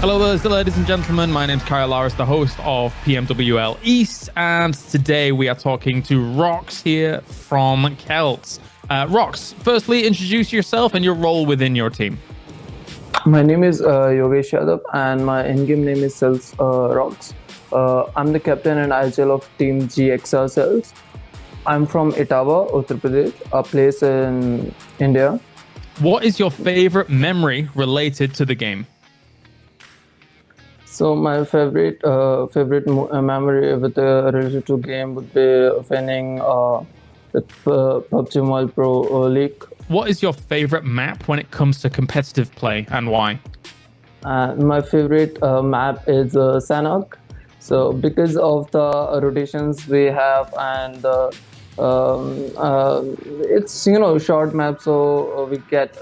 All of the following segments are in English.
Hello there, ladies and gentlemen. My name's Kyle Lawrence, the host of PMWL East, and today we are talking to Rox here from Celts. Rox, firstly, introduce yourself and your role within your team. My name is Yogesh Yadav, and my in-game name is Celts Rox. I'm the captain and IGL of Team GXR Celts. I'm from Etawah, Uttar Pradesh, a place in India. What is your favorite memory related to the game? So my favorite memory with related to game would be winning the PUBG Mobile Pro League. What is your favorite map when it comes to competitive play, and why? My favorite map is Sanhok. So because of the rotations we have and it's short map, so we get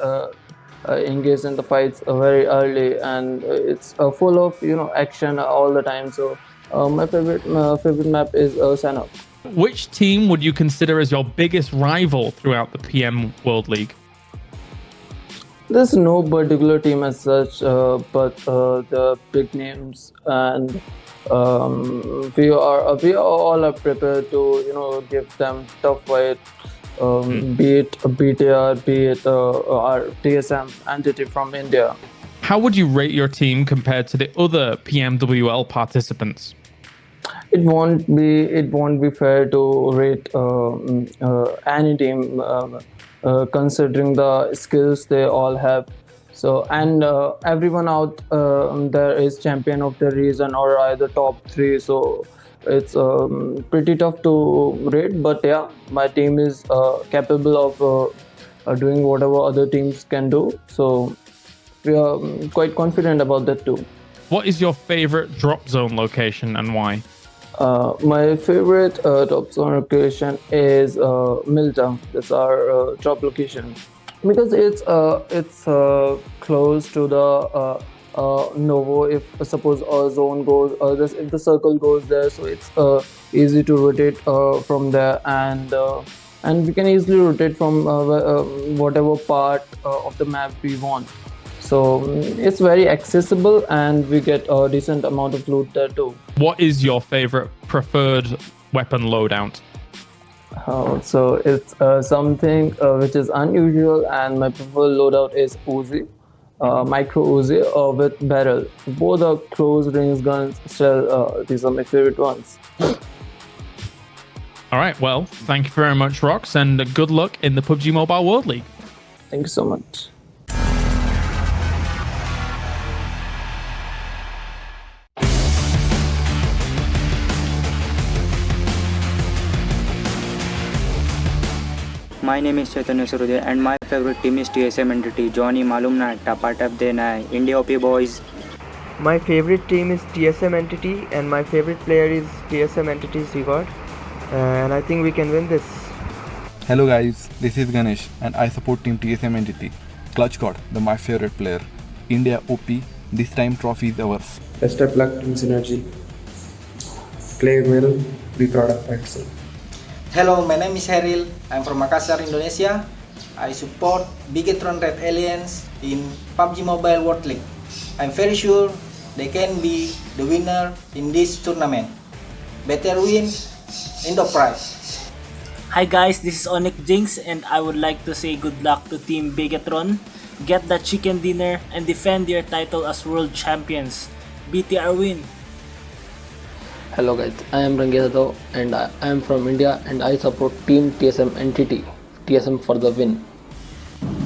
engaged in the fights very early, and it's full of action all the time. So my favorite map is Sanhok. Which team would you consider as your biggest rival throughout the PM World League? There's no particular team as such, but the big names, and we all are prepared to give them tough fight. Be it BTR, be it our TSM entity from India. How would you rate your team compared to the other PMWL participants? It won't be fair to rate any team considering the skills they all have. So, and everyone out there is champion of their region or either top 3. So it's pretty tough to rate, but yeah, my team is capable of doing whatever other teams can do. So we are quite confident about that too. What is your favorite drop zone location and why? My favorite drop zone location is Milta. That's our drop location because it's close to the Novo. If suppose a zone goes, if the circle goes there, so it's easy to rotate from there, and we can easily rotate from whatever part of the map we want. So it's very accessible, and we get a decent amount of loot there too. What is your favorite preferred weapon loadout? So it's something which is unusual, and my preferred loadout is Uzi. Micro Uzi with barrel. Both are close range guns. Still, these are my favorite ones. All right. Well, thank you very much, Rox, and good luck in the PUBG Mobile World League. Thank you so much. My name is Chaitanya Surudya, and my favorite team is TSM entity, Johnny Malum Natta, part of the India OP boys. My favorite team is TSM entity, and my favorite player is TSM entity's Record, and I think we can win this. Hello guys, this is Ganesh, and I support team TSM entity. Clutch God, my favorite player. India OP, this time trophy is ours. Best of luck, Team Synergy. Play well, be proud of yourself. Hello, my name is Heril. I'm from Makassar, Indonesia. I support Bigetron Red Aliens in PUBG Mobile World League. I'm very sure they can be the winner in this tournament. Better win in the prize. Hi guys, this is Onyx Jinx, and I would like to say good luck to Team Bigetron. Get that chicken dinner and defend your title as world champions. BTR win! Hello guys, I am Erangel and I am from India, and I support Team TSM entity. TSM for the win.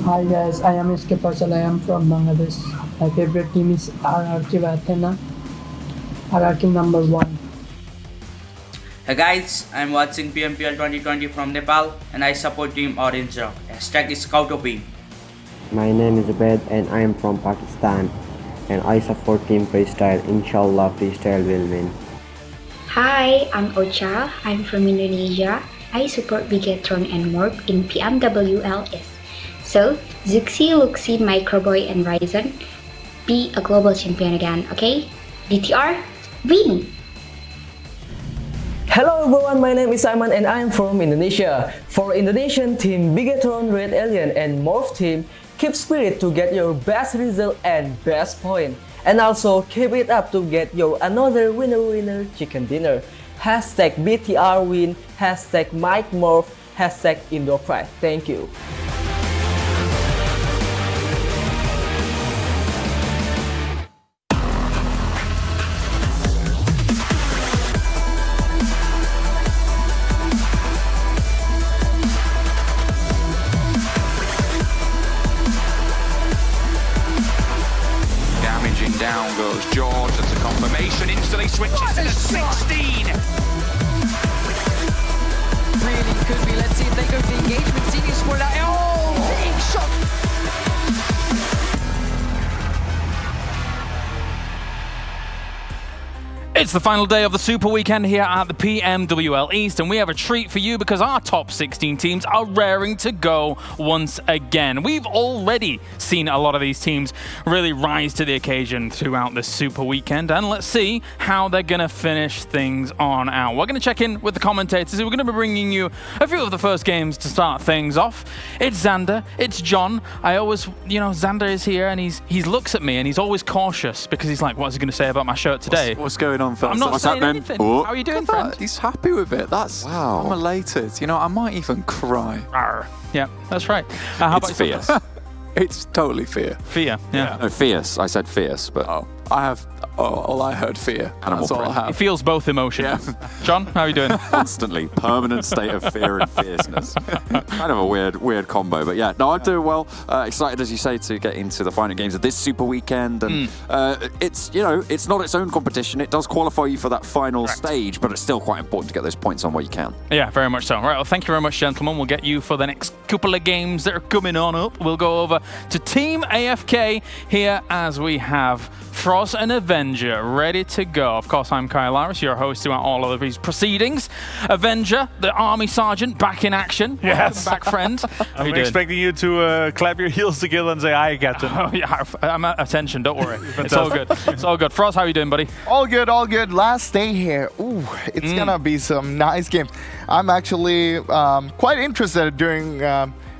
Hi guys, I am SK Faisal. I am from Bangladesh. My favorite team is RRQ Athena. RRQ number 1. Hey guys, I'm watching PMPL 2020 from Nepal, and I support Team Erangel. Hashtag ScoutOP. My name is Abed, and I am from Pakistan, and I support Team Freestyle. Inshallah, Freestyle will win. Hi, I'm Ocha. I'm from Indonesia. I support Bigetron and Morp in PMWLS. So, Zuxi, Luxi, Microboy, and Ryzen, be a global champion again, okay? DTR, win! Hello everyone, my name is Simon and I am from Indonesia. For Indonesian team Bigetron, Red Alien, and Morph team, keep spirit to get your best result and best point. And also keep it up to get your another winner chicken dinner. Hashtag BTRWin, hashtag MikeMorph, hashtag IndoPride. Thank you. Down goes George, that's a confirmation, instantly switches to the 16. Really could be, let's see if they go for the engagement, Genius for that, oh, big shot. It's the final day of the Super Weekend here at the PMWL East, and we have a treat for you because our top 16 teams are raring to go once again. We've already seen a lot of these teams really rise to the occasion throughout this Super Weekend, and let's see how they're going to finish things on out. We're going to check in with the commentators. We're going to be bringing you a few of the first games to start things off. It's Xander, it's John. I always, Xander is here, and he looks at me, and he's always cautious because he's like, what's he going to say about my shirt today? What's going on? I'm not saying anything. Oh. How are you doing, friend? He's happy with it. Wow. I'm elated. I might even cry. Arr. Yeah, that's right. How it's fierce. It's totally fear. Fear, yeah. No, fierce. I said fierce, but... all I heard fear. That's all I have. He feels both emotions. Yeah. John, how are you doing? Constantly. Permanent state of fear and fierceness. Kind of a weird combo. But yeah, no, I'm doing well. Excited, as you say, to get into the final games of this Super Weekend. And it's, it's not its own competition. It does qualify you for that final stage, but it's still quite important to get those points on where you can. Yeah, very much so. Right, well, thank you very much, gentlemen. We'll get you for the next couple of games that are coming on up. We'll go over to Team AFK here as we have Frost and Avenger ready to go. Of course, I'm Kyle Laris, your host throughout all of these proceedings. Avenger, the army sergeant, back in action. Yes. Welcome back, friend. I'm expecting you to clap your heels together and say, "Aye, Captain." Oh, yeah, I'm at attention. Don't worry. It's all good. It's all good. Frost, how are you doing, buddy? All good, all good. Last day here. Ooh, it's gonna be some nice games. I'm actually quite interested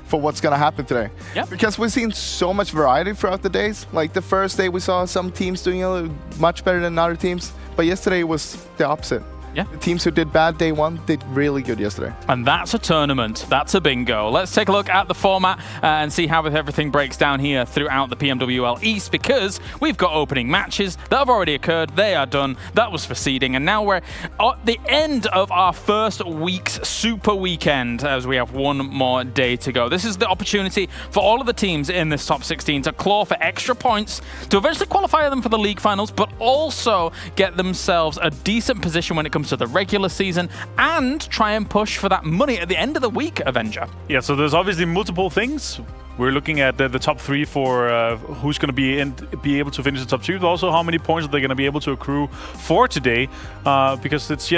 for what's going to happen today. Yep. Because we've seen so much variety throughout the days. Like the first day we saw some teams doing a little much better than other teams, but yesterday was the opposite. Yeah. The teams who did bad day one did really good yesterday. And that's a tournament. That's a bingo. Let's take a look at the format and see how everything breaks down here throughout the PMWL East, because we've got opening matches that have already occurred. They are done. That was for seeding. And now we're at the end of our first week's Super Weekend as we have one more day to go. This is the opportunity for all of the teams in this top 16 to claw for extra points to eventually qualify them for the league finals, but also get themselves a decent position when it comes to the regular season and try and push for that money at the end of the week, Avenger. Yeah, so there's obviously multiple things. We're looking at the top three for who's going to be able to finish the top two, but also how many points are they going to be able to accrue for today, because it's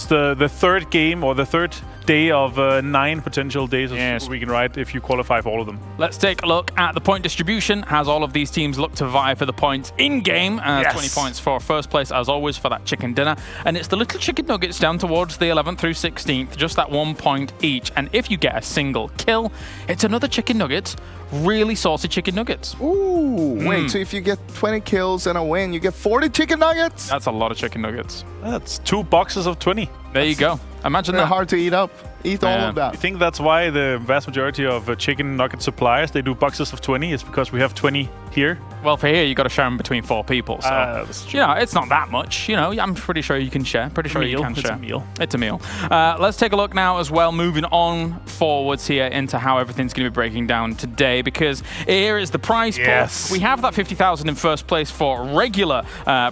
the third game or the third day of 9 potential days of we can ride if you qualify for all of them. Let's take a look at the point distribution. Has all of these teams look to vie for the points in-game? 20 points for first place, as always, for that chicken dinner. And it's the little chicken nuggets down towards the 11th through 16th, just that 1 point each. And if you get a single kill, it's another chicken nugget. Really saucy chicken nuggets. Ooh, wait, so if you get 20 kills and a win, you get 40 chicken nuggets? That's a lot of chicken nuggets. That's 2 boxes of 20. There you go. Imagine that. Hard to eat up. Eat all of that. You think that's why the vast majority of chicken nugget suppliers, they do boxes of 20? It's because we have 20 here? Well, for here, you got to share them between 4 people. So, it's not that much. I'm pretty sure you can share. Pretty sure you can share. It's a meal. It's a meal. Let's take a look now as well, moving on forwards here into how everything's going to be breaking down today, because here is the prize pool. We have that 50,000 in first place for regular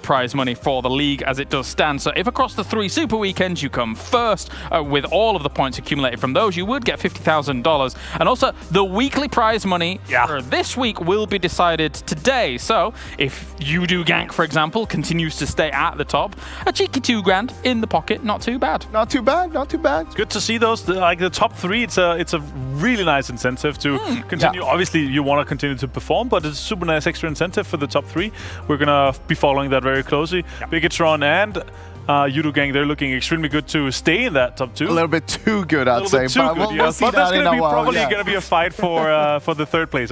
prize money for the league as it does stand. So if across the 3 Super Weekends you come first with all of the points accumulated from those, you would get $50,000. And also, the weekly prize money for this week will be decided today. So if you do gank, for example, continues to stay at the top, a cheeky $2,000 in the pocket, not too bad. Not too bad, not too bad. Good to see those. Like the top 3, it's a really nice incentive to continue. Obviously, you want to continue to perform, but it's a super nice extra incentive for the top 3. We're going to be following that very closely. Bigatron and Yudu Gang, they're looking extremely good to stay in that top 2. A little bit too good, I'd say. But we'll see that there's probably going to be a fight for the third place.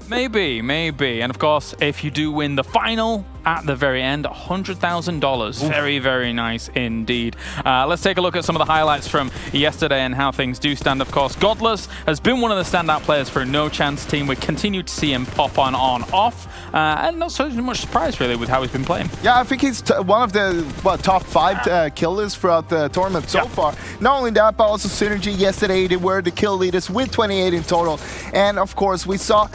Maybe. And of course, if you do win the final at the very end, $100,000. Very, very nice indeed. Let's take a look at some of the highlights from yesterday and how things do stand. Of course, Godless has been one of the standout players for a No Chance team. We continue to see him pop on, off, and not so much surprise really with how he's been playing. Yeah, I think he's one of the top 5 killers throughout the tournament so far. Not only that, but also Synergy yesterday, they were the kill leaders with 28 in total. And of course, we saw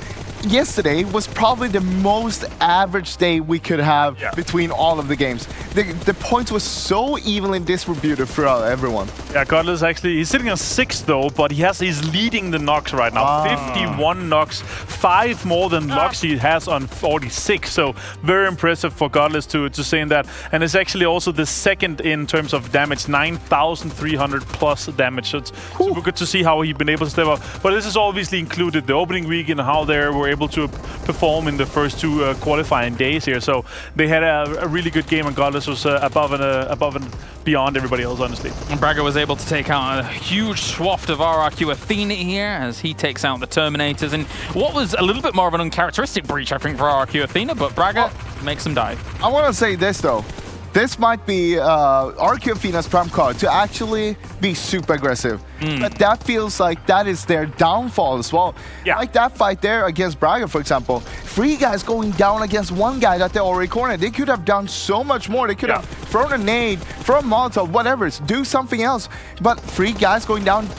yesterday was probably the most average day we could have between all of the games. The points were so evenly distributed throughout everyone. Yeah, Godless actually, he's sitting on 6 though, but he's leading the knocks right now. 51 knocks, 5 more than Loxy has on 46. So very impressive for Godless to saying that. And it's actually also the second in terms of damage, 9,300 plus damage. So it's super good to see how he's been able to step up. But this is obviously included the opening week and how they were able to perform in the first 2 qualifying days here. So they had a really good game, and Godless was above and beyond everybody else, honestly. And Braga was able to take out a huge swath of RRQ Athena here as he takes out the Terminators. And what was a little bit more of an uncharacteristic breach, I think, for RRQ Athena, but Braga makes him die. I want to say this, though. This might be RRQ Athena's prime card to actually be super aggressive. But that feels like that is their downfall as well. Like that fight there against Braga, for example. 3 guys going down against 1 guy that they already cornered. They could have done so much more. They could have thrown a nade, thrown a Molotov, whatever. Do something else. But 3 guys going down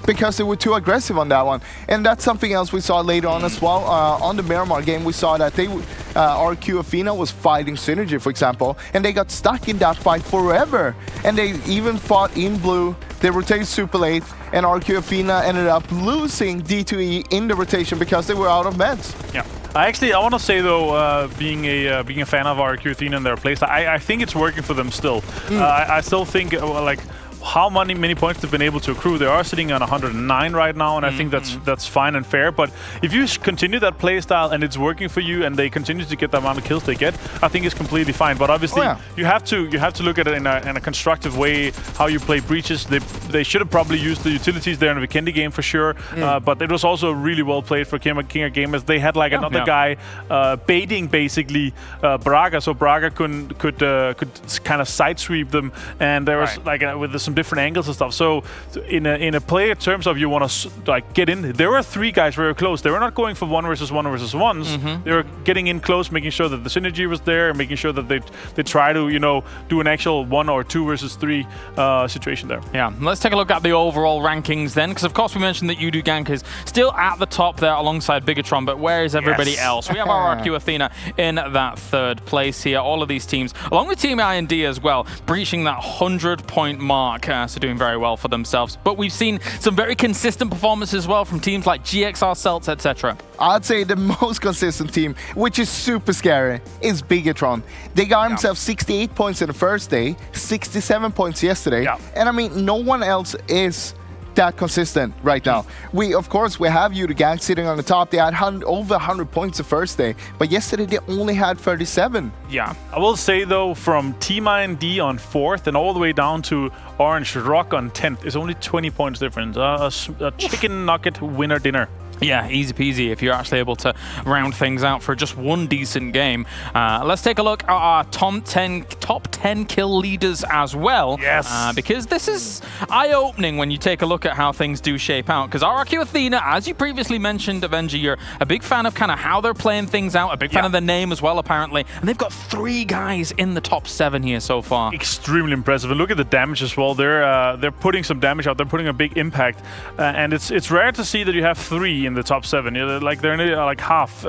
because they were too aggressive on that one. And that's something else we saw later on as well. On the Miramar game, we saw that they RQ Athena was fighting Synergy, for example, and they got stuck in that fight forever. And they even fought in blue. They rotated super late, and RQ Athena ended up losing D2E in the rotation because they were out of meds. Yeah. I want to say though, being a fan of RQ Athena and their playstyle, I think it's working for them still. I still think like how many points they've been able to accrue. They are sitting on 109 right now, and I think that's fine and fair. But if you continue that play style and it's working for you, and they continue to get the amount of kills they get, I think it's completely fine. But obviously, you have to look at it in a constructive way. How you play breaches. They should have probably used the utilities there in the Vikendi game for sure. But it was also really well played for King of Gamers. They had like another guy baiting basically Braga, so Braga could kind of side sweep them, and there was like with some different angles and stuff. So in a play in terms of you want to like get in, there were 3 guys very close. They were not going for 1 versus 1 versus 1s. They were getting in close, making sure that the synergy was there, and making sure that they try to do an actual 1 or 2 versus 3 situation there. Yeah, let's take a look at the overall rankings then, because of course we mentioned that Udu Gank is still at the top there alongside Bigatron, but where is everybody else? We have RRQ Athena in that 3rd place here. All of these teams, along with Team I&D as well, breaching that 100-point mark. So doing very well for themselves. But we've seen some very consistent performances as well from teams like GXR, Celts, etc. I'd say the most consistent team, which is super scary, is Bigatron. They got themselves 68 points in the first day, 67 points yesterday. And I mean, no one else is that consistent right now. Of course, we have Udu Gank sitting on the top. They had over 100 points the first day, but yesterday they only had 37. Yeah, I will say though, from Team I&D on 4th and all the way down to Orange Rock on 10th is only 20 points difference. A chicken nugget winner dinner. Yeah, easy peasy if you're actually able to round things out for just 1 decent game. Let's take a look at our top 10 kill leaders as well. Yes. Because this is eye-opening when you take a look at how things do shape out. Because RRQ Athena, as you previously mentioned, Avenger, you're a big fan of kind of how they're playing things out, a big fan of the name as well, apparently. And they've got 3 guys in the top 7 here so far. Extremely impressive. And look at the damage as well. They're putting some damage out. They're putting a big impact. And it's rare to see that you have 3 in the top 7. They're nearly like half.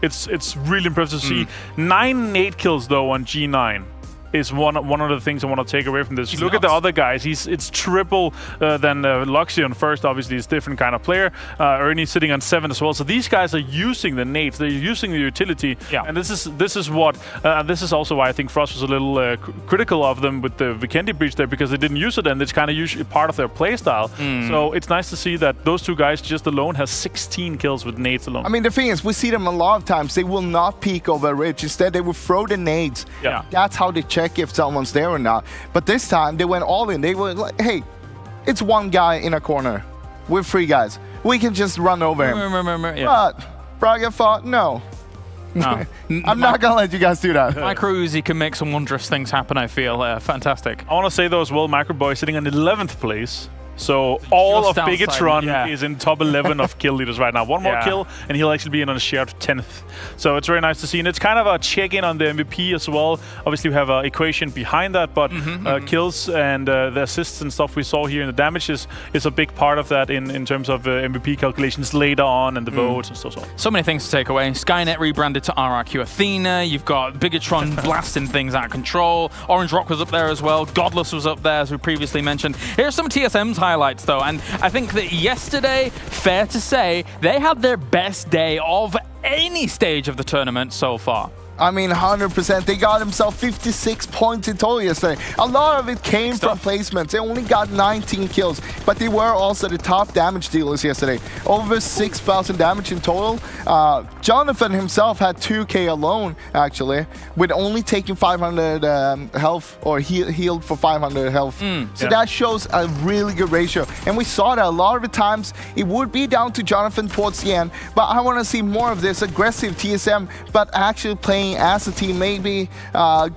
It's really impressive to see. 9 and 8 kills though on G9 is one of the things I want to take away from this. Look at the other guys. It's triple than Loxy on 1st. Obviously, he's a different kind of player. Ernie's sitting on 7 as well. So these guys are using the nades. They're using the utility. And this is also why I think Frost was a little critical of them with the Vikendi breach there, because they didn't use it, and it's kind of usually part of their play style. So it's nice to see that those 2 guys just alone has 16 kills with nades alone. I mean, the thing is, we see them a lot of times. They will not peek over a ridge. Instead, they will throw the nades. That's how they check if someone's there or not. But this time they went all in. They were like, hey, it's 1 guy in a corner with 3 guys. We can just run over him. But Braga thought, no, Oh. I'm not gonna let you guys do that. Micro Uzi can make some wondrous things happen, I feel. Fantastic. I want to say though as well, Microboy sitting in 11th place. So all of Just outside, Bigetron is in top 11 of kill leaders right now. One more kill, and he'll actually be in on a shared 10th. So it's very nice to see. And it's kind of a check-in on the MVP as well. Obviously, we have an equation behind that, but kills and the assists and stuff we saw here in the damage is a big part of that in terms of MVP calculations later on and the votes and so on. So many things to take away. Skynet rebranded to RRQ Athena. You've got Bigetron blasting things out of control. Orange Rock was up there as well. Godless was up there, as we previously mentioned. Here's some TSM's highlights, though, and I think that yesterday, fair to say, they had their best day of any stage of the tournament so far. I mean, 100%. They got themselves 56 points in total yesterday. A lot of it came from placements. They only got 19 kills, but they were also the top damage dealers yesterday. Over 6,000 damage in total. Jonathan himself had 2k alone, actually, with only taking 500 health, or healed for 500 health. So that shows a really good ratio. And we saw that a lot of the times it would be down to Jonathan towards the end, but I want to see more of this aggressive TSM, but actually playing as a team, maybe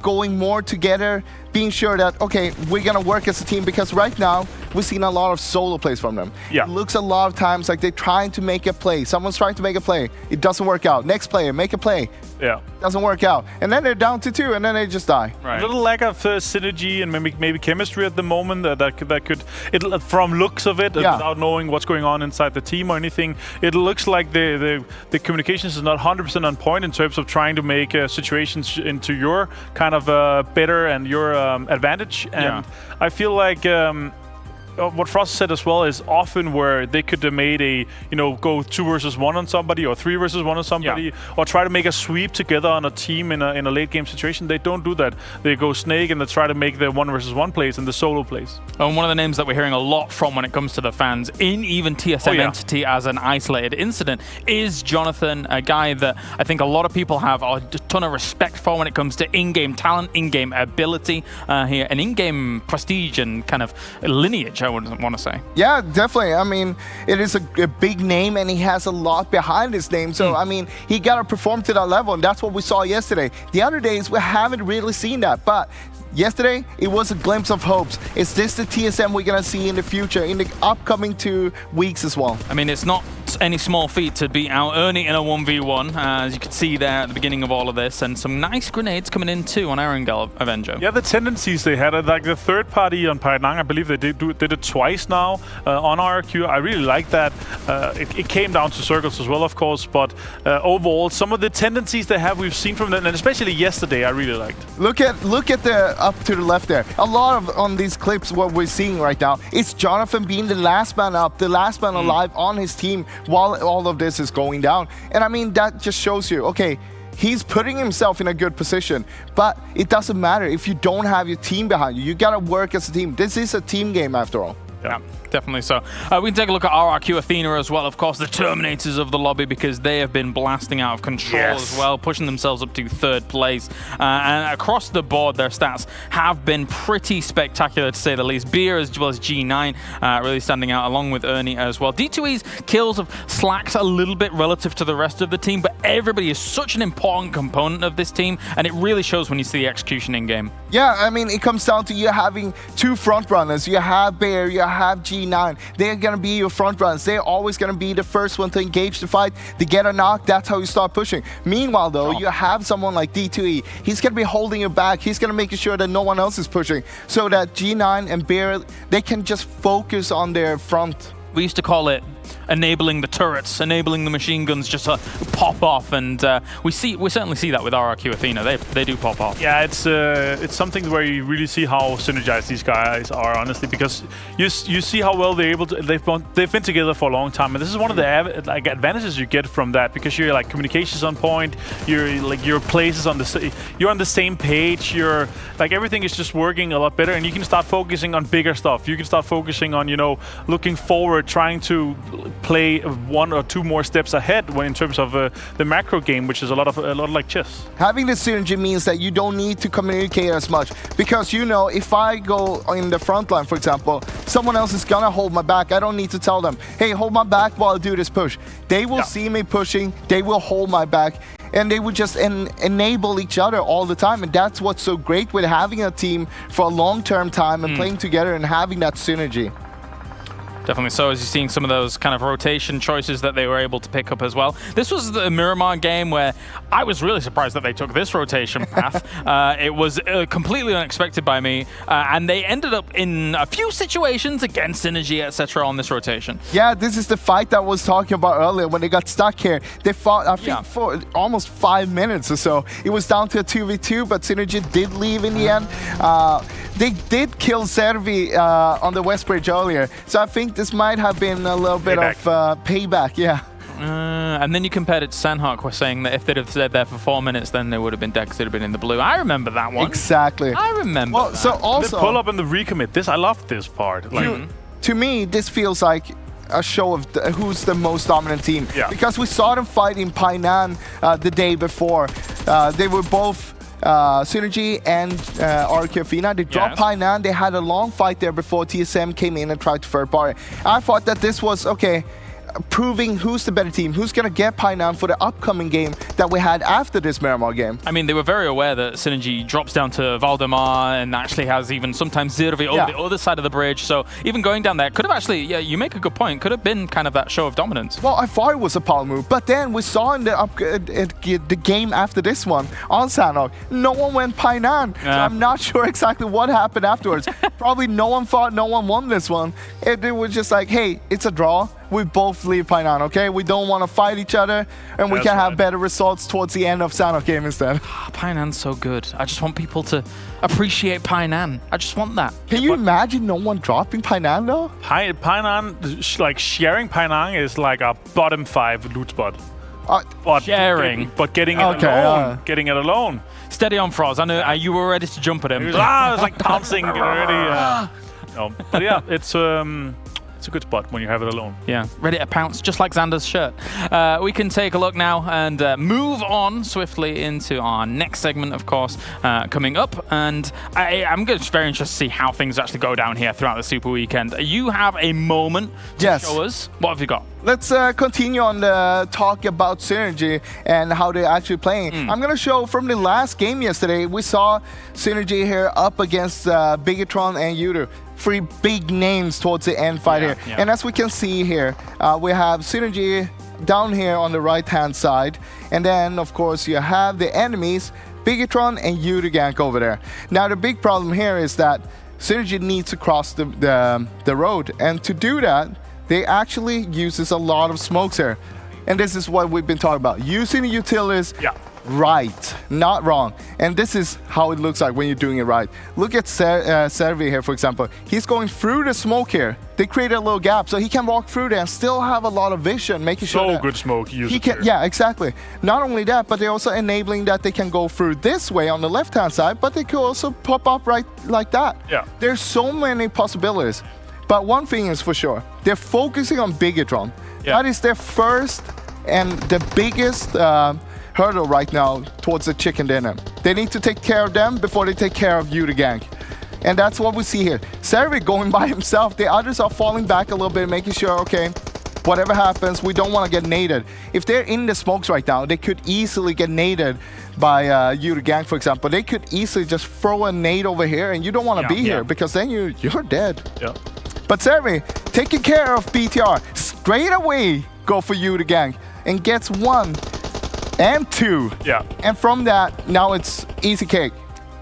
going more together, being sure that, okay, we're going to work as a team, because right now we've seen a lot of solo plays from them. It looks a lot of times like they're trying to make a play. Someone's trying to make a play. It doesn't work out. Next player, make a play. Doesn't work out. And then they're down to 2, and then they just die. A little lack of synergy and maybe chemistry at the moment that could from looks of it, without knowing what's going on inside the team or anything, it looks like the communications is not 100% on point in terms of trying to make situations into your kind of better and your advantage. And I feel like what Frost said as well is often where they could have made a, go 2 versus 1 on somebody, or 3 versus 1 on somebody, or try to make a sweep together on a team in a late game situation. They don't do that. They go snake and they try to make the 1 versus 1 plays and the solo plays. And one of the names that we're hearing a lot from when it comes to the fans, in even TSM Entity as an isolated incident, is Jonathan, a guy that I think a lot of people have a ton of respect for when it comes to in-game talent, in-game ability here, and in-game prestige and kind of lineage, I would want to say. Yeah, definitely. I mean, it is a big name, and he has a lot behind his name. So, I mean, he got to perform to that level, and that's what we saw yesterday. The other days, we haven't really seen that, but yesterday, it was a glimpse of hopes. Is this the TSM we're going to see in the future, in the upcoming 2 weeks as well? I mean, it's not any small feat to beat out Ernie in a 1v1, as you could see there at the beginning of all of this, and some nice grenades coming in too on Erangel, Avenger. Yeah, the tendencies they had, like the third party on Pyongyang, I believe they did it twice now on RRQ. I really like that. It came down to circles as well, of course, but overall, some of the tendencies they have, we've seen from them, and especially yesterday, I really liked. Look at the up to the left there. A lot of on these clips, what we're seeing right now, it's Jonathan being the last man up, the last man alive on his team while all of this is going down. And I mean, that just shows you, okay, he's putting himself in a good position, but it doesn't matter if you don't have your team behind you. You gotta work as a team. This is a team game after all. Yeah, definitely so. We can take a look at RRQ Athena as well, of course, the Terminators of the lobby, because they have been blasting out of control as well, pushing themselves up to 3rd place. And across the board, their stats have been pretty spectacular, to say the least. Beer as well as G9 really standing out, along with Ernie as well. D2E's kills have slacked a little bit relative to the rest of the team, but everybody is such an important component of this team, and it really shows when you see the execution in game. Yeah, I mean, it comes down to you having 2 front runners. You have Bear, you have G9. They're going to be your front runners. They're always going to be the first one to engage the fight, to get a knock. That's how you start pushing. Meanwhile, though, you have someone like D2E. He's going to be holding you back. He's going to make sure that no one else is pushing, so that G9 and Bear, they can just focus on their front. We used to call it enabling the turrets, enabling the machine guns just to pop off, and we certainly see that with RRQ Athena. They do pop off. Yeah, it's something where you really see how synergized these guys are, honestly, because you see how well they're able to. They've been together for a long time, and this is one of the advantages you get from that, because you're like communications on point. Your places on you're on the same page. You're like everything is just working a lot better, and you can start focusing on bigger stuff. You can start focusing on looking forward, trying to play 1 or 2 more steps ahead in terms of the macro game, which is a lot like chess. Having this synergy means that you don't need to communicate as much, because if I go in the front line, for example, someone else is gonna hold my back. I don't need to tell them, hey, hold my back while I do this push. They will see me pushing, they will hold my back, and they would just enable each other all the time. And that's what's so great with having a team for a long-term time and playing together and having that synergy. Definitely so, as you're seeing some of those kind of rotation choices that they were able to pick up as well. This was the Miramar game where I was really surprised that they took this rotation path. It was completely unexpected by me, and they ended up in a few situations against Synergy, etc. on this rotation. Yeah, this is the fight that I was talking about earlier when they got stuck here. They fought, I think, for almost 5 minutes or so. It was down to a 2v2, but Synergy did leave in the end. They did kill Servi on the West Bridge earlier, so I think this might have been a little bit of payback, yeah. And then you compared it to Sanhok, was saying that if they'd have stayed there for 4 minutes, then they would have been dead because they'd have been in the blue. I remember that one. Exactly. I remember that. So also, the pull up and the recommit. I love this part. Like, to me, this feels like a show of who's the most dominant team. Yeah. Because we saw them fight in Painan the day before. They were both Synergy and Arkeofina. They dropped Painan. They had a long fight there before TSM came in and tried to third party. I thought that this was, okay, proving who's the better team, who's going to get Painan for the upcoming game that we had after this Miramar game. I mean, they were very aware that Synergy drops down to Valdemar and actually has even sometimes Zirvi over the other side of the bridge. So even going down there could have actually, you make a good point, could have been kind of that show of dominance. Well, I thought it was a power move, but then we saw in the game after this one on Sanhok, no one went Painan. So I'm not sure exactly what happened afterwards. Probably no one thought no one won this one. It was just like, hey, it's a draw. We both leave Painan, okay? We don't want to fight each other, and we can have better results towards the end of Sanhok game instead. Painan's so good. I just want people to appreciate Painan. I just want that. Can you imagine no one dropping Painan though? Painan, like sharing Painan is like a bottom 5 loot spot. Sharing. But getting it alone. Getting it alone. Steady on, Froz. I know you were ready to jump at him. He was, it's like pouncing already. No. But yeah, it's a good spot when you have it alone. Yeah, ready to pounce, just like Xander's shirt. We can take a look now and move on swiftly into our next segment, of course, coming up. And I'm just very interested to see how things actually go down here throughout the Super Weekend. You have a moment to show us. What have you got? Let's continue on the talk about Synergy and how they're actually playing. I'm going to show from the last game yesterday, we saw Synergy here up against Bigetron and Yudu. 3 big names towards the end fight here. And as we can see here, we have Synergy down here on the right-hand side. And then, of course, you have the enemies, Bigetron and Yudu Gank over there. Now, the big problem here is that Synergy needs to cross the road. And to do that, they actually uses a lot of smokes here. And this is what we've been talking about. Using the utilities right, not wrong. And this is how it looks like when you're doing it right. Look at Servi here, for example. He's going through the smoke here. They created a little gap so he can walk through there and still have a lot of vision, making sure that good smoke he can. Yeah, exactly. Not only that, but they're also enabling that they can go through this way on the left-hand side, but they could also pop up right like that. Yeah. There's so many possibilities. But one thing is for sure, they're focusing on Bigetron. That is their first and the biggest hurdle right now towards the chicken dinner. They need to take care of them before they take care of you, the gang. And that's what we see here. Servi going by himself. The others are falling back a little bit, making sure, okay, whatever happens, we don't want to get naded. If they're in the smokes right now, they could easily get naded by you, the gang, for example. They could easily just throw a nade over here, and you don't want to be here because then you're dead. Yeah. But Servi, taking care of BTR, straight away go for you, the gang, and gets 1 and 2. Yeah. And from that, now it's easy cake.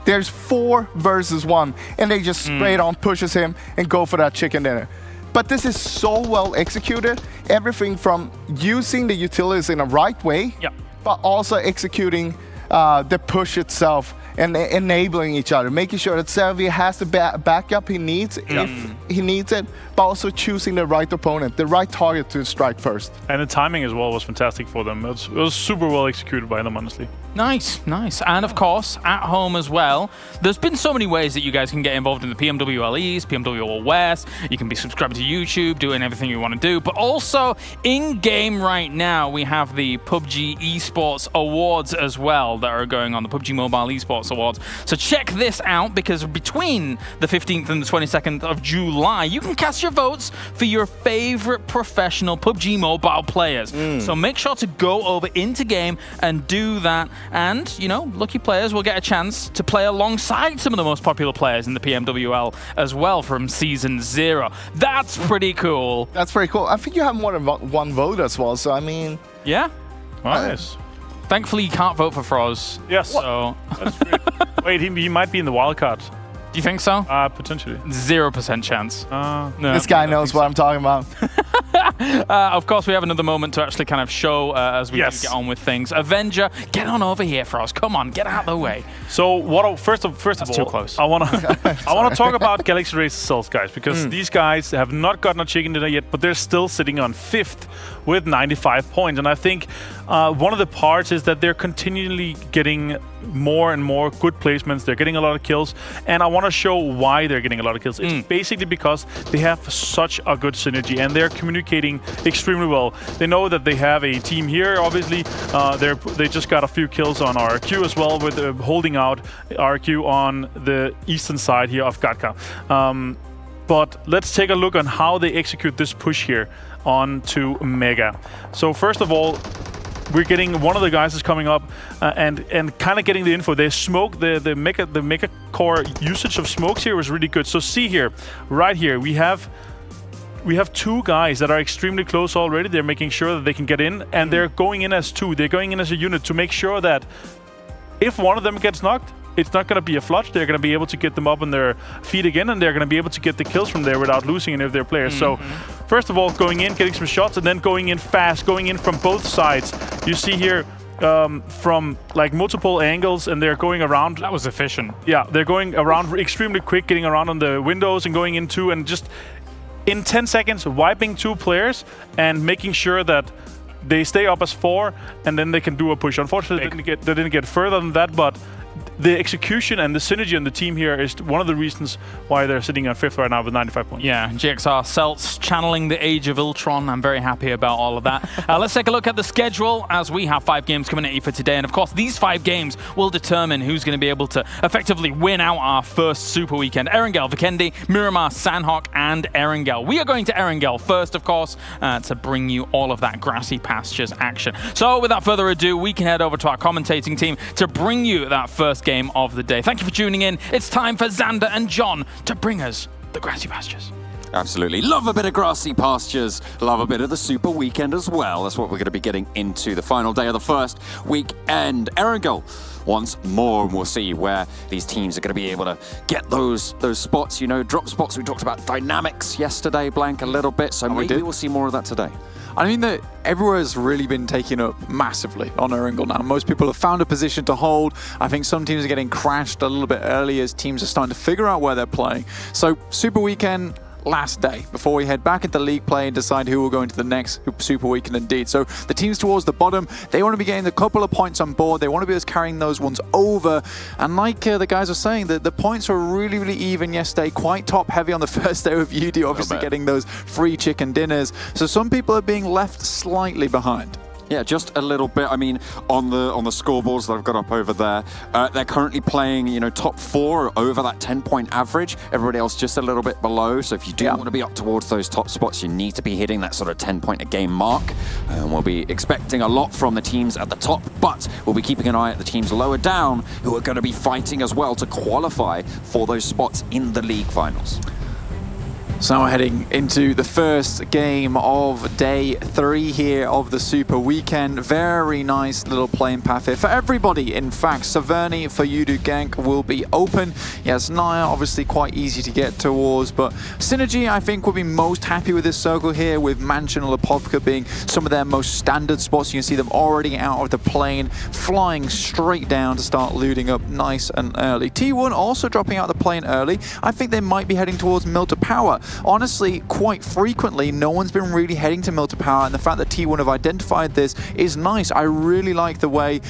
There's 4 versus 1, and they just straight on pushes him and go for that chicken dinner. But this is so well executed. Everything from using the utilities in a right way, but also executing the push itself and enabling each other, making sure that Servi has the backup he needs if he needs it, but also choosing the right opponent, the right target to strike first. And the timing as well was fantastic for them. It was super well executed by them, honestly. Nice. And of course, at home as well, there's been so many ways that you guys can get involved in the PMWL East, PMWL West. You can be subscribed to YouTube, doing everything you want to do. But also, in-game right now, we have the PUBG Esports Awards as well that are going on, the PUBG Mobile Esports Awards. So check this out, because between the 15th and the 22nd of July, you can cast your votes for your favorite professional PUBG Mobile players. So make sure to go over into game and do that. And, you know, lucky players will get a chance to play alongside some of the most popular players in the PMWL as well from Season 0. That's pretty cool. That's pretty cool. I think you have more than one vote as well, so I mean... Yeah. Nice. Thankfully, you can't vote for Froz. Yes. So. That's great. Wait, he might be in the wildcard. Do you think so? Potentially. 0% chance. No, this guy knows what I'm talking about. Of course, we have another moment to actually kind of show as we do get on with things. Avenger, get on over here, Frost. Come on, get out of the way. So, first of all, too close. I want to talk about Galaxy Race Cells, guys, because these guys have not gotten a chicken dinner yet, but they're still sitting on 5th with 95 points. And I think one of the parts is that they're continually getting more and more good placements. They're getting a lot of kills, and I want to show why they're getting a lot of kills. It's basically because they have such a good synergy, and they're communicating extremely well. They know that they have a team here, obviously. They just got a few kills on RQ as well, with holding out RQ on the eastern side here of Gatka. But let's take a look on how they execute this push here onto Mega. So first of all, we're getting one of the guys is coming up and kind of getting the info. They smoke the Mega Core usage of smokes here was really good. So see here, right here, we have 2 guys that are extremely close already. They're making sure that they can get in, and they're going in as 2. They're going in as a unit to make sure that if one of them gets knocked, it's not going to be a flush. They're going to be able to get them up on their feet again, and they're going to be able to get the kills from there without losing any of their players. So first of all, going in, getting some shots, and then going in fast, going in from both sides. You see here from like multiple angles, and they're going around. That was efficient. Yeah, they're going around extremely quick, getting around on the windows and going into, and just in 10 seconds, wiping 2 players and making sure that they stay up as 4, and then they can do a push. Unfortunately, they didn't get further than that, but the execution and the synergy on the team here is one of the reasons why they're sitting on 5th right now with 95 points. Yeah, GXR Celts channeling the age of Ultron. I'm very happy about all of that. Let's take a look at the schedule, as we have 5 games coming at you for today. And of course, these 5 games will determine who's going to be able to effectively win out our first Super Weekend. Erangel, Vikendi, Miramar, Sanhok, and Erangel. We are going to Erangel first, of course, to bring you all of that grassy pastures action. So without further ado, we can head over to our commentating team to bring you that first game of the day. Thank you for tuning in. It's time for Xander and John to bring us the grassy pastures. Absolutely. Love a bit of grassy pastures. Love a bit of the Super Weekend as well. That's what we're going to be getting into the final day of the first weekend. Erangel once more, and we'll see where these teams are going to be able to get those spots, you know, drop spots. We talked about dynamics yesterday, Blank, a little bit, so maybe we'll see more of that today. I mean that everywhere's really been taken up massively on Erangel now. Most people have found a position to hold. I think some teams are getting crashed a little bit early as teams are starting to figure out where they're playing. So Super Weekend, last day before we head back into league play and decide who will go into the next Super Weekend indeed. So the teams towards the bottom, they want to be getting a couple of points on board. They want to be carrying those ones over. And like the guys are saying, the points were really, really even yesterday. Quite top heavy on the first day with UD, obviously getting those free chicken dinners. So some people are being left slightly behind. Yeah, just a little bit. I mean, on the scoreboards that I've got up over there, they're currently playing, you know, top 4 over that 10-point average. Everybody else just a little bit below. So if you do want to be up towards those top spots, you need to be hitting that sort of 10-point-a-game mark. And we'll be expecting a lot from the teams at the top, but we'll be keeping an eye at the teams lower down who are going to be fighting as well to qualify for those spots in the league finals. So now we're heading into the first game of day 3 here of the Super Weekend. Very nice little playing path here for everybody. In fact, Saverni for Yudu Gank will be open. Yes, Naya obviously quite easy to get towards, but Synergy I think will be most happy with this circle here, with Mansion or Lepovka being some of their most standard spots. You can see them already out of the plane, flying straight down to start looting up nice and early. T1 also dropping out of the plane early. I think they might be heading towards Mill to Power. honestly, quite frequently, no one's been really heading to Milta Power, and the fact that T1 have identified this is nice. I really like the way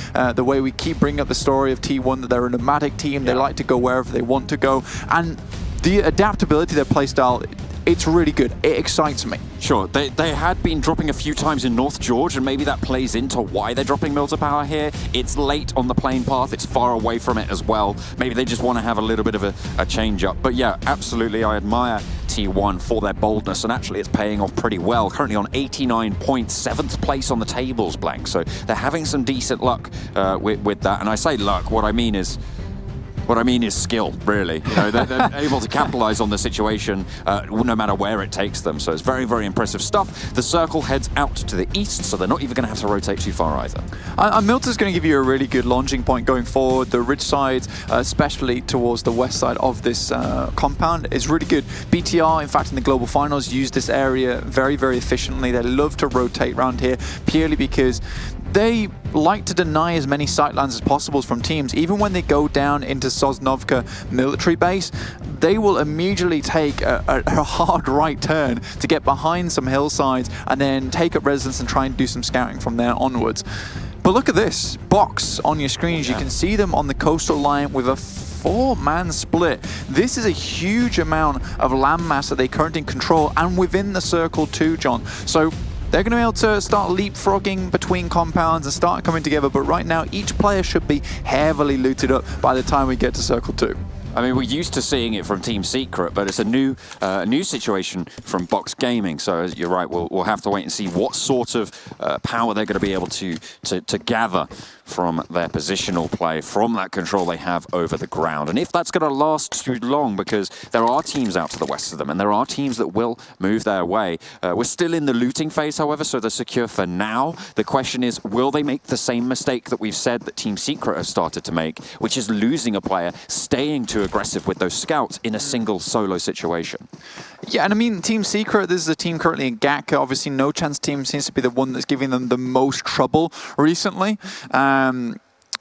we keep bringing up the story of T1, that they're a nomadic team. They like to go wherever they want to go, and the adaptability of their playstyle, it's really good. It excites me. Sure, they had been dropping a few times in North George, and maybe that plays into why they're dropping Milta Power here. It's late on the plane path, it's far away from it as well. Maybe they just want to have a little bit of a change up. But yeah, absolutely, I admire T1 for their boldness, and actually it's paying off pretty well. Currently on 89 points, 7th place on the tables, Blank. So they're having some decent luck with that. And I say luck, what I mean is skill, really. You know, they're able to capitalize on the situation no matter where it takes them. So it's very, very impressive stuff. The circle heads out to the east, so they're not even going to have to rotate too far either. Milta's going to give you a really good launching point going forward. The ridge side, especially towards the west side of this compound, is really good. BTR, in fact, in the global finals, used this area very, very efficiently. They love to rotate around here purely because they like to deny as many sightlines as possible from teams. Even when they go down into Sosnovka military base, they will immediately take a hard right turn to get behind some hillsides and then take up residence and try and do some scouting from there onwards. But look at this box on your screens. You can see them on the coastal line with a 4-man split. This is a huge amount of landmass that they currently control, and within the circle too, John. So they're going to be able to start leapfrogging between compounds and start coming together, but right now each player should be heavily looted up by the time we get to Circle 2. I mean, we're used to seeing it from Team Secret, but it's a new situation from Box Gaming. So you're right, we'll have to wait and see what sort of power they're going to be able to gather from their positional play, from that control they have over the ground. And if that's going to last too long, because there are teams out to the west of them, and there are teams that will move their way. We're still in the looting phase, however, so they're secure for now. The question is, will they make the same mistake that we've said that Team Secret has started to make, which is losing a player, staying too aggressive with those scouts in a single solo situation? Yeah, and I mean, Team Secret, this is a team currently in Gatka. Obviously, No Chance team seems to be the one that's giving them the most trouble recently.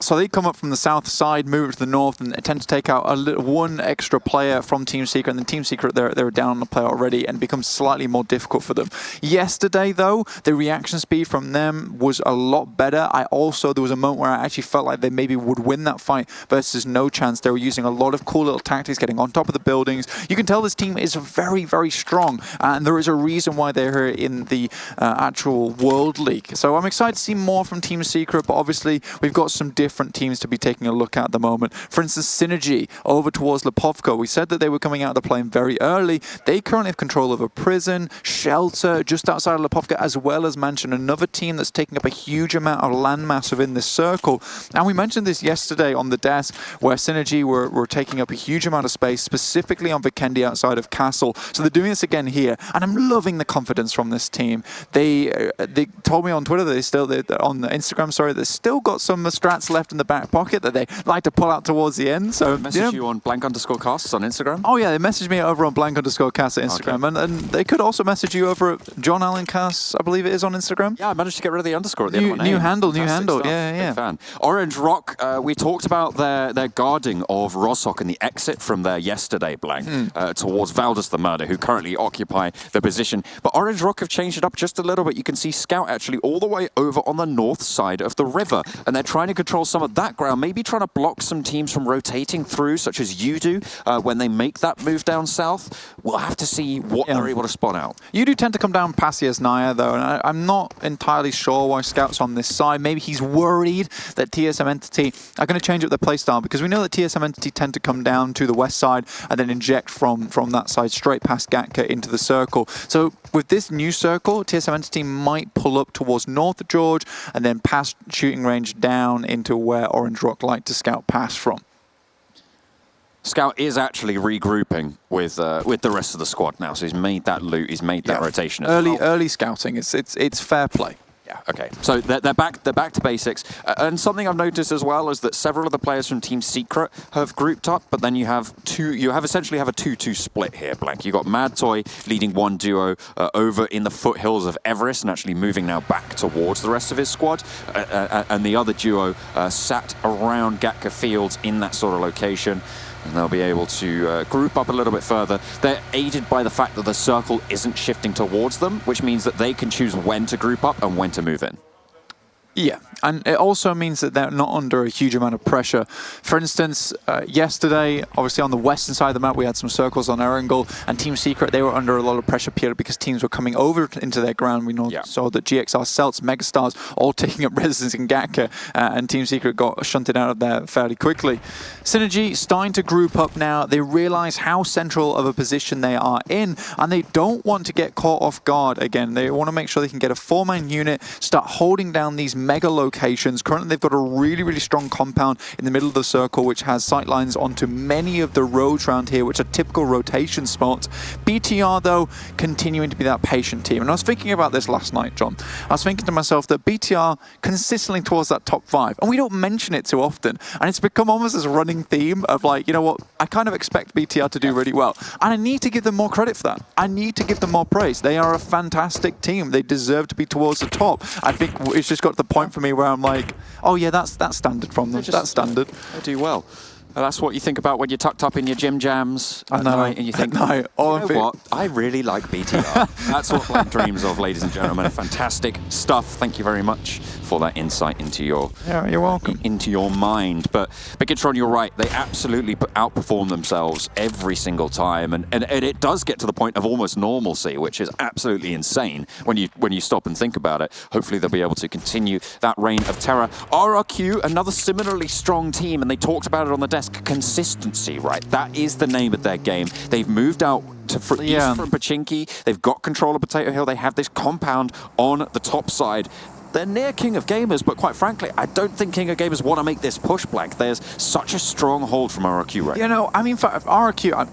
So they come up from the south side, move to the north, and attempt to take out one extra player from Team Secret. And then Team Secret, they're down on the player already, and it becomes slightly more difficult for them. Yesterday, though, the reaction speed from them was a lot better. There was a moment where I actually felt like they maybe would win that fight versus No Chance. They were using a lot of cool little tactics, getting on top of the buildings. You can tell this team is very, very strong, and there is a reason why they're here in the actual World League. So I'm excited to see more from Team Secret, but obviously we've got some different teams to be taking a look at the moment. For instance, Synergy over towards Lipovka. We said that they were coming out of the plane very early. They currently have control of a prison, shelter just outside of Lipovka, as well as Mansion, another team that's taking up a huge amount of landmass within this circle. And we mentioned this yesterday on the desk, where Synergy were taking up a huge amount of space, specifically on Vikendi outside of Castle. So they're doing this again here, and I'm loving the confidence from this team. They told me on Twitter that on Instagram, sorry, they've still got some strats left in the back pocket that they like to pull out towards the end. So message you on blank_casts on Instagram? Oh yeah, they messaged me over on blank_casts at Instagram, okay. and they could also message you over at John Allen Casts, I believe it is on Instagram. Yeah, I managed to get rid of the underscore at the end of my name. New handle. Stuff. Yeah. Big fan. Orange Rock, we talked about their guarding of Rossok and the exit from there yesterday, Blank, towards Valdez the Murder, who currently occupy the position. But Orange Rock have changed it up just a little bit. You can see Scout actually all the way over on the north side of the river, and they're trying to control some of that ground, maybe trying to block some teams from rotating through, such as you do, when they make that move down south. We'll have to see what they're able to spot out. You do tend to come down past Yasnaya, though, and I'm not entirely sure why Scout's on this side. Maybe he's worried that TSM Entity are going to change up their playstyle, because we know that TSM Entity tend to come down to the west side and then inject from that side straight past Gatka into the circle. So with this new circle, TSM Entity might pull up towards North George and then past shooting range down into where Orange Rock like to scout past from. Scout is actually regrouping with the rest of the squad now, so he's made that loot, he's made that rotation as well. Early scouting, it's fair play. Yeah, okay. So they're back to basics. And something I've noticed as well is that several of the players from Team Secret have grouped up, but then you essentially have a 2-2 split here, Blank. You've got Mad Toy leading one duo over in the foothills of Everest and actually moving now back towards the rest of his squad. And the other duo sat around Gatka Fields in that sort of location. And they'll be able to group up a little bit further. They're aided by the fact that the circle isn't shifting towards them, which means that they can choose when to group up and when to move in. Yeah, and it also means that they're not under a huge amount of pressure. For instance, yesterday, obviously on the western side of the map, we had some circles on Erangel, and Team Secret, they were under a lot of pressure purely because teams were coming over into their ground. We saw that GXR, Celts, Megastars all taking up residence in Gatka, and Team Secret got shunted out of there fairly quickly. Synergy starting to group up now. They realize how central of a position they are in, and they don't want to get caught off guard again. They want to make sure they can get a 4-man unit, start holding down these mega locations. Currently, they've got a really, really strong compound in the middle of the circle, which has sightlines onto many of the roads around here, which are typical rotation spots. BTR, though, continuing to be that patient team. And I was thinking about this last night, John. I was thinking to myself that BTR consistently towards that top 5, and we don't mention it too often. And it's become almost this running theme of like, you know what, I kind of expect BTR to do really well. And I need to give them more credit for that. I need to give them more praise. They are a fantastic team. They deserve to be towards the top. I think it's just got to the point for me where I'm like, oh yeah, that's standard from them. That's standard. They do well. That's what you think about when you're tucked up in your gym jams at night and you think, no, you know what? I really like BTR. That's what one dreams of, ladies and gentlemen. Fantastic stuff. Thank you very much for that insight into your you're welcome. Into your mind. But Bigatron, you're right. They absolutely outperform themselves every single time, and it does get to the point of almost normalcy, which is absolutely insane when you stop and think about it. Hopefully they'll be able to continue that reign of terror. RRQ, another similarly strong team, and they talked about it on the desk. Consistency, right? That is the name of their game. They've moved out to east from Pachinki. They've got control of Potato Hill. They have this compound on the top side. They're near King of Gamers, but quite frankly, I don't think King of Gamers want to make this push blank. There's such a strong hold from RRQ right now. You know, I mean, for RRQ,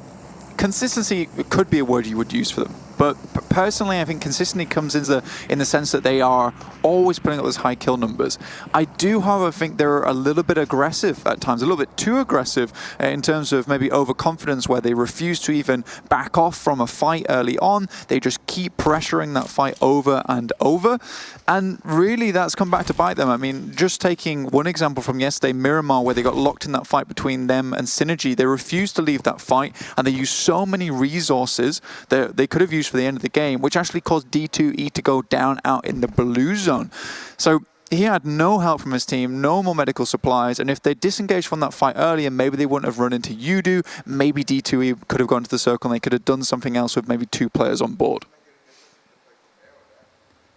consistency could be a word you would use for them. But personally, I think consistency comes in the sense that they are always putting up those high kill numbers. I do, however, think they're a little bit aggressive at times, a little bit too aggressive in terms of maybe overconfidence, where they refuse to even back off from a fight early on. They just keep pressuring that fight over and over. And really, that's come back to bite them. I mean, just taking one example from yesterday, Miramar, where they got locked in that fight between them and Synergy. They refused to leave that fight, and they used so many resources that they could have used for the end of the game, which actually caused D2E to go down out in the blue zone. So he had no help from his team, no more medical supplies, and if they disengaged from that fight earlier, maybe they wouldn't have run into Udo, maybe D2E could have gone to the circle and they could have done something else with maybe 2 players on board.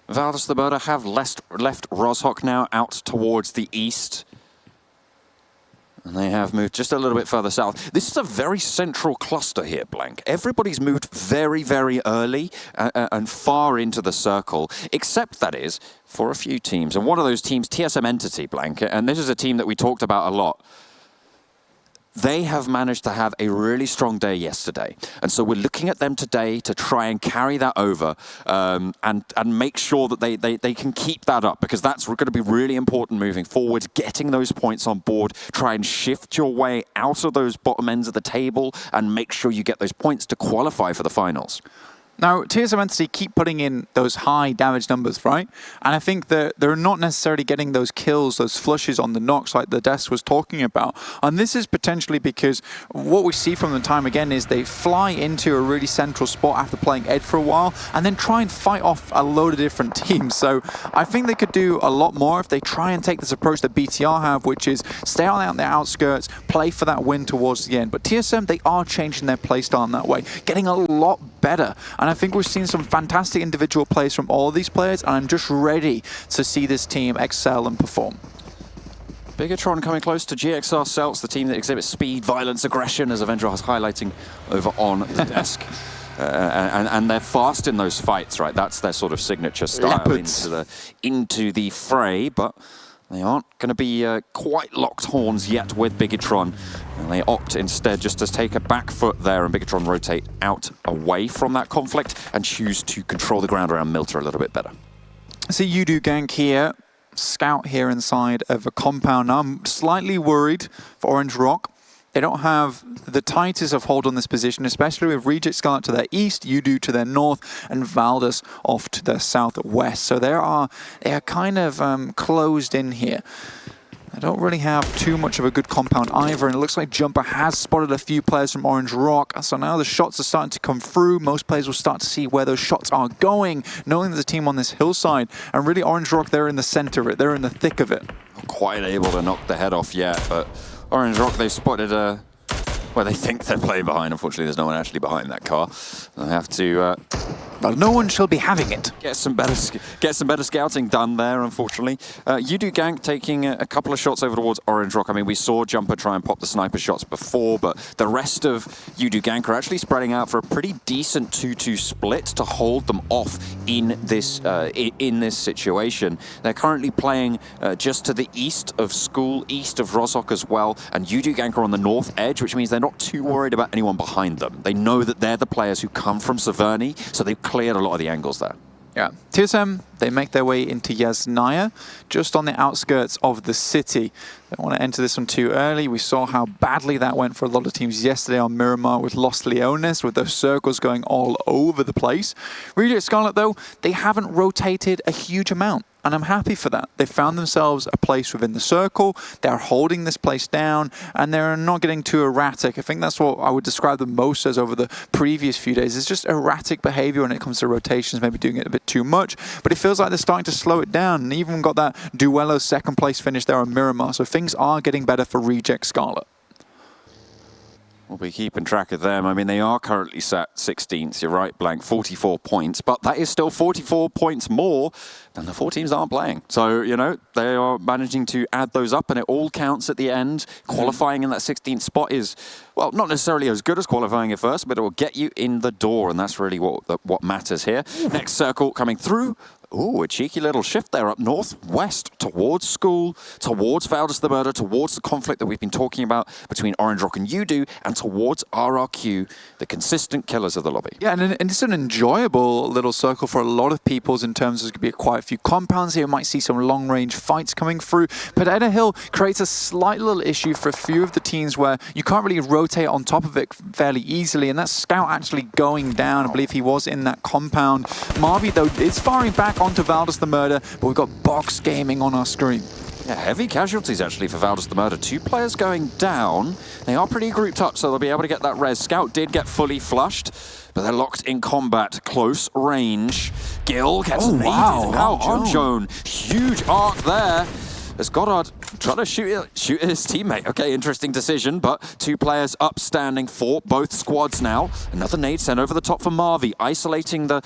Valdez the Murder have left Rozhok now out towards the east. And they have moved just a little bit further south. This is a very central cluster here, Blank. Everybody's moved very, very early and far into the circle, except, that is, for a few teams. And one of those teams, TSM Entity, Blank, and this is a team that we talked about a lot. They have managed to have a really strong day yesterday. And so we're looking at them today to try and carry that over and make sure that they can keep that up, because that's going to be really important moving forward, getting those points on board, try and shift your way out of those bottom ends of the table and make sure you get those points to qualify for the finals. Now, TSM Entity keep putting in those high damage numbers, right? And I think that they're not necessarily getting those kills, those flushes on the knocks like the Desk was talking about. And this is potentially because what we see from them time again is they fly into a really central spot after playing Ed for a while and then try and fight off a load of different teams. So I think they could do a lot more if they try and take this approach that BTR have, which is stay on the outskirts, play for that win towards the end. But TSM, they are changing their playstyle in that way, getting a lot better. And I think we've seen some fantastic individual plays from all of these players, and I'm just ready to see this team excel and perform. Bigatron coming close to GXR Celts, the team that exhibits speed, violence, aggression, as Erangel was highlighting over on the desk. And they're fast in those fights, right? That's their sort of signature style into the fray, but they aren't going to be quite locked horns yet with Bigatron. And they opt instead just to take a back foot there, and Bigatron rotate out away from that conflict and choose to control the ground around Milter a little bit better. See Udo gank here, scout here inside of a compound. Now I'm slightly worried for Orange Rock. They don't have the tightest of hold on this position, especially with Reject Scarlet to their east, Udo to their north, and Valdez off to their southwest. So they are kind of closed in here. They don't really have too much of a good compound either, and it looks like Jumper has spotted a few players from Orange Rock, so now the shots are starting to come through. Most players will start to see where those shots are going, knowing there's a team on this hillside, and really Orange Rock, they're in the center of it, they're in the thick of it. Not quite able to knock the head off yet, but Orange Rock, they've spotted well, they think they're playing behind. Unfortunately, there's no one actually behind that car. They have to... Well, no one shall be having it. Get some better scouting done there, unfortunately. Udu Gank taking a couple of shots over towards Orange Rock. I mean, we saw Jumper try and pop the sniper shots before, but the rest of Udu Gank are actually spreading out for a pretty decent 2-2 split to hold them off in this situation. They're currently playing just to the east of School, east of Rozhok as well, and Udu Gank are on the north edge, which means they're not too worried about anyone behind them. They know that they're the players who come from Severny, so they've cleared a lot of the angles there. Yeah, TSM, they make their way into Yasnaya, just on the outskirts of the city. They don't want to enter this one too early. We saw how badly that went for a lot of teams yesterday on Miramar with Los Leones, with those circles going all over the place. Reject Scarlet, though, they haven't rotated a huge amount, and I'm happy for that. They found themselves a place within the circle, they're holding this place down, and they're not getting too erratic. I think that's what I would describe them most as over the previous few days. It's just erratic behavior when it comes to rotations, maybe doing it a bit too much, but it feels like they're starting to slow it down, and even got that Duello second place finish there on Miramar, so things are getting better for Reject Scarlet. We'll be keeping track of them. I mean, they are currently sat 16th. You're right, Blank, 44 points, but that is still 44 points more than the 4 teams that aren't playing. So, you know, they are managing to add those up, and it all counts at the end. Qualifying in that 16th spot is, well, not necessarily as good as qualifying at first, but it will get you in the door, and that's really what matters here. Next circle coming through. Ooh, a cheeky little shift there up northwest towards School, towards Valdez the Murder, towards the conflict that we've been talking about between Orange Rock and Udu, and towards RRQ, the consistent killers of the lobby. Yeah, and it's an enjoyable little circle for a lot of people in terms of there's going to be quite a few compounds here. You might see some long-range fights coming through. Potato Hill creates a slight little issue for a few of the teams where you can't really rotate on top of it fairly easily, and that Scout actually going down. I believe he was in that compound. Marvi, though, is firing back onto Valdez the Murder, but we've got Box Gaming on our screen. Yeah, heavy casualties actually for Valdez the Murder. 2 players going down. They are pretty grouped up, so they'll be able to get that res. Scout did get fully flushed, but they're locked in combat, close range. Gil gets naded out on Joan. Huge arc there. As Goddard trying to shoot his teammate. Okay, interesting decision, but 2 players upstanding for both squads now. Another nade sent over the top for Marvi, isolating the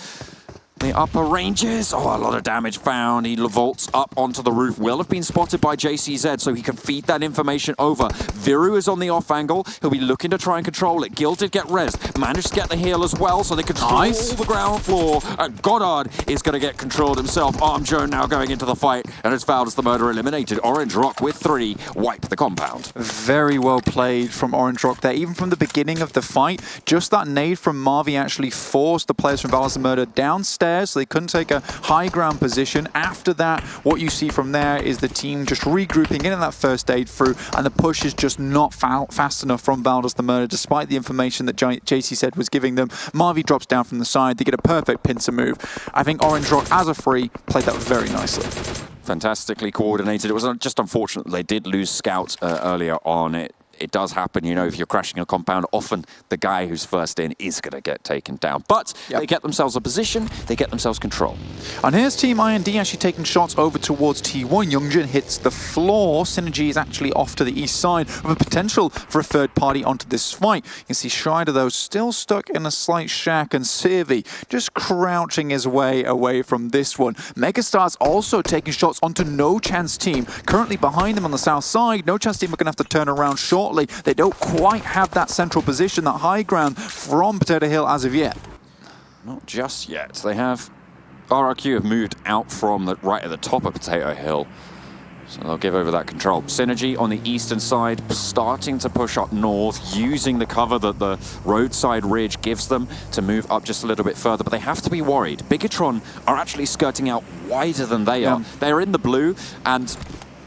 upper ranges. Oh, a lot of damage found. He vaults up onto the roof. Will have been spotted by JCZ, so he can feed that information over. Viru is on the off angle. He'll be looking to try and control it. Gil did get rezzed. Managed to get the heal as well, so they control the ground floor. And Goddard is going to get controlled himself. Arm Joan now going into the fight, and it's Valdez the Murder eliminated. Orange Rock with 3 wipe the compound. Very well played from Orange Rock there. Even from the beginning of the fight, just that nade from Marvi actually forced the players from Valdez the Murder downstairs, so they couldn't take a high ground position. After that, what you see from there is the team just regrouping in that first aid through, and the push is just not fast enough from Valdez the Murder, despite the information that JC said was giving them. Marvi drops down from the side. They get a perfect pincer move. I think Orange Rock, as a free, played that very nicely. Fantastically coordinated. It was just unfortunate they did lose Scout earlier on. It does happen, you know, if you're crashing a compound, often the guy who's first in is going to get taken down. But they get themselves a position, they get themselves control. And here's Team IND actually taking shots over towards T1. Youngjin hits the floor. Synergy is actually off to the east side with a potential for a third party onto this fight. You can see Schreider, though, still stuck in a slight shack, and Sirvi just crouching his way away from this one. Megastar's also taking shots onto No Chance Team. Currently behind them on the south side. No Chance Team are going to have to turn around shortly. They don't quite have that central position, that high ground from Potato Hill as of yet. Not just yet. They have... RRQ have moved out from right at the top of Potato Hill. So they'll give over that control. Synergy on the eastern side, starting to push up north, using the cover that the roadside ridge gives them to move up just a little bit further. But they have to be worried. Bigatron are actually skirting out wider than they are. They're in the blue, and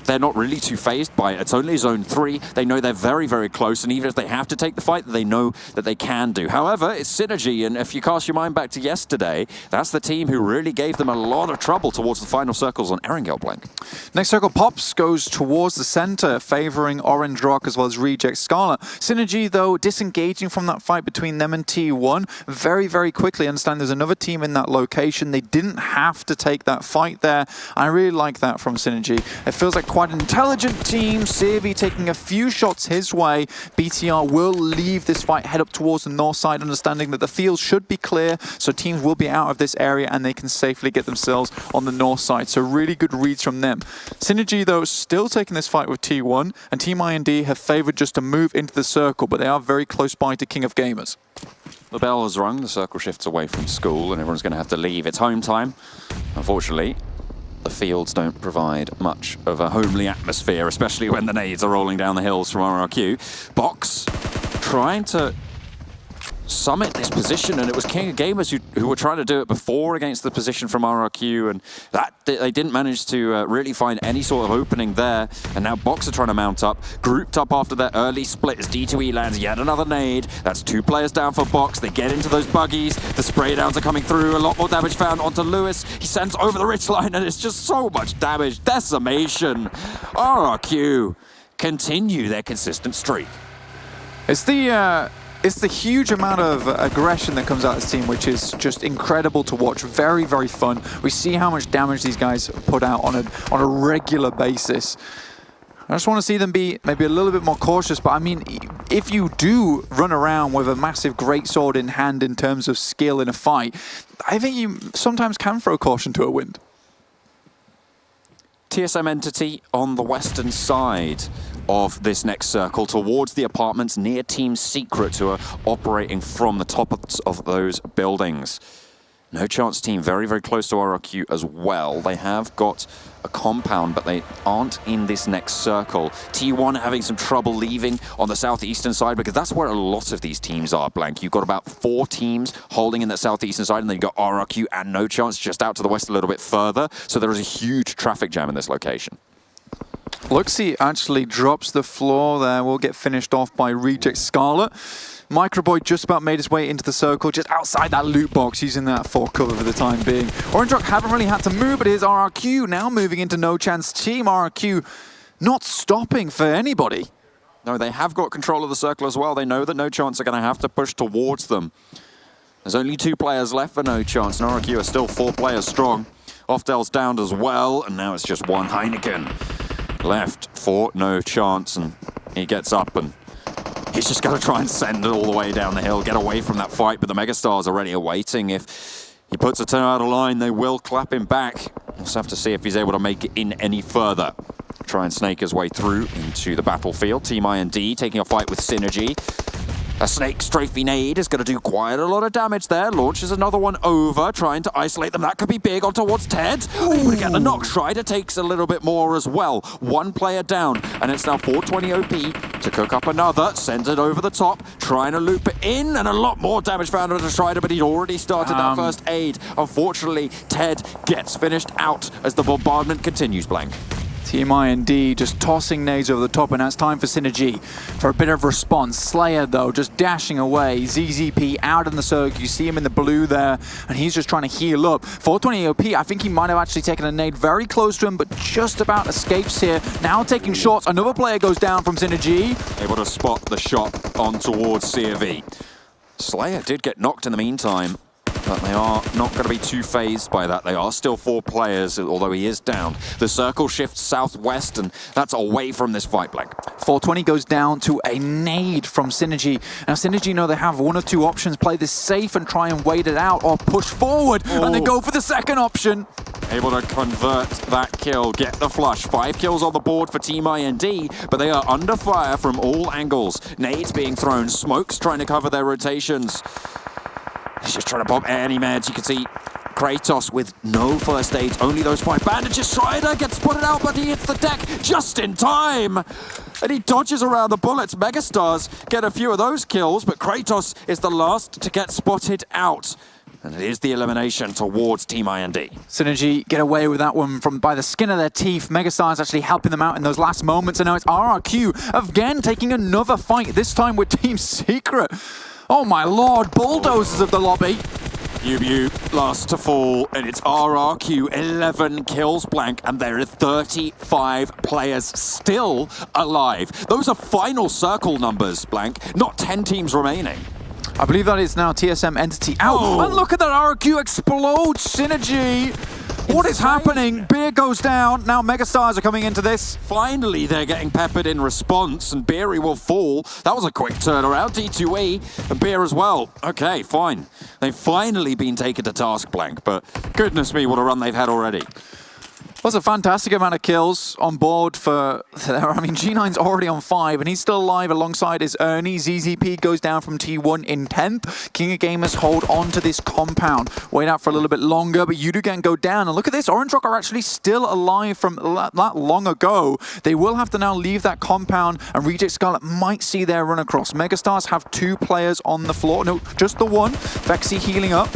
they're not really too phased by it. It's only zone 3. They know they're very, very close, and even if they have to take the fight, they know that they can do. However, it's Synergy, and if you cast your mind back to yesterday, that's the team who really gave them a lot of trouble towards the final circles on Erangel, Blank. Next circle, Pops goes towards the center, favoring Orange Rock as well as Reject Scarlet. Synergy, though, disengaging from that fight between them and T1 very, very quickly. Understand there's another team in that location. They didn't have to take that fight there. I really like that from Synergy. It feels like quite an intelligent team. CRV taking a few shots his way. BTR will leave this fight, head up towards the north side, understanding that the field should be clear, so teams will be out of this area and they can safely get themselves on the north side. So really good reads from them. Synergy, though, still taking this fight with T1, and Team IND have favored just to move into the circle, but they are very close by to King of Gamers. The bell has rung, the circle shifts away from school, and everyone's going to have to leave. It's home time. Unfortunately, the fields don't provide much of a homely atmosphere, especially when the nades are rolling down the hills from RRQ. Box trying to summit this position, and it was King of Gamers who were trying to do it before against the position from RRQ, and that they didn't manage to really find any sort of opening there. And now Box are trying to mount up, grouped up after their early split as D2E lands yet another nade. That's 2 players down for Box. They get into those buggies. The spray downs are coming through. A lot more damage found onto Lewis. He sends over the ridge line, and it's just so much damage. Decimation. RRQ continue their consistent streak. It's the huge amount of aggression that comes out of this team, which is just incredible to watch. Very, very fun. We see how much damage these guys put out on a regular basis. I just want to see them be maybe a little bit more cautious, but I mean, if you do run around with a massive greatsword in hand in terms of skill in a fight, I think you sometimes can throw caution to a wind. TSM Entity on the western side of this next circle towards the apartments near Team Secret, who are operating from the top of those buildings. No Chance team very, very close to RRQ as well. They have got a compound, but they aren't in this next circle. T1 having some trouble leaving on the southeastern side, because that's where a lot of these teams are, Blank. You've got about 4 teams holding in the southeastern side, and then you've got RRQ and No Chance just out to the west a little bit further. So there is a huge traffic jam in this location. Luxie actually drops the floor there. Will get finished off by Reject Scarlet. Microboy just about made his way into the circle, just outside that loot box, using that for cover for the time being. Orange Rock haven't really had to move, but here's RRQ now moving into No Chance team. RRQ not stopping for anybody. No, they have got control of the circle as well. They know that No Chance are going to have to push towards them. There's only 2 players left for No Chance, and RRQ are still 4 players strong. Offdel's downed as well, and now it's just 1 Heineken left for No Chance, and he gets up and he's just going to try and send it all the way down the hill, get away from that fight, but the Megastars are already awaiting. If he puts a turn out of line, they will clap him back. We'll just have to see if he's able to make it in any further. Try and snake his way through into the battlefield. Team IND taking a fight with Synergy. A snake strafey nade is going to do quite a lot of damage there. Launches another one over, trying to isolate them. That could be big on towards Ted. Able to get the knock. Strider takes a little bit more as well. 1 player down, and it's now 420 OP to cook up another. Sends it over the top, trying to loop it in, and a lot more damage found on the Strider, but he'd already started that first aid. Unfortunately, Ted gets finished out as the bombardment continues, Blank. Team IND just tossing nades over the top, and now it's time for Synergy for a bit of response. Slayer, though, just dashing away. ZZP out in the circle. You see him in the blue there, and he's just trying to heal up. 420 OP, I think he might have actually taken a nade very close to him, but just about escapes here. Now taking shots. Another player goes down from Synergy. Able to spot the shot on towards CRV. Slayer did get knocked in the meantime, but they are not going to be too phased by that. They are still 4 players, although he is down. The circle shifts southwest, and that's away from this fight, Blank. 420 goes down to a nade from Synergy. Now, Synergy know they have 1 or 2 options. Play this safe and try and wait it out, or push forward, and they go for the second option. Able to convert that kill, get the flush. 5 kills on the board for Team IND, but they are under fire from all angles. Nades being thrown, smokes trying to cover their rotations. He's just trying to pop any meds. You can see Kratos with no first aids, only those 5 bandages. Strider gets spotted out, but he hits the deck just in time. And he dodges around the bullets. Megastars get a few of those kills, but Kratos is the last to get spotted out. And it is the elimination towards Team IND. Synergy get away with that one from by the skin of their teeth. Megastars actually helping them out in those last moments. And now it's RRQ again taking another fight, this time with Team Secret. Oh my lord, bulldozers of the lobby. PUBG last to fall, and it's RRQ, 11 kills blank, and there are 35 players still alive. Those are final circle numbers, blank, not 10 teams remaining. I believe that is now TSM Entity out. Oh. And look at that RRQ explode, Synergy. What is happening? Beer goes down. Now Megastars are coming into this. Finally, they're getting peppered in response, and Beery will fall. That was a quick turnaround. D2E and Beer as well. Okay, fine. They've finally been taken to task, blank, but goodness me, what a run they've had already. That's a fantastic amount of kills on board for... I mean, G9's already on 5, and he's still alive alongside his Ernie. ZZP goes down from T1 in 10th. King of Gamers hold on to this compound. Wait out for a little bit longer, but Yudugan go down. And look at this, Orange Rock are actually still alive from that long ago. They will have to now leave that compound, and Reject Scarlet might see their run across. Megastars have 2 players on the floor. No, just the one. Vexy healing up.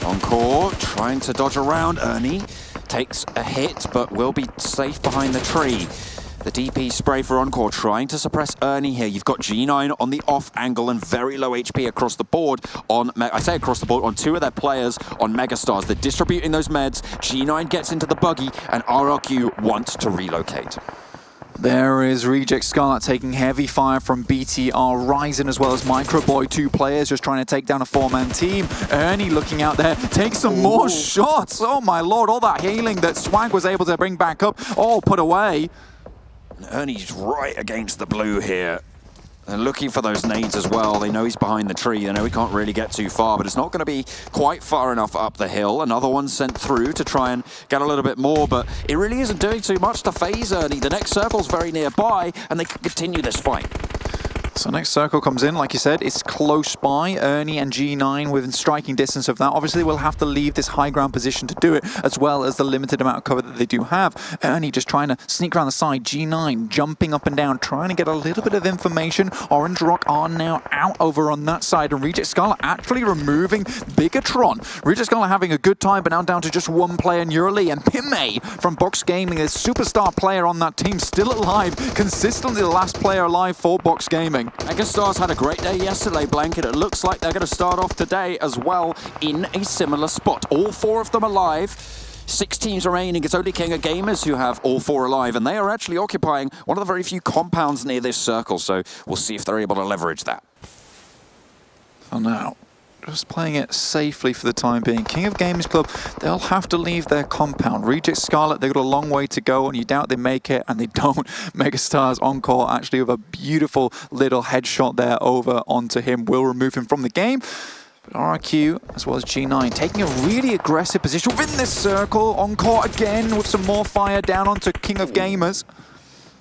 Encore, trying to dodge around. Ernie takes a hit, but will be safe behind the tree. The DP spray for Encore, trying to suppress Ernie here. You've got G9 on the off angle and very low HP across the board on, I say across the board, on 2 of their players on Megastars. They're distributing those meds. G9 gets into the buggy, and RRQ wants to relocate. There is Reject Scarlet taking heavy fire from BTR Ryzen as well as Microboy. 2 players just trying to take down a 4-man team. Ernie looking out there, takes some more shots. Oh my lord, all that healing that Swag was able to bring back up, all put away. And Ernie's right against the blue here. And looking for those nades as well. They know he's behind the tree. They know he can't really get too far, but it's not going to be quite far enough up the hill. Another one sent through to try and get a little bit more, but it really isn't doing too much to phase Ernie. The next circle's very nearby, and they can continue this fight. So next circle comes in, like you said, it's close by. Ernie and G9 within striking distance of that. Obviously, we'll have to leave this high ground position to do it, as well as the limited amount of cover that they do have. Ernie just trying to sneak around the side. G9 jumping up and down, trying to get a little bit of information. Orange Rock are now out over on that side, and Reject Scarlet actually removing Bigatron. Reject Scarlet having a good time, but now down to just 1 player, Neurali, and Pime from Box Gaming, this superstar player on that team, still alive, consistently the last player alive for Box Gaming. Megastars had a great day yesterday, Blanket. It looks like they're going to start off today as well in a similar spot. All 4 of them alive. 6 teams remaining. It's only King of Gamers who have all 4 alive, and they are actually occupying one of the very few compounds near this circle, so we'll see if they're able to leverage that. For now, just playing it safely for the time being. King of Gamers Club, they'll have to leave their compound. Reject Scarlet, they've got a long way to go, and you doubt they make it, and they don't. Megastars Encore actually with a beautiful little headshot there over onto him. Will remove him from the game. But RRQ, as well as G9, taking a really aggressive position within this circle. Encore again with some more fire down onto King of Gamers.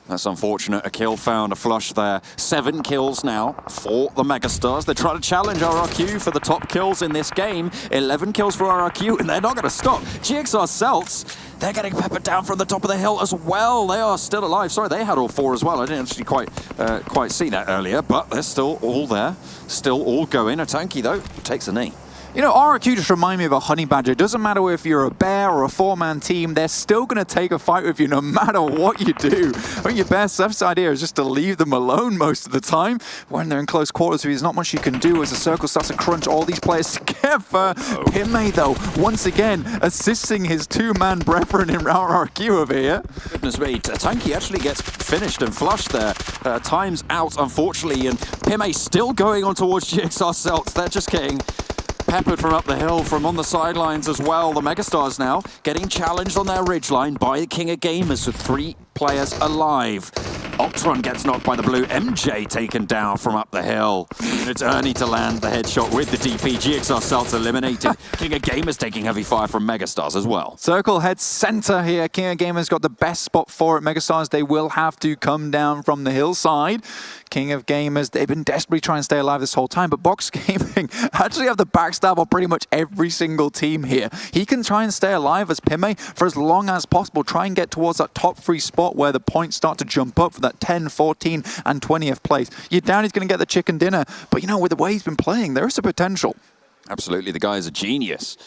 That's unfortunate. A kill found, a flush there. 7 kills now for the Megastars. They're trying to challenge RRQ for the top kills in this game. 11 kills for RRQ, and they're not going to stop. GXR Celts, they're getting peppered down from the top of the hill as well. They are still alive. Sorry, they had all 4 as well. I didn't actually quite see that earlier, but they're still all there. Still all going. A Tanky, though, takes a knee. You know, RRQ just remind me of a honey badger. It doesn't matter if you're a bear or a 4-man team, they're still going to take a fight with you no matter what you do. I think your best idea is just to leave them alone most of the time. When they're in close quarters, there's not much you can do as the circle starts to crunch all these players together. Pime, though, once again, assisting his 2-man brethren in RRQ over here. Goodness me, Tanky actually gets finished and flushed there. Time's out, unfortunately, and Pime still going on towards GXR Celts. They're just getting peppered from up the hill, from on the sidelines as well. The Megastars now getting challenged on their ridgeline by the King of Gamers with 3 players alive. Optron gets knocked by the blue. MJ taken down from up the hill. And it's Ernie to land the headshot with the DP. GXR Celts eliminated. King of Gamers taking heavy fire from Megastars as well. Circle heads center here. King of Gamers got the best spot for it. Megastars, they will have to come down from the hillside. King of Gamers, they've been desperately trying to stay alive this whole time, but Box Gaming actually have the backstab on pretty much every single team here. He can try and stay alive as Pime for as long as possible, try and get towards that top 3 spot where the points start to jump up for that 10, 14, and 20th place. You're down, he's going to get the chicken dinner, but you know, with the way he's been playing, there is a potential. Absolutely, the guy is a genius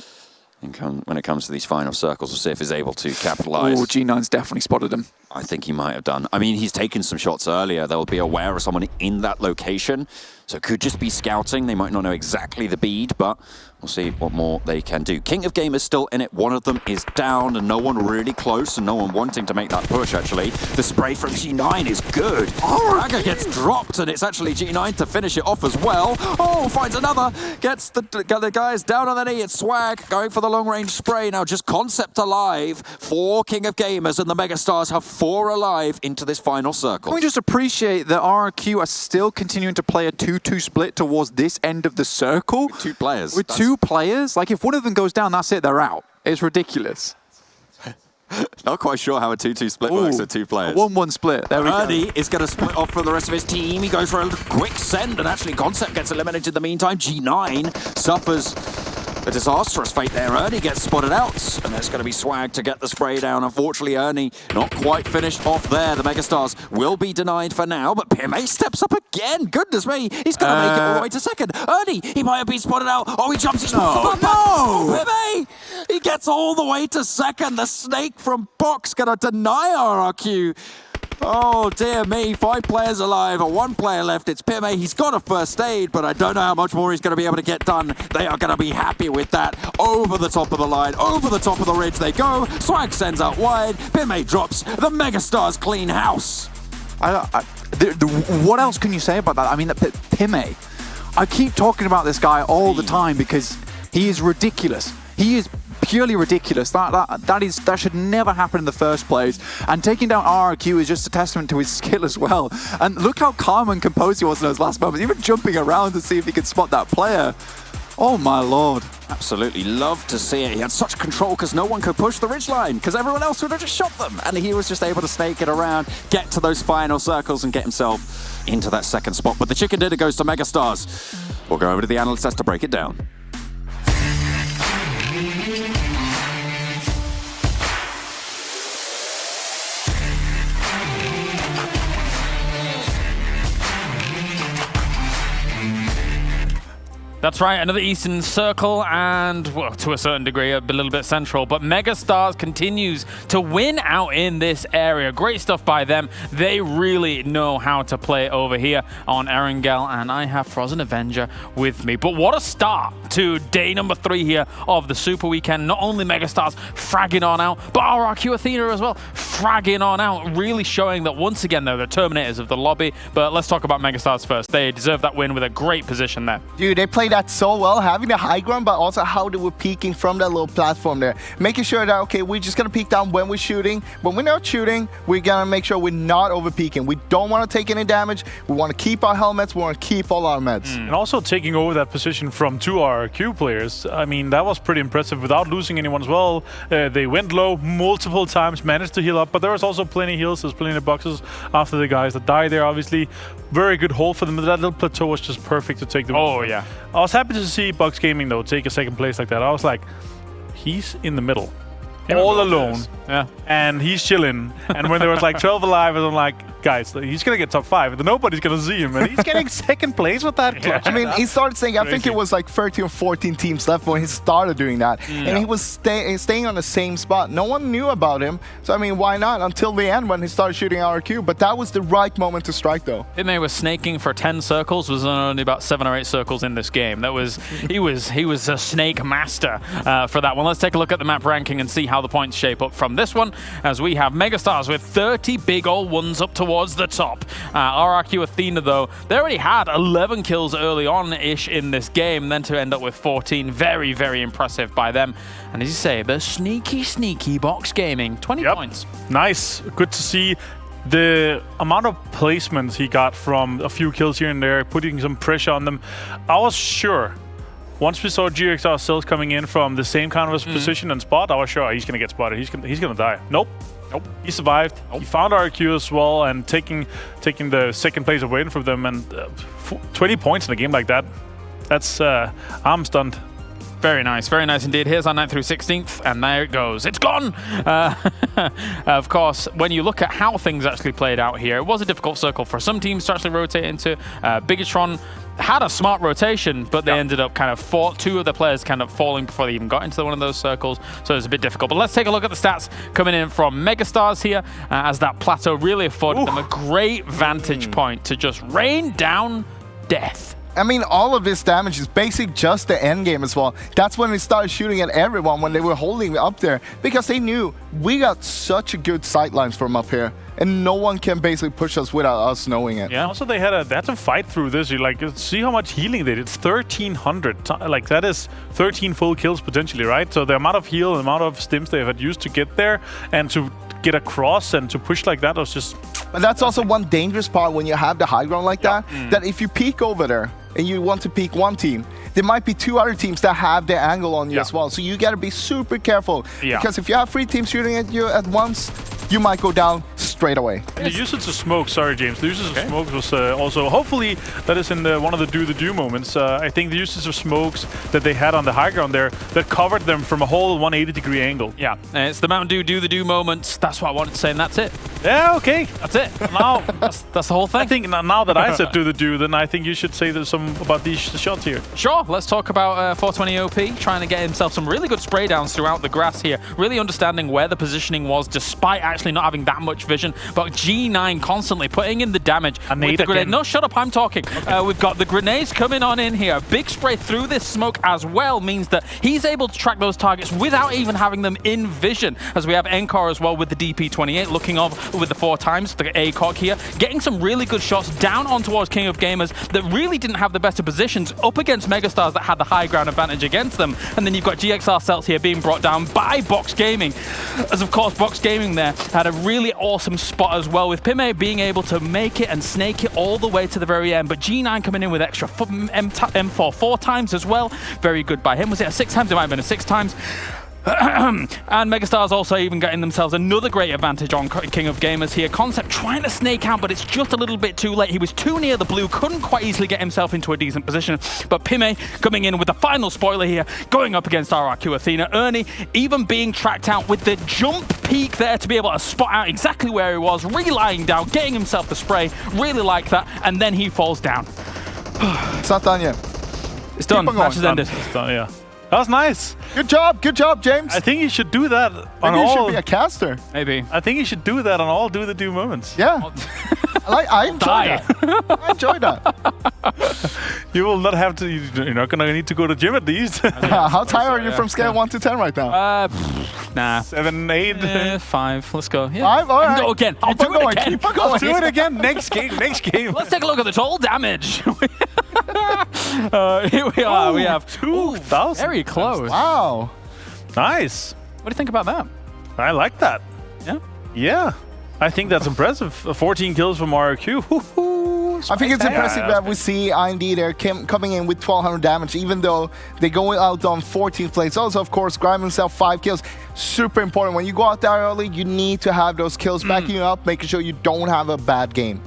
when it comes to these final circles. We'll see if he's able to capitalize. Oh, G9's definitely spotted him. I think he might have done. I mean, he's taken some shots earlier. They'll be aware of someone in that location. So it could just be scouting. They might not know exactly the bead, but we'll see what more they can do. King of Gamers still in it. One of them is down, and no one really close, and no one wanting to make that push, actually. The spray from G9 is good. Raga gets dropped, and it's actually G9 to finish it off as well. Oh, finds another. Gets the guys down on the knee. It's Swag going for the long-range spray. Now just Concept alive for King of Gamers, and the Megastars have 4 alive into this final circle. Can we just appreciate that RRQ are still continuing to play a 2-2 split towards this end of the circle? With 2 players. With 2 players? Like, if one of them goes down, that's it, they're out. It's ridiculous. Not quite sure how a 2-2 split works with 2 players. 1-1 split. There we go. Ernie is going to split off from the rest of his team. He goes for a quick send, and actually Concept gets eliminated in the meantime. G9 suffers a disastrous fate there. Ernie gets spotted out, and there's going to be Swag to get the spray down. Unfortunately, Ernie not quite finished off there. The Megastars will be denied for now, but PMA steps up again. Goodness me, he's going to make it all the way to second. Ernie, he might have been spotted out. Oh, he jumps his spot back. Oh, PMA! He gets all the way to second. The snake from Box going to deny RRQ. Oh, dear me. 5 players alive and 1 player left. It's PMA. He's got a first aid, but I don't know how much more he's going to be able to get done. They are going to be happy with that. Over the top of the line, over the top of the ridge they go. Swag sends out wide. PMA drops. The Megastars clean house. What else can you say about that? I mean, PMA. I keep talking about this guy all the time because he is ridiculous. He is purely ridiculous. That should never happen in the first place. And taking down RRQ is just a testament to his skill as well. And look how calm and composed he was in those last moments, even jumping around to see if he could spot that player. Oh my lord. Absolutely love to see it. He had such control because no one could push the ridgeline because everyone else would have just shot them. And he was just able to snake it around, get to those final circles and get himself into that second spot. But the chicken dinner goes to Megastars. We'll go over to the analyst desk to break it down. That's right, another Eastern Circle and, well, to a certain degree, a little bit central, but Megastars continues to win out in this area. Great stuff by them. They really know how to play over here on Erangel, and I have Frozen Avenger with me. But what a start to day number 3 here of the Super Weekend. Not only Megastars fragging on out, but RRQ Athena as well, fragging on out, really showing that once again, they're the Terminators of the lobby. But let's talk about Megastars first. They deserve that win with a great position there. Dude, they played that so well, having the high ground, but also how they were peeking from that little platform there. Making sure that, okay, we're just going to peek down when we're shooting. When we're not shooting, we're going to make sure we're not over peeking. We don't want to take any damage. We want to keep our helmets. We want to keep all our meds. And also taking over that position from 2 RRQ players. I mean, that was pretty impressive without losing anyone as well. They went low multiple times, managed to heal up, but there was also plenty of heals. There's plenty of boxes after the guys that died there, obviously. Very good hold for them. That little plateau was just perfect to take them. Oh, yeah. I was happy to see Bucks Gaming, though, take a second place like that. I was like, he's in the middle. All alone. Yeah. And he's chilling. And when there was like 12 alive, I'm like, guys, he's going to get top 5. Nobody's going to see him. And he's getting second place with that clutch. I mean, he started saying, I think it was like 13 or 14 teams left when he started doing that. And he was staying on the same spot. No one knew about him. So, I mean, why not? Until the end when he started shooting RQ. But that was the right moment to strike, though. They were snaking for 10 circles. Was only about 7 or 8 circles in this game. That was he was a snake master for that one. Let's take a look at the map ranking and see how the points shape up from this one, as we have Megastars with 30 big old ones up towards the top. RRQ Athena, though, they already had 11 kills early on-ish in this game, then to end up with 14. Very, very impressive by them. And as you say, the sneaky Box Gaming, 20 points. Nice. Good to see the amount of placements he got from a few kills here and there, putting some pressure on them. I was sure once we saw GXR cells coming in from the same kind of position and spot, I was sure he's going to get spotted. He's gonna die. Nope. He survived. He found RQ as well, and taking the second place away from them, and 20 points in a game like that. That's I'm stunned. Very nice indeed. Here's our 9th through 16th, and there it goes. It's gone! Of course, when you look at how things actually played out here, it was a difficult circle for some teams to actually rotate into. Bigetron had a smart rotation, but they ended up kind of two of the players kind of falling before they even got into one of those circles, so it was a bit difficult. But let's take a look at the stats coming in from Megastars here, as that plateau really afforded them a great vantage point to just rain down death. I mean, all of this damage is basically just the end game as well. That's when they started shooting at everyone when they were holding up there, because they knew we got such a good sightlines from up here, and no one can basically push us without us knowing it. Yeah. Also, they had to fight through this. You like see how much healing they did. 1,300. Like that is 13 full kills potentially, right? So the amount of heal, the amount of stims they had used to get there and to get across and to push like that was just. But that's also one dangerous part when you have the high ground like that. That if you peek over there and you want to peek one team, there might be 2 other teams that have their angle on you as well. So you got to be super careful. Because if you have 3 teams shooting at you at once, you might go down straight away. And the usage of smoke, sorry James, the usage of smoke was also, hopefully that is in one of the do moments. I think the usage of smokes that they had on the high ground there that covered them from a whole 180-degree angle. Yeah, it's the Mountain Dew do moments. That's what I wanted to say, and that's it. Yeah, okay. That's it. Now, that's the whole thing. I think now that I said do, then I think you should say some about these shots here. Sure, let's talk about 420 OP, trying to get himself some really good spray downs throughout the grass here, really understanding where the positioning was despite actually not having that much vision, but G9 constantly putting in the damage with the grenade. No, shut up, I'm talking. We've got the grenades coming on in here. Big spray through this smoke as well means that he's able to track those targets without even having them in vision, as we have Encore as well with the DP28 looking off with the 4 times, the ACOG here, getting some really good shots down on towards King of Gamers that really didn't have the best of positions up against Megastars that had the high ground advantage against them. And then you've got GXR Celts here being brought down by Box Gaming, as of course Box Gaming there had a really awesome spot as well, with Pime being able to make it and snake it all the way to the very end, but G9 coming in with extra M4 4 times as well. Very good by him. Was it a 6 times? It might have been a 6 times. And Megastars also even getting themselves another great advantage on King of Gamers here. Concept trying to snake out, but it's just a little bit too late. He was too near the blue, couldn't quite easily get himself into a decent position. But Pime coming in with the final spoiler here, going up against RRQ Athena. Ernie even being tracked out with the jump peak there to be able to spot out exactly where he was, re-lying down, getting himself the spray. Really like that. And then he falls down. It's not done yet. It's done. Match has ended. It's done, yeah. That was nice. Good job, James. I think you should do that on all. Maybe you should be a caster. Maybe. I think you should do that on all do moments. Yeah. I enjoy that. I enjoy that. You will not have to. You're not gonna need to go to gym at least. How tired are you from scale 1 to 10 right now? Nah. 7, 8, 5. Let's go. Yeah. 5. All right. Go again. I'll do it again. Keep on going. I'll do it again. Next game. Let's take a look at the total damage. Here we are. We have 2,000. Very close. Wow. Nice. What do you think about that? I like that. Yeah. Yeah. I think that's impressive. 14 kills from RRQ. I think it's impressive that we see IND there coming in with 1,200 damage, even though they go out on 14th place. Also, of course, Grime himself 5 kills. Super important. When you go out there early, you need to have those kills backing you up, making sure you don't have a bad game.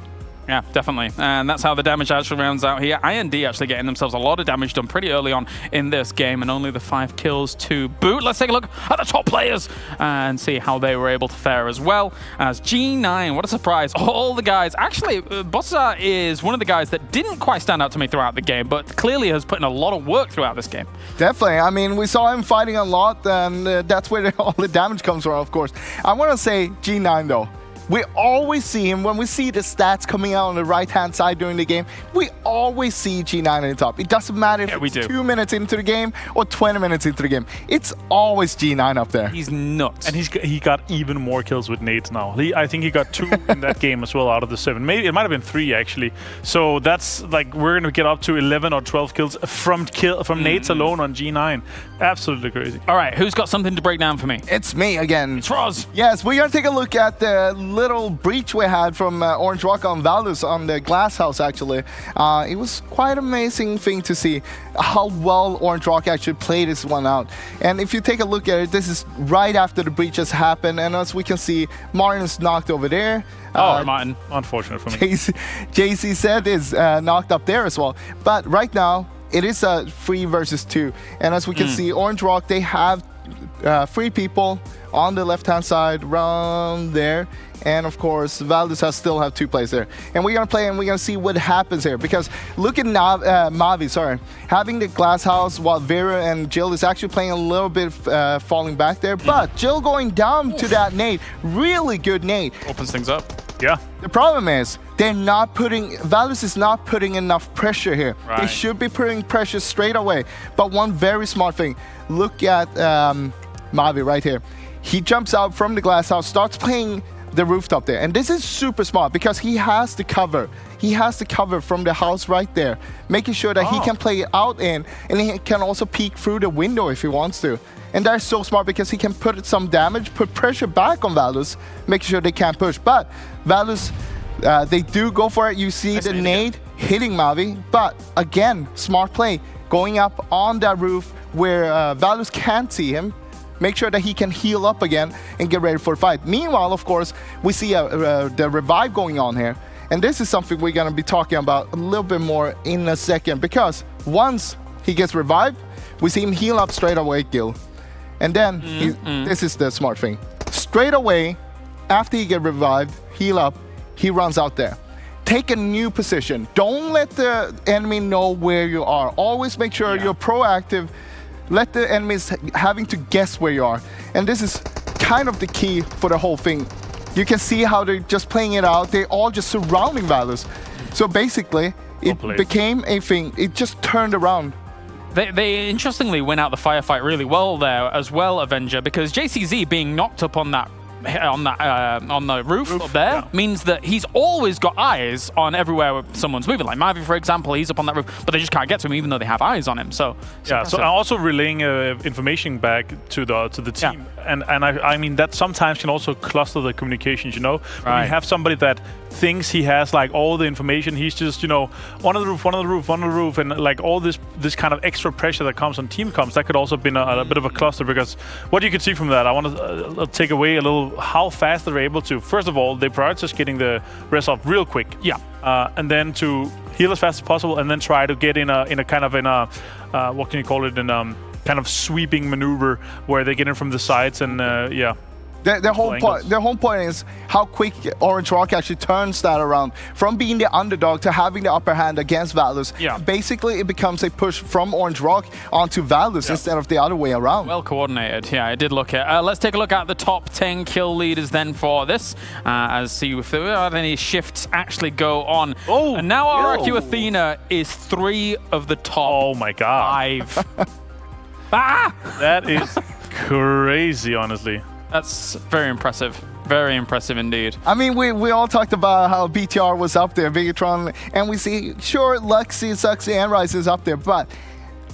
Yeah, definitely. And that's how the damage actually rounds out here. IND actually getting themselves a lot of damage done pretty early on in this game, and only the 5 kills to boot. Let's take a look at the top players and see how they were able to fare as well. As G9, what a surprise. All the guys, actually, Bossa is one of the guys that didn't quite stand out to me throughout the game, but clearly has put in a lot of work throughout this game. Definitely. I mean, we saw him fighting a lot, and that's where all the damage comes from, of course. I want to say G9, though. We always see him, when we see the stats coming out on the right-hand side during the game, we always see G9 on the top. It doesn't matter if it's 2 minutes into the game or 20 minutes into the game. It's always G9 up there. He's nuts. And he got even more kills with nades now. I think he got 2 in that game as well out of the 7. Maybe it might have been 3 actually. So that's like we're going to get up to 11 or 12 kills from nades alone on G9. Absolutely crazy. All right, who's got something to break down for me? It's me again. It's Roz. Yes, we're going to take a look at the little breach we had from Orange Rock on Valdus on the glass house, actually. It was quite amazing thing to see how well Orange Rock actually played this one out. And if you take a look at it, this is right after the breach has happened, and as we can see, Martin's knocked over there. Martin, unfortunate for me. JC said is knocked up there as well. But right now, it is a 3 versus 2. And as we can see, Orange Rock, they have 3 people on the left-hand side around there. And of course, Valdez still have 2 players there. And we're going to play and we're going to see what happens here. Because look at Mavi, having the glass house while Vera and Jill is actually playing a little bit falling back there. But Jill going down to that nade. Really good nade. Opens things up. Yeah. The problem is, Valdez is not putting enough pressure here. Right. They should be putting pressure straight away. But one very smart thing, look at Mavi right here. He jumps out from the glass house, starts playing the rooftop there. And this is super smart because he has the cover. He has the cover from the house right there, making sure that he can play it out in, and he can also peek through the window if he wants to. And that's so smart because he can put some damage, put pressure back on Valdez, making sure they can't push. But Valdez, they do go for it. You see the nade hitting Mavi, but again, smart play, going up on that roof where Valdez can't see him. Make sure that he can heal up again and get ready for a fight. Meanwhile, of course, we see the revive going on here. And this is something we're going to be talking about a little bit more in a second. Because once he gets revived, we see him heal up straight away, Gil. And then, this is the smart thing. Straight away, after he gets revived, heal up, he runs out there. Take a new position. Don't let the enemy know where you are. Always make sure you're proactive. Let the enemies having to guess where you are. And this is kind of the key for the whole thing. You can see how they're just playing it out. They're all just surrounding Valdez. So basically, it became a thing. It just turned around. They interestingly win out the firefight really well there as well, Avenger, because JCZ being knocked up on that on the roof up there means that he's always got eyes on everywhere where someone's moving. Like Mavi, for example, he's up on that roof, but they just can't get to him even though they have eyes on him. So yeah, so also relaying information back to the team, and I mean that sometimes can also cluster the communications. You know, when you have somebody that thinks he has like all the information, he's just one on the roof, and like all this kind of extra pressure that comes on team comms. That could also have been a bit of a cluster, because what you could see from that, I want to take away a little how fast they're able to. First of all, they prioritize getting the rest off real quick. Yeah. And then to heal as fast as possible, and then try to get in a kind of what can you call it, in kind of sweeping maneuver where they get in from the sides and The whole point is how quick Orange Rock actually turns that around from being the underdog to having the upper hand against Valdez. Yeah. Basically, it becomes a push from Orange Rock onto Valdez instead of the other way around. Well coordinated. Yeah, I did look at. Let's take a look at the top 10 kill leaders then for this, as see if there are any shifts actually go on. Oh, and now RRQ Athena is 3 of the top 5. That is crazy, honestly. That's very impressive. Very impressive indeed. I mean, we all talked about how BTR was up there, Bigatron, and we see, sure, Luxy, Suxy, and Rise is up there, but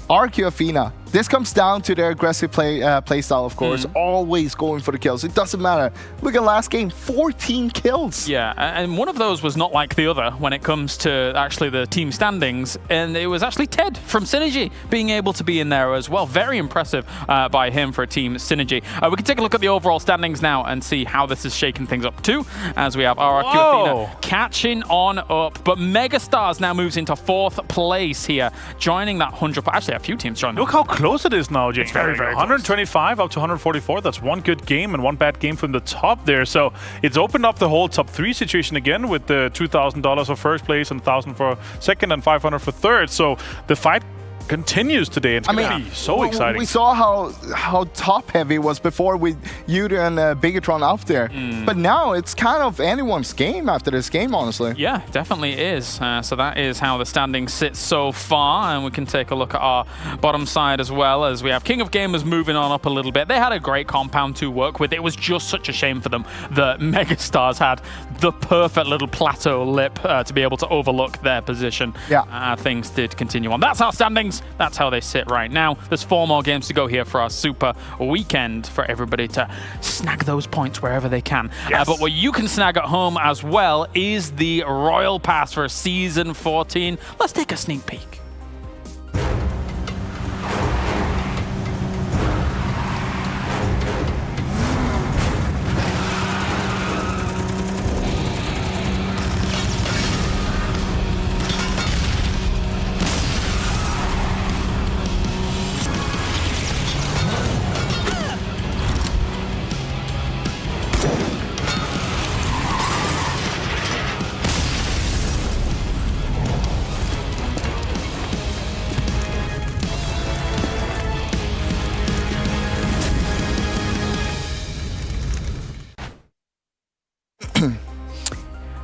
RQ Athena, this comes down to their aggressive play style, of course, always going for the kills. It doesn't matter. Look at last game, 14 kills. Yeah, and one of those was not like the other when it comes to actually the team standings, and it was actually Ted from Synergy being able to be in there as well. Very impressive by him for a team Synergy. We can take a look at the overall standings now and see how this is shaking things up too, as we have RRQ Athena catching on up, but Megastars now moves into 4th place here, joining that 100. Actually, a few teams joining. Look how close it is now, James. It's very, very 125 up to 144. That's one good game and one bad game from the top there. So it's opened up the whole top 3 situation again with the $2,000 for first place and $1,000 for second and $500 for third. So the fight continues today. It's going to be so exciting. We saw how top heavy it was before with Yuda and Bigatron out there. But now it's kind of anyone's game after this game, honestly. Yeah, definitely is. So that is how the standings sit so far. And we can take a look at our bottom side as well, as we have King of Gamers moving on up a little bit. They had a great compound to work with. It was just such a shame for them that Megastars had the perfect little plateau lip to be able to overlook their position. Yeah. Things did continue on. That's our standings. That's how they sit right now. There's 4 more games to go here for our super weekend for everybody to snag those points wherever they can. Yes. But what you can snag at home as well is the Royal Pass for Season 14. Let's take a sneak peek.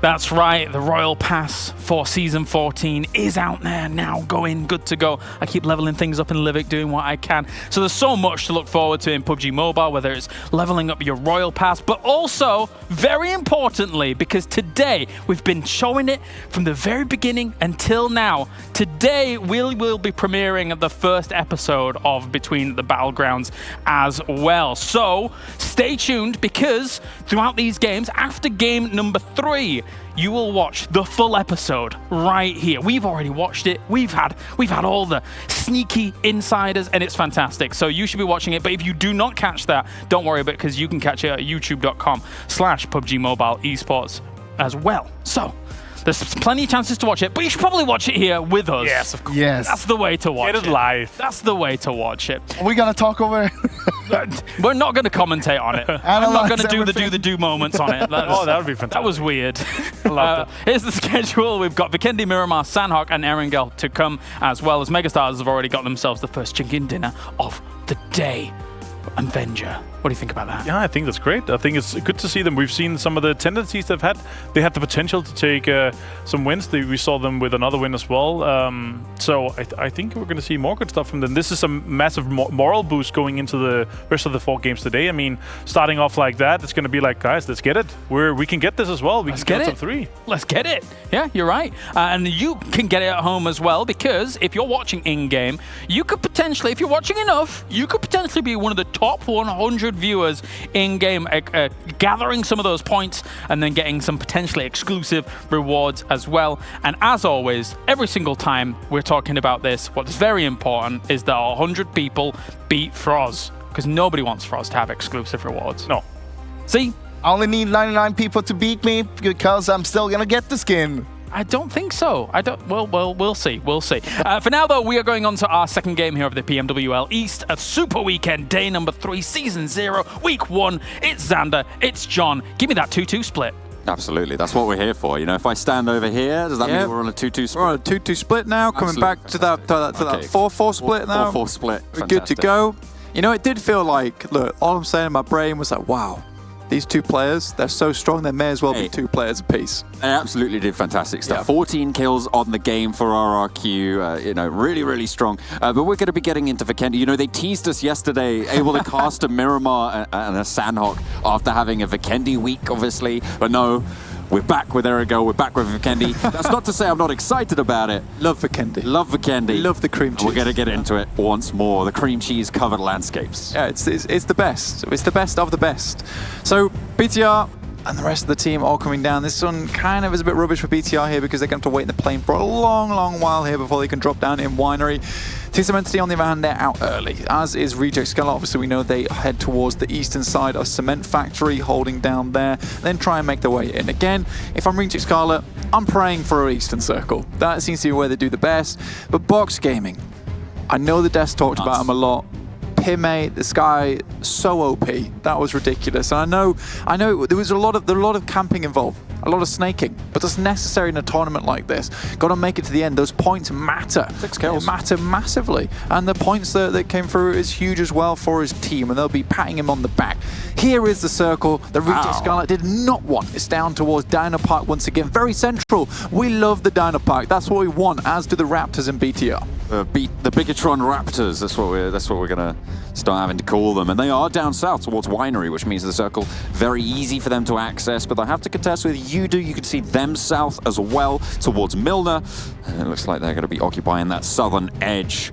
That's right, the Royal Pass for Season 14 is out there now, going, good to go. I keep leveling things up in Livic, doing what I can. So there's so much to look forward to in PUBG Mobile, whether it's leveling up your Royal Pass, but also, very importantly, because today we've been showing it from the very beginning until now. Today we will be premiering the first episode of Between the Battlegrounds as well. So stay tuned, because throughout these games, after game number 3, you will watch the full episode right here. We've already watched it. We've had all the sneaky insiders, and it's fantastic. So you should be watching it. But if you do not catch that, don't worry about it, because you can catch it at youtube.com/PUBG MOBILE Esports as well. So there's plenty of chances to watch it, but you should probably watch it here with us. Yes, of course. Yes. That's the way to watch it. Get it live. That's the way to watch it. Are we gonna talk over? We're not going to commentate on it. I'm not going to do the do moments on it. Oh, that would be fantastic. That was weird. I loved it. Here's the schedule. We've got Vikendi, Miramar, Sanhok, and Erangel to come, as well as Megastars have already got themselves the first chicken dinner of the day. And Avenger. What do you think about that? Yeah, I think that's great. I think it's good to see them. We've seen some of the tendencies they've had. They had the potential to take some wins. We saw them with another win as well. So I think we're going to see more good stuff from them. This is a massive moral boost going into the rest of the 4 games today. I mean, starting off like that, it's going to be like, guys, let's get it. We can get this as well. Let's get top 3. Let's get it. Yeah, you're right. And you can get it at home as well, because if you're watching in-game, you could potentially, if you're watching enough, you could potentially be one of the top 100 viewers in-game, gathering some of those points and then getting some potentially exclusive rewards as well. And as always, every single time we're talking about this, what's very important is that 100 people beat Froz, because nobody wants Froz to have exclusive rewards. No. See? I only need 99 people to beat me, because I'm still gonna get the skin. I don't think so. Well, we'll see. We'll see. For now, though, we are going on to our second game here of the PMWL East, a Super Weekend, day number 3, Season 0, Week 1. It's Xander, it's John. Give me that 2-2 split. Absolutely, that's what we're here for. You know, if I stand over here, does that mean we're on a 2-2 split? We're on a 2-2 split now, coming back to that 4-4 split now. 4-4 split. We're good to go. You know, it did feel like, look, all I'm saying in my brain was like, wow, these 2 players, they're so strong, they may as well be 2 players apiece. They absolutely did fantastic stuff. Yeah. 14 kills on the game for RRQ, you know, really, really strong. But we're going to be getting into Vikendi. You know, they teased us yesterday, able to cast a Miramar and a Sanhok after having a Vikendi week, obviously. But no, we're back with Erangel, we're back with Vikendi. That's not to say I'm not excited about it. Love Vikendi. Love Vikendi. Love the cream cheese. We're going to get into it once more. The cream cheese covered landscapes. Yeah, it's the best. It's the best of the best. So, BTR and the rest of the team all coming down. This one kind of is a bit rubbish for BTR here, because they're going to have to wait in the plane for a long, long while here before they can drop down in Winery. TSM Entity, on the other hand, they're out early, as is Reject Scarlet. Obviously, we know they head towards the eastern side of Cement Factory, holding down there, then try and make their way in. Again, if I'm Reject Scarlet, I'm praying for an Eastern Circle. That seems to be where they do the best. But Box Gaming, I know the devs talked about them a lot. Pime, this guy, so OP. That was ridiculous. And I know there was a lot of camping involved, a lot of snaking, but that's necessary in a tournament like this. Got to make it to the end. Those points matter. 6 kills. They matter massively. And the points that came through is huge as well for his team, and they'll be patting him on the back. Here is the circle that Reject Scarlet did not want. It's down towards Dino Park once again. Very central. We love the Dino Park. That's what we want, as do the Raptors and BTR. The Bigatron Raptors. That's what we're gonna start having to call them. And they are down south towards Winery, which means the circle very easy for them to access. But they have to contest with Yudu. You can see them south as well towards Milner. And it looks like they're going to be occupying that southern edge.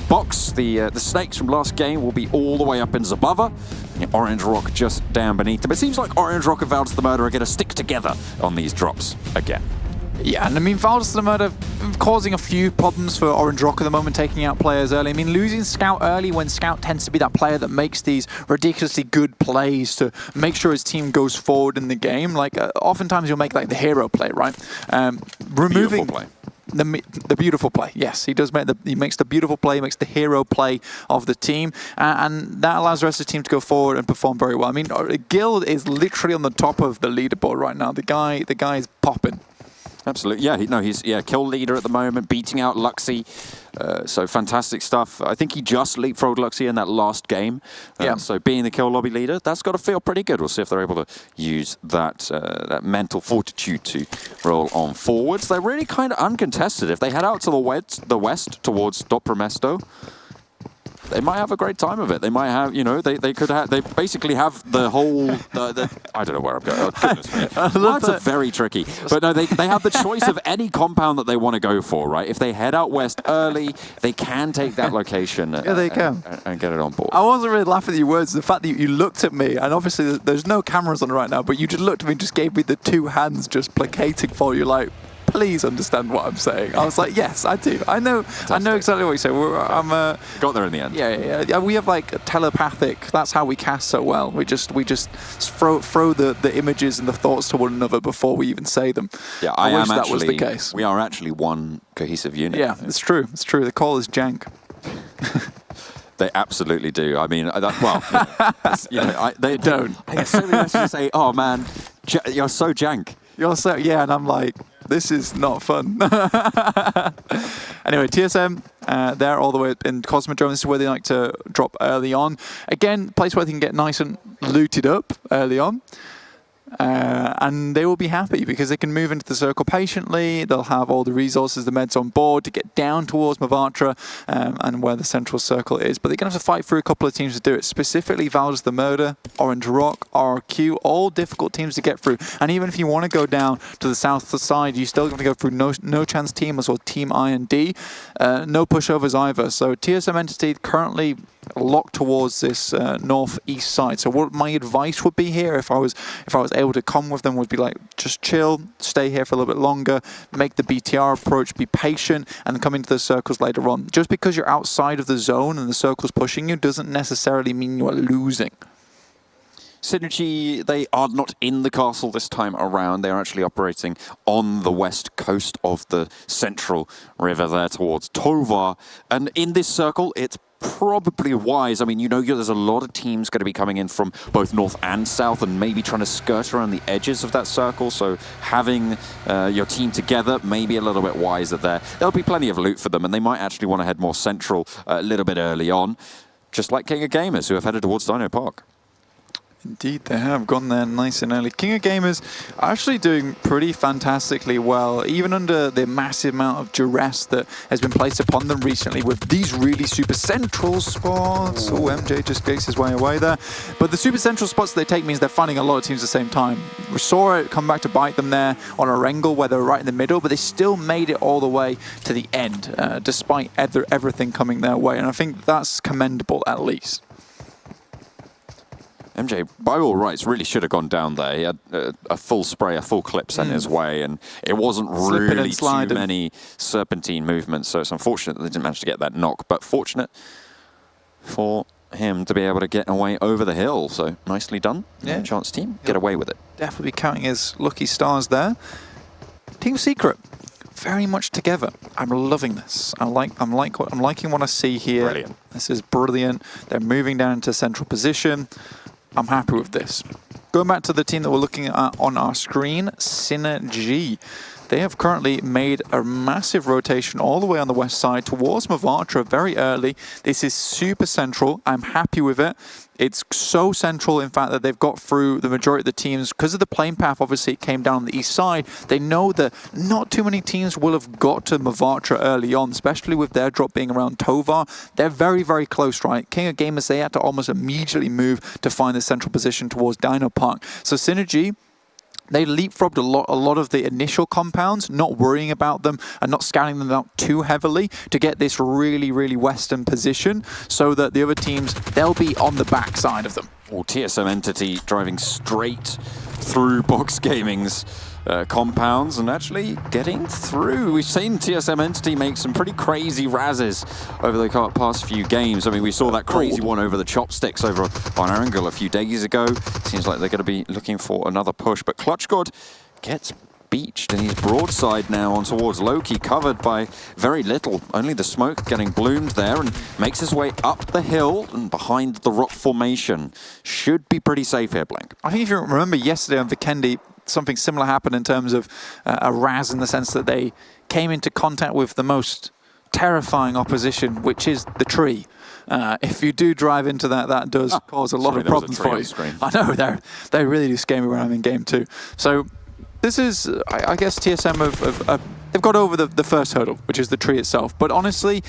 Box, the snakes from last game will be all the way up in Zabava. And Orange Rock just down beneath them. It seems like Orange Rock and Valdes the Murder are going to stick together on these drops again. Yeah, and I mean, Valdes the Murder causing a few problems for Orange Rock at the moment, taking out players early. I mean, losing Scout early when Scout tends to be that player that makes these ridiculously good plays to make sure his team goes forward in the game. Like, oftentimes you'll make like the hero play, right? Removing... Beautiful play. The beautiful play, yes, he does. He makes the beautiful play, he makes the hero play of the team, and that allows the rest of the team to go forward and perform very well. I mean, Gil is literally on the top of the leaderboard right now. The guy is popping. Absolutely. Yeah, he's kill leader at the moment, beating out Luxy. So fantastic stuff. I think he just leapfrogged Luxy in that last game. So being the kill lobby leader, that's got to feel pretty good. We'll see if they're able to use that mental fortitude to roll on forwards. They're really kind of uncontested. If they head out to the west towards Dopromesto, they might have a great time of it. They might have, they could have, they basically have the whole, I don't know where I'm going. Oh, goodness me. That's very tricky. But no, they have the choice of any compound that they want to go for, right? If they head out west early, they can take that location they can. And get it on board. I wasn't really laughing at your words. The fact that you looked at me, and obviously there's no cameras on right now, but you just looked at me and just gave me the two hands just placating for you, like, please understand what I'm saying. I was like, yes, I do. I know exactly what you say. Got there in the end. Yeah. We have like telepathic. That's how we cast so well. We just throw the images and the thoughts to one another before we even say them. Yeah, I wish that was the case. We are actually one cohesive unit. Yeah, it's true. It's true. The call is jank. They absolutely do. I mean, they don't. I get so many messages to say, "Oh man, you're so jank." You're so and I'm like, this is not fun. Anyway, TSM, they're all the way in Cosmodrome. This is where they like to drop early on. Again, place where they can get nice and looted up early on. And they will be happy because they can move into the circle patiently. They'll have all the resources, the meds on board to get down towards Mavatra and where the central circle is. But they're going to have to fight through a couple of teams to do it. Specifically, Valdes the Murder, Orange Rock, RRQ, all difficult teams to get through. And even if you want to go down to the south side, you still have to go through No Chance Team as well, Team I&D. No pushovers either. So TSM Entity currently locked towards this northeast side. So what my advice would be here, if I was able to come with them, would be like, just chill, stay here for a little bit longer, make the BTR approach, be patient, and come into the circles later on. Just because you're outside of the zone and the circle's pushing you doesn't necessarily mean you are losing. Synergy, they are not in the castle this time around. They are actually operating on the west coast of the central river there towards Tovar. And in this circle, it's probably wise. I mean, there's a lot of teams going to be coming in from both north and south and maybe trying to skirt around the edges of that circle. So having your team together may be a little bit wiser there. There'll be plenty of loot for them, and they might actually want to head more central a little bit early on, just like King of Gamers, who have headed towards Dino Park. Indeed, they have gone there nice and early. King of Gamers are actually doing pretty fantastically well, even under the massive amount of duress that has been placed upon them recently with these really super central spots. Oh, MJ just gets his way away there. But the super central spots they take means they're finding a lot of teams at the same time. We saw it come back to bite them there on Erangel, where they were right in the middle, but they still made it all the way to the end, despite everything coming their way. And I think that's commendable, at least. MJ, by all rights, really should have gone down there. He had a full spray, a full clip sent his way, and it wasn't really too many serpentine movements, so it's unfortunate that they didn't manage to get that knock, but fortunate for him to be able to get away over the hill. So nicely done. Yeah. Chance team, get away with it. Definitely counting his lucky stars there. Team Secret, very much together. I'm loving this. I'm liking what I see here. Brilliant. This is brilliant. They're moving down into central position. I'm happy with this. Going back to the team that we're looking at on our screen, Synergy. They have currently made a massive rotation all the way on the west side towards Mavatra very early. This is super central. I'm happy with it. It's so central, in fact, that they've got through the majority of the teams. Because of the plane path, obviously, it came down on the east side. They know that not too many teams will have got to Mavatra early on, especially with their drop being around Tovar. They're very, very close, right? King of Gamers, they had to almost immediately move to find the central position towards Dino Park. So Synergy, they leapfrogged a lot of the initial compounds, not worrying about them and not scanning them out too heavily to get this really, really western position so that the other teams, they'll be on the backside of them. Well, TSM Entity driving straight through Box Gaming's compounds and actually getting through. We've seen TSM Entity make some pretty crazy razzes over the past few games. I mean, we saw that crazy one over the chopsticks over on Erangel a few days ago. Seems like they're going to be looking for another push, but ClutchGod gets beached and he's broadside now on towards Loki, covered by very little. Only the smoke getting bloomed there, and makes his way up the hill and behind the rock formation. Should be pretty safe here, Blank. I think if you remember yesterday on Vikendi, something similar happened in terms of a Raz, in the sense that they came into contact with the most terrifying opposition, which is the tree. If you do drive into that, that does cause a lot of problems for you. I know, they really do scare me when I'm in game too. So this is, I guess TSM they've got over the first hurdle, which is the tree itself. But honestly,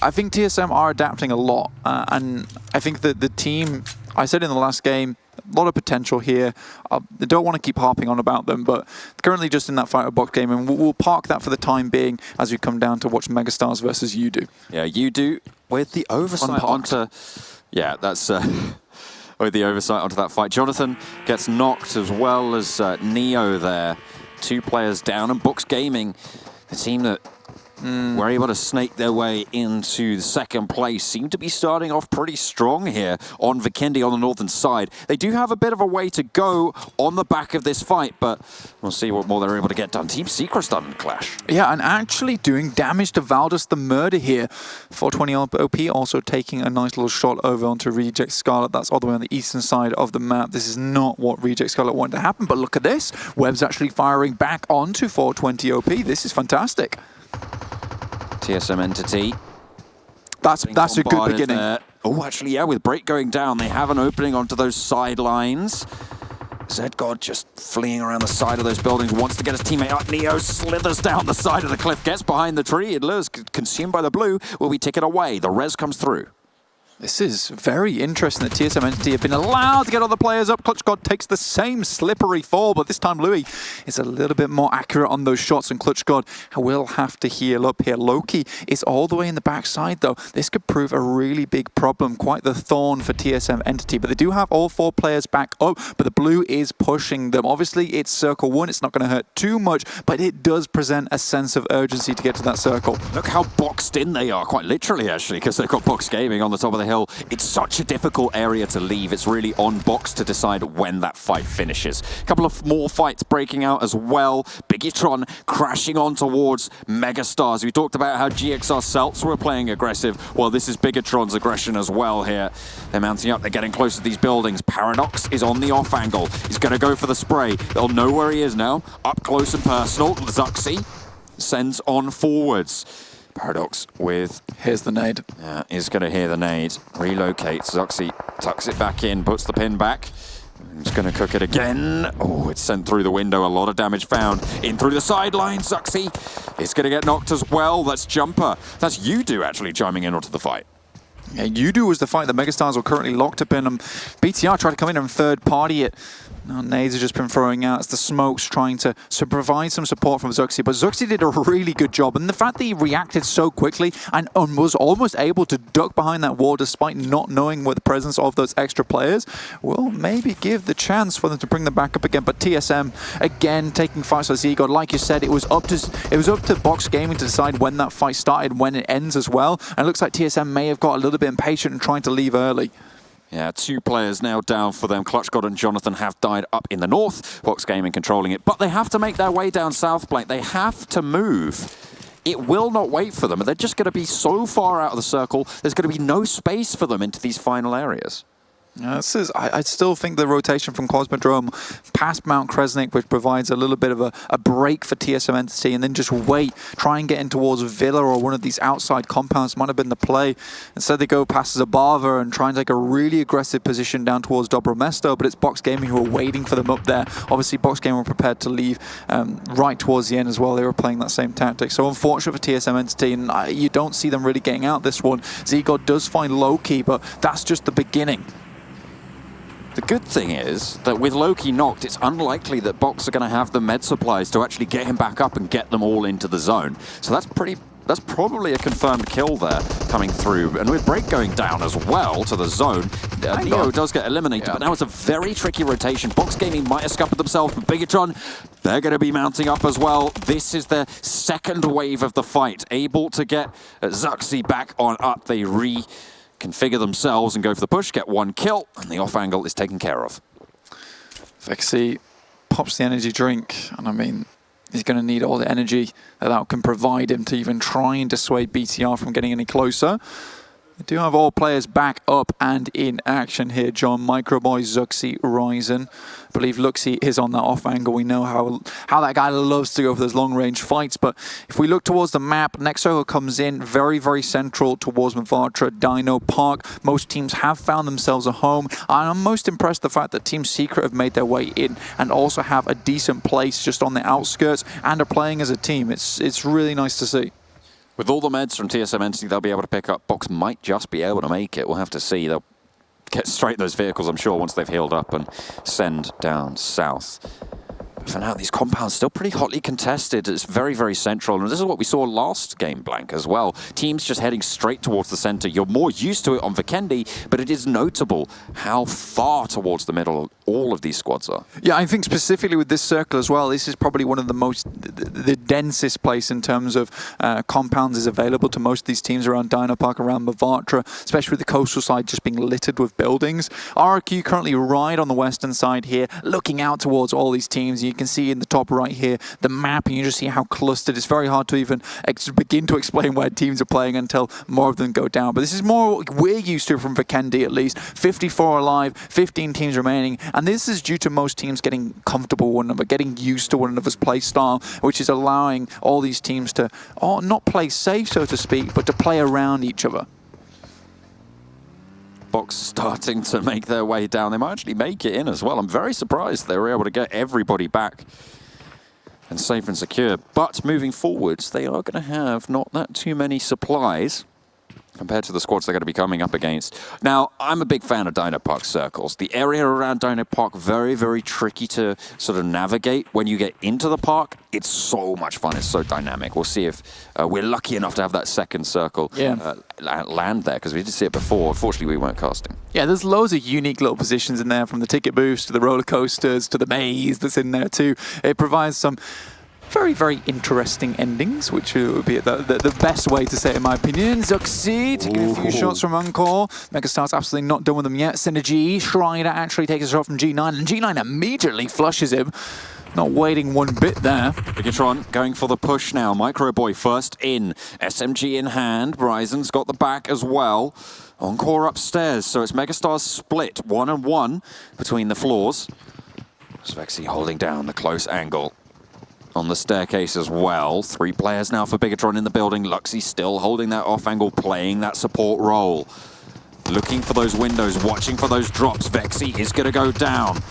I think TSM are adapting a lot. And I think that the team, I said in the last game, a lot of potential here. I don't want to keep harping on about them, but currently just in that fight with Box Gaming, and we'll park that for the time being as we come down to watch Megastars versus Udo. Yeah, Udo with the oversight onto... Yeah, that's... with the oversight onto that fight. Jonathan gets knocked, as well as Neo there. 2 players down, and Box Gaming, the team that were able to snake their way into the second place, seem to be starting off pretty strong here on Vikendi on the northern side. They do have a bit of a way to go on the back of this fight, but we'll see what more they're able to get done. Team Secret's done clash. Yeah, and actually doing damage to Valdus the Murder here. 420 OP also taking a nice little shot over onto Reject Scarlet. That's all the way on the eastern side of the map. This is not what Reject Scarlet wanted to happen, but look at this. Webb's actually firing back onto 420 OP. This is fantastic. TSM Entity. That's a good beginning. There. Oh, actually, yeah, with break going down, they have an opening onto those sidelines. Zedgod just fleeing around the side of those buildings, wants to get his teammate up. Neo slithers down the side of the cliff, gets behind the tree, and lures consumed by the blue. Will be taken away. The res comes through. This is very interesting that TSM Entity have been allowed to get all the players up. Clutch God takes the same slippery fall, but this time Louis is a little bit more accurate on those shots, and Clutch God will have to heal up here. Loki is all the way in the backside, though. This could prove a really big problem, quite the thorn for TSM Entity, but they do have all 4 players back up, but the blue is pushing them. Obviously, it's circle 1. It's not going to hurt too much, but it does present a sense of urgency to get to that circle. Look how boxed in they are, quite literally, actually, because they've got Box Gaming on the top of the hill. It's such a difficult area to leave. It's really on Box to decide when that fight finishes. A couple of more fights breaking out as well. Biggitron crashing on towards Megastars. We talked about how GXR Celts were playing aggressive. Well, this is Biggitron's aggression as well here. They're mounting up. They're getting close to these buildings. Paradox is on the off angle. He's going to go for the spray. They'll know where he is now. Up close and personal. Zuxi sends on forwards. Paradox with... Here's the nade. Yeah, he's going to hear the nade. Relocates. Zuxi tucks it back in, puts the pin back. He's going to cook it again. Oh, it's sent through the window. A lot of damage found. In through the sideline. Zuxi is going to get knocked as well. That's Jumper. That's Udo actually chiming in onto the fight. Yeah, Udo was the fight that Megastars were currently locked up in. BTR tried to come in and third party it. Now nades have just been throwing out as the smokes trying to provide some support from Zuxi, but Zuxi did a really good job, and the fact that he reacted so quickly and was almost able to duck behind that wall despite not knowing what the presence of those extra players will maybe give the chance for them to bring them back up again. But TSM again taking fights with Zegod. Like you said, it was up to Box Gaming to decide when that fight started, when it ends as well, and it looks like TSM may have got a little bit impatient and trying to leave early. Yeah, 2 players now down for them. Clutch God and Jonathan have died up in the north. Box Gaming controlling it, but they have to make their way down South Plank. They have to move. It will not wait for them. They're just going to be so far out of the circle, there's going to be no space for them into these final areas. I still think the rotation from Cosmodrome past Mount Kresnik, which provides a little bit of a break for TSM Entity, and then just wait, try and get in towards Villa or one of these outside compounds might have been the play. Instead they go past Zabava and try and take a really aggressive position down towards Dobromesto, but it's Box Gaming who are waiting for them up there. Obviously Box Gaming were prepared to leave right towards the end as well. They were playing that same tactic. So unfortunate for TSM Entity, and you don't see them really getting out this one. Zegod does find Loki, but that's just the beginning. The good thing is that with Loki knocked, it's unlikely that Box are going to have the med supplies to actually get him back up and get them all into the zone. So that's probably a confirmed kill there coming through. And with break going down as well to the zone, Neo does get eliminated, but now it's a very tricky rotation. Box Gaming might have scuppered themselves, but Biggitron, they're going to be mounting up as well. This is their second wave of the fight. Able to get Zuxi back on up. They reconfigure themselves and go for the push, get 1 kill, and the off angle is taken care of. Vexy pops the energy drink, and I mean, he's going to need all the energy that can provide him to even try and dissuade BTR from getting any closer. We do have all players back up and in action here, John. Microboy, Zuxi, Ryzen. I believe Luxi is on that off angle. We know how that guy loves to go for those long-range fights. But if we look towards the map, next circle comes in very, very central towards Mavatra, Dino Park. Most teams have found themselves a home. And I'm most impressed the fact that Team Secret have made their way in and also have a decent place just on the outskirts and are playing as a team. It's really nice to see. With all the meds from TSM Entity, they'll be able to pick up. Box might just be able to make it. We'll have to see. They'll get straight those vehicles, I'm sure, once they've healed up and send down south. But for now, these compounds still pretty hotly contested. It's very, very central. And this is what we saw last game, Blank, as well. Teams just heading straight towards the center. You're more used to it on Vikendi, but it is notable how far towards the middle all of these squads are. Yeah, I think specifically with this circle as well, this is probably one of the densest place in terms of compounds is available to most of these teams around Dino Park, around Mavatra, especially with the coastal side just being littered with buildings. RRQ currently right on the western side here, looking out towards all these teams. You can see in the top right here the map, and you just see how clustered. It's very hard to even begin to explain where teams are playing until more of them go down. But this is more what we're used to from Vikendi, at least. 54 alive, 15 teams remaining. And this is due to most teams getting comfortable with one another, getting used to one another's play style, which is allowing all these teams to not play safe, so to speak, but to play around each other. Box starting to make their way down. They might actually make it in as well. I'm very surprised they were able to get everybody back and safe and secure. But moving forwards, they are going to have not that too many supplies compared to the squads they're going to be coming up against. Now, I'm a big fan of Dino Park circles. The area around Dino Park, very, very tricky to sort of navigate. When you get into the park, it's so much fun. It's so dynamic. We'll see if we're lucky enough to have that second circle land there, because we did see it before. Unfortunately, we weren't casting. Yeah, there's loads of unique little positions in there, from the ticket booths to the roller coasters to the maze that's in there too. It provides some very, very interesting endings, which would be the best way to say it, in my opinion. Zuxi taking a few shots from Encore. Megastar's absolutely not done with them yet. Synergy, Strider actually takes a shot from G9, and G9 immediately flushes him. Not waiting one bit there. Bigatron going for the push now. Microboy first in. SMG in hand. Ryzen's got the back as well. Encore upstairs, so it's Megastar's split 1-on-1 between the floors. Svexi holding down the close angle on the staircase as well. 3 players now for Bigatron in the building. Luxy still holding that off angle, playing that support role. Looking for those windows, watching for those drops. Vexi is going to go down.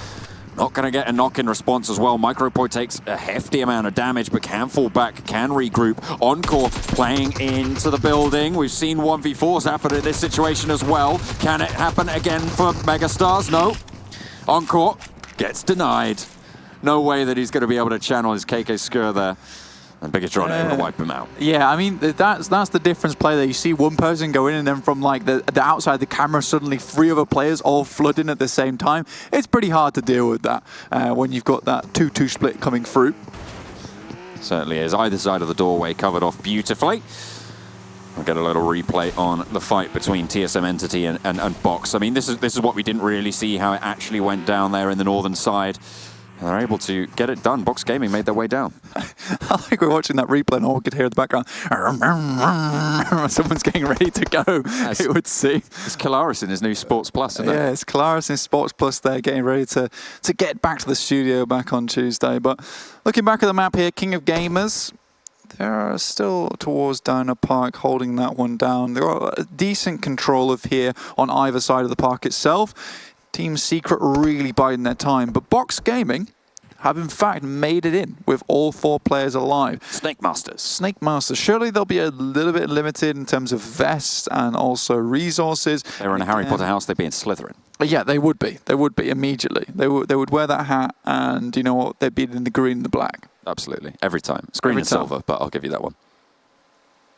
Not going to get a knock in response as well. Microboy takes a hefty amount of damage, but can fall back, can regroup. Encore playing into the building. We've seen 1v4s happen in this situation as well. Can it happen again for Megastars? No. Encore gets denied. No way that he's going to be able to channel his KK Skur there. And Bigatron able to wipe him out. Yeah, I mean, that's the difference play there. You see one person go in, and then from like the outside the camera, suddenly 3 other players all flood in at the same time. It's pretty hard to deal with that when you've got that 2-2 split coming through. Certainly is. Either side of the doorway covered off beautifully. We'll get a little replay on the fight between TSM Entity and Box. I mean, this is what we didn't really see, how it actually went down there in the northern side. And they're able to get it done. Box Gaming made their way down. I think we're watching that replay and all we could hear in the background. Someone's getting ready to go, it would seem. It's Kalaris in his new Sports Plus, isn't it? Yeah, it's Kalaris in Sports Plus there, getting ready to get back to the studio back on Tuesday. But looking back at the map here, King of Gamers, they're still towards Dino Park, holding that one down. They've got a decent control of here on either side of the park itself. Team Secret really biding their time, but Box Gaming have in fact made it in with all 4 players alive. Snake Masters. Snake Masters. Surely they'll be a little bit limited in terms of vests and also resources. They were in a Harry Potter house, they'd be in Slytherin. Yeah, they would be. They would be immediately. They would wear that hat, and you know what? They'd be in the green and the black. Absolutely. Every time. It's green and silver, but I'll give you that one.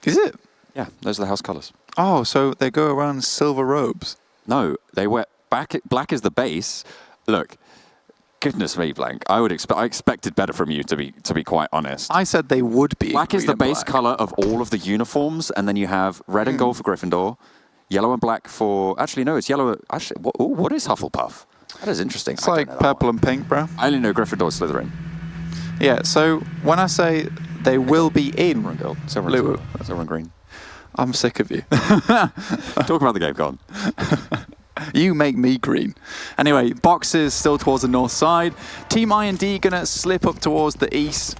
Is it? Yeah, those are the house colours. Oh, so they go around in silver robes? No, they wear... Black is the base. Look, goodness me, Blank. I expected better from you, to be quite honest. I said they would be. Black is the base color of all of the uniforms, and then you have red and gold for Gryffindor, yellow and black for... Actually, no, it's yellow... Actually, what is Hufflepuff? That is interesting. It's like purple and pink, bro. I only know Gryffindor, Slytherin. Yeah, so when I say they will be in... Silver and green. I'm sick of you. Talk about the game, go on. You make me green. Anyway, boxes still towards the north side. Team I&D gonna slip up towards the east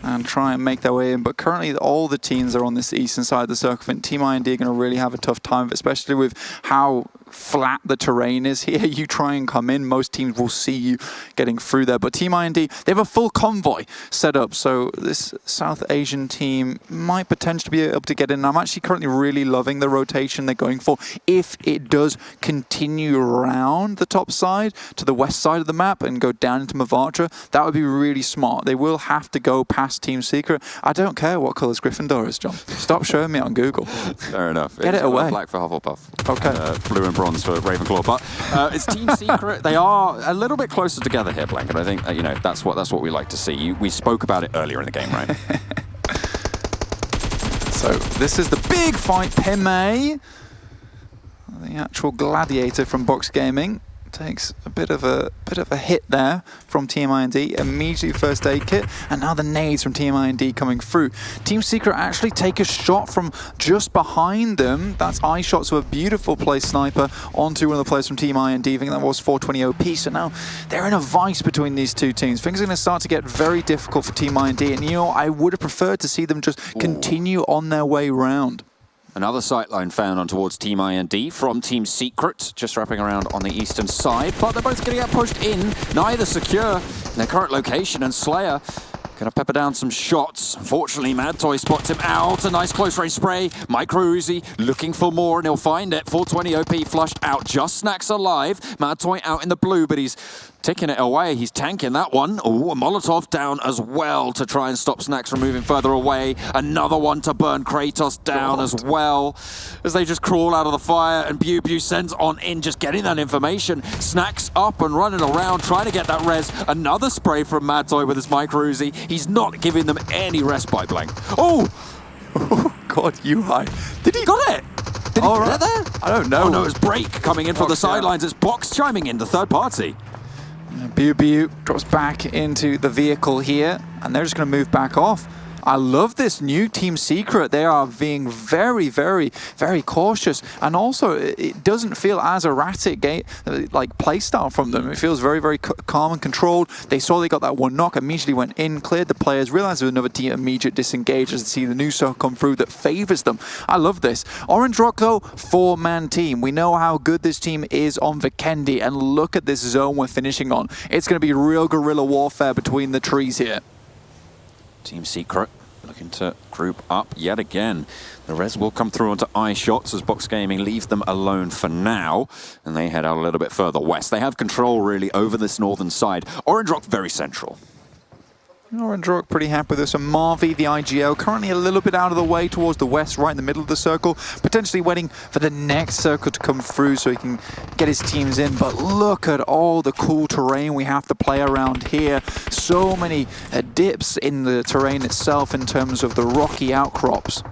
and try and make their way in. But currently, all the teams are on this eastern side of the circle. I think Team I&D are going to really have a tough time, especially with how flat the terrain is here. You try and come in, most teams will see you getting through there. But Team I&D, they have a full convoy set up, so this South Asian team might potentially be able to get in. I'm actually currently really loving the rotation they're going for. If it does continue around the top side to the west side of the map and go down into Mavatra, that would be really smart. They will have to go past Team Secret. I don't care what colours Gryffindor is, John. Stop showing me on Google. Fair enough. Get it away. Black for Hufflepuff. Okay. And, blue and bronze for Ravenclaw. But it's Team Secret. They are a little bit closer together here, Blanket. I think you know that's what we like to see. We spoke about it earlier in the game, right? So this is the big fight. Pime, the actual gladiator from Box Gaming, takes a bit of a hit there from Team I&D. Immediately first aid kit, and now the nades from Team I&D coming through. Team Secret actually take a shot from just behind them. That's eye shots of a beautiful play sniper onto one of the players from Team I&D. I think that was 420 OP. So now they're in a vice between these two teams. Things are going to start to get very difficult for Team I&D, and you know, I would have preferred to see them just continue on their way round. Another sightline found on towards Team I&D from Team Secret, just wrapping around on the eastern side, but they're both going to get pushed in, neither secure in their current location, and Slayer gonna pepper down some shots. Unfortunately, Mad Toy spots him out. A nice close range spray. Micro Uzi looking for more, and he'll find it. 420 OP flushed out. Just Snacks alive. Mad Toy out in the blue, but he's ticking it away. He's tanking that one. Oh, a Molotov down as well to try and stop Snacks from moving further away. Another one to burn Kratos down as well, as they just crawl out of the fire, and Pew sends on in, just getting that information. Snacks up and running around, trying to get that res. Another spray from Mad Toy with his Micro Uzi. He's not giving them any respite, Blank. Oh! Oh, God, UI. Did he got it? Did he get it there? I don't know. Oh, no, it's Break coming in from the sidelines. It's Box chiming in, the third party. Pew drops back into the vehicle here, and they're just going to move back off. I love this new Team Secret. They are being very, very, very cautious, and also it doesn't feel as erratic like playstyle from them. It feels very, very calm and controlled. They saw they got that one knock, immediately went in, cleared the players, realized there was another team, immediate disengage as they see the new circle come through that favors them. I love this. Orange Rock though, 4-man team. We know how good this team is on Vikendi, and look at this zone we're finishing on. It's going to be real guerrilla warfare between the trees here. Team Secret looking to group up yet again. The res will come through onto eye shots as Box Gaming leave them alone for now, and they head out a little bit further west. They have control really over this northern side. Orange Rock very central. Orange Rock pretty happy with this. And Marvi, the IGL, currently a little bit out of the way towards the west, right in the middle of the circle, potentially waiting for the next circle to come through so he can get his teams in. But look at all the cool terrain we have to play around here. So many dips in the terrain itself in terms of the rocky outcrops.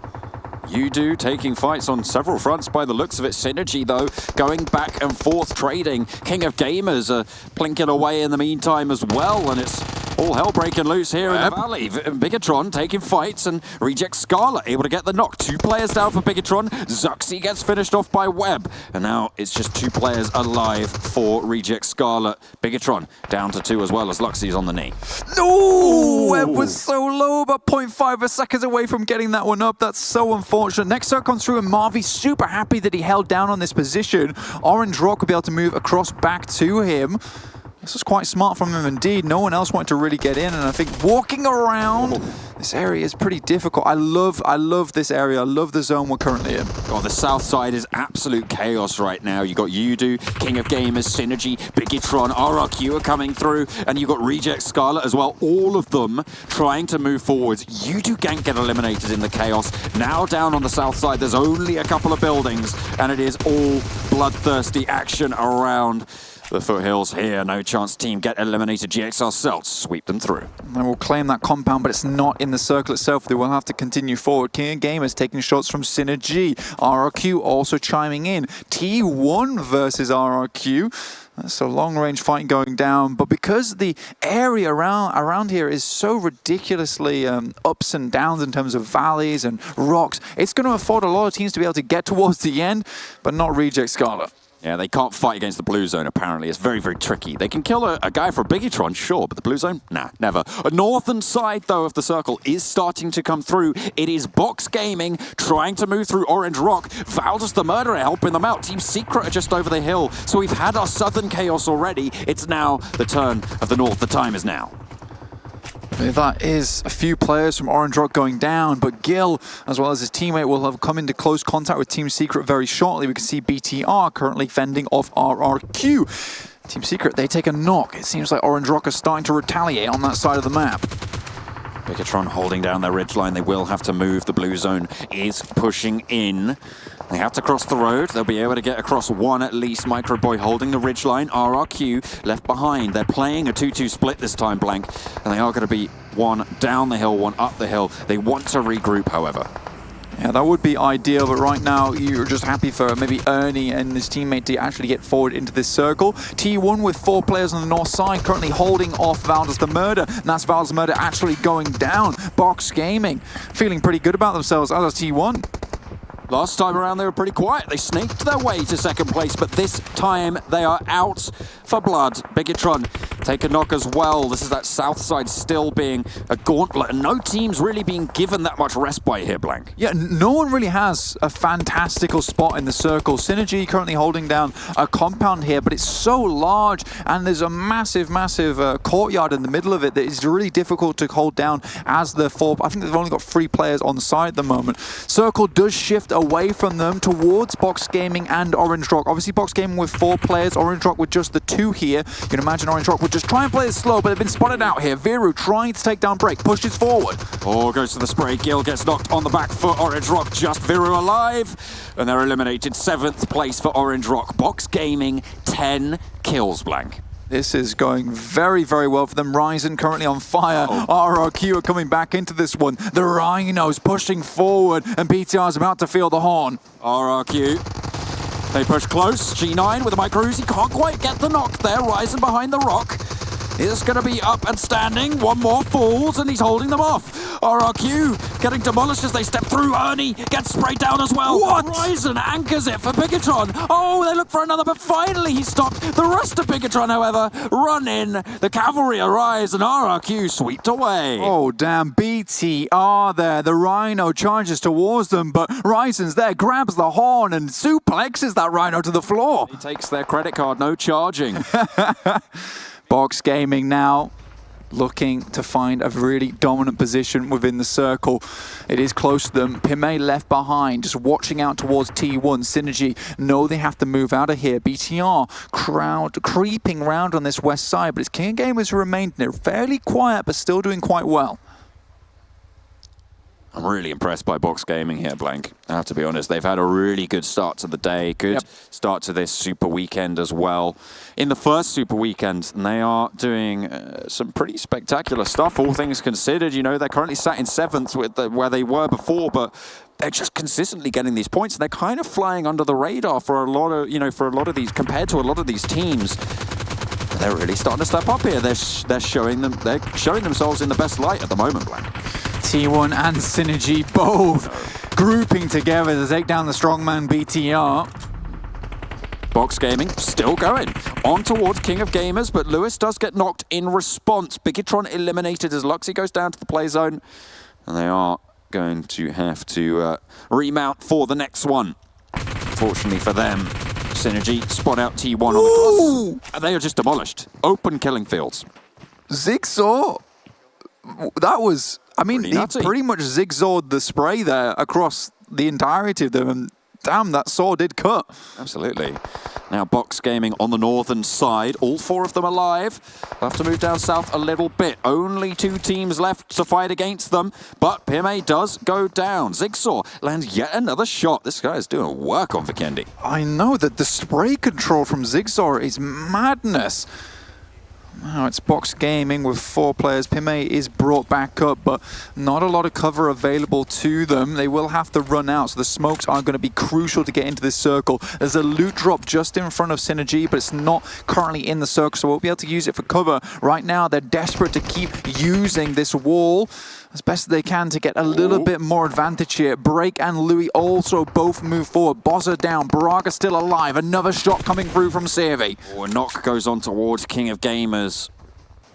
UDO taking fights on several fronts by the looks of it. Synergy, though, going back and forth trading. King of Gamers plinking away in the meantime as well, and it's all hell breaking loose here in the valley. Bigatron taking fights, and Reject Scarlet able to get the knock. 2 players down for Bigatron. Zuxi gets finished off by Webb, and now it's just 2 players alive for Reject Scarlet. Bigatron down to 2 as well as Luxie's on the knee. No! Webb was so low, but 0.5 seconds away from getting that one up. That's so unfortunate. Next circle comes through, and Marvi super happy that he held down on this position. Orange Rock will be able to move across back to him. This was quite smart from him indeed. No one else wanted to really get in, and I think walking around this area is pretty difficult. I love this area. I love the zone we're currently in. Oh, the south side is absolute chaos right now. You got UDO, King of Gamers, Synergy, Bigatron, RRQ are coming through, and you got Reject Scarlet as well. All of them trying to move forwards. UDO Gank get eliminated in the chaos. Now down on the south side, there's only a couple of buildings, and it is all bloodthirsty action around. the foothills here. No chance team get eliminated. GXR Celts sweep them through. They will claim that compound, but it's not in the circle itself. They will have to continue forward. King of Gamers taking shots from Synergy. RRQ also chiming in. T1 versus RRQ. That's a long-range fight going down, but because the area around here is so ridiculously ups and downs in terms of valleys and rocks, it's going to afford a lot of teams to be able to get towards the end, but not Reject Scarlet. Yeah, they can't fight against the blue zone, apparently. It's very, very tricky. They can kill a guy for a Biggitron, sure, but the blue zone? Nah, never. A northern side, though, of the circle is starting to come through. It is Box Gaming trying to move through Orange Rock. Valdez the Murderer helping them out. Team Secret are just over the hill. So we've had our southern chaos already. It's now the turn of the north. The time is now. That is a few players from Orange Rock going down, but Gil, as well as his teammate, will have come into close contact with Team Secret very shortly. We can see BTR currently fending off RRQ. Team Secret, they take a knock. It seems like Orange Rock are starting to retaliate on that side of the map. Biggitron holding down their ridgeline. They will have to move. The blue zone is pushing in. They have to cross the road. They'll be able to get across one at least. Microboy holding the ridgeline. RRQ left behind. They're playing a 2-2 split this time, Blank. And they are going to be one down the hill, one up the hill. They want to regroup, however. Yeah, that would be ideal, but right now you're just happy for maybe Ernie and his teammate to actually get forward into this circle. T1 with 4 players on the north side, currently holding off Valdez the Murder, and that's Valdez the Murder actually going down. Box Gaming feeling pretty good about themselves, as is T1. Last time around, they were pretty quiet. They snaked their way to second place, but this time they are out for blood. Biggitron take a knock as well. This is that south side still being a gauntlet, and no team's really being given that much respite here, Blank. Yeah, no one really has a fantastical spot in the circle. Synergy currently holding down a compound here, but it's so large, and there's a massive courtyard in the middle of it that is really difficult to hold down as the 4. I think they've only got 3 players on side at the moment. Circle does shift away from them towards Box Gaming and Orange Rock. Obviously, Box Gaming with 4 players, Orange Rock with just the 2 here. You can imagine Orange Rock would just try and play it slow, but they've been spotted out here. Viru trying to take down Break, pushes forward. Oh, goes to the spray. Gil gets knocked on the back foot. Orange Rock just Viru alive. And they're eliminated. 7th place for Orange Rock. Box Gaming, 10 kills, Blank. This is going very, very well for them. Ryzen currently on fire. RRQ are coming back into this one. The Rhinos pushing forward, and BTR is about to feel the horn. RRQ, they push close. G9 with a micro Uzi, can't quite get the knock there. Ryzen behind the rock is going to be up and standing. One more falls, and he's holding them off. RRQ getting demolished as they step through. Ernie gets sprayed down as well. What? Ryzen anchors it for Biggitron. Oh, they look for another, but finally he stopped. The rest of Biggitron, however, run in. The cavalry arrives, and RRQ swept away. Oh, damn. BTR there. The Rhino charges towards them, but Ryzen's there, grabs the horn, and suplexes that Rhino to the floor. He takes their credit card, no charging. Box Gaming now looking to find a really dominant position within the circle. It is close to them. Pime left behind, just watching out towards T1. Synergy know they have to move out of here. BTR crowd creeping round on this west side, but it's King of Gamers who remained there. Fairly quiet, but still doing quite well. I'm really impressed by Box Gaming here, Blank. I have to be honest. They've had a really good start to the day. Good start to this Super Weekend as well. In the first Super Weekend, they are doing some pretty spectacular stuff, all things considered. You know, they're currently sat in 7th with where they were before, but they're just consistently getting these points, and they're kind of flying under the radar for a lot of these, compared to a lot of these teams. They're really starting to step up here. They're showing themselves in the best light at the moment, Blank. T1 and Synergy both grouping together to take down the strongman BTR. Box Gaming still going on towards King of Gamers, but Lewis does get knocked in response. Biggitron eliminated as Luxy goes down to the play zone, and they are going to have to remount for the next one. Fortunately for them, Synergy spot out T1 on the cross, and they are just demolished. Open killing fields. Zigsaw, that was, I mean, he pretty much zigzagged the spray there across the entirety of them, and damn, that saw did cut. Absolutely. Now Box Gaming on the northern side, all 4 of them alive. They'll have to move down south a little bit. Only 2 teams left to fight against them, but PMA does go down. Zigsaw lands yet another shot. This guy is doing work on Vikendi. I know that the spray control from Zigsaw is madness. Now it's Box Gaming with 4 players. PMA is brought back up, but not a lot of cover available to them. They will have to run out, so the smokes are going to be crucial to get into this circle. There's a loot drop just in front of Synergy, but it's not currently in the circle, so we'll be able to use it for cover. Right now, they're desperate to keep using this wall as best as they can to get a little bit more advantage here. Break and Louis also both move forward. Bozza down, Braga still alive. Another shot coming through from Sevi. A knock goes on towards King of Gamers.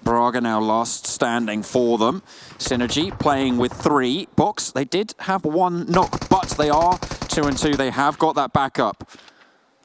Braga now last standing for them. Synergy playing with 3. Box, they did have 1 knock, but they are 2 and 2. They have got that back up.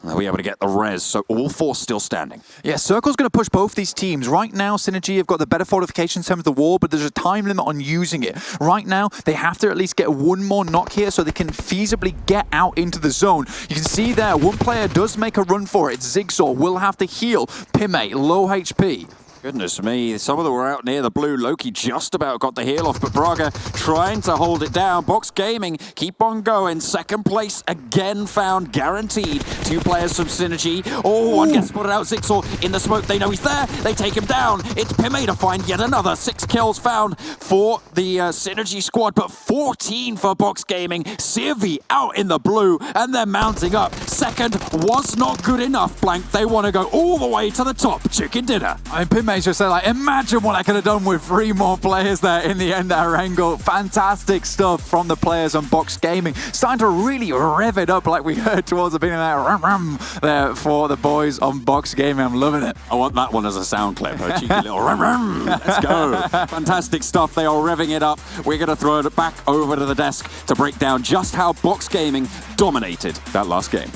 They'll be able to get the res, so all 4 still standing. Yeah, Circle's going to push both these teams. Right now, Synergy have got the better fortification in terms of the wall, but there's a time limit on using it. Right now, they have to at least get 1 more knock here so they can feasibly get out into the zone. You can see there, 1 player does make a run for it. Zigsaw will have to heal. PMA, low HP. Goodness me, some of them were out near the blue. Loki just about got the heel off, but Braga trying to hold it down. Box Gaming keep on going. 2nd place again found, guaranteed. 2 players from Synergy. Oh, one gets spotted out. Zigsaw in the smoke. They know he's there. They take him down. It's PMA to find yet another. 6 kills found for the Synergy squad, but 14 for Box Gaming. Sevi out in the blue, and they're mounting up. 2nd was not good enough, Blank. They want to go all the way to the top. Chicken dinner. PMA just said, like, imagine what I could have done with 3 more players there in the end. Erangel, fantastic stuff from the players on Box Gaming. Starting to really rev it up like we heard towards the beginning of that there for the boys on Box Gaming. I'm loving it. I want that one as a sound clip. A cheeky little let's go. Fantastic stuff. They are revving it up. We're going to throw it back over to the desk to break down just how Box Gaming dominated that last game.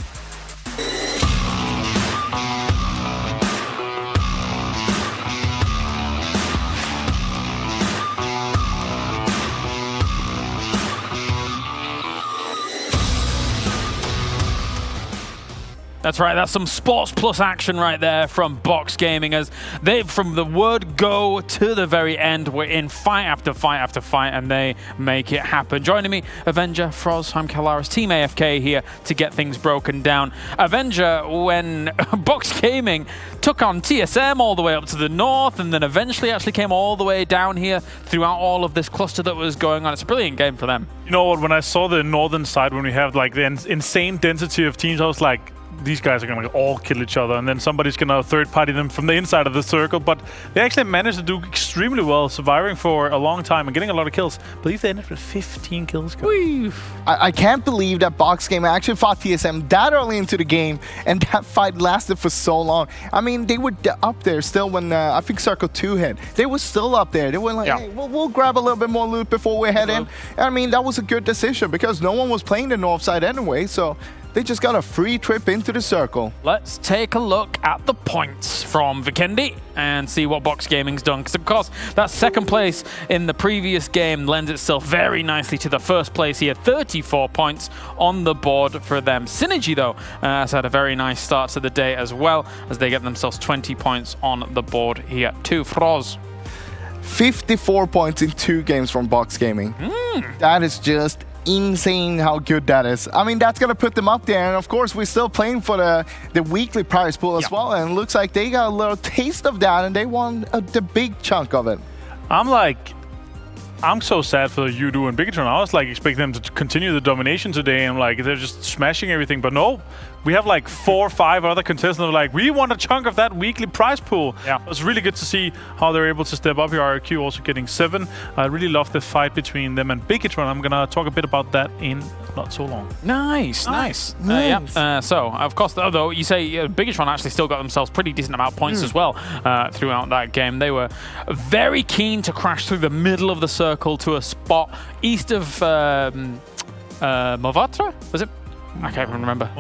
That's right, that's some Sports Plus action right there from Box Gaming, as they, from the word go to the very end, we're in fight after fight after fight, and they make it happen. Joining me, Avenger, Froz, I'm Kalaris, Team AFK here to get things broken down. Avenger, when Box Gaming took on TSM all the way up to the north, and then eventually actually came all the way down here throughout all of this cluster that was going on. It's a brilliant game for them. You know what, when I saw the northern side, when we have like the insane density of teams, I was like, these guys are going to all kill each other, and then somebody's going to third-party them from the inside of the circle. But they actually managed to do extremely well, surviving for a long time and getting a lot of kills. I believe they ended with 15 kills. I can't believe that Box Game actually fought TSM that early into the game, and that fight lasted for so long. I mean, they were up there still when I think Circle 2 hit. They were still up there. They were like, hey, we'll grab a little bit more loot before we head in. I mean, that was a good decision because no one was playing the north side anyway, so they just got a free trip into the circle. Let's take a look at the points from Vikendi and see what Box Gaming's done. Because, of course, that 2nd place in the previous game lends itself very nicely to the 1st place here. 34 points on the board for them. Synergy, though, has had a very nice start to the day as well, as they get themselves 20 points on the board here too. Froz. 54 points in 2 games from Box Gaming. That is just insane how good that is. I mean, that's going to put them up there. And of course, we're still playing for the weekly prize pool as well. And it looks like they got a little taste of that and they won the big chunk of it. I'm so sad for Yudu and Bigatron. I was like expecting them to continue the domination today, and like they're just smashing everything. But no, we have like 4 or 5 other contestants that are like, we want a chunk of that weekly prize pool. Yeah, it was really good to see how they're able to step up here. RQ also getting 7. I really love the fight between them and Bigatron. I'm gonna talk a bit about that in not so long. Nice. So, of course, though, you say Bigatron actually still got themselves pretty decent amount of points as well throughout that game. They were very keen to crash through the middle of the circle to a spot east of Movatra, was it? I can't even remember.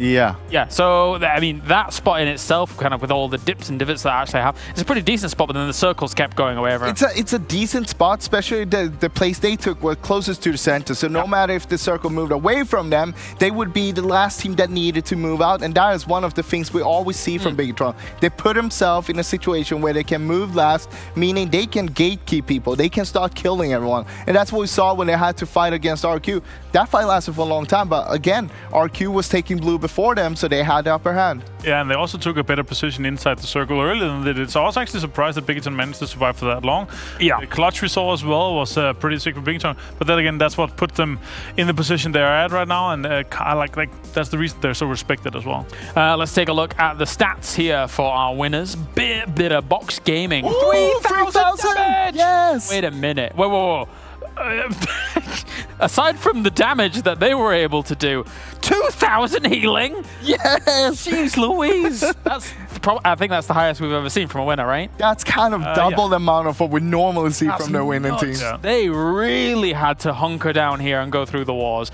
Yeah. Yeah, so, I mean, that spot in itself, kind of with all the dips and divots that I actually have, it's a pretty decent spot, but then the circles kept going away. It's a decent spot, especially the place they took was closest to the center. So no matter if the circle moved away from them, they would be the last team that needed to move out. And that is one of the things we always see from Bigetron. They put themselves in a situation where they can move last, meaning they can gatekeep people. They can start killing everyone. And that's what we saw when they had to fight against RQ. That fight lasted for a long time, but again, RQ was taking blue before them, so they had the upper hand. Yeah, and they also took a better position inside the circle earlier than they did. So I was actually surprised that Bigetron managed to survive for that long. Yeah. The clutch we saw as well was pretty sick for Bigetron. But then again, that's what put them in the position they're at right now, and I like that's the reason they're so respected as well. Let's take a look at the stats here for our winners. Bit of Box Gaming. 3,000 damage! Yes! Wait a minute. Whoa. Aside from the damage that they were able to do, 2,000 healing? Yes! Jeez Louise! I think that's the highest we've ever seen from a winner, right? That's kind of double the amount of what we normally see That's from the winning nuts. teams. Yeah. They really had to hunker down here and go through the wars.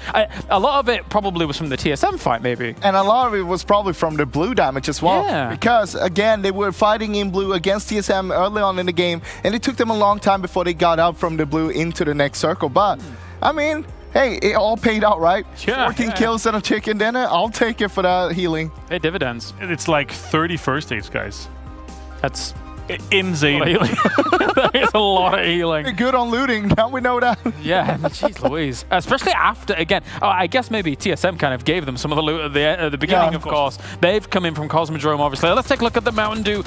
A lot of it probably was from the TSM fight, maybe. And a lot of it was probably from the blue damage as well. Yeah. Because, again, they were fighting in blue against TSM early on in the game, and it took them a long time before they got out from the blue into the next circle. But, I mean, hey, it all paid out, right? Yeah, 14 kills and a chicken dinner. I'll take it for that healing. Hey, dividends. It's like 30 first aids, guys. That's insane. That is a lot of healing. They're good on looting. Now we know that. Yeah, jeez Louise. Especially after, again, I guess maybe TSM kind of gave them some of the loot at the beginning, Yeah, of course. They've come in from Cosmodrome, obviously. Let's take a look at the Mountain Dew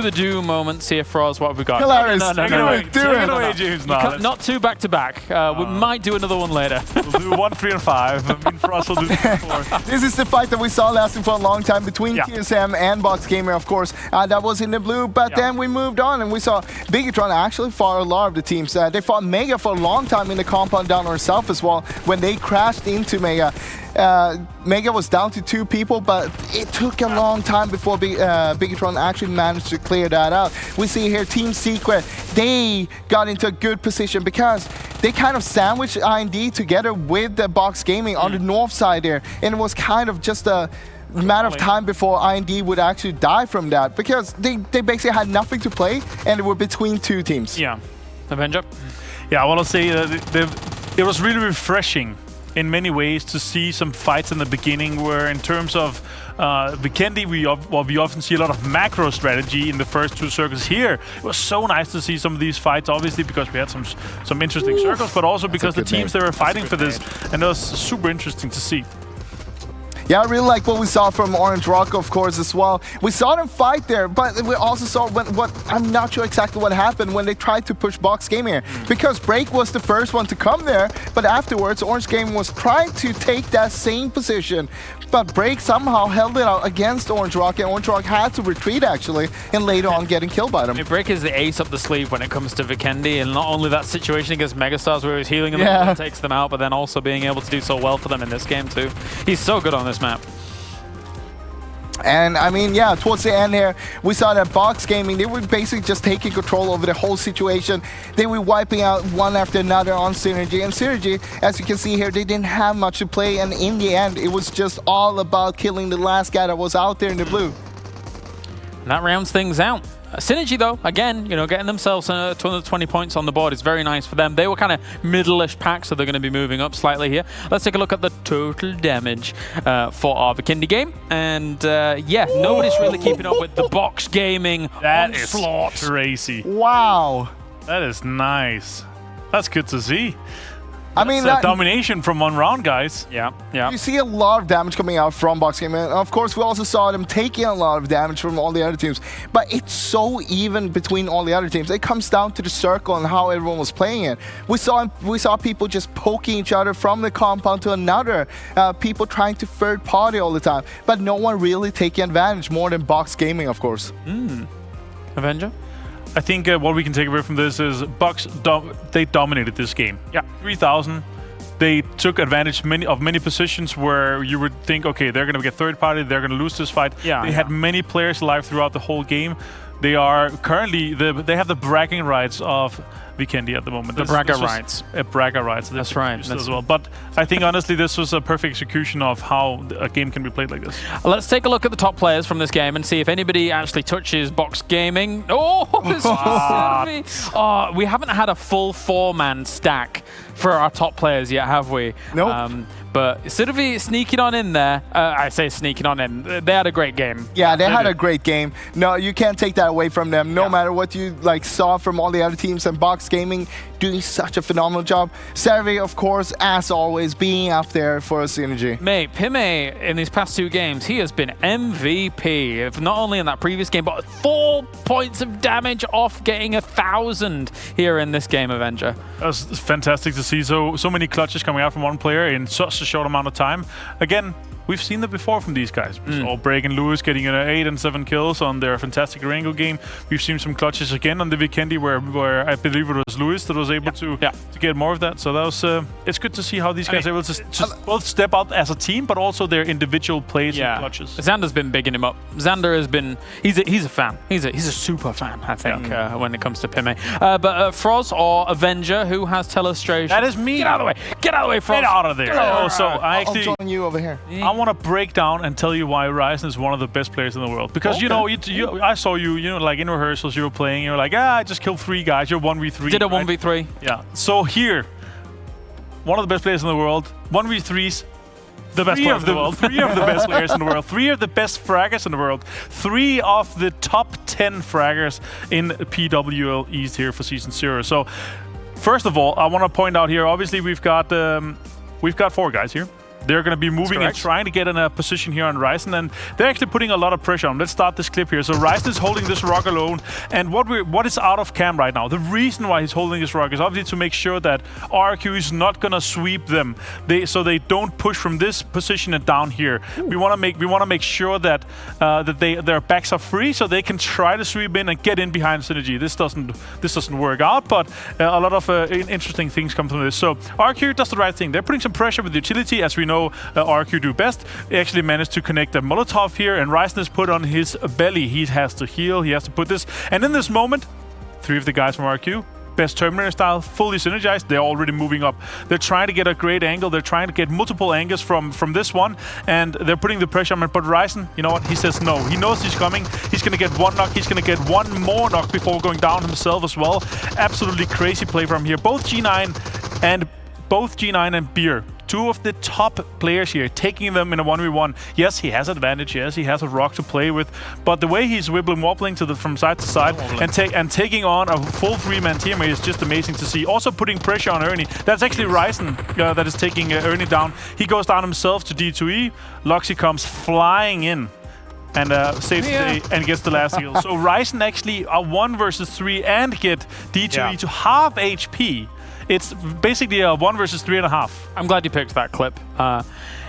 do moments here for us. What have we got? Hilarious. No. Take it away, James. Not two back-to-back. We might do another one later. We'll do 1, 3, and 5. I mean, for us, we'll do 4. This is the fight that we saw lasting for a long time between TSM and Box Gamer, of course. That was in the blue, but then we moved on and we saw Bigetron actually fought a lot of the teams. They fought Mega for a long time in the compound down on herself as well when they crashed into Mega. Mega was down to 2 people, but it took a long time before Bigetron actually managed to clear that out. We see here Team Secret, they got into a good position because they kind of sandwiched IND together with the Box Gaming on the north side there, and it was kind of just a matter of time before IND would actually die from that because they basically had nothing to play and they were between 2 teams. Yeah. Avenger? Yeah, I want to say that it was really refreshing in many ways to see some fights in the beginning where in terms of Vikendi, we often see a lot of macro strategy in the first 2 circles. Here, it was so nice to see some of these fights, obviously because we had some interesting circles, but also because the teams that were fighting for this, and it was super interesting to see. Yeah, I really like what we saw from Orange Rock, of course, as well. We saw them fight there, but we also saw what I'm not sure exactly what happened when they tried to push Box Gaming here. Because Break was the first one to come there, but afterwards, Orange Gaming was trying to take that same position. But Break somehow held it out against Orange Rock, and Orange Rock had to retreat, actually, and later on getting killed by them. I mean, Break is the ace up the sleeve when it comes to Vikendi, and not only that situation against Megastars where he was healing them and takes them out, but then also being able to do so well for them in this game, too. He's so good on this map. And I mean, yeah, towards the end here, we saw that Box Gaming, they were basically just taking control over the whole situation. They were wiping out one after another on Synergy. And Synergy, as you can see here, they didn't have much to play. And in the end, it was just all about killing the last guy that was out there in the blue. And that rounds things out. Synergy, though, again, you know, getting themselves 220 points on the board is very nice for them. They were kind of middle-ish pack, so they're going to be moving up slightly here. Let's take a look at the total damage for our Vikendi game. And, yeah, nobody's really keeping up with the Box Gaming onslaught. That is crazy. Wow. That is nice. That's good to see. I mean, that domination from one round, guys. Yeah. You see a lot of damage coming out from Box Gaming. And of course, we also saw them taking a lot of damage from all the other teams. But it's so even between all the other teams. It comes down to the circle and how everyone was playing it. We saw people just poking each other from the compound to another. People trying to third party all the time. But no one really taking advantage more than Box Gaming, of course. Avenger? I think what we can take away from this is Bucks, they dominated this game. Yeah. 3,000. They took advantage of many positions where you would think, okay, they're going to get third party, they're going to lose this fight. Yeah, they had many players alive throughout the whole game. They are currently, they have the bragging rights of Vikendi at the moment. The braggart rights. Braggart rights. That's right. As well. But I think honestly, this was a perfect execution of how a game can be played like this. Let's take a look at the top players from this game and see if anybody actually touches box gaming. Oh, this is oh, we haven't had a full 4-man stack for our top players yet, have we? Nope. But Sirvi sneaking on in there. I say sneaking on in. They had a great game. Yeah, they had a great game. No, you can't take that away from them. No matter what you saw from all the other teams, and Box Gaming doing such a phenomenal job. Servi, of course, as always, being up there for a synergy. Mate, Pime in these past 2 games, he has been MVP. If not only in that previous game, but 4 points of damage off getting 1,000 here in this game, Avenger. That's fantastic to see. So many clutches coming out from one player in such a short amount of time. Again, we've seen that before from these guys. We saw Break and Lewis getting 8 and 7 kills on their fantastic Erangel game. We've seen some clutches again on the Vikendi where I believe it was Lewis that was able to get more of that. So that was it's good to see how these guys are able to both step out as a team, but also their individual plays and clutches. Xander's been bigging him up. Xander has been he's a fan. He's a super fan, I think, when it comes to Pime. But Froz or Avenger, who has Telestration? That is me. Get out of the way. Get out of the way, Froz. Get out of there. So I'll join you over here. I want to break down and tell you why Ryzen is one of the best players in the world. Because you know, I saw you like in rehearsals, you were playing. You were like, I just killed 3 guys. You're 1v3. Did a 1v3. Yeah. So here, one of the best players in the world. 1v3s. The best players in the world. 3 of the best players in the world. 3 of the best fraggers in the world. 3 of the top 10 fraggers in PWL East here for Season 0. So, first of all, I want to point out here, obviously we've got 4 guys here. They're going to be moving and trying to get in a position here on Ryzen, and they're actually putting a lot of pressure on. Let's start this clip here. So Ryzen is holding this rock alone, and what is out of cam right now? The reason why he's holding this rock is obviously to make sure that RQ is not going to sweep them, so they don't push from this position and down here. We want to make sure that their backs are free, so they can try to sweep in and get in behind Synergy. This doesn't work out, but a lot of interesting things come from this. So RQ does the right thing. They're putting some pressure with utility, as we know RQ do best. He actually managed to connect a Molotov here, and Ryzen is put on his belly. He has to heal, he has to put this. And in this moment, 3 of the guys from RQ, best Terminator style, fully synergized. They're already moving up. They're trying to get a great angle. They're trying to get multiple angles from this one, and they're putting the pressure on it. But Ryzen, you know what? He says no. He knows he's coming. He's going to get 1 knock. He's going to get 1 more knock before going down himself as well. Absolutely crazy play from here. Both G9 and Beer, 2 of the top players here, taking them in a 1v1. Yes, he has advantage. Yes, he has a rock to play with. But the way he's wobbling from side to side and taking on a full 3-man teammate is just amazing to see. Also putting pressure on Ernie. That's actually Ryzen that is taking Ernie down. He goes down himself to D2E. Loxy comes flying in and saves the day and gets the last heal. So Ryzen actually are 1 versus 3 and get D2E to half HP. It's basically a 1 versus 3.5. I'm glad you picked that clip.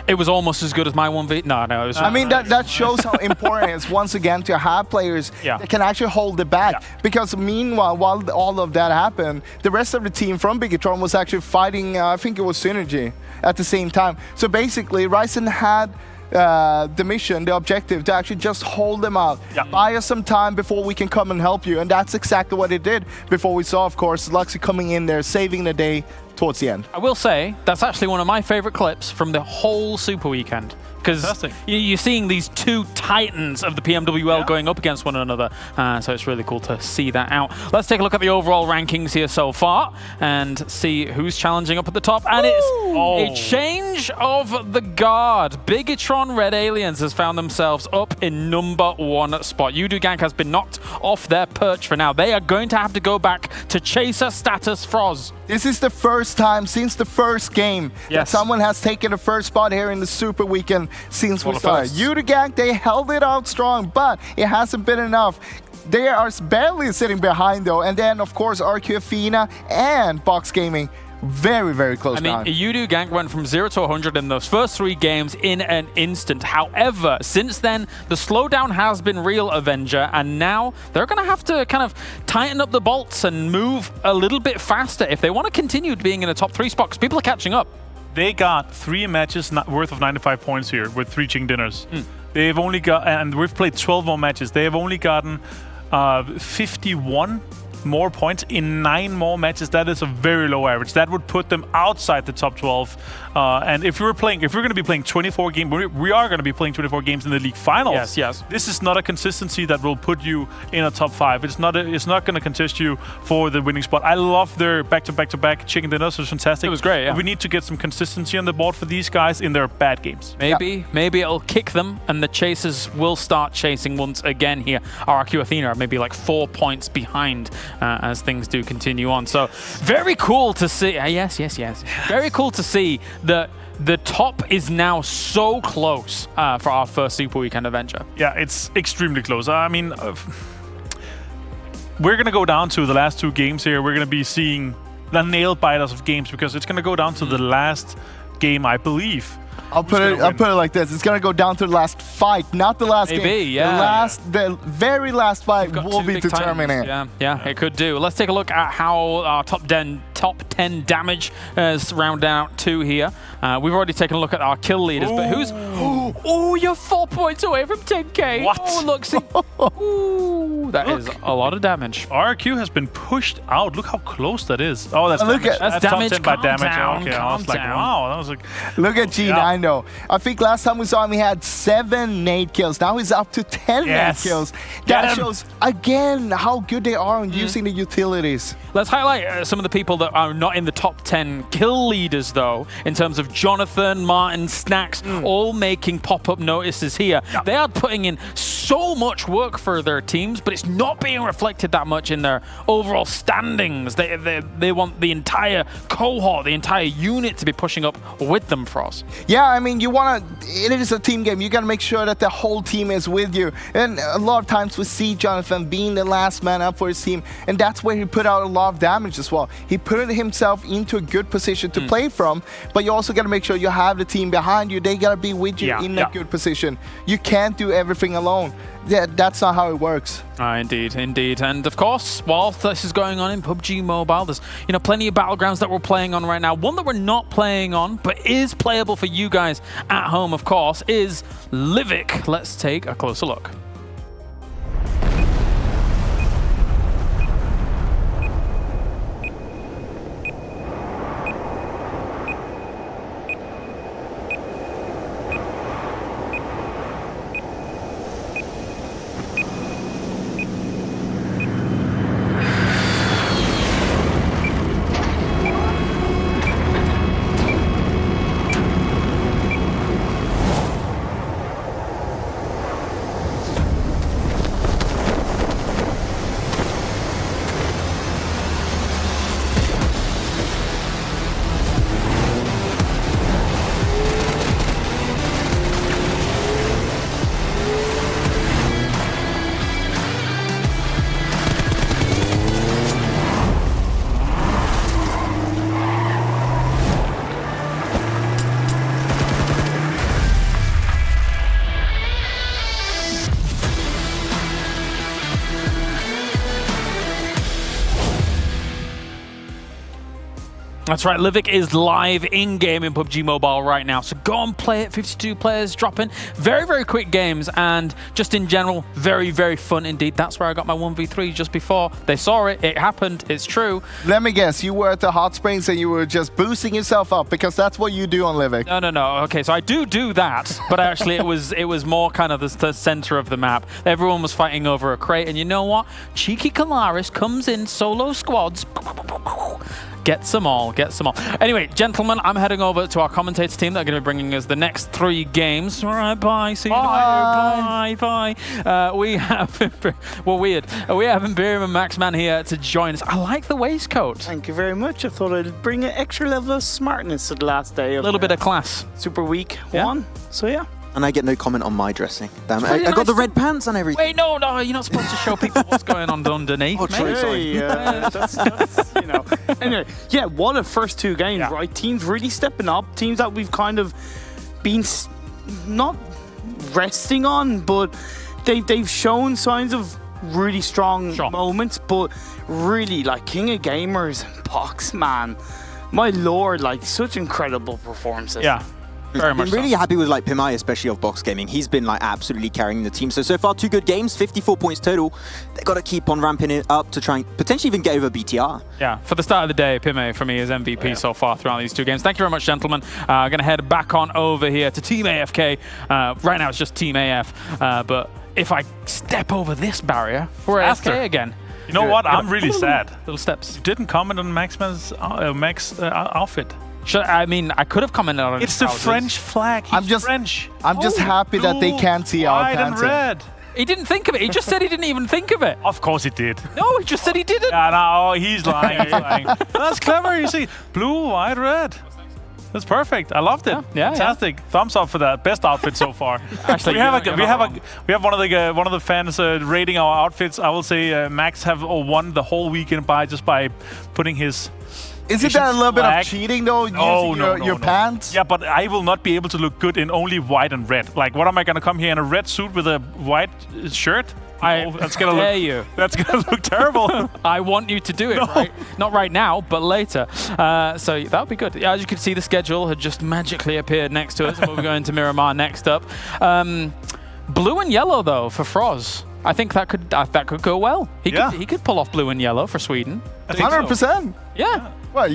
It was almost as good as my 1v. No, it was. I mean, that shows how important it is once again to have players that can actually hold it back. Because meanwhile, while all of that happened, the rest of the team from Bigatron was actually fighting. I think it was Synergy at the same time. So basically, Ryzen had the mission, the objective to actually just hold them out. Buy us some time before we can come and help you, and that's exactly what it did. Before we saw, of course, Luxy coming in there, saving the day towards the end. I will say that's actually one of my favorite clips from the whole Super Weekend, because you're seeing these 2 titans of the PMWL going up against one another, so it's really cool to see that out. Let's take a look at the overall rankings here so far and see who's challenging up at the top. And it's a change of the guard. Bigatron Red Aliens has found themselves up in #1 spot. Udugank has been knocked off their perch for now. They are going to have to go back to Chaser status Froz. This is the first time since the first game that someone has taken the first spot here in the Super Weekend since we started. Udugank, they held it out strong, but it hasn't been enough. They are barely sitting behind though, and then of course RQ Athena and Box Gaming very, very close. I mean, Udugank went from 0 to 100 in those first 3 games in an instant. However, since then, the slowdown has been real, Avenger, and now they're going to have to kind of tighten up the bolts and move a little bit faster if they want to continue being in the top 3 spot, because people are catching up. They got 3 matches worth of 95 points here with 3 chicken dinners. They've only got, and we've played 12 more matches. They have only gotten 51 more points in 9 more matches. That is a very low average. That would put them outside the top 12. And if we're going to be playing 24 games, we are going to be playing 24 games in the league finals. Yes. This is not a consistency that will put you in a top 5. It's not going to contest you for the winning spot. I love their back-to-back chicken dinners. It was fantastic. It was great, yeah. We need to get some consistency on the board for these guys in their bad games. Maybe it'll kick them and the chasers will start chasing once again here. RRQ Athena are maybe like 4 points behind as things do continue on. So very cool to see. Yes. Very cool to see that the top is now so close for our first Super Weekend adventure. Yeah, it's extremely close. I mean, we're going to go down to the last 2 games here. We're going to be seeing the nail biters of games because it's going to go down to the last game, I believe. I'll put it like this. It's gonna go down to the last fight, not the last game. Yeah. The very last fight will be determining. Yeah, it could do. Let's take a look at how our top 10 damage is rounded out to here. We've already taken a look at our kill leaders, but who's... Oh, you're 4 points away from 10k. What? Oh, look, see. Ooh, that is a lot of damage. RQ has been pushed out. Look how close that is. Oh, that's Look damage. at- That's damage. Top 10 by Calm damage. down, Okay, I calm was like, down. wow. That was like... Look at G9 though. I think last time we saw him, he had 7 nade kills. Now he's up to 10 nade kills. That shows again how good they are on using the utilities. Let's highlight some of the people that are not in the top 10 kill leaders, though, in terms of Jonathan, Martin, Snacks, all making pop-up notices here. They are putting in so much work for their teams, but it's not being reflected that much in their overall standings. They want the entire cohort, the entire unit to be pushing up with them, Frost. Yeah, I mean, it is a team game. You got to make sure that the whole team is with you. And a lot of times we see Jonathan being the last man up for his team, and that's where he put out a lot of damage as well. He put himself into a good position to play from, but you also got to make sure you have the team behind you. They got to be with you in a good position. You can't do everything alone. Yeah, that's not how it works. Indeed. And of course, while this is going on in PUBG Mobile, there's plenty of battlegrounds that we're playing on right now. One that we're not playing on, but is playable for you guys at home, of course, is Livik. Let's take a closer look. That's right, Livik is live in-game in PUBG Mobile right now, so go and play it. 52 players dropping. Very, very quick games, and just in general, very, very fun indeed. That's where I got my 1v3 just before. They saw it, it happened, it's true. Let me guess, you were at the hot springs and you were just boosting yourself up, because that's what you do on Livik. No. Okay, so I do that, but actually it was more kind of the center of the map. Everyone was fighting over a crate, and you know what? Cheeky Kalaris comes in solo squads. Gets them all. Anyway, gentlemen, I'm heading over to our commentator team that are going to be bringing us the next 3 games. All right, bye. See you later. Bye. We have Imperium and Maxman here to join us. I like the waistcoat. Thank you very much. I thought I'd bring an extra level of smartness to the last day of a little bit of class. Super Week 1. So yeah. And I get no comment on my dressing. Damn it. I got the red pants and everything. Wait, no, you're not supposed to show people what's going on underneath. Oh, true, sorry. That's Anyway, yeah, what a first 2 games, right? Teams really stepping up. Teams that we've kind of been not resting on, but they've shown signs of really strong moments. But really, like King of Gamers, Pox, man, my lord, like such incredible performances. Yeah. Very much I'm really happy with like Pimai, especially of Box Gaming. He's been like absolutely carrying the team. So far 2 good games, 54 points total. They got to keep on ramping it up to try and potentially even get over BTR. Yeah, for the start of the day, Pime for me is MVP so far throughout these 2 games. Thank you very much, gentlemen. I'm going to head back on over here to Team AFK. Right now it's just Team AF, but if I step over this barrier, we're AFK again. You know what? I'm really sad. Little steps. You didn't comment on Max's outfit. I mean, I could have commented on it. It's the French flag. He's French. I'm just happy that they can't see our white and pants. red. He didn't think of it. He just said he didn't even think of it. Of course he did. No, he just said he didn't. Yeah, no, he's lying. He's lying. That's clever. You see, blue, white, red. That's perfect. I loved it. Yeah, Fantastic. Thumbs up for that. Best outfit so far. Actually, we have one of the fans rating our outfits. I will say Max have won the whole weekend by putting his. Isn't that a little bit of cheating though? Using your pants? Yeah, but I will not be able to look good in only white and red. Like, what am I gonna come here in a red suit with a white shirt? That's gonna dare look. you. That's gonna look terrible. I want you to do it, right? Not right now, but later. So that would be good. Yeah, as you can see, the schedule had just magically appeared next to us, and we'll be going to Miramar next up. Blue and yellow though for Froz. I think that could go well. He could pull off blue and yellow for Sweden. 100%. Yeah. Well,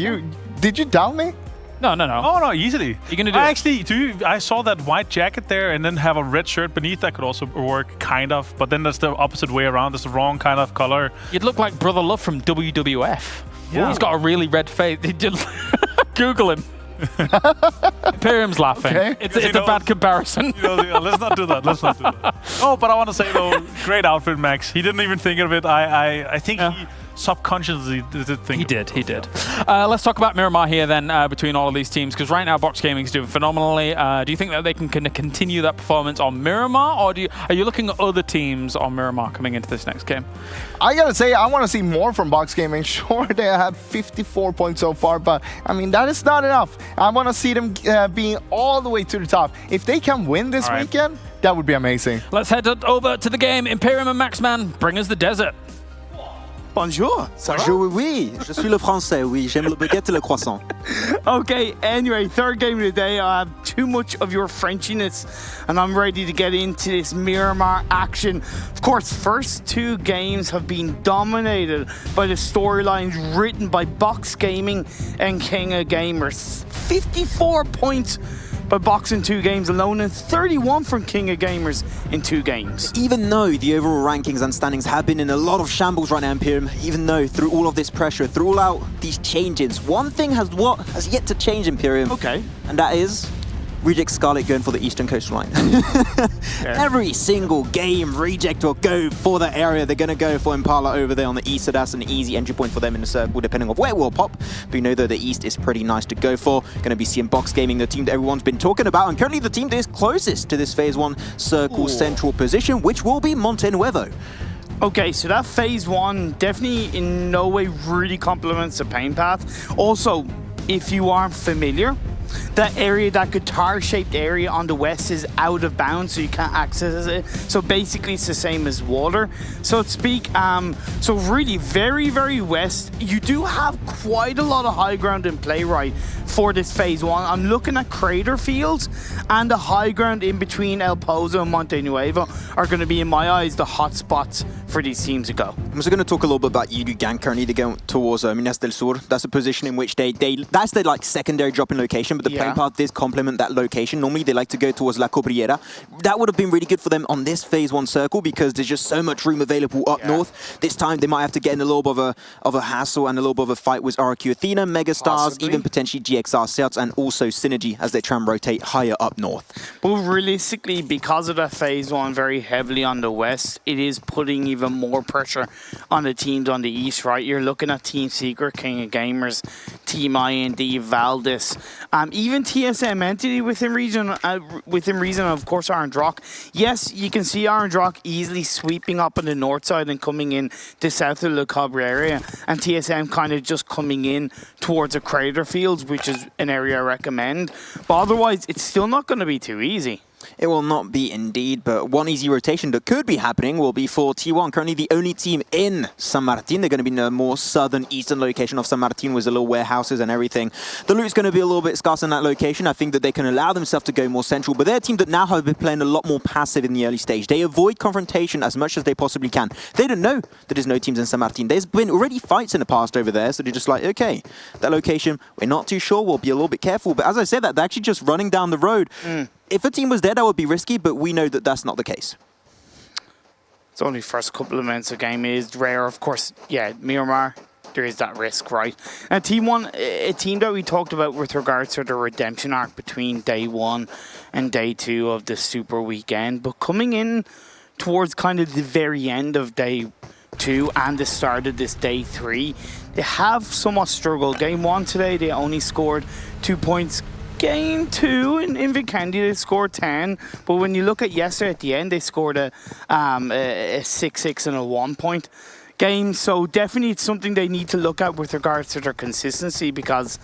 did you down me? No. Oh no, easily. You're gonna do I saw that white jacket there, and then have a red shirt beneath. That could also work, kind of. But then that's the opposite way around. That's the wrong kind of color. You'd look like Brother Love from WWF. Yeah. He's got a really red face. Google him. Imperium's laughing. Okay. It's a bad comparison. Let's not do that. Oh, but I want to say though, great outfit, Max. He didn't even think of it. I think he subconsciously did think. He did. Let's talk about Miramar here then, between all of these teams, because right now Box Gaming is doing phenomenally. Do you think that they can continue that performance on Miramar, or are you looking at other teams on Miramar coming into this next game? I gotta say, I want to see more from Box Gaming. Sure, they have 54 points so far, but I mean, that is not enough. I want to see them being all the way to the top. If they can win this weekend, that would be amazing. Let's head over to the game. Imperium and Maxman, bring us the desert. Bonjour. Bonjour, oui. Je suis le français, oui. J'aime le baguette et le croissant. Okay, anyway, third game of the day. I have too much of your Frenchiness, and I'm ready to get into this Miramar action. Of course, first 2 games have been dominated by the storylines written by Box Gaming and King of Gamers. 54 points by Box in 2 games alone, and 31 from King of Gamers in 2 games. Even though the overall rankings and standings have been in a lot of shambles right now, Imperium, even though through all of this pressure, through all out these changes, one thing has yet to change, Imperium. Okay. And that is Reject Scarlet going for the Eastern Coastline. Every single game, Reject will go for that area. They're going to go for Impala over there on the east, so that's an easy entry point for them in the circle, depending on where it will pop. But you know that the east is pretty nice to go for. Going to be seeing Box Gaming, the team that everyone's been talking about, and currently the team that is closest to this Phase 1 circle central position, which will be Monte Nuevo. Okay, so that Phase 1 definitely in no way really complements the Pain Path. Also, if you aren't familiar, that area, that guitar-shaped area on the west is out of bounds, so you can't access it. So basically it's the same as water, so to speak. So really very, very west. You do have quite a lot of high ground in play right for this Phase 1. I'm looking at Crater Fields, and the high ground in between El Pozo and Monte Nuevo are going to be, in my eyes, the hot spots for these teams to go. I'm also going to talk a little bit about Yudu Gang. Currently, they're going towards Minas del Sur. That's a position in which that's their like secondary drop-in location, but the Pain Path does complement that location. Normally, they like to go towards La Cobriera. That would have been really good for them on this Phase 1 circle because there's just so much room available up north. This time, they might have to get in a little bit of a hassle and a little bit of a fight with RQ Athena, Megastars, even potentially GXR Celts, and also Synergy as they try and rotate higher up north. But realistically, because of that Phase 1 very heavily on the west, it is putting even more pressure on the teams on the east, right? You're looking at Team Secret, King of Gamers, Team IND, Valdis, even TSM Entity within reason, of course, Orange Rock. Yes, you can see Orange Rock easily sweeping up on the north side and coming in the south of the Cobre area, and TSM kind of just coming in towards the Crater Fields, which is an area I recommend. But otherwise, it's still not going to be too easy. It will not be indeed, but one easy rotation that could be happening will be for T1. Currently the only team in San Martin. They're going to be in the more southern eastern location of San Martin with the little warehouses and everything. The loot's going to be a little bit scarce in that location. I think that they can allow themselves to go more central, but they're a team that now have been playing a lot more passive in the early stage. They avoid confrontation as much as they possibly can. They don't know that there's no teams in San Martin. There's been already fights in the past over there, so they're just like, okay, that location, we're not too sure, we'll be a little bit careful. But as I said that, they're actually just running down the road. If a team was there, that would be risky, but we know that that's not the case. It's only first couple of minutes of game is rare. Of course, yeah, Miramar, there is that risk, right? And Team 1, a team that we talked about with regards to the redemption arc between day 1 and day 2 of the Super Weekend, but coming in towards kind of the very end of day 2 and the start of this day 3, they have somewhat struggled. Game 1 today, they only scored 2 points. Game 2 in Vikendi, they scored 10, but when you look at yesterday at the end, they scored a 6-6 and a 1 point game. So definitely it's something they need to look at with regards to their consistency, because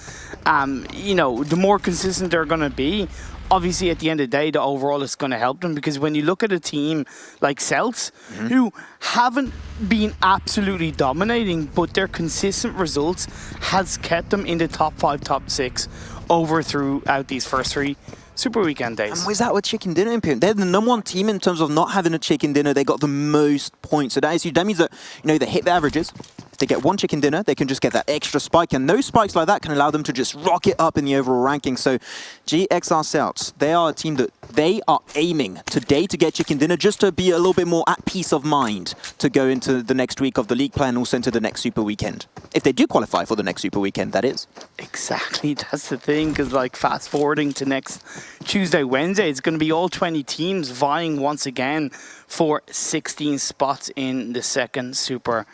you know, the more consistent they're going to be, obviously at the end of the day, the overall is going to help them, because when you look at a team like Celts, who haven't been absolutely dominating, but their consistent results has kept them in the top 5, top 6 over throughout these first 3 Super Weekend days. And was that with chicken dinner in PM? They're the number 1 team in terms of not having a chicken dinner. They got the most points. So that means that, you know, they hit the averages. If they get 1 chicken dinner, they can just get that extra spike. And those spikes like that can allow them to just rocket up in the overall ranking. So GXR Celts, they are a team that they are aiming today to get chicken dinner, just to be a little bit more at peace of mind to go into the next week of the league play and also into the next Super Weekend. If they do qualify for the next Super Weekend, that is. Exactly, that's the thing, because like fast forwarding to next Tuesday, Wednesday, it's going to be all 20 teams vying once again for 16 spots in the second Super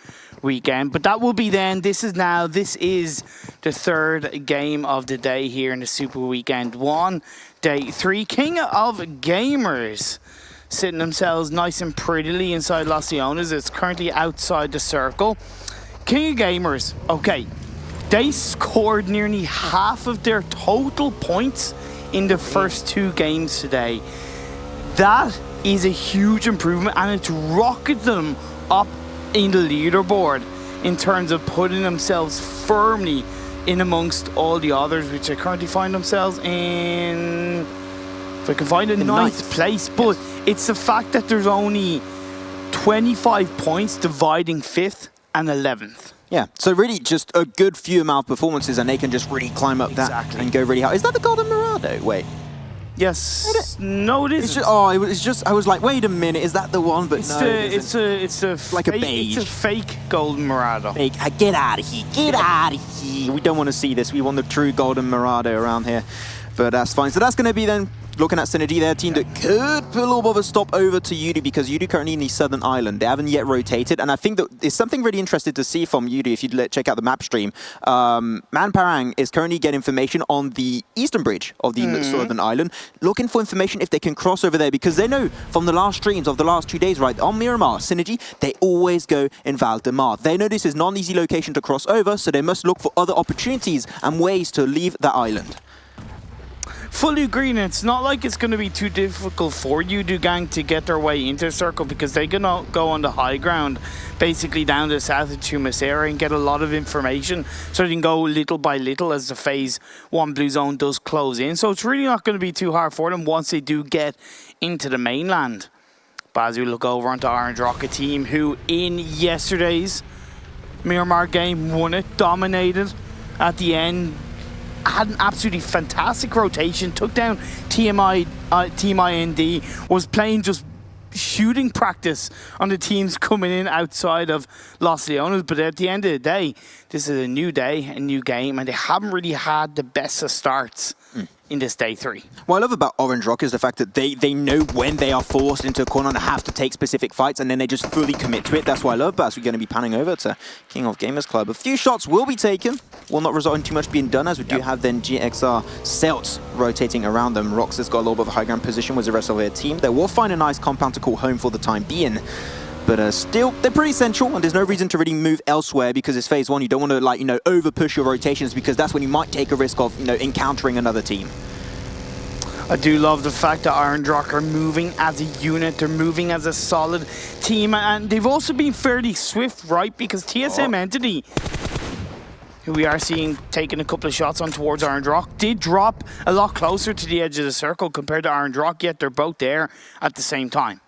Weekend. But that will be then. This is the third game of the day here in the Super Weekend 1, day 3. King of Gamers sitting themselves nice and prettily inside Los Leones. It's currently outside the circle. King of Gamers, okay, they scored nearly half of their total points in the first 2 games today. That is a huge improvement, and it's rocketed them up in the leaderboard in terms of putting themselves firmly in amongst all the others, which they currently find themselves in, if I can find it, ninth place. But it's the fact that there's only 25 points dividing 5th and 11th. Yeah, so really just a good few amount of performances and they can just really climb up that and go really high. Is that the Golden Mirado? Wait. Yes. No, it isn't. It's just, I was like, wait a minute, is that the one? But no, it's a like fake, a beige. It's a fake Golden Mirado. Fake. Get out of here. Get out of here. We don't want to see this. We want the true Golden Mirado around here. But that's fine. So that's going to be then looking at Synergy, their team that could put a little bit of a stop over to Yudi, because Yudi currently in the Southern Island. They haven't yet rotated, and I think that there's something really interesting to see from Yudi if you check out the map stream. Man Parang is currently getting information on the eastern bridge of the Southern Island, looking for information if they can cross over there, because they know from the last streams of the last 2 days, right, on Miramar, Synergy, they always go in Valdemar. They know this is not an easy location to cross over, so they must look for other opportunities and ways to leave that island. Fully agree, and it's not like it's going to be too difficult for Yudu Gang to get their way into the circle, because they can go on the high ground, basically down the south of Tumas area, and get a lot of information, so they can go little by little as the Phase 1 Blue Zone does close in. So it's really not going to be too hard for them once they do get into the mainland. But as we look over onto Orange Rocket team, who in yesterday's Miramar game won it, dominated at the end, had an absolutely fantastic rotation, took down Team IND, was playing just shooting practice on the teams coming in outside of Los Leones. But at the end of the day, this is a new day, a new game, and they haven't really had the best of starts in this day 3. What I love about Orange Rock is the fact that they know when they are forced into a corner and have to take specific fights, and then they just fully commit to it. That's what I love. But as we're going to be panning over to King of Gamers Club, a few shots will be taken, will not result in too much being done, as we do have then GXR Celts rotating around them. Rox has got a little bit of a high ground position with the rest of their team. They will find a nice compound to call home for the time being. But still, they're pretty central, and there's no reason to really move elsewhere, because it's Phase 1. You don't want to, like, over push your rotations, because that's when you might take a risk of, encountering another team. I do love the fact that Erangel are moving as a unit. They're moving as a solid team, and they've also been fairly swift, right? Because TSM Entity, who we are seeing taking a couple of shots on towards Erangel, did drop a lot closer to the edge of the circle compared to Erangel, yet they're both there at the same time.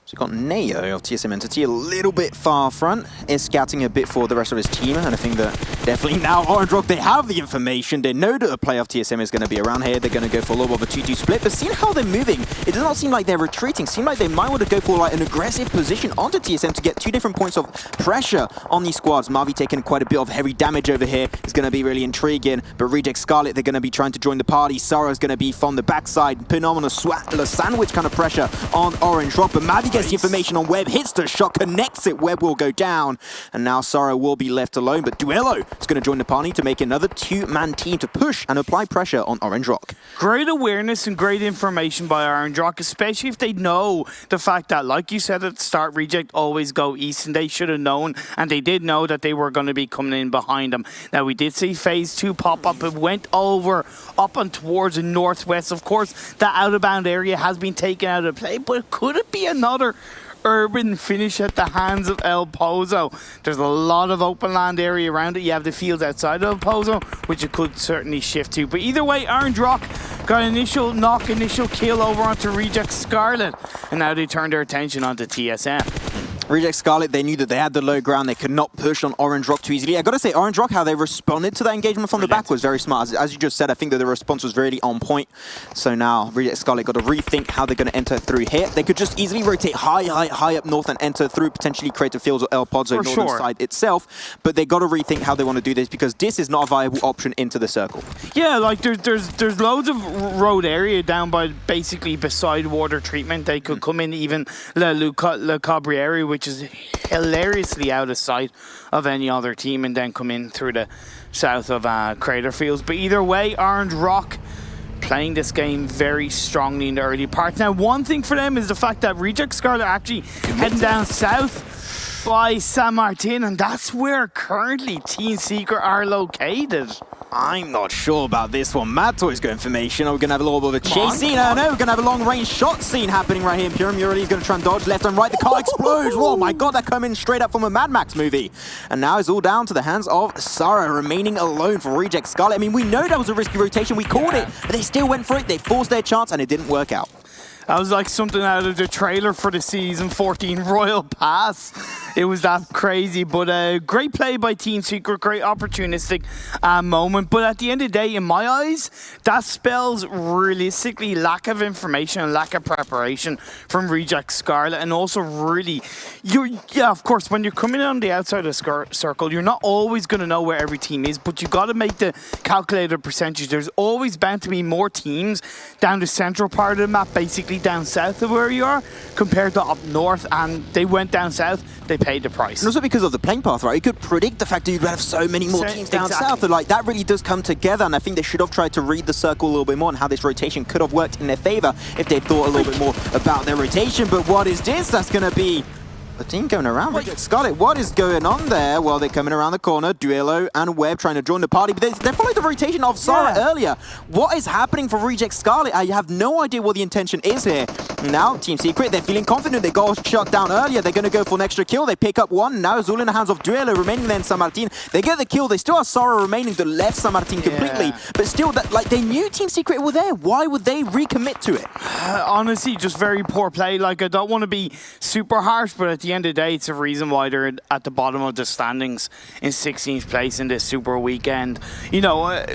So you've got Neo of TSM Entity a little bit far front, is scouting a bit for the rest of his team, and I think that definitely now Erangel, they have the information, they know that a player of TSM is going to be around here, they're going to go for a little bit of a 2-2 split, but seeing how they're moving, it does not seem like they're retreating, seem like they might want to go for like an aggressive position onto TSM to get 2 different points of pressure on these squads. Mavi taking quite a bit of heavy damage over here, is going to be really intriguing, but Reject Scarlet, they're going to be trying to join the party, Sarah's going to be from the backside, putting on a sandwich kind of pressure on Erangel, but Mavi gets the information on Webb, hits the shot, connects it, Webb will go down, and now Sarah will be left alone, but Duello is going to join the party to make another 2-man team to push and apply pressure on Erangel. Great awareness and great information by Erangel, especially if they know the fact that, like you said at the start, Reject always go east, and they should have known, and they did know that they were going to be coming in behind them. Now, we did see phase 2 pop up. It went over up and towards the northwest. Of course, the out-of-bound area has been taken out of play, but could it be another urban finish at the hands of El Pozo? There's a lot of open land area around it. You have the fields outside of El Pozo, which it could certainly shift to. But either way, Erangel got an initial knock, initial kill over onto Reject Scarlet, and now they turn their attention onto TSM. Reject Scarlet, they knew that they had the low ground. They could not push on Erangel too easily. I got to say, Erangel, how they responded to that engagement from the back was very smart. As you just said, I think that the response was really on point. So now, Reject Scarlet got to rethink how they're going to enter through here. They could just easily rotate high up north and enter through, potentially create a field of El Pozo northern side itself. But they got to rethink how they want to do this, because this is not a viable option into the circle. Yeah, like there's loads of road area down by basically beside water treatment. They could come in even Le Cabriere, which is hilariously out of sight of any other team, and then come in through the south of Crater Fields. But either way, Erangel playing this game very strongly in the early parts. Now, one thing for them is the fact that Reject Scarlet are actually heading down south by San Martin, and that's where currently Team Secret are located. I'm not sure about this one. Mad Toys got information. Are we going to have a little bit of a chase scene? I know we're going to have a long-range shot scene happening right here. PMWL is going to try and dodge left and right. The car explodes. Oh my god, that coming straight up from a Mad Max movie. And now it's all down to the hands of Sarah, remaining alone for Reject Scarlet. I mean, we know that was a risky rotation. We called it, but they still went for it. They forced their chance, and it didn't work out. That was like something out of the trailer for the Season 14 Royal Pass. It was that crazy, but great play by Team Secret, great opportunistic moment. But at the end of the day, in my eyes, that spells realistically lack of information and lack of preparation from Reject Scarlet, and also really, of course, when you're coming in on the outside of the circle, you're not always going to know where every team is, but you got to make the calculated percentage. There's always bound to be more teams down the central part of the map, basically down south of where you are, compared to up north, and they went down south, they paid the price. And also because of the playing path, right? You could predict the fact that you'd have so many more teams down south. And like, that really does come together, and I think they should have tried to read the circle a little bit more and how this rotation could have worked in their favor if they thought a little bit more about their rotation. But what is this? That's going to be a team going around. Reject Scarlet, what is going on there? Well, they're coming around the corner. Duello and Webb trying to join the party, but they followed the rotation of Sarah earlier. What is happening for Reject Scarlet? I have no idea what the intention is here. Now, Team Secret, they're feeling confident. They got shut down earlier. They're going to go for an extra kill. They pick up one. Now it's all in the hands of Duello, remaining there in San Martin. They get the kill. They still have Sarah remaining to left San Martin completely. But still, like, they knew Team Secret were there. Why would they recommit to it? Honestly, just very poor play. Like, I don't want to be super harsh, but at the end of the day, it's a reason why they're at the bottom of the standings in 16th place in this Super Weekend. You know,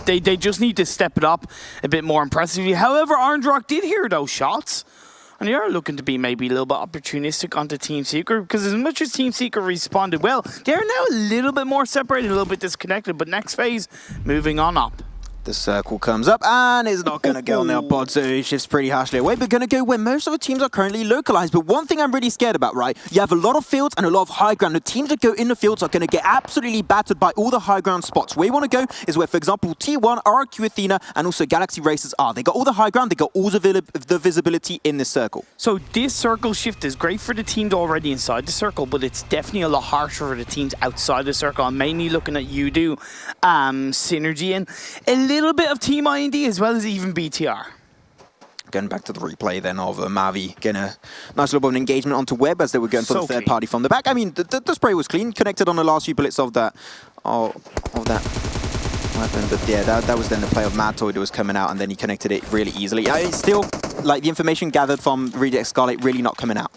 they just need to step it up a bit more impressively. However, Erangel did hear those shots, and they are looking to be maybe a little bit opportunistic onto Team Secret, because as much as Team Secret responded well, they're now a little bit more separated, a little bit disconnected. But next phase, moving on up. The circle comes up and is not going to go on their pod, so it shifts pretty harshly away, but going to go where most of the teams are currently localized. But one thing I'm really scared about, right? You have a lot of fields and a lot of high ground. The teams that go in the fields are going to get absolutely battered by all the high ground spots. Where you want to go is where, for example, T1, RRQ Athena, and also Galaxy Racers are. They got all the high ground, they got all the visibility in this circle. So this circle shift is great for the teams already inside the circle, but it's definitely a lot harsher for the teams outside the circle. I'm mainly looking at Udo, Synergy, and a little bit of Team IND as well as even BTR. Going back to the replay then of Mavi getting a nice little bit of engagement onto Webb as they were going for the third party from the back. I mean, the spray was clean, connected on the last few bullets of that weapon. But yeah, that was then the play of Madtoid that was coming out, and then he connected it really easily. It's still, like, the information gathered from Redux Scarlet really not coming out.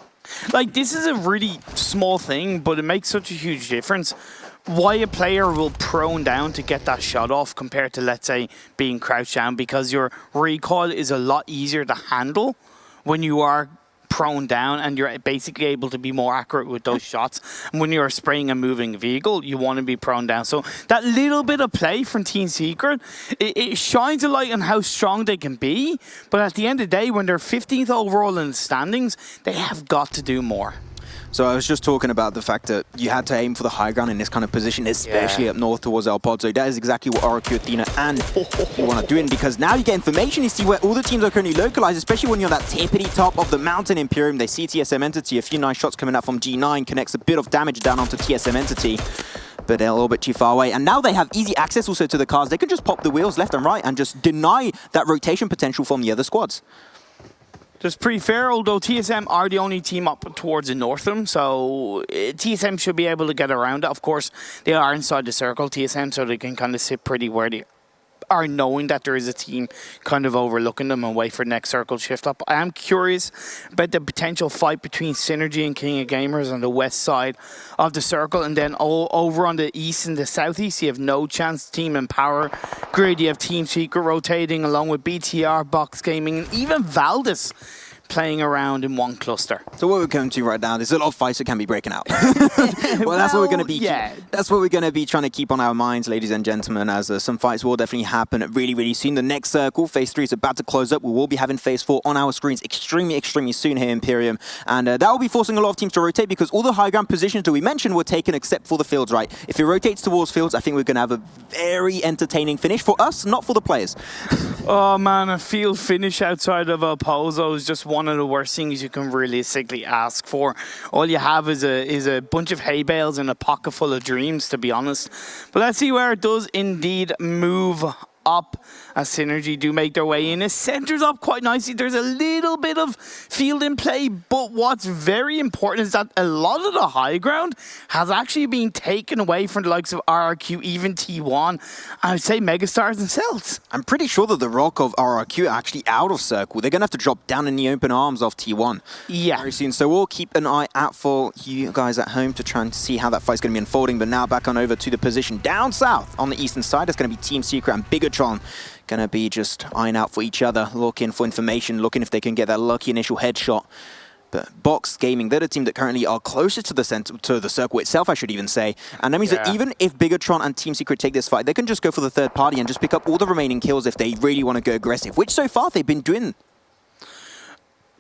Like, this is a really small thing, but it makes such a huge difference. Why a player will prone down to get that shot off compared to, let's say, being crouched down, because your recoil is a lot easier to handle when you are prone down, and you're basically able to be more accurate with those shots. And when you're spraying a moving vehicle, you want to be prone down. So that little bit of play from Team Secret, it shines a light on how strong they can be. But at the end of the day, when they're 15th overall in the standings, they have got to do more. So I was just talking about the fact that you had to aim for the high ground in this kind of position, especially up north towards El Pozo. That is exactly what RRQ, Athena, and you want to do it, because now you get information, you see where all the teams are currently localized, especially when you're on that tippity top of the mountain Imperium. They see TSM Entity, a few nice shots coming out from G9, connects a bit of damage down onto TSM Entity, but they're a little bit too far away. And now they have easy access also to the cars. They can just pop the wheels left and right and just deny that rotation potential from the other squads. That's pretty fair, although TSM are the only team up towards the north of them, so TSM should be able to get around it. Of course, they are inside the circle, TSM, so they can kind of sit pretty where they are, knowing that there is a team kind of overlooking them and wait for the next circle shift up. I am curious about the potential fight between Synergy and King of Gamers on the west side of the circle, and then over on the east and the southeast, you have No Chance, Team Empower Grid, you have Team Secret rotating along with BTR, Box Gaming, and even Valdez playing around in one cluster. So what we're going to right now, there's a lot of fights that can be breaking out. Well, that's what we're going to be. Yeah. That's what we're going to be trying to keep on our minds, ladies and gentlemen, as some fights will definitely happen really, really soon. The next circle, Phase 3, is about to close up. We will be having Phase 4 on our screens extremely, extremely soon here in Imperium. And that will be forcing a lot of teams to rotate, because all the high ground positions that we mentioned were taken except for the fields, right? If it rotates towards fields, I think we're going to have a very entertaining finish for us, not for the players. Oh man, a field finish outside of El Pozo is just one of the worst things you can realistically ask for. All you have is a bunch of hay bales and a pocket full of dreams, to be honest. But let's see where it does indeed move up as Synergy do make their way in. It centers up quite nicely. There's a little bit of field in play, but what's very important is that a lot of the high ground has actually been taken away from the likes of RRQ, even T1, I would say Megastars themselves. I'm pretty sure that the rock of RRQ are actually out of circle. They're going to have to drop down in the open arms of T1 very soon. So we'll keep an eye out for you guys at home to try and see how that fight's going to be unfolding. But now back on over to the position down south on the eastern side. It's going to be Team Secret and Bigatron going to be just eyeing out for each other, looking for information, looking if they can get that lucky initial headshot. But Box Gaming, they're the team that currently are closest to the center, to the circle itself, I should even say. And that means that even if Bigatron and Team Secret take this fight, they can just go for the third party and just pick up all the remaining kills if they really want to go aggressive, which so far they've been doing.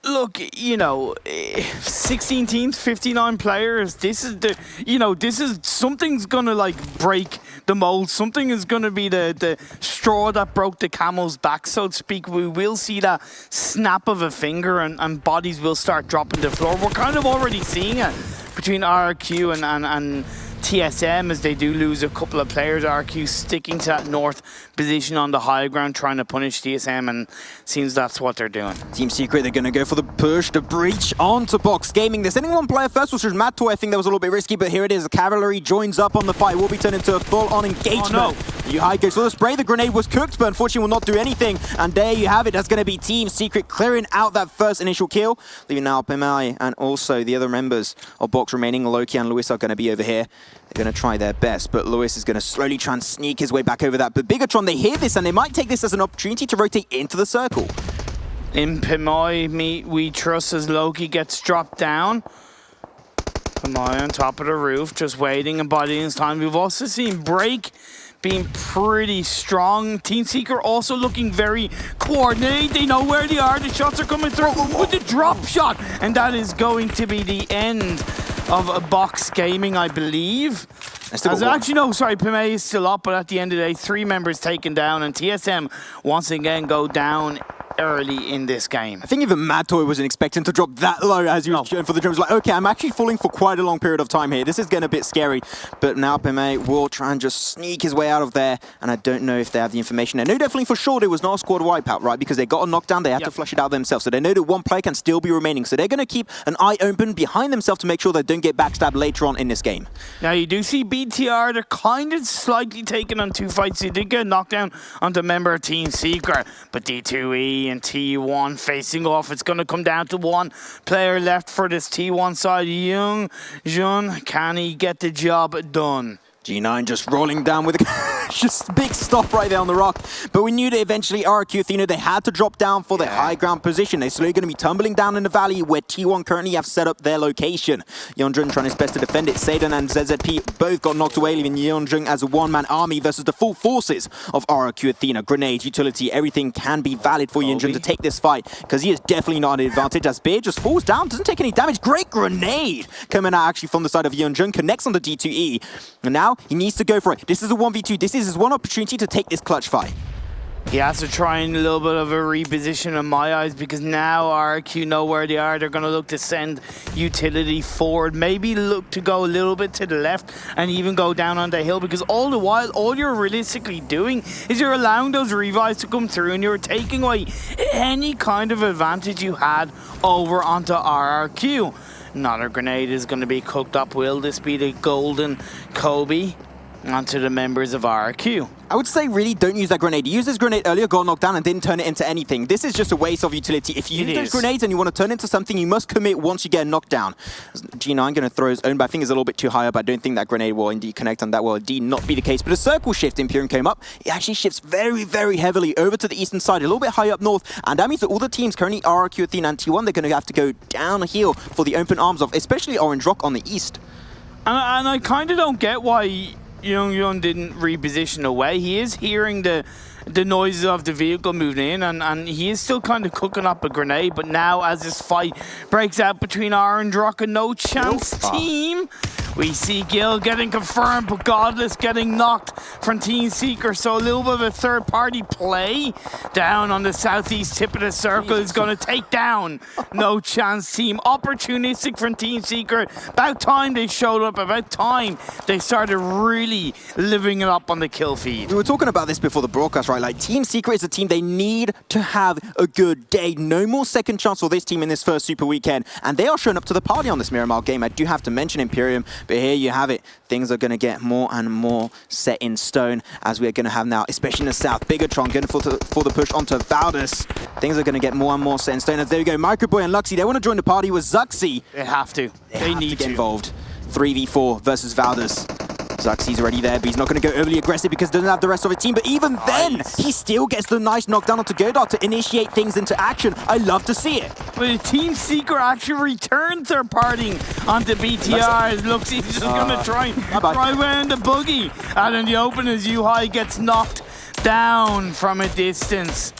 Look, 16 teams, 59 players. This is something's gonna like break the mold. Something is gonna be the straw that broke the camel's back, so to speak. We will see that snap of a finger and bodies will start dropping to the floor. We're kind of already seeing it between RRQ and TSM as they do lose a couple of players. RRQ sticking to that north position on the high ground, trying to punish TSM, and seems that's what they're doing. Team Secret, they're going to go for the push, the breach onto Box Gaming. They're sending one player first, which was Matto. I think that was a little bit risky, but here it is. The Cavalry joins up on the fight. Will be turned into a full-on engagement. Oh, no. You high goes for the spray. The grenade was cooked, but unfortunately will not do anything. And there you have it. That's going to be Team Secret clearing out that first initial kill, leaving now PMI and also the other members of Box remaining. Loki and Lewis are going to be over here. They're going to try their best, but Lewis is going to slowly try and sneak his way back over that. But Bigatron, they hear this, and they might take this as an opportunity to rotate into the circle. In Pimoy, we trust as Loki gets dropped down. Pimoy on top of the roof, just waiting and biding his time. We've also seen Break being pretty strong. Team Secret also looking very coordinated. They know where they are. The shots are coming through with the drop shot. And that is going to be the end of a Box Gaming, I believe. Actually, no, sorry, Pime is still up, but at the end of the day, 3 members taken down, and TSM once again go down early in this game. I think even Mad Toy wasn't expecting to drop that low as he was cheering for the drums. Like, okay, I'm actually falling for quite a long period of time here. This is getting a bit scary. But now PMA will try and just sneak his way out of there. And I don't know if they have the information. I know definitely for sure there was not a squad wipeout, right? Because they got a knockdown. They had to flush it out themselves. So they know that one player can still be remaining. So they're going to keep an eye open behind themselves to make sure they don't get backstabbed later on in this game. Now, you do see BTR, they're kind of slightly taken on 2 fights. They did get knocked down onto a member of Team Secret. But D2E and T1 facing off. It's going to come down to one player left for this T1 side. Young Jun, can he get the job done? G9 just rolling down with a just big stop right there on the rock. But we knew that eventually RRQ Athena, they had to drop down for their high ground position. They're slowly going to be tumbling down in the valley where T1 currently have set up their location. Yeonjun trying his best to defend it. Seidan and ZZP both got knocked away, leaving Yeonjun as a one-man army versus the full forces of RRQ Athena. Grenade, utility, everything can be valid for Yeonjun to take this fight because he is definitely not an advantage as Bear just falls down, doesn't take any damage. Great grenade coming out actually from the side of Yeonjun, connects on the D2E. And now he needs to go for it. This is a 1v2. This is his one opportunity to take this clutch fight. He has to try and a little bit of a reposition in my eyes because now RQ know where they are. They're going to look to send utility forward. Maybe look to go a little bit to the left and even go down on the hill because all the while, all you're realistically doing is you're allowing those revives to come through and you're taking away any kind of advantage you had over onto RRQ. Another grenade is going to be cooked up. Will this be the golden Kobe onto the members of RRQ? I would say really don't use that grenade. You used this grenade earlier, got knocked down and didn't turn it into anything. This is just a waste of utility. If you use those grenades and you want to turn it into something, you must commit once you get knocked down. G9 going to throw his own, but I think it's a little bit too high up. I don't think that grenade will indeed connect, and that will indeed not be the case. But a circle shift, Imperium came up. It actually shifts very, very heavily over to the eastern side, a little bit high up north. And that means that all the teams currently RRQ, Athena, and T1, they're going to have to go downhill for the open arms of especially Orange Rock on the east. And I kind of don't get why Young didn't reposition away. He is hearing the noises of the vehicle moving in, and he is still kind of cooking up a grenade. But now, as this fight breaks out between Orange Rock and No Chance Team, we see Gil getting confirmed, but Godless getting knocked from Team Seeker. So a little bit of a third-party play down on the southeast tip of the circle is going to take down No Chance Team. Opportunistic from Team Seeker. About time they showed up. About time they started really living it up on the kill feed. We were talking about this before the broadcast, right? Like, Team Secret is a team they need to have a good day. No more second chance for this team in this first Super Weekend. And they are showing up to the party on this Miramar game. I do have to mention Imperium, but here you have it. Things are going to get more and more set in stone as we're going to have now, especially in the south. Bigatron going for the push onto Valdus. Things are going to get more and more set in stone. As there we go, Microboy and Luxy, they want to join the party with Zuxi. They have to. They need to get involved. 3v4 versus Valdus. Zuxy's already there, but he's not going to go overly aggressive because he doesn't have the rest of the team. But even then, he still gets the nice knockdown onto Godot to initiate things into action. I love to see it. But Team Seeker actually returns their partying onto BTR. Looks he's just going to try around the buggy. Out in the open as Yuhai gets knocked down from a distance.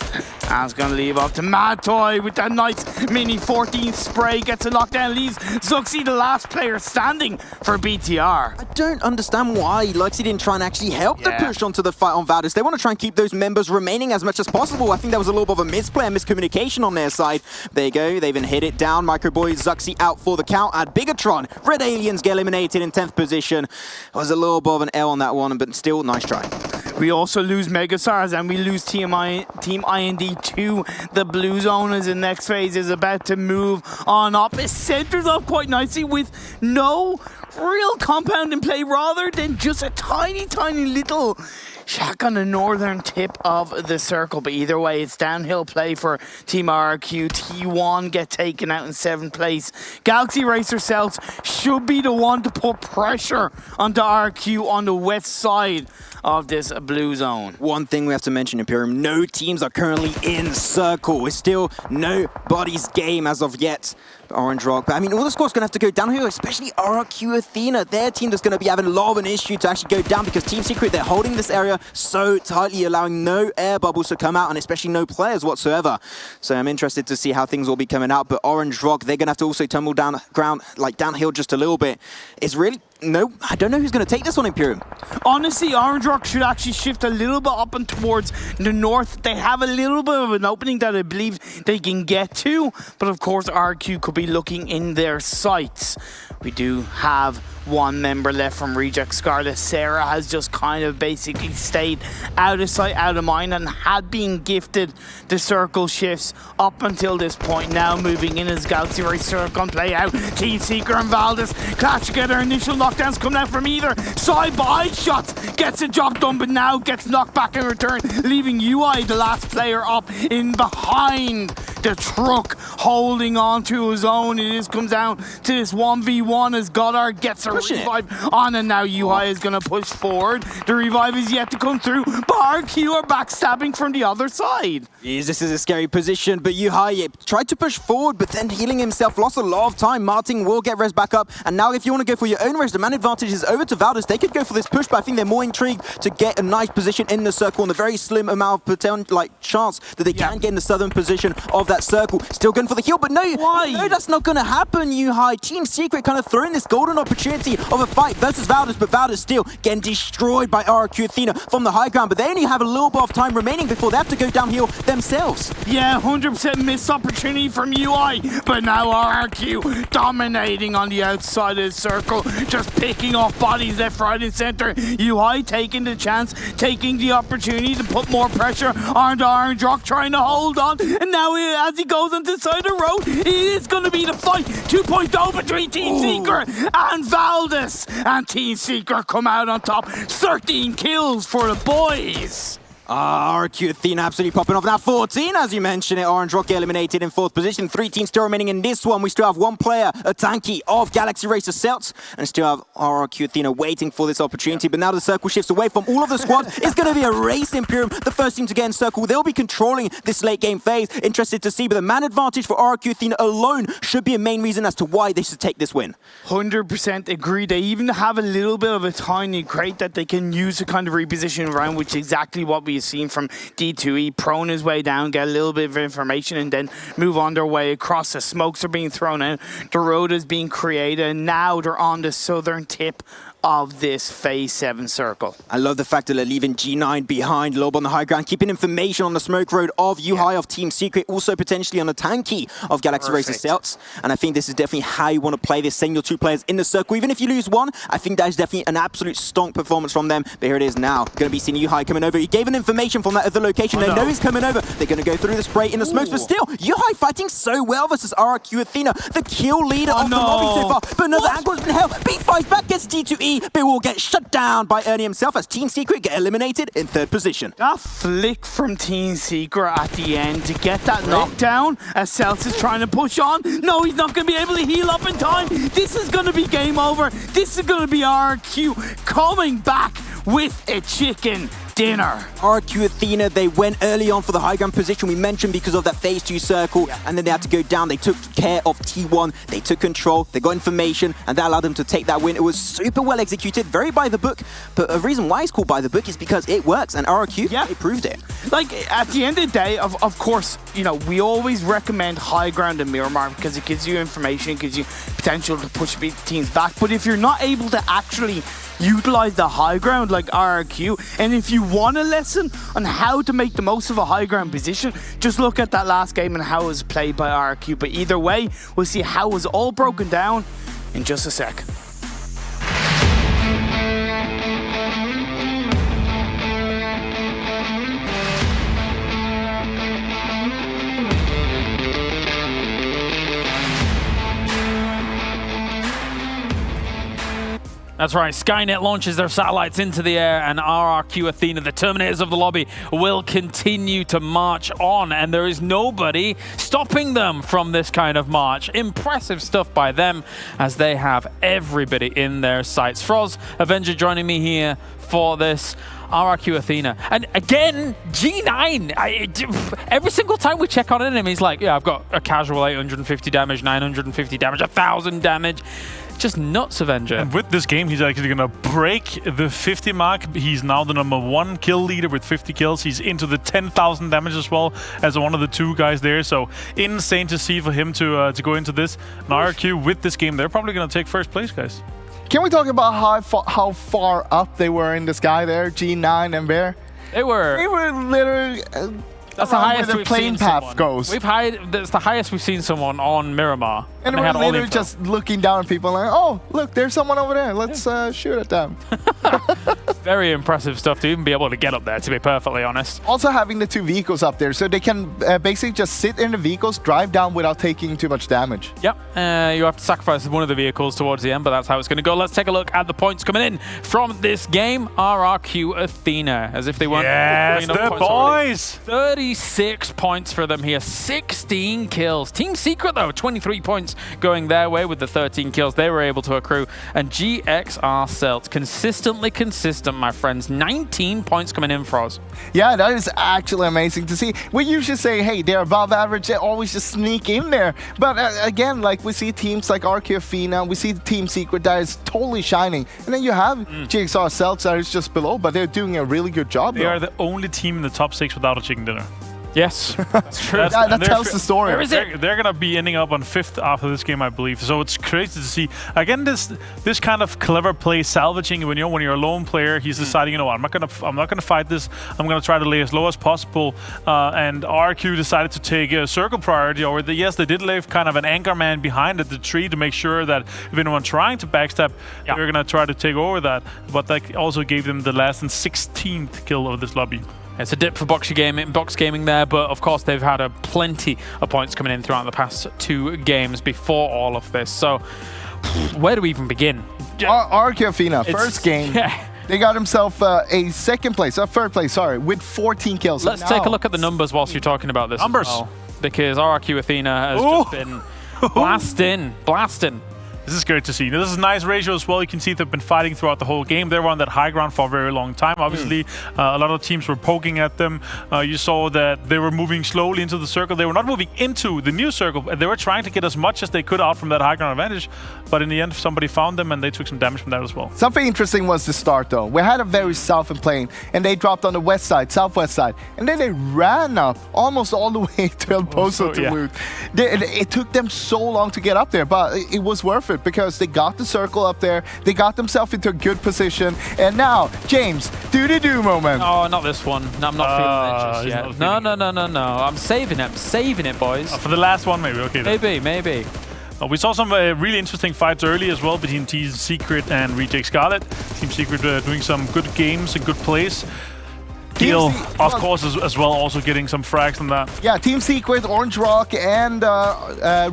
That's going to leave up to Mad Toy with that nice mini 14 spray. Gets a knockdown, leaves Zuxi the last player standing for BTR. I don't understand why Luxy didn't try and actually help the push onto the fight on Valdus. They want to try and keep those members remaining as much as possible. I think that was a little bit of a misplay and miscommunication on their side. There you go. They even hit it down. Microboy, Zuxi out for the count. And Bigatron, Red Aliens get eliminated in 10th position. It was a little bit of an L on that one, but still, nice try. We also lose Megastars and we lose Team IND to the Blue Zone as the next phase is about to move on up. It centers up quite nicely with no real compound in play rather than just a tiny little shack on the northern tip of the circle. But either way, it's downhill play for Team RRQ. T1 get taken out in 7th place. Galaxy Racer Cells should be the one to put pressure onto RRQ on the west side of this blue zone. One thing we have to mention, Imperium, no teams are currently in circle. It's still nobody's game as of yet. Orange Rock, but I mean, all the squad's going to have to go downhill, especially RRQ Athena. Their team that's going to be having a lot of an issue to actually go down because Team Secret, they're holding this area so tightly, allowing no air bubbles to come out and especially no players whatsoever. So I'm interested to see how things will be coming out, but Orange Rock, they're going to have to also tumble down ground, like downhill just a little bit. It's really no, I don't know who's going to take this one, Imperium. Honestly, Orange Rock should actually shift a little bit up and towards the north. They have a little bit of an opening that I believe they can get to, but of course RQ could be looking in their sights. We do have one member left from Reject Scarlet. Sarah has just kind of basically stayed out of sight, out of mind, and had been gifted the circle shifts up until this point. Now moving in as Galaxy Race Circle and play out. Team Seeker and Valdez clash together. Initial knockdowns coming out from either side, but eye shots gets the job done, but now gets knocked back in return, leaving UI, the last player, up in behind the truck, holding on to his own. It comes down to this 1v1 as Goddard gets a revive on, and now UI is going to push forward. The revive is yet to come through, but RQ are backstabbing from the other side. Yes, this is a scary position, but Yuhai tried to push forward, but then healing himself, lost a lot of time. Martin will get res back up, and now if you want to go for your own res, the man advantage is over to Valdez. They could go for this push, but I think they're more intrigued to get a nice position in the circle, and a very slim amount of chance that they can get in the southern position of that circle. Still going for the heal, but no, no, that's not going to happen, Yuhai. Team Secret kind of throwing this golden opportunity of a fight versus Valdez, but Valdez still getting destroyed by RQ Athena from the high ground, but they only have a little bit of time remaining before they have to go downhill themselves. Yeah, 100% missed opportunity from UI, but now RQ dominating on the outside of the circle, just picking off bodies left, right, and center. UI taking the chance, taking the opportunity to put more pressure on the Orange Rock, trying to hold on, and now as he goes on the side of the road, it is going to be the fight 2.0 between Team Seeker and Valdez, and Team Seeker come out on top. 13 kills for the boys. RQ Athena absolutely popping off. Now 14, as you mentioned it. Orange Rock eliminated in 4th position. 3 teams still remaining in this one. We still have one player, a tanky of Galaxy Racer Celts, and still have RQ Athena waiting for this opportunity. But now the circle shifts away from all of the squad. It's going to be a race, Imperium. The first team to get in circle. They'll be controlling this late game phase. Interested to see, but the man advantage for RQ Athena alone should be a main reason as to why they should take this win. 100% agree. They even have a little bit of a tiny crate that they can use to kind of reposition around, which is exactly what we've seen from D2E. Prone his way down, get a little bit of information, and then move on their way across. The smokes are being thrown out, the road is being created, and now they're on the southern tip of this phase 7 circle. I love the fact that they're leaving G9 behind, Lob on the high ground, keeping information on the smoke road of Yuhai of Team Secret, also potentially on the tanky of Galaxy Racer Celts. And I think this is definitely how you want to play this, send your 2 players in the circle. Even if you lose one, I think that is definitely an absolute stonk performance from them. But here it is now. Going to be seeing Yuhai coming over. He gave an information from that other location. They know he's coming over. They're going to go through the spray in the smokes, but still, Yuhai fighting so well versus RQ Athena, the kill leader of the lobby so far. But another angle has been held. B5 back gets D2E, but will get shut down by Ernie himself as Team Secret get eliminated in 3rd position. That flick from Team Secret at the end to get that knockdown as Celts is trying to push on. No, he's not going to be able to heal up in time. This is going to be game over. This is going to be RQ coming back with a chicken dinner. RQ Athena, they went early on for the high ground position we mentioned because of that phase 2 circle, and then they had to go down. They took care of T1, they took control, they got information, and that allowed them to take that win. It was super well executed, very by the book, but a reason why it's called by the book is because it works, and RQ, they proved it. Like, at the end of the day, of course, you know, we always recommend high ground and Miramar because it gives you information, it gives you potential to push teams back, but if you're not able to actually utilize the high ground like RQ, and if you want a lesson on how to make the most of a high ground position, just look at that last game and how it was played by RQ. But either way, we'll see how it was all broken down in just a sec. That's right, Skynet launches their satellites into the air, and RRQ Athena, the Terminators of the lobby, will continue to march on, and there is nobody stopping them from this kind of march. Impressive stuff by them, as they have everybody in their sights. Froz, Avenger, joining me here for this. RRQ Athena. And again, G9. Every single time we check on him, he's like, yeah, I've got a casual 850 damage, 950 damage, 1,000 damage. Just nuts, Avenger. And with this game, he's actually going to break the 50 mark. He's now the #1 kill leader with 50 kills. He's into the 10,000 damage as well as one of the 2 guys there. So insane to see for him to go into this. And RRQ with this game, they're probably going to take 1st place, guys. Can we talk about how far up they were in the sky there, G9 and Bear? They were literally... that's the highest where the we've plane seen path someone. goes. That's the highest we've seen someone on Miramar. And they we're had all the literally info. just looking down at people like, oh, look, there's someone over there. Let's shoot at them. Very impressive stuff to even be able to get up there, to be perfectly honest. Also having the 2 vehicles up there, so they can basically just sit in the vehicles, drive down without taking too much damage. Yep, you have to sacrifice one of the vehicles towards the end, but that's how it's going to go. Let's take a look at the points coming in from this game. RRQ Athena, as if they weren't... Yes, the boys! 36 points for them here, 16 kills. Team Secret, though, 23 points going their way with the 13 kills they were able to accrue. And GXR Celt, consistently consistent, my friends. 19 points coming in for us. Yeah, that is actually amazing to see. We usually say, hey, they're above average. They always just sneak in there. But again, like we see teams like RQ Athena, we see Team Secret that is totally shining. And then you have GXR Celt that is just below, but they're doing a really good job. They are the only team in the top 6 without a chicken dinner. Yes, that's true. that tells the story. Where is it? They're going to be ending up on 5th after this game, I believe. So it's crazy to see. Again, this kind of clever play, salvaging when you're a lone player, he's deciding, you know what, I'm not gonna fight this. I'm gonna try to lay as low as possible. And RQ decided to take a circle priority over the. Yes, they did leave kind of an anchor man behind at the tree to make sure that if anyone trying to backstab, they're gonna try to take over that. But that also gave them the last and 16th kill of this lobby. It's a dip for Box Gaming there, but of course they've had plenty of points coming in throughout the past 2 games before all of this. So where do we even begin? RQ Athena, first game. Yeah. They got himself a 2nd place, a 3rd place, sorry, with 14 kills. Let's take a look at the numbers whilst you're talking about this. Numbers. As well, because RQ Athena has just been blasting. This is great to see. This is a nice ratio as well. You can see they've been fighting throughout the whole game. They were on that high ground for a very long time. Obviously, a lot of teams were poking at them. You saw that they were moving slowly into the circle. They were not moving into the new circle. They were trying to get as much as they could out from that high ground advantage. But in the end, somebody found them and they took some damage from that as well. Something interesting was the start, though. We had a very southern plane, and they dropped on the west side, southwest side. And then they ran up almost all the way to El Pozo to loot. It took them so long to get up there, but it was worth it because they got the circle up there. They got themselves into a good position. And now, James, do-do-do moment. Oh, not this one. No, I'm not feeling it just yet. No. I'm saving it, boys. For the last one, maybe. Okay. Maybe. We saw some really interesting fights early as well between Team Secret and Reject Scarlet. Team Secret doing some good games and good plays. Deal, of course, as well, also getting some frags on that. Yeah, Team Secret, Orange Rock, and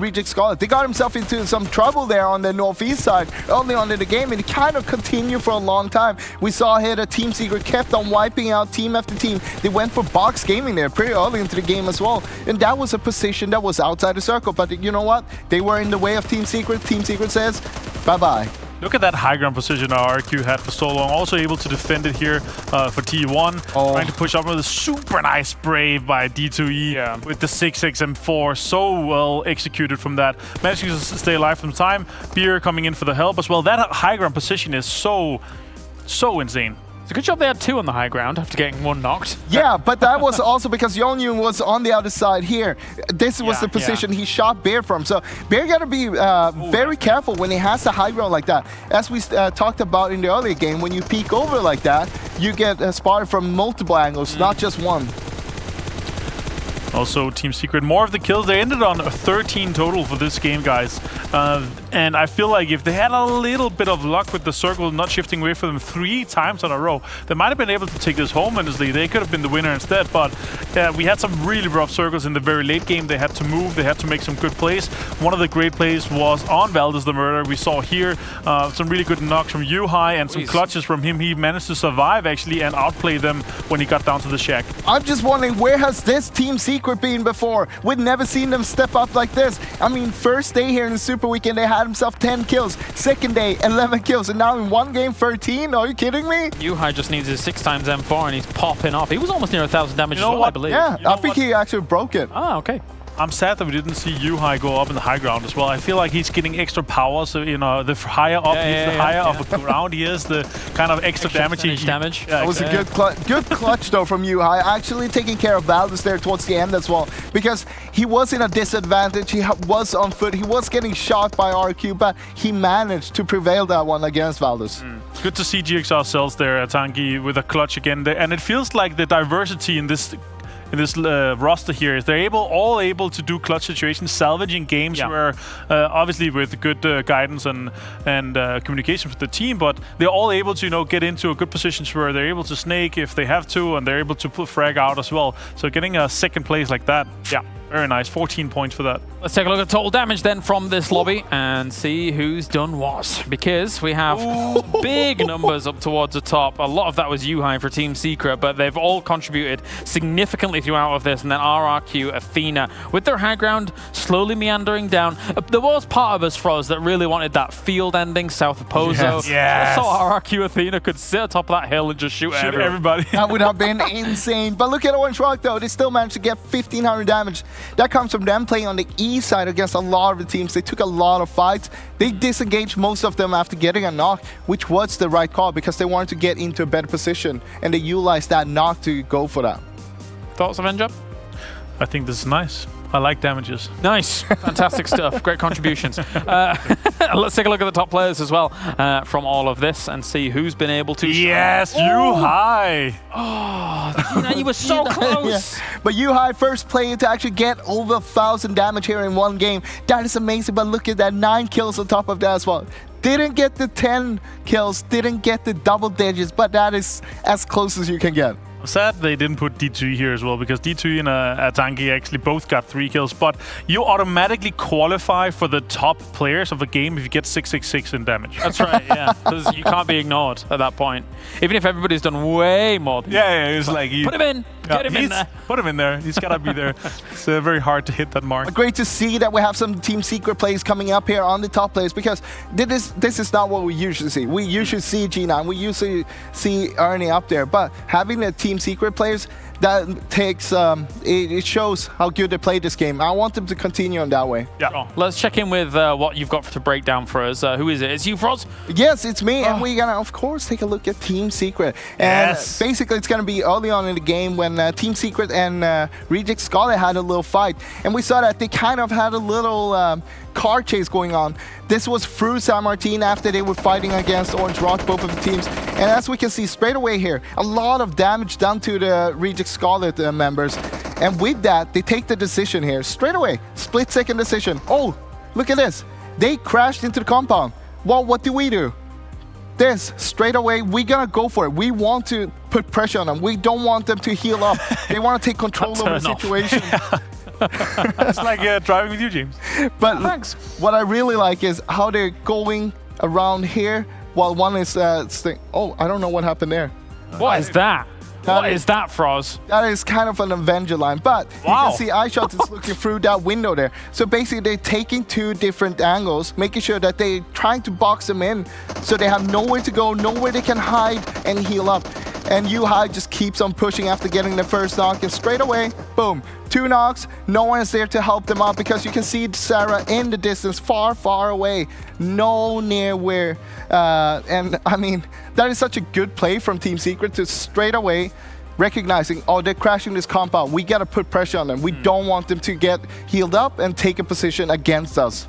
Reject Scarlet. They got himself into some trouble there on the northeast side early on in the game, and it kind of continued for a long time. We saw here that Team Secret kept on wiping out team after team. They went for Box Gaming there pretty early into the game as well, and that was a position that was outside the circle. But you know what? They were in the way of Team Secret. Team Secret says, bye-bye. Look at that high ground position our RQ had for so long. Also able to defend it here for T1. Trying to push up with a super nice spray by D2E with the 6x M4. So well executed from that. Managing to stay alive from time. Beer coming in for the help as well. That high ground position is so insane. It's a good job they had 2 on the high ground after getting 1 knocked. Yeah, but that was also because Yonyun was on the other side here. This was the position he shot Bear from. So Bear got to be very careful when he has the high ground like that. As we talked about in the earlier game, when you peek over like that, you get spotted from multiple angles, not just one. Also, Team Secret, more of the kills. They ended on 13 total for this game, guys. And I feel like if they had a little bit of luck with the circle not shifting away from them 3 times in a row, they might have been able to take this home, honestly. They could have been the winner instead, but we had some really rough circles in the very late game. They had to move, they had to make some good plays. One of the great plays was on Valdez the Murder. We saw here some really good knocks from Yuhai and some clutches from him. He managed to survive, actually, and outplay them when he got down to the shack. I'm just wondering, where has this Team Secret been before? We've never seen them step up like this. I mean, first day here in the Super Weekend, they had himself 10 kills. Second day, 11 kills. And now in one game, 13? Are you kidding me? Yuhai just needs his 6x M4 and he's popping off. He was almost near 1,000 damage as well, I believe. Yeah, I think he actually broke it. Ah, okay. I'm sad that we didn't see Yuhai go up in the high ground as well. I feel like he's getting extra power, so the higher up the higher up the ground he is, the kind of extra damage he damage. That was a good clutch though from Yuhai, actually taking care of Valdez there towards the end as well, because he was in a disadvantage, he was on foot, he was getting shot by RQ, but he managed to prevail that one against Valdez. Good to see GXR Cells there at Tangi with a clutch again, and it feels like the diversity in this roster here is they're all able to do clutch situations, salvaging games where obviously with good guidance and communication with the team, but they're all able to get into a good positions where they're able to snake if they have to, and they're able to put frag out as well. So getting a second place like that, very nice. 14 points for that. Let's take a look at total damage then from this lobby and see who's done what. Because we have big numbers up towards the top. A lot of that was Yuhai for Team Secret, but they've all contributed significantly throughout of this. And then RRQ, Athena, with their high ground slowly meandering down. There was part of us, Froz, that really wanted that field ending south of Pozo. Yes. So RRQ Athena could sit atop of that hill and just shoot everybody. That would have been insane. But look at Orange Rock though, they still managed to get 1,500 damage. That comes from them playing on the east side against a lot of the teams. They took a lot of fights. They disengaged most of them after getting a knock, which was the right call because they wanted to get into a better position, and they utilized that knock to go for that. Thoughts, Avenger? I think this is nice. I like damages. Nice. Fantastic stuff. Great contributions. Let's take a look at the top players as well from all of this and see who's been able to... Yes, Yuhai! Oh, you were so close! Yeah. But Yuhai, first player to actually get over 1,000 damage here in one game. That is amazing, but look at that, 9 kills on top of that as well. Didn't get the 10 kills, didn't get the double digits, but that is as close as you can get. I'm sad they didn't put D2 here as well, because D2 and Atangi actually both got 3 kills, but you automatically qualify for the top players of the game if you get 666 in damage. That's right, yeah. Because you can't be ignored at that point. Even if everybody's done way more than it's like... put him in! Get him in there! Put him in there. He's got to be there. It's very hard to hit that mark. Great to see that we have some Team Secret players coming up here on the top players, because this is not what we usually see. We usually see G9, we usually see Ernie up there, but having the Team Secret players, that takes it shows how good they played this game. I want them to continue on that way. Yeah. Let's check in with what you've got to break down for us. Who is it? It's you, Froz? Yes, it's me, and we're gonna of course take a look at Team Secret. And basically it's gonna be early on in the game when Team Secret and Reject Scholar had a little fight, and we saw that they kind of had a little car chase going on. This was through San Martin after they were fighting against Orange Rock, both of the teams. And as we can see straight away here, a lot of damage done to the Reject Scarlet members. And with that, they take the decision here straight away. Split second decision. Oh, look at this. They crashed into the compound. Well, what do? This, straight away, we're gonna go for it. We want to put pressure on them. We don't want them to heal up. They want to take control over the situation. It's like driving with you, James. But what I really like is how they're going around here while one is oh, I don't know what happened there. What is that? What is that, Froz? That is kind of an Avenger line, but you can see iShot is looking through that window there. So basically they're taking 2 different angles, making sure that they're trying to box them in so they have nowhere to go, nowhere they can hide and heal up. And Yuhai just keeps on pushing after getting the first knock, and straight away, boom, 2 knocks. No one is there to help them out because you can see Sarah in the distance, far, far away, no near where. And I mean, that is such a good play from Team Secret to straight away recognizing, oh, they're crashing this compound. We got to put pressure on them. We don't want them to get healed up and take a position against us.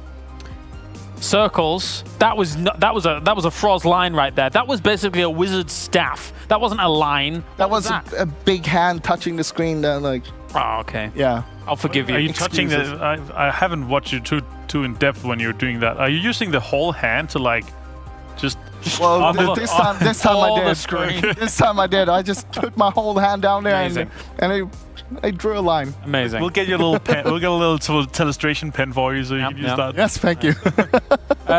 Circles. That was a Froz line right there. That was basically a wizard's staff. That wasn't a line. That was a big hand touching the screen there, like. Oh, okay. Yeah. I'll forgive you. Are you touching the? I haven't watched you too in depth when you're doing that. Are you using the whole hand to like, just? Well, this time I did. This time I did. I just put my whole hand down there and I drew a line. Amazing. We'll get you a little pen. We'll get a little illustration pen for you so you can use that. Yes, thank you.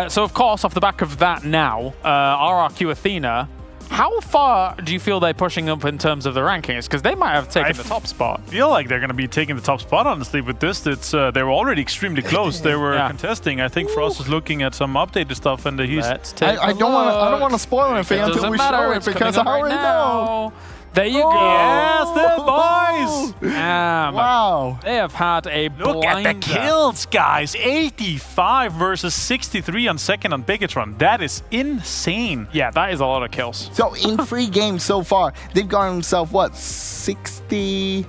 So of course, off the back of that now, RRQ Athena, how far do you feel they're pushing up in terms of the rankings? Because they might have taken the top spot. I feel like they're going to be taking the top spot, honestly, with this. It's they were already extremely close. They were contesting. I think Frost is looking at some updated stuff, and he's... I don't want to spoil anything until we show it, because I already know. There you go. Yes, the boys. Wow. They have had a Look at the kills, guys. 85 versus 63 on second on Bigetron. That is insane. Yeah, that is a lot of kills. So in 3 games so far, they've gotten themselves, what, 67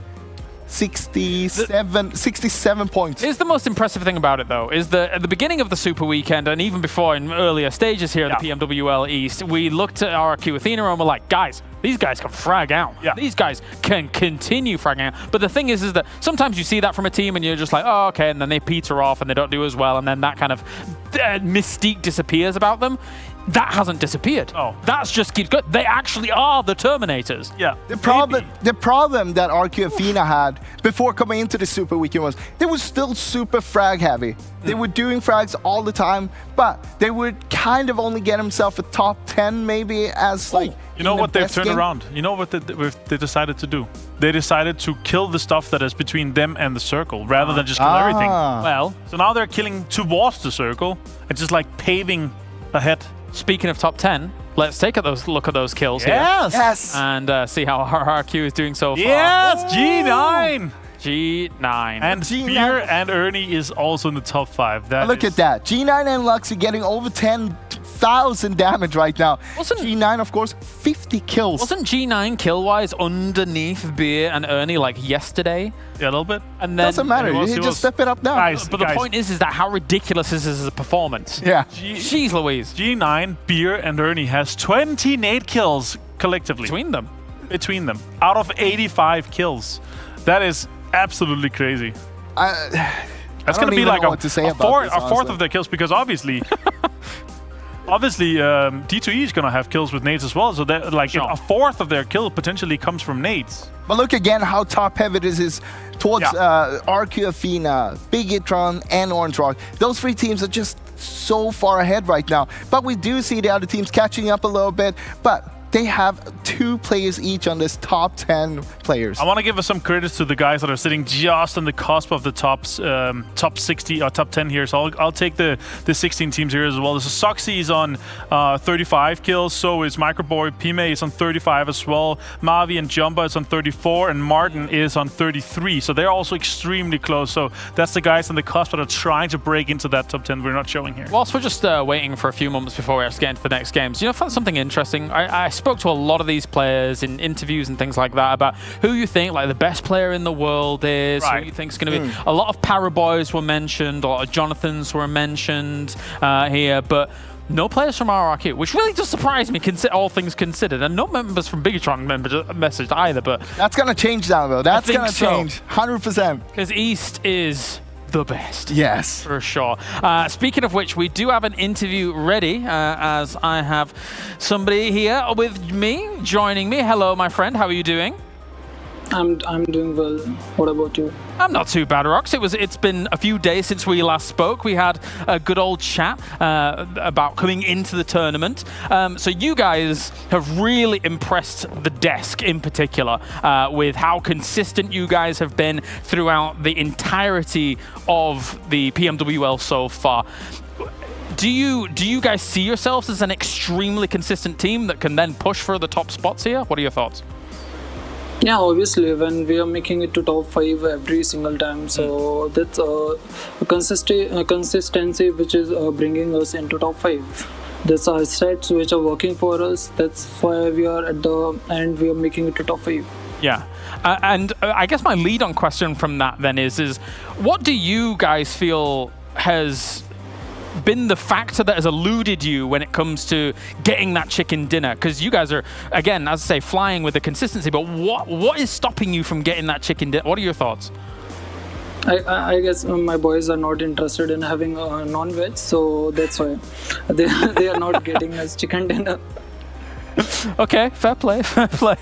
points. Here's the most impressive thing about it, though, is that at the beginning of the Super Weekend, and even before in earlier stages here at the PMWL East, we looked at RRQ Athena and we're like, guys, these guys can frag out. Yeah. These guys can continue fragging out. But the thing is that sometimes you see that from a team and you're just like, oh, okay, and then they peter off and they don't do as well, and then that kind of mystique disappears about them. That hasn't disappeared. Oh. That's just keeps going. They actually are the Terminators. Yeah. The problem that RQ Athena had before coming into the Super Weekend was they were still super frag heavy. They were doing frags all the time, but they would kind of only get themselves a top 10 maybe as like. You know what they've turned game. around? You know what they decided to do? They decided to kill the stuff that is between them and the circle rather than just kill everything. Well, so now they're killing towards the circle and just like paving ahead. Speaking of top 10, let's take a look at those kills here. Yes. And see how RRQ is doing so far. Yes, G9. G9. And Spear and Ernie is also in the top 5. Look at that. G9 and Luxy getting over 10,000 damage right now. G9, of course, 50 kills. Wasn't G9 kill-wise underneath Beer and Ernie like yesterday? Yeah, a little bit. And then Doesn't matter. You just step it up now. But the point is that how ridiculous this is as a performance. Yeah. Jeez Louise. G9, Beer, and Ernie has 28 kills collectively. Between them. Out of 85 kills. That is absolutely crazy. That's going to be like a fourth of their kills, because obviously D2E is going to have kills with nades as well, so that like a fourth of their kill potentially comes from nades. But look again how top heavy this is towards RQ Athena, Bigetron, and Orange Rock. Those 3 teams are just so far ahead right now. But we do see the other teams catching up a little bit, but they have 2 players each on this top 10 players. I want to give us some credit to the guys that are sitting just on the cusp of the top 60 or top 10 here. So I'll take the 16 teams here as well. This is Soxy is on 35 kills. So is Microboy. Pime is on 35 as well. Mavi and Jumba is on 34, and Martin is on 33. So they're also extremely close. So that's the guys on the cusp that are trying to break into that top 10 we're not showing here. Whilst we're just waiting for a few moments before we get into the next games, you know, I found something interesting. I spoke to a lot of these players in interviews and things like that about who you think like the best player in the world is, who you think is going to be. A lot of Paraboys were mentioned, a lot of Jonathans were mentioned here, but no players from RRQ, which really does surprise me, all things considered, and no members from Bigetron messaged either. But that's going to change now, though. That's going to change 100%. Because East is the best. Yes. For sure. Speaking of which, we do have an interview ready, as I have somebody here with me, joining me. Hello, my friend. How are you doing? I'm doing well. What about you? I'm not too bad, Rox. It's been a few days since we last spoke. We had a good old chat about coming into the tournament. So you guys have really impressed the desk in particular with how consistent you guys have been throughout the entirety of the PMWL so far. Do you guys see yourselves as an extremely consistent team that can then push for the top spots here? What are your thoughts? Yeah, obviously, when we are making it to top 5 every single time, so that's a consistency which is bringing us into top 5. That's our stats which are working for us. That's why we are at the end. We are making it to top 5. Yeah, and I guess my lead-on question from that then is what do you guys feel has been the factor that has eluded you when it comes to getting that chicken dinner? Because you guys are, again, as I say, flying with the consistency, but what is stopping you from getting that chicken dinner? What are your thoughts? I guess my boys are not interested in having non-veg, so that's why they are not getting us chicken dinner. Okay, fair play, fair play.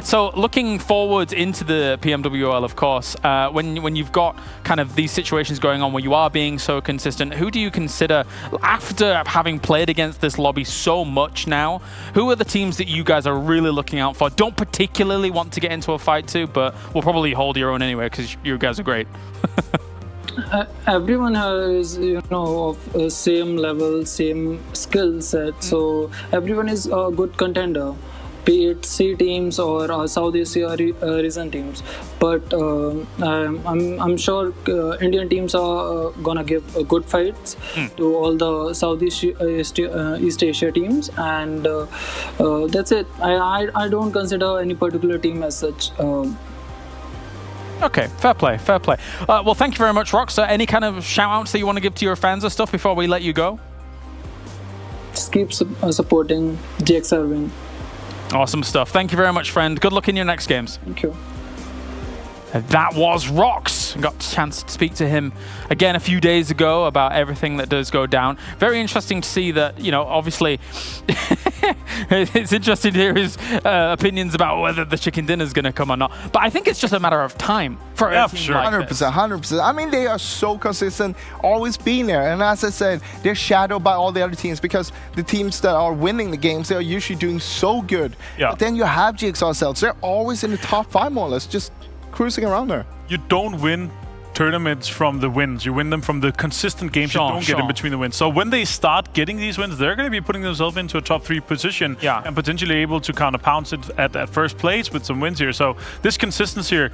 So looking forward into the PMWL, of course, when you've got kind of these situations going on where you are being so consistent, who do you consider, after having played against this lobby so much now, who are the teams that you guys are really looking out for? Don't particularly want to get into a fight to, but we'll probably hold your own anyway because you guys are great. Everyone has, of same level, same skill set, so everyone is a good contender. be it C teams or South Asia region teams. But I'm sure Indian teams are gonna give good fights to all the Southeast East Asia teams, and that's it. I don't consider any particular team as such. Okay, fair play, fair play. Well, thank you very much, Rox. Any kind of shout-outs that you want to give to your fans or stuff before we let you go? Just keep supporting GXR Win. Awesome stuff. Thank you very much, friend. Good luck in your next games. Thank you. That was Rox. Got a chance to speak to him again a few days ago about everything that does go down. Very interesting to see that, you know, obviously it's interesting to hear his opinions about whether the chicken dinner is going to come or not. But I think it's just a matter of time for a team like 100%, 100%. I mean, they are so consistent, always being there. And as I said, they're shadowed by all the other teams because the teams that are winning the games, they are usually doing so good. Yeah. But then you have GXR Celts. They're always in the top 5 more or less, just cruising around there. You don't win tournaments from the wins. You win them from the consistent games you don't get in between the wins. So when they start getting these wins, they're going to be putting themselves into a top 3 position and potentially able to kind of pounce it at first place with some wins here. So this consistency here,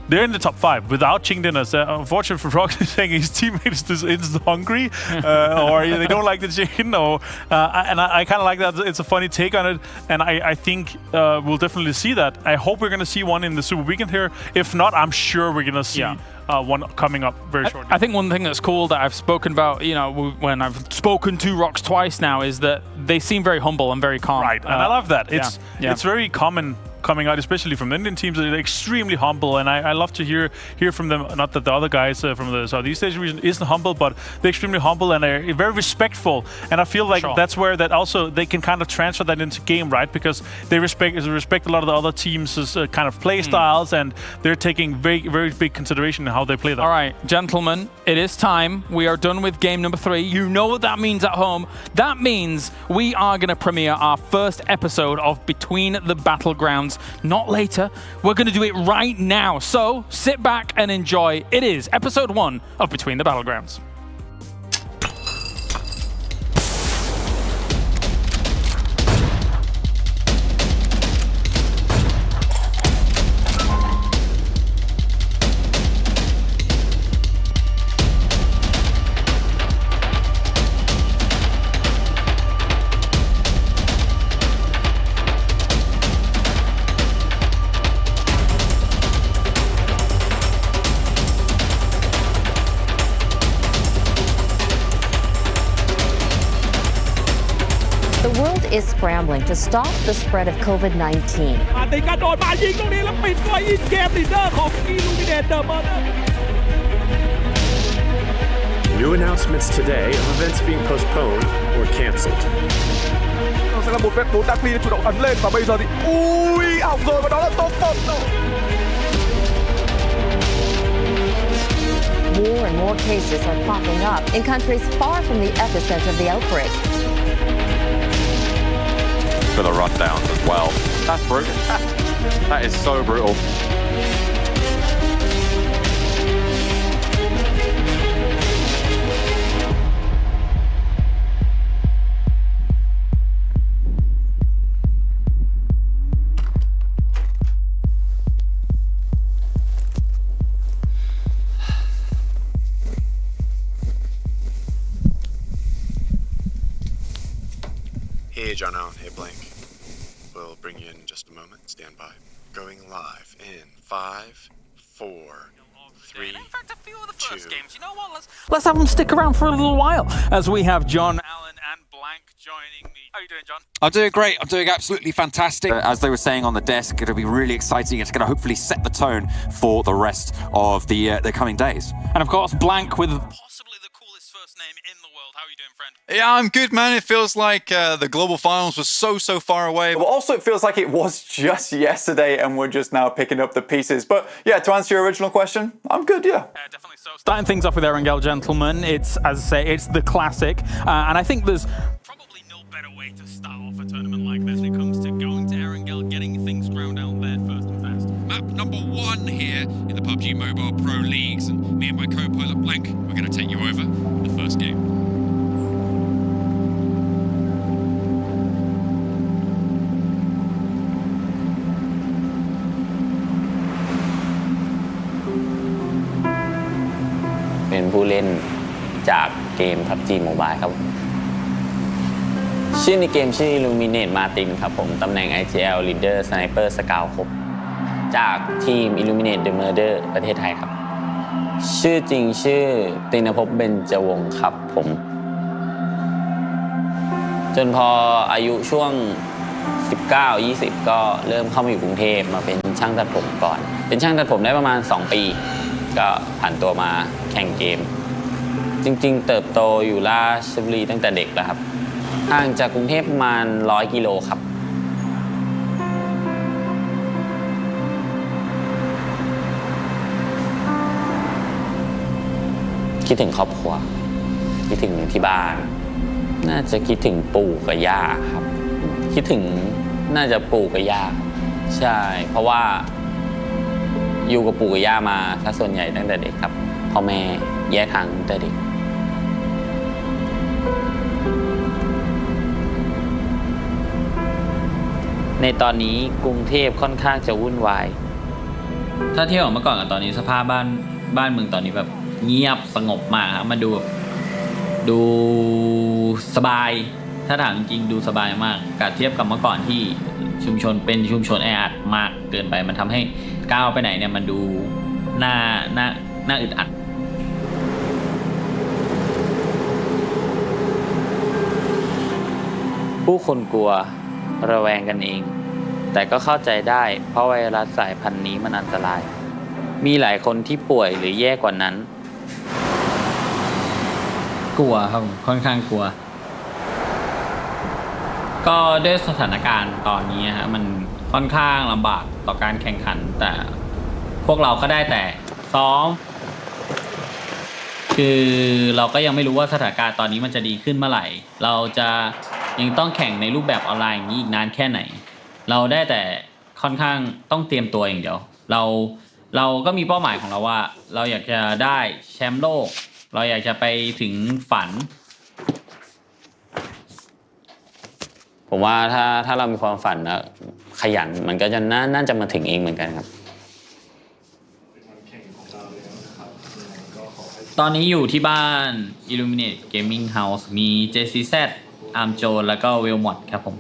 they're in the top 5 without chicken dinners. Unfortunately for Rox, he's saying his teammates is hungry or they don't like the chicken. Or, and I kind of like that. It's a funny take on it. And I think we'll definitely see that. I hope we're going to see one in the Super Weekend here. If not, I'm sure we're going to see one coming up very shortly. I think one thing that's cool that I've spoken about, you know, when I've spoken to Rox twice now, is that they seem very humble and very calm. Right, and I love that. It's very common coming out, especially from the Indian teams. They're extremely humble, and I love to hear from them. Not that the other guys from the Southeast Asia region isn't humble, but they're extremely humble and they're very respectful. And I feel like that's where that also they can kind of transfer that into game, right? Because they respect a lot of the other teams' kind of play styles, and they're taking very, very big consideration in how they play them. All right, gentlemen, it is time. We are done with game number 3. You know what that means at home. That means we are going to premiere our first episode of Between the Battlegrounds. Not later. We're going to do it right now. So sit back and enjoy. It is episode 1 of Between the Battlegrounds. is scrambling to stop the spread of COVID-19. New announcements today of events being postponed or canceled. Sẽ là một Red Bull Dark Lee chủ động ấn lên và bây giờ thì ui ảo rồi và đó là top 1. More and more cases are popping up in countries far from the epicenter of the outbreak. For the rundowns as well. That's brutal. That is so brutal. Hey, John Allen. Hey, Blank. We'll bring you in just a moment. Stand by. Going live in 5, 4, 3, In fact, a few of the first games. You know what? Let's have them stick around for a little while as we have John Allen and Blank joining me. How are you doing, John? I'm doing great. I'm doing absolutely fantastic. As they were saying on the desk, it'll be really exciting. It's going to hopefully set the tone for the rest of the coming days. And of course, Blank with Yeah, I'm good, man. It feels like the global finals was so far away. But also it feels like it was just yesterday and we're just now picking up the pieces. But yeah, to answer your original question, I'm good, yeah. Definitely so. Starting things off with Erangel, gentlemen. It's, as I say, it's the classic. And I think there's probably no better way to start off a tournament like this when it comes to going to Erangel, getting things ground out there first and fast. Map number 1 here in the PUBG Mobile Pro Leagues. And me and my co-pilot Blank, we're going to take you over the first game. ผู้เล่นจากเกม PUBG Mobile ครับชื่อในเกมชื่อ Illuminate Martin ครับผมตำแหน่ง IGL Leader Sniper Scout ครับจากทีม Illuminate the Murder ประเทศไทยครับชื่อจริงชื่อตินภพเบญจวงศ์ครับผมจนพออายุช่วง 19-20 ก็เริ่มเข้ามาอยู่กรุงเทพมาเป็นช่างตัดผมก่อนเป็นช่างตัดผมได้ประมาณ2 ปีก็ผ่านตัวมาแข่งเกมจริงๆเติบโตอยู่ราชบุรีตั้งแต่เด็กแล้วครับห่างจากกรุงเทพประมาณ100 กิโลครับคิดถึงครอบครัวคิดถึงที่บ้านน่าจะคิดถึงปู่กับย่าครับคิดถึงน่าจะปู่กับย่าใช่เพราะว่าอยู่กับปู่กับย่ามาถ้าส่วนใหญ่ตั้งแต่เด็กครับพ่อแม่แยกทางตั้งแต่เด็กในตอนนี้กรุงเทพค่อนข้างจะวุ่นวายถ้าเทียบกับเมื่อก่อนกับตอนนี้สภาพบ้านเมืองตอนนี้แบบเงียบสงบมากครับมาดูสบายถ้าถามจริงดูสบายมากกับเทียบกับเมื่อก่อนที่ชุมชนเป็นชุมชนแออัดมากเกินไปมันทำให้ก้าวไปไหนเนี่ยมันดูน่าอึดอัดผู้คนกลัวระแวงกันเองแต่ก็เข้าใจได้เพราะไวรัสสายพันธุ์นี้มันอันตรายมีหลายคนที่ป่วยหรือแย่กว่านั้นกลัวครับค่อนข้างกลัวก็ด้วยสถานการณ์ตอนนี้ฮะมันค่อนข้างลำบากต่อการแข่งขันแต่พวกเราก็ได้แต่ซ้อมคือเราก็ยังไม่รู้ว่าสถานการณ์ตอนนี้มันจะดีขึ้นเมื่อไหร่เราจะยังต้องแข่งในรูปแบบออนไลน์อย่างนี้อีกนานแค่ไหนเราได้แต่ค่อนข้างต้องเตรียมตัวอย่างเดียวเราก็มีเป้าหมายของเราว่าเราอยากจะได้แชมป์โลกเราอยากจะไปถึงฝันผมว่าถ้าเรามีความฝันนะขยันมันก็จะน่าจะมาถึงเองเหมือนกันครับตอนนี้อยู่ที่บ้าน Illuminate Gaming House มี JCZ Erangel แล้วก็เวลมอดครับผม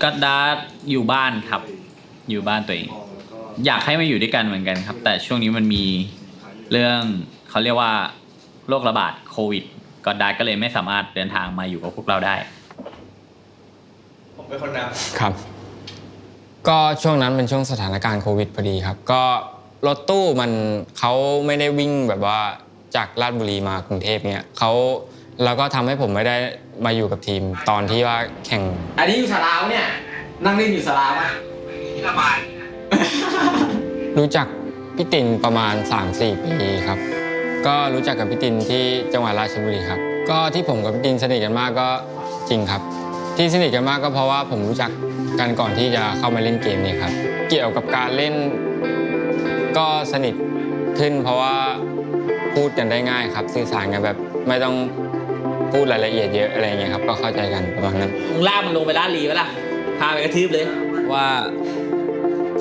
กัดดาร์อยู่บ้านครับอยู่บ้านตัวเองอยากให้มาอยู่ด้วยกันเหมือนกันครับแต่ช่วงนี้มันมีเรื่องเขาเรียกว่าโรคระบาดโควิดกัดดาร์ก็เลยไม่สามารถเดินทางมาอยู่กับพวกเราได้ผมเป็นคนนำครับก็ช่วงนั้นเป็นช่วงสถานการณ์โควิดพอดีครับก็รถตู้เขาไม่ได้วิ่งแบบว่าจากราชบุรีมากรุงเทพเนี่ยแล้วก็ทำให้ผมไม่ได้มาอยู่กับทีมตอนที่ว่าแข่งอันนี้อยู่สาราเนี่ยนั่งเล่นอยู่สาราป่ะที่ระบายรู้จักพี่ตินประมาณ 3-4 ปีครับก็รู้จักกับพี่ตินที่จังหวัดราชบุรีครับก็ที่ผมกับพี่ตินสนิทกันมากก็จริงครับที่สนิทกันมากก็เพราะว่าผมรู้จักกันก่อนที่จะเข้ามาเล่นเกมนี้ครับเกี่ยวกับการเล่นก็สนิทขึ้นเพราะว่าพูดกันได้ง่ายครับสื่อสารกันแบบไม่ต้องพูดรายละเอียดเยอะอะไรเงี้ยครับก็เข้าใจกันประมาณนั้นมึงลากมันลงไปล่าลีไว้ล่ะพาไปกระทืบเลยว่า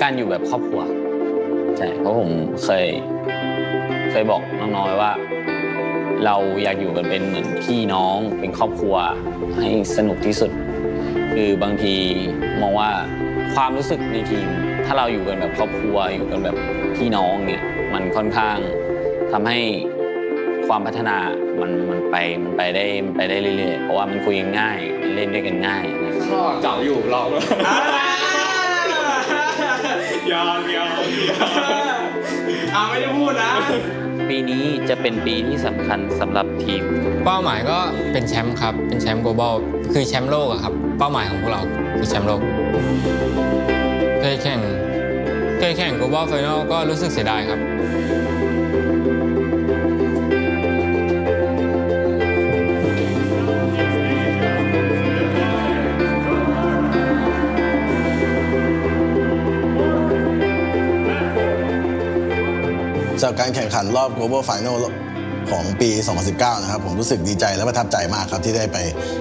การอยู่แบบครอบครัวใช่เพราะผมเคยบอกน้องๆว่าเราอยากอยู่กันเป็นเหมือนพี่น้องเป็นครอบครัวให้สนุกที่สุดคือบางทีมองว่าความรู้สึกในทีมถ้าเราอยู่กันแบบครอบครัวอยู่กันแบบพี่น้องเนี่ยมันค่อนข้างทำให้ความพัฒนามันไปได้เรื่อยๆเพราะว่ามันคุยกันง่ายเล่นด้วยกันง่ายก็เก่าอยู่เรายอมไม่ได้พูดนะปีนี้จะเป็นปีที่สำคัญสำหรับทีมเป้าหมายก็เป็นแชมป์ครับเป็นแชมป์ global คือแชมป์โลกครับเป้าหมายของพวกเราคือแชมป์โลกเคยแข่ง global final ก็รู้สึกเสียดายครับจากการแข่งขันรอบ Global Final ของปี 2019 นะครับผมรู้สึกดีใจและประทับใจมากครับที่ได้ไป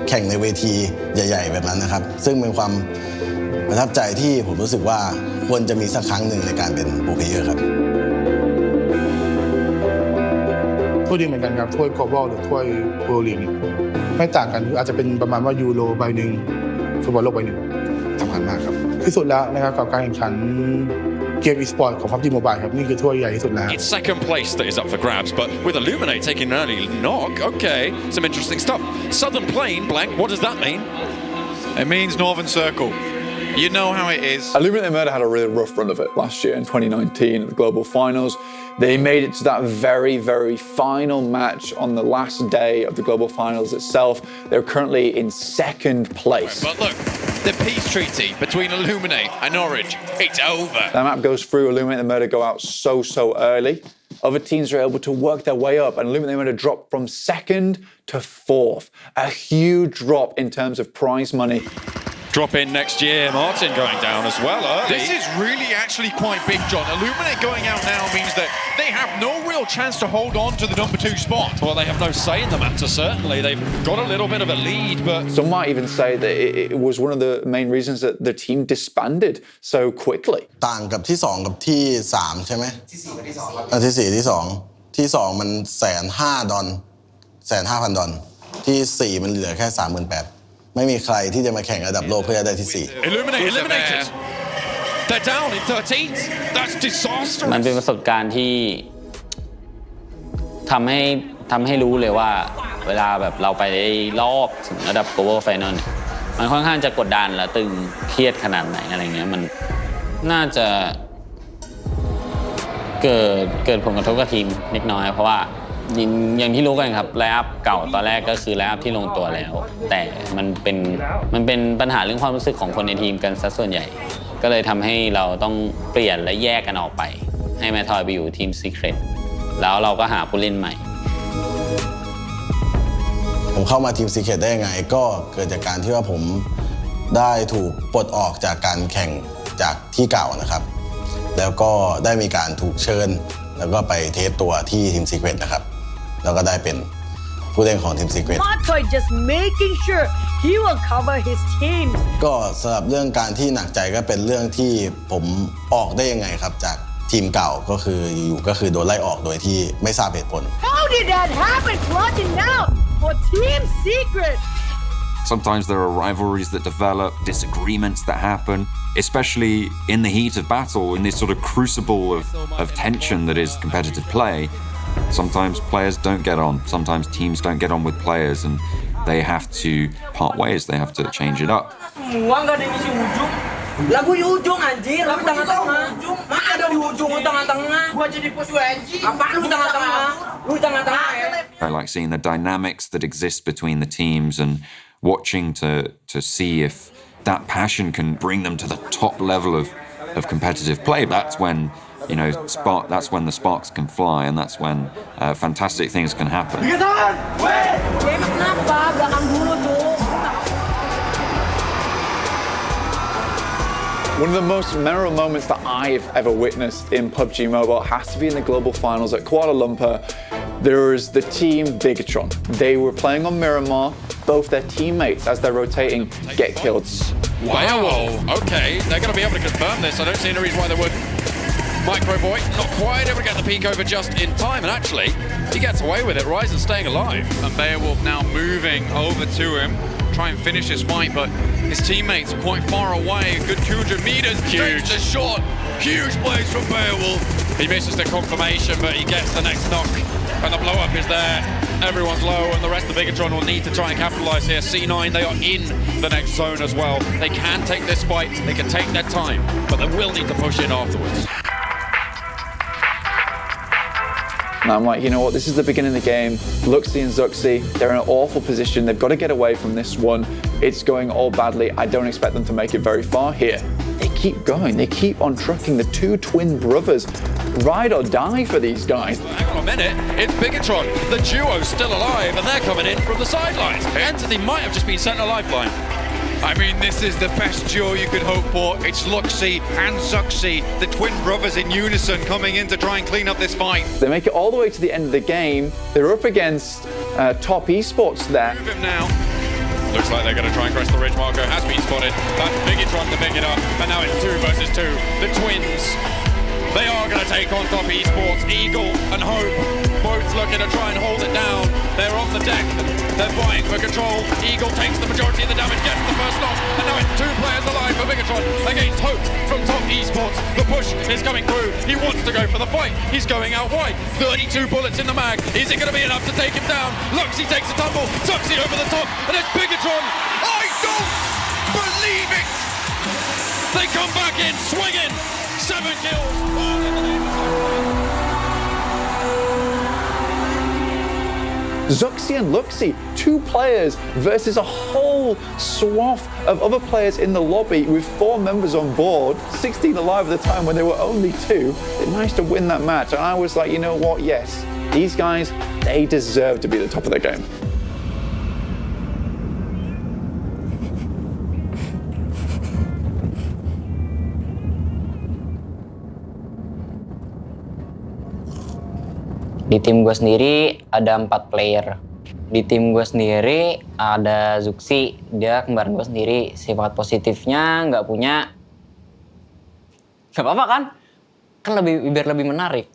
แข่งในเวทีใหญ่ๆแบบนั้นนะครับซึ่งเป็นความประทับใจที่ผมรู้สึกว่าควรจะมีสักครั้งหนึ่งในการเป็นโปรเพลเยอร์ครับ ถ้วยดีเหมือนกันครับถ้วย Global หรือถ้วย World League ไม่ต่างกันอาจจะเป็นประมาณว่ายูโรใบหนึ่งฟุตบอลโลกใบหนึ่งสำคัญมากครับที่สุดแล้วนะครับกับการแข่งขันเกม Esports ของ PUBG Mobile ครับนี่คือถ้วยใหญ่ที่สุดแล้ว It's second place that is up for grabs, but with Illuminate taking an early knock, okay, some interesting stuff. Southern Plain, blank, what does that mean? It means Northern Circle. You know how it is. Illuminate Murder had a really rough run of it last year in 2019 at the Global Finals. They made it to that very, very final match on the last day of the Global Finals itself. They're currently in second place. But look, the peace treaty between Illuminate and Orange, it's over. That map goes through, Illuminate and Murder go out so early. Other teams are able to work their way up, and Illuminate Murder drop from second to fourth. A huge drop in terms of prize money. Drop in next year. Martin going down as well early. This is really actually quite big, John. Illuminate going out now means that they have no real chance to hold on to the number 2 spot. Well, they have no say in the matter, certainly. They've got a little bit of a lead, but... Some might even say that it was one of the main reasons that the team disbanded so quickly. ต่างกับที่2กับที่3ใช่ไหมที่4กับที่2ครับที่4ที่2ที่2มัน$150,000 ที่4มันเหลือแค่ 38,000ไม่มีใครที่จะมาแข่งระดับโลกเพื่อได้ที่4 Eliminated. They're down in 13th. That's disastrous. มันเป็นประสบการณ์ที่ทำให้รู้เลยว่าเวลาแบบเราไปได้รอบถึงระดับ Global Final เนี่ยมันค่อนข้างจะกดดันและตึงเครียดขนาดไหนอะไรเงี้ยมันน่าจะเกิดผลกระทบกับทีมเล็กน้อยเพราะว่าอย่างที่รู้กันครับไลน์อัพเก่าตอนแรกก็คือไลน์อัพที่ลงตัวแล้วแต่มันเป็นปัญหาเรื่องความรู้สึกของคนในทีมกันซะส่วนใหญ่ก็เลยทำให้เราต้องเปลี่ยนและแยกกันออกไปให้แมททอยไปอยู่ทีมซีเครตแล้วเราก็หาผู้เล่นใหม่ผมเข้ามาทีมซีเครตได้ยังไงก็เกิดจากการที่ว่าผมได้ถูกปลดออกจากการแข่งจากที่เก่านะครับแล้วก็ได้มีการถูกเชิญแล้วก็ไปเทสตัวที่ทีมซีเครตนะครับแล้วก็ได้เป็นผู้เล่นของทีมซีเครต just making sure he will cover his team ก็สำหรับเรื่องการที่หนักใจก็เป็นเรื่องที่ผมออกได้ยังไงครับจากทีมเก่าก็คืออยู่ก็คือโดนไล่ออกโดยที่ไม่ทราบเหตุผล How did that happen clutching out for Team Secret Sometimes there are rivalries that develop, disagreements that happen, especially in the heat of battle, in this sort of crucible of tension that is competitive play. Sometimes players don't get on, sometimes teams don't get on with players, and they have to part ways, they have to change it up. Lagu di ujung anjir, lagu tengah-tengah. Mana ada di ujung, lu tengah-tengah. Gua jadi pos anjir. Apa lu tengah-tengah? Lu tengah-tengah. I like seeing the dynamics that exist between the teams and watching to see if that passion can bring them to the top level of competitive play. That's when that's when the sparks can fly, and that's when fantastic things can happen. One of the most memorable moments that I've ever witnessed in PUBG Mobile has to be in the global finals at Kuala Lumpur. There was the team Bigatron. They were playing on Miramar. Both their teammates, as they're rotating, get killed. Wow, okay. They're going to be able to confirm this. I don't see any reason why they wouldn't. Microboy not quite able to get the peek over just in time, and actually, he gets away with it. Ryzen staying alive. And Beowulf now moving over to him. Try and finish his fight, but his teammates are quite far away. A good 200 meters. Huge. The shot. Huge plays from Beowulf. He misses the confirmation, but he gets the next knock. And the blow-up is there. Everyone's low, and the rest of Bigatron will need to try and capitalise here. C9, they are in the next zone as well. They can take this fight. They can take their time, but they will need to push in afterwards. And I'm like, you know what, this is the beginning of the game. Luxi and Zuxi, they're in an awful position. They've got to get away from this one. It's going all badly. I don't expect them to make it very far here. They keep going. They keep on trucking. The two twin brothers. Ride or die for these guys. Hang on a minute. It's Bigatron. The duo's still alive, and they're coming in from the sidelines. Entity might have just been sent a lifeline. I mean, this is the best duo you could hope for. It's Luxi and Zuxi, the twin brothers in unison, coming in to try and clean up this fight. They make it all the way to the end of the game. They're up against top Esports there. Move him now. Looks like they're going to try and crest the ridge. Marco has been spotted. That's Bigatron to pick it up. And now it's 2 versus 2. The twins. They are going to take on top Esports. Eagle and Hope both looking to try and hold it down. They're on the deck. They're vying for control. Eagle takes the majority of the damage, gets the first knock, and now it's 2 players alive for Bigatron against Hope from top Esports. The push is coming through. He wants to go for the fight. He's going out wide. 32 bullets in the mag. Is it going to be enough to take him down? Luxy takes a tumble. Zuxi over the top, and it's Bigatron. I don't believe it! They come back in swinging. 7 kills. All in the name of Zuxi and Luxi, 2 players versus a whole swath of other players in the lobby with 4 members on board, 16 alive at the time when there were only 2. They managed to win that match, and I was like, you know what, yes, these guys, they deserve to be at the top of their game. Di tim gue sendiri ada 4 player. Di tim gue sendiri ada Zuxi, dia kembaran gue sendiri. Sifat positifnya nggak punya. Gak apa-apa kan? Kan biar lebih menarik.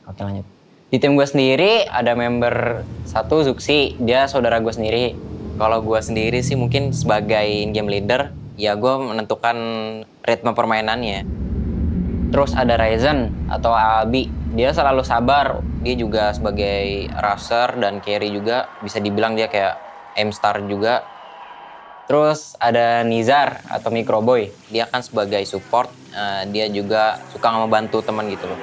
Oke lanjut. Di tim gue sendiri ada member 1 Zuxi, dia saudara gue sendiri. Kalau gue sendiri sih mungkin sebagai game leader, ya gue menentukan ritme permainannya. Terus ada Ryzen atau Abi, dia selalu sabar. Dia juga sebagai rusher dan carry juga, bisa dibilang dia kayak aim star juga. Terus ada Nizar atau Microboy, dia kan sebagai support, dia juga suka ngebantu teman gitu loh.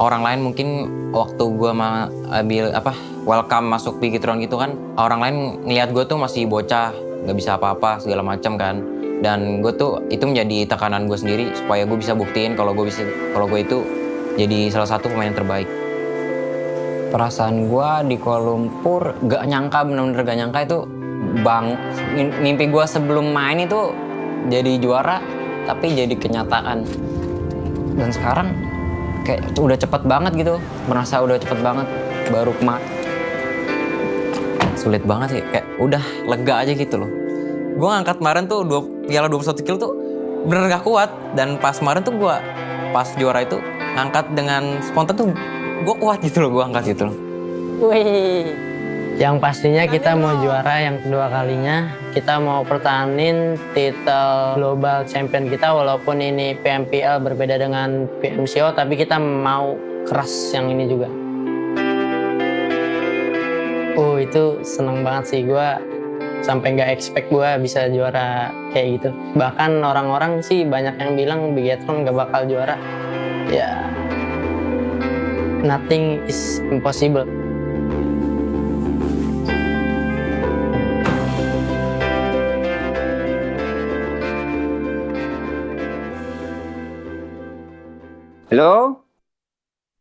Orang lain mungkin waktu gue welcome masuk Bigatron gitu kan, orang lain ngeliat gue tuh masih bocah, nggak bisa apa-apa segala macam kan, dan gue tuh itu menjadi tekanan gue sendiri supaya gue bisa buktiin kalau gue itu jadi salah satu pemain yang terbaik. Perasaan gue di Kuala Lumpur gak nyangka, bener-bener gak nyangka itu mimpi gue sebelum main itu jadi juara, tapi jadi kenyataan. Dan sekarang kayak udah cepet banget gitu, merasa udah cepet banget, baru kemarin. Sulit banget sih, kayak udah lega aja gitu loh. Gue ngangkat kemarin tuh piala 21 kilo tuh bener gak kuat, dan pas kemarin tuh gue pas juara itu ngangkat dengan spontan tuh gue kuat gitu loh, gue angkat gitu loh. Wih, yang pastinya kita mau juara yang kedua kalinya. Kita mau pertahanin titel global champion kita, walaupun ini PMPL berbeda dengan PMCO, tapi kita mau keras yang ini juga. Itu seneng banget sih, gue sampai nggak expect gue bisa juara kayak gitu. Bahkan orang-orang sih banyak yang bilang Bigatron nggak bakal juara. Ya, nothing is impossible. Halo.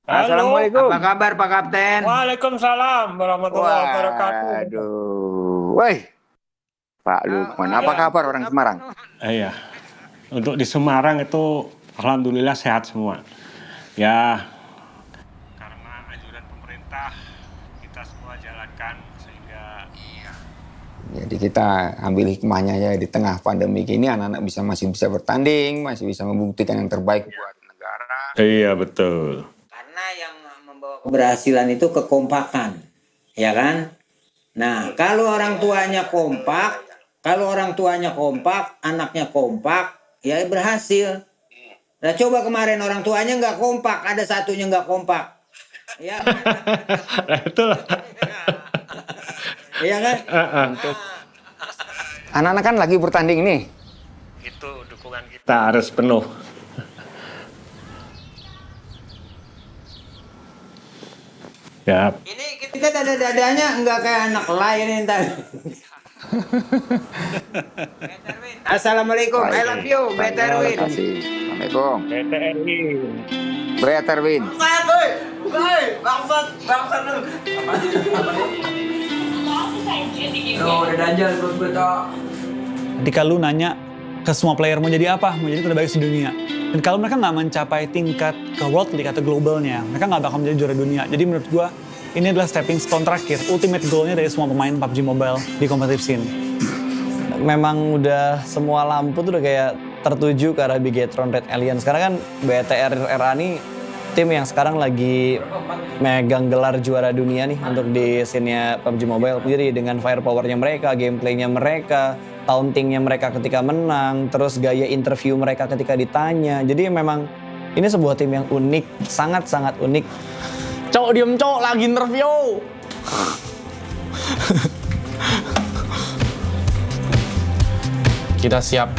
Assalamualaikum. Apa kabar Pak Kapten? Waalaikumsalam warahmatullahi wabarakatuh. Aduh. Woi. Pak Lukman, apa kabar orang Semarang? Iya. Untuk di Semarang itu alhamdulillah sehat semua. Ya. Karena anjuran pemerintah kita semua jalankan sehingga Jadi kita ambil hikmahnya ya, di tengah pandemi ini anak-anak masih bisa bertanding, masih bisa membuktikan yang terbaik buat negara. Iya betul. Karena yang membawa keberhasilan itu kekompakan, ya kan? Nah, kalau orang tuanya kompak, anaknya kompak, ya berhasil. Nah, coba kemarin orang tuanya nggak kompak, ada satunya nggak kompak, ya. Itulah. Iya kan? Untuk anak-anak kan lagi bertanding nih. Itu dukungan kita harus penuh. Ya. Ini kita dada-dadanya nggak kayak anak lain ini tadi. Assalamualaikum, I love you, Beterwin. Assalamualaikum. Beterwin. Beterwin. Bangsat lu. Udah danjal terus betul. Ketika lu nanya ke semua player mau jadi apa, mau jadi terbaik sedunia. Dan kalau mereka nggak mencapai tingkat ke World League atau globalnya, mereka nggak bakal menjadi juara dunia. Jadi menurut gua ini adalah stepping stone terakhir, ultimate goal-nya dari semua pemain PUBG Mobile di competitive scene. Memang udah semua lampu tuh udah kayak tertuju ke arah Bigetron Red Alliance. Karena kan BTRRA ini tim yang sekarang lagi megang gelar juara dunia nih untuk di scene-nya PUBG Mobile. Jadi dengan firepower-nya mereka, gameplay-nya mereka, taunting-nya mereka ketika menang, terus gaya interview mereka ketika ditanya. Jadi memang ini sebuah tim yang unik, sangat-sangat unik. Cok, diem cok, lagi interview. Kita siap.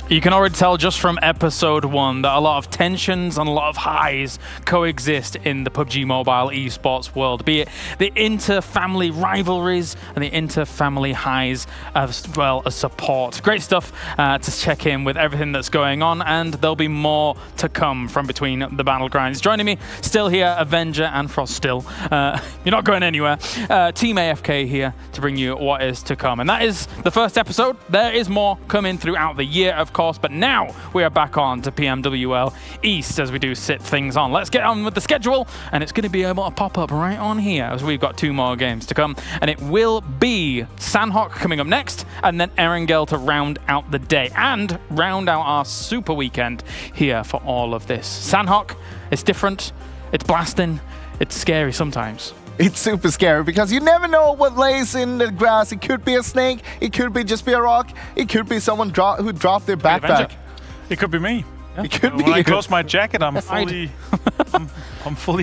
You can already tell just from episode 1 that a lot of tensions and a lot of highs coexist in the PUBG Mobile esports world, be it the inter-family rivalries and the inter-family highs as well as support. Great stuff to check in with everything that's going on, and there'll be more to come from between the battlegrounds. Joining me still here, Avenger and Frost still. You're not going anywhere. Team AFK here to bring you what is to come. And that is the first episode. There is more coming throughout the year, of course, but now we are back on to PMWL East as we do sit things on. Let's get on with the schedule, and it's going to be able to pop up right on here as we've got 2 more games to come, and it will be Sanhok coming up next, and then Erangel to round out the day and round out our super weekend here for all of this. Sanhok, it's different, it's blasting, it's scary sometimes. It's super scary because you never know what lays in the grass. It could be a snake, it could be just be a rock, it could be someone who dropped their backpack. It could be me. Yeah. It could be when you. I close my jacket, I'm fully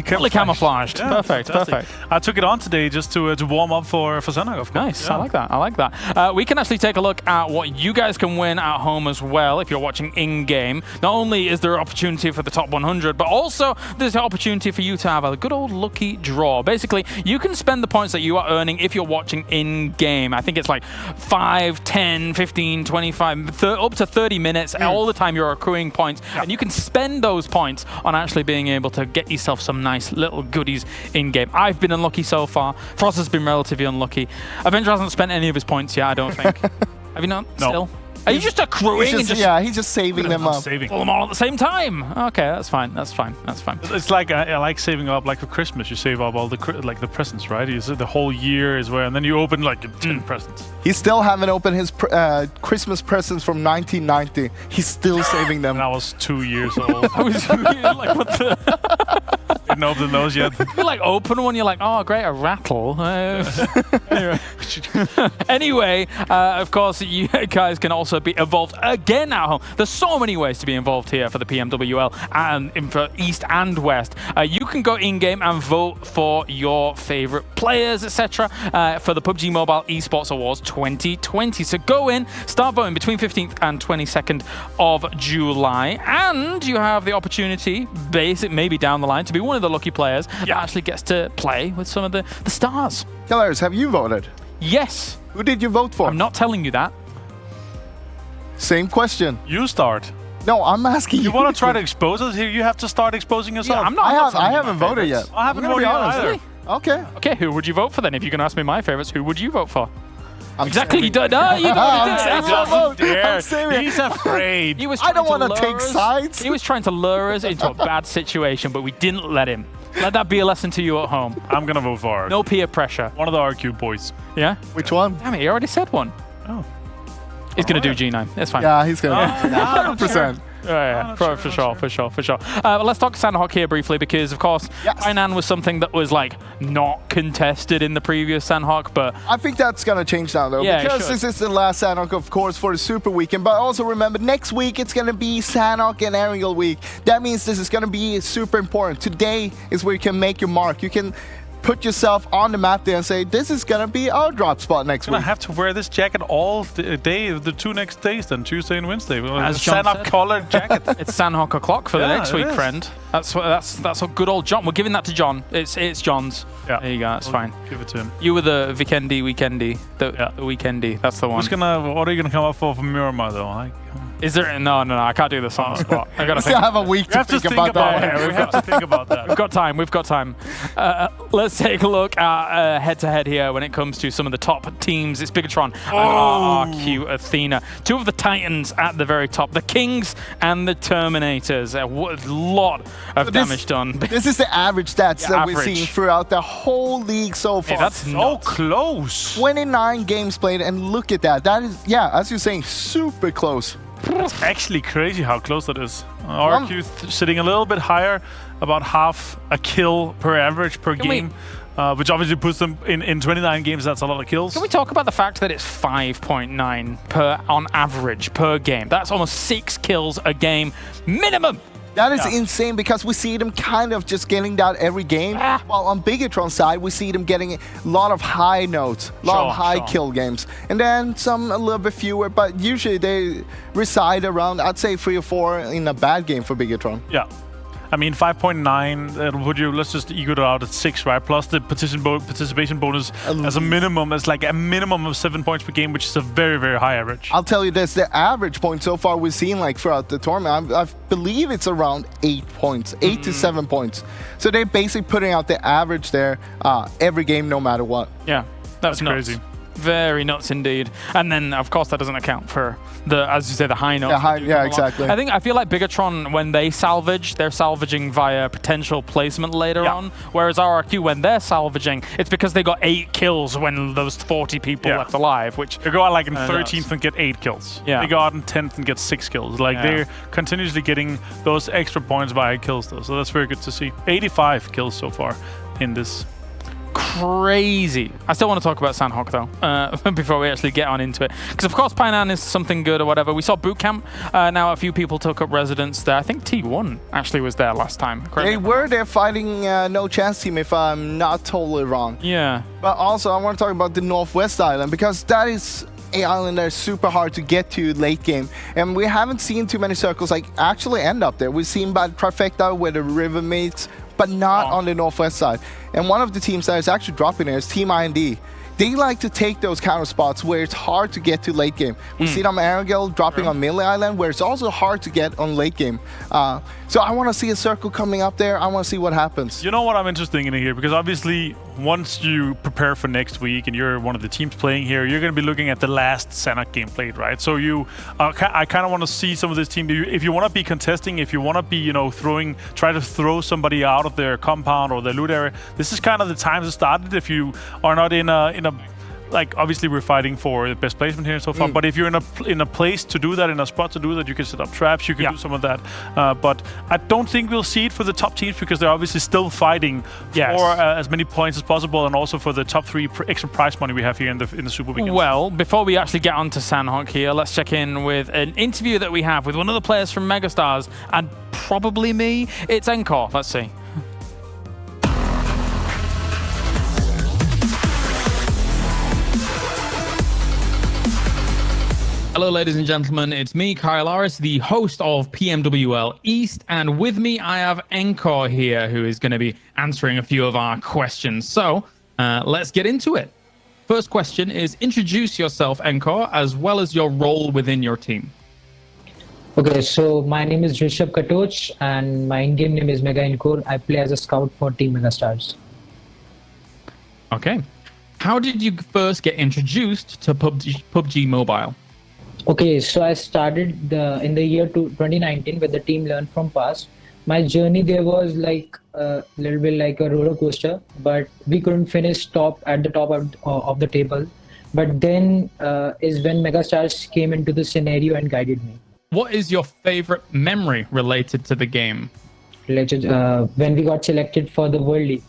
camouflaged. Yeah, perfect, fantastic. perfect. I took it on today just to warm up for Sanhok, of course. Nice, Yeah. I like that, I like that. We can actually take a look at what you guys can win at home as well if you're watching in-game. Not only is there an opportunity for the top 100, but also there's an opportunity for you to have a good old lucky draw. Basically, you can spend the points that you are earning if you're watching in-game. I think it's like 5, 10, 15, 25, up to 30 minutes. All the time you're accruing points, and you can spend those points on actually being able to get yourself some nice little goodies in-game. I've been unlucky so far. Frost has been relatively unlucky. Avenger hasn't spent any of his points yet, I don't think. Have you not? No. Still? Are you just accruing and just... Yeah, he's just saving them up. Pull them all at the same time. Okay, that's fine. That's fine. That's fine. It's like I like saving up like for Christmas. You save up all the the presents, right? The whole year is where, and then you open like 10 presents. He still haven't opened his Christmas presents from 1990. He's still saving them. And I was 2 years old. I was like, what the... Didn't open those yet. You like open one, you're like, oh great, a rattle. Anyway, of course, you guys can also be involved again at home. There's so many ways to be involved here for the PMWL and for East and West. You can go in-game and vote for your favorite players, etc. For the PUBG Mobile Esports Awards 2020. So go in, start voting between 15th and 22nd of July, and you have the opportunity, maybe down the line, to be one of the lucky players that actually gets to play with some of the stars. Killers, have you voted? Yes. Who did you vote for? I'm not telling you that. Same question. You start. No, I'm asking you. You want to try to expose us here? You have to start exposing yourself. Yeah, I haven't voted yet. I haven't voted either. Really? Okay. Okay, who would you vote for then? If you're going to ask me my favorites, who would you vote for? Exactly. You don't know. You don't dare. I'm He's afraid. He was I don't want to take sides. He was trying to lure us into a bad situation, but we didn't let him. Let that be a lesson to you at home. I'm going to vote for No peer pressure. one of the RQ boys. Yeah? Which one? Damn it, he already said one. Oh. He's going to do G9. That's fine. Yeah, he's going to. 100%. Yeah, for sure. Let's talk Sanhok here briefly because, of course, Hainan was something that was like not contested in the previous Sanhok, but I think that's gonna change now though, because this is the last Sanhok, of course, for the Super Weekend. But also remember, next week it's gonna be Sanhok and Erangel week. That means this is gonna be super important. Today is where you can make your mark. You can put yourself on the map there and say, this is gonna be our drop spot next week. I have to wear this jacket all the 2 next days, then Tuesday and Wednesday. As Sanhok colored jacket. It's Sanhok o'clock for the next week, friend. That's a good old John. We're giving that to John. It's John's. Yeah. There you go. That's fine. Give it to him. You were the Vikendi. The Weekendy. That's the one. What are you gonna come up for Miramar though? Is there? No. I can't do this on the spot. I gotta still have a week to think about that. We have to think about that. We've got time. Let's take a look at head-to-head here when it comes to some of the top teams. It's Bigatron and RRQ Athena. 2 of the Titans at the very top. The Kings and the Terminators. A lot of damage done. This is the average stats that we're seeing throughout the whole league so far. Hey, that's so close. 29 games played, and look at that. That is, as you're saying, super close. That's actually crazy how close that is. RQ sitting a little bit higher, about half a kill per average per game, which obviously puts them in 29 games. That's a lot of kills. Can we talk about the fact that it's 5.9 on average per game? That's almost 6 kills a game minimum. That is insane, because we see them kind of just getting that every game. While on Bigatron's side, we see them getting a lot of high notes, a lot of high kill games. And then some a little bit fewer, but usually they reside around, I'd say 3 or 4 in a bad game for Bigatron. Yeah. I mean, 5.9, that'll put you, let's just equal it out at 6, right? Plus the participation bonus as a minimum, is like a minimum of 7 points per game, which is a very, very high average. I'll tell you this, the average point so far we've seen like throughout the tournament, I believe it's around 8 points, 8 to 7 points. So they're basically putting out the average there every game, no matter what. Yeah, that's crazy. Very nuts indeed. And then, of course, that doesn't account for the, as you say, the high notes. Yeah, exactly. I feel like Bigatron, when they salvage, they're salvaging via potential placement later on. Whereas RRQ, when they're salvaging, it's because they got 8 kills when those 40 people left alive. Which they go out like in 13th and get 8 kills. They go out in 10th and get 6 kills. Like they're continuously getting those extra points via kills, though. So that's very good to see. 85 kills so far in this. Crazy. I still want to talk about Sanhok though, before we actually get on into it. Because of course Painan is something good or whatever. We saw Boot Camp. Now a few people took up residence there. I think T1 actually was there last time. They were there fighting No Chance Team, if I'm not totally wrong. Yeah. But also I want to talk about the Northwest Island, because that is an island that is super hard to get to late game. And we haven't seen too many circles like actually end up there. We've seen by Trifecta where the river meets, but not on the Northwest side. And one of the teams that is actually dropping there is Team IND. They like to take those counter spots where it's hard to get to late game. We see them Erangel dropping on Millie Island, where it's also hard to get on late game. So I want to see a circle coming up there. I want to see what happens. You know what I'm interested in here? Because obviously, once you prepare for next week and you're one of the teams playing here, you're going to be looking at the last Sanhok game played, right? So you, I kind of want to see some of this team. If you want to be contesting, if you want to be, you know, try to throw somebody out of their compound or their loot area, this is kind of the time to start it. If you are not in a like, obviously we're fighting for the best placement here so far, but if you're in a place to do that, in a spot to do that, you can set up traps, you can do some of that. But I don't think we'll see it for the top teams, because they're obviously still fighting for as many points as possible, and also for the top 3 extra prize money we have here in the Super Weekend. Well, before we actually get on to Sanhok here, let's check in with an interview that we have with one of the players from Megastars, and probably me. It's Encore. Let's see. Hello, ladies and gentlemen. It's me, Kyle Aris, the host of PMWL East, and with me I have Encore here, who is going to be answering a few of our questions. So let's get into it. First question is, introduce yourself, Encore, as well as your role within your team. Okay, so my name is Rishabh Katoch, and my in-game name is Mega Encore. I play as a scout for Team Megastars. Okay. How did you first get introduced to PUBG Mobile? Okay, so I started in the year 2019 with the team Learn From Past. My journey there was like a little bit like a roller coaster, but we couldn't finish at the top of the table. But then is when Megastars came into the scenario and guided me. What is your favorite memory related to the game? When we got selected for the World League.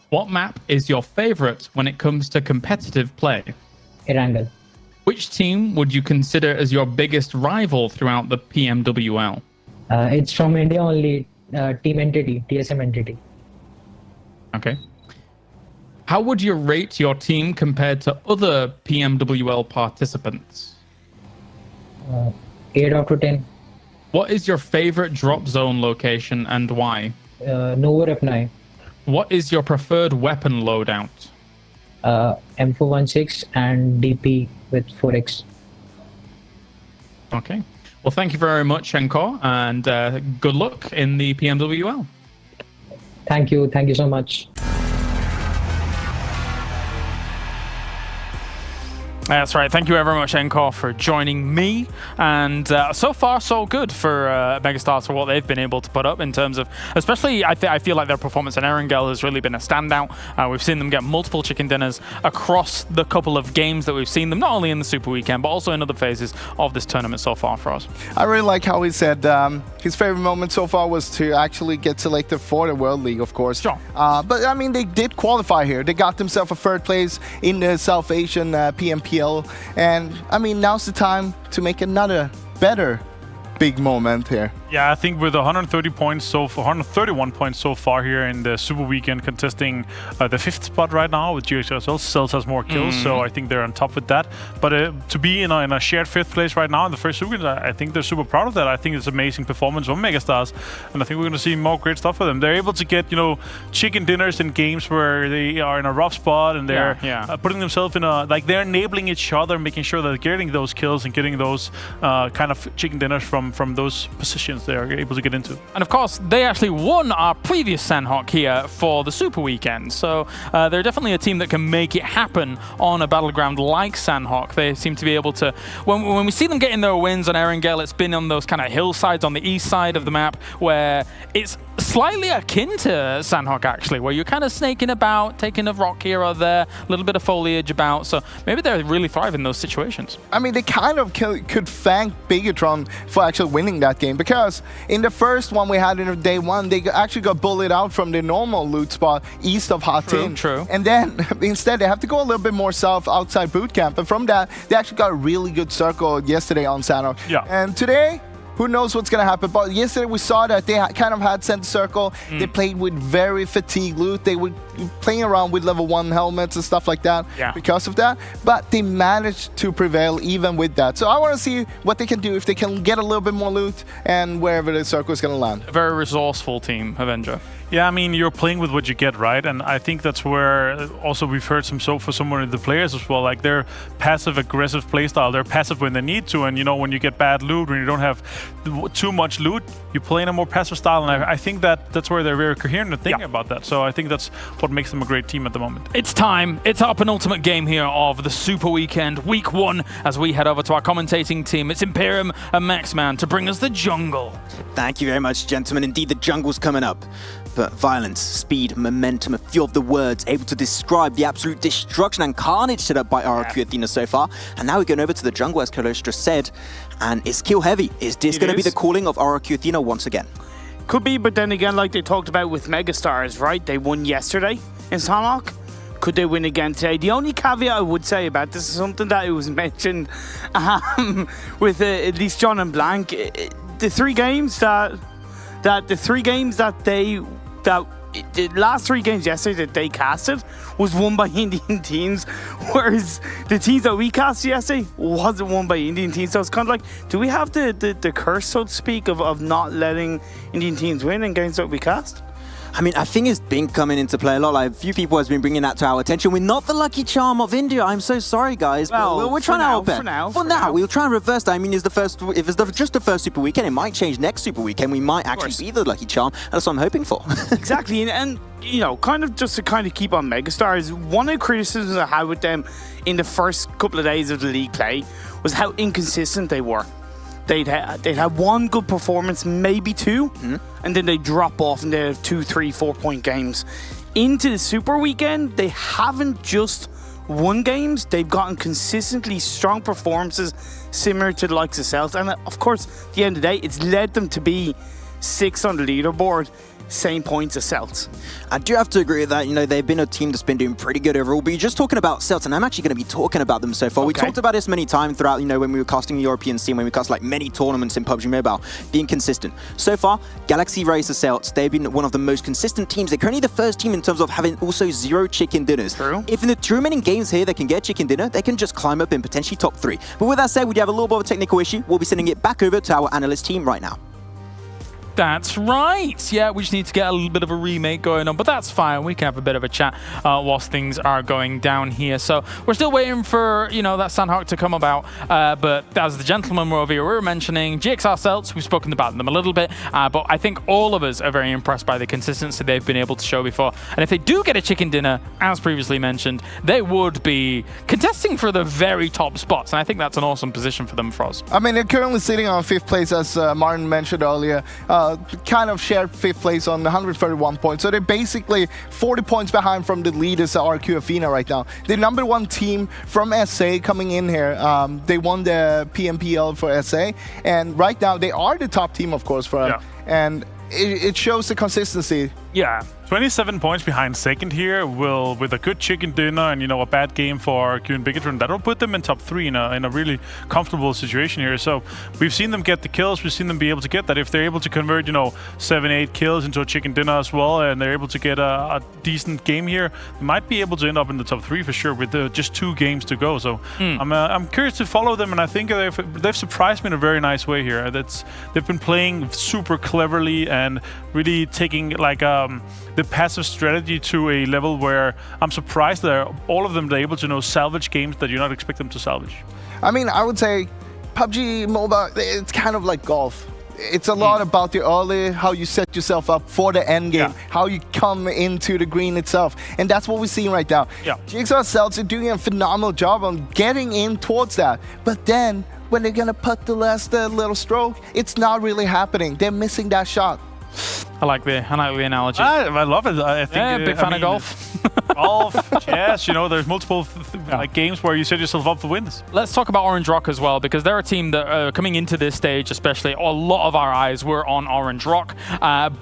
What map is your favorite when it comes to competitive play? Erangel. Which team would you consider as your biggest rival throughout the PMWL? It's from India only, Team Entity, TSM Entity. Okay. How would you rate your team compared to other PMWL participants? 8 out of 10. What is your favorite drop zone location and why? Nowhere F9. What is your preferred weapon loadout? M416 and DP with 4x. Okay. Well, thank you very much, Shankar, and good luck in the PMWL. Thank you so much. That's right. Thank you very much, Encore, for joining me. And so far, so good for Megastars for what they've been able to put up in terms of, especially, I feel like their performance in Erangel has really been a standout. We've seen them get multiple chicken dinners across the couple of games that we've seen them, not only in the Super Weekend, but also in other phases of this tournament so far for us. I really like how he said his favorite moment so far was to actually get selected for the World League, of course. Sure. But I mean, they did qualify here. They got themselves a third place in the South Asian PMPL. And I mean, now's the time to make another better big moment here. Yeah, I think with 130 points so far, 131 points so far here in the Super Weekend, contesting the 5th spot right now with GHSL. Cells has more kills, so I think they're on top with that. But to be in a shared 5th place right now in the first Super Weekend, I think they're super proud of that. I think it's amazing performance from Megastars, and I think we're going to see more great stuff for them. They're able to get, you know, chicken dinners in games where they are in a rough spot and they're putting themselves in a, like, they're enabling each other, making sure that they're getting those kills and getting those kind of chicken dinners from those positions they're able to get into. And of course, they actually won our previous Sanhok here for the Super Weekend. So they're definitely a team that can make it happen on a battleground like Sanhok. They seem to be able to, when we see them getting their wins on Erangel, it's been on those kind of hillsides on the east side of the map where it's slightly akin to Sanhok, actually, where you're kind of snaking about, taking a rock here or there, a little bit of foliage about. So maybe they really thrive in those situations. I mean, they kind of could thank Bigatron for actually winning that game, because in the first one we had in day one, they actually got bullied out from the normal loot spot east of Hatin. True. And then instead they have to go a little bit more south outside boot camp. And from that, they actually got a really good circle yesterday on Sanhok. Yeah. And today, who knows what's going to happen, but yesterday we saw that they kind of had center circle. They played with very fatigued loot. They were playing around with level 1 helmets and stuff like that because of that, but they managed to prevail even with that. So I want to see what they can do, if they can get a little bit more loot and wherever the circle is going to land. A very resourceful team, Avenger. Yeah, I mean, you're playing with what you get, right? And I think that's where also we've heard for some of the players as well, like their passive-aggressive playstyle. They're passive when they need to, and you know, when you get bad loot, when you don't have too much loot, you play in a more passive style, and I think that's where they're very coherent and thinking about that. So I think that's what makes them a great team at the moment. It's time. It's our penultimate game here of the Super Weekend, Week 1, as we head over to our commentating team. It's Imperium and Maxman to bring us the jungle. Thank you very much, gentlemen. Indeed, the jungle's coming up. But violence, speed, momentum, a few of the words able to describe the absolute destruction and carnage set up by RRQ Athena so far. And now we're going over to the jungle, as Kalosh just said, and it's kill heavy. Is this going to be the calling of RRQ Athena once again? Could be, but then again, like they talked about with Megastars, right? They won yesterday in Sanhok. Could they win again today? The only caveat I would say about this is something that it was mentioned with at least John and Blank. The last 3 games yesterday that they casted was won by Indian teams, whereas the teams that we casted yesterday wasn't won by Indian teams. So it's kind of like, do we have the curse, so to speak, of not letting Indian teams win in games that we cast? I mean, I think it's been coming into play a lot. Like, a few people has been bringing that to our attention. We're not the lucky charm of India. I'm so sorry, guys. Well, but we're trying to help it. For now, we'll try and reverse that. I mean, if it's just the first Super Weekend, it might change next Super Weekend. We might actually be the lucky charm. That's what I'm hoping for. Exactly, and you know, kind of just to kind of keep on Megastars, one of the criticisms I had with them in the first couple of days of the league play was how inconsistent they were. They'd have 1 good performance, maybe 2, and then they drop off and they have 2, 3, 4 point games. Into the Super Weekend, they haven't just won games, they've gotten consistently strong performances similar to the likes of Celts. And of course, at the end of the day, it's led them to be 6th on the leaderboard. Same points as Celts. I do have to agree with that. You know, they've been a team that's been doing pretty good overall, but you're just talking about Celts, and I'm actually going to be talking about them so far. Okay. We talked about this many times throughout, you know, when we were casting the European scene, when we cast like many tournaments in PUBG Mobile, being consistent. So far, Galaxy Racer Celts, they've been one of the most consistent teams. They're currently the first team in terms of having also 0 chicken dinners. True. If in the 2 remaining games here they can get chicken dinner, they can just climb up in potentially top 3. But with that said, we do have a little bit of a technical issue. We'll be sending it back over to our analyst team right now. That's right. Yeah, we just need to get a little bit of a remake going on, but that's fine. We can have a bit of a chat whilst things are going down here. So we're still waiting for, you know, that Sanhok to come about. But as the gentleman over here, we were mentioning GXR Celts. We've spoken about them a little bit, but I think all of us are very impressed by the consistency they've been able to show before. And if they do get a chicken dinner, as previously mentioned, they would be contesting for the very top spots. And I think that's an awesome position for them, Froz. I mean, they're currently sitting on 5th place, as Martin mentioned earlier. Kind of shared 5th place on 131 points. So they're basically 40 points behind from the leaders, RQ Athena, right now. The #1 team from SA coming in here. They won the PMWL for SA. And right now, they are the top team, of course, for them. And it shows the consistency. Yeah, 27 points behind 2nd here. Will, with a good chicken dinner and, you know, a bad game for Q and Bigatron, that'll put them in top 3 in a really comfortable situation here. So we've seen them get the kills. We've seen them be able to get that. If they're able to convert, you know, 7, 8 kills into a chicken dinner as well, and they're able to get a decent game here, they might be able to end up in the top 3 for sure with just 2 games to go. So I'm curious to follow them, and I think they've surprised me in a very nice way here. They've been playing super cleverly and really taking like the passive strategy to a level where I'm surprised that all of them are able to, you know, salvage games that you not expect them to salvage. I mean, I would say PUBG Mobile, it's kind of like golf. It's a lot about the early, how you set yourself up for the end game, how you come into the green itself. And that's what we're seeing right now. GXR Celts are doing a phenomenal job on getting in towards that. But then, when they're going to put the last little stroke, it's not really happening. They're missing that shot. I like the analogy. I love it. I think big fan of golf. Golf, chess, you know, there's multiple like games where you set yourself up for wins. Let's talk about Orange Rock as well, because they're a team that coming into this stage, especially, a lot of our eyes were on Orange Rock,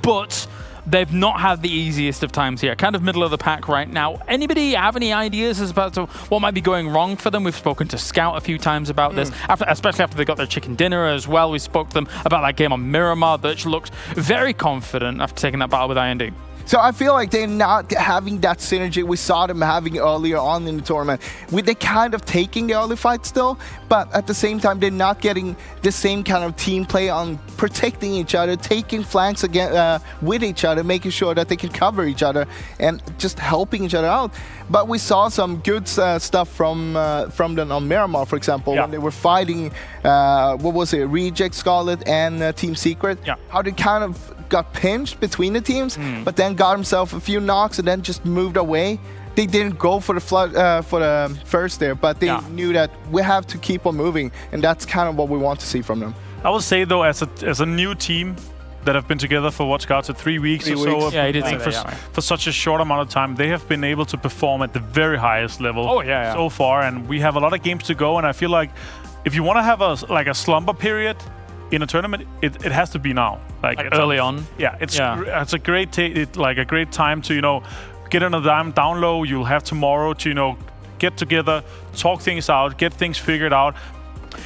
but they've not had the easiest of times here. Kind of middle of the pack right now. Anybody have any ideas as about what might be going wrong for them? We've spoken to Scout a few times about this, especially after they got their chicken dinner as well. We spoke to them about that game on Miramar that looked very confident after taking that battle with IND. So I feel like they're not having that synergy we saw them having earlier on in the tournament. They're kind of taking the early fight still, but at the same time, they're not getting the same kind of team play on protecting each other, taking flanks again with each other, making sure that they can cover each other and just helping each other out. But we saw some good stuff from them on Miramar, for example, when they were fighting, what was it, Reject, Scarlet, and Team Secret. How they kind of got pinched between the teams, but then got himself a few knocks and then just moved away. They didn't go for the first there, but they knew that we have to keep on moving, and that's kind of what we want to see from them. I would say though, as a new team that have been together for what, Scouts, 3 weeks or so. Yeah, he did say for such a short amount of time, they have been able to perform at the very highest level so far, and we have a lot of games to go. And I feel like if you want to have a slumber period in a tournament, it has to be now, like early on. Yeah, it's a great a great time to, you know, get on a down low. You'll have tomorrow to, you know, get together, talk things out, get things figured out,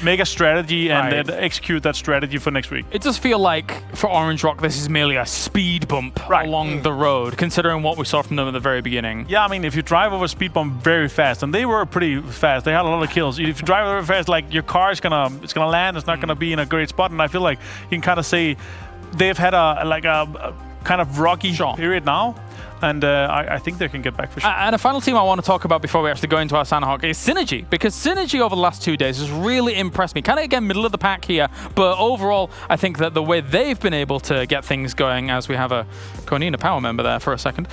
make a strategy, and then execute that strategy for next week. It does feel like for Orange Rock, this is merely a speed bump along the road, considering what we saw from them at the very beginning. Yeah, I mean, if you drive over a speed bump very fast, and they were pretty fast, they had a lot of kills. If you drive over fast, like your car is gonna land, it's not gonna be in a great spot. And I feel like you can kind of say they've had a kind of rocky period now. And I think they can get back for sure. And a final team I want to talk about before we actually go into our Sanhok is Synergy, because Synergy over the last 2 days has really impressed me. Kind of, again, middle of the pack here, but overall, I think that the way they've been able to get things going, as we have a Konina power member there for a second,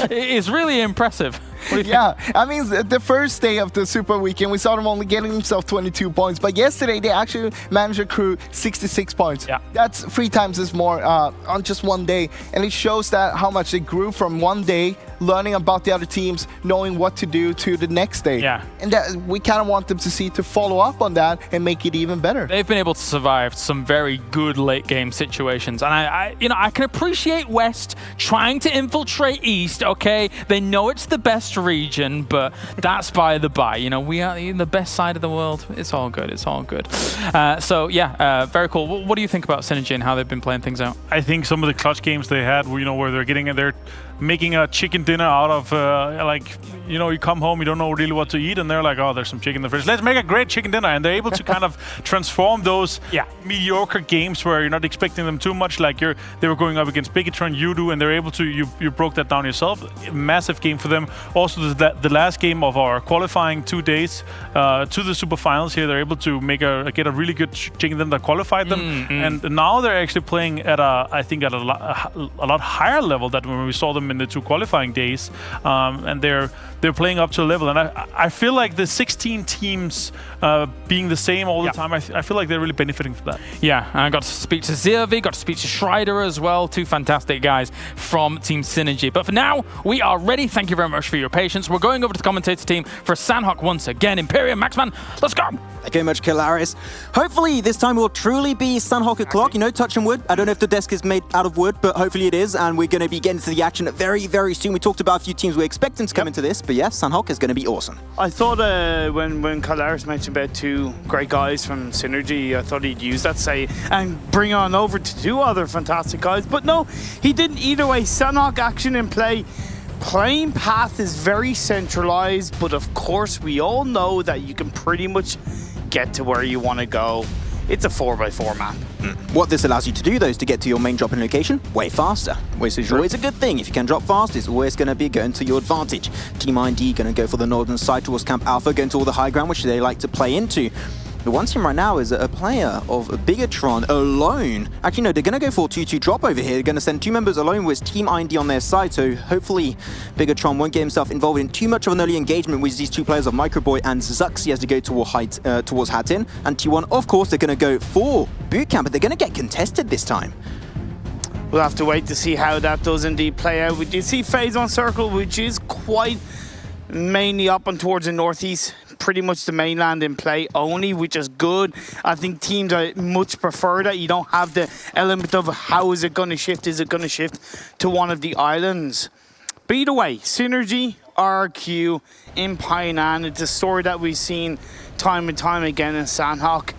is really impressive. Yeah, I mean, the first day of the Super Weekend, we saw them only getting themselves 22 points, but yesterday they actually managed to accrue 66 points. Yeah. That's 3 times as more on just one day, and it shows that how much they grew from one day learning about the other teams, knowing what to do to the next day. Yeah. And that, we kind of want them to follow up on that and make it even better. They've been able to survive some very good late game situations, and I can appreciate West trying to infiltrate East. Okay, they know it's the best region, but that's by the by. You know, we are in the best side of the world. It's all good. It's all good. So yeah, very cool. What do you think about Synergy and how they've been playing things out? I think some of the clutch games they had, you know, where they're making a chicken dinner out of like, you know, you come home, you don't know really what to eat, and they're like, oh, there's some chicken in the fridge. Let's make a great chicken dinner. And they're able to kind of transform those mediocre games where you're not expecting them too much. Like they were going up against Bigetron, Udo, and they're able to, you broke that down yourself. Massive game for them. Also, the last game of our qualifying 2 days to the super finals here, they're able to get a really good chicken dinner that qualified them. And now they're actually playing at I think at a lot higher level than when we saw them in the 2 qualifying days, and they're playing up to a level, and I feel like the 16 teams being the same all the time, I feel like they're really benefiting from that. Yeah, I got to speak to Zirvi, got to speak to Schreider as well, 2 fantastic guys from Team Synergy. But for now, we are ready. Thank you very much for your patience. We're going over to the commentator team for Sanhok once again. Imperium, Maxman, let's go! Thank you very much, Kalaris. Hopefully this time will truly be Sanhok o'clock, you know, touch and wood. I don't know if the desk is made out of wood, but hopefully it is, and we're going to be getting to the action very, very soon. We talked about a few teams we're expecting to come into this, but yes, Sanhok is going to be awesome. I thought when Kalaris mentioned about 2 great guys from Synergy, I thought he'd use that, say, and bring on over to 2 other fantastic guys, but no, he didn't. Either way, Sanhok action and play. Playing path is very centralized, but of course we all know that you can pretty much get to where you want to go. It's a 4x4 map. What this allows you to do, though, is to get to your main dropping location way faster, which is always a good thing. If you can drop fast, it's always going to be going to your advantage. Team ID going to go for the northern side towards Camp Alpha, going to all the high ground, which they like to play into. The one team right now is a player of Bigetron alone. Actually, no, they're going to go for a 2-2 drop over here. They're going to send 2 members alone with Team ID on their side, so hopefully Bigetron won't get himself involved in too much of an early engagement with these 2 players of Microboy and Zuxi as they go towards Hatin. And T1, of course, they're going to go for Bootcamp, but they're going to get contested this time. We'll have to wait to see how that does indeed play out. We did see Phase on Circle, which is quite mainly up and towards the northeast. Pretty much the mainland in play only, which is good. I think teams much prefer that. You don't have the element of how is it going to shift? Is it going to shift to one of the islands? But either way, Synergy, RQ in Painan. It's a story that we've seen time and time again in Sanhok.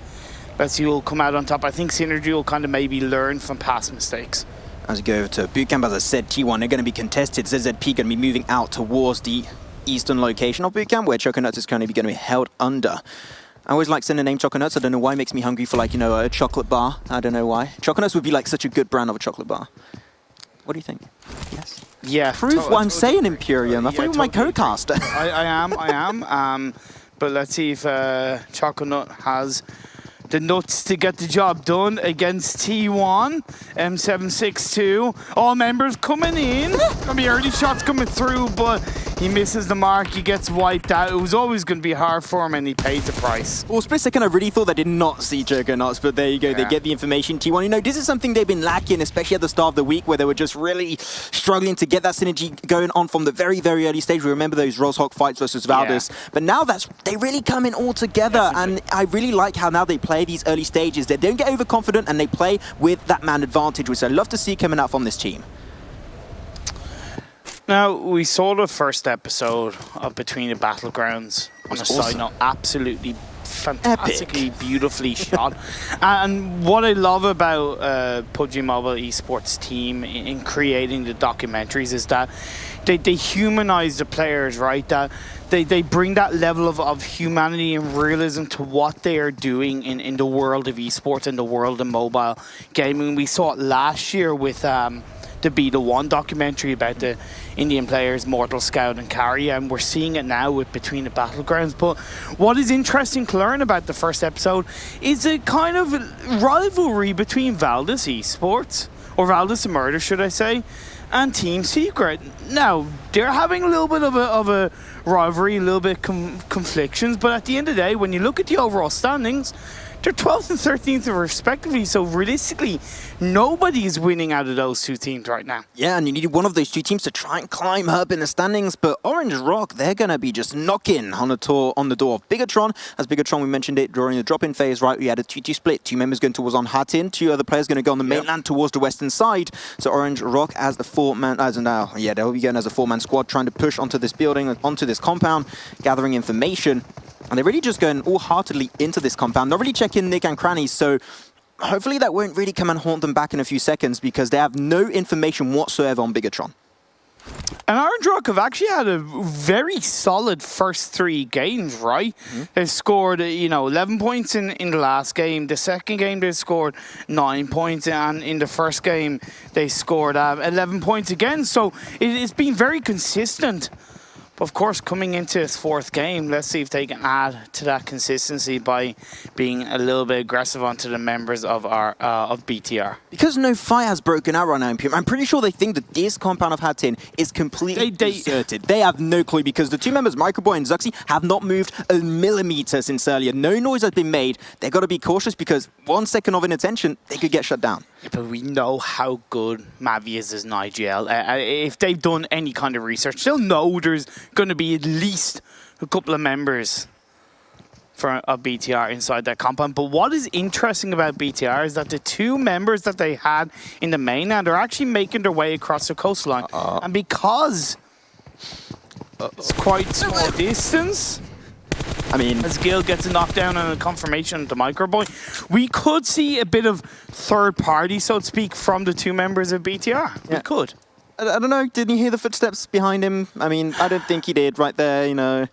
Let's see who will come out on top. I think Synergy will kind of maybe learn from past mistakes. As we go over to Bootcamp, as I said, T1, they're going to be contested. ZZP going to be moving out towards the eastern location of Bootcamp, where Choconuts is currently going to be held under. I always like saying the name Choconuts. I don't know why. It makes me hungry for, like, you know, a chocolate bar. I don't know why. Choconuts would be like such a good brand of a chocolate bar. What do you think? Yes. Yeah. Prove what I'm saying, Imperium. I thought you were my co-caster. I am. But let's see if Choconut has the nuts to get the job done against T1. M762. All members coming in. Gonna be early shots coming through, but he misses the mark. He gets wiped out. It was always going to be hard for him, and he paid the price. Well, split second, I really thought they did not see Choconauts, but there you go. Yeah. They get the information. T1, you know, this is something they've been lacking, especially at the start of the week, where they were just really struggling to get that synergy going on from the very, very early stage. We remember those Roshok fights versus Valdez. Yeah. But now they really come in all together, and I really like how now they play these early stages. They don't get overconfident, and they play with that man advantage, which I love to see coming out from this team. Now, we saw the first episode of Between the Battlegrounds on a side note. Absolutely fantastically, beautifully shot. And what I love about PUBG Mobile Esports team in creating the documentaries is that they humanize the players, right? That they bring that level of humanity and realism to what they are doing in the world of esports and the world of mobile gaming. We saw it last year with the Beta 1 documentary about the Indian players Mortal Scout and Carry, and we're seeing it now with Between the Battlegrounds. But what is interesting to learn about the first episode is a kind of rivalry between Valdez Esports, or Valdez and Murder, should I say, and Team Secret. Now, they're having a little bit of a rivalry, a little bit conflictions, but at the end of the day, when you look at the overall standings, they're 12th and 13th respectively. So realistically, nobody is winning out of those two teams right now. Yeah, and you need one of those two teams to try and climb up in the standings. But Orange Rock, they're going to be just knocking on the door of Bigatron. As Bigatron, we mentioned it during the drop-in phase, right? We had a 2-2 split. 2 members going towards on Hatin. 2 other players going to go on the mainland towards the western side. So Orange Rock as the four-man, they'll be going as a 4-man squad, trying to push onto this building, onto this compound, gathering information. And they're really just going all-heartedly into this compound, not really checking Nick and crannies, so hopefully that won't really come and haunt them back in a few seconds because they have no information whatsoever on Bigatron. And Orange Rock have actually had a very solid first 3 games, right? They've scored, 11 points in the last game. The second game, they scored 9 points. And in the first game, they scored 11 points again. So it's been very consistent. But of course, coming into his 4th game, let's see if they can add to that consistency by being a little bit aggressive onto the members of our of BTR. Because no fight has broken out right now in PM, I'm pretty sure they think that this compound of Hatin is completely deserted. They have no clue because the 2 members, Microboy and Zuxi, have not moved a millimeter since earlier. No noise has been made. They've got to be cautious because 1 second of inattention, they could get shut down. Yeah, but we know how good Mavi is as an IGL. If they've done any kind of research, they'll know there's going to be at least a couple of members of BTR inside that compound. But what is interesting about BTR is that the 2 members that they had in the mainland are actually making their way across the coastline. And because it's quite small distance, I mean, as Gil gets a knockdown and a confirmation of the Microboy, we could see a bit of third party, so to speak, from the 2 members of BTR. We could. I don't know, didn't you hear the footsteps behind him? I mean, I don't think he did right there,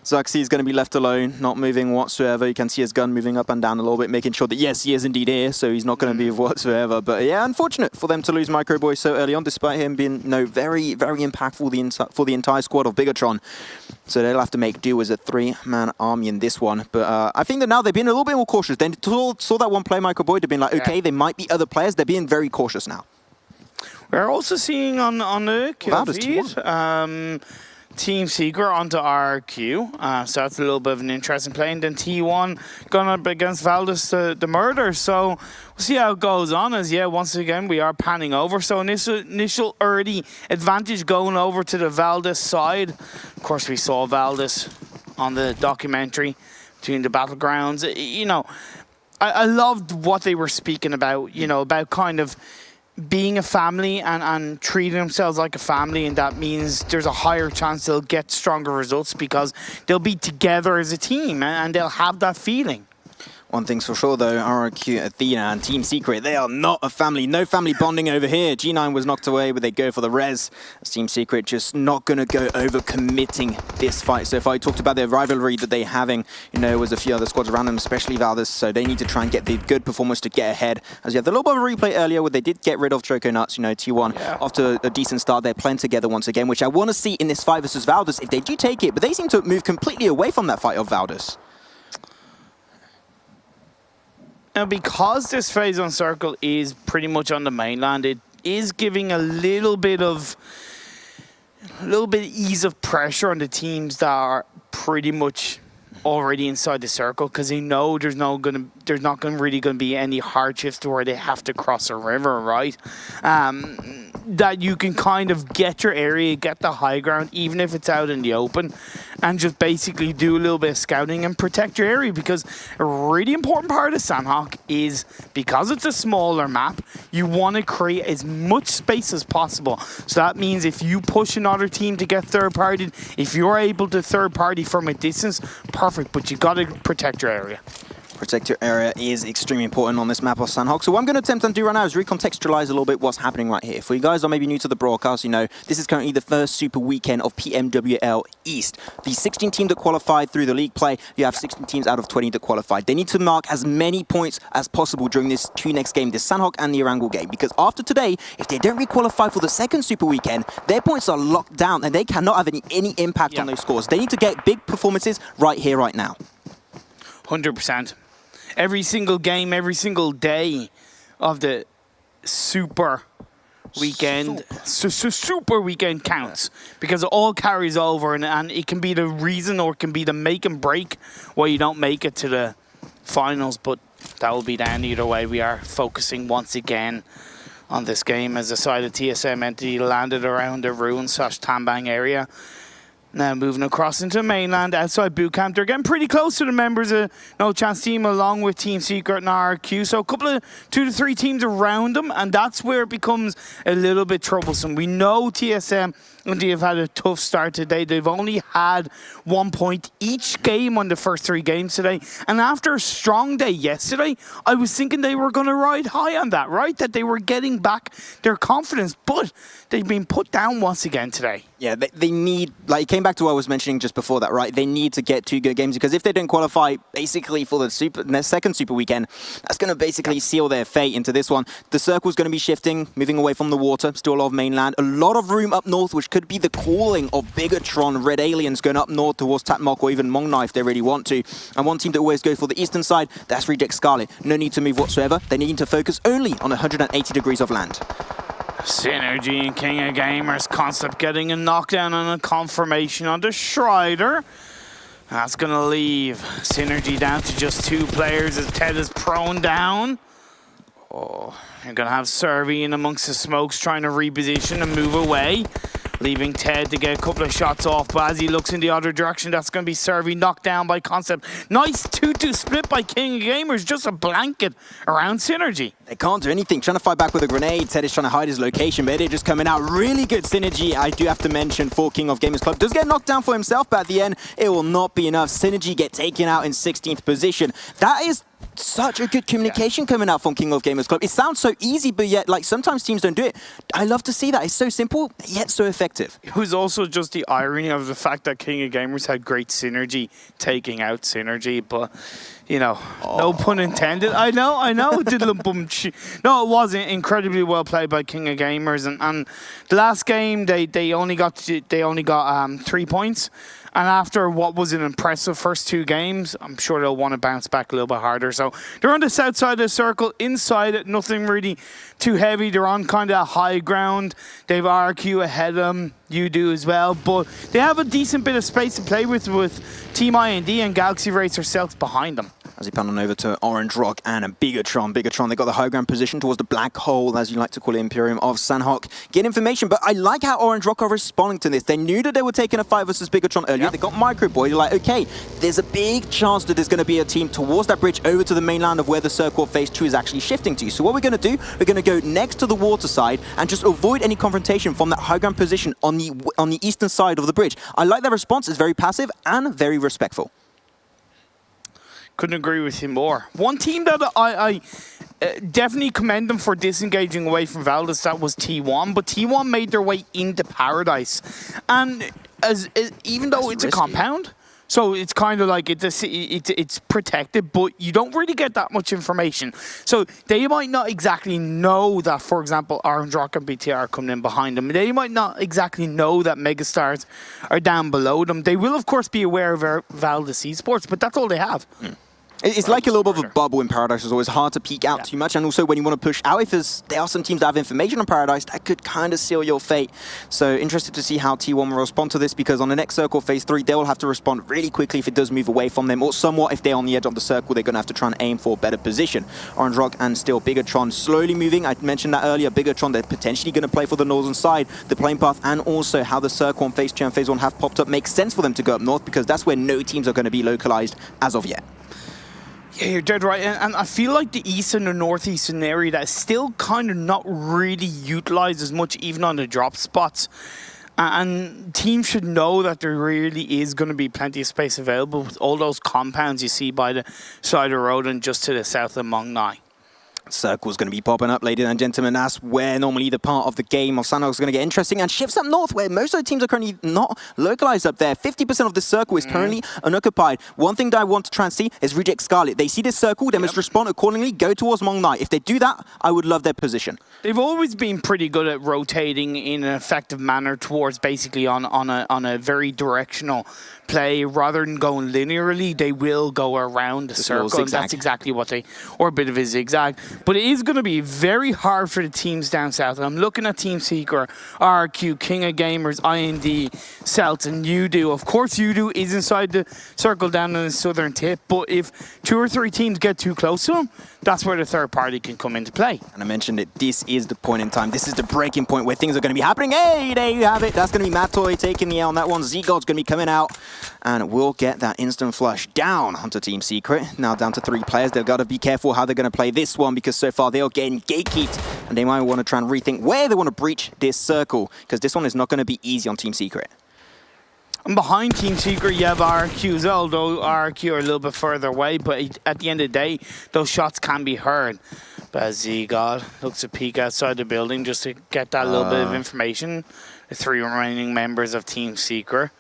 Zuxi is going to be left alone, not moving whatsoever. You can see his gun moving up and down a little bit, making sure that, yes, he is indeed here, so he's not going to move whatsoever. But yeah, unfortunate for them to lose Microboy so early on, despite him being very, very impactful for the entire squad of Bigatron. So they'll have to make do as a 3-man army in this one. But I think that now they've been a little bit more cautious. They saw that one play, Microboy, they've been like, okay, there might be other players. They're being very cautious now. We're also seeing on the kill feed, Team Secret onto RQ, so that's a little bit of an interesting play. And then T1 going up against Valdez the murder. So we'll see how it goes on as, once again, we are panning over. So initial early advantage going over to the Valdez side. Of course, we saw Valdez on the documentary between the battlegrounds. I loved what they were speaking about, about kind of being a family and treating themselves like a family, and that means there's a higher chance they'll get stronger results because they'll be together as a team and they'll have that feeling. One thing's for sure, though, RQ, Athena, and Team Secret, they are not a family. No family bonding over here. G9 was knocked away, but they go for the res. Team Secret just not going to go over committing this fight. So if I talked about their rivalry that they're having, was a few other squads around them, especially Valdez, so they need to try and get the good performance to get ahead. As you have the little bit of a replay earlier where they did get rid of Choco Nuts, T1, after a decent start, they're playing together once again, which I want to see in this fight versus Valdez if they do take it, but they seem to move completely away from that fight of Valdez. Now, because this phase on circle is pretty much on the mainland, it is giving a little bit of ease of pressure on the teams that are pretty much already inside the circle, because they know there's not going to be any hardships to where they have to cross a river, right? That you can kind of get your area, get the high ground, even if it's out in the open, and just basically do a little bit of scouting and protect your area, because a really important part of Sanhok is, because it's a smaller map, you want to create as much space as possible. So that means if you push another team to get third partied, if you're able to third party from a distance, perfect, but you got to protect your area. Protect your area is extremely important on this map of Sanhok. So what I'm going to attempt to do right now is recontextualize a little bit what's happening right here. For you guys who are maybe new to the broadcast, this is currently the first super weekend of PMWL East. The 16 teams that qualified through the league play, you have 16 teams out of 20 that qualified. They need to mark as many points as possible during this 2 next game, the Sanhok and the Erangel game, because after today, if they don't re-qualify for the second super weekend, their points are locked down and they cannot have any impact on those scores. They need to get big performances right here, right now. 100%. Every single game, every single day of the super weekend, super weekend counts, because it all carries over, and it can be the reason or it can be the make and break why you don't make it to the finals, but that will be down either way. We are focusing once again on this game as the side of TSM entity landed around the ruin/Tambang area. Now moving across into mainland outside boot camp. They're getting pretty close to the members of No Chance team along with Team Secret and RQ. So a couple of 2 to 3 teams around them, and that's where it becomes a little bit troublesome. We know TSM and they have had a tough start today. They've only had 1 point each game on the first 3 games today. And after a strong day yesterday, I was thinking they were going to ride high on that, right? That they were getting back their confidence, but they've been put down once again today. Yeah, they need, like, it came back to what I was mentioning just before that, right? They need to get 2 good games because if they don't qualify basically for the second Super Weekend, that's going to basically seal their fate into this one. The circle's going to be shifting, moving away from the water, still a lot of mainland, a lot of room up north, which could be the calling of Bigatron, Red Aliens going up north towards Tatmok or even Mong Na if they really want to. And one team that always goes for the eastern side, that's Reject Scarlet. No need to move whatsoever. They need to focus only on 180 degrees of land. Synergy and King of Gamers concept getting a knockdown and a confirmation onto Schreider. That's going to leave Synergy down to just 2 players as Ted is prone down. Oh, you're going to have Servi in amongst the smokes trying to reposition and move away, leaving Ted to get a couple of shots off. But as he looks in the other direction, that's going to be Servi knocked down by Concept. Nice 2-2 split by King of Gamers, just a blanket around Synergy. They can't do anything. Trying to fight back with a grenade. Ted is trying to hide his location, but they're just coming out. Really good synergy. I do have to mention for King of Gamers Club. Does get knocked down for himself, but at the end, it will not be enough. Synergy get taken out in 16th position. That is such a good communication coming out from King of Gamers Club. It sounds so easy, but yet, like, sometimes teams don't do it. I love to see that. It's so simple, yet so effective. It was also just the irony of the fact that King of Gamers had great synergy taking out Synergy, but, you know, no pun intended. I know. No, it wasn't incredibly well played by King of Gamers, and the last game they only got 3 points. And after what was an impressive first 2 games, I'm sure they'll want to bounce back a little bit harder. So they're on the south side of the circle, inside it, nothing really too heavy. They're on kind of high ground. They have RQ ahead of them. You do as well. But they have a decent bit of space to play with Team IND and Galaxy Racer South behind them. As he pan on over to Orange Rock and a Bigatron. Bigatron, they got the high ground position towards the black hole, as you like to call it, Imperium of Sanhok. Get information, but I like how Orange Rock are responding to this. They knew that they were taking a fight versus Bigatron earlier. Yep. They got Micro Boy. They're like, okay, there's a big chance that there's going to be a team towards that bridge over to the mainland of where the circle of phase 2 is actually shifting to. So what we're going to do, we're going to go next to the water side and just avoid any confrontation from that high ground position on the eastern side of the bridge. I like their response. It's very passive and very respectful. Couldn't agree with you more. One team that I definitely commend them for disengaging away from Valdez, that was T1, but T1 made their way into Paradise. And even though it's risky. A compound, so it's kind of like it's protected, but you don't really get that much information. So they might not exactly know that, for example, Orange Rock and BTR are coming in behind them. They might not exactly know that Megastars are down below them. They will, of course, be aware of Valdez Esports, but that's all they have. It's like a little bit of a bubble in Paradise. It's always hard to peek out too much. And also when you want to push out, if there are some teams that have information on Paradise, that could kind of seal your fate. So interested to see how T1 will respond to this, because on the next circle, phase 3, they will have to respond really quickly if it does move away from them, or somewhat if they're on the edge of the circle, they're going to have to try and aim for a better position. Orange Rock and still Bigatron slowly moving. I mentioned that earlier. Bigatron, they're potentially going to play for the northern side. The playing path and also how the circle on phase 2 and phase 1 have popped up makes sense for them to go up north, because that's where no teams are going to be localized as of yet. Yeah, you're dead right. And I feel like the eastern and northeastern area that is still kind of not really utilized as much, even on the drop spots. And teams should know that there really is going to be plenty of space available with all those compounds you see by the side of the road and just to the south of Mong Na. Circle's going to be popping up, ladies and gentlemen. That's where normally the part of the game of Sanhok is going to get interesting, and shifts up north where most of the teams are currently not localized up there. 50% of the circle is currently unoccupied. One thing that I want to try and see is Reject Scarlet. They see this circle, they must respond accordingly, go towards Mong Na. If they do that, I would love their position. They've always been pretty good at rotating in an effective manner towards basically on a very directional play. Rather than going linearly, they will go around the circle, and that's exactly what they, or a bit of a zigzag. But it is going to be very hard for the teams down south. And I'm looking at Team Secret, RRQ, King of Gamers, IND, Celts, and Udo. Of course, Udo is inside the circle down in the southern tip, but if 2 or 3 teams get too close to him, that's where the third party can come into play. And I mentioned it, this is the point in time. This is the breaking point where things are going to be happening. Hey, there you have it. That's going to be Matoy taking the L on that one. Z-God's going to be coming out, and we'll get that instant flush down onto Team Secret. Now down to 3 players. They've got to be careful how they're going to play this one, because so far they are getting gatekeeped, and they might want to try and rethink where they want to breach this circle, because this one is not going to be easy on Team Secret. And behind Team Secret, you have RRQ as well, though RRQ are a little bit further away, but at the end of the day, those shots can be heard. But as Z-God looks to peek outside the building just to get that little bit of information, the 3 remaining members of Team Secret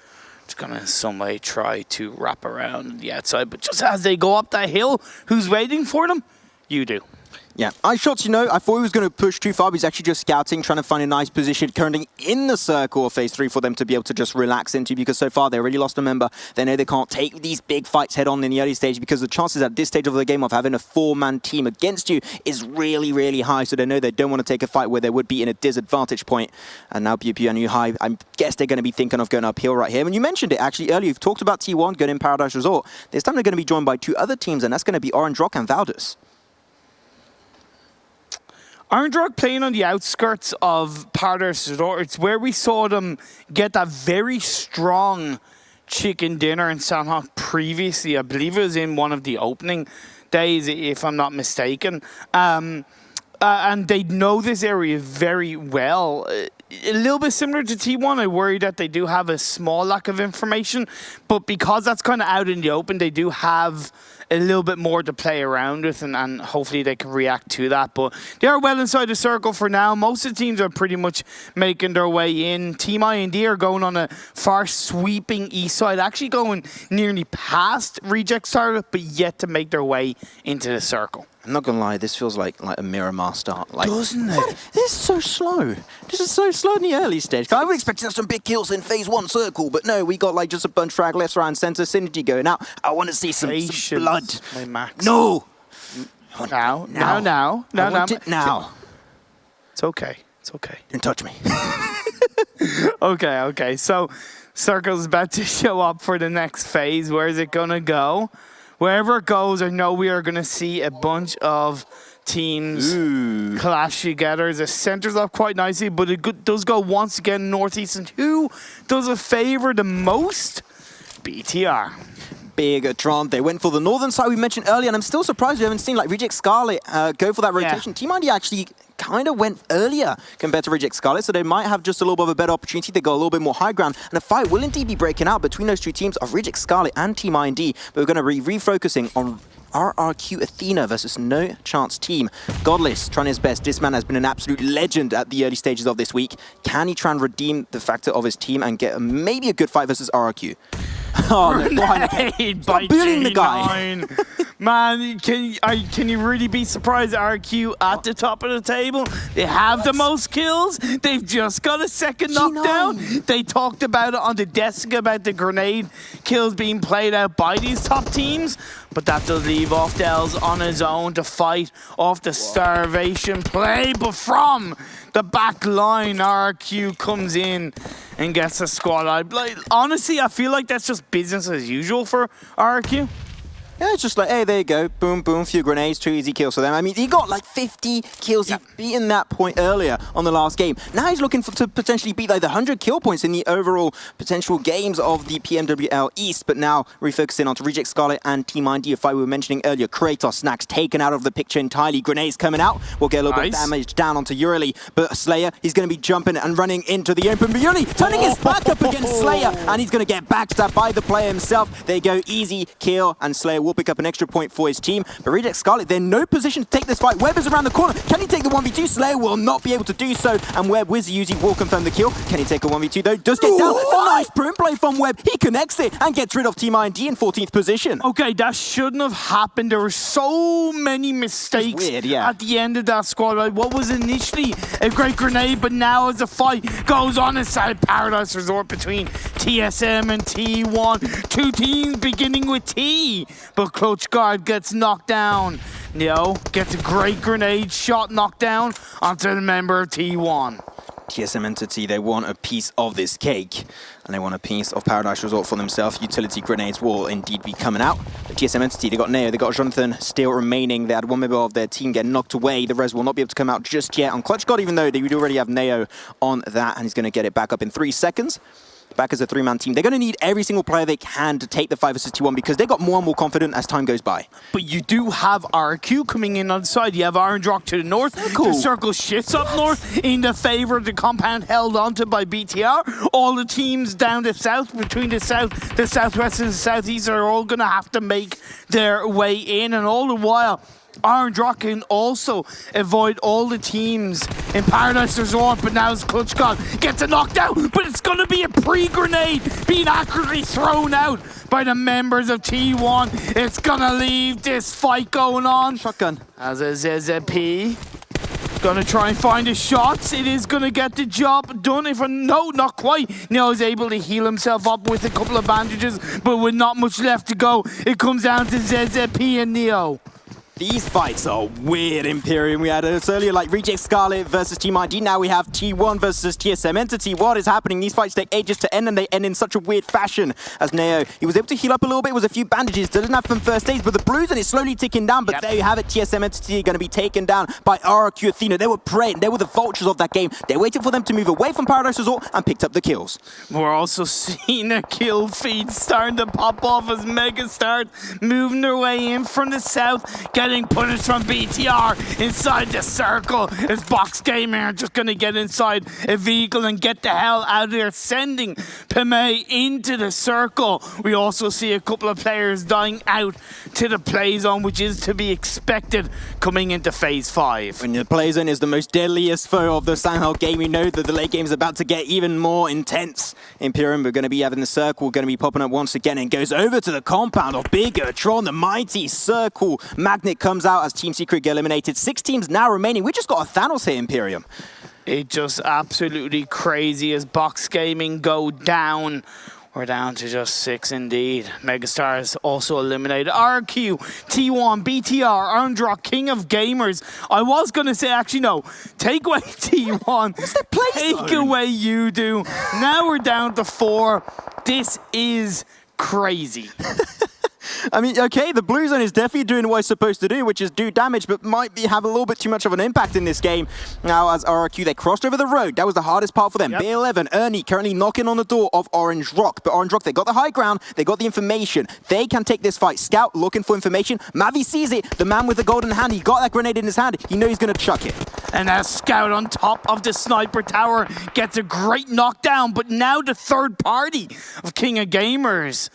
just going to in some way try to wrap around the outside. But just as they go up that hill, who's waiting for them? You do. Yeah, iShots, you know, I thought he was going to push too far, but he's actually just scouting, trying to find a nice position currently in the circle of Phase 3 for them to be able to just relax into, because so far they already lost a member. They know they can't take these big fights head on in the early stage, because the chances at this stage of the game of having a 4-man team against you is really, really high. So they know they don't want to take a fight where they would be in a disadvantage point. And now PUBG and High, I guess they're going to be thinking of going uphill right here. And you mentioned it actually earlier, you've talked about T1 going in Paradise Resort. This time they're going to be joined by 2 other teams, and that's going to be Orange Rock and Valdus. Orange Rock playing on the outskirts of Paradise Resort. It's where we saw them get that very strong chicken dinner in Sanhok previously. I believe it was in one of the opening days, if I'm not mistaken. And they know this area very well. A little bit similar to T1. I worry that they do have a small lack of information, but because that's kind of out in the open, they do have a little bit more to play around with, and hopefully they can react to that. But they are well inside the circle for now. Most of the teams are pretty much making their way in. Team IND are going on a far sweeping east side, actually going nearly past Reject Star, but yet to make their way into the circle. I'm not gonna lie, this feels like a Miramar start. Doesn't it? This is so slow. This is so slow in the early stage. I was expecting some big kills in Phase 1 circle, but no, we got like just a bunch drag left, right, and center, synergy going out. I want to see some blood. My Max. No. Now. I want it now. It's okay. It's okay. Don't touch me. Okay. So, Circle's about to show up for the next phase. Where is it gonna go? Wherever it goes, I know we are going to see a bunch of teams clash together. The centers up quite nicely, but it does go once again northeast. And who does it favor the most? BTR. Bigatron. They went for the northern side we mentioned earlier, and I'm still surprised we haven't seen like Reject Scarlet go for that rotation. Team ID actually kind of went earlier compared to Reject Scarlet, so they might have just a little bit of a better opportunity. They got a little bit more high ground, and a fight will indeed be breaking out between those 2 teams of Reject Scarlet and Team IND. But we're going to be refocusing on RRQ Athena versus No Chance Team. Godless trying his best. This man has been an absolute legend at the early stages of this week. Can he try and redeem the factor of his team and get maybe a good fight versus RRQ? Oh, no, stop bullying the guy. Man, can you really be surprised RQ at the top of the table? They have the most kills. They've just got a second knockdown. They talked about it on the desk about the grenade kills being played out by these top teams, but that does leave off Dells on his own to fight off the starvation play. But from the back line, RQ comes in and gets a squad. Honestly, I feel like that's just business as usual for RQ. Yeah, it's just like, hey, there you go. Boom, boom, few grenades, 2 easy kills for them. I mean, he got like 50 kills. He'd beaten that point earlier on the last game. Now he's looking to potentially beat like the 100 kill points in the overall potential games of the PMWL East. But now refocusing onto Reject Scarlet and Team ID, a fight we were mentioning earlier. Kratos, Snacks taken out of the picture entirely. Grenades coming out. We'll get a little bit of damage down onto Urili. But Slayer, he's going to be jumping and running into the open. But Urili turning his back up against Slayer, and he's going to get backstabbed by the player himself. There you go, easy kill, and Slayer will pick up an extra point for his team. But Reject Scarlet, they're in no position to take this fight. Webb is around the corner. Can he take the 1v2? Slayer will not be able to do so, and Webb with Uzi will confirm the kill. Can he take a 1v2 though? Does get down. A nice print play from Webb. He connects it and gets rid of Team IND in 14th position. Okay, that shouldn't have happened. There were so many mistakes at the end of that squad. Right? What was initially a great grenade, but now as the fight goes on inside Paradise Resort between TSM and T1. 2 teams beginning with T, but Clutch Guard gets knocked down. Neo gets a great grenade shot knocked down onto the member of T1. TSM Entity, they want a piece of this cake, and they want a piece of Paradise Resort for themselves. Utility grenades will indeed be coming out. But TSM Entity, they got Neo, they got Jonathan still remaining. They had one member of their team get knocked away. The res will not be able to come out just yet on Clutch God, even though they would already have Neo on that, and he's going to get it back up in 3 seconds. Back as a 3-man team. They're going to need every single player they can to take the 5 versus T1 because they got more and more confident as time goes by. But you do have RQ coming in on the side. You have Orange Rock to the north. Cool. The circle shifts up north in the favor of the compound held onto by BTR. All the teams down the south, between the south, the southwest and the southeast are all going to have to make their way in. And all the while, Orange Rock can also avoid all the teams in Paradise Resort, but now it's Clutch God gets a knockdown, but it's going to be a pre-grenade being accurately thrown out by the members of T1. It's going to leave this fight going on. Shotgun. As a ZZP. Gonna try and find his shots. It is gonna get the job done. No, not quite. Neo is able to heal himself up with a couple of bandages, but with not much left to go, it comes down to ZZP and Neo. These fights are weird, Imperium. We had this earlier, like Reject Scarlet versus Team ID. Now we have T1 versus TSM Entity. What is happening? These fights take ages to end, and they end in such a weird fashion. As Neo, he was able to heal up a little bit with a few bandages. Doesn't have some first aids, but the blues, and it's slowly ticking down. But there you have it. TSM Entity going to be taken down by RQ Athena. They were praying. They were the vultures of that game. They waited for them to move away from Paradise Resort and picked up the kills. We're also seeing a kill feed starting to pop off as Megastars moving their way in from the south, getting punished from BTR inside the circle. Is Box Gamer just going to get inside a vehicle and get the hell out of there, sending Pime into the circle. We also see a couple of players dying out to the play zone, which is to be expected coming into phase 5. When the play zone is the most deadliest foe of the Sanhok game, we know that the late game is about to get even more intense. Imperium, we're going to be having the circle, going to be popping up once again, and goes over to the compound of Bigatron. The mighty circle magnet comes out as Team Secret get eliminated. 6 teams now remaining. We just got a Thanos here, Imperium. It's just absolutely crazy as Box Gaming go down. We're down to just 6 indeed. Megastars also eliminated. RQ, T1, BTR, Orange Rock, King of Gamers. I was going to say, actually, no. Take away T1. Take away you do. Now we're down to 4. This is crazy. I mean, okay, the blue zone is definitely doing what it's supposed to do, which is do damage, but might have a little bit too much of an impact in this game. Now, as RQ, they crossed over the road. That was the hardest part for them. Yep. B11, Ernie currently knocking on the door of Orange Rock. But Orange Rock, they got the high ground. They got the information. They can take this fight. Scout looking for information. Mavi sees it. The man with the golden hand, he got that grenade in his hand. You know he's going to chuck it. And as Scout on top of the sniper tower gets a great knockdown, but now the third party of King of Gamers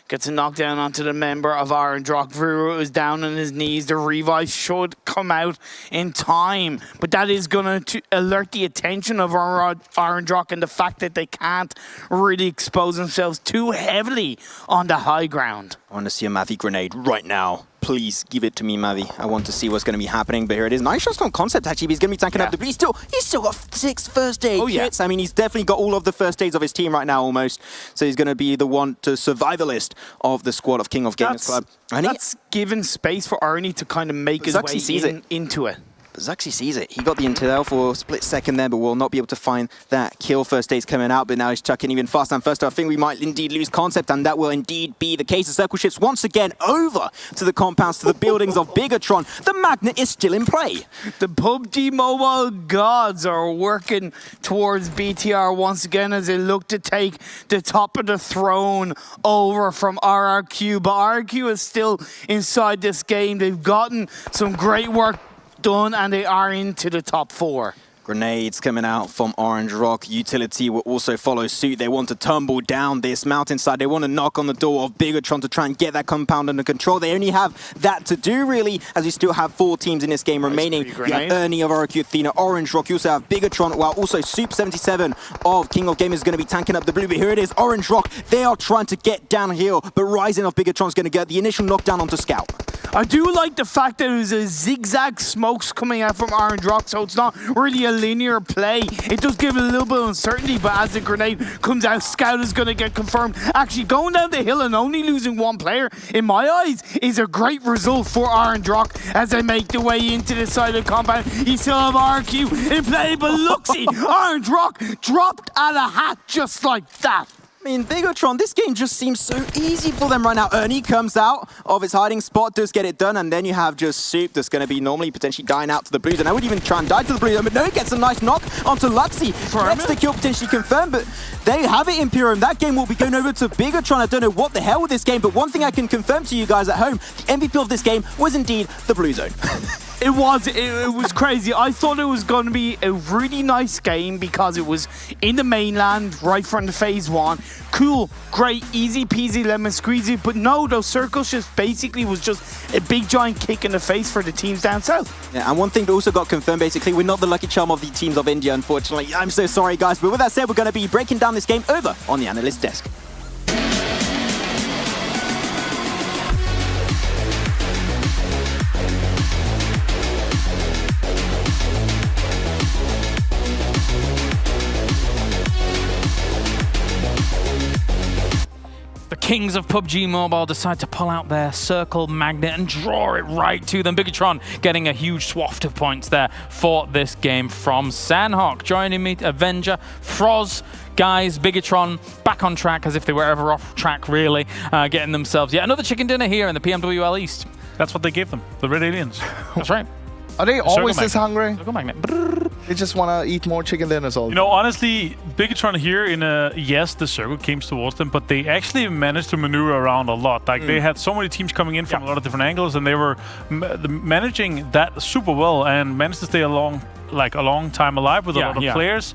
gets a knockdown onto the member of Orange Rock. Vuru is down on his knees. The revive should come out in time, but that is going to alert the attention of Orange Rock and the fact that they can't really expose themselves too heavily on the high ground. I want to see a Mavi grenade right now. Please give it to me, Mavi. I want to see what's going to be happening. But here it is. Nice shots on concept, actually. He's going to be tanking up the... But he's still got 6 first aid kits. I mean, he's definitely got all of the first aids of his team right now, almost. So he's going to be the one to survivalist of the squad of King of Gamers Club. That's given space for Arnie to kind of make his way into it. Zuxi sees it. He got the intel for a split second there, but will not be able to find that kill. First aid's coming out, but now he's chucking even faster and faster. I think we might indeed lose concept, and that will indeed be the case. The circle shifts once again over to the compounds, to the buildings of Bigatron. The magnet is still in play. The PUBG Mobile gods are working towards BTR once again as they look to take the top of the throne over from RRQ. But RRQ is still inside this game. They've gotten some great work done, and they are into the top 4. Grenades coming out from Orange Rock. Utility will also follow suit. They want to tumble down this mountainside. They want to knock on the door of Bigatron to try and get that compound under control. They only have that to do, really, as we still have 4 teams in this game remaining. You have Ernie of RQ Athena, Orange Rock. You also have Bigatron, while also Soup77 of King of Gamers is going to be tanking up the blue. But here it is, Orange Rock. They are trying to get downhill, but Rising of Bigatron is going to get the initial knockdown onto Scout. I do like the fact that there's a zigzag smokes coming out from Orange Rock, so it's not really a linear play. It does give it a little bit of uncertainty, but as the grenade comes out, Scout is going to get confirmed. Actually, going down the hill and only losing one player, in my eyes, is a great result for Orange Rock as they make the way into the side of the compound. You still have RQ in play, but Luxy, Orange Rock dropped out of hat just like that. I mean, Bigatron, this game just seems so easy for them right now. Ernie comes out of his hiding spot, does get it done, and then you have just Soup that's going to be normally potentially dying out to the Blues, and I would even try and die to the Blues, but no, gets a nice knock onto Luxy. Gets the kill potentially confirmed, but there you have it, Imperium. That game will be going over to Bigatron. I don't know what the hell with this game, but one thing I can confirm to you guys at home, the MVP of this game was indeed the Blue Zone. It was crazy. I thought it was going to be a really nice game because it was in the mainland right from the phase 1. Cool, great, easy peasy lemon squeezy, but no, those circles just basically was just a big giant kick in the face for the teams down south. Yeah, and one thing that also got confirmed, basically, we're not the lucky charm of the teams of India, unfortunately. I'm so sorry, guys, but with that said, we're going to be breaking down this game over on the analyst desk. Kings of PUBG Mobile decide to pull out their circle magnet and draw it right to them. Bigatron getting a huge swath of points there for this game from Sanhok. Joining me, Avenger, Froz, guys, Bigatron back on track as if they were ever off track, really, getting themselves yet another chicken dinner here in the PMWL East. That's what they gave them, the Red Aliens. That's right. Are they always this hungry? Circle magnet. They just want to eat more chicken dinners all the You know, honestly, Bigatron here in a... Yes, the circle came towards them, but they actually managed to maneuver around a lot. Like, they had so many teams coming in from a lot of different angles, and they were managing that super well and managed to stay a long time alive with a lot of players.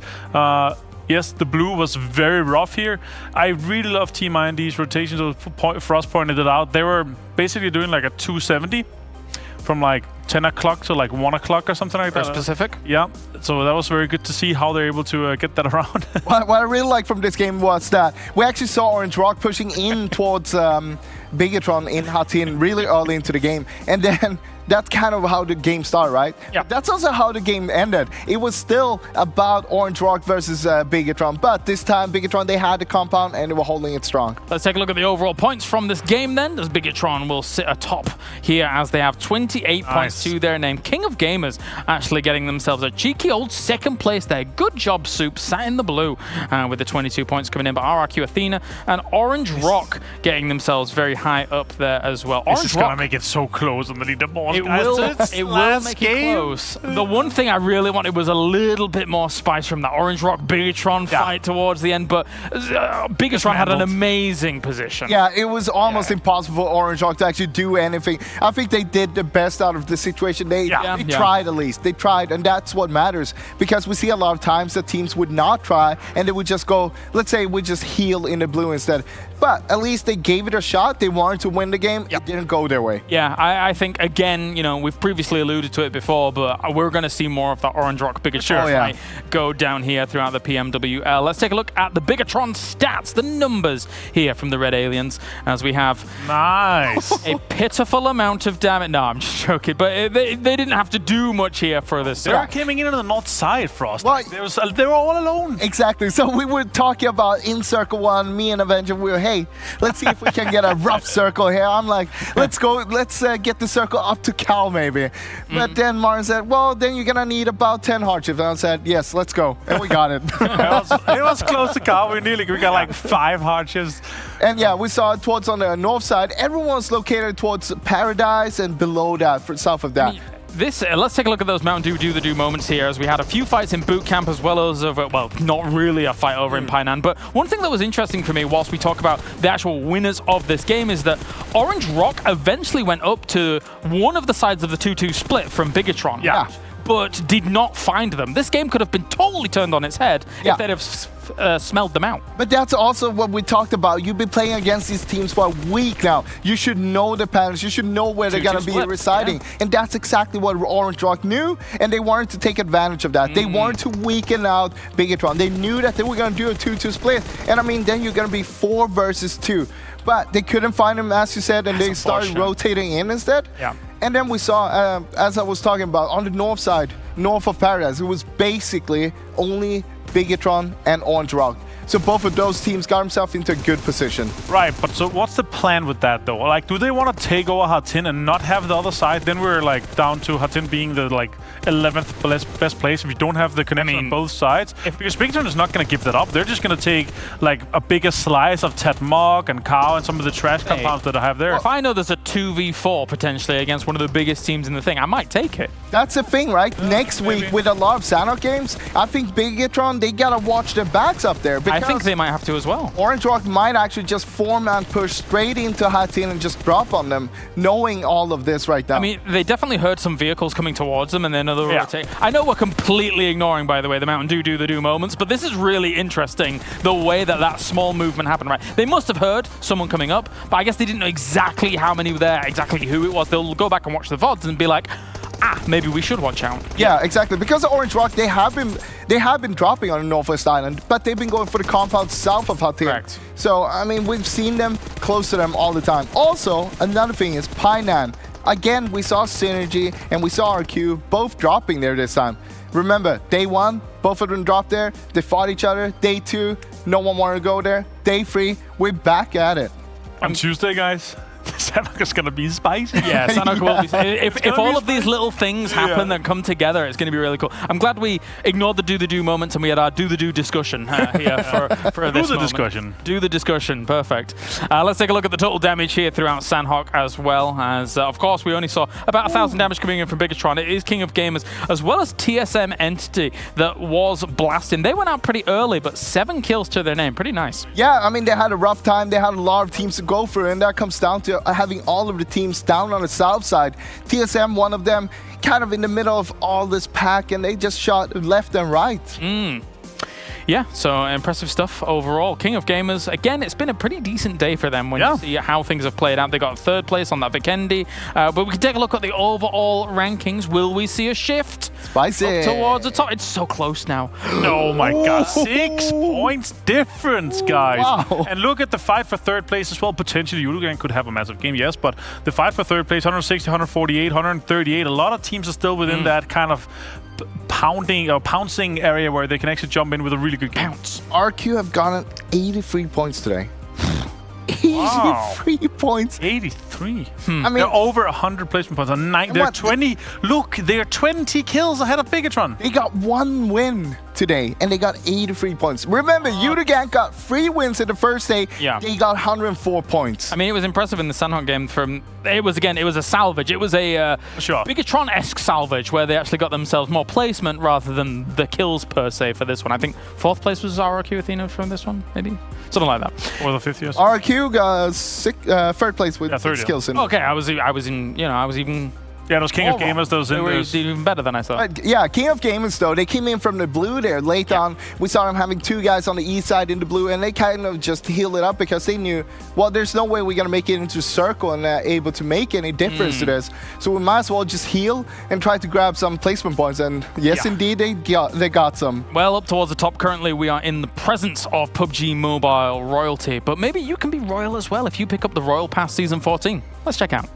Yes, the blue was very rough here. I really love Team IND's rotations. Frost pointed it out. They were basically doing like a 270 from like 10 o'clock to like 1 o'clock or something like that. Specific? Yeah, so that was very good to see how they're able to get that around. What I really liked from this game was that we actually saw Orange Rock pushing in towards Bigatron in Hatin really early into the game. And then that's kind of how the game started, right? Yeah. That's also how the game ended. It was still about Orange Rock versus Bigatron, but this time Bigatron, they had the compound and they were holding it strong. Let's take a look at the overall points from this game then, as Bigatron will sit atop here as they have 28 points to their name. King of Gamers actually getting themselves a cheeky old second place there. Good job, Soup, sat in the blue with the 22 points coming in, but RRQ Athena and Orange Rock getting themselves very high up there as well. This is going to make it so close on the leaderboard. It will make it close. The one thing I really wanted was a little bit more spice from that Orange Rock Bigatron fight towards the end, but Bigatron had an amazing position. Yeah, it was almost impossible for Orange Rock to actually do anything. I think they did the best out of the situation. They tried at least. They tried, and that's what matters, because we see a lot of times that teams would not try and they would just go, let's say we just heal in the blue instead. But at least they gave it a shot. They wanted to win the game. It didn't go their way. Yeah, I think, again, you know, we've previously alluded to it before, but we're going to see more of that Orange Rock Bigatron fight go down here throughout the PMWL. Let's take a look at the Bigatron stats, the numbers here from the Red Aliens, as we have a pitiful amount of damage. No, I'm just joking, but they didn't have to do much here for this. They were coming in on the north side, Frost. Well, they were all alone. Exactly. So we were talking about in Circle 1, me and Avenger, we were, hey, let's see if we can get a rough circle here. I'm like, let's go, let's get the circle up to Cal maybe. But then Martin said, well, then you're gonna need about 10 hardships. And I said, yes, let's go. And we got it. It was close to Cal. We got like 5 hardships. And yeah, we saw it towards on the north side. Everyone's located towards Paradise and below that, for south of that. Let's take a look at those Mountain Dew do the do moments here, as we had a few fights in boot camp as well as well, not really a fight over in Painan. But one thing that was interesting for me whilst we talk about the actual winners of this game is that Orange Rock eventually went up to one of the sides of the 2-2 split from Bigatron. Yeah. but did not find them. This game could have been totally turned on its head if they'd have smelled them out. But that's also what we talked about. You've been playing against these teams for a week now. You should know the patterns. You should know where they're going to be residing. And that's exactly what Orange Rock knew, and they wanted to take advantage of that. They wanted to weaken out Bigetron. They knew that they were going to do a 2-2 split. And I mean, then you're going to be 4 versus 2. But they couldn't find him, as you said, and they started rotating in instead. Yeah. And then we saw, as I was talking about, on the north side, north of Paradise, it was basically only Bigetron and Orange Rock. So both of those teams got themselves into a good position. Right, but so what's the plan with that though? Like, do they want to take over Hatin and not have the other side? Then we're like down to Hatin being the like 11th best place if you don't have the connection on both sides. Because Bigetron is not going to give that up. They're just going to take like a bigger slice of Tatmog and Cow and some of the trash compounds that I have there. If I know there's a 2v4 potentially against one of the biggest teams in the thing, I might take it. That's the thing, right? Next week with a lot of Sanhok games, I think Bigetron, they got to watch their backs up there. I think they might have to as well. Orange Rock might actually just form and push straight into Hatin and just drop on them, knowing all of this right now. I mean, they definitely heard some vehicles coming towards them and then another rotate. I know we're completely ignoring, by the way, the Mountain Dew do the do moments, but this is really interesting, the way that that small movement happened, right? They must have heard someone coming up, but I guess they didn't know exactly how many were there, exactly who it was. They'll go back and watch the VODs and be like, maybe we should watch out. Yeah, exactly. Because of Orange Rock, they have been dropping on the Northwest Island, but they've been going for the compound south of Hatin. Correct. So, I mean, we've seen them close to them all the time. Also, another thing is Painan. Again, we saw Synergy and we saw RQ both dropping there this time. Remember, day 1, both of them dropped there. They fought each other. Day 2, no one wanted to go there. Day 3, we're back at it. On Tuesday, guys. Sanhok is going to be spicy. Yeah, Sanhok will be. If all of these little things happen that come together, it's going to be really cool. I'm glad we ignored the do moments and we had our do discussion here for this moment. Do the discussion. Perfect. Let's take a look at the total damage here throughout Sanhok as well. As of course, we only saw about 1,000 damage coming in from Bigetron. It is King of Gamers as well as TSM Entity that was blasting. They went out pretty early, but 7 kills to their name. Pretty nice. Yeah, I mean, they had a rough time. They had a lot of teams to go through, and that comes down to having all of the teams down on the south side. TSM, one of them, kind of in the middle of all this pack, and they just shot left and right. Yeah, so impressive stuff overall. King of Gamers, again, it's been a pretty decent day for them when you see how things have played out. They got 3rd place on that Vikendi, but we can take a look at the overall rankings. Will we see a shift? Spicy. Up towards the top. It's so close now. Oh my god, 6 points difference, guys. Wow. And look at the fight for 3rd place as well. Potentially, Uruguay could have a massive game, yes, but the fight for 3rd place, 160, 148, 138. A lot of teams are still within that kind of pouncing area where they can actually jump in with a really good game. RQ have gotten 83 points today. 83 points. 83. I mean, they're over 100 placement points. They're 20. Look, they're 20 kills ahead of Bigetron. They got 1 win today, and they got 83 points. Remember, Uruguay got 3 wins in the first day. Yeah. They got 104 points. I mean, it was impressive in the Sanhok game. It was a salvage. It was a Bigetron-esque salvage where they actually got themselves more placement rather than the kills per se for this one. I think 4th place was RQ Athena from this one, maybe something like that. Or the 5th, yes. RQ got 3rd place with 6 kills in. Okay, I was even. Yeah, those King of Gamers, those were even better than I thought. Yeah, King of Gamers, though, they came in from the blue there late on. We saw them having 2 guys on the east side in the blue, and they kind of just healed it up because they knew, well, there's no way we're going to make it into circle and able to make any difference to this. So we might as well just heal and try to grab some placement points. And yes, indeed, they got some. Well, up towards the top, currently we are in the presence of PUBG Mobile royalty. But maybe you can be royal as well if you pick up the Royal Pass Season 14. Let's check out.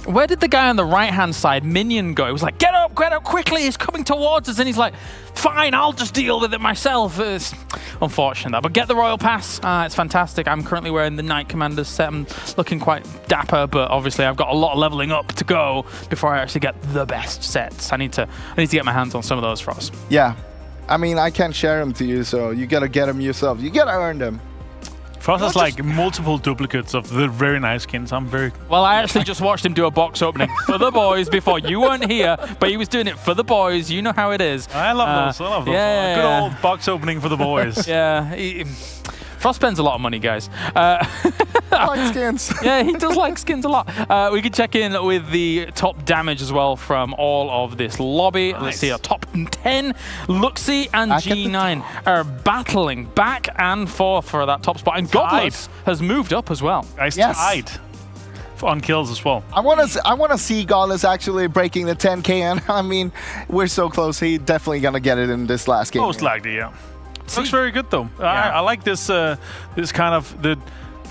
Where did the guy on the right-hand side, Minion, go? He was like, get up quickly, he's coming towards us. And he's like, fine, I'll just deal with it myself. It's unfortunate that. But get the Royal Pass. It's fantastic. I'm currently wearing the Knight Commander's set. I'm looking quite dapper, but obviously I've got a lot of leveling up to go before I actually get the best sets. I need to get my hands on some of those, Frost. Yeah. I mean, I can't share them to you, so you gotta get them yourself. You gotta earn them. Frost has like multiple duplicates of the very nice skins. I'm very... Well, I actually just watched him do a box opening for the boys before. You weren't here, but he was doing it for the boys. You know how it is. I love those. Yeah, good old box opening for the boys. Yeah. Frost spends a lot of money, guys. I like skins. Yeah, he does like skins a lot. We can check in with the top damage as well from all of this lobby. Nice. Let's see, our top 10. Luxy and G9 are battling back and forth for that top spot. And Godless has moved up as well. Guys, tied on kills as well. I want to see Godless actually breaking the 10K, and I mean, we're so close. He's definitely gonna get it in this last game. Most likely, yeah. Looks very good though. I like this this kind of the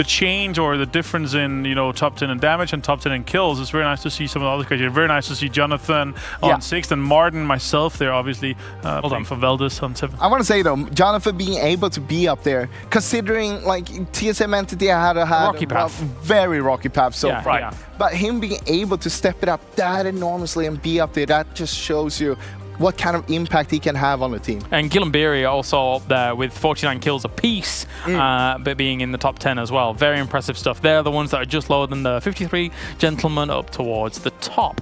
change or the difference in top 10 in damage and top 10 in kills. It's very nice to see some of the other guys. Very nice to see Jonathan on 6th and Martin, myself there obviously playing for Veldis on 7th. I want to say though, Jonathan being able to be up there, considering like TSM Entity had rocky path. Very rocky path so far. Yeah. But him being able to step it up that enormously and be up there, that just shows you what kind of impact he can have on the team. And Gillambiri also up there with 49 kills apiece, but being in the top 10 as well. Very impressive stuff. They're the ones that are just lower than the 53 gentlemen up towards the top.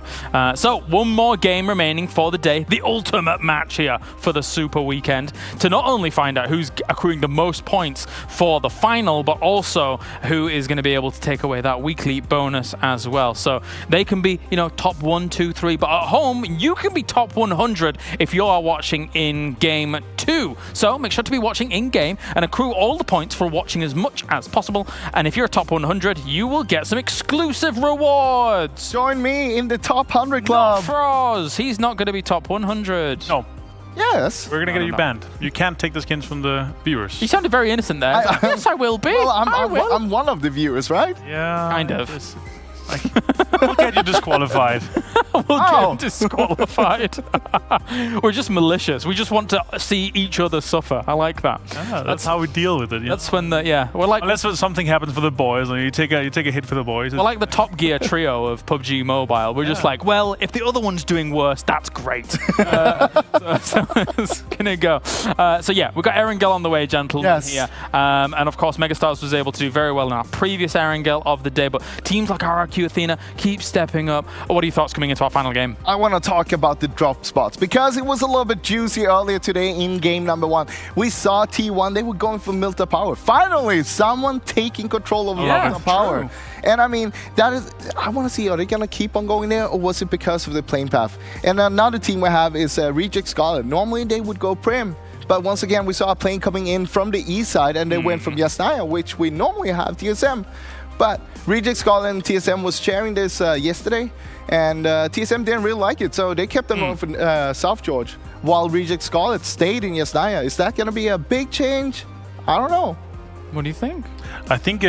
So one more game remaining for the day. The ultimate match here for the Super Weekend to not only find out who's accruing the most points for the final, but also who is going to be able to take away that weekly bonus as well. So they can be, top 1, 2, 3, but at home, you can be top 100 if you are watching in game 2. So make sure to be watching in game and accrue all the points for watching as much as possible. And if you're top 100, you will get some exclusive rewards. Join me in the top 100 club. Not Froz. He's not going to be top 100. No. Yes. We're going to get you banned. You can't take the skins from the viewers. You sounded very innocent there. Yes, I will be. Well, I'm one of the viewers, right? Yeah. Kind of. We'll get you disqualified. We'll get disqualified. We're just malicious. We just want to see each other suffer. I like that. That's how we deal with it. Yeah. That's when we're like, unless something happens for the boys, and you take a hit for the boys. We're like the Top Gear trio of PUBG Mobile. We're just like, well, if the other one's doing worse, that's great. So it's gonna go. So yeah, we've got Erangel on the way, gentlemen. Here, and of course, Megastars was able to do very well in our previous Erangel of the day. But teams like RRQ Athena keep stepping up. What are your thoughts coming into our final game? I want to talk about the drop spots because it was a little bit juicy earlier today in game number 1. We saw T1, they were going for Milta Power. Finally, someone taking control of Milta Power. True. And I mean, I want to see, are they going to keep on going there, or was it because of the plane path? And another team we have is Reject Scarlet. Normally they would go Prim, but once again, we saw a plane coming in from the east side, and they went from Yasnaya, which we normally have TSM. But Reject Scarlet and TSM was sharing this yesterday, and TSM didn't really like it, so they kept them going for South George, while Reject Scarlet stayed in Yasnaya. Is that going to be a big change? I don't know. What do you think? I think,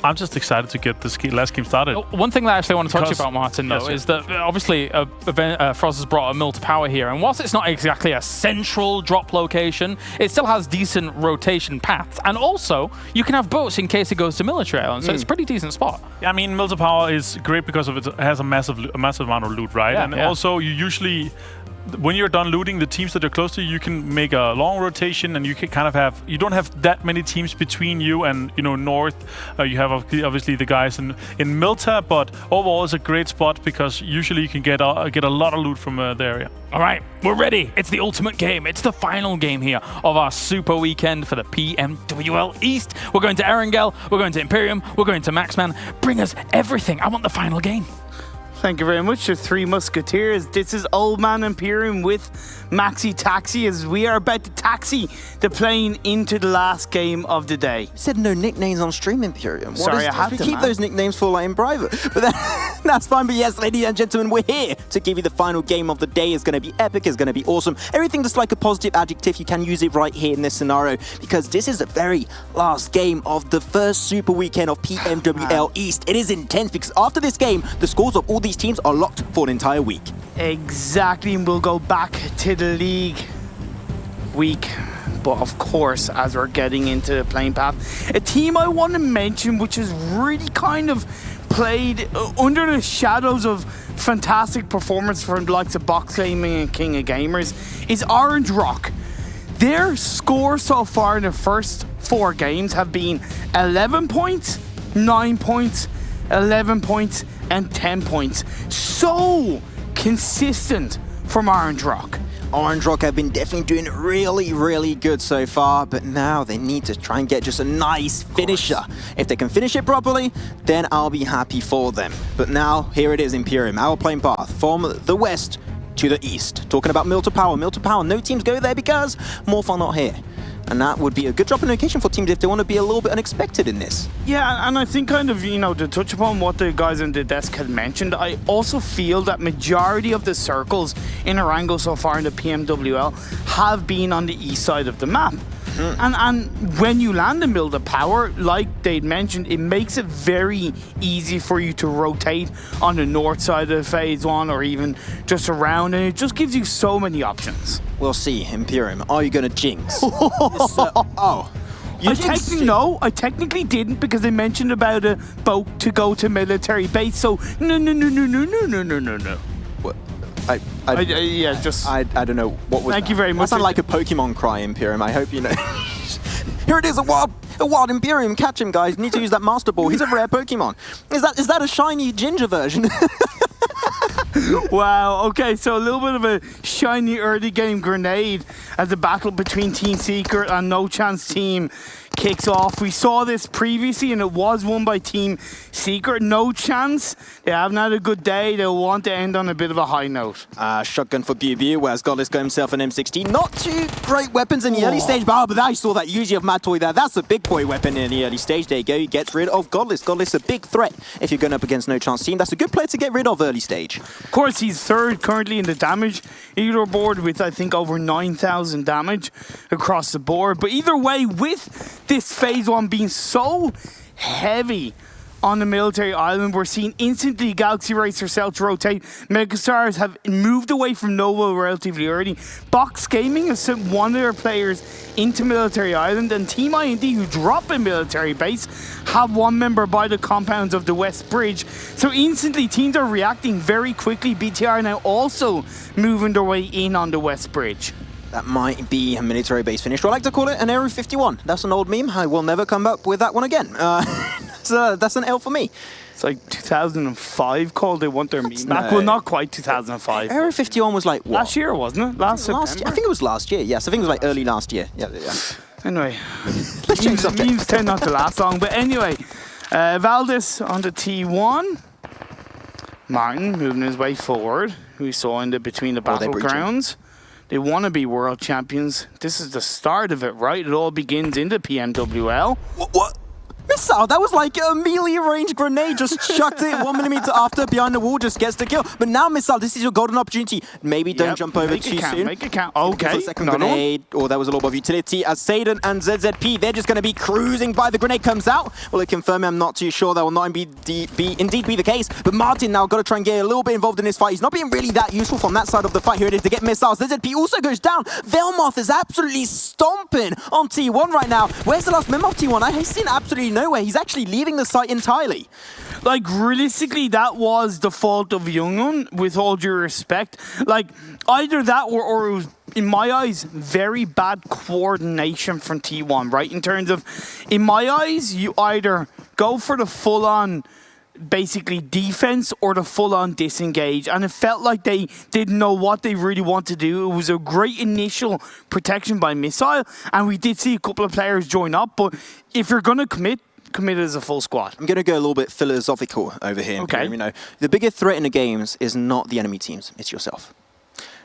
I'm just excited to get this last game started. One thing that I actually want to talk to you about, Martin, though, is that obviously Frost has brought a Mill to Power here, and whilst it's not exactly a central drop location, it still has decent rotation paths, and also you can have boats in case it goes to Military Island, so it's a pretty decent spot. Yeah, I mean, Mill to Power is great because of it has a massive amount of loot, right? Yeah, and also you usually, when you're done looting the teams that are close to you, you can make a long rotation, and you can kind of you don't have that many teams between you and north. You have obviously the guys in Milta, but overall it's a great spot because usually you can get a lot of loot from the area. All right, we're ready. It's the ultimate game. It's the final game here of our Super Weekend for the PMWL East. We're going to Erangel, we're going to Imperium, we're going to Maxman. Bring us everything. I want the final game. Thank you very much, the Three Musketeers. This is Old Man Imperium with Maxi Taxi as we are about to taxi the plane into the last game of the day. You said no nicknames on stream, Imperium. Sorry, I have to, keep those nicknames for in private. But That's fine, but yes, ladies and gentlemen, we're here to give you the final game of the day. It's going to be epic, it's going to be awesome. Everything that's like a positive adjective, you can use it right here in this scenario, because this is the very last game of the first super weekend of PMWL East. It is intense, because after this game, the scores of all these teams are locked for an entire week. Exactly, and we'll go back to the league week. But of course, as we're getting into the playing path, a team I want to mention, which is really kind of played under the shadows of fantastic performance from the likes of Box Gaming and King of Gamers, is Orange Rock. Their score so far in the first 4 games have been 11 points, 9 points, 11 points, and 10 points. So consistent from Orange Rock. Orange Rock have been definitely doing really, really good so far, but now they need to try and get just a nice finisher. If they can finish it properly, then I'll be happy for them. But now, here it is, Imperium, our playing path from the west to the east. Talking about Mill to Power, no teams go there because Morph are not here. And that would be a good drop-in location for teams if they want to be a little bit unexpected in this. Yeah, and I think kind of, you know, to touch upon what the guys on the desk had mentioned, I also feel that majority of the circles in Erangel so far in the PMWL have been on the east side of the map. And when you land in Build of Power, like they'd mentioned, it makes it very easy for you to rotate on the north side of Phase 1 or even just around, and it just gives you so many options. We'll see, Imperium. Are you going to jinx? I technically didn't, because they mentioned about a boat to go to military base, so no. What? I don't know what was. Thank you very much. That sounded like a Pokemon cry, Imperium. I hope you know. Here it is, a wild Imperium. Catch him, guys. Need to use that Master Ball. He's a rare Pokemon. Is that a shiny ginger version? Wow, okay, so a little bit of a shiny early game grenade as the battle between Team Secret and No Chance Team kicks off. We saw this previously and it was won by Team Secret. No Chance, they haven't had a good day. They'll want to end on a bit of a high note. Shotgun for PUBG, whereas Godless got himself an M16. Not too great weapons in the early stage, but I saw that Yuji of Mad Toy there. That's a big boy weapon in the early stage. There you go, he gets rid of Godless. Godless a big threat if you're going up against No Chance Team. That's a good player to get rid of early stage. Of course, he's third currently in the damage leaderboard with, I think, over 9,000 damage across the board. But either way, with this Phase 1 being so heavy on the military island, we're seeing instantly Galaxy Race herself to rotate. Megastars have moved away from Nova relatively early. Box Gaming has sent one of their players into military island, and Team IND, who drop a military base, have one member by the compounds of the West Bridge. So instantly teams are reacting very quickly. BTR now also moving their way in on the West Bridge. That might be a military base finish. Or I like to call it an Area 51. That's an old meme. I will never come up with that one again. So that's an L for me. It's like 2005 called they want their meme back. Well, not quite 2005. Area 51 was like what? Last year, wasn't it? Last September? I think it was last year. Yes, I think it was like early last year. Yeah. Anyway, let's change subject. Memes tend not to last long. But anyway, Valdez onto T1. Martin moving his way forward, who we saw in the between the battlegrounds. They want to be world champions. This is the start of it, right? It all begins in the PMWL. What? Missile, that was like a melee range grenade, just chucked it 1 millimeter after, behind the wall, just gets the kill. But now, Missile, this is your golden opportunity. Maybe don't jump over too soon. Make it count. Okay. Second grenade. Oh, that was a lot of utility as Satan and ZZP, they're just going to be cruising by. The grenade comes out. Will it confirm? I'm not too sure. That will not indeed be the case. But Martin now got to try and get a little bit involved in this fight. He's not being really that useful from that side of the fight. Here it is to get Missiles. ZZP also goes down. Velmoth is absolutely stomping on T1 right now. Where's the last member of T1? I've seen absolutely nowhere. He's actually leaving the site entirely. Like, realistically, that was the fault of Youngun, with all due respect. Like, either that or it was, in my eyes, very bad coordination from T1, right? In terms of, in my eyes, you either go for the full-on, basically, defense or the full-on disengage. And it felt like they didn't know what they really want to do. It was a great initial protection by Missile, and we did see a couple of players join up. But if you're going to commit as a full squad. I'm going to go a little bit philosophical over here. Okay. You know, the biggest threat in the games is not the enemy teams, it's yourself.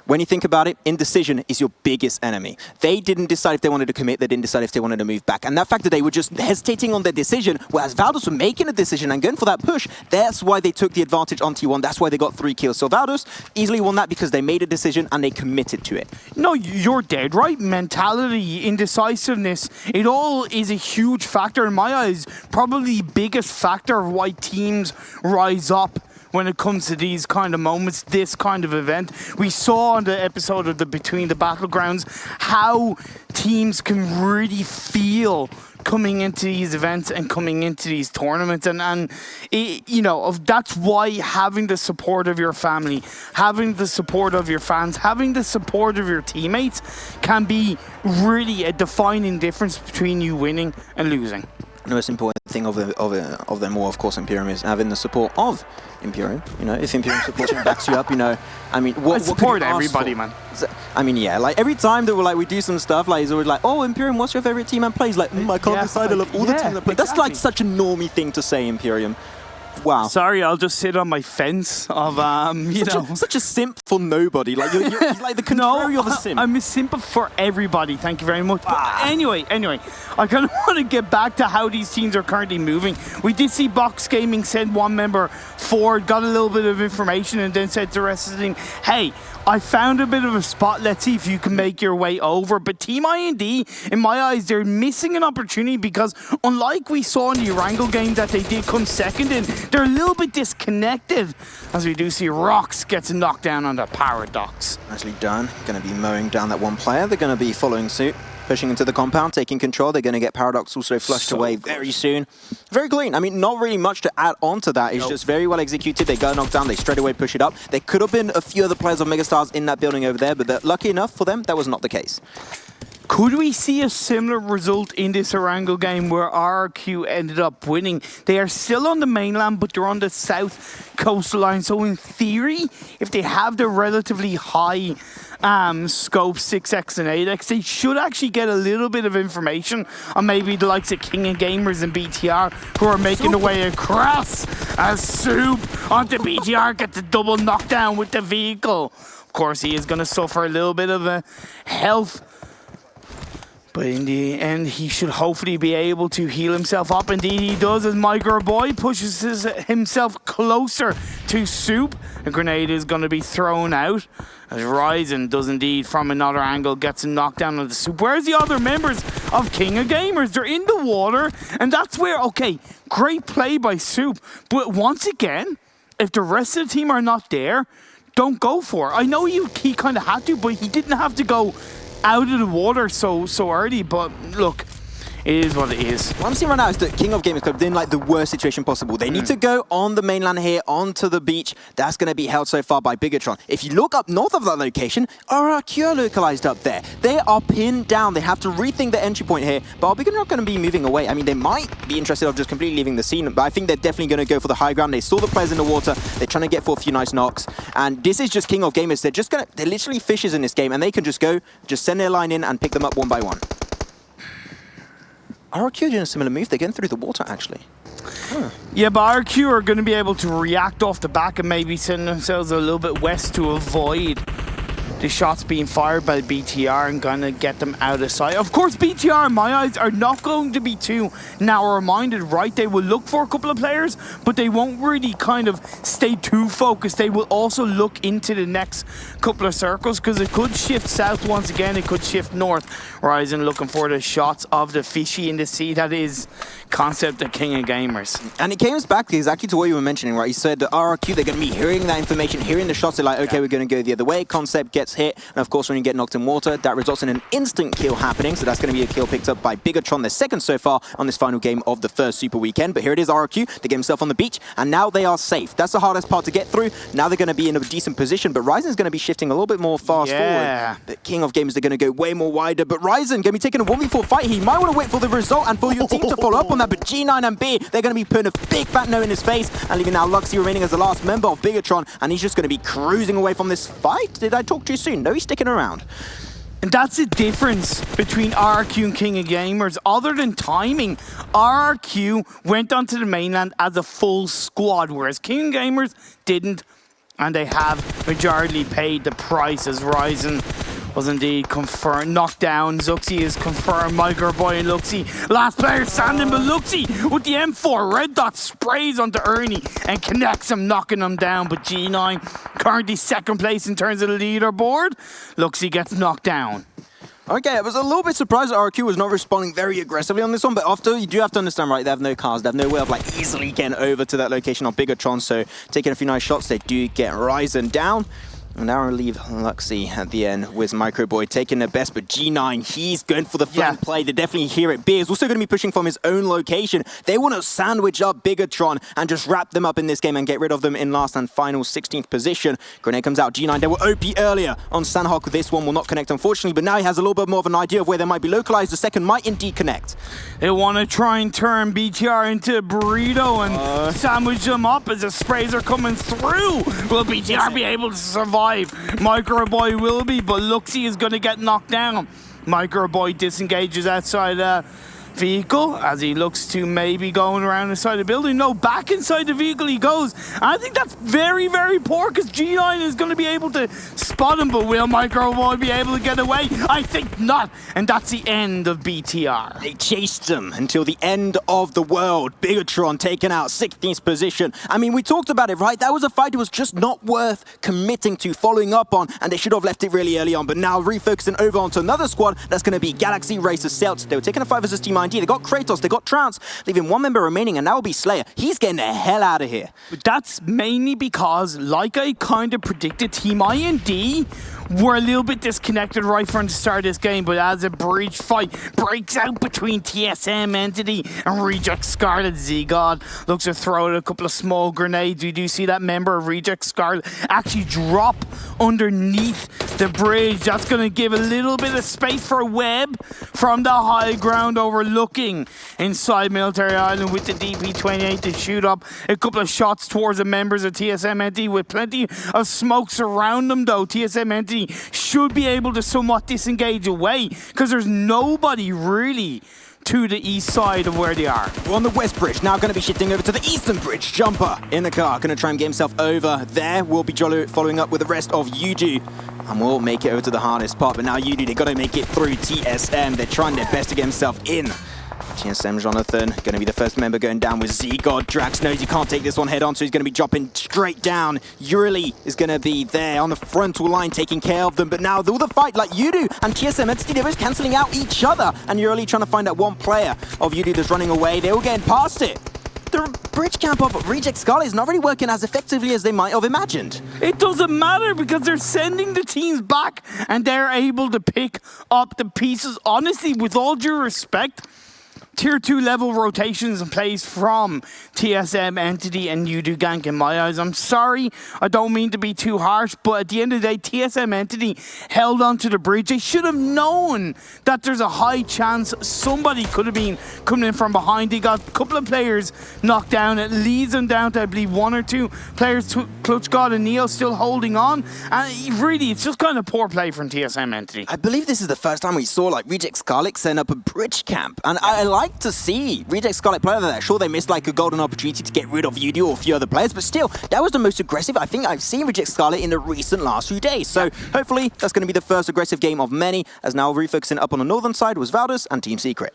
when you think about it, indecision is your biggest enemy. They didn't decide if they wanted to commit, they didn't decide if they wanted to move back. And that fact that they were just hesitating on their decision, whereas Valdus were making a decision and going for that push, that's why they took the advantage on T1. That's why they got 3 kills. So Valdus easily won that because they made a decision and they committed to it. No, you're dead right. Mentality, indecisiveness, it all is a huge factor in my eyes. Probably the biggest factor of why teams rise up when it comes to these kind of moments, this kind of event. We saw on the episode of the Between the Battlegrounds how teams can really feel coming into these events and coming into these tournaments, and you know, that's why having the support of your family, having the support of your fans, having the support of your teammates can be really a defining difference between you winning and losing. The most important thing of them all, of course, Imperium is having the support of Imperium. You know, if Imperium supports you and backs you up, you know, I mean, what support could you everybody, ask for? man. I mean, yeah, like every time that we do some stuff, like he's always like, "Oh, Imperium, what's your favorite team and plays?" Like, I can't decide. I love all the teams that play. That's like such a normie thing to say, Imperium. Wow. Sorry, I'll just sit on my fence of, you know. Such a simp for nobody. Like, you're like the contrary of a simp. I'm a simp for everybody. Thank you very much. But anyway, I kind of want to get back to how these teams are currently moving. We did see Box Gaming send one member forward, got a little bit of information, and then said to the rest of the team, hey, I found a bit of a spot. Let's see if you can make your way over. But Team IND, in my eyes, they're missing an opportunity because unlike we saw in the Erangel game that they did come second in, they're a little bit disconnected as we do see Rocks gets knocked down on the Paradox. Nicely done. Going to be mowing down that one player. They're going to be following suit, pushing into the compound, taking control. They're going to get Paradox also flushed away very soon. Very clean. I mean, not really much to add on to that. It's just very well executed. They go knocked down. They straight away push it up. There could have been a few other players of Megastars in that building over there, but lucky enough for them, that was not the case. Could we see a similar result in this Erangel game where RRQ ended up winning? They are still on the mainland, but they're on the south coastline. So in theory, if they have the relatively high scope 6x and 8x, they should actually get a little bit of information on maybe the likes of King of Gamers and BTR who are making their way across as Soup onto BTR, gets a double knockdown with the vehicle. Of course, he is going to suffer a little bit of a health, but in the end, he should hopefully be able to heal himself up. Indeed, he does as Micro Boy pushes himself closer to Soup. A grenade is going to be thrown out as Ryzen does indeed, from another angle, gets a knockdown on the Soup. Where's the other members of King of Gamers? They're in the water, and that's where, okay, great play by Soup. But once again, if the rest of the team are not there, don't go for it. I know he kind of had to, but he didn't have to go out of the water so early, but look, it is what it is. What I'm seeing right now is that King of Gamers Club in like the worst situation possible. They need to go on the mainland here, onto the beach. That's going to be held so far by Bigatron. If you look up north of that location, RRQ are localized up there. They are pinned down. They have to rethink the entry point here, but Bigatron are going to be moving away. I mean, they might be interested in just completely leaving the scene, but I think they're definitely going to go for the high ground. They saw the players in the water. They're trying to get for a few nice knocks, and this is just King of Gamers. They're literally fishes in this game, and they can just send their line in and pick them up one by one. RRQ doing a similar move. They're getting through the water, actually. Huh. Yeah, but RRQ are going to be able to react off the back and maybe send themselves a little bit west to avoid the shots being fired by BTR and going to get them out of sight. Of course, BTR, in my eyes, are not going to be too narrow-minded, right? They will look for a couple of players, but they won't really kind of stay too focused. They will also look into the next couple of circles because it could shift south once again. It could shift north. Ryzen looking for the shots of the fishy in the sea. That is concept of King of Gamers. And it came back exactly to what you were mentioning, right? You said that RRQ, they're going to be hearing that information, hearing the shots. They're like, okay, we're going to go the other way. Concept gets hit, and of course when you get knocked in water, that results in an instant kill happening, so that's going to be a kill picked up by Bigatron, their second so far on this final game of the first Super Weekend. But here it is, RRQ, they get himself on the beach, and now they are safe. That's the hardest part to get through. Now they're going to be in a decent position, but Ryzen's going to be shifting a little bit more fast forward. The King of Gamers, they're going to go way more wider, but Ryzen going to be taking a 1v4 fight. He might want to wait for the result and for your team to follow up on that, but G9 and B, they're going to be putting a big fat no in his face and leaving now Luxy remaining as the last member of Bigatron, and he's just going to be cruising away from this fight. Did I talk too soon? No, he's sticking around. And that's the difference between RRQ and King of Gamers. Other than timing, RRQ went onto the mainland as a full squad, whereas King of Gamers didn't. and they have majorly paid the price as Ryzen was indeed confirmed. Knocked down. Zuxi is confirmed. Microboy and Luxi. Last player standing, but Luxi with the M4. Red dot sprays onto Ernie and connects him, knocking him down. But G9 currently second place in terms of the leaderboard. Luxi gets knocked down. Okay, I was a little bit surprised that RQ was not responding very aggressively on this one, but after, you do have to understand, right, they have no cars, they have no way of, like, easily getting over to that location on Bigatron, so taking a few nice shots, they do get Ryzen down. And now I'll leave Luxi at the end with Microboy taking their best, but G9, he's going for the flank play. They definitely hear it. Beer is also going to be pushing from his own location. They want to sandwich up Bigatron and just wrap them up in this game and get rid of them in last and final 16th position. Grenade comes out. G9, they were OP earlier on Sanhok. This one will not connect, unfortunately, but now he has a little bit more of an idea of where they might be localized. The second might indeed connect. They want to try and turn BTR into a burrito and sandwich them up as the sprays are coming through. Will BTR be able to survive? Microboy will be, but Luxi is going to get knocked down. Microboy disengages outside vehicle as he looks to maybe going around inside the building. No, back inside the vehicle he goes. And I think that's very, very poor because G9 is going to be able to spot him, but will Microboy be able to get away? I think not. And that's the end of BTR. They chased them until the end of the world. Bigatron taken out 16th position. I mean, we talked about it, right? That was a fight that was just not worth committing to, following up on, and they should have left it really early on. But now refocusing over onto another squad, that's going to be Galaxy Racer Celt. They were taking a 5 versus Team ID. They got Kratos, they got Trance, leaving one member remaining, and that will be Slayer. He's getting the hell out of here. But that's mainly because, like I kind of predicted, Team IND were a little bit disconnected right from the start of this game, but as a bridge fight breaks out between TSM Entity and Reject Scarlet, Z-God looks to throw out a couple of small grenades. We do see that member of Reject Scarlet actually drop underneath the bridge. That's going to give a little bit of space for Webb from the high ground overlooking inside Military Island with the DP-28 to shoot up a couple of shots towards the members of TSM Entity with plenty of smokes around them, though. TSM Entity should be able to somewhat disengage away because there's nobody really to the east side of where they are. We're on the west bridge, now going to be shifting over to the eastern bridge. Jumper in the car, going to try and get himself over there. We'll be following up with the rest of Yuju. And we'll make it over to the hardest part, but now Yuju, they got to make it through TSM. They're trying their best to get himself in. TSM Jonathan, going to be the first member going down with Z-God. Drax knows he can't take this one head on, so he's going to be dropping straight down. Yurili is going to be there on the frontal line taking care of them, but now all the fight like Yudu and TSM Entity, they're both cancelling out each other, and Yurili trying to find that one player of Yudu that's running away. They're all getting past it. The bridge camp of Reject Scarlet is not really working as effectively as they might have imagined. It doesn't matter because they're sending the teams back and they're able to pick up the pieces. Honestly, with all due respect, Tier 2 level rotations and plays from TSM Entity and Yudu Gank in my eyes. I'm sorry, I don't mean to be too harsh, but at the end of the day, TSM Entity held onto the bridge. They should have known that there's a high chance somebody could have been coming in from behind. They got a couple of players knocked down. It leads them down to, I believe, 1 or 2 players. Clutch God and Neo still holding on. And really, it's just kind of poor play from TSM Entity. I believe this is the first time we saw like Reject Scarlet set up a bridge camp, and I like to see Reject Scarlet play like that. Sure, they missed like a golden opportunity to get rid of Yudu or a few other players, but still, that was the most aggressive I think I've seen Reject Scarlet in the recent last few days. So hopefully that's going to be the first aggressive game of many, as now refocusing up on the northern side was Valdus and Team Secret.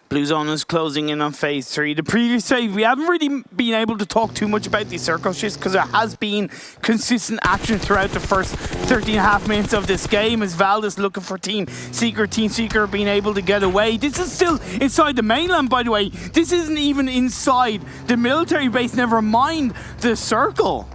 Blue Zone is closing in on phase 3. The previous save, we haven't really been able to talk too much about these circle shifts because there has been consistent action throughout the first 13.5 minutes of this game as Valdus looking for Team Secret being able to get away. This is still inside the mainland, by the way. This isn't even inside the military base, never mind the circle.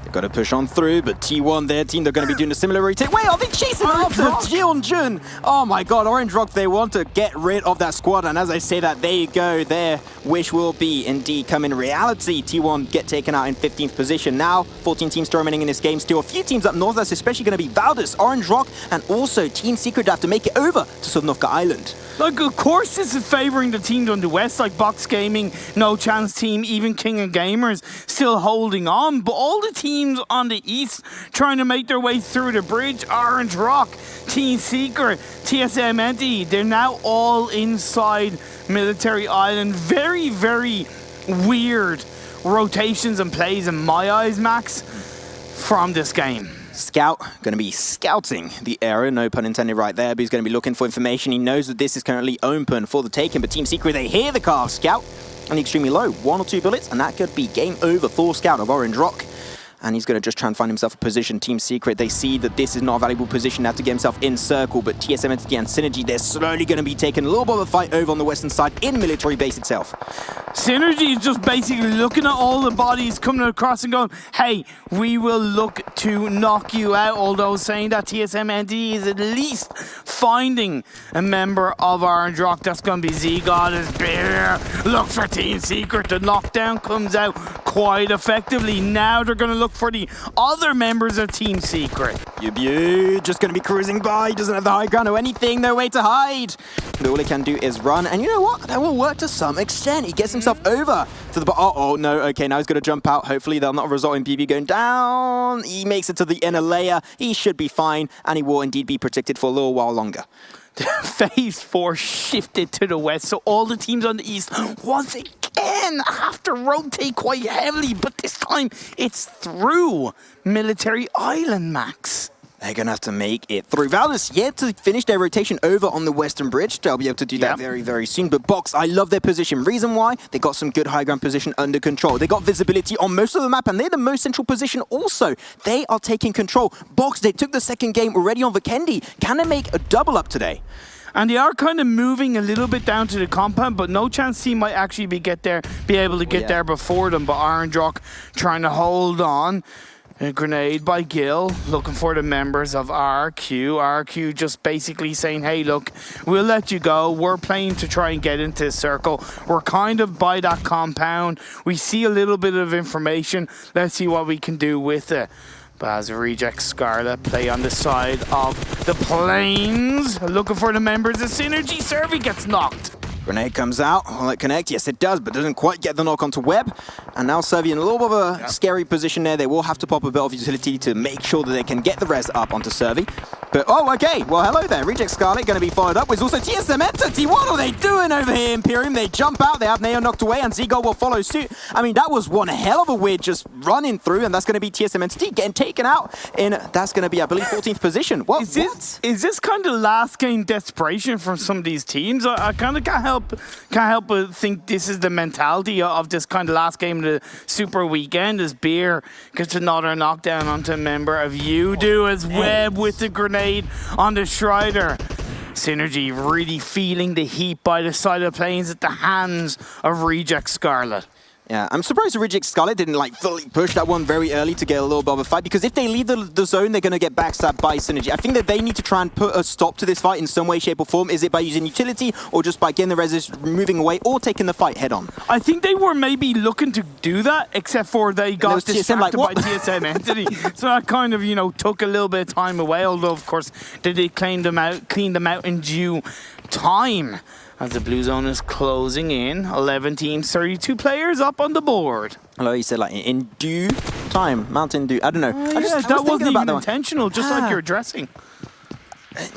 They've got to push on through, but T1, their team, they're going to be doing a similar retake. Wait, are they chasing after Jeonjun? Oh my god, Orange Rock, they want to get rid of that squad, and as I say that, there you go. Their wish will be indeed come in reality. T1 get taken out in 15th position. Now, 14 teams still remaining in this game. Still a few teams up north, that's especially going to be Valdus, Orange Rock, and also Team Secret have to make it over to Sanhok Island. Like, of course this is favouring the teams on the west, like Box Gaming, No Chance Team, even King of Gamers still holding on. But all the teams on the east trying to make their way through the bridge, Orange Rock, Team Secret, TSM Entity, they're now all inside Military Island. Very, very weird rotations and plays in my eyes, Max. from this game. Scout going to be scouting the area, no pun intended right there, but he's going to be looking for information. He knows that this is currently open for the taking, but Team Secret, they hear the car of Scout, and extremely low, 1 or 2 bullets, and that could be game over for Scout of Orange Rock. And he's going to just try and find himself a position. Team Secret, they see that this is not a valuable position now to get himself in circle, but TSM Entity and Synergy, they're slowly going to be taking a little bit of a fight over on the western side in military base itself. Synergy is just basically looking at all the bodies coming across and going, hey, we will look to knock you out, although saying that TSM Entity is at least finding a member of Orange Rock. That's going to be Z-God as Bear. Look for Team Secret. The knockdown comes out quite effectively. Now they're going to look for the other members of Team Secret. Yubu just going to be cruising by. He doesn't have the high ground or anything. No way to hide. But all he can do is run. And you know what? That will work to some extent. He gets himself over to the... Oh, no. Okay, now he's going to jump out. Hopefully, that'll not result in BB going down. He makes it to the inner layer. He should be fine. And he will indeed be protected for a little while longer. Phase 4 shifted to the west, so all the teams on the east once again have to rotate quite heavily, but this time it's through Military Island, Max. They're going to have to make it through. Valor's yet to finish their rotation over on the western bridge. They'll be able to do that very, very soon. But Box, I love their position. Reason why? They got some good high ground position under control. They got visibility on most of the map, and they're the most central position also. They are taking control. Box, they took the second game already on Vikendi. Can they make a double up today? And they are kind of moving a little bit down to the compound, but no chance he might actually be able to get there before them. But Orange Rock trying to hold on. A grenade by Gil, looking for the members of RQ. RQ just basically saying, hey, look, we'll let you go. We're playing to try and get into a circle. We're kind of by that compound. We see a little bit of information. Let's see what we can do with it. But as Reject Scarlet play on the side of the plains, looking for the members of Synergy, Servi gets knocked. Grenade comes out. Will it connect? Yes, it does, but doesn't quite get the knock onto Webb. And now Servi in a little bit of a scary position there. They will have to pop a bit of utility to make sure that they can get the res up onto Servi. But, oh, okay. Well, hello there. Reject Scarlet going to be followed up with also TSM Entity. What are they doing over here, Imperium? They jump out. They have Neo knocked away, and Z-Gold will follow suit. I mean, that was one hell of a weird just running through, and that's going to be TSM Entity getting taken out in, that's going to be, I believe, 14th position. What? Is this kind of last game desperation from some of these teams? I kind of can't help but think this is the mentality of this kind of last game of the Super Weekend, as Beer gets another knockdown onto a member of Udo as Webb with the grenade on the Strider. Synergy really feeling the heat by the side of the plains at the hands of Reject Scarlet. Yeah, I'm surprised Reject Scarlet didn't like fully push that one very early to get a little bit of a fight, because if they leave the zone, they're going to get backstabbed by Synergy. I think that they need to try and put a stop to this fight in some way, shape or form. Is it by using utility, or just by getting the resist, moving away, or taking the fight head on? I think they were maybe looking to do that, except for they got distracted by TSM Entity. So that kind of, took a little bit of time away, although of course they did clean them out in due time. As the blue zone is closing in, 11 teams, 32 players up on the board. Hello, you said like in due time, Mountain Dew. I don't know. That wasn't even intentional, just like you're addressing.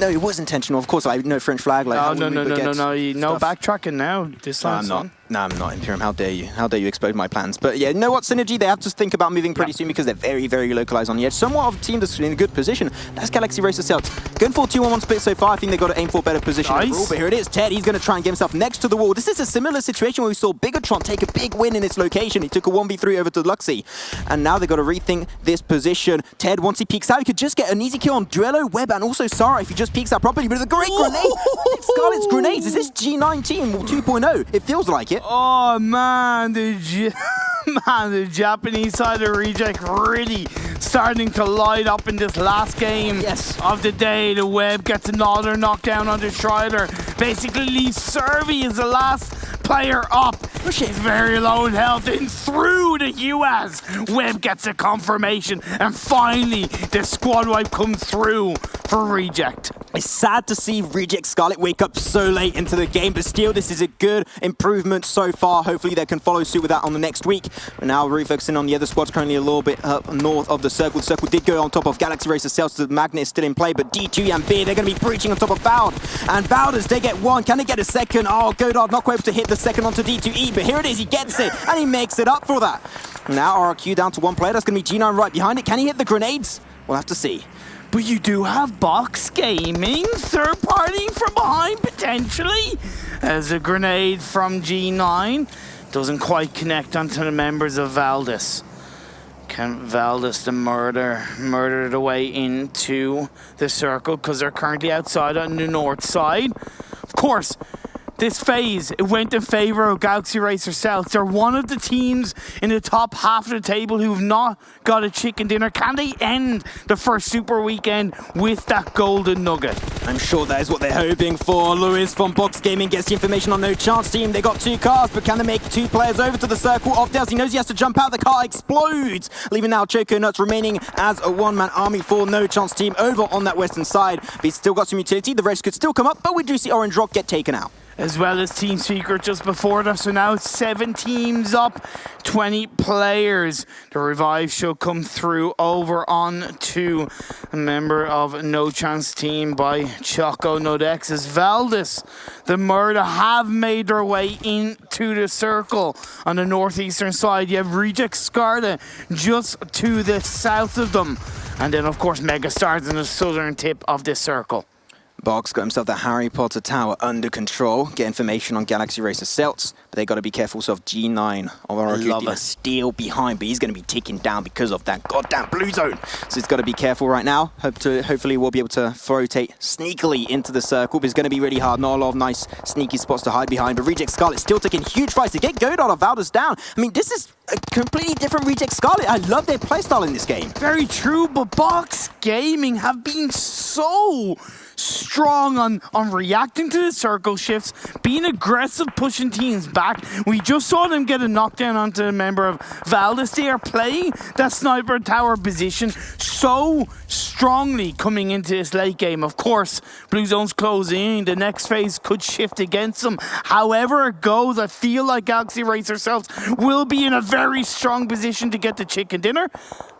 No, it was intentional. Of course, I know French flag. Like, no, backtracking now. This time, I'm not. No, I'm not, Imperium. How dare you? How dare you expose my plans? But yeah, you know what, Synergy, they have to think about moving pretty soon because they're very, very localized on the edge. Somewhat of a team that's in a good position. That's Galaxy Racer Celts. Going for a 2-1-1 split so far. I think they've got to aim for a better position overall. But here it is. Ted, he's going to try and get himself next to the wall. This is a similar situation where we saw Bigatron take a big win in this location. He took a 1v3 over to Luxy. And now they've got to rethink this position. Ted, once he peeks out, he could just get an easy kill on Duello, Webb, and also Sarah if he just peeks out properly. But it's a great grenade. Scarlet's grenades. Is this G19 2.0? It feels like it. Oh, man, the Japanese side of Reject really starting to light up in this last game of the day. The Webb gets another knockdown on the Strider. Basically leaves Servi as the last player up. He's very low in health, and through the US, Webb gets a confirmation, and finally the squad wipe comes through for Reject. It's sad to see Reject Scarlet wake up so late into the game, but still this is a good improvement so far. Hopefully they can follow suit with that on the next week. But now refocusing on the other squads, currently a little bit up north of the circle. The circle did go on top of Galaxy Racer Cells, the Magnet is still in play, but D2 and B, they're going to be breaching on top of Vald. And Valdez, they get one. Can they get a second? Oh, Godard not quite able to hit the second onto D2E, but here it is, he gets it, and he makes it up for that. Now RRQ down to one player, that's going to be G9 right behind it. Can he hit the grenades? We'll have to see. But you do have Box Gaming, third party from behind potentially. As a grenade from G9 doesn't quite connect onto the members of Valdez. Can Valdez the murder their way into the circle because they're currently outside on the north side. Of course, this phase, it went in favor of Galaxy Racer South. They're one of the teams in the top half of the table who've not got a chicken dinner. Can they end the first Super Weekend with that golden nugget? I'm sure that is what they're hoping for. Lewis from Box Gaming gets the information on No Chance team. They got 2 cars, but can they make 2 players over to the circle of Dales? He knows he has to jump out. The car explodes, leaving now Choco Nuts remaining as a one-man army for No Chance team over on that western side. But he's still got some utility. The rest could still come up, but we do see Orange Rock get taken out. As well as Team Secret just before that. So now it's 7 teams up, 20 players. The revive should come through over on to a member of No Chance team by Choco Nodex. As Valdez, the murder, have made their way into the circle. On the northeastern side, you have Reject Scarlet just to the south of them. And then, of course, Megastars in the southern tip of this circle. Box got himself the Harry Potter Tower under control. Get information on Galaxy Racer Celts, but they got to be careful of G9. Although still behind, but he's going to be ticking down because of that goddamn blue zone. So he's got to be careful right now. Hopefully we'll be able to rotate sneakily into the circle, but it's going to be really hard. Not a lot of nice sneaky spots to hide behind, but Reject Scarlet still taking huge fights to get Godard or Valdez down. I mean, this is a completely different Reject Scarlet. I love their playstyle in this game. Very true, but Box Gaming have been so strong on reacting to the circle shifts, being aggressive, pushing teams back. We just saw them get a knockdown onto a member of Valdez. They are playing that sniper tower position so strongly coming into this late game. Of course, blue zone's closing. The next phase could shift against them. However it goes, I feel like Galaxy Racer Cells will be in a very strong position to get the chicken dinner.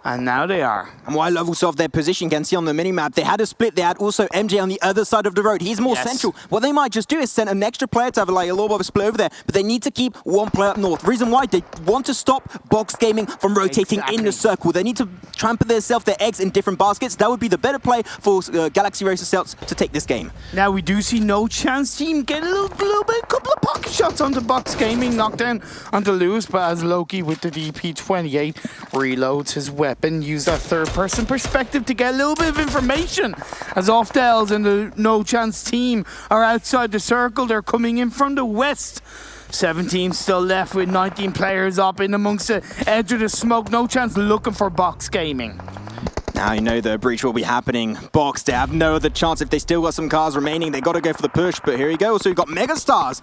And now they are. And what I love also of their position, you can see on the minimap, they had a split. They had also MJ on the other side of the road. He's more central. What they might just do is send an extra player to have like a little bit of a split over there, but they need to keep one player up north. Reason why, they want to stop Box Gaming from rotating in the circle. They need to trample their eggs in different baskets. That would be the better play for Galaxy Racer Celts to take this game. Now we do see No Chance team get a little bit, couple of pocket shots onto Box Gaming, knockdown onto Lewis, but as Loki with the DP28 reloads his weapon, use that third-person perspective to get a little bit of information. As Offdales and the No Chance team are outside the circle, they're coming in from the west. 7 teams still left with 19 players up in amongst the edge of the smoke. No Chance looking for Box Gaming. Now you know the breach will be happening. Box, they have no other chance. If they still got some cars remaining, they got to go for the push. But here you go. So you've got Megastars.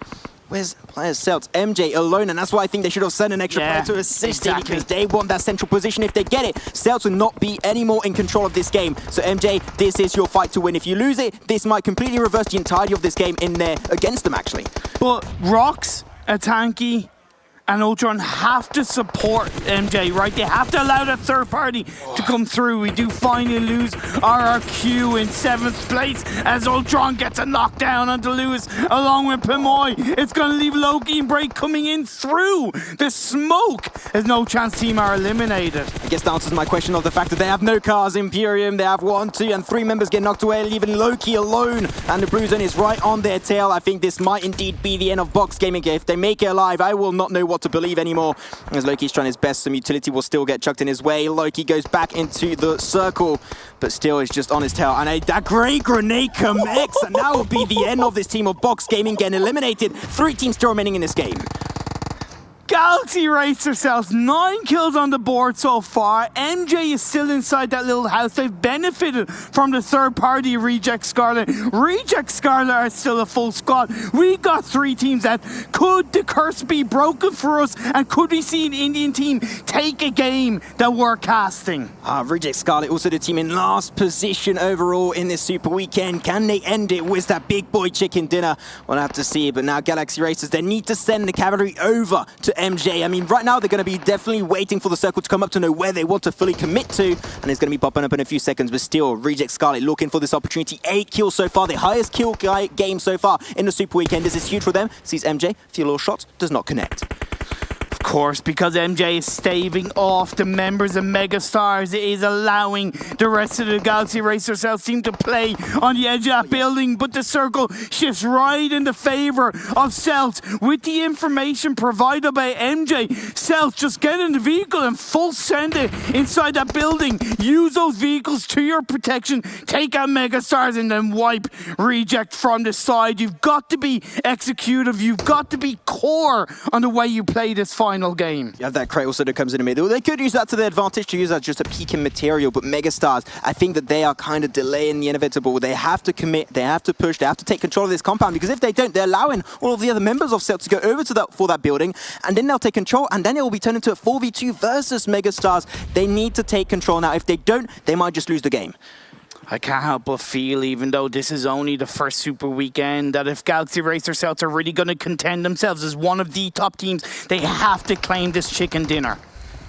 Where's players Celts? MJ alone, and that's why I think they should have sent an extra player to assist him, because they want that central position. If they get it, Celts will not be any more in control of this game. So MJ, this is your fight to win. If you lose it, this might completely reverse the entirety of this game in there against them, actually. But Rox, Atanki, and Ultron have to support MJ, right? They have to allow that third party to come through. We do finally lose RRQ in 7th place as Ultron gets a knockdown onto Lewis along with Pimoy. It's going to leave Loki and Break coming in through the smoke as No Chance team are eliminated. I guess that answers my question of the fact that they have no cars. Imperium, they have 1, 2, and 3 members get knocked away, leaving Loki alone. And the Blue Zone is right on their tail. I think this might indeed be the end of Box Gaming. If they make it alive, I will not know what to believe anymore. As Loki's trying his best, some utility will still get chucked in his way. Loki goes back into the circle, but still is just on his tail. And that great grenade connects, and that will be the end of this team of Box Gaming getting eliminated. 3 teams still remaining in this game. Galaxy race themselves, 9 kills on the board so far. MJ is still inside that little house. They've benefited from the third party Reject Scarlet. Reject Scarlet are still a full squad. We got 3 teams out. Could the curse be broken for us? And could we see an Indian team take a game that we're casting? Reject Scarlet also the team in last position overall in this Super Weekend. Can they end it with that big boy chicken dinner? We'll have to see. But now Galaxy Racers, they need to send the cavalry over to MJ. I mean, right now they're going to be definitely waiting for the circle to come up to know where they want to fully commit to, and it's going to be popping up in a few seconds. But still, Reject Scarlet looking for this opportunity. 8 kills so far, the highest kill game so far in the Super Weekend. This is huge for them. Sees MJ, few little shots, does not connect. Of course, because MJ is staving off the members of Megastars, it is allowing the rest of the Galaxy Racer Cells team to play on the edge of that building, but the circle shifts right in the favor of Cells. With the information provided by MJ, Cells just get in the vehicle and full send it inside that building. Use those vehicles to your protection, take out Megastars and then wipe Reject from the side. You've got to be executive, you've got to be core on the way you play this final game. You have that crate also that comes in the middle. They could use that to their advantage to use that just a peak in material, but Megastars, I think that they are kind of delaying the inevitable. They have to commit, they have to push, they have to take control of this compound, because if they don't, they're allowing all of the other members of Celts to go over to that building, and then they'll take control, and then it will be turned into a 4v2 versus Megastars. They need to take control now. If they don't, they might just lose the game. I can't help but feel, even though this is only the first Super Weekend, that if Galaxy Racer Celts are really going to contend themselves as one of the top teams, they have to claim this chicken dinner.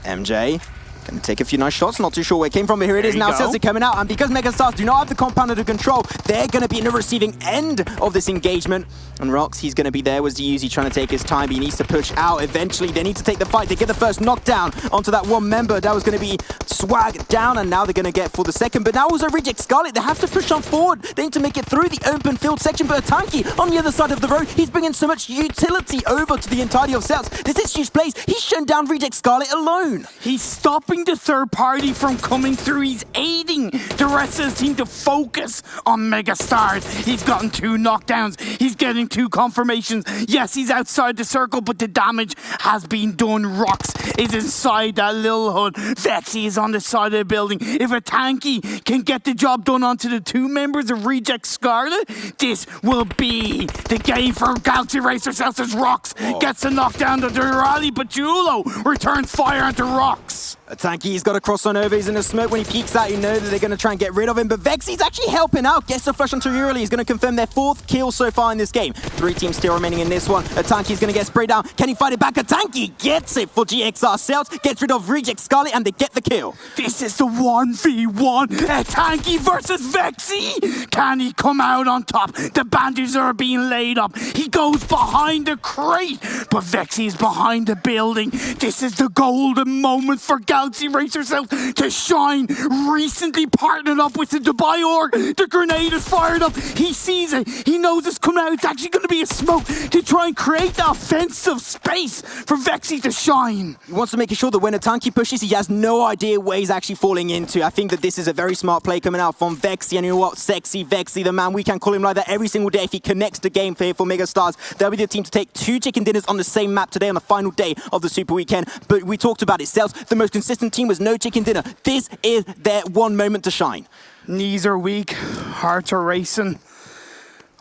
MJ gonna take a few nice shots, not too sure where it came from, but here it is now. Celts are coming out, and because Megastars do not have the compound under control, they're gonna be in the receiving end of this engagement. And Rox, he's gonna be there, was the Uzi trying to take his time, but he needs to push out eventually. They need to take the fight. They get the first knockdown onto that one member. That was gonna be Swag down, and now they're gonna get for the second. But now also Reject Scarlet, they have to push on forward. They need to make it through the open field section, but Tanky on the other side of the road, he's bringing so much utility over to the entirety of Celts. This is huge plays. He's shown down Reject Scarlet alone. He's stopping the third party from coming through. He's aiding the rest of the team to focus on Megastars. He's gotten 2 knockdowns. He's getting 2 confirmations. Yes, he's outside the circle, but the damage has been done. Rox is inside that little hood. Vexy is on the side of the building. If a Tanky can get the job done onto the 2 members of Reject Scarlet, this will be the game for Galaxy Racer Celts as Rox gets a knockdown to the rally, but Julo returns fire onto Rox. Tanky's got to cross on over. He's in the smoke. When he peeks out, you know that they're going to try and get rid of him. But Vexy's actually helping out. Gets the flash onto early. He's going to confirm their 4th kill so far in this game. 3 teams still remaining in this one. Tanky's going to get sprayed down. Can he fight it back? Tanky gets it for GXR Celts. Gets rid of Reject Scarlet, and they get the kill. This is the 1v1. Tanky versus Vexy. Can he come out on top? The bandages are being laid up. He goes behind the crate, but Vexy is behind the building. This is the golden moment for Galaxy Racer Celts to shine. Recently partnered up with the Dubai org. The grenade is fired up. He sees it. He knows it's coming out. It's actually going to be a smoke to try and create the offensive space for Vexy to shine. He wants to make sure that when a Tanky pushes, he has no idea where he's actually falling into. I think that this is a very smart play coming out from Vexy. And you know what? Sexy Vexy, the man. We can call him like that every single day. If he connects the game for Megastars, they'll be the team to take 2 chicken dinners on the same map today on the final day of the Super Weekend. But we talked about it. Celts, the most consistent team was no chicken dinner. This is their one moment to shine. Knees are weak, hearts are racing.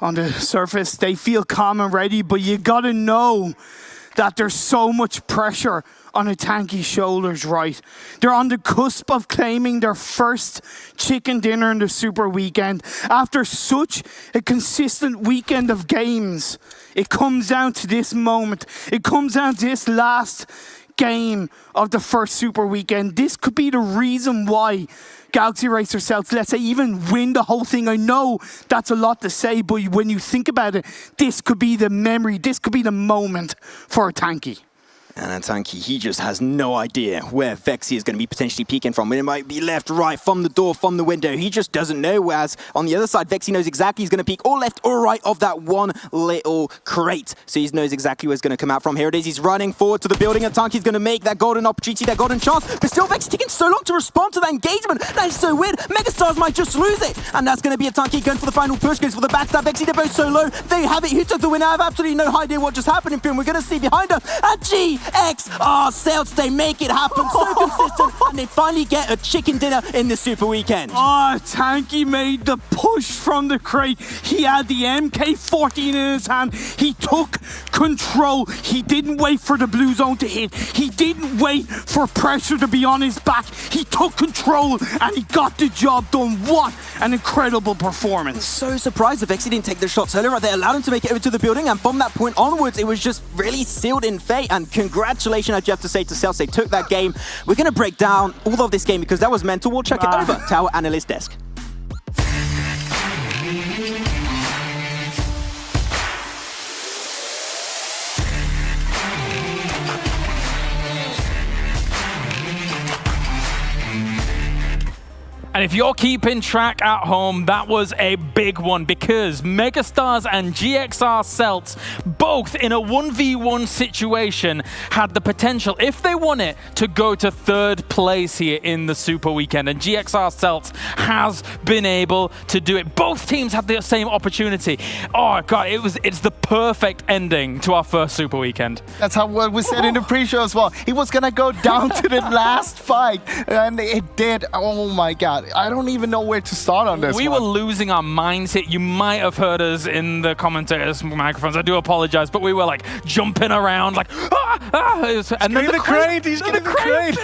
On the surface, they feel calm and ready, but you gotta know that there's so much pressure on a Tanky's shoulders, right? They're on the cusp of claiming their first chicken dinner in the Super Weekend. After such a consistent weekend of games, it comes down to this moment. It comes down to this last game of the first Super Weekend. This could be the reason why Galaxy Racer Celts, let's say, even win the whole thing. I know that's a lot to say, but when you think about it, this could be the memory, this could be the moment for a Tanky. And Tanky, he just has no idea where Vexy is going to be potentially peeking from. It might be left, right, from the door, from the window. He just doesn't know. Whereas on the other side, Vexy knows exactly he's going to peek or left or right of that one little crate. So he knows exactly where it's going to come out from. Here it is. He's running forward to the building, and Tanky's going to make that golden opportunity, that golden chance. But still, Vexy taking so long to respond to that engagement. That is so weird. Megastars might just lose it. And that's going to be a Tanky going for the final push. Goes for the backstab. Vexy, they're both so low. They have it. Who took the win? I have absolutely no idea what just happened in film. We're going to see behind her. And G GXR Celts, they make it happen. So consistent, and they finally get a chicken dinner in the Super Weekend. Oh, Tanky made the push from the crate. He had the MK14 in his hand. He took control. He didn't wait for the blue zone to hit. He didn't wait for pressure to be on his back. He took control and he got the job done. What an incredible performance. So surprised the Vexy didn't take the shots earlier. They allowed him to make it over to the building, and from that point onwards, it was just really sealed in fate. And congratulations, I'd have to say, to Celts. They took that game. We're going to break down all of this game because that was mental. We'll check it over to our analyst desk. And if you're keeping track at home, that was a big one because Megastars and GXR Celts, both in a 1v1 situation, had the potential, if they won it, to go to third place here in the Super Weekend. And GXR Celts has been able to do it. Both teams had the same opportunity. Oh God, it's the perfect ending to our first Super Weekend. That's how we said in the pre-show as well. It was gonna go down to the last fight, and it did. Oh my God. I don't even know where to start on this We were losing our minds here. You might have heard us in the commentators' microphones. I do apologize, but we were like jumping around like, and then the crate, he's getting the crate.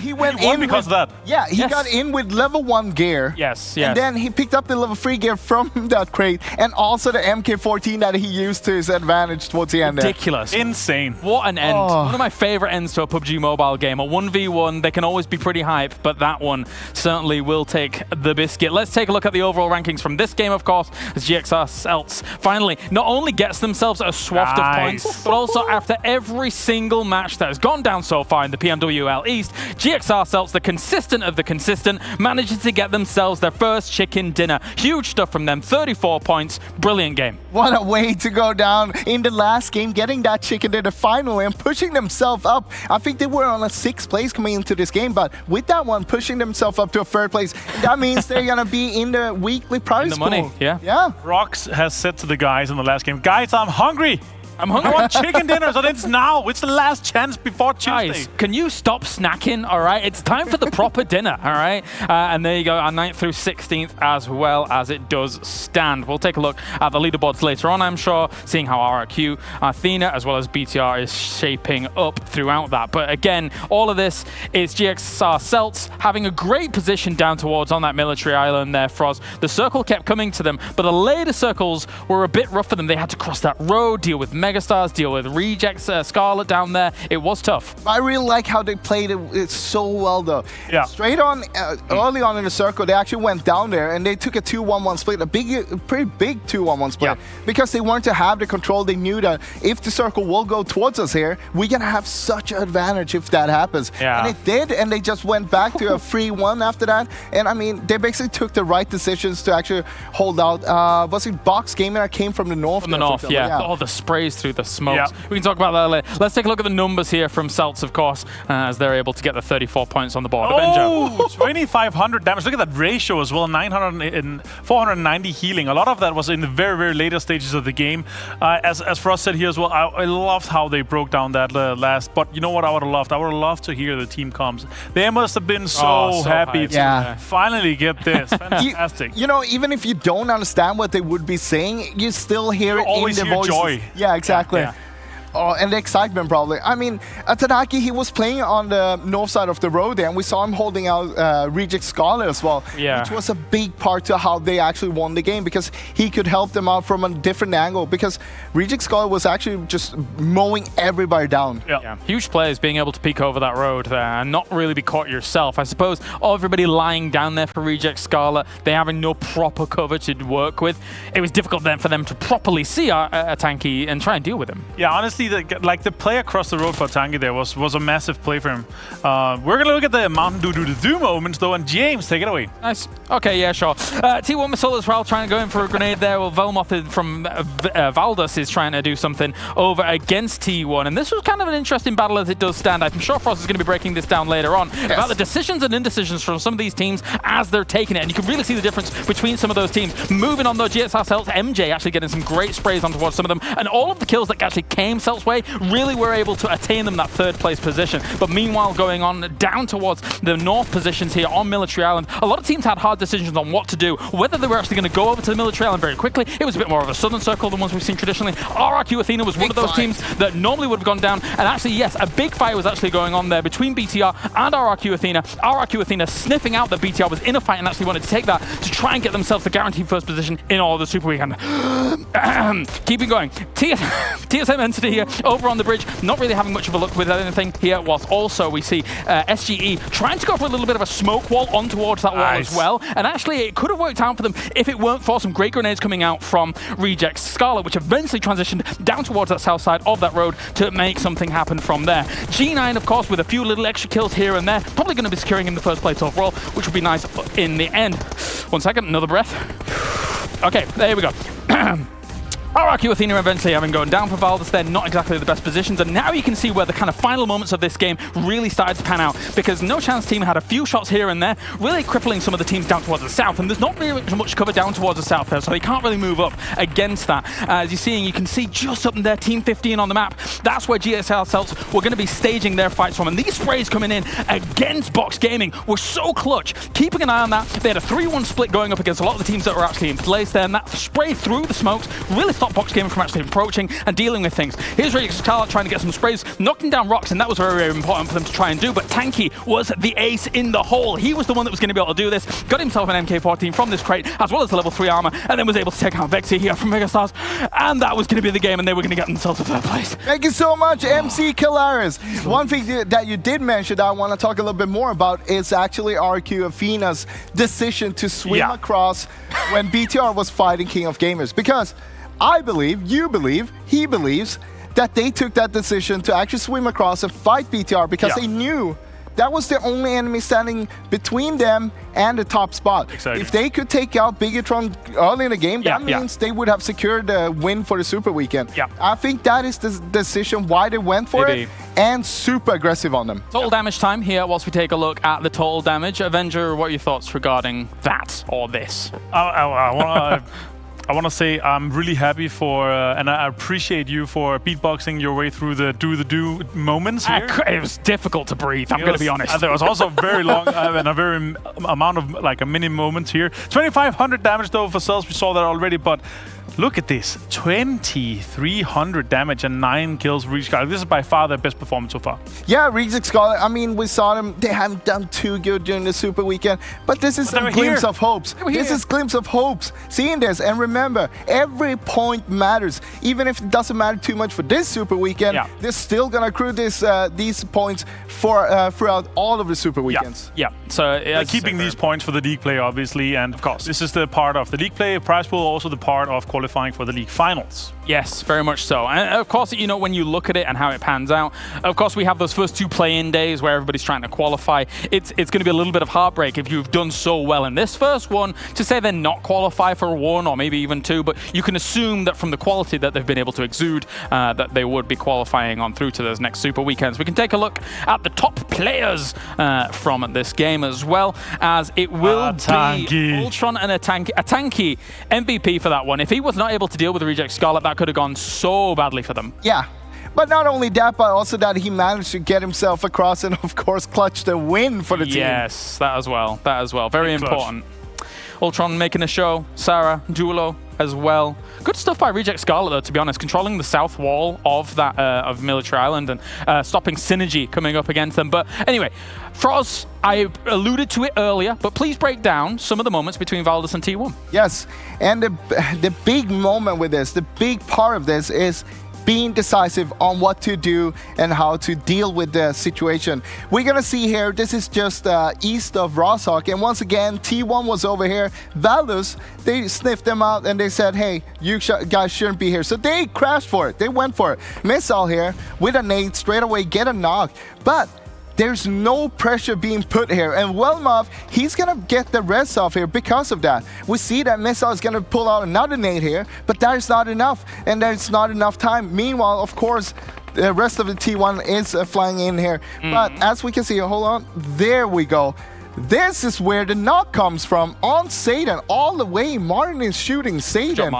He went in because of that. Yeah, he got in with level 1 gear. Yes. And then he picked up the level 3 gear from that crate, and also the MK14 that he used to his advantage towards the end. Ridiculous. Insane. What an end. One of my favorite ends to a PUBG Mobile game. A 1v1, they can always be pretty hype, but that one certainly will take the biscuit. Let's take a look at the overall rankings from this game, of course, as GXR Celts finally not only gets themselves a swath of points, but also after every single match that has gone down so far in the PMWL East, GXR Celts, the consistent of the consistent, manages to get themselves their first chicken dinner. Huge stuff from them, 34 points, brilliant game. What a way to go down in the last game, getting that chicken dinner finally and pushing themselves up. I think they were on a 6th place coming into this game, but with that one pushing themselves up to a 3rd place, that means they're gonna be in the weekly prize pool. Money, yeah. Rox has said to the guys in the last game, guys, I'm hungry. I want chicken dinners, and it's now. It's the last chance before Tuesday. Guys, can you stop snacking, all right? It's time for the proper dinner, all right? And there you go, our 9th through 16th as well as it does stand. We'll take a look at the leaderboards later on, I'm sure, seeing how RRQ, Athena, as well as BTR is shaping up throughout that. But again, all of this is GXR Celts having a great position down towards on that military island there, Froz. The circle kept coming to them, but the later circles were a bit rough for them. They had to cross that road, deal with Megastars, deal with Rejects, Scarlet down there. It was tough. I really like how they played it so well, though. Yeah. Straight on, early on in the circle, they actually went down there and they took a 2-1-1 split, a pretty big 2-1-1 split, because they wanted to have the control. They knew that if the circle will go towards us here, we're gonna have such an advantage if that happens. And it did, and they just went back to a 3-1 after that. And I mean, they basically took the right decisions to actually hold out. Was it Box Gaming that came from the north? From the north, yeah. Oh, the sprays through the smokes. We can talk about that later. Let's take a look at the numbers here from Celts, of course, as they're able to get the 34 points on the board. Oh, 2,500 damage. Look at that ratio as well, 900 and 490 healing. A lot of that was in the very, very later stages of the game. As Frost said here as well, I loved how they broke down that last, but you know what I would have loved? I would have loved to hear the team comms. They must have been so happy to finally get this. Fantastic. You know, even if you don't understand what they would be saying, you still hear it in their voices. Joy. Yeah, exactly. Oh, and the excitement probably. I mean, Atanaki, he was playing on the north side of the road there, and we saw him holding out Reject Scholar as well, which was a big part to how they actually won the game, because he could help them out from a different angle, because Reject Scholar was actually just mowing everybody down. Huge players being able to peek over that road there and not really be caught yourself. I suppose everybody lying down there for Reject Scholar, they having no proper cover to work with. It was difficult then for them to properly see Atanaki and try and deal with him. Yeah, honestly, the play across the road for Tangi there was a massive play for him. We're gonna look at the Mountain Dew moments though, and James, take it away. Nice. Okay, yeah, sure. T1 Missile as well, trying to go in for a grenade there. Well, Velmoth from Valdus is trying to do something over against T1, and this was kind of an interesting battle as it does stand. I'm sure Frost is going to be breaking this down later on about the decisions and indecisions from some of these teams as they're taking it, and you can really see the difference between some of those teams. Moving on though, GXR Celts, MJ actually getting some great sprays on towards some of them, and all of the kills that actually came Celts way, really were able to attain them that third place position. But meanwhile, going on down towards the north positions here on Military Island, a lot of teams had hard decisions on what to do, whether they were actually going to go over to the Military Island very quickly. It was a bit more of a southern circle than ones we've seen traditionally. RRQ Athena was one of those teams that normally would have gone down, and actually, yes, a big fight was actually going on there between BTR and RRQ Athena. RRQ Athena sniffing out that BTR was in a fight and actually wanted to take that to try and get themselves the guaranteed first position in all of the Super Weekend. Keeping going. TSM Entity here over on the bridge, not really having much of a look with anything here, whilst also we see SGE trying to go for a little bit of a smoke wall on towards that wall as well. And actually, it could have worked out for them if it weren't for some great grenades coming out from Reject Scarlet, which eventually transitioned down towards that south side of that road to make something happen from there. G9, of course, with a few little extra kills here and there, probably going to be securing in the first place overall, which would be nice in the end. 1 second, another breath. Okay, there we go. RRQ Athena eventually having gone down for Valdez, they're not exactly the best positions, and now you can see where the kind of final moments of this game really started to pan out, because No Chance team had a few shots here and there, really crippling some of the teams down towards the south, and there's not really much cover down towards the south there, so they can't really move up against that. As you're seeing, you can see just up in there, Team 15 on the map, that's where GSL Celts were going to be staging their fights from, and these sprays coming in against Box Gaming were so clutch. Keeping an eye on that, they had a 3-1 split going up against a lot of the teams that were actually in place there, and that spray through the smokes really stopped Box Gaming from actually approaching and dealing with things. Here's Reject Scarlet trying to get some sprays, knocking down rocks, and that was very, very important for them to try and do, but Tanky was the ace in the hole. He was the one that was going to be able to do this, got himself an MK14 from this crate, as well as the level 3 armor, and then was able to take out Vexy here from Megastars, and that was going to be the game, and they were going to get themselves to third place. Thank you so much, MC Kalaris. One thing that you did mention that I want to talk a little bit more about is actually RQ Athena's decision to swim across when BTR was fighting King of Gamers, because I believe, you believe, he believes that they took that decision to actually swim across and fight BTR because they knew that was the only enemy standing between them and the top spot. Exactly. If they could take out Bigatron early in the game, that means they would have secured the win for the Super Weekend. I think that is the decision why they went for it, and super aggressive on them. Total damage time here whilst we take a look at the total damage. Avenger, what are your thoughts regarding that or this? I want to say I'm really happy for, and I appreciate you for beatboxing your way through the do moments here. It was difficult to breathe, I'm going to be honest. There was also very long and a very amount of like a mini moments here. 2,500 damage though for Cells, we saw that already, but look at this, 2,300 damage and 9 kills for Reject Scarlet. This is by far their best performance so far. Yeah, Reject Scarlet, I mean, we saw them, they haven't done too good during the Super Weekend, but this is a glimpse of hopes. This is glimpse of hopes, seeing this, and remember, every point matters. Even if it doesn't matter too much for this Super Weekend, they're still going to accrue these points for throughout all of the Super Weekends. So keeping these points for the league play, obviously, and of course, this is the part of the league play. Prizepool also the part of qualifying for the league finals. Yes, very much so. And of course, you know, when you look at it and how it pans out, of course, we have those first 2 play-in days where everybody's trying to qualify. It's going to be a little bit of heartbreak if you've done so well in this first one to say they're not qualify for 1 or maybe even 2, but you can assume that from the quality that they've been able to exude, that they would be qualifying on through to those next Super Weekends. We can take a look at the top players from this game as well, as it will be Ultron and a Tanky MVP for that one. If he was not able to deal with the Reject Scarlet, that could have gone so badly for them. Yeah, but not only that, but also that he managed to get himself across and, of course, clutch the win for the team. Yes, that as well. That as well. Very important. Ultron making a show. Sarah, Julo as well. Good stuff by Reject Scarlet, though, to be honest. Controlling the south wall of that of Military Island and stopping Synergy coming up against them. But anyway, Froz, I alluded to it earlier, but please break down some of the moments between Valdez and T1. Yes, and the big moment with this, the big part of this is being decisive on what to do and how to deal with the situation. We're gonna see here, this is just east of Rosshawk, and once again, T1 was over here. Valdez, they sniffed them out and they said, hey, you guys shouldn't be here. So they crashed for it, they went for it. Missile here with a nade, straight away get a knock, but there's no pressure being put here, and Wellmuff, he's gonna get the rest off here because of that. We see that Missile is gonna pull out another nade here, but that is not enough, and there's not enough time. Meanwhile, of course, the rest of the T1 is flying in here, but as we can see, hold on, there we go. This is where the knock comes from on Satan, all the way. Martin is shooting Satan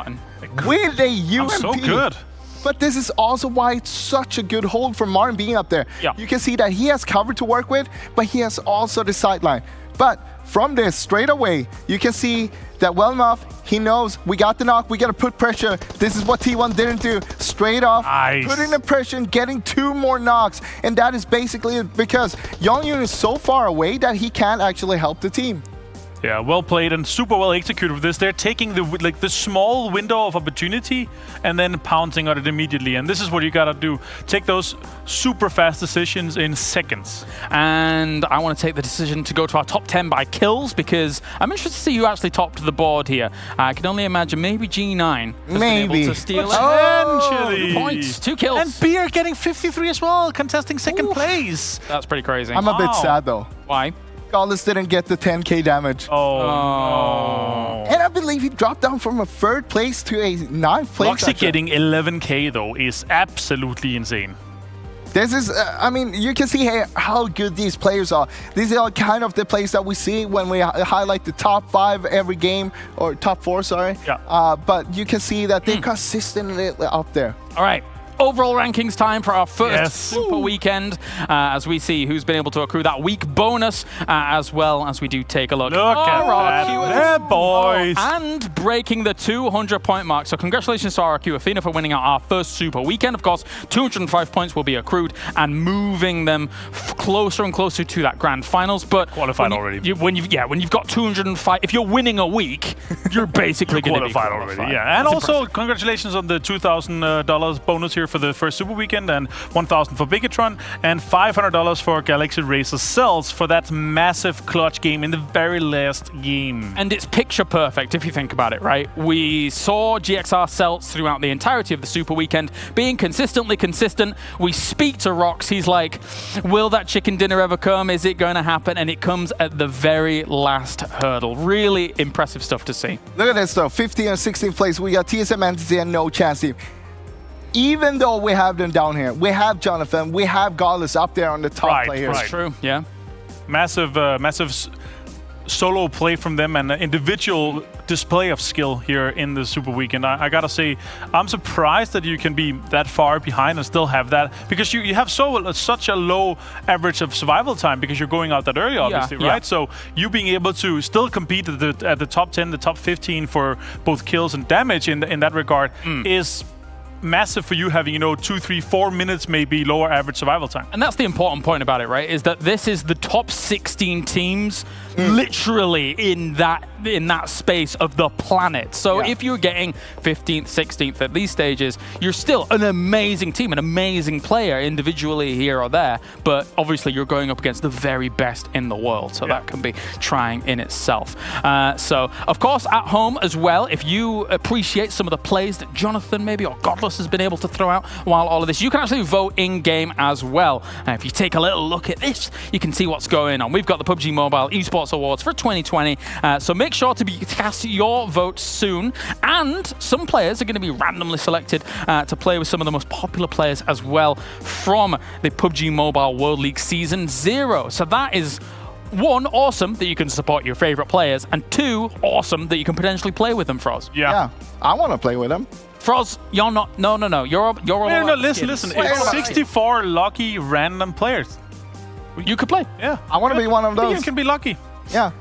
with a UMP. I'm so good. But this is also why it's such a good hold for Martin being up there. Yeah. You can see that he has cover to work with, but he has also the sideline. But from this, straight away, you can see that well enough, he knows we got the knock, we got to put pressure. This is what T1 didn't do. Straight off, putting the pressure and getting 2 more knocks. And that is basically it, because Yongyun is so far away that he can't actually help the team. Yeah, well played and super well executed with this. They're taking the small window of opportunity and then pouncing on it immediately. And this is what you gotta do. Take those super fast decisions in seconds. And I want to take the decision to go to our top 10 by kills, because I'm interested to see who actually topped the board here. I can only imagine maybe G9 has been able to steal it. Potentially. 2 points, 2 kills. And Beer getting 53 as well, contesting second place. That's pretty crazy. I'm a bit sad though. Why? Gallus didn't get the 10k damage. Oh. And I believe he dropped down from a 3rd place to a 9th place. Loxy getting 11k though is absolutely insane. This is, I mean, you can see here how good these players are. These are kind of the players that we see when we highlight the top 5 every game, or top 4, sorry. Yeah. But you can see that they're consistently up there. All right. Overall rankings time for our first Super Weekend, as we see who's been able to accrue that week bonus, as well as we do take a look. Look at that, boys. And breaking the 200-point mark. So congratulations to RRQ Athena for winning out our first Super Weekend. Of course, 205 points will be accrued and moving them closer and closer to that grand finals. But qualified already. When you've got 205, if you're winning a week, you're basically going to be qualified already. Yeah, and That's also congratulations on the $2,000 bonus here for the first Super Weekend, and $1,000 for Bigatron, and $500 for Galaxy Racer Cells for that massive clutch game in the very last game. And it's picture perfect if you think about it, right? We saw GXR Celts throughout the entirety of the Super Weekend being consistently consistent. We speak to Rox, he's like, will that chicken dinner ever come? Is it going to happen? And it comes at the very last hurdle. Really impressive stuff to see. Look at this though, 15th and 16th place. We got TSM Entity and No Chance Team. Even though we have them down here, we have Jonathan, we have Gallus up there on the top players. That's true, yeah. Massive solo play from them and individual display of skill here in the Super Weekend. I gotta say, I'm surprised that you can be that far behind and still have that, because you have such a low average of survival time because you're going out that early, obviously, right? So you being able to still compete at the top 10, the top 15 for both kills and damage in that regard is massive for you, having 2, 3, 4 minutes maybe lower average survival time. And that's the important point about it, right? Is that this is the top 16 teams literally in that space of the planet. So if you're getting 15th, 16th at these stages, you're still an amazing team, an amazing player individually here or there, but obviously you're going up against the very best in the world. So that can be trying in itself. So of course at home as well, if you appreciate some of the plays that Jonathan maybe or Godless has been able to throw out while all of this, you can actually vote in game as well. If you take a little look at this, you can see what's going on. We've got the PUBG Mobile Esports Awards for 2020. So make sure to cast your vote soon. And some players are going to be randomly selected to play with some of the most popular players as well from the PUBG Mobile World League Season 0. So that is 1, awesome that you can support your favorite players, and 2, awesome that you can potentially play with them, Froz. Yeah, I want to play with them. Froz, you're not. No. You're all no, listen. It's 64 lucky random players. You could play. Yeah. I want to be one of those. You can be lucky. Yeah.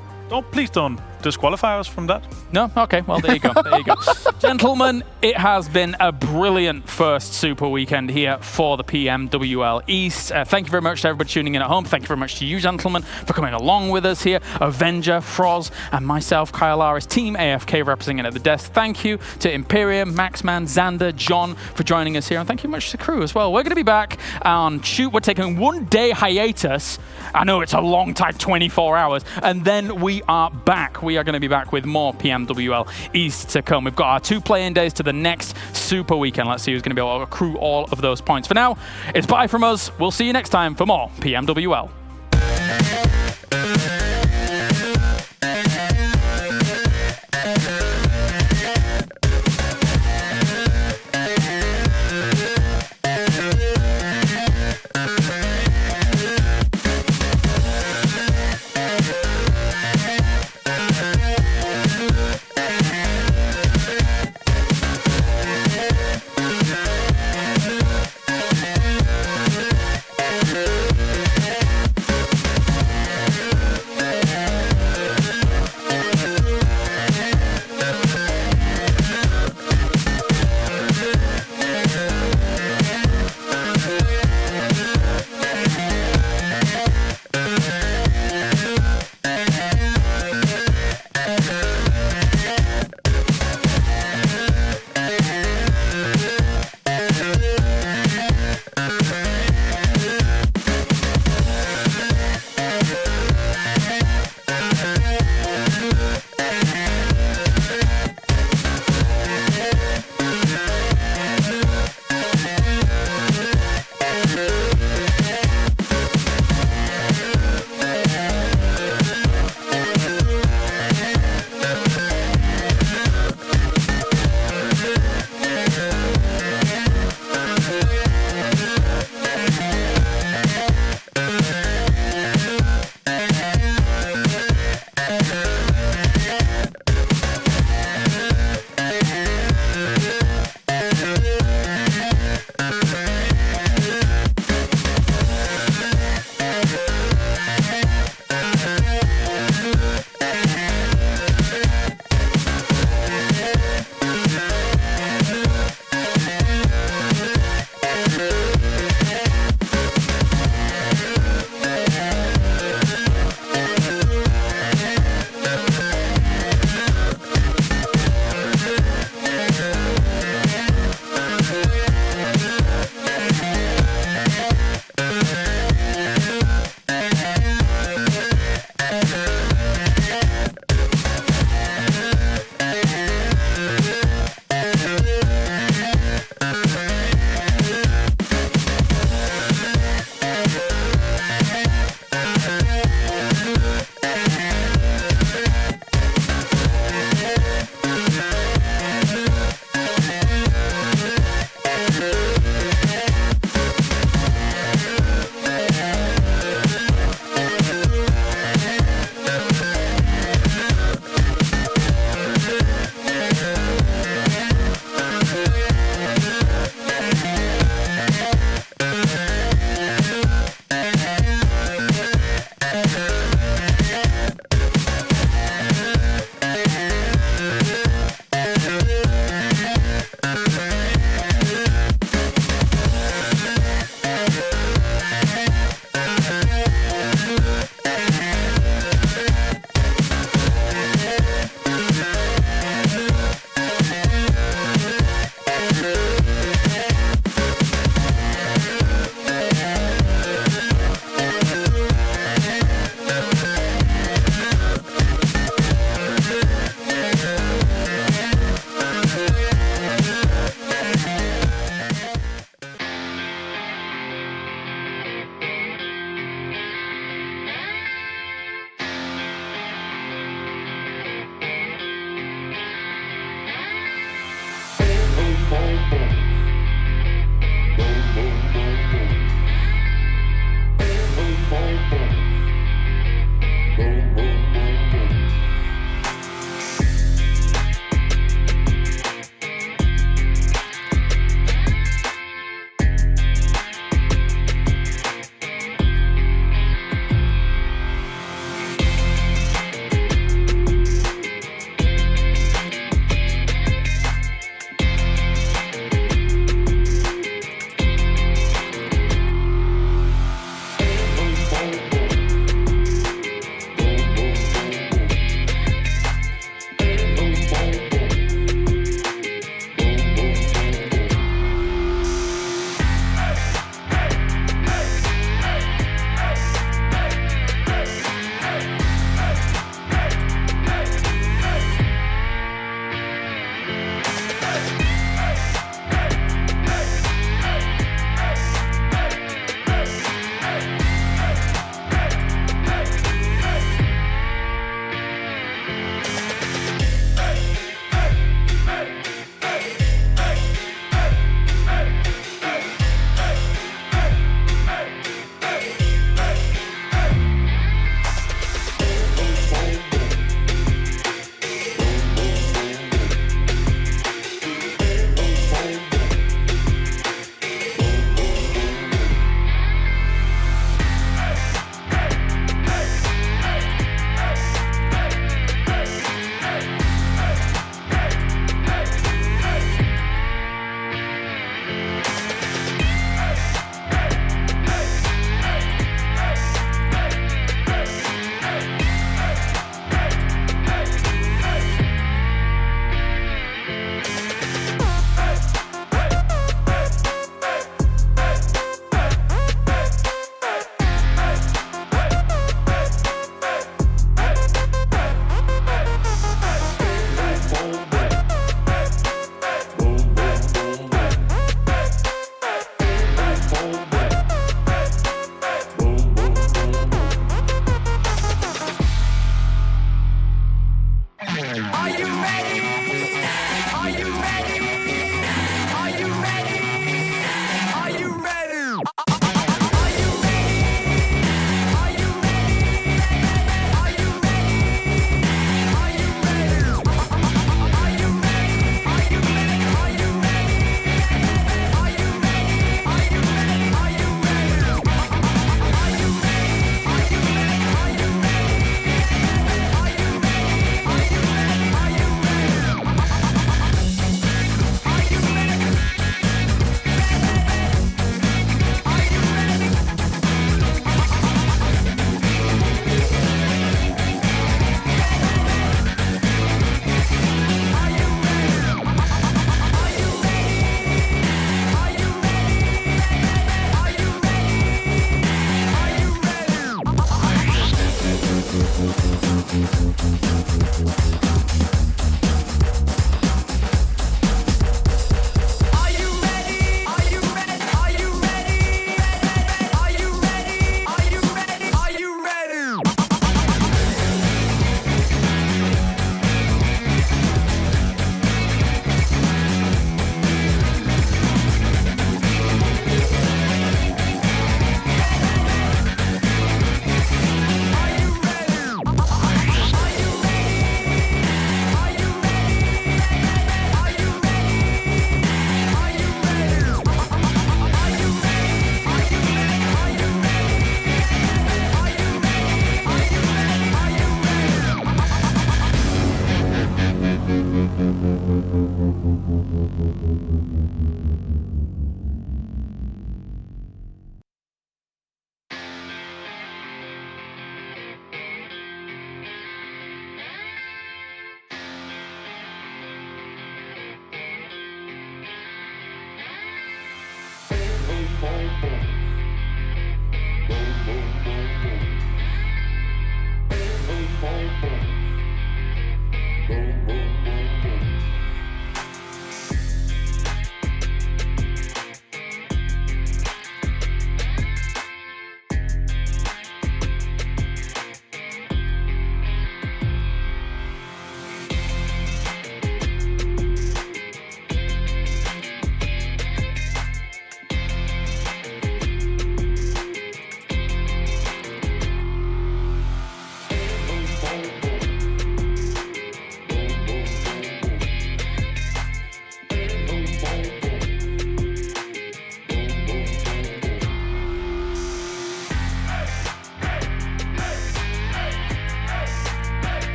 Please don't disqualify us from that. No? Okay, well, there you go. There you go. Gentlemen, it has been a brilliant first Super Weekend here for the PMWL East. Thank you very much to everybody tuning in at home. Thank you very much to you, gentlemen, for coming along with us here. Avenger, Froz, and myself, Kyle Aris, Team AFK representing at the desk. Thank you to Imperium, Maxman, Xander, John for joining us here. And thank you much to the crew as well. We're going to be back on shoot. We're taking 1 day hiatus. I know it's a long time, 24 hours. And then we are back. We are going to be back with more PMWL East to come. We've got our 2 playing days to the next Super Weekend. Let's see who's going to be able to accrue all of those points. For now, it's bye from us. We'll see you next time for more PMWL.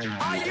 Are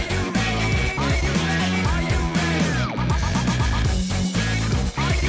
Are you ready? Are you ready? Are you ready?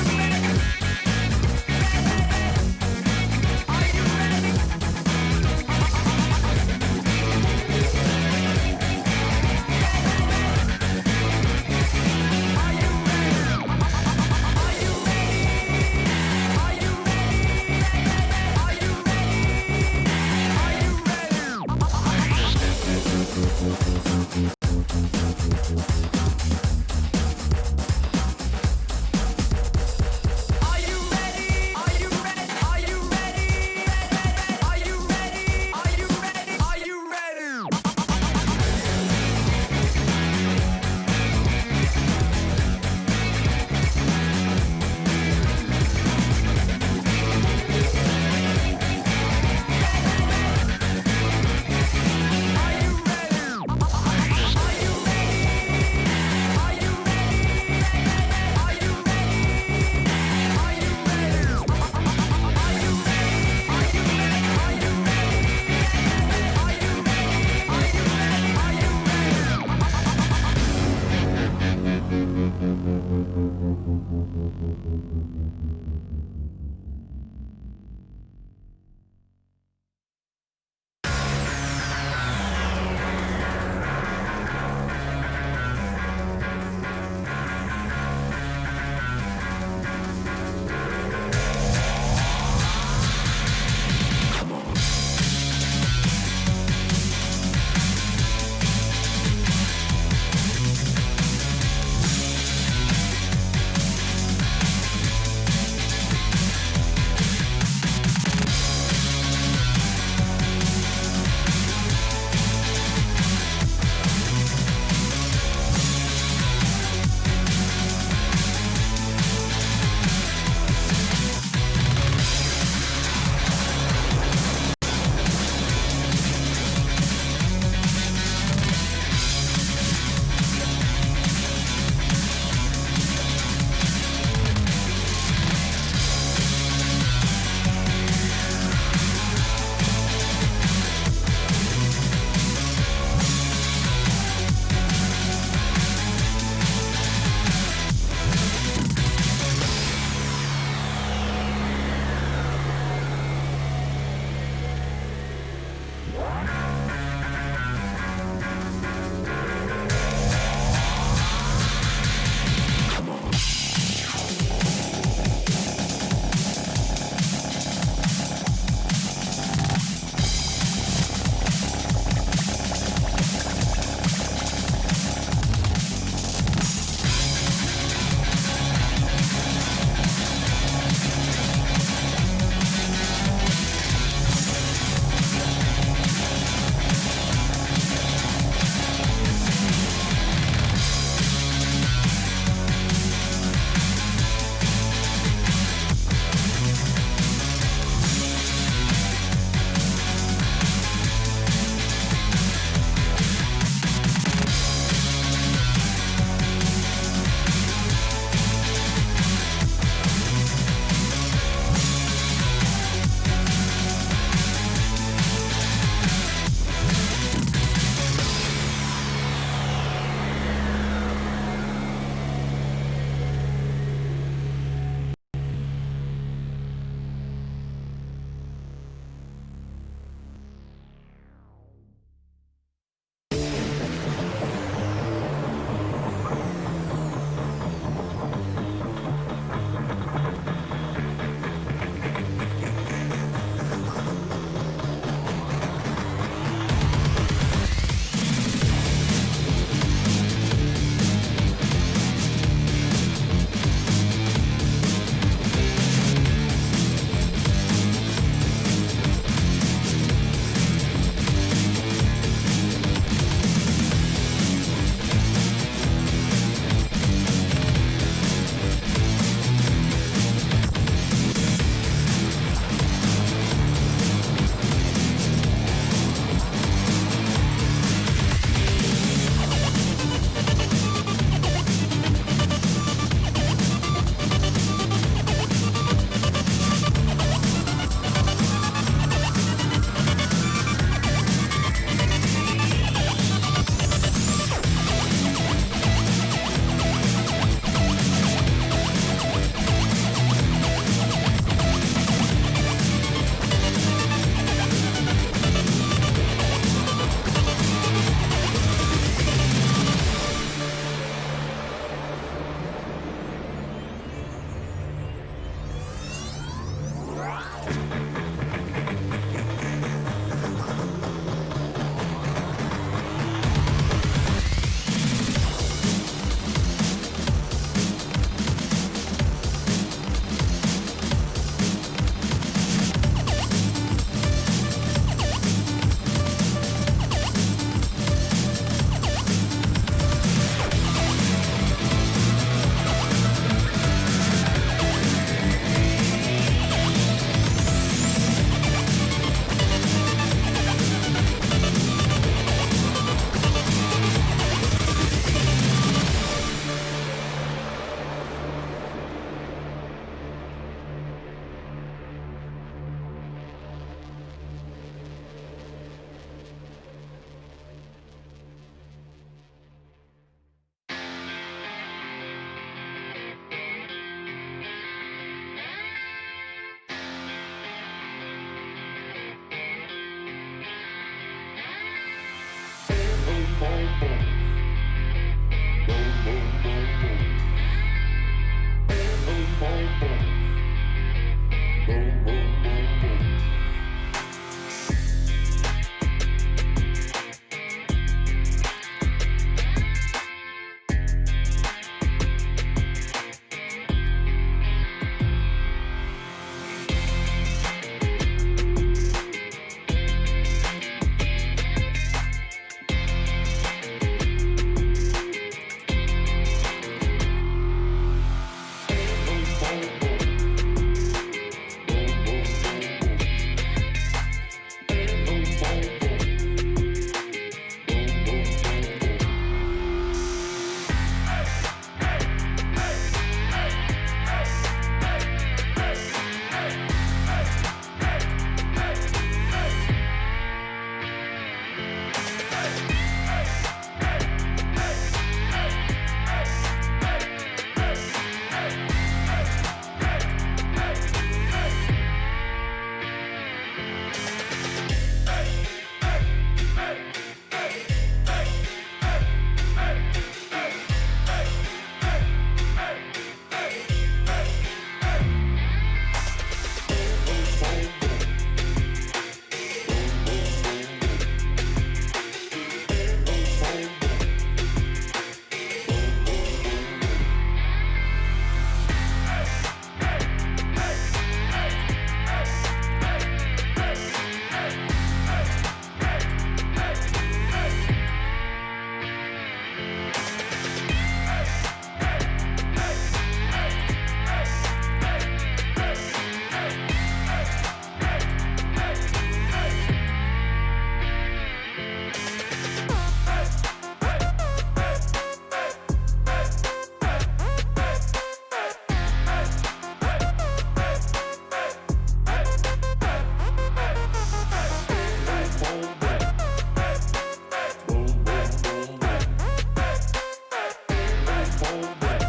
Are you ready?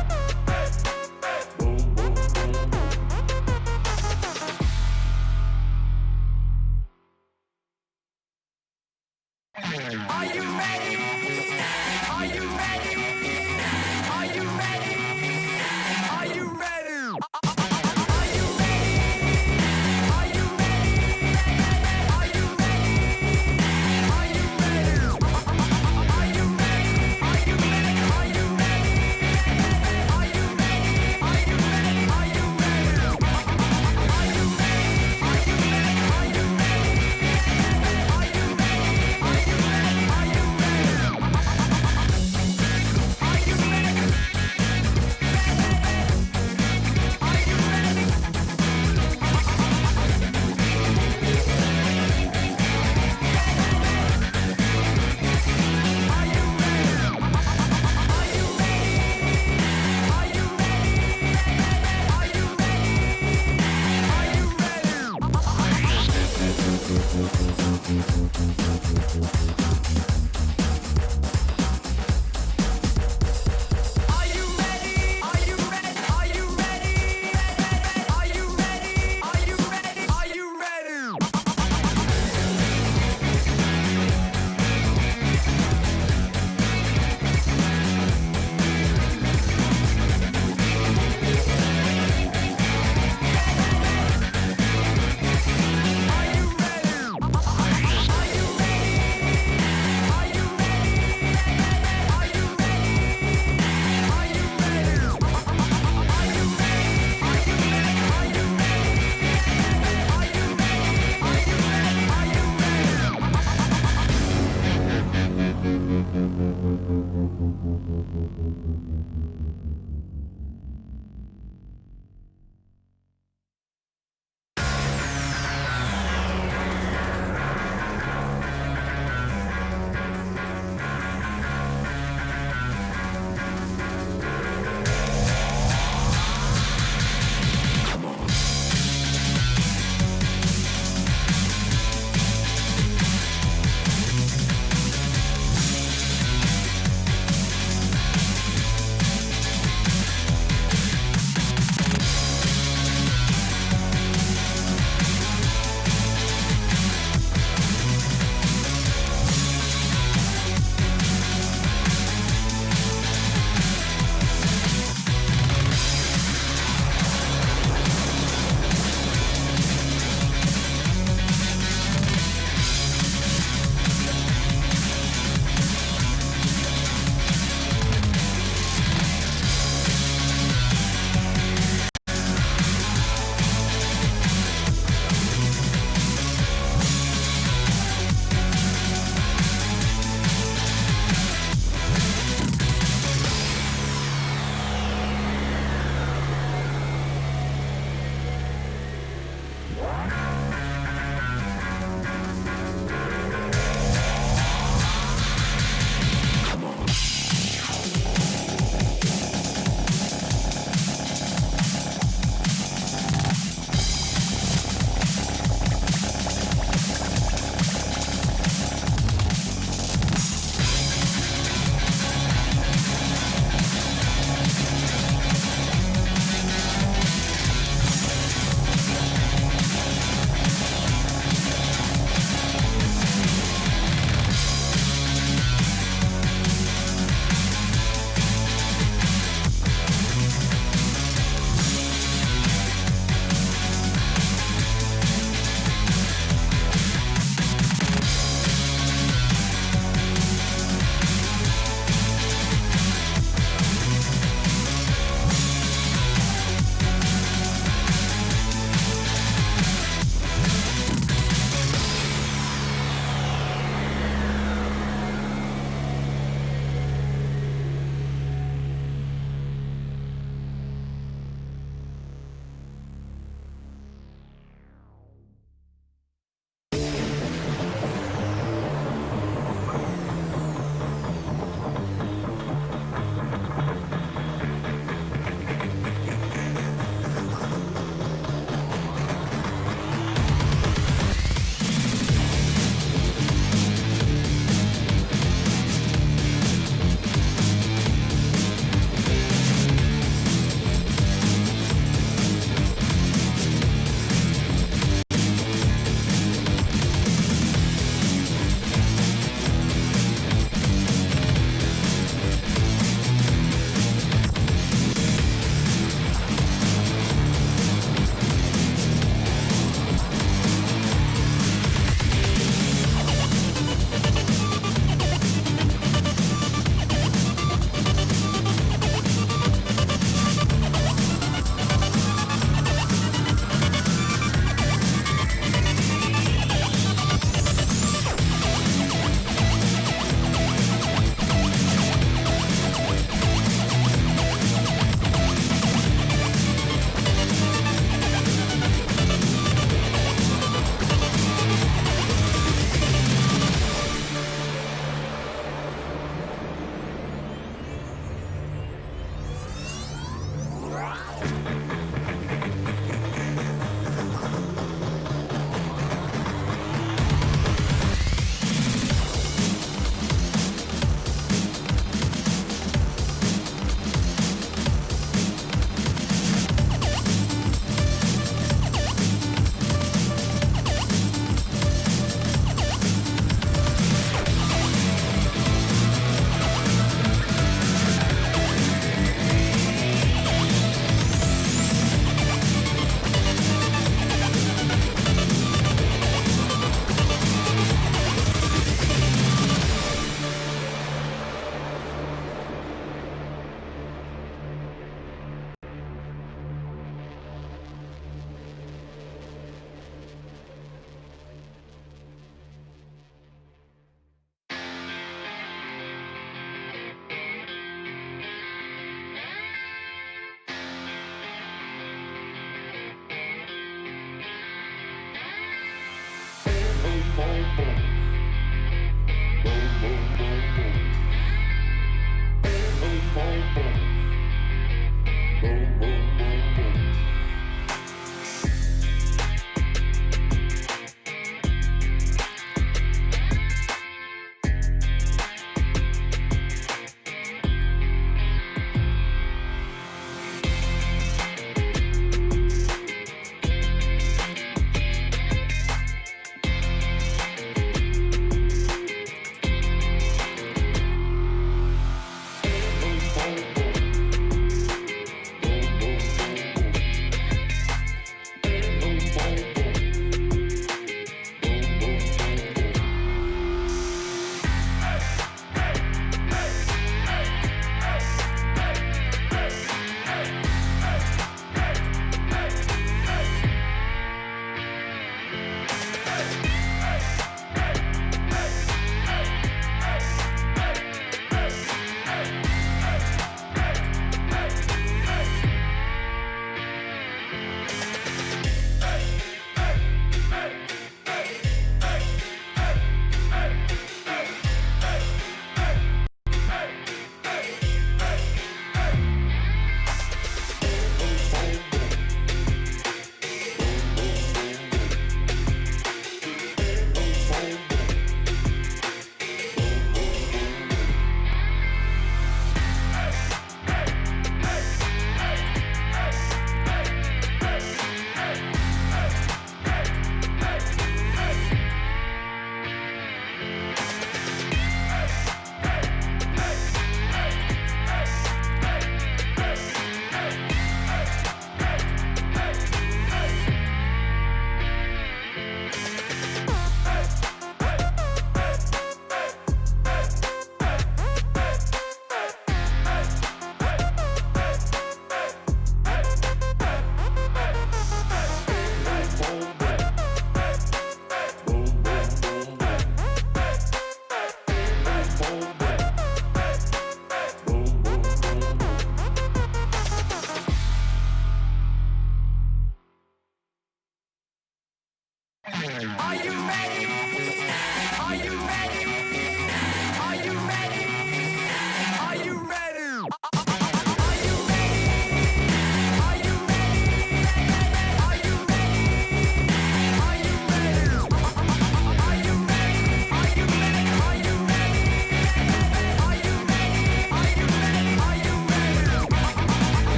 Are you ready? Are you ready? Are you ready? Are you ready? Are you ready? Are you ready? Are you ready? Are you ready? Are you ready? Are you ready?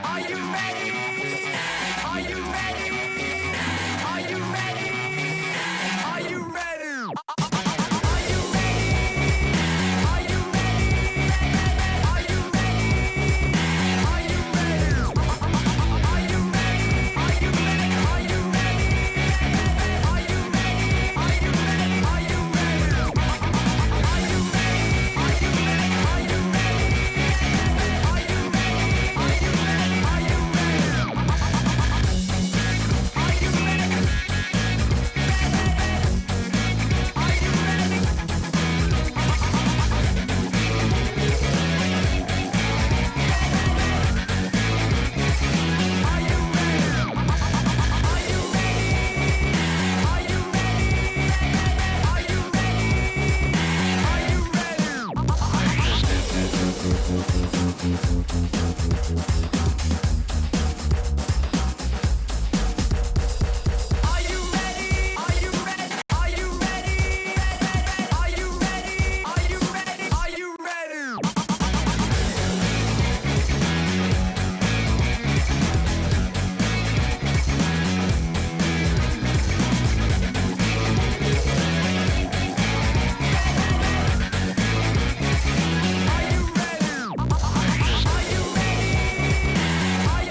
Are you ready? Are you ready? Are you ready? Are you ready? Are you ready? Are you ready? Are you ready? Are you ready? Are you ready? Are you ready? Are you ready? Are you ready? Are you ready? Are you ready? Are you ready? Are you ready? Are you ready? Are you ready? Are you ready? Are you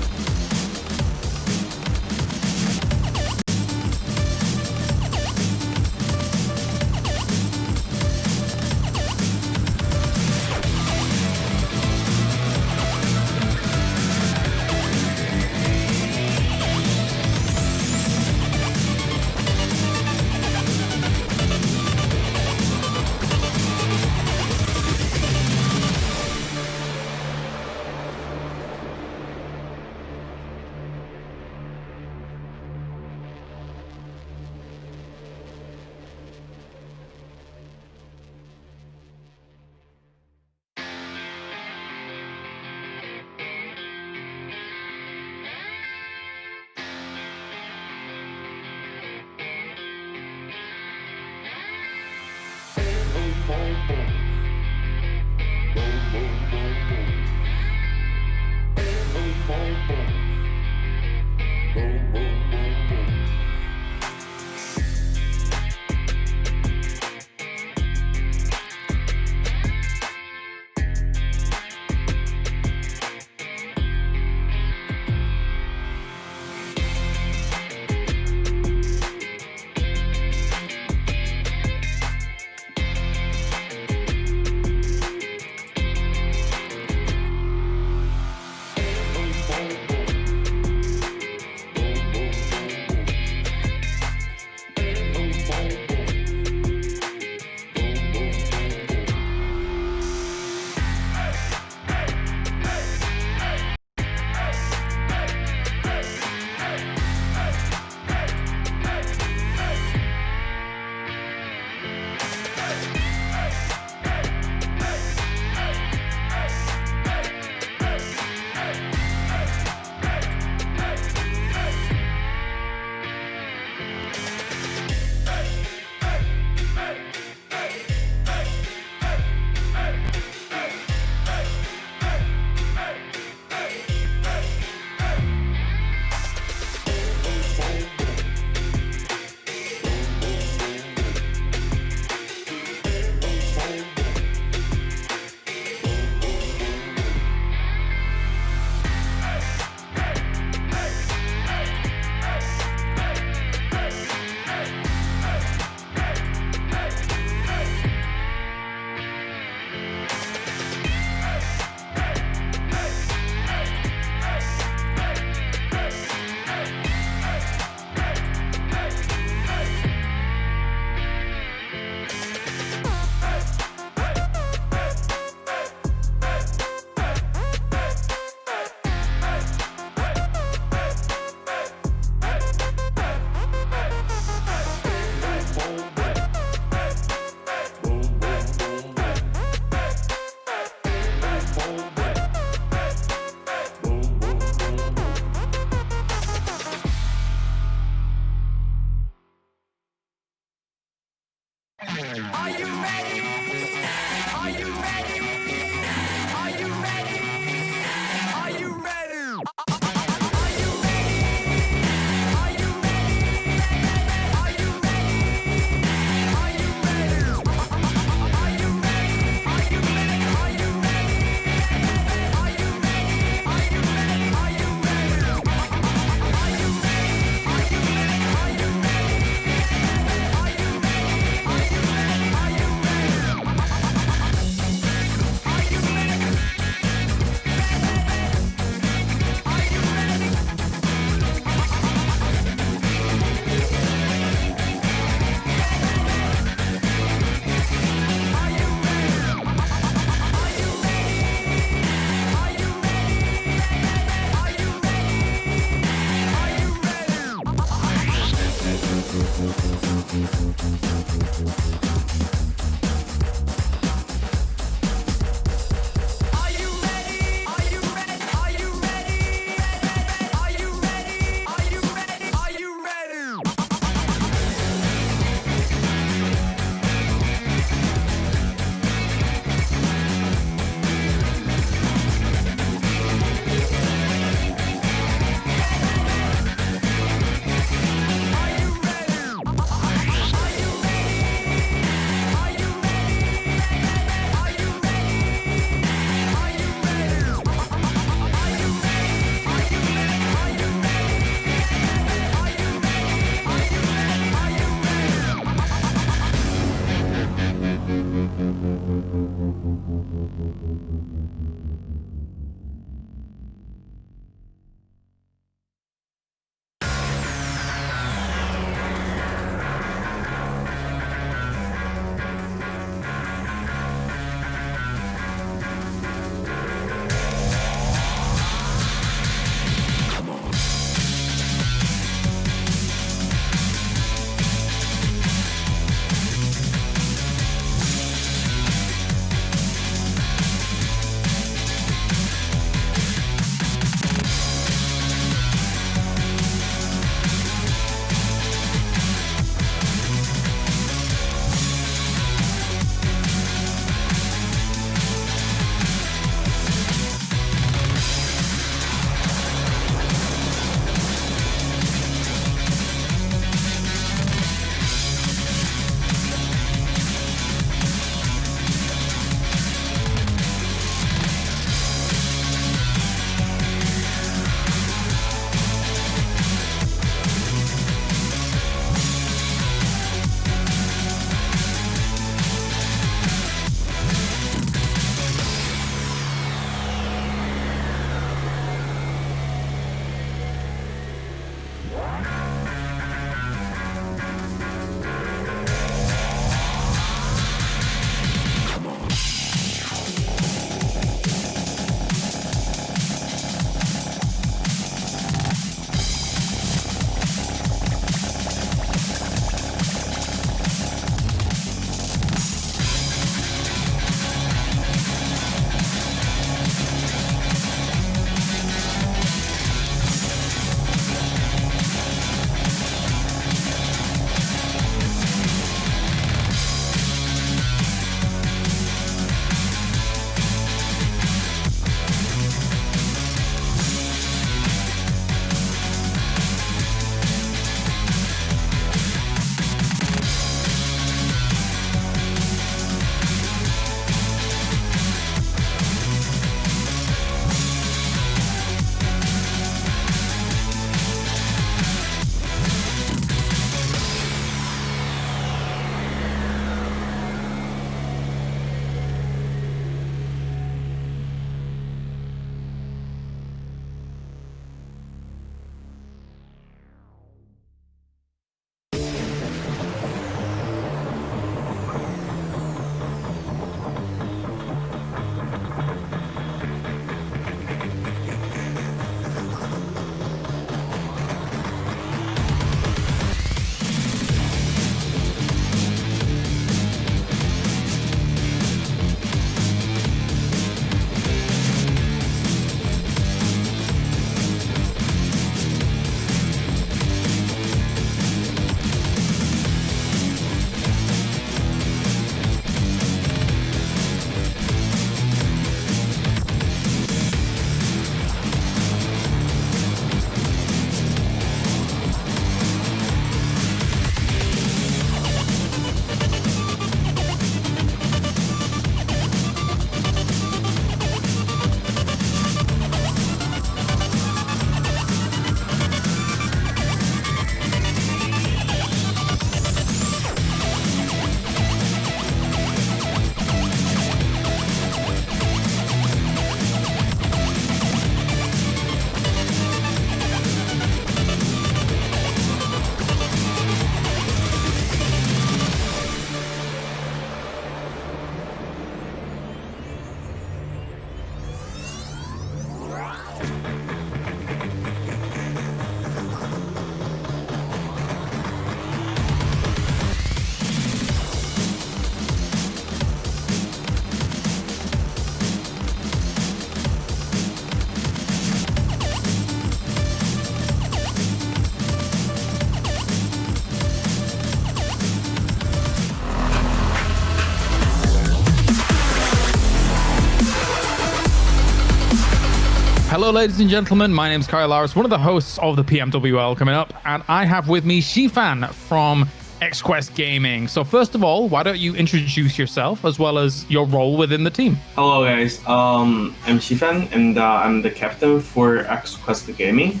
Hello, ladies and gentlemen. My name is Kyle Lowers, one of the hosts of the PMWL coming up, and I have with me Shifan from XQuest Gaming. So first of all, why don't you introduce yourself as well as your role within the team? Hello guys, I'm Shifan and I'm the captain for XQuest Gaming,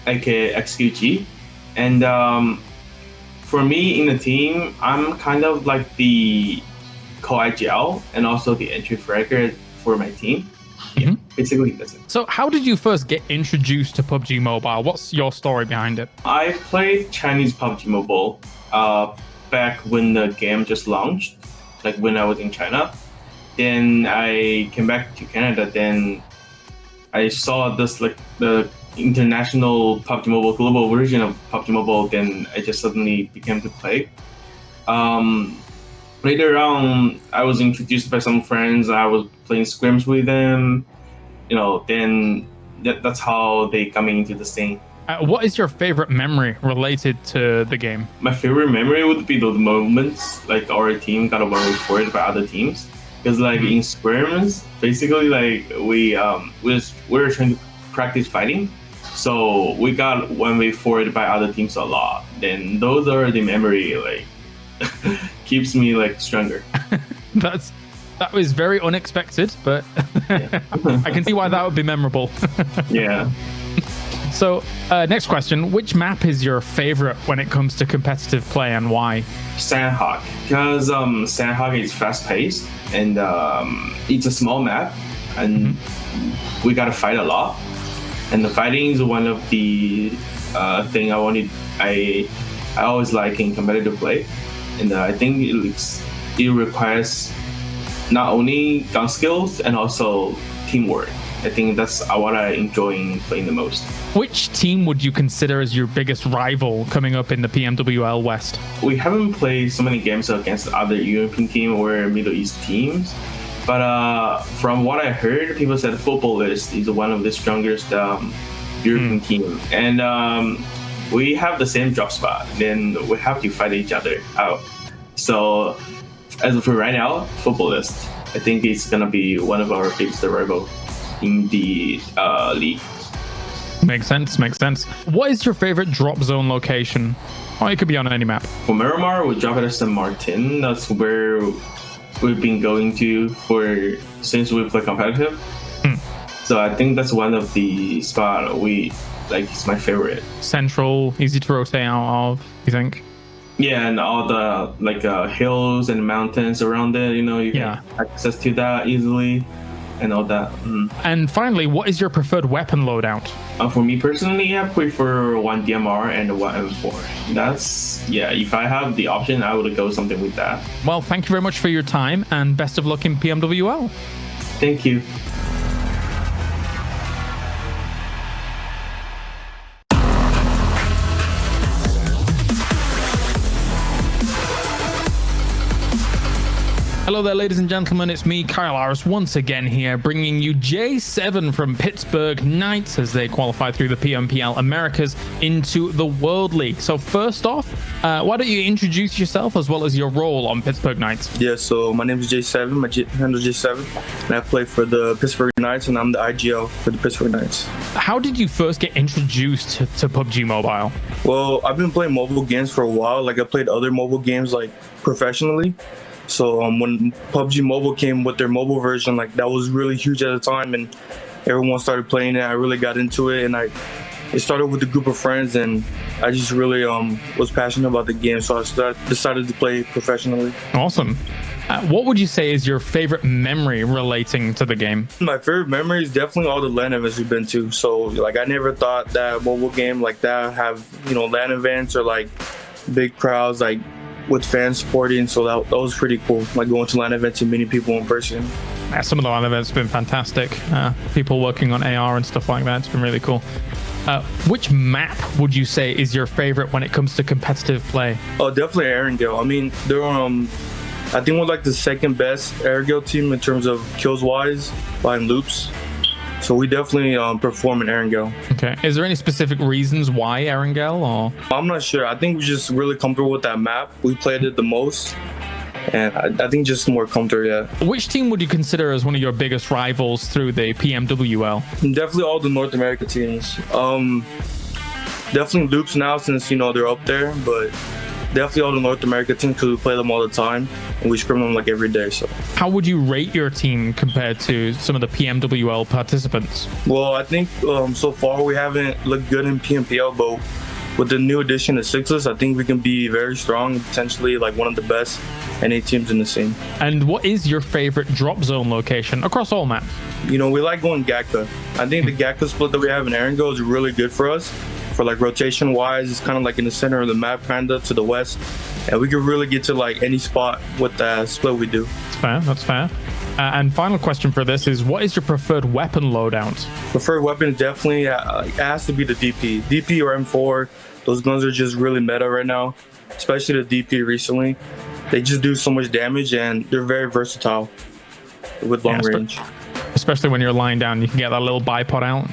aka XQG. And for me in the team, I'm kind of like the co-IGL and also the entry fragger for my team. Yeah, basically that's it. So how did you first get introduced to PUBG Mobile? What's your story behind it? I played Chinese PUBG Mobile back when the game just launched, like when I was in China. Then I came back to Canada. Then I saw this like the international PUBG Mobile global version of PUBG Mobile. Then I just suddenly began to play. Later on, I was introduced by some friends. I was playing scrims with them. You know, then that's how they coming into the scene. What is your favorite memory related to the game? My favorite memory would be those moments like our team got 1v4'd by other teams. Because like in scrims, basically like we were trying to practice fighting. So we got 1v4'd by other teams a lot. Then those are the memory like keeps me like stronger. That was very unexpected, but I can see why that would be memorable. Yeah. So next question, which map is your favorite when it comes to competitive play and why? Sanhok, because Sanhok is fast paced and it's a small map and we gotta fight a lot. And the fighting is one of the thing I always like in competitive play. And I think it requires not only gun skills and also teamwork. I think that's what I enjoy in playing the most. Which team would you consider as your biggest rival coming up in the PMWL West? We haven't played so many games against other European teams or Middle East teams, but from what I heard, people said Footballist is one of the strongest European team, and we have the same drop spot. Then we have to fight each other out. So as of right now, Footballist, I think it's gonna be one of our biggest rivals in the league. Makes sense. What is your favorite drop zone location? Or it could be on any map. For Miramar, we drop it at St. Martin. That's where we've been going to since we play competitive. So I think that's one of the spot it's my favorite. Central, easy to rotate out of, you think? Yeah, and all the hills and mountains around it, you can access to that easily. And all that. And finally, what is your preferred weapon loadout? For me personally, I prefer one DMR and one M4. If I have the option, I would go something with that. Well, thank you very much for your time and best of luck in PMWL. Thank you. Hello there, ladies and gentlemen. It's me, Kyle Harris, once again here, bringing you J7 from Pittsburgh Knights as they qualify through the PMPL Americas into the World League. So first off, why don't you introduce yourself as well as your role on Pittsburgh Knights? Yeah, so my name is J7, my handle is J7, and I play for the Pittsburgh Knights, and I'm the IGL for the Pittsburgh Knights. How did you first get introduced to PUBG Mobile? Well, I've been playing mobile games for a while. Like, I played other mobile games, like, professionally. So when PUBG Mobile came with their mobile version, like, that was really huge at the time, and everyone started playing it. I really got into it, and it started with a group of friends, and I just really was passionate about the game, so I decided to play professionally. Awesome. What would you say is your favorite memory relating to the game? My favorite memory is definitely all the LAN events we've been to. So, like, I never thought that a mobile game like that have, LAN events or, like, big crowds, like, with fans supporting, so that was pretty cool. Like, going to LAN events and meeting people in person. Some of the LAN events have been fantastic. People working on AR and stuff like that. It's been really cool. Which map would you say is your favorite when it comes to competitive play? Oh, definitely Erangel. I mean, they're I think we're like the second best Erangel team in terms of kills wise, behind loops. So we definitely perform in Erangel. Okay. Is there any specific reasons why Erangel, or? I'm not sure. I think we're just really comfortable with that map. We played it the most. And I think just more comfortable, yeah. Which team would you consider as one of your biggest rivals through the PMWL? Definitely all the North America teams. Definitely Loops now, since, they're up there. But definitely all the North America teams, because we play them all the time. And we scrim them like every day. So how would you rate your team compared to some of the PMWL participants? Well, I think so far we haven't looked good in PMPL, but with the new addition of Sixes, I think we can be very strong, potentially like one of the best any teams in the scene. And what is your favorite drop zone location across all maps? You know, we like going Gakka. I think the Gakka split that we have in Erangel is really good for us. For like rotation wise, it's kind of like in the center of the map, kind of to the west. And we can really get to like any spot with the split we do. That's fair, that's fair. And final question for this is, what is your preferred weapon loadout? Preferred weapon definitely it has to be the DP. DP or M4, those guns are just really meta right now, especially the DP recently. They just do so much damage and they're very versatile with long range. Especially when you're lying down, you can get that little bipod out.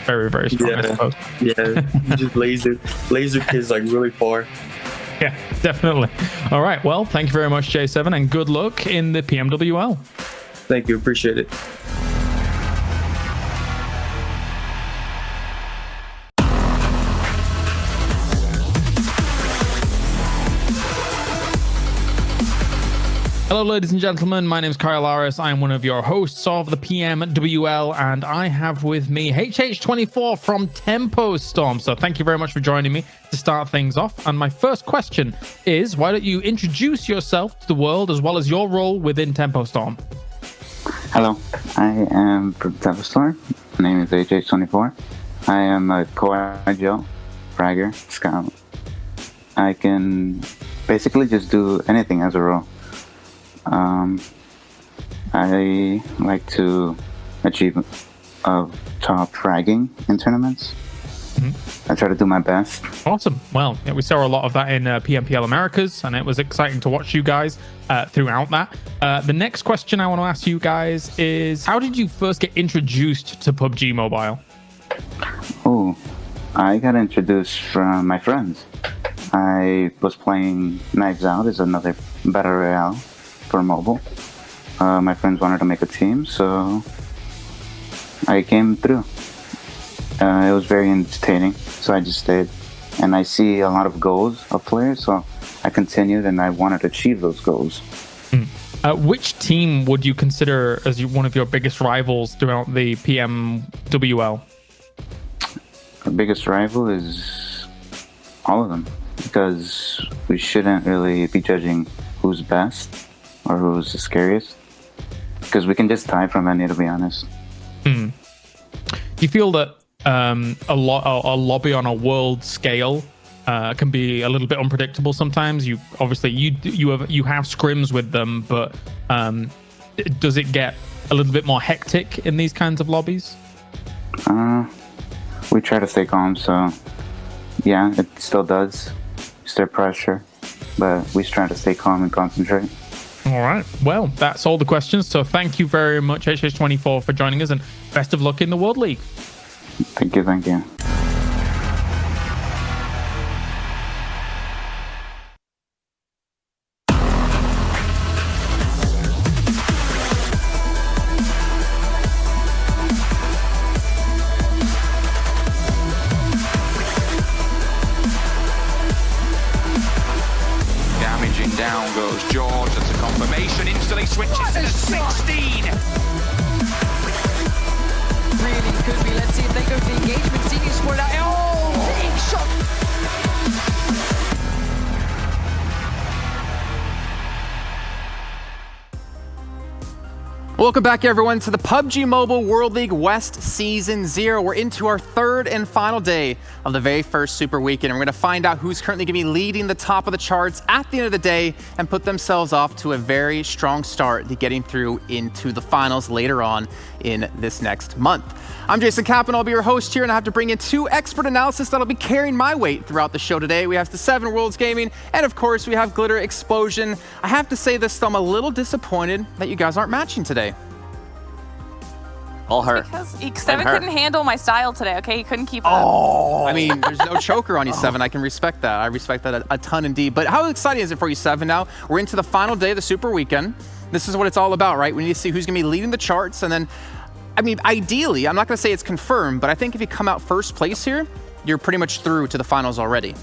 Very, very strong, I suppose. Yeah, you just laser kids like really far. Yeah, definitely. All right, well, thank you very much, J7, and good luck in the PMWL. Thank you, appreciate it. Hello, ladies and gentlemen. My name is Kyle Laris. I'm one of your hosts of the PMWL, and I have with me HH24 from Tempo Storm. So thank you very much for joining me to start things off. And my first question is, why don't you introduce yourself to the world as well as your role within Tempo Storm? Hello, I am from Tempo Storm. My name is HH24. I am a co-agile, fragger, scout. I can basically just do anything as a role. I like to achieve top fragging in tournaments. I try to do my best. Awesome. Well, yeah, we saw a lot of that in PMPL Americas, and it was exciting to watch you guys throughout that. The next question I want to ask you guys is, how did you first get introduced to PUBG Mobile? Oh, I got introduced from my friends. I was playing Knives Out as another Battle Royale for mobile. My friends wanted to make a team, so I came through. It was very entertaining, so I just stayed. And I see a lot of goals of players, so I continued and I wanted to achieve those goals. Which team would you consider as one of your biggest rivals throughout the PMWL? The biggest rival is all of them, because we shouldn't really be judging who's best or who's the scariest, because we can just tie from any, to be honest. Do you feel that a lobby on a world scale can be a little bit unpredictable sometimes? You obviously you have scrims with them, but does it get a little bit more hectic in these kinds of lobbies? We try to stay calm, so yeah, it still does. Still pressure, but we try to stay calm and concentrate. All right. Well, that's all the questions. So thank you very much, HH24, for joining us, and best of luck in the World League. Thank you, thank you. Damaging down goes George. That's a confirmation. Instantly switches to the 16. Really could be. Let's see if they go for the engagement. Senior scored out. Oh, big shot. Welcome back, everyone, to the PUBG Mobile World League West Season 0. We're into our third and final day of the very first Super Weekend. We're going to find out who's currently going to be leading the top of the charts at the end of the day and put themselves off to a very strong start to getting through into the finals later on in this next month. I'm Jason Kaplan. I'll be your host here, and I have to bring in two expert analysis that'll be carrying my weight throughout the show today. We have the 7 Worlds Gaming, and of course, we have Glitter Explosion. I have to say this, though, I'm a little disappointed that you guys aren't matching today. All her. Because 7 couldn't handle my style today, okay? He couldn't keep up. Oh, I mean, there's no choker on you, 7. I can respect that. I respect that a ton indeed. But how exciting is it for you, 7 now? We're into the final day of the Super Weekend. This is what it's all about, right? We need to see who's going to be leading the charts. And then, I mean, ideally, I'm not going to say it's confirmed, but I think if you come out first place here, you're pretty much through to the finals already.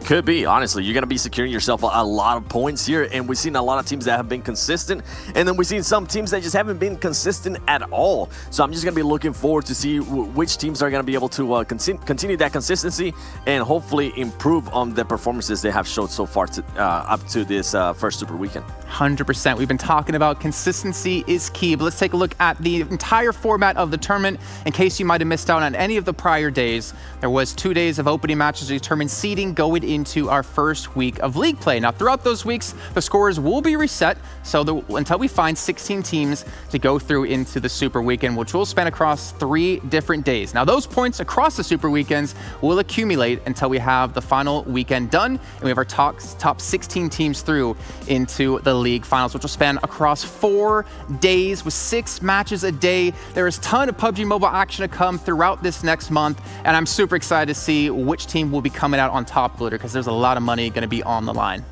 Could be, honestly. You're going to be securing yourself a lot of points here, and we've seen a lot of teams that have been consistent, and then we've seen some teams that just haven't been consistent at all. So I'm just going to be looking forward to see which teams are going to be able to continue that consistency and hopefully improve on the performances they have showed so far up to this first Super Weekend. 100%. We've been talking about consistency is key, but let's take a look at the entire format of the tournament. In case you might have missed out on any of the prior days, there was 2 days of opening matches to determine seeding going into our first week of league play. Now, throughout those weeks, the scores will be reset, so until we find 16 teams to go through into the Super Weekend, which will span across 3 different days. Now, those points across the Super Weekends will accumulate until we have the final weekend done, and we have our top 16 teams through into the league finals, which will span across 4 days with 6 matches a day. There is a ton of PUBG Mobile action to come throughout this next month, and I'm super excited to see which team will be coming out on top, Glitter, because there's a lot of money going to be on the line.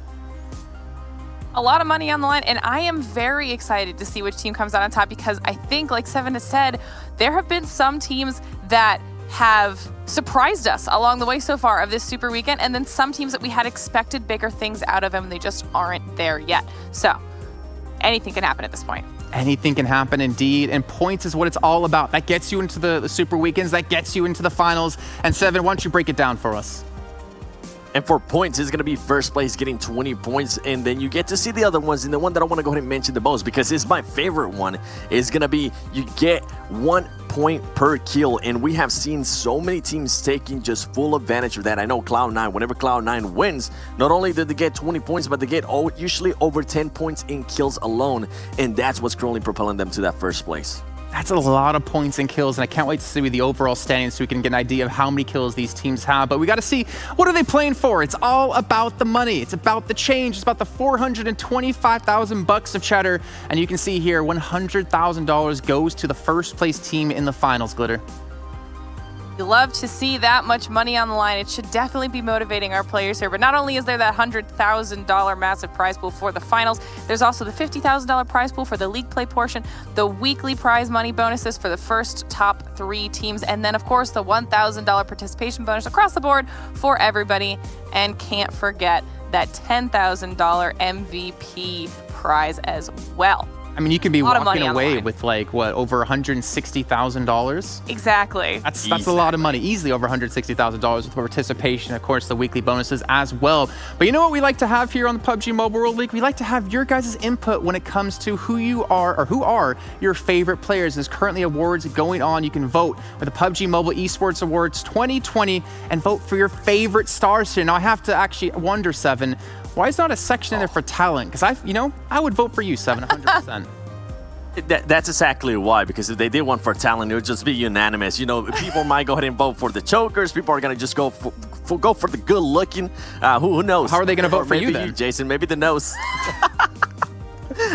A lot of money on the line, and I am very excited to see which team comes out on top, because I think, like Seven has said, there have been some teams that have surprised us along the way so far of this Super Weekend, and then some teams that we had expected bigger things out of them, and they just aren't there yet. So anything can happen at this point. Anything can happen indeed, and points is what it's all about. That gets you into the Super Weekends, that gets you into the finals. And Seven, why don't you break it down for us? And for points, it's going to be first place getting 20 points, and then you get to see the other ones. And the one that I want to go ahead and mention the most, because it's my favorite one, is going to be you get 1 point per kill. And we have seen so many teams taking just full advantage of that. I know Cloud9, whenever Cloud9 wins, not only did they get 20 points, but they get usually over 10 points in kills alone. And that's what's currently propelling them to that first place. That's a lot of points and kills, and I can't wait to see the overall standings so we can get an idea of how many kills these teams have. But we got to see, what are they playing for? It's all about the money. It's about the change. It's about the $425,000 of cheddar. And you can see here, $100,000 goes to the first place team in the finals, Glitter. You love to see that much money on the line. It should definitely be motivating our players here. But not only is there that $100,000 massive prize pool for the finals, there's also the $50,000 prize pool for the league play portion, the weekly prize money bonuses for the first top 3 teams, and then, of course, the $1,000 participation bonus across the board for everybody. And can't forget that $10,000 MVP prize as well. I mean, you can be walking away with, like, what, over $160,000? Exactly. That's a lot of money. Easily over $160,000 with participation, of course, the weekly bonuses as well. But you know what we like to have here on the PUBG Mobile World League? We like to have your guys' input when it comes to who you are, or who are your favorite players. There's currently awards going on. You can vote with the PUBG Mobile Esports Awards 2020 and vote for your favorite stars here. Now, I have to actually wonder, Seven, why is not a section in there for talent? Because I would vote for you, Seven, 100%. That's exactly why, because if they did one for talent, it would just be unanimous. You know, people might go ahead and vote for the chokers. People are going to just go for the good looking. Who knows? How are they going to vote for you then? then? Jason, maybe the nose.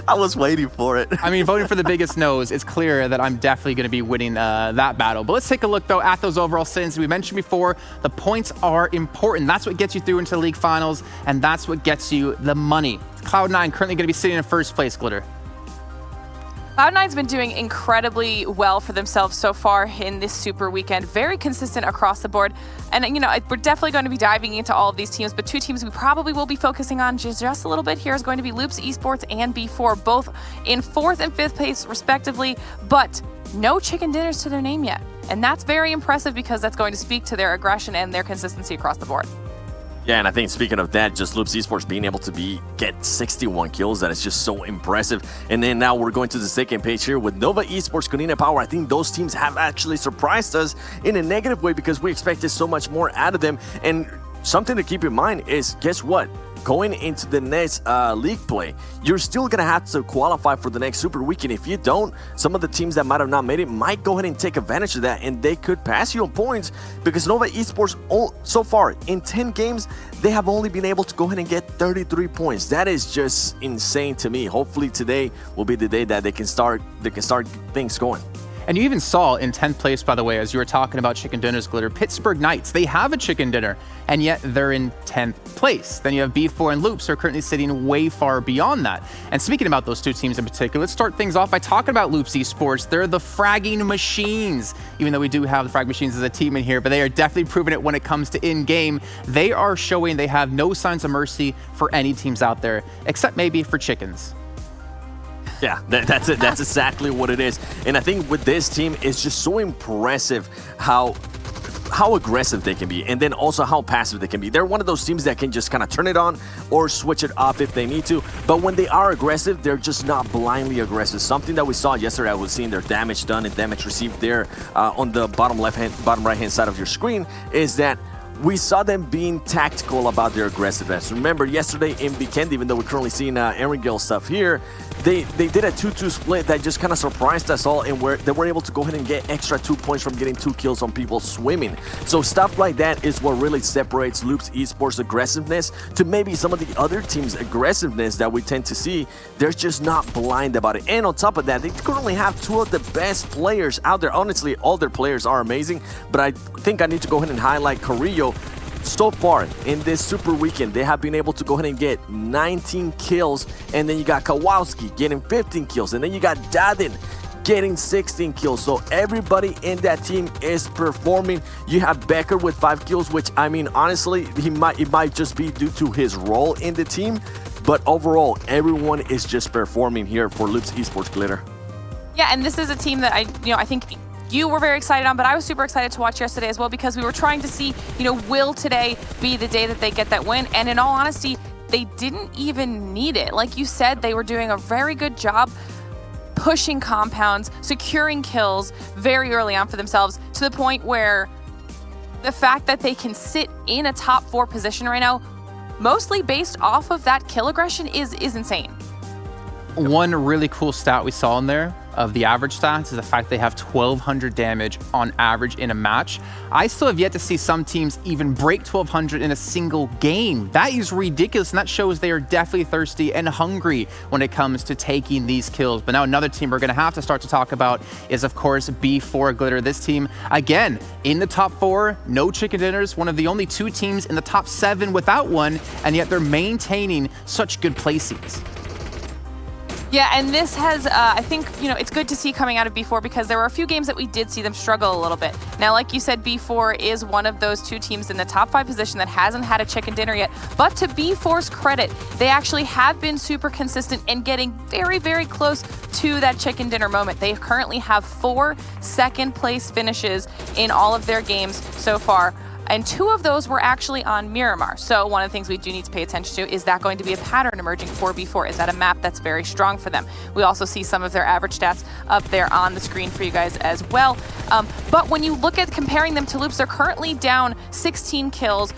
I was waiting for it. I mean, voting for the biggest nose, it's clear that I'm definitely going to be winning that battle. But let's take a look, though, at those overall standings. We mentioned before, the points are important. That's what gets you through into the league finals, and that's what gets you the money. Cloud9 currently going to be sitting in first place, Glitter. Cloud9's been doing incredibly well for themselves so far in this Super Weekend. Very consistent across the board. And, you know, we're definitely going to be diving into all of these teams, but 2 teams we probably will be focusing on just a little bit here is going to be Loops Esports and B4, both in 4th and 5th place, respectively, but no chicken dinners to their name yet. And that's very impressive, because that's going to speak to their aggression and their consistency across the board. Yeah, and I think speaking of that, just Loops Esports being able to get 61 kills, that is just so impressive. And then now we're going to the second page here with Nova Esports, Konina Power. I think those teams have actually surprised us in a negative way, because we expected so much more out of them. And something to keep in mind is, guess what? Going into the next league play, you're still going to have to qualify for the next Super Weekend. If you don't, some of the teams that might have not made it might go ahead and take advantage of that, and they could pass you on points, because Nova Esports, so far, in 10 games, they have only been able to go ahead and get 33 points. That is just insane to me. Hopefully today will be the day that they can start things going. And you even saw in 10th place, by the way, as you were talking about chicken dinners, Glitter, Pittsburgh Knights, they have a chicken dinner, and yet they're in 10th place. Then you have B4 and Loops, who are currently sitting way far beyond that. And speaking about those two teams in particular, let's start things off by talking about Loops Esports. They're the fragging machines, even though we do have the frag machines as a team in here, but they are definitely proving it when it comes to in-game. They are showing they have no signs of mercy for any teams out there, except maybe for chickens. Yeah, that's it. That's exactly what it is. And I think with this team, it's just so impressive how aggressive they can be, and then also how passive they can be. They're one of those teams that can just kind of turn it on or switch it off if they need to, but when they are aggressive, they're just not blindly aggressive. Something that we saw yesterday, I was seeing their damage done and damage received there on the bottom right hand side of your screen, is that we saw them being tactical about their aggressiveness. Remember, yesterday in Vikendi, even though we're currently seeing Erangel stuff here, they did a 2-2 split that just kind of surprised us all, and they were able to go ahead and get extra 2 points from getting 2 kills on people swimming. So stuff like that is what really separates Loops Esports aggressiveness to maybe some of the other teams' aggressiveness that we tend to see. They're just not blind about it. And on top of that, they currently have 2 of the best players out there. Honestly, all their players are amazing, but I think I need to go ahead and highlight Carrillo. So far in this super weekend, they have been able to go ahead and get 19 kills, and then you got Kowalski getting 15 kills, and then you got Dadin getting 16 kills. So everybody in that team is performing. You have Becker with 5 kills, which, I mean, honestly, it might just be due to his role in the team, but overall, everyone is just performing here for Loops Esports, Glitter. Yeah, and this is a team that I think you were very excited on, but I was super excited to watch yesterday as well, because we were trying to see, will today be the day that they get that win? And in all honesty, they didn't even need it. Like you said, they were doing a very good job pushing compounds, securing kills very early on for themselves, to the point where the fact that they can sit in a top 4 position right now, mostly based off of that kill aggression, is insane. One really cool stat we saw in there of the average stats is the fact they have 1,200 damage on average in a match. I still have yet to see some teams even break 1,200 in a single game. That is ridiculous, and that shows they are definitely thirsty and hungry when it comes to taking these kills. But now another team we're going to have to start to talk about is, of course, B4 Glitter. This team, again, in the top 4, no chicken dinners, one of the only 2 teams in the top 7 without one, and yet they're maintaining such good placings. Yeah, and this has, I think, it's good to see coming out of B4, because there were a few games that we did see them struggle a little bit. Now, like you said, B4 is one of those 2 teams in the top 5 position that hasn't had a chicken dinner yet. But to B4's credit, they actually have been super consistent and getting very, very close to that chicken dinner moment. They currently have 4 second-place finishes in all of their games so far, and 2 of those were actually on Miramar. So one of the things we do need to pay attention to, is that going to be a pattern emerging for B4? Is that a map that's very strong for them? We also see some of their average stats up there on the screen for you guys as well. But when you look at comparing them to Loops, they're currently down 16 kills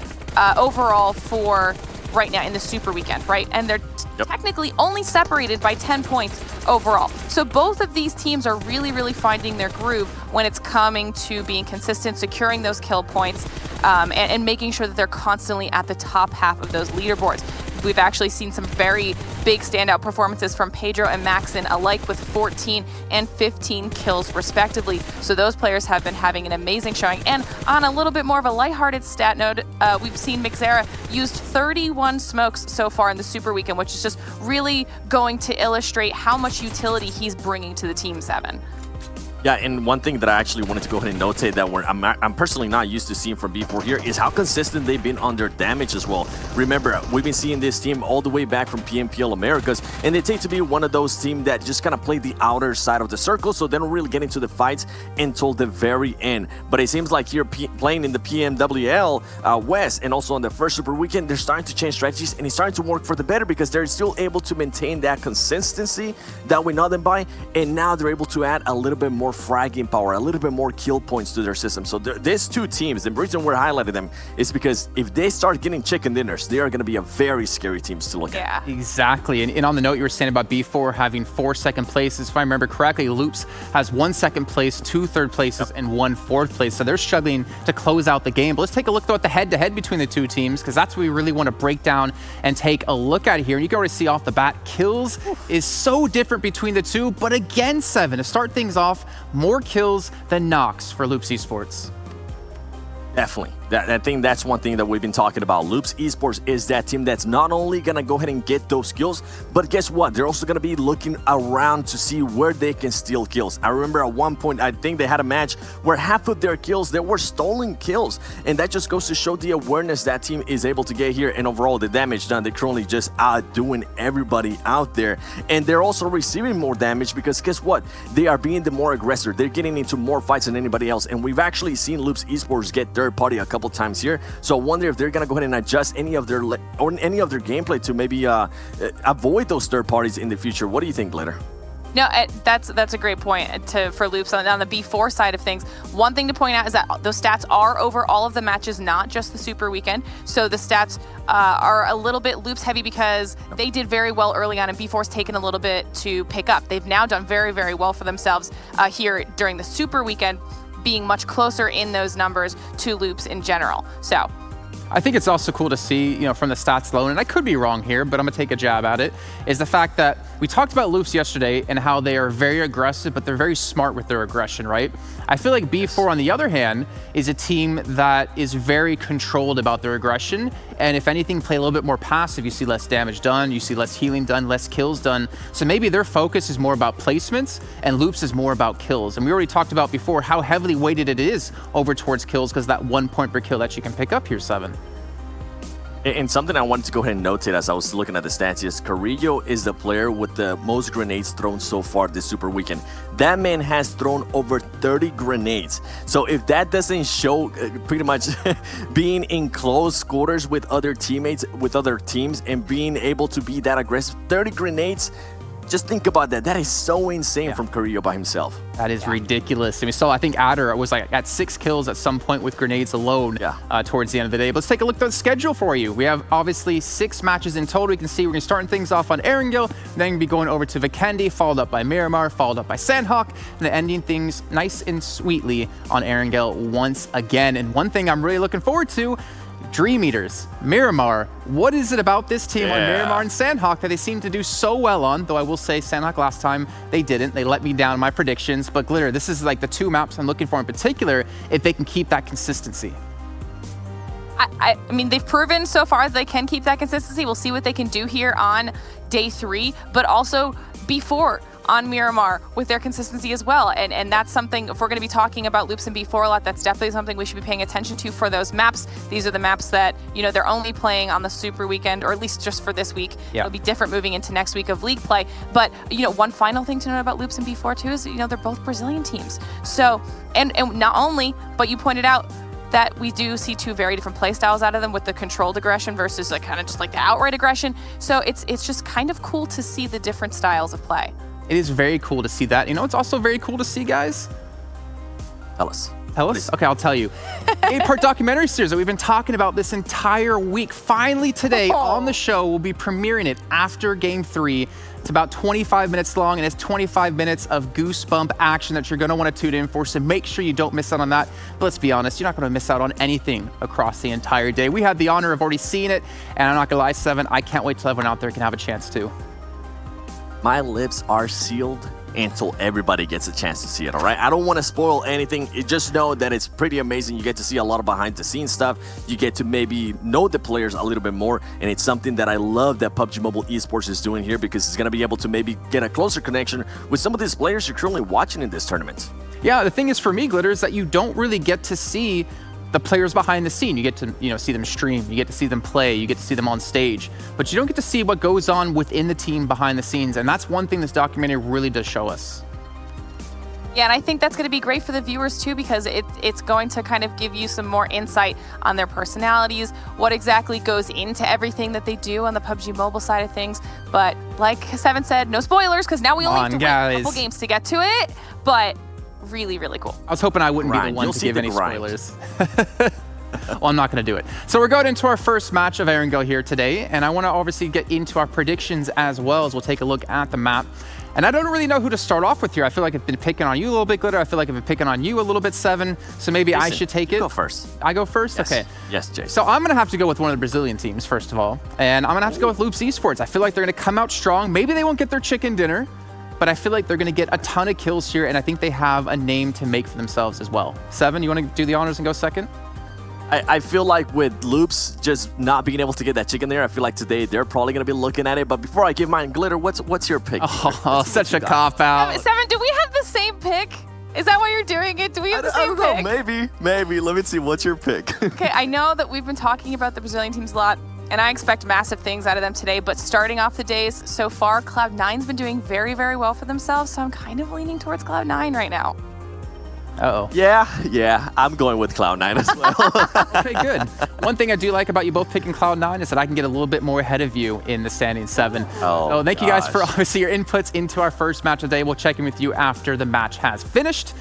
overall for right now in the super weekend, right? And they're technically only separated by 10 points overall. So both of these teams are really, really finding their groove when it's coming to being consistent, securing those kill points, and making sure that they're constantly at the top half of those leaderboards. We've actually seen some very big standout performances from Pedro and Maxon alike, with 14 and 15 kills respectively. So those players have been having an amazing showing. And on a little bit more of a lighthearted stat note, we've seen Mixera used 31 smokes so far in the Super Weekend, which is just really going to illustrate how much utility he's bringing to the Team 7. Yeah, and one thing that I actually wanted to go ahead and notate that I'm personally not used to seeing from B4 here is how consistent they've been on their damage as well. Remember, we've been seeing this team all the way back from PMPL Americas, and they tend to be one of those teams that just kind of play the outer side of the circle, so they don't really get into the fights until the very end. But it seems like here playing in the PMWL West and also on the first Super Weekend, they're starting to change strategies, and it's starting to work for the better, because they're still able to maintain that consistency that we know them by, and now they're able to add a little bit more fragging power, a little bit more kill points to their system. So these 2 teams, the reason we're highlighting them is because if they start getting chicken dinners, they are going to be a very scary team to look at. Exactly. And on the note you were saying about B4 having 4 second places, if I remember correctly, Loops has 1 second place, 2 third places, and 1 4th place. So they're struggling to close out the game. But let's take a look though at the head-to-head between the 2 teams, because that's what we really want to break down and take a look at here. And you can already see off the bat, kills is so different between the 2. But again, 7, to start things off, more kills than knocks for Loops Esports. Definitely. I think that's one thing that we've been talking about. Loops Esports is that team that's not only going to go ahead and get those kills, but guess what? They're also going to be looking around to see where they can steal kills. I remember at one point, I think they had a match where half of their kills, they were stolen kills. And that just goes to show the awareness that team is able to get here. And overall, the damage done, they're currently just outdoing everybody out there. And they're also receiving more damage because guess what? They are being the more aggressor. They're getting into more fights than anybody else. And we've actually seen Loops Esports get third party a couple times here, so I wonder if they're gonna go ahead and adjust any of their gameplay to maybe avoid those third parties in the future. What do you think, Glitter? No, that's a great point for Loops on the B4 side of things. One thing to point out is that those stats are over all of the matches, not just the Super Weekend. So the stats are a little bit Loops heavy because they did very well early on, and B4's taken a little bit to pick up. They've now done very, very well for themselves here during the Super Weekend, being much closer in those numbers to Loops in general. So I think it's also cool to see, from the stats alone, and I could be wrong here, but I'm gonna take a jab at it, is the fact that we talked about Loops yesterday and how they are very aggressive, but they're very smart with their aggression, right? I feel like B4, on the other hand, is a team that is very controlled about their aggression, and if anything, play a little bit more passive. You see less damage done, you see less healing done, less kills done. So maybe their focus is more about placements, and Loops is more about kills. And we already talked about before how heavily weighted it is over towards kills because that 1 point per kill that you can pick up here, 7. And something I wanted to go ahead and notate as I was looking at the stats is Carrillo is the player with the most grenades thrown so far this Super Weekend. That man has thrown over 30 grenades. So if that doesn't show pretty much being in close quarters with other teammates, with other teams, and being able to be that aggressive, 30 grenades, just think about that. That is so insane from Carrillo by himself. That is ridiculous. I mean, so I think Adder was like at 6 kills at some point with grenades alone towards the end of the day. But let's take a look at the schedule for you. We have obviously 6 matches in total. You can see we're going to start things off on Erangel, then we'll be going over to Vikendi, followed up by Miramar, followed up by Sanhok, and then ending things nice and sweetly on Erangel once again. And one thing I'm really looking forward to, Dream Eaters, Miramar. What is it about this team on Miramar and Sanhok that they seem to do so well on? Though I will say Sanhok last time, they didn't. They let me down in my predictions. But Glitter, this is like the 2 maps I'm looking for in particular if they can keep that consistency. I mean, they've proven so far that they can keep that consistency. We'll see what they can do here on day 3, but also before on Miramar with their consistency as well. And that's something, if we're going to be talking about Loops and B4 a lot, that's definitely something we should be paying attention to for those maps. These are the maps that, they're only playing on the Super Weekend, or at least just for this week. It'll be different moving into next week of league play. But, one final thing to note about Loops and B4 too is, they're both Brazilian teams. So, and not only, but you pointed out that we do see 2 very different play styles out of them with the controlled aggression versus kind of just like the outright aggression. So it's just kind of cool to see the different styles of play. It is very cool to see that. It's also very cool to see, guys. Tell us. Tell us? Okay, I'll tell you. 8-part documentary series that we've been talking about this entire week. Finally today on the show, we'll be premiering it after Game 3. It's about 25 minutes long, and it's 25 minutes of goosebump action that you're going to want to tune in for, so make sure you don't miss out on that. But let's be honest, you're not going to miss out on anything across the entire day. We had the honor of already seeing it, and I'm not going to lie, 7, I can't wait till everyone out there can have a chance to. My lips are sealed until everybody gets a chance to see it, all right? I don't want to spoil anything. You just know that it's pretty amazing. You get to see a lot of behind-the-scenes stuff. You get to maybe know the players a little bit more, and it's something that I love that PUBG Mobile Esports is doing here because it's going to be able to maybe get a closer connection with some of these players you're currently watching in this tournament. Yeah, the thing is for me, Glitter, is that you don't really get to see the players behind the scene. You get to see them stream, you get to see them play, you get to see them on stage, but you don't get to see what goes on within the team behind the scenes, and that's one thing this documentary really does show us. Yeah, and I think that's going to be great for the viewers too, because it's going to kind of give you some more insight on their personalities, what exactly goes into everything that they do on the PUBG Mobile side of things. But like Seven said, no spoilers, because now we only have to wait a couple games to get to it, but really, really cool. I was hoping I wouldn't be the one to give any spoilers. Well, I'm not going to do it. So we're going into our first match of Erangel here today, and I want to obviously get into our predictions as well, as we'll take a look at the map. And I don't really know who to start off with here. I feel like I've been picking on you a little bit, Glitter. I feel like I've been picking on you a little bit, Seven. So maybe I should take it. Go first. I go first? Yes. Okay. Yes, Jay. So I'm going to have to go with one of the Brazilian teams, first of all. And I'm going to have to go with Loops Esports. I feel like they're going to come out strong. Maybe they won't get their chicken dinner, but I feel like they're going to get a ton of kills here, and I think they have a name to make for themselves as well. Seven, you want to do the honors and go second? I feel like with Loops just not being able to get that chicken there, I feel like today they're probably going to be looking at it. But before I give mine, Glitter, what's your pick? Oh, such a cop-out. Seven, do we have the same pick? Is that why you're doing it? Do we have the same I pick? don't know, maybe. Let me see, what's your pick? Okay, I know that we've been talking about the Brazilian teams a lot, and I expect massive things out of them today, but starting off the days so far, Cloud9's been doing very, very well for themselves, so I'm kind of leaning towards Cloud9 right now. Uh-oh. Yeah, I'm going with Cloud9 as well. Okay, good. One thing I do like about you both picking Cloud9 is that I can get a little bit more ahead of you in the standing 7. So thank you guys for obviously your inputs into our first match of the day. We'll check in with you after the match has finished.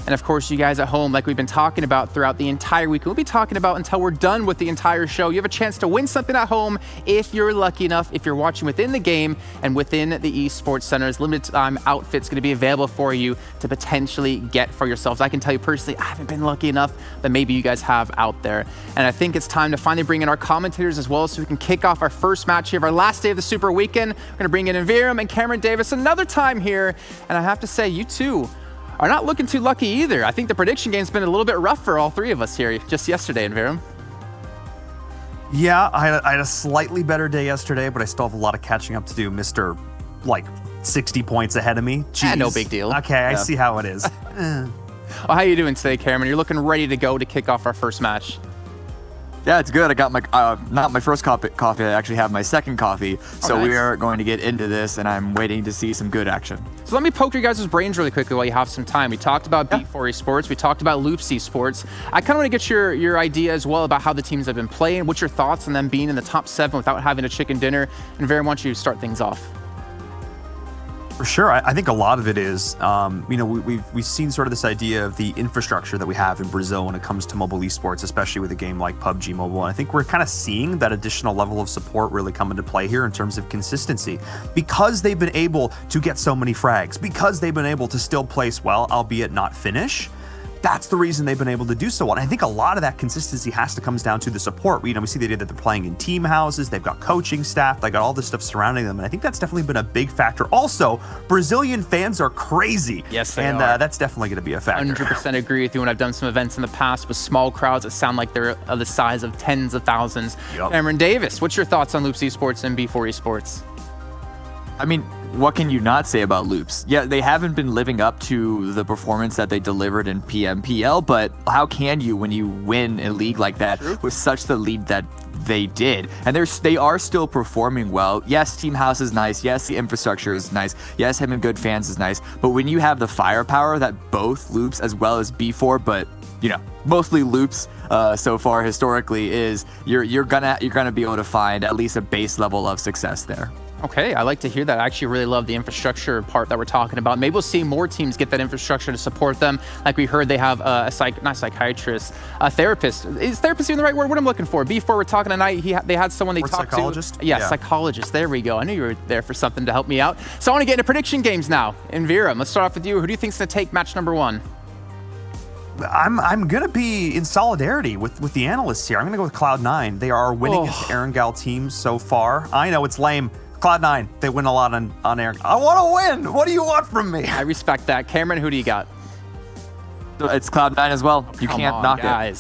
And of course, you guys at home, like we've been talking about throughout the entire week, we'll be talking about until we're done with the entire show. You have a chance to win something at home if you're lucky enough, if you're watching within the game and within the Esports Center's limited time outfits going to be available for you to potentially get for yourselves. I can tell you personally, I haven't been lucky enough, but maybe you guys have out there. And I think it's time to finally bring in our commentators as well so we can kick off our first match here of our last day of the Super Weekend. We're going to bring in Viram and Cameron Davis another time here. And I have to say, you two are not looking too lucky either. I think the prediction game's been a little bit rough for all three of us here just yesterday in Viram. Yeah, I had a slightly better day yesterday, but I still have a lot of catching up to do. Mr. 60 points ahead of me. Jeez. No big deal. Okay, I see how it is. Well, how you doing today, Cameron? You're looking ready to go to kick off our first match. Yeah, it's good. I got my, not my first coffee, I actually have my second coffee. So nice. We are going to get into this, and I'm waiting to see some good action. So let me poke your guys' brains really quickly while you have some time. We talked about B4 Esports. We talked about Loops Esports. I kind of want to get your idea as well about how the teams have been playing. What's your thoughts on them being in the top 7 without having a chicken dinner? And Viram, why don't you start things off? For sure. I think a lot of it is, we've seen sort of this idea of the infrastructure that we have in Brazil when it comes to mobile esports, especially with a game like PUBG Mobile. And I think we're kind of seeing that additional level of support really come into play here in terms of consistency. Because they've been able to get so many frags, because they've been able to still place well, albeit not finish, that's the reason they've been able to do so well. And I think a lot of that consistency has to comes down to the support. We see the idea that they're playing in team houses, they've got coaching staff, they got all this stuff surrounding them, and I think that's definitely been a big factor. Also, Brazilian fans are crazy. Yes, they are. That's definitely going to be a factor. 100% agree with you. When I've done some events in the past with small crowds that sound like they're of the size of tens of thousands. Yep. Cameron Davis, what's your thoughts on Loops Esports and B4 Esports? I mean, what can you not say about Loops? Yeah, they haven't been living up to the performance that they delivered in PMPL, but how can you when you win a league like that with such the lead that they did? And they are still performing well. Yes, Team House is nice. Yes, the infrastructure is nice. Yes, having good fans is nice. But when you have the firepower that both Loops as well as B4, but mostly Loops so far historically is, you're gonna be able to find at least a base level of success there. Okay, I like to hear that. I actually really love the infrastructure part that we're talking about. Maybe we'll see more teams get that infrastructure to support them. Like we heard, they have a therapist. Is therapist even the right word? What I'm looking for? Before we're talking tonight, they had someone they talked psychologist? to. Yeah, psychologist. There we go. I knew you were there for something to help me out. So I want to get into prediction games now. And Viram, let's start off with you. Who do you think's going to take match number 1? I'm going to be in solidarity with the analysts here. I'm going to go with Cloud9. They are winning against Erangel teams so far. I know it's lame. Cloud9, they win a lot on air. I want to win. What do you want from me? I respect that. Cameron, who do you got? It's Cloud9 as well. You can't knock it.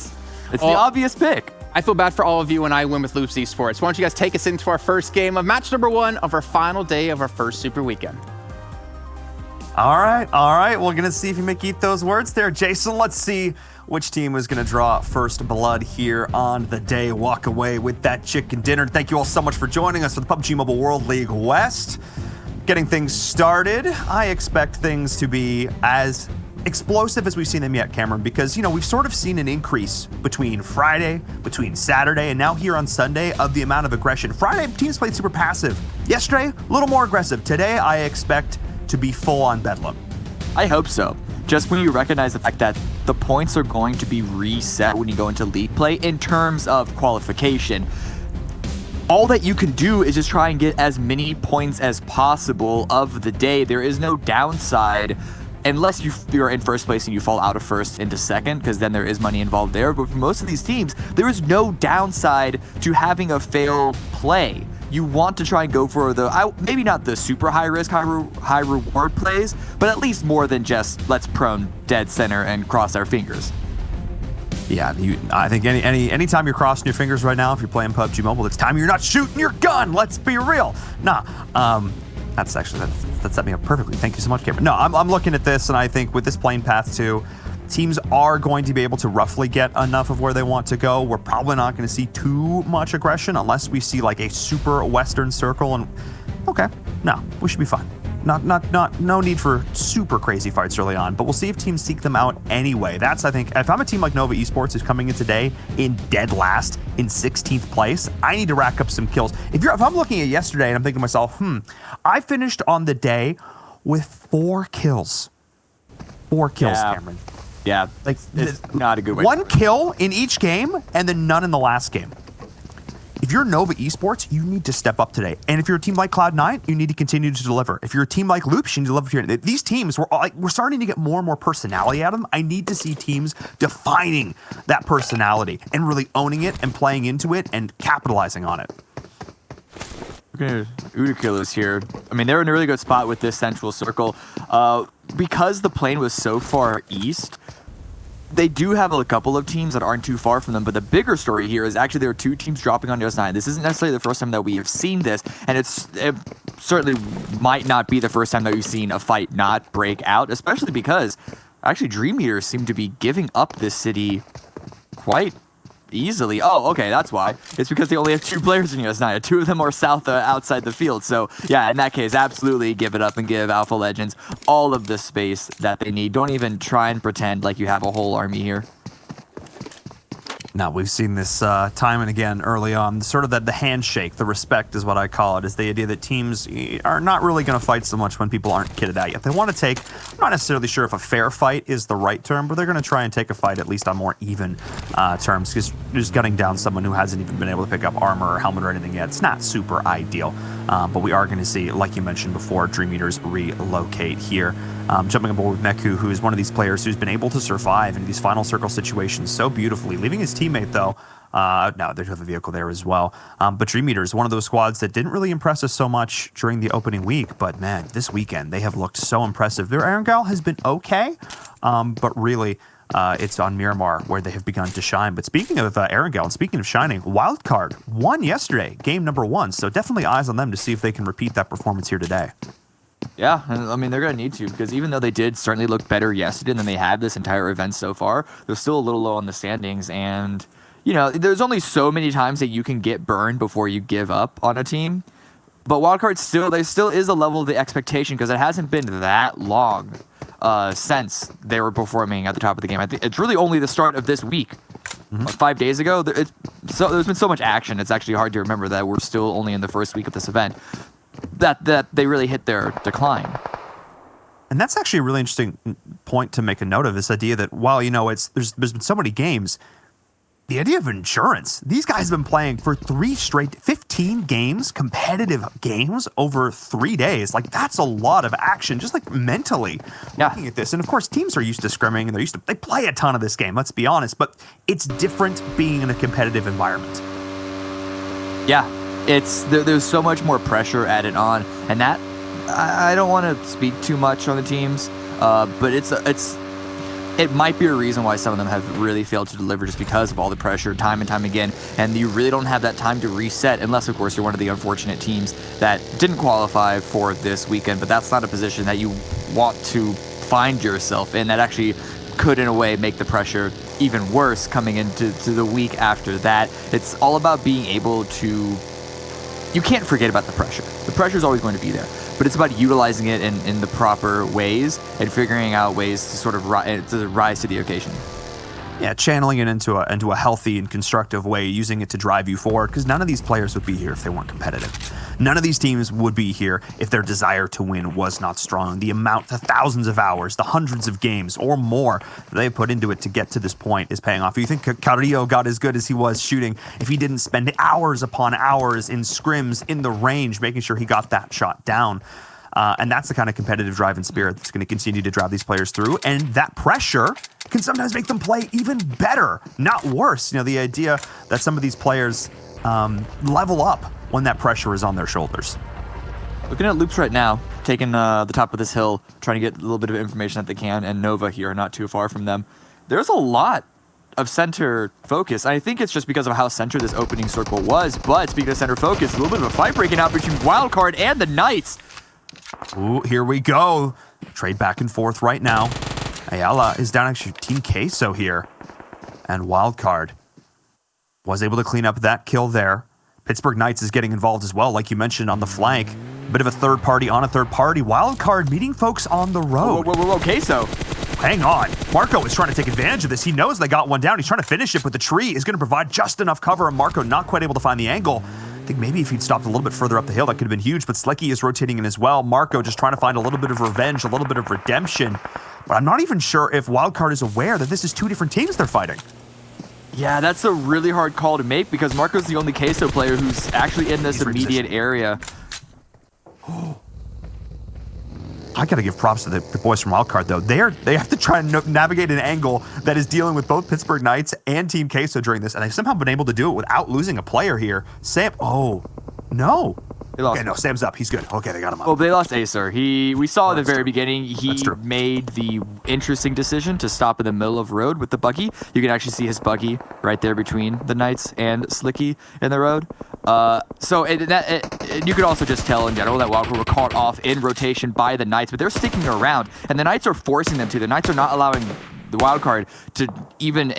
It's the obvious pick. I feel bad for all of you when I win with Loops Esports. Why don't you guys take us into our first game of match number 1 of our final day of our first Super Weekend. All right. We're going to see if you make eat those words there. Jason, let's see which team is going to draw first blood here on the day. Walk away with that chicken dinner. Thank you all so much for joining us for the PUBG Mobile World League West. Getting things started, I expect things to be as explosive as we've seen them yet, Cameron, because, we've sort of seen an increase between Friday, between Saturday, and now here on Sunday of the amount of aggression. Friday, teams played super passive. Yesterday, a little more aggressive. Today, I expect to be full on bedlam. I hope so. Just when you recognize the fact that the points are going to be reset when you go into league play in terms of qualification, all that you can do is just try and get as many points as possible of the day. There is no downside unless you're in first place and you fall out of first into second, because then there is money involved there. But for most of these teams, there is no downside to having a fail play. you want to try and go for maybe not the super high risk, high reward plays, but at least more than just let's prone dead center and cross our fingers. Yeah, I think anytime you're crossing your fingers right now, if you're playing PUBG Mobile, it's time you're not shooting your gun. Let's be real. Nah, that set me up perfectly. Thank you so much, Cameron. No, I'm looking at this, and I think with this playing path too, teams are going to be able to roughly get enough of where they want to go. We're probably not going to see too much aggression unless we see like a super Western circle. And okay, no, we should be fine. No need for super crazy fights early on, but we'll see if teams seek them out anyway. That's, I think, if I'm a team like Nova Esports who's coming in today in dead last in 16th place, I need to rack up some kills. If I'm looking at yesterday and I'm thinking to myself, I finished on the day with 4 kills. 4 kills, yeah. Cameron. Yeah, like it's not a good way. 1 kill in each game and then none in the last game. If you're Nova Esports, you need to step up today. And if you're a team like Cloud9, you need to continue to deliver. If you're a team like Loops, you need to deliver here. These teams, we're starting to get more and more personality out of them. I need to see teams defining that personality and really owning it and playing into it and capitalizing on it. Udakil is here. I mean, they're in a really good spot with this central circle. Because the plane was so far east, they do have a couple of teams that aren't too far from them, but the bigger story here is actually there are 2 teams dropping on US9. This isn't necessarily the first time that we have seen this, and it certainly might not be the first time that we've seen a fight not break out, especially because actually Dream Eaters seem to be giving up this city quite easily. Oh, okay, that's why. It's because they only have 2 players in US9. 2 of them are south outside the field. So yeah, in that case, absolutely give it up and give Alpha Legends all of the space that they need. Don't even try and pretend like you have a whole army here. Now, we've seen this time and again early on. Sort of the handshake, the respect is what I call it, is the idea that teams are not really going to fight so much when people aren't kitted out yet. They want to take, I'm not necessarily sure if a fair fight is the right term, but they're going to try and take a fight at least on more even terms, because just gunning down someone who hasn't even been able to pick up armor or helmet or anything yet, it's not super ideal. But we are going to see, like you mentioned before, Dream Eaters relocate here. Jumping aboard with Meku, who is one of these players who's been able to survive in these final circle situations so beautifully, leaving his teammate, though. No, they do have a vehicle there as well. But Dream Eaters, one of those squads that didn't really impress us so much during the opening week, but man, this weekend, they have looked so impressive. Their Erangel has been okay, but really, it's on Miramar where they have begun to shine. But speaking of Erangel, and speaking of shining, Wildcard won yesterday, game number 1, so definitely eyes on them to see if they can repeat that performance here today. Yeah, I mean, they're going to need to, because even though they did certainly look better yesterday than they have this entire event so far, they're still a little low on the standings. And, you know, there's only so many times that you can get burned before you give up on a team. But Wildcard still is a level of the expectation, because it hasn't been that long since they were performing at the top of the game. I think it's really only the start of this week. Mm-hmm. 5 days ago, there's been so much action, it's actually hard to remember that we're still only in the first week of this event. That they really hit their decline. And that's actually a really interesting point to make a note of, this idea that while, you know, there's been so many games, the idea of insurance. These guys have been playing for 3 straight 15 games, competitive games over 3 days. Like, that's a lot of action, just like mentally looking at this. And of course, teams are used to scrimming and they play a ton of this game, let's be honest, but it's different being in a competitive environment. Yeah. There's so much more pressure added on, and that I don't want to speak too much on the teams, but it might be a reason why some of them have really failed to deliver, just because of all the pressure time and time again, and you really don't have that time to reset, unless of course you're one of the unfortunate teams that didn't qualify for this weekend. But that's not a position that you want to find yourself in. That actually could in a way make the pressure even worse coming into the week after that. It's all about being able to, you can't forget about the pressure. The pressure is always going to be there, but it's about utilizing it in the proper ways and figuring out ways to sort of rise to the occasion. Yeah, channeling it into a healthy and constructive way, using it to drive you forward, because none of these players would be here if they weren't competitive. None of these teams would be here if their desire to win was not strong. The thousands of hours, the hundreds of games or more that they put into it to get to this point is paying off. You think Carrillo got as good as he was shooting if he didn't spend hours upon hours in scrims in the range, making sure he got that shot down. And that's the kind of competitive drive and spirit that's going to continue to drive these players through. And that pressure can sometimes make them play even better, not worse. You know, the idea that some of these players level up when that pressure is on their shoulders. Looking at Loops right now, taking the top of this hill, trying to get a little bit of information that they can, and Nova here, not too far from them. There's a lot of center focus. I think it's just because of how center this opening circle was, but speaking of center focus, a little bit of a fight breaking out between Wildcard and the Knights. Ooh, here we go. Trade back and forth right now. Ayala is down actually Team Queso here. And Wildcard was able to clean up that kill there. Pittsburgh Knights is getting involved as well, like you mentioned, on the flank. A bit of a third party on a third party. Wildcard meeting folks on the road. Whoa, Queso. Hang on. Marco is trying to take advantage of this. He knows they got one down. He's trying to finish it, but the tree is going to provide just enough cover, and Marco not quite able to find the angle. I think maybe if he'd stopped a little bit further up the hill, that could have been huge, but Slicky is rotating in as well. Marco just trying to find a little bit of revenge, a little bit of redemption. But I'm not even sure if Wildcard is aware that this is two different teams they're fighting. Yeah, that's a really hard call to make because Marco's the only Queso player who's actually in this immediate area. I gotta give props to the boys from Wildcard though. They have to try and navigate an angle that is dealing with both Pittsburgh Knights and Team Queso during this, and they've somehow been able to do it without losing a player here. Sam, oh no. They lost. Okay, no, Sam's up. He's good. Okay, they got him up. Well, they lost Acer. We saw at the very beginning, he made the interesting decision to stop in the middle of road with the buggy. You can actually see his buggy right there between the Knights and Slicky in the road. So you could also just tell in general that Wildcard were caught off in rotation by the Knights, but they're sticking around, and the Knights are forcing them to. The Knights are not allowing the Wildcard to even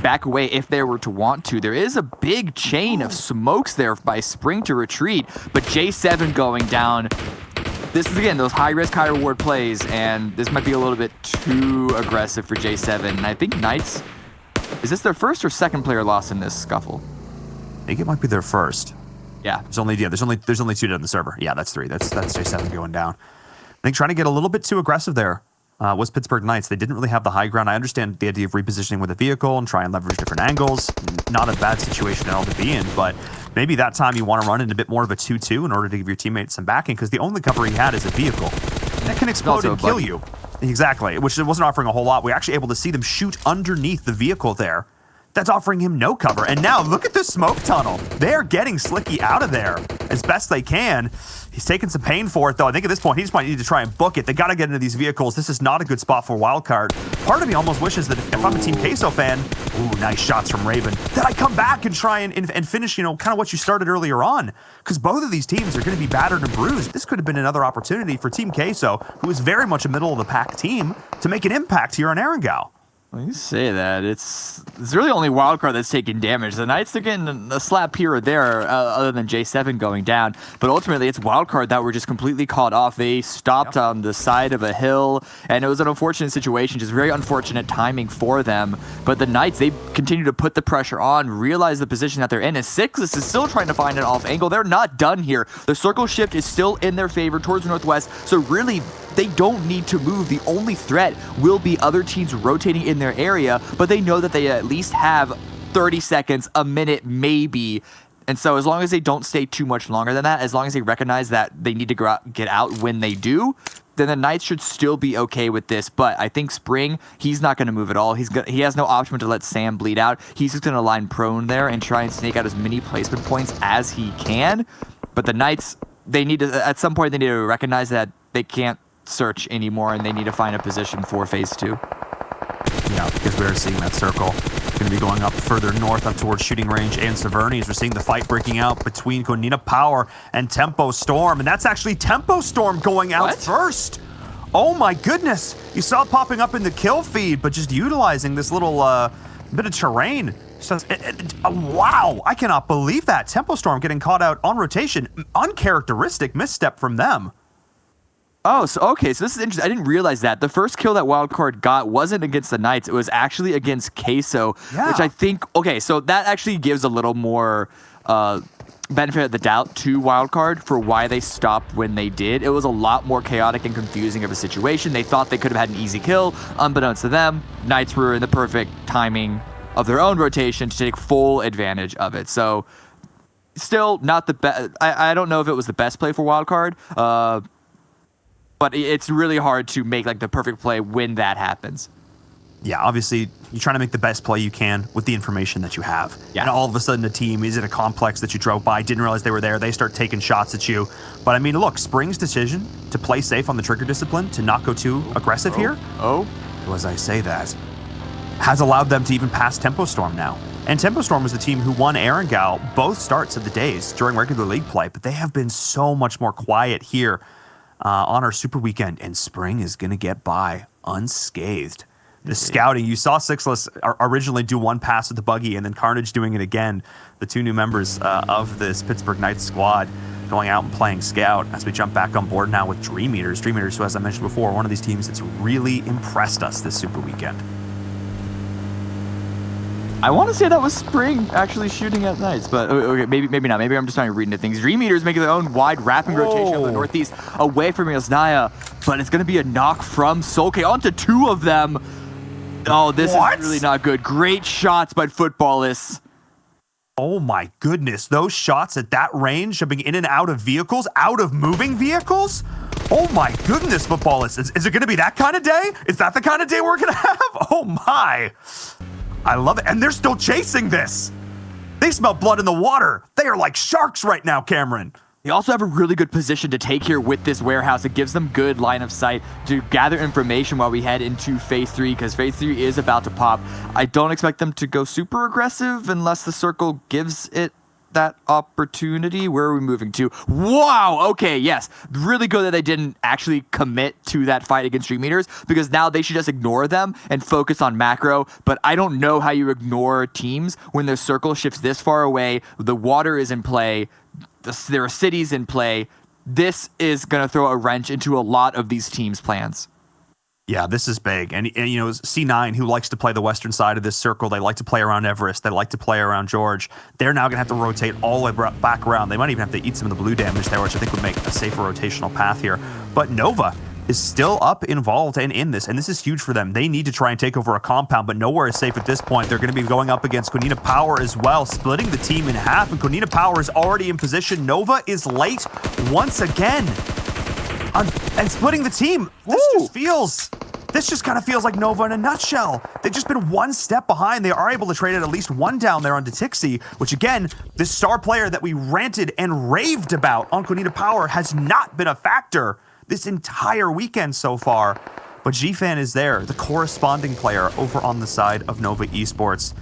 back away if they were to want to. There is a big chain of smokes there by Spring to retreat, but J7 going down. This is, again, those high-risk, high-reward plays, and this might be a little bit too aggressive for J7. And I think Knights, is this their first or second player loss in this scuffle? I think it might be their first. Yeah. There's only two dead on the server. Yeah, that's three. That's J7 going down. I think trying to get a little bit too aggressive there was Pittsburgh Knights. They didn't really have the high ground. I understand the idea of repositioning with a vehicle and try and leverage different angles. Not a bad situation at all to be in, but maybe that time you want to run in a bit more of a 2-2 in order to give your teammates some backing, because the only cover he had is a vehicle. That can explode and kill you. Exactly, which wasn't offering a whole lot. We're actually able to see them shoot underneath the vehicle there. That's offering him no cover. And now look at the smoke tunnel. They're getting Slicky out of there as best they can. He's taking some pain for it, though. I think at this point, he just might need to try and book it. They got to get into these vehicles. This is not a good spot for Wildcard. Part of me almost wishes that if I'm a Team Queso fan, ooh, nice shots from Raven, that I come back and try and finish, kind of what you started earlier on. Because both of these teams are going to be battered and bruised. This could have been another opportunity for Team Queso, who is very much a middle-of-the-pack team, to make an impact here on Erangel. Well, you say that. It's really only Wildcard that's taking damage. The Knights are getting a slap here or there, other than J7 going down. But ultimately, it's Wildcard that were just completely caught off. They stopped on the side of a hill, and it was an unfortunate situation, just very unfortunate timing for them. But the Knights, they continue to put the pressure on, realize the position that they're in. And Sixless is still trying to find an off angle. They're not done here. The circle shift is still in their favor towards the northwest. So really, they don't need to move. The only threat will be other teams rotating in their area, but they know that they at least have 30 seconds, a minute, maybe. And so as long as they don't stay too much longer than that, as long as they recognize that they need to get out when they do, then the Knights should still be okay with this. But I think Spring, he's not going to move at all. He has no option to let Sam bleed out. He's just going to line prone there and try and snake out as many placement points as he can. But the Knights, they need to, at some point, they need to recognize that they can't search anymore, and they need to find a position for phase 2. Yeah, because we're seeing that circle going to be going up further north, up towards shooting range and Severny, as we're seeing the fight breaking out between Konina Power and Tempo Storm, and that's actually Tempo Storm going out first. Oh my goodness, you saw it popping up in the kill feed, but just utilizing this little bit of terrain. So, wow, I cannot believe that. Tempo Storm getting caught out on rotation. Uncharacteristic misstep from them. Oh, so okay, so this is interesting. I didn't realize that. The first kill that Wildcard got wasn't against the Knights. It was actually against Queso, which I think, okay, so that actually gives a little more benefit of the doubt to Wildcard for why they stopped when they did. It was a lot more chaotic and confusing of a situation. They thought they could have had an easy kill. Unbeknownst to them, Knights were in the perfect timing of their own rotation to take full advantage of it. So, still not the best. I don't know if it was the best play for Wildcard, but it's really hard to make like the perfect play when that happens. Yeah, obviously, you're trying to make the best play you can with the information that you have. Yeah. And all of a sudden, a team is in a complex that you drove by, didn't realize they were there, they start taking shots at you. But I mean, look, Spring's decision to play safe on the trigger discipline, to not go too aggressive here. As I say that, has allowed them to even pass Tempo Storm now. And Tempo Storm was the team who won Erangel both starts of the days during regular league play, but they have been so much more quiet here on our Super Weekend, and Spring is going to get by unscathed. The scouting, you saw Sixless originally do one pass with the buggy and then Carnage doing it again. The two new members of this Pittsburgh Knights squad going out and playing scout as we jump back on board now with Dream Eaters. Dream Eaters, who, as I mentioned before, one of these teams that's really impressed us this Super Weekend. I want to say that was Spring actually shooting at Knights, but okay, maybe not. Maybe I'm just trying to read into things. Dream Eaters making their own wide wrapping rotation of the Northeast away from Yasnaya, but it's going to be a knock from Solke onto two of them. Oh, this is really not good. Great shots by Footballists. Oh my goodness, those shots at that range, jumping in and out of vehicles, out of moving vehicles? Oh my goodness, Footballists. Is it going to be that kind of day? Is that the kind of day we're going to have? Oh my. I love it. And they're still chasing this. They smell blood in the water. They are like sharks right now, Cameron. They also have a really good position to take here with this warehouse. It gives them good line of sight to gather information while we head into Phase 3, because Phase 3 is about to pop. I don't expect them to go super aggressive unless the circle gives it that opportunity. Where are we moving to? Wow, okay, yes. Really good that they didn't actually commit to that fight against Dream Eaters, because now they should just ignore them and focus on macro. But I don't know how you ignore teams when their circle shifts this far away, the water is in play, there are cities in play. This is going to throw a wrench into a lot of these teams' plans. Yeah, this is big. And you know, C9, who likes to play the western side of this circle, they like to play around Everest, they like to play around George. They're now going to have to rotate all the way back around. They might even have to eat some of the blue damage there, which I think would make a safer rotational path here. But Nova is still up, involved, and in this, and this is huge for them. They need to try and take over a compound, but nowhere is safe at this point. They're going to be going up against Konina Power as well, splitting the team in half, and Konina Power is already in position. Nova is late once again, and splitting the team. This just kind of feels like Nova in a nutshell. They've just been one step behind. They are able to trade at least one down there onto Tixie, which again, this star player that we ranted and raved about on Konina Power has not been a factor this entire weekend so far. But GFan is there, the corresponding player over on the side of Nova Esports.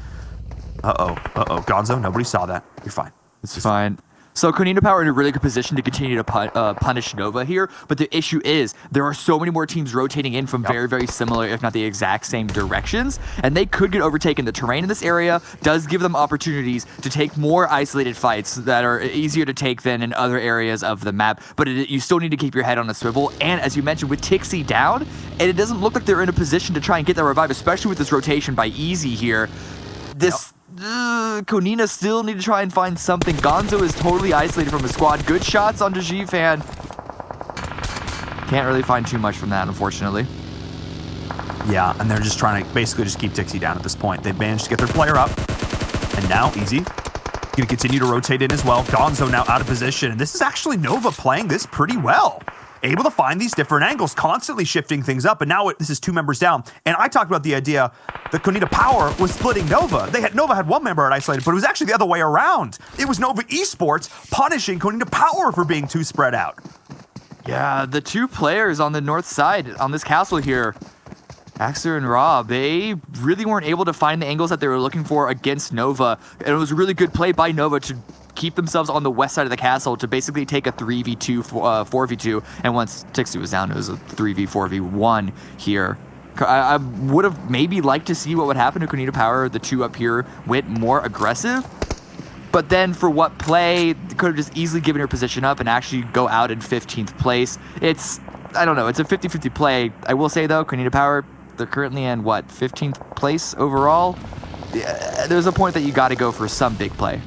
Gonzo, nobody saw that. You're fine. It's fine. So Konina Power in a really good position to continue to punish Nova here, but the issue is there are so many more teams rotating in from very, very similar, if not the exact same directions, and they could get overtaken. The terrain in this area does give them opportunities to take more isolated fights that are easier to take than in other areas of the map, but you still need to keep your head on a swivel, and as you mentioned, with Tixie down, and it doesn't look like they're in a position to try and get that revive, especially with this rotation by Easy here. Konina still need to try and find something. Gonzo is totally isolated from his squad. Good shots onto G-Fan. Can't really find too much from that, unfortunately. Yeah, and they're just trying to basically just keep Tixie down at this point. They've managed to get their player up, and now Easy going to continue to rotate in as well. Gonzo now out of position, and this is actually Nova playing this pretty well. Able to find these different angles, constantly shifting things up, and now this is two members down. And I talked about the idea that Konina Power was splitting Nova. Nova had one member isolated, but it was actually the other way around. It was Nova Esports punishing Konina Power for being too spread out. Yeah, the two players on the north side on this castle here, Axer and Rob, they really weren't able to find the angles that they were looking for against Nova. And it was a really good play by Nova to keep themselves on the west side of the castle to basically take a 3v2, 4v2, and once Tixie was down, it was a 3v4v1 here. I would have maybe liked to see what would happen to Konina Power. The two up here went more aggressive, but then for what play, could have just easily given her position up and actually go out in 15th place. I don't know, it's a 50-50 play. I will say though, Konina Power, they're currently in, 15th place overall? There's a point that you got to go for some big play.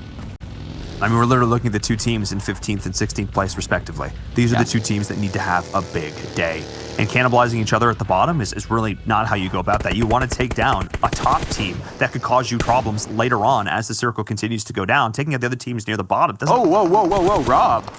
I mean, we're literally looking at the two teams in 15th and 16th place, respectively. These are the two teams that need to have a big day. And cannibalizing each other at the bottom is really not how you go about that. You want to take down a top team that could cause you problems later on as the circle continues to go down. Taking out the other teams near the bottom doesn't... Whoa, Rob.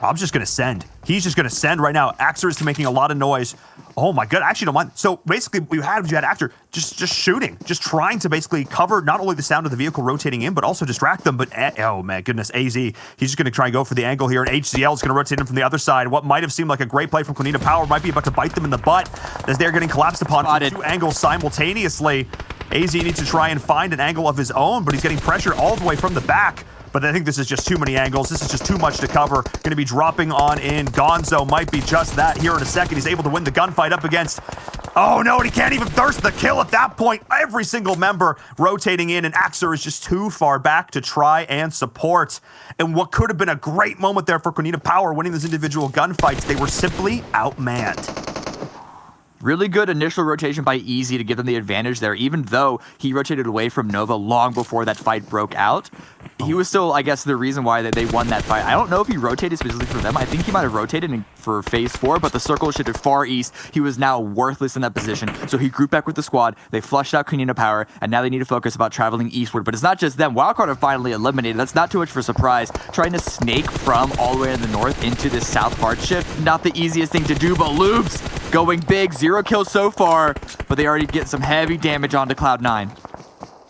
Bob's just going to send. He's just going to send right now. Axer is making a lot of noise. Oh my god, I actually don't mind. So basically, you had Axer just shooting, just trying to basically cover not only the sound of the vehicle rotating in, but also distract them. But oh my goodness, AZ, he's just going to try and go for the angle here, and HCL is going to rotate in from the other side. What might have seemed like a great play from Konina Power might be about to bite them in the butt as they're getting collapsed upon from 2 angles simultaneously. AZ needs to try and find an angle of his own, but he's getting pressure all the way from the back. But I think this is just too many angles. This is just too much to cover. Going to be dropping on in. Gonzo might be just that here in a second. He's able to win the gunfight up against... Oh no, and he can't even thirst the kill at that point. Every single member rotating in, and Axer is just too far back to try and support. And what could have been a great moment there for Konina Power winning those individual gunfights, they were simply outmanned. Really good initial rotation by Easy to give them the advantage there, even though he rotated away from Nova long before that fight broke out. He was still, I guess, the reason why they won that fight. I don't know if he rotated specifically for them. I think he might have rotated for phase 4, but the circle shifted far east. He was now worthless in that position, so he grouped back with the squad. They flushed out Konina Power, and now they need to focus about traveling eastward. But it's not just them. Wildcard are finally eliminated. That's not too much for surprise. Trying to snake from all the way in the north into this south hard shift, not the easiest thing to do, but Loops going big. 0 kills so far, but they already get some heavy damage onto Cloud9.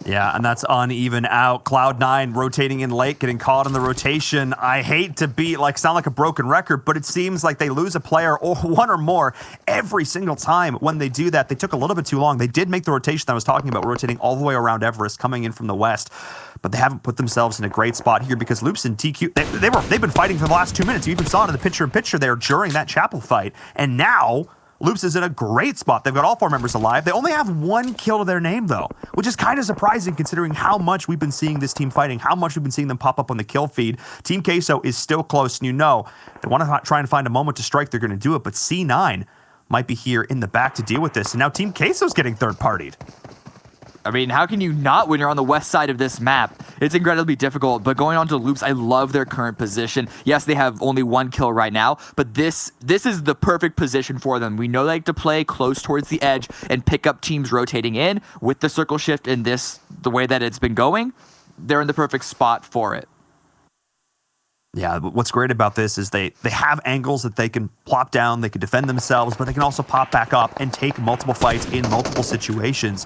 Yeah, and that's uneven out. Cloud9 rotating in late, getting caught in the rotation. I hate to sound like a broken record, but it seems like they lose a player or one or more every single time when they do that. They took a little bit too long. They did make the rotation that I was talking about, rotating all the way around Everest, coming in from the west. But they haven't put themselves in a great spot here because Loops and TQ, they've been fighting for the last 2 minutes. You even saw it in the picture-in-picture there during that Chapel fight. And now Loops is in a great spot. They've got all 4 members alive. They only have 1 kill to their name, though, which is kind of surprising considering how much we've been seeing this team fighting, how much we've been seeing them pop up on the kill feed. Team Queso is still close, and they want to try and find a moment to strike. They're going to do it, but C9 might be here in the back to deal with this, and now Team Queso's getting third-partied. I mean, how can you not when you're on the west side of this map? It's incredibly difficult, but going on to Loops, I love their current position. Yes, they have only 1 kill right now, but this is the perfect position for them. We know they like to play close towards the edge and pick up teams rotating in with the circle shift in the way that it's been going. They're in the perfect spot for it. Yeah, but what's great about this is they have angles that they can plop down, they can defend themselves, but they can also pop back up and take multiple fights in multiple situations,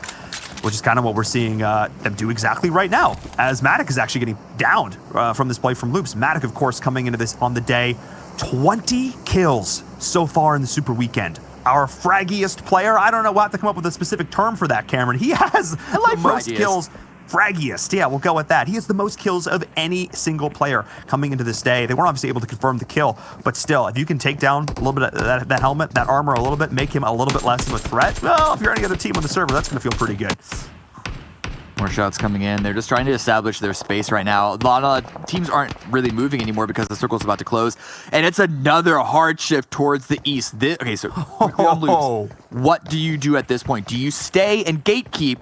which is kind of what we're seeing them do exactly right now, as Matic is actually getting downed from this play from Loops. Matic, of course, coming into this on the day, 20 kills so far in the Super Weekend. Our fraggiest player, I don't know, we'll have to come up with a specific term for that, Cameron. He has the most kills. Fraggiest, yeah, we'll go with that. He has the most kills of any single player coming into this day. They weren't obviously able to confirm the kill, but still, if you can take down a little bit of that helmet, that armor a little bit, make him a little bit less of a threat, well, if you're any other team on the server, that's going to feel pretty good. More shots coming in. They're just trying to establish their space right now. A lot of teams aren't really moving anymore because the circle's about to close. And it's another hard shift towards the east. Okay, so Loops, what do you do at this point? Do you stay and gatekeep,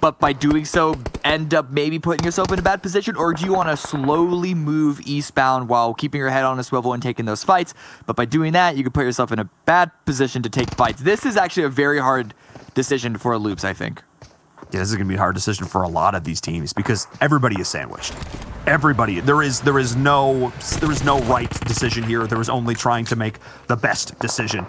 but by doing so, end up maybe putting yourself in a bad position? Or do you want to slowly move eastbound while keeping your head on a swivel and taking those fights? But by doing that, you could put yourself in a bad position to take fights. This is actually a very hard decision for Loops, I think. Yeah, this is going to be a hard decision for a lot of these teams because everybody is sandwiched. Everybody. There is no right decision here. There is only trying to make the best decision.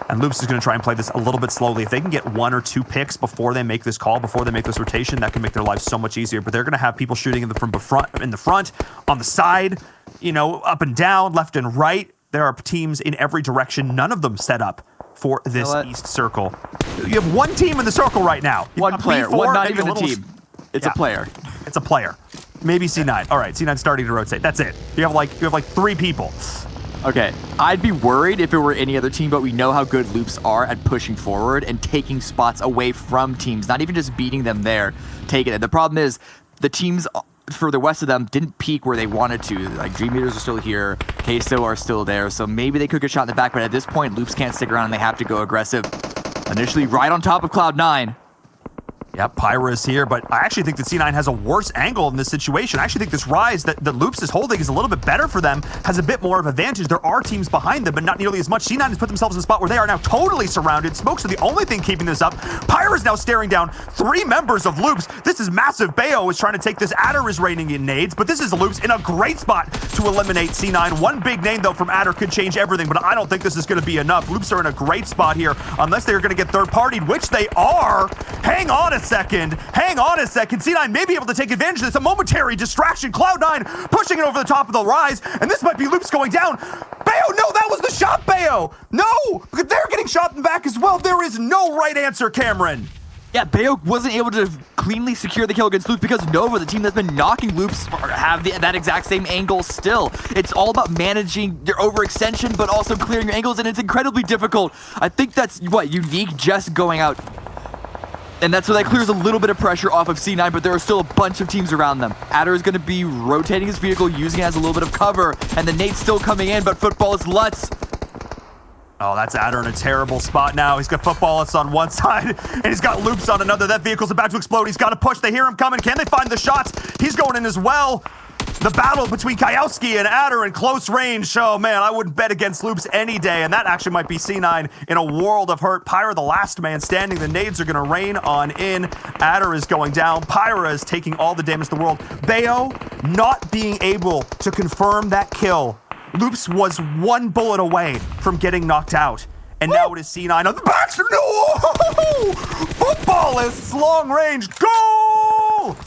And Loops is going to try and play this a little bit slowly. If they can get 1 or 2 picks before they make this call, before they make this rotation, that can make their life so much easier. But they're going to have people shooting in the front, on the side, up and down, left and right. There are teams in every direction. None of them set up for this east circle. You have 1 team in the circle right now. You've 1 player, not even a team. It's a player. It's a player. Maybe C9. All right, C9's starting to rotate. That's it. You have like 3 people. Okay, I'd be worried if it were any other team, but we know how good Loops are at pushing forward and taking spots away from teams, not even just beating them there, taking it. The problem is the teams for the west of them didn't peak where they wanted to. Like Dream Eaters are still here, Queso are still there, so maybe they could get shot in the back, but at this point, Loops can't stick around and they have to go aggressive. Initially right on top of Cloud9. Yeah, Pyra is here, but I actually think that C9 has a worse angle in this situation. I actually think this rise that Loops is holding is a little bit better for them, has a bit more of advantage. There are teams behind them, but not nearly as much. C9 has put themselves in a spot where they are now totally surrounded. Smokes are the only thing keeping this up. Pyra is now staring down 3 members of Loops. This is massive. Bayo is trying to take this. Adder is raining in nades, but this is Loops in a great spot to eliminate C9. One big name, though, from Adder could change everything, but I don't think this is going to be enough. Loops are in a great spot here, unless they're going to get third-partied, which they are. Hang on a second. Hang on a second. C9 may be able to take advantage of this. A momentary distraction. Cloud9 pushing it over the top of the rise, and this might be Loops going down. Bayo, no, that was the shot, Bayo. No, they're getting shot back as well. There is no right answer, Cameron. Yeah, Bayo wasn't able to cleanly secure the kill against Loops because Nova, the team that's been knocking Loops, have that exact same angle still. It's all about managing your overextension, but also clearing your angles, and it's incredibly difficult. I think that's, Unique just going out. And that's where that clears a little bit of pressure off of C9, but there are still a bunch of teams around them. Adder is going to be rotating his vehicle, using it as a little bit of cover, and the nade's still coming in, but Football is Lutz. Oh, that's Adder in a terrible spot now. He's got Footballists on one side, and he's got Loops on another. That vehicle's about to explode. He's got to push. They hear him coming. Can they find the shots? He's going in as well. The battle between Kayowski and Adder in close range. Oh, man, I wouldn't bet against Loops any day, and that actually might be C9 in a world of hurt. Pyra, the last man standing. The nades are going to rain on in. Adder is going down. Pyra is taking all the damage in the world. Bayo not being able to confirm that kill. Loops was 1 bullet away from getting knocked out. And now it is C9 on the back. No! Footballists, long range, goal!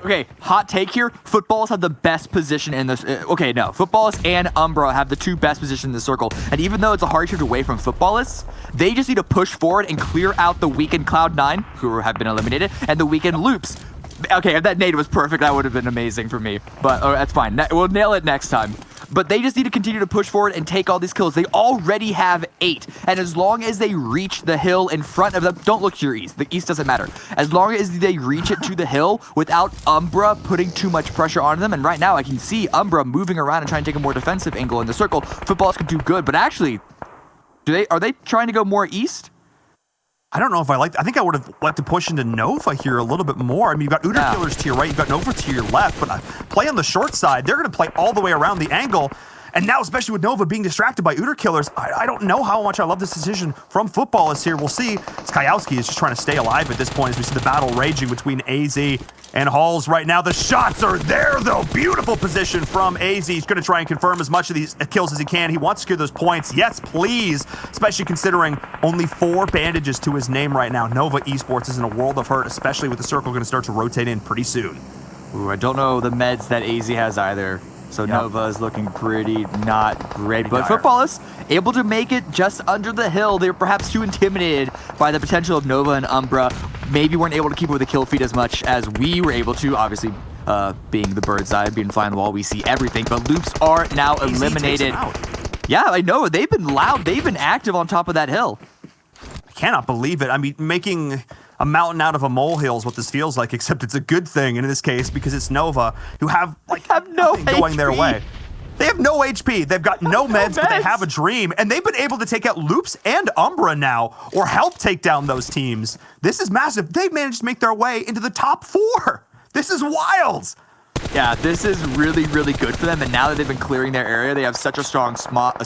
Okay, hot take here. Footballists have the best position in this. Okay, no. Footballists and Umbra have the 2 best positions in the circle. And even though it's a hard shift away from Footballists, they just need to push forward and clear out the weakened Cloud9, who have been eliminated, and the weakened Loops. Okay, if that nade was perfect, that would have been amazing for me. But that's fine. We'll nail it next time. But they just need to continue to push forward and take all these kills. They already have 8. And as long as they reach the hill in front of them, don't look to your east. The east doesn't matter. As long as they reach it to the hill without Umbra putting too much pressure on them. And right now I can see Umbra moving around and trying to take a more defensive angle in the circle. Footballs can do good, but actually, are they trying to go more east? I don't know if I think I would have liked to push into Nova here a little bit more. I mean, you've got Uter Killers to your right, you've got Nova to your left, but play on the short side. They're going to play all the way around the angle. And now, especially with Nova being distracted by Uter Killers, I don't know how much I love this decision from Footballists here. We'll see. Kayowski is just trying to stay alive at this point as we see the battle raging between AZ and Halls right now. The shots are there, though. Beautiful position from AZ. He's going to try and confirm as much of these kills as he can. He wants to secure those points. Yes, please. Especially considering only 4 bandages to his name right now. Nova Esports is in a world of hurt, especially with the circle going to start to rotate in pretty soon. Ooh, I don't know the meds that AZ has either. So Nova is looking pretty not great. But Footballists able to make it just under the hill. They were perhaps too intimidated by the potential of Nova and Umbra. Maybe weren't able to keep up with the kill feed as much as we were able to. Obviously, being the bird's eye, being fly on the wall, we see everything. But Loops are now eliminated. Yeah, I know. They've been loud. They've been active on top of that hill. I cannot believe it. I mean, making a mountain out of a molehill is what this feels like, except it's a good thing in this case because it's Nova who have no going HP. their way. They have no HP. They've got no meds, but they have a dream, and they've been able to take out Loops and Umbra now, or help take down those teams. This is massive. They've managed to make their way into the top 4. This is wild. Yeah, this is really, really good for them. And now that they've been clearing their area, they have such a strong spot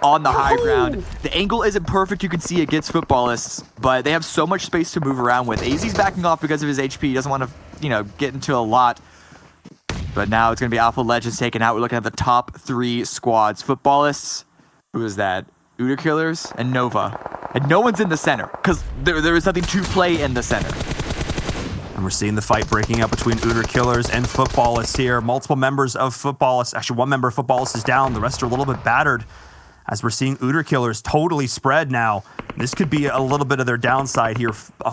on the high ground. The angle isn't perfect, you can see, against Footballists, but they have so much space to move around with. AZ's backing off because of his HP. He doesn't want to, get into a lot. But now it's going to be Alpha Legends taken out. We're looking at the top 3 squads. Footballists, who is that? Uter Killers and Nova. And no one's in the center because there is nothing to play in the center. And we're seeing the fight breaking out between Uter Killers and Footballists here. Multiple members of Footballists, actually 1 member of Footballists is down. The rest are a little bit battered as we're seeing Uter Killers totally spread now. This could be a little bit of their downside here.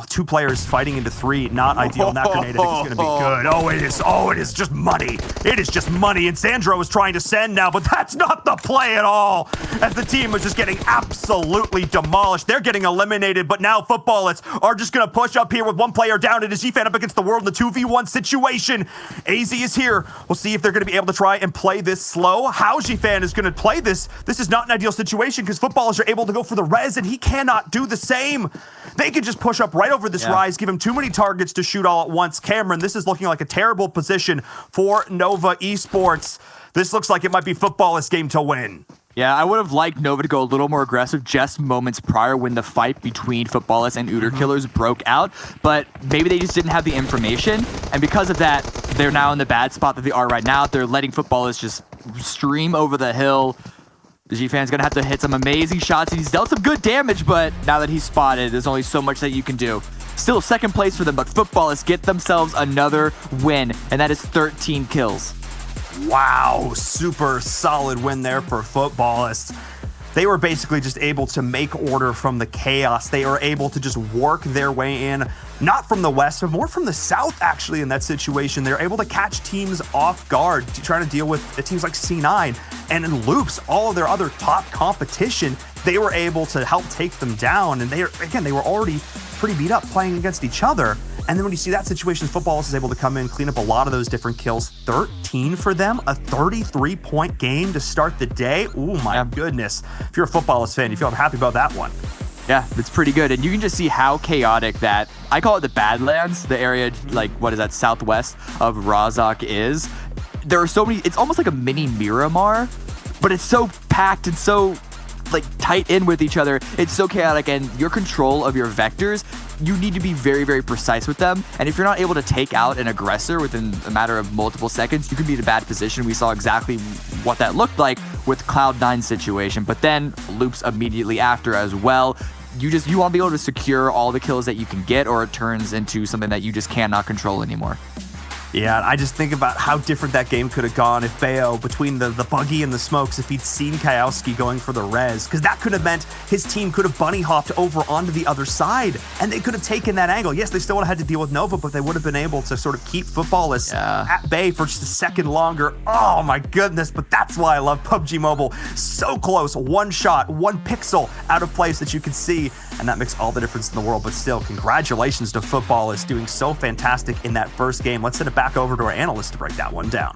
2 players fighting into 3, not ideal. That grenade I think is going to be good. Oh, it is just money. It is just money. And Sandro is trying to send now, but that's not the play at all. As the team was just getting absolutely demolished. They're getting eliminated, but now Footballists are just going to push up here with 1 player down. It is G-Fan up against the world in the 2v1 situation. AZ is here. We'll see if they're going to be able to try and play this slow. How G-Fan is going to play this. This is not an ideal ideal situation because footballers are able to go for the res, and he cannot do the same. They could just push up right over this Rise, give him too many targets to shoot all at once. Cameron, this is looking like a terrible position for Nova Esports. This looks like it might be Footballist's game to win. Yeah, I would have liked Nova to go a little more aggressive just moments prior when the fight between Footballists and Uter Killers broke out, but maybe they just didn't have the information, and because of that, they're now in the bad spot that they are right now. They're letting Footballists just stream over the hill. The G-Fan's going to have to hit some amazing shots, and he's dealt some good damage, but now that he's spotted, there's only so much that you can do. Still second place for them, but Footballists get themselves another win, and that is 13 kills. Wow, super solid win there for Footballists. They were basically just able to make order from the chaos. They were able to just work their way in, not from the west, but more from the south, actually, in that situation. They're able to catch teams off guard, trying to deal with teams like C9. And in Loops, all of their other top competition, they were able to help take them down. And they were already pretty beat up playing against each other. And then when you see that situation, Footballist is able to come in, clean up a lot of those different kills. 13 for them, a 33-point game to start the day. Oh my goodness. If you're a Footballist fan, you feel happy about that one. Yeah, it's pretty good. And you can just see how chaotic that, I call it the Badlands, the area, like, what is that, southwest of Razak is. There are so many, it's almost like a mini Miramar, but it's so packed and so, like, tight in with each other. It's so chaotic, and your control of your vectors, you need to be very, very precise with them. And if you're not able to take out an aggressor within a matter of multiple seconds, you can be in a bad position. We saw exactly what that looked like with Cloud9's situation, but then Loops immediately after as well. You want to be able to secure all the kills that you can get, or it turns into something that you just cannot control anymore. Yeah, I just think about how different that game could have gone if Bayo, between the buggy and the smokes, if he'd seen Kayowski going for the res, because that could have meant his team could have bunny hopped over onto the other side, and they could have taken that angle. Yes, they still would have had to deal with Nova, but they would have been able to sort of keep Footballists at bay for just a second longer. Oh my goodness, but that's why I love PUBG Mobile. So close, one shot, one pixel out of place that you can see, and that makes all the difference in the world. But still, congratulations to Footballists doing so fantastic in that first game. Let's send it back over to our analyst to break that one down.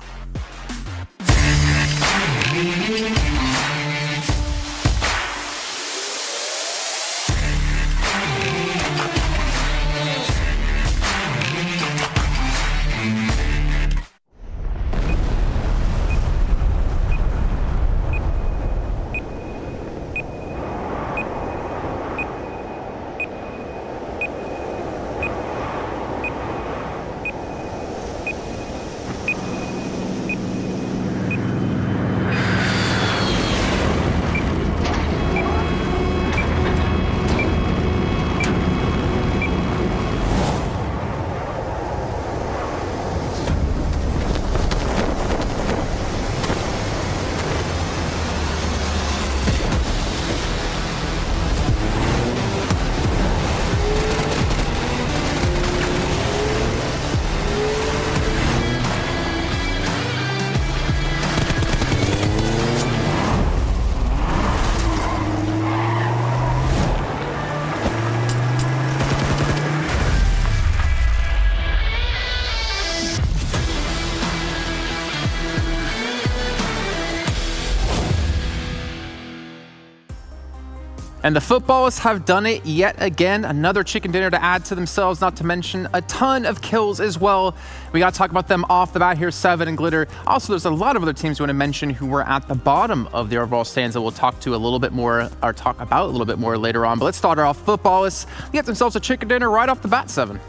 And the Footballists have done it yet again. Another chicken dinner to add to themselves, not to mention a ton of kills as well. We got to talk about them off the bat here, Seven and Glitter. Also, there's a lot of other teams we want to mention who were at the bottom of the overall stands that we'll talk to a little bit more, or talk about a little bit more later on. But let's start off Footballists. Get themselves a chicken dinner right off the bat, Seven.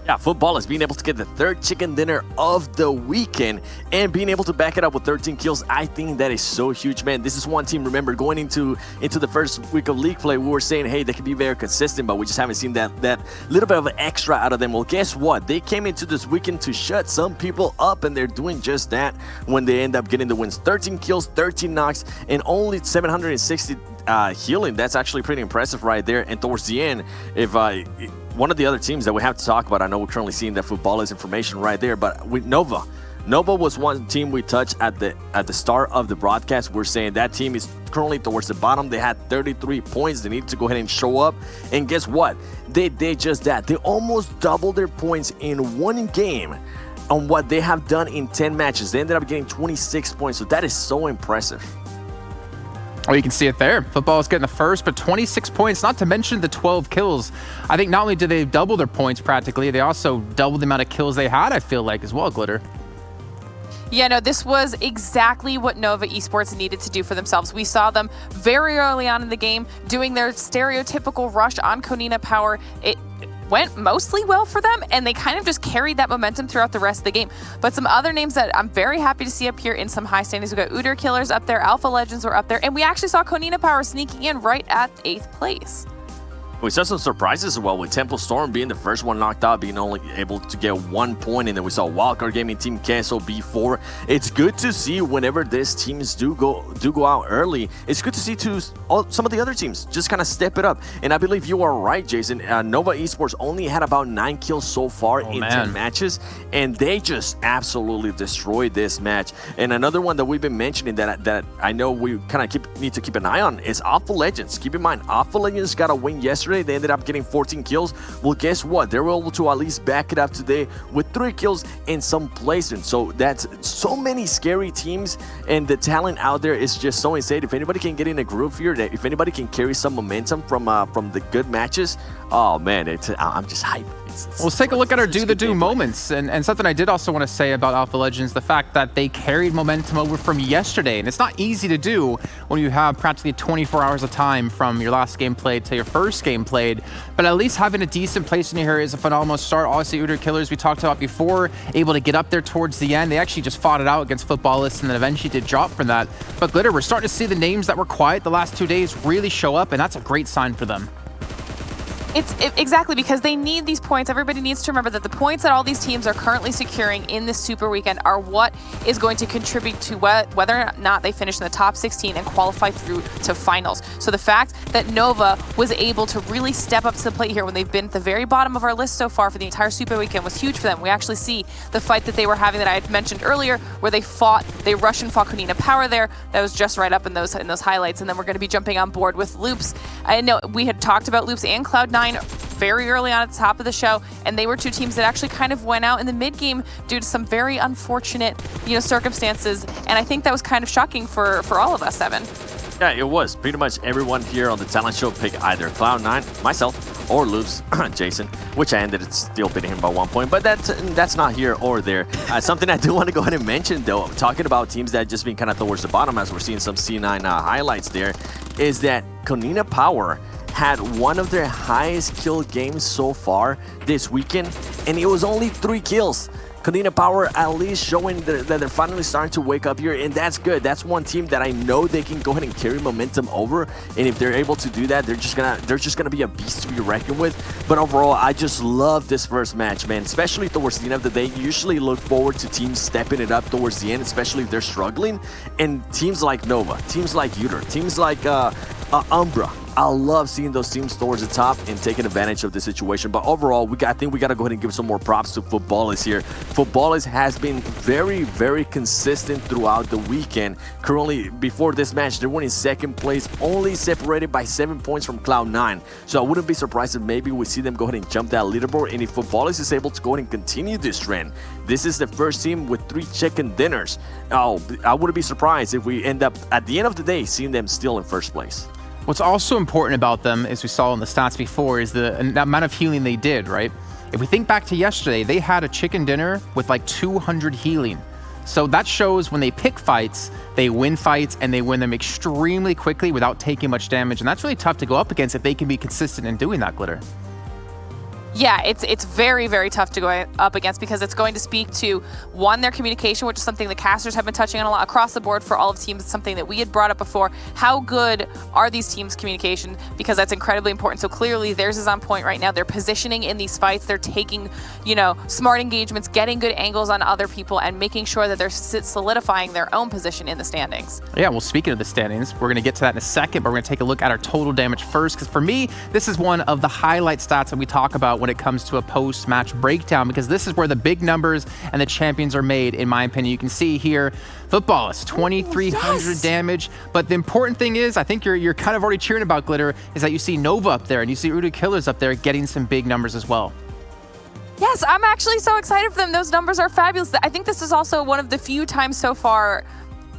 Yeah, Footballers being able to get the third chicken dinner of the weekend and being able to back it up with 13 kills. I think that is so huge, man. This is one team, remember, going into the first week of league play, we were saying, hey, they can be very consistent, but we just haven't seen that little bit of an extra out of them. Well, guess what? They came into this weekend to shut some people up, and they're doing just that when they end up getting the wins. 13 kills, 13 knocks, and only 760 healing. That's actually pretty impressive right there. And towards the end, if one of the other teams that we have to talk about, I know we're currently seeing that Footballers information right there, but with Nova was one team we touched at the start of the broadcast. We're saying that team is currently towards the bottom. They had 33 points. They need to go ahead and show up. And guess what? They did just that. They almost doubled their points in one game on what they have done in 10 matches. They ended up getting 26 points. So that is so impressive. Oh, you can see it there. Football is getting the first, but 26 points, not to mention the 12 kills. I think not only did they double their points practically, they also doubled the amount of kills they had, I feel like, as well, Glitter. Yeah, no, this was exactly what Nova Esports needed to do for themselves. We saw them very early on in the game doing their stereotypical rush on Konina Power. It went mostly well for them, and they kind of just carried that momentum throughout the rest of the game. But some other names that I'm very happy to see up here in some high standings. We got Uder Killers up there, Alpha Legends were up there, and we actually saw Konina Power sneaking in right at 8th place. We saw some surprises as well, with Temple Storm being the first one knocked out, being only able to get 1 point, and then we saw Wildcard Gaming Team KSO B4. It's good to see whenever these teams do go out early. It's good to see some of the other teams just kind of step it up. And I believe you are right, Jason. Nova Esports only had about 9 kills so far in 10 matches, and they just absolutely destroyed this match. And another one that we've been mentioning that I know we kind of need to keep an eye on is Alpha Legends. Keep in mind, Alpha Legends got a win yesterday. They ended up getting 14 kills. Well, guess what? They were able to at least back it up today with 3 kills and some placement. So that's so many scary teams, and the talent out there is just so insane. If anybody can get in a groove here, if anybody can carry some momentum from the good matches, oh man, I'm just hyped. Well, let's take a look at our do-the-do moments. And something I did also want to say about Alpha Legends, the fact that they carried momentum over from yesterday. And it's not easy to do when you have practically 24 hours of time from your last game played to your first game played. But at least having a decent place in here is a phenomenal start. Obviously, Uder Killers, we talked about before, able to get up there towards the end. They actually just fought it out against Footballists and then eventually did drop from that. But Glitter, we're starting to see the names that were quiet the last 2 days really show up, and that's a great sign for them. Exactly, because they need these points. Everybody needs to remember that the points that all these teams are currently securing in this Super Weekend are what is going to contribute to whether or not they finish in the top 16 and qualify through to finals. So the fact that Nova was able to really step up to the plate here when they've been at the very bottom of our list so far for the entire Super Weekend was huge for them. We actually see the fight that they were having that I had mentioned earlier, where they rushed and fought Konina Power there. That was just right up in those highlights. And then we're going to be jumping on board with Loops. I know we had talked about Loops and Cloud9 very early on at the top of the show, and they were two teams that actually kind of went out in the mid game due to some very unfortunate, circumstances, and I think that was kind of shocking for all of us, Evan. Yeah, it was. Pretty much everyone here on the talent show picked either Cloud9, myself, or Loops, Jason, which I ended up still beating him by 1 point, but that's not here or there. Something I do want to go ahead and mention, though, talking about teams that just been kind of towards the bottom, as we're seeing some C9 highlights there, is that Konina Power had one of their highest kill games so far this weekend, and it was only 3 kills. Konina Power at least showing that they're finally starting to wake up here, and that's good. That's one team that I know they can go ahead and carry momentum over, and if they're able to do that, they're just gonna be a beast to be reckoned with. But overall, I just love this first match, man, especially towards the end of the day. You usually look forward to teams stepping it up towards the end, especially if they're struggling, and teams like Nova, teams like Uter, teams like Umbra. I love seeing those teams towards the top and taking advantage of the situation. But overall, I think we got to go ahead and give some more props to Footballists here. Footballists has been very, very consistent throughout the weekend. Currently, before this match, they were in second place, only separated by 7 points from Cloud9. So I wouldn't be surprised if maybe we see them go ahead and jump that leaderboard. And if Footballists is able to go ahead and continue this trend, this is the first team with 3 chicken dinners. Oh, I wouldn't be surprised if we end up, at the end of the day, seeing them still in first place. What's also important about them, as we saw in the stats before, is the amount of healing they did, right? If we think back to yesterday, they had a chicken dinner with like 200 healing. So that shows when they pick fights, they win fights, and they win them extremely quickly without taking much damage. And that's really tough to go up against if they can be consistent in doing that, Glitter. Yeah, it's very, very tough to go up against because it's going to speak to, one, their communication, which is something the casters have been touching on a lot across the board for all of teams. It's something that we had brought up before. How good are these teams' communication? Because that's incredibly important. So clearly theirs is on point right now. They're positioning in these fights. They're taking, smart engagements, getting good angles on other people, and making sure that they're solidifying their own position in the standings. Yeah, well, speaking of the standings, we're going to get to that in a second, but we're going to take a look at our total damage first, because for me, this is one of the highlight stats that we talk about when it comes to a post-match breakdown, because this is where the big numbers and the champions are made, in my opinion. You can see here, Footballists, 2,300 damage. But the important thing is, I think you're kind of already cheering about, Glitter, is that you see Nova up there and you see Udo Killers up there getting some big numbers as well. Yes, I'm actually so excited for them. Those numbers are fabulous. I think this is also one of the few times so far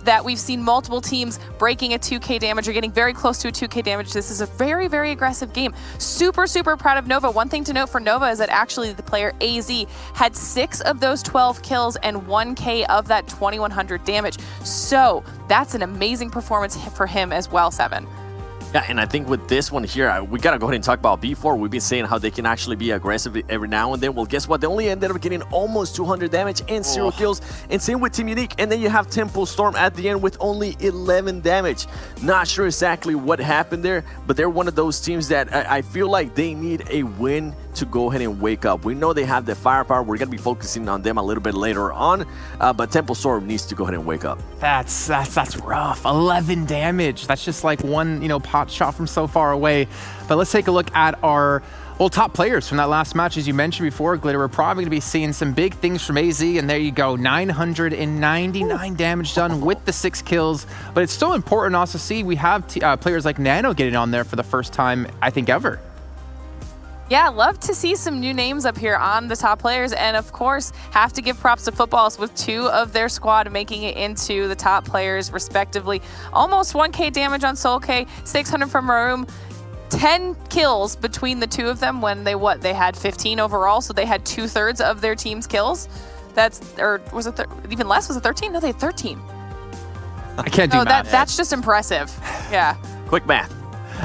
that we've seen multiple teams breaking a 2K damage or getting very close to a 2K damage. This is a very, very aggressive game. Super, super proud of Nova. One thing to note for Nova is that actually the player AZ had 6 of those 12 kills and 1K of that 2100 damage. So that's an amazing performance for him as well, Seven. Yeah, and I think with this one here, we gotta go ahead and talk about B4. We've been saying how they can actually be aggressive every now and then. Well, guess what? They only ended up getting almost 200 damage and 0 kills. And same with Team Unique. And then you have Temple Storm at the end with only 11 damage. Not sure exactly what happened there, but they're one of those teams that I feel like they need a win to go ahead and wake up. We know they have the firepower. We're gonna be focusing on them a little bit later on, but Temple Storm needs to go ahead and wake up. That's rough. 11 damage. That's just like one, pot shot from so far away. But let's take a look at our top players from that last match. As you mentioned before, Glitter, we're probably going to be seeing some big things from AZ, and there you go, 999 damage done with the 6 kills. But it's still important also to see we have players like Nano getting on there for the first time, I think, ever. Yeah, love to see some new names up here on the top players. And of course, have to give props to Footballs with 2 of their squad making it into the top players respectively. Almost 1K damage on SoulK, 600 from Maroom. 10 kills between the 2 of them when they had 15 overall, so they had 2/3 of their team's kills. Or was it even less? Was it 13? No, they had 13. I can't do math. That's just impressive. Yeah. Quick math.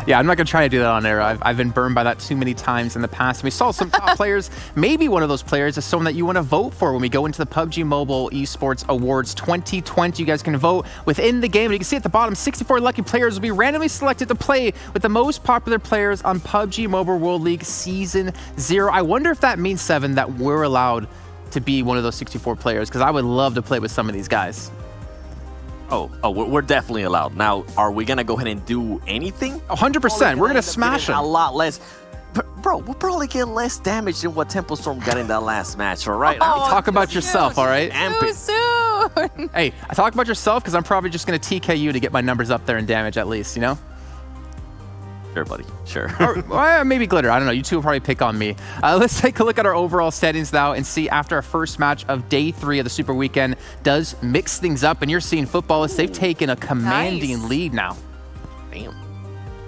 Yeah, I'm not going to try to do that on air. I've been burned by that too many times in the past. We saw some top players. Maybe one of those players is someone that you want to vote for when we go into the PUBG Mobile Esports Awards 2020. You guys can vote within the game. And you can see at the bottom, 64 lucky players will be randomly selected to play with the most popular players on PUBG Mobile World League Season 0. I wonder if that means, Seven, that we're allowed to be one of those 64 players, because I would love to play with some of these guys. Oh, we're definitely allowed. Now, are we going to go ahead and do anything? 100%. We're going to smash them. A lot less. Bro, we'll probably get less damage than what Temple Storm got in that last match, all right? Talk about yourself, all right? Too soon. Hey, talk about yourself, because I'm probably just going to TK you to get my numbers up there in damage at least, Sure, buddy. Sure. Or maybe Glitter. I don't know. You two will probably pick on me. Let's take a look at our overall standings now and see after our first match of day 3 of the Super Weekend does mix things up. And you're seeing Footballists. They've taken a commanding lead now. Damn.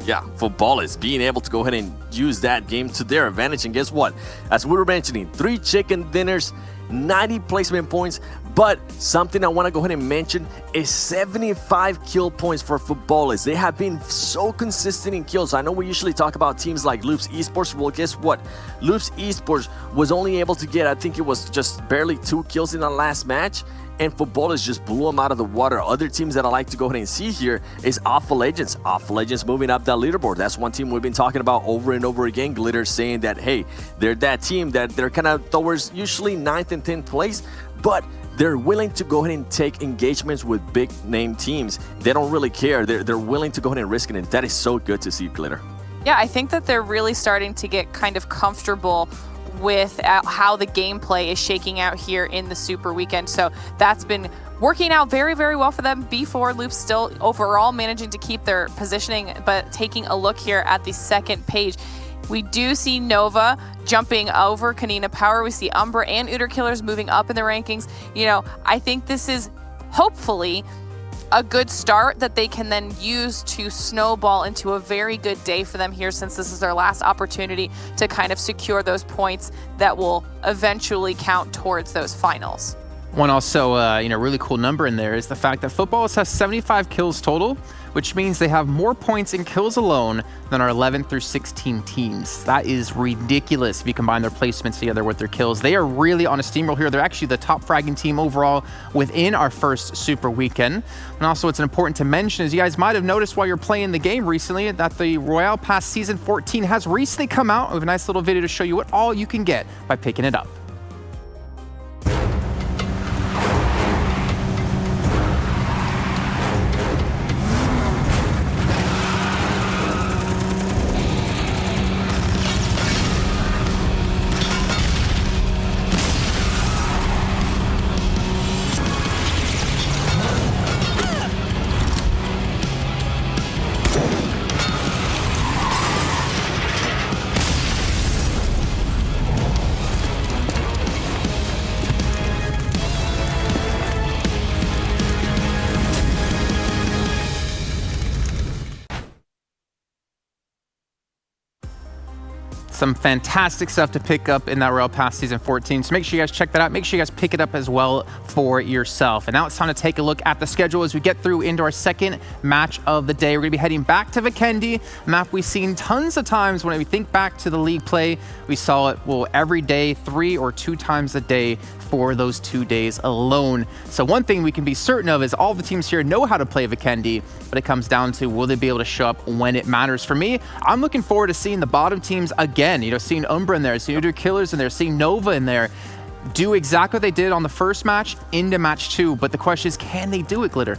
Yeah, Footballists being able to go ahead and use that game to their advantage. And guess what? As we were mentioning, 3 chicken dinners, 90 placement points, but something I want to go ahead and mention is 75 kill points for Footballists. They have been so consistent in kills. I know we usually talk about teams like Loops Esports. Well, guess what? Loops Esports was only able to get, I think it was just barely 2 kills in the last match, and Footballists just blew them out of the water. Other teams that I like to go ahead and see here is Alpha Legends. Alpha Legends moving up that leaderboard. That's one team we've been talking about over and over again. Glitter saying that, hey, they're that team that they're kind of towards usually 9th and 10th place, but they're willing to go ahead and take engagements with big name teams. They don't really care. They're willing to go ahead and risk it, and that is so good to see, Glitter. Yeah, I think that they're really starting to get kind of comfortable with how the gameplay is shaking out here in the Super Weekend. So that's been working out very, very well for them. B4 Loops still overall managing to keep their positioning, but taking a look here at the second page, we do see Nova jumping over Kanina Power. We see Umbra and Uter Killers moving up in the rankings. I think this is hopefully a good start that they can then use to snowball into a very good day for them here, since this is their last opportunity to kind of secure those points that will eventually count towards those finals. One also, really cool number in there is the fact that Footballists has 75 kills total, which means they have more points in kills alone than our 11 through 16 teams. That is ridiculous if you combine their placements together with their kills. They are really on a steamroll here. They're actually the top fragging team overall within our first Super Weekend. And also what's important to mention is you guys might have noticed while you're playing the game recently that the Royale Pass Season 14 has recently come out. We have a nice little video to show you what all you can get by picking it up. Some fantastic stuff to pick up in that Royal Pass Season 14. So make sure you guys check that out. Make sure you guys pick it up as well for yourself. And now it's time to take a look at the schedule as we get through into our second match of the day. We're going to be heading back to Vikendi, a map we've seen tons of times. When we think back to the league play, we saw it, well, every day, 3 or 2 times a day for those 2 days alone. So one thing we can be certain of is all the teams here know how to play Vikendi, but it comes down to will they be able to show up when it matters. For me, I'm looking forward to seeing the bottom teams again, you know, seeing Umbra in there, seeing Udyr Killers in there, seeing Nova in there, do exactly what they did on the first match into match 2. But the question is, can they do it, Glitter?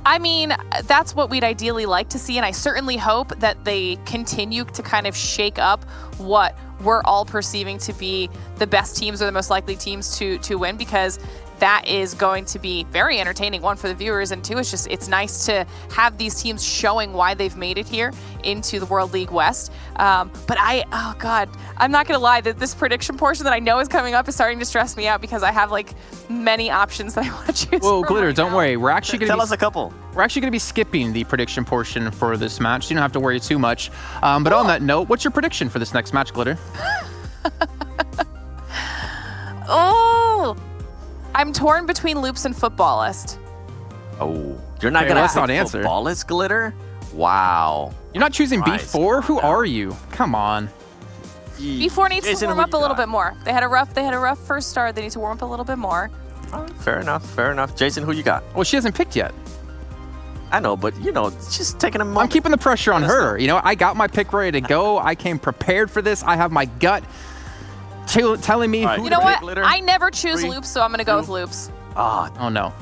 I mean, that's what we'd ideally like to see, and I certainly hope that they continue to kind of shake up what we're all perceiving to be the best teams or the most likely teams to win, because that is going to be very entertaining, one, for the viewers, and two, it's nice to have these teams showing why they've made it here into the World League West. But oh God, I'm not gonna lie, that this prediction portion that I know is coming up is starting to stress me out because I have like many options that I want to choose. Well, from Glitter, right don't now. worry. We're actually gonna Tell us a couple. We're actually gonna be skipping the prediction portion for this match. So you don't have to worry too much. But on that note, what's your prediction for this next match, Glitter? Oh, I'm torn between Loops and Footballist. Oh, you're not Okay, gonna let's have not answer. Footballist, Glitter? Wow. You're not choosing Christ. B4? Who are you? Come on. B4 needs Jason, to warm who up you a little got? bit more. They had a rough first start. They need to warm up a little bit more. Fair enough, fair enough. Jason, who you got? Well, she hasn't picked yet. I know, but you know, just taking a moment. I'm keeping the pressure on Let us her. know. You know, I got my pick ready to go. I came prepared for this. I have my gut telling me who You know to what? pick. Glitter? I never choose 3, Loops, so I'm going to go with Loops. Ah, Oh no.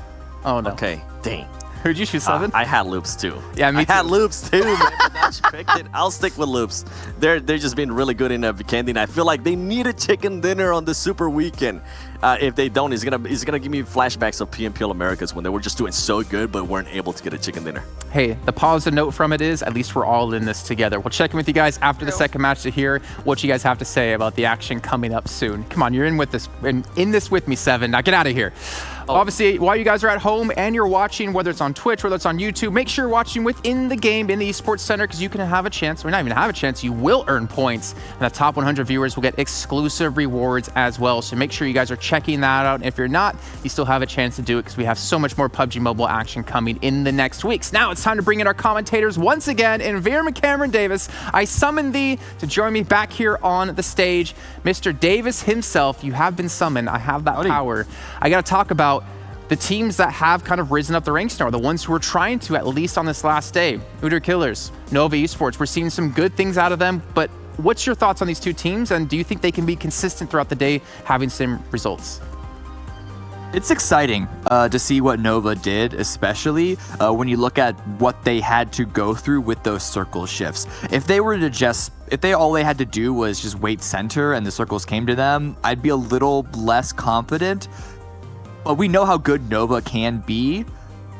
Oh no. okay. Dang. Who'd you choose, Seven? I had Loops too. Yeah, me I had too. Loops too, man. But now she picked it. I'll stick with Loops. They're just been really good in Vikendi, and I feel like they need a chicken dinner on the Super Weekend. If they don't, it's gonna give me flashbacks of PMPL Americas when they were just doing so good, but weren't able to get a chicken dinner. Hey, the positive note from it is at least we're all in this together. We'll check in with you guys after the second match to hear what you guys have to say about the action coming up soon. Come on, you're in with this, in this with me, Seven. Now get out of here. Obviously, while you guys are at home and you're watching, whether it's on Twitch, whether it's on YouTube, make sure you're watching within the game in the Esports Center, because you can have a chance, or not even have a chance, you will earn points. And the top 100 viewers will get exclusive rewards as well. So make sure you guys are checking that out. If you're not, you still have a chance to do it, because we have so much more PUBG Mobile action coming in the next weeks. Now it's time to bring in our commentators once again. In Miramar Cameron Davis, I summon thee to join me back here on the stage. Mr. Davis himself, you have been summoned. I have that power. I got to talk about the teams that have kind of risen up the ranks now, the ones who are trying to, at least on this last day. Udyr Killers, Nova Esports, we're seeing some good things out of them, but what's your thoughts on these two teams, and do you think they can be consistent throughout the day, having some results? It's exciting to see what Nova did, especially when you look at what they had to go through with those circle shifts. If they were to all they had to do was just wait center and the circles came to them, I'd be a little less confident. But we know how good Nova can be.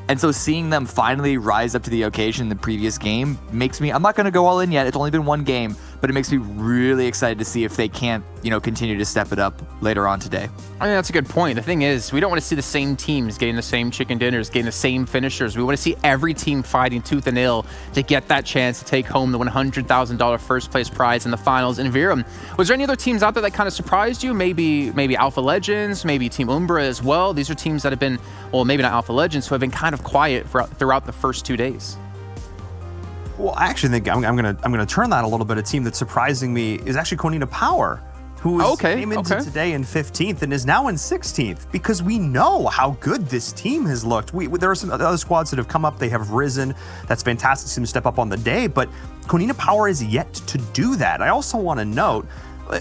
And so seeing them finally rise up to the occasion in the previous game makes me, I'm not going to go all in yet. It's only been one game, but it makes me really excited to see if they can't, continue to step it up later on today. I think that's a good point. The thing is, we don't want to see the same teams getting the same chicken dinners, getting the same finishers. We want to see every team fighting tooth and nail to get that chance to take home the $100,000 first place prize in the finals in Virum. Was there any other teams out there that kind of surprised you? Maybe Alpha Legends, maybe Team Umbra as well. These are teams that have been, well, maybe not Alpha Legends, who have been kind of quiet throughout the first 2 days. Well, I actually think I'm gonna turn that a little bit. A team that's surprising me is actually Konina Power, who came into today in 15th and is now in 16th, because we know how good this team has looked. There are some other squads that have come up, they have risen. That's fantastic to see them step up on the day, but Konina Power is yet to do that. I also want to note,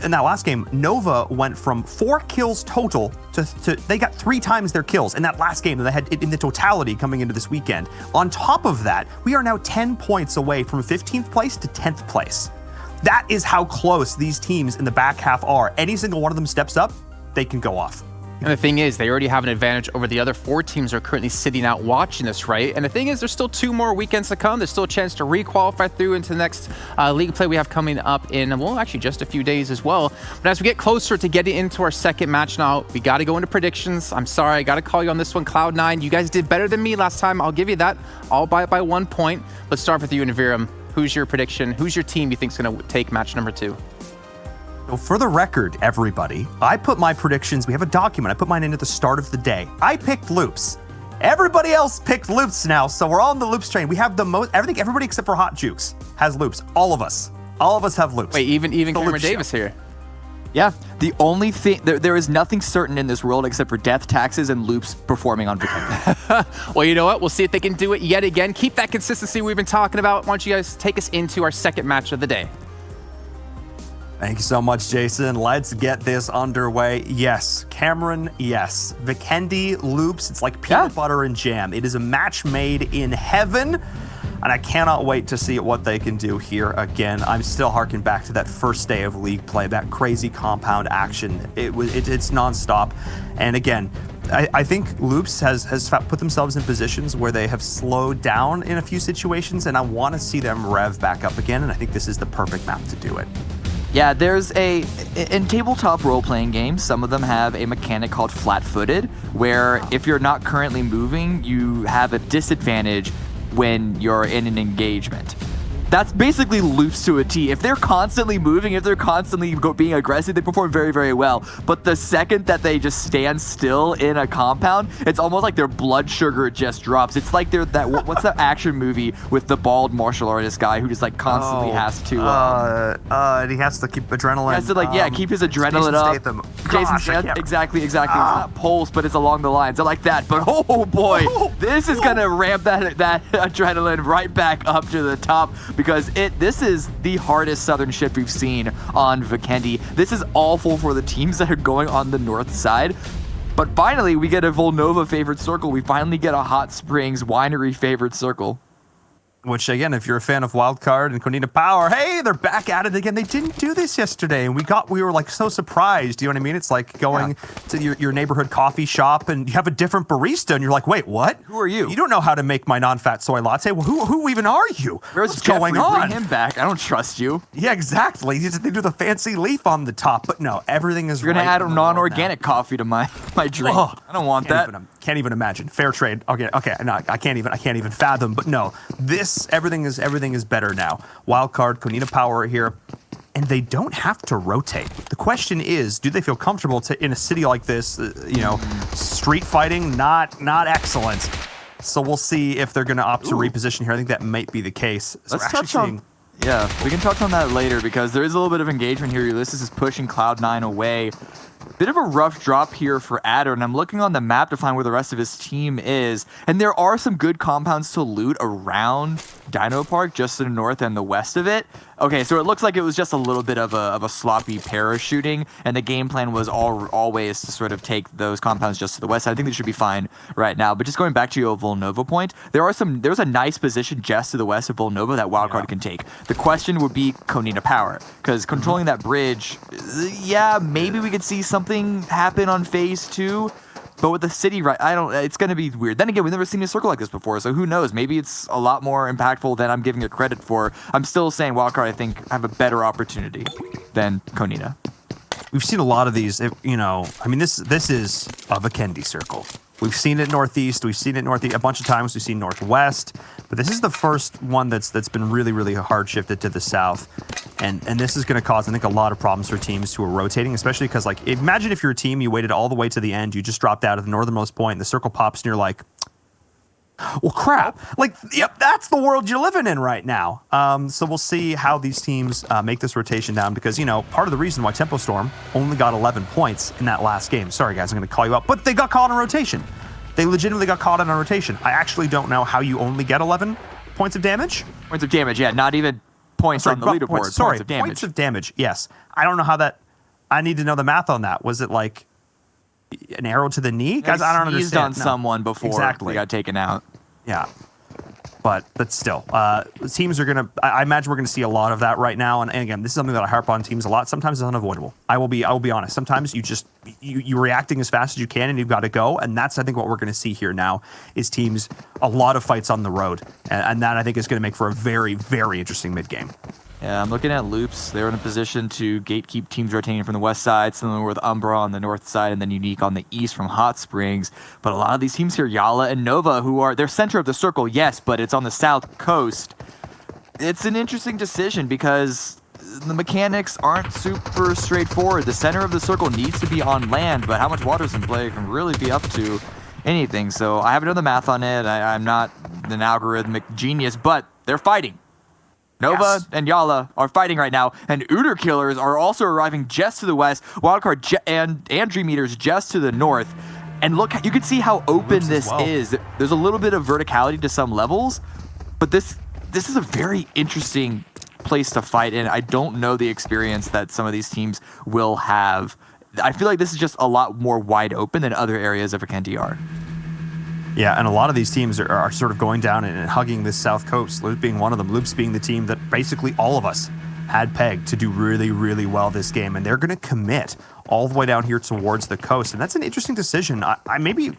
in that last game, Nova went from 4 kills total to they got 3 times their kills in that last game that they had in the totality coming into this weekend. On top of that, we are now 10 points away from 15th place to 10th place. That is how close these teams in the back half are. Any single one of them steps up, they can go off. And the thing is, they already have an advantage over the other 4 teams who are currently sitting out watching this, right? And the thing is, there's still 2 more weekends to come. There's still a chance to re-qualify through into the next league play we have coming up in, well, actually just a few days as well. But as we get closer to getting into our second match now, we got to go into predictions. I'm sorry, I got to call you on this one, Cloud9. You guys did better than me last time. I'll give you that. I'll buy it by 1 point. Let's start with you, Naviram. who's your prediction? Who's your team you think is going to take match number 2? So for the record, everybody, I put my predictions, we have a document, I put mine in at the start of the day. I picked Loops. Everybody else picked Loops now, so we're all on the Loops train. We have the most, everybody except for Hot Jukes has Loops. All of us have Loops. Wait, even Cameron Davis here. Yeah, the only thing, there is nothing certain in this world except for death, taxes, and Loops performing on Vikendi. Well, you know what? We'll see if they can do it yet again. Keep that consistency we've been talking about. Why don't you guys take us into our second match of the day? Thank you so much, Jason. Let's get this underway. Yes, Cameron, yes. Vikendi, Loops, it's like peanut butter and jam. It is a match made in heaven, and I cannot wait to see what they can do here again. I'm still harking back to that first day of league play, that crazy compound action. It's nonstop. And again, I think Loops has put themselves in positions where they have slowed down in a few situations, and I want to see them rev back up again, and I think this is the perfect map to do it. Yeah, in tabletop role-playing games, some of them have a mechanic called flat-footed, where if you're not currently moving, you have a disadvantage when you're in an engagement. That's basically Loops to a T. If they're constantly moving, if they're constantly being aggressive, they perform very, very well. But the second that they just stand still in a compound, it's almost like their blood sugar just drops. It's like they're that, what's that action movie with the bald martial artist guy who just like constantly has to... and he has to keep adrenaline. He has to keep his adrenaline up. Statham. Jason Statham, exactly. It's not pulse, but it's along the lines. I like that. But oh boy, this is gonna ramp that adrenaline right back up to the top, because this is the hardest southern shift we've seen on Vikendi. This is awful for the teams that are going on the north side. But finally, we get a Volnova favored circle. We finally get a Hot Springs winery favored circle. Which, again, if you're a fan of Wildcard and Konina Power, hey, they're back at it again. They didn't do this yesterday, and we were like so surprised. You know what I mean? It's like going to your neighborhood coffee shop, and you have a different barista, and you're like, wait, what? Who are you? You don't know how to make my non-fat soy latte. Well, who even are you? What's going on? Bring him back. I don't trust you. Yeah, exactly. They do the fancy leaf on the top, but no, everything is. You're gonna add a non-organic coffee to my drink. I don't want that. Can't even imagine. Fair trade. Okay. No, I can't even fathom. But no, everything is better now. Wildcard, Konina Power here, and they don't have to rotate. The question is, do they feel comfortable in a city like this? Street fighting, not excellent. So we'll see if they're going to opt to reposition here. I think that might be the case. So let's touch on. Yeah, we can touch on that later, because there is a little bit of engagement here. Ulysses is pushing Cloud9 away. Bit of a rough drop here for Adder, and I'm looking on the map to find where the rest of his team is. And there are some good compounds to loot around Dino Park, just to the north and the west of it. Okay, so it looks like it was just a little bit of a sloppy parachuting, and the game plan was always to sort of take those compounds just to the west. I think they should be fine right now. But just going back to your Volnova point, there's a nice position just to the west of Volnova that Wildcard can take. The question would be Konina Power, because controlling that bridge, maybe we could see something happen on phase 2. But with the city, it's going to be weird. Then again, we've never seen a circle like this before, so who knows? Maybe it's a lot more impactful than I'm giving it credit for. I'm still saying Wildcard, I think, have a better opportunity than Konina. We've seen a lot of these, this is a Vikendi circle. We've seen it northeast, we've seen it northeast a bunch of times, we've seen northwest, but this is the first one that's been really, really hard shifted to the south. And this is going to cause, I think, a lot of problems for teams who are rotating, especially because, imagine if you're a team, you waited all the way to the end, you just dropped out at the northernmost point, and the circle pops, and you're like, well, crap. That's the world you're living in right now. So we'll see how these teams make this rotation down, because, part of the reason why Tempo Storm only got 11 points in that last game. Sorry, guys, I'm going to call you out, but they got caught on rotation. They legitimately got caught on a rotation. I actually don't know how you only get 11 points of damage. Points of damage, yeah, not even points on the leaderboard. Points of damage. Points of damage, yes. I don't know how that, I need to know the math on that. Was it like an arrow to the knee? Guys, I don't understand. On someone before they got taken out. Yeah. But still, teams are going to, I imagine we're going to see a lot of that right now. And again, this is something that I harp on teams a lot. Sometimes it's unavoidable. I will be honest. Sometimes you're reacting as fast as you can, and you've got to go. And that's, I think, what we're going to see here now is teams, a lot of fights on the road. And that, I think, is going to make for a very, very interesting mid-game. Yeah, I'm looking at Loops. They're in a position to gatekeep teams rotating from the west side, similar with Umbra on the north side, and then Unique on the east from Hot Springs. But a lot of these teams here, Yala and Nova, they're center of the circle, yes, but it's on the south coast. it's an interesting decision because the mechanics aren't super straightforward. The center of the circle needs to be on land, but how much water's in play can really be up to anything. So I haven't done the math on it. I'm not an algorithmic genius, but they're fighting. Nova and Yala are fighting right now, and Uter Killers are also arriving just to the west, Wildcard and Dream Eaters just to the north. And look, you can see how open this is. There's a little bit of verticality to some levels, but this is a very interesting place to fight in. I don't know the experience that some of these teams will have. I feel like this is just a lot more wide open than other areas of Vikendi are. Yeah, and a lot of these teams are sort of going down and hugging this South Coast, Loop being one of them, Loops being the team that basically all of us had pegged to do really, really well this game, and they're going to commit all the way down here towards the coast, and that's an interesting decision. I maybe,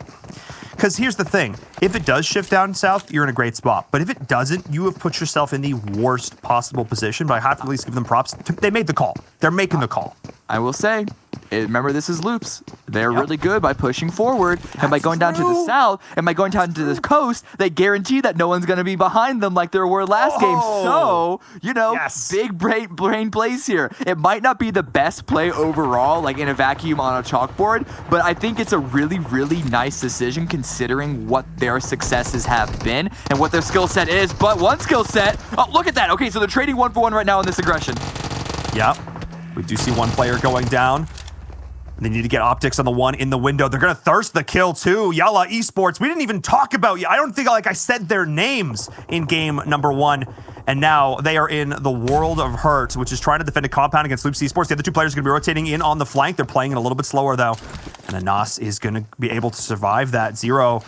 because here's the thing, if it does shift down south, you're in a great spot, but if it doesn't, you have put yourself in the worst possible position, but I have to at least give them props. They made the call. They're making the call. I will say, remember, this is Loops. They're really good by pushing forward, and by going down to the south, and by going down to the coast, they guarantee that no one's going to be behind them like there were last game. So, you know, big brain plays here. It might not be the best play overall, like in a vacuum on a chalkboard, but I think it's a really, really nice decision considering what their successes have been and what their skill set is. But one skill set, oh, look at that. Okay, so they're trading 1-for-1 right now in this aggression. Yep. We do see one player going down. They need to get optics on the one in the window. They're going to thirst the kill too. Yala Esports. We didn't even talk about, I don't think like I said their names in game number 1. And now they are in the World of Hurt, which is trying to defend a compound against Loops Esports. The other two players are going to be rotating in on the flank. They're playing it a little bit slower though. And Anas is going to be able to survive that. Zero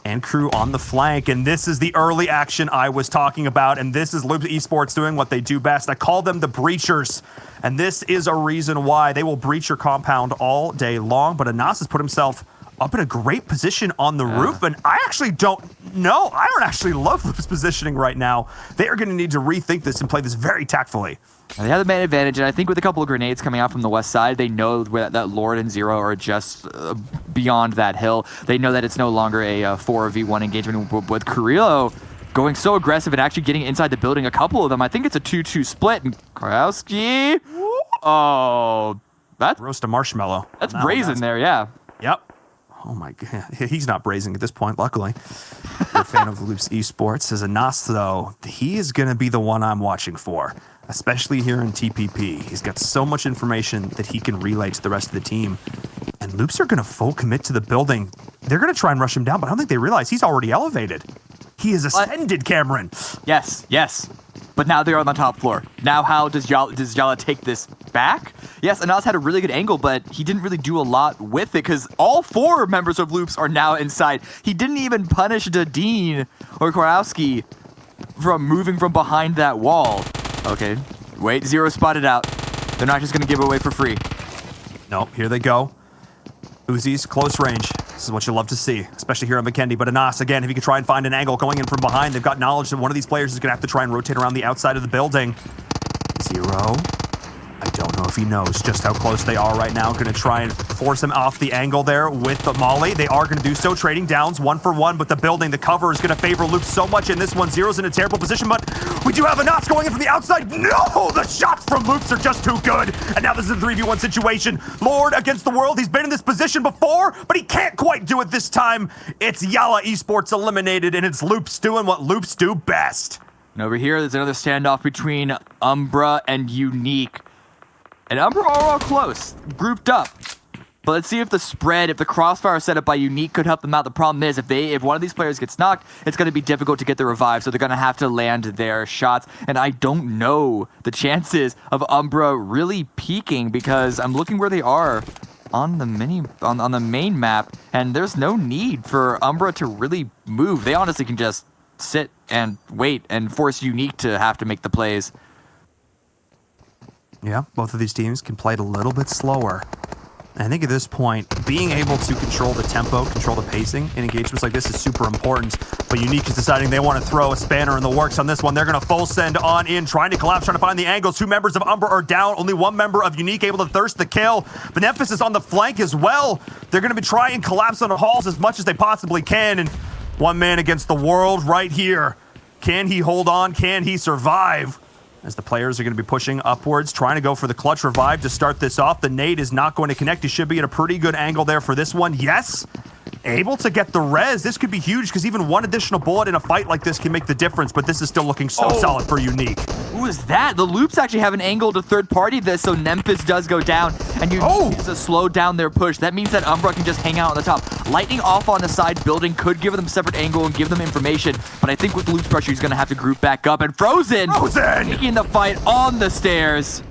and crew on the flank, and this is the early action I was talking about, and this is Loops Esports doing what they do best. I call them the breachers, and this is a reason why they will breach your compound all day long, but Anas has put himself up in a great position on the roof, and I actually don't know. I don't actually love Loops' positioning right now. They are going to need to rethink this and play this very tactfully. They have the man advantage, and I think with a couple of grenades coming out from the west side, they know that Lord and Zero are just beyond that hill. They know that it's no longer a 4v1 engagement with Carrillo going so aggressive and actually getting inside the building. A couple of them, I think it's a 2-2 split. And Karowski, oh, that's roast a marshmallow. That's brazen there, yeah. Yep. Oh my god, he's not brazen at this point, luckily. You're a fan of Loops Esports. As Anas, though, he is going to be the one I'm watching for, especially here in TPP. He's got so much information that he can relay to the rest of the team. And Loops are going to full commit to the building. They're going to try and rush him down, but I don't think they realize he's already elevated. He is ascended, Cameron. Yes, yes. But now they're on the top floor. Now how does Yala take this back? Yes, Anas had a really good angle, but he didn't really do a lot with it because all 4 members of Loops are now inside. He didn't even punish Dean or Korowski from moving from behind that wall. Okay, wait, Zero spotted out. They're not just going to give it away for free. No, here they go. Uzi's close range. This is what you love to see, especially here on Vikendi. But Anas, again, if he could try and find an angle going in from behind, they've got knowledge that one of these players is going to have to try and rotate around the outside of the building. Zero. I don't know if he knows just how close they are right now. Going to try and force him off the angle there with the molly. They are going to do so, trading downs 1-for-1, but the building, the cover is going to favor Loops so much in this one. Zero's in a terrible position, but we do have Anas going in from the outside. No, the shots from Loops are just too good. And now this is a 3v1 situation. Lord against the world. He's been in this position before, but he can't quite do it this time. It's Yala Esports eliminated, and it's Loops doing what Loops do best. And over here, there's another standoff between Umbra and Unique. And Umbra are all close, grouped up. But let's see if the spread, if the crossfire setup by Unique could help them out. The problem is, if one of these players gets knocked, it's going to be difficult to get the revive, so they're going to have to land their shots. And I don't know the chances of Umbra really peaking because I'm looking where they are on the on the main map, and there's no need for Umbra to really move. They honestly can just sit and wait and force Unique to have to make the plays. Yeah, both of these teams can play it a little bit slower. And I think at this point, being able to control the tempo, control the pacing in engagements like this is super important. But Unique is deciding they want to throw a spanner in the works on this one. They're going to full send on in, trying to collapse, trying to find the angles. 2 members of Umbra are down. Only 1 member of Unique able to thirst the kill. But emphasis on the flank as well. They're going to be trying and collapse on the halls as much as they possibly can. And 1 man against the world right here. Can he hold on? Can he survive? As the players are going to be pushing upwards, trying to go for the clutch revive to start this off. The nade is not going to connect. He should be at a pretty good angle there for this one. Yes, able to get the res. This could be huge because even one additional bullet in a fight like this can make the difference, but this is still looking so solid for Unique. Who is that? The Loops actually have an angle to third party this, so Nempus does go down, and you need to slow down their push. That means that Umbra can just hang out on the top. Lightning off on the side building could give them a separate angle and give them information, but I think with Loops pressure, he's going to have to group back up. And Frozen! Taking the fight on the stairs.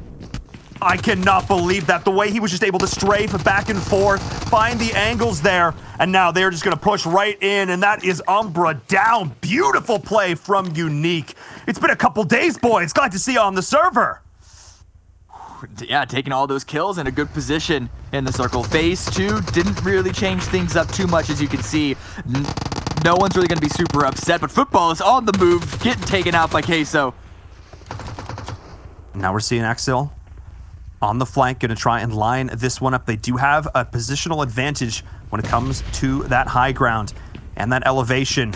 I cannot believe that. The way he was just able to strafe back and forth, find the angles there, and now they're just going to push right in, and that is Umbra down. Beautiful play from Unique. It's been a couple days, boys. Glad to see you on the server. Yeah, taking all those kills in a good position in the circle. Phase 2 didn't really change things up too much, as you can see. No one's really going to be super upset, but Football is on the move, getting taken out by Queso. Now we're seeing Axel on the flank, going to try and line this one up. They do have a positional advantage when it comes to that high ground and that elevation.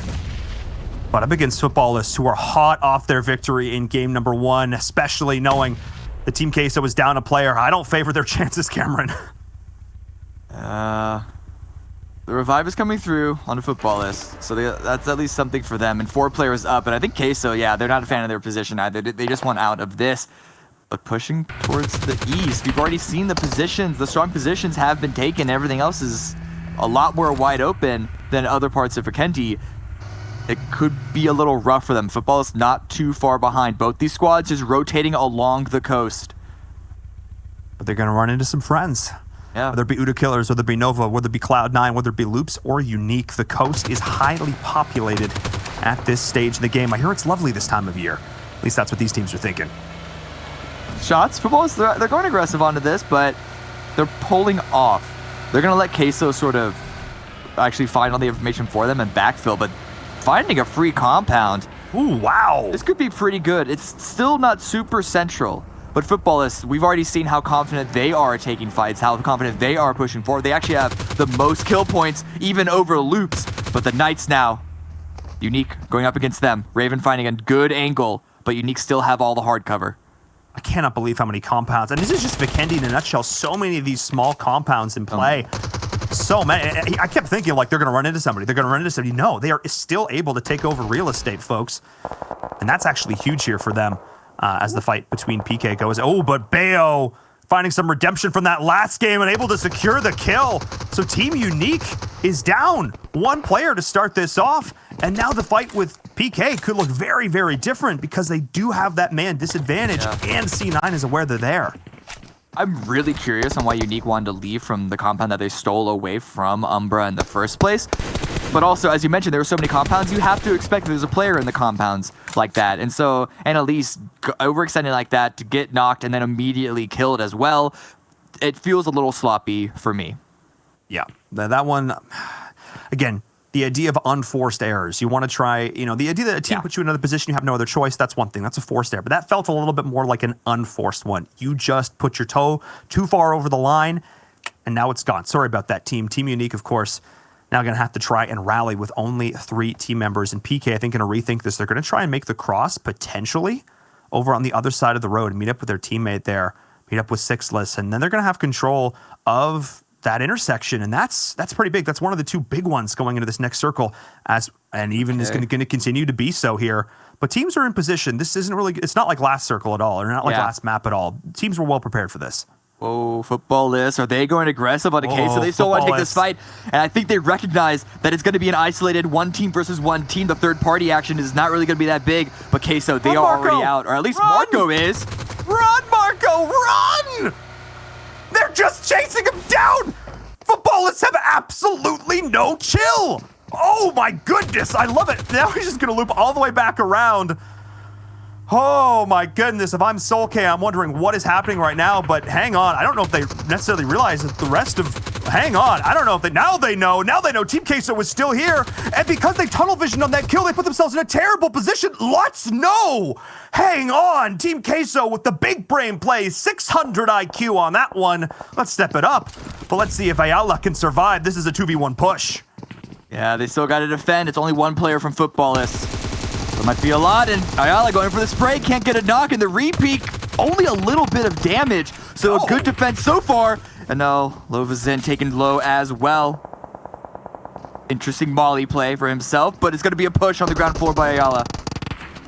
But up against Footballists who are hot off their victory in game number 1, especially knowing the Team Queso was down a player. I don't favor their chances, Cameron. The revive is coming through on the Footballists, so that's at least something for them. And 4 players up, and I think Queso, yeah, they're not a fan of their position either. They just want out of this. But pushing towards the east, we've already seen the positions. The strong positions have been taken. Everything else is a lot more wide open than other parts of Vikendi. It could be a little rough for them. Football is not too far behind. Both these squads just rotating along the coast. But they're going to run into some friends. Yeah. Whether it be Uda Killers, whether it be Nova, whether it be Cloud9, whether it be Loops or Unique, the coast is highly populated at this stage in the game. I hear it's lovely this time of year. At least that's what these teams are thinking. Shots, Footballists, they're going aggressive onto this, but they're pulling off. They're going to let Queso sort of actually find all the information for them and backfill, but finding a free compound. Ooh, wow. This could be pretty good. It's still not super central, but Footballists, we've already seen how confident they are taking fights, how confident they are pushing forward. They actually have the most kill points, even over Loops, but the Knights now, Unique going up against them. Raven finding a good angle, but Unique still have all the hard cover. I cannot believe how many compounds, and this is just Vikendi in a nutshell. So many of these small compounds in play. So many. I kept thinking like they're going to run into somebody. They're going to run into somebody. No, they are still able to take over real estate, folks. And that's actually huge here for them as the fight between PK goes. Oh, but Bayo finding some redemption from that last game and able to secure the kill. So Team Unique is down 1 player to start this off. And now the fight with PK could look very, very different because they do have that man disadvantage and C9 is aware they're there. I'm really curious on why Unique wanted to leave from the compound that they stole away from Umbra in the first place. But also, as you mentioned, there were so many compounds, you have to expect there's a player in the compounds like that. And so Annalise overextending like that to get knocked and then immediately killed as well, it feels a little sloppy for me. Yeah, that one, again, the idea of unforced errors. You want to try, the idea that a team puts you in another position, you have no other choice, that's one thing. That's a forced error. But that felt a little bit more like an unforced one. You just put your toe too far over the line, and now it's gone. Sorry about that, team. Team Unique, of course, now going to have to try and rally with only 3 team members. And PK, I think, going to rethink this. They're going to try and make the cross, potentially, over on the other side of the road and meet up with their teammate there, meet up with Sixless, and then they're going to have control of that intersection, and that's pretty big. That's one of the 2 big ones going into this next circle, is going to continue to be so here. But teams are in position. This isn't really, it's not like last circle at all, or not like last map at all. Teams were well prepared for this. Oh, Footballists, are they going aggressive on the case? So they still want to take this fight, and I think they recognize that it's going to be an isolated 1 team versus 1 team. The third party action is not really going to be that big, but Queso, they are already out, or at least Marco is. Run, Marco, run! They're just chasing him down! Footballists have absolutely no chill! Oh my goodness, I love it. Now he's just going to loop all the way back around. Oh my goodness, if I'm Soul K, I'm wondering what is happening right now, but hang on. I don't know if they necessarily realize that the rest of... Hang on, I don't know if they... Now they know Team Queso was still here, and because they tunnel visioned on that kill, they put themselves in a terrible position. Let's know! Hang on, Team Queso with the big brain play, 600 IQ on that one. Let's step it up, but let's see if Ayala can survive. This is a 2v1 push. Yeah, they still got to defend. It's only 1 player from Footballists. The might be a lot, and Ayala going for the spray, can't get a knock, and the repeat, only a little bit of damage. So a good defense so far. And now Lovazen taken low as well. Interesting molly play for himself, but it's going to be a push on the ground floor by Ayala.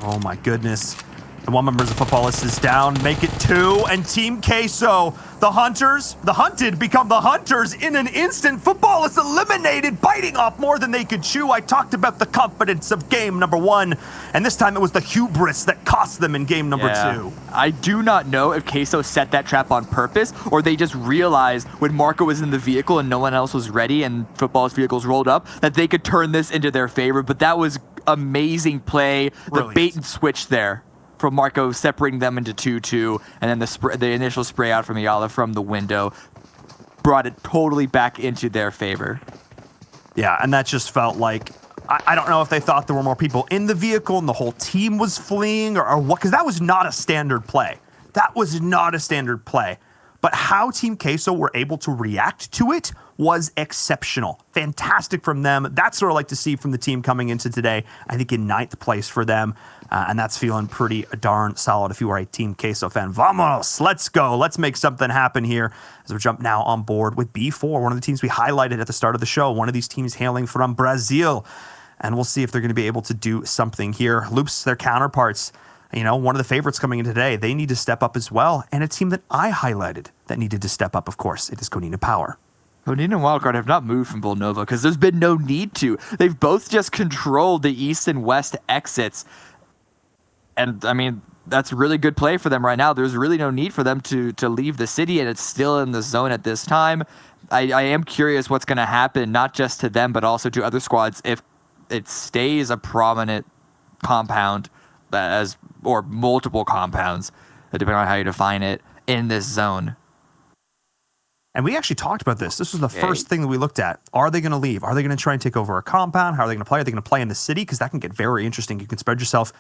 Oh my goodness. The one member of the Footballists is down, make it 2, and Team Queso, the hunted become the hunters in an instant. Footballists eliminated, biting off more than they could chew. I talked about the confidence of game number 1, and this time it was the hubris that cost them in game number 2. I do not know if Queso set that trap on purpose, or they just realized when Marco was in the vehicle and no one else was ready and Footballist vehicles rolled up, that they could turn this into their favor, but that was amazing play. The bait and switch there from Marco, separating them into 2-2, and then the initial spray out from Ayala from the window brought it totally back into their favor. Yeah, and that just felt like, I don't know if they thought there were more people in the vehicle and the whole team was fleeing or what, because that was not a standard play. That was not a standard play. But how Team Queso were able to react to it was exceptional. Fantastic from them. That's what I like to see from the team coming into today. I think in 9th place for them. And that's feeling pretty darn solid if you are a Team Queso fan. Vamos, let's go. Let's make something happen here as we jump now on board with B4, one of the teams we highlighted at the start of the show. One of these teams hailing from Brazil. And we'll see if they're going to be able to do something here. Loops, their counterparts, you know, one of the favorites coming in today. They need to step up as well. And a team that I highlighted that needed to step up, of course, it is Konina Power. Konina and Wildcard have not moved from Volnova because there's been no need to. They've both just controlled the east and west exits. And, I mean, that's really good play for them right now. There's really no need for them to leave the city, and it's still in the zone at this time. I am curious what's going to happen, not just to them, but also to other squads if it stays a prominent compound or multiple compounds, depending on how you define it, in this zone. And we actually talked about this. This was the first thing that we looked at. Are they going to leave? Are they going to try and take over a compound? How are they going to play? Are they going to play in the city? Because that can get very interesting. You can spread yourself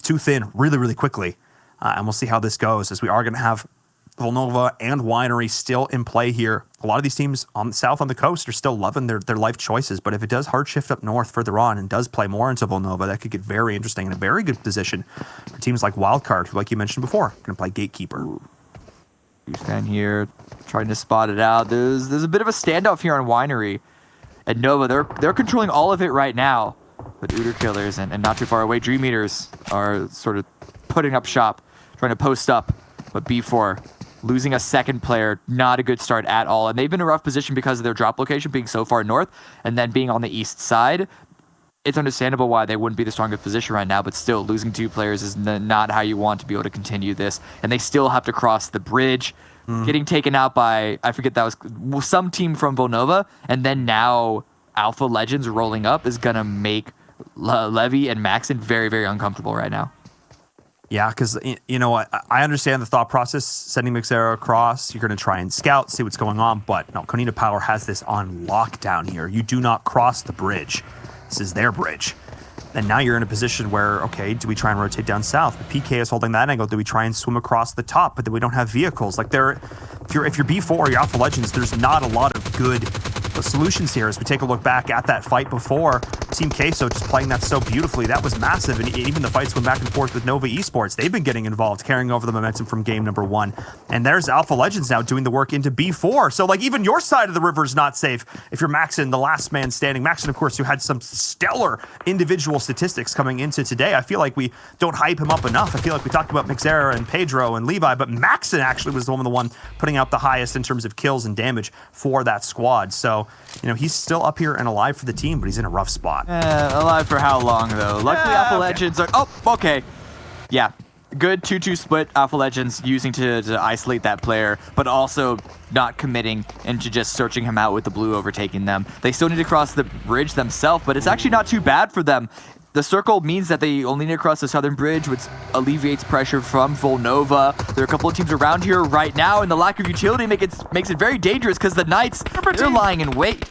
too thin really, really quickly. And we'll see how this goes, as we are going to have Volnova and Winery still in play here. A lot of these teams on the south on the coast are still loving their life choices, but if it does hard shift up north further on and does play more into Volnova, that could get very interesting and a very good position for teams like Wildcard, who, like you mentioned before, going to play Gatekeeper. You stand here trying to spot it out. There's a bit of a standoff here on Winery. And Nova, they're controlling all of it right now. But Uter Killers and not too far away, Dream Eaters are sort of putting up shop, trying to post up. But B4 losing a second player, not a good start at all. And they've been in a rough position because of their drop location being so far north and then being on the east side. It's understandable why they wouldn't be the strongest position right now, but still, losing 2 players is not how you want to be able to continue this. And they still have to cross the bridge, getting taken out by, I forget, that was some team from Volnova, and then now Alpha Legends rolling up is going to make Levy and Maxon very, very uncomfortable right now. Yeah, because, you know what, I understand the thought process, sending Mixero across, you're going to try and scout, see what's going on, but no, Konina Power has this on lockdown here. You do not cross the bridge. This is their bridge. And now you're in a position where, okay, do we try and rotate down south? But PK is holding that angle. Do we try and swim across the top? But then we don't have vehicles. Like, if you're B4 or you're Alpha Legends, there's not a lot of good solutions here. As we take a look back at that fight before, Team Queso just playing that so beautifully. That was massive. And even the fights went back and forth with Nova Esports. They've been getting involved, carrying over the momentum from game number 1. And there's Alpha Legends now doing the work into B4. So, like, even your side of the river is not safe if you're Maxon, the last man standing. Maxon, of course, who had some stellar individual statistics coming into today. I feel like we don't hype him up enough. I feel like we talked about Mixera and Pedro and Levi, but Maxon actually was the one putting out the highest in terms of kills and damage for that squad. So, you know, he's still up here and alive for the team, but he's in a rough spot. Alive for how long, though? Luckily, Alpha Legends are... Oh, okay. Yeah. Good 2-2 split. Alpha Legends using to isolate that player, but also not committing into just searching him out with the blue overtaking them. They still need to cross the bridge themselves, but it's actually not too bad for them. The circle means that they only need to cross the southern bridge, which alleviates pressure from Volnova. There are a couple of teams around here right now, and the lack of utility makes it very dangerous because the Knights, they're lying in wait.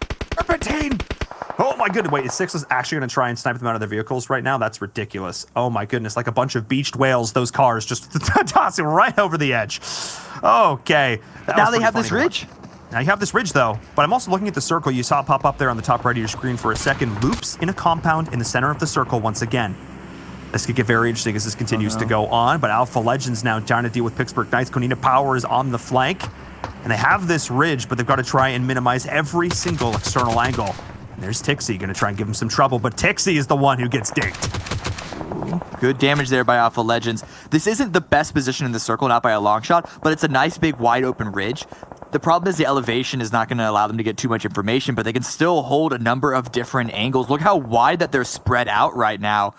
Oh my goodness, wait, is Sixless actually going to try and snipe them out of their vehicles right now? That's ridiculous. Oh my goodness, like a bunch of beached whales, those cars just tossing right over the edge. Okay. Now they have this ridge. Now you have this ridge, though, but I'm also looking at the circle you saw pop up there on the top right of your screen for a second. Loops in a compound in the center of the circle once again. This could get very interesting as this continues to go on, but Alpha Legends now trying to deal with Pittsburgh Knights. Konina Power is on the flank, and they have this ridge, but they've got to try and minimize every single external angle. And there's Tixie going to try and give him some trouble, but Tixie is the one who gets dinked. Good damage there by Alpha Legends. This isn't the best position in the circle, not by a long shot, but it's a nice big wide open ridge. The problem is the elevation is not going to allow them to get too much information, but they can still hold a number of different angles. Look how wide that they're spread out right now.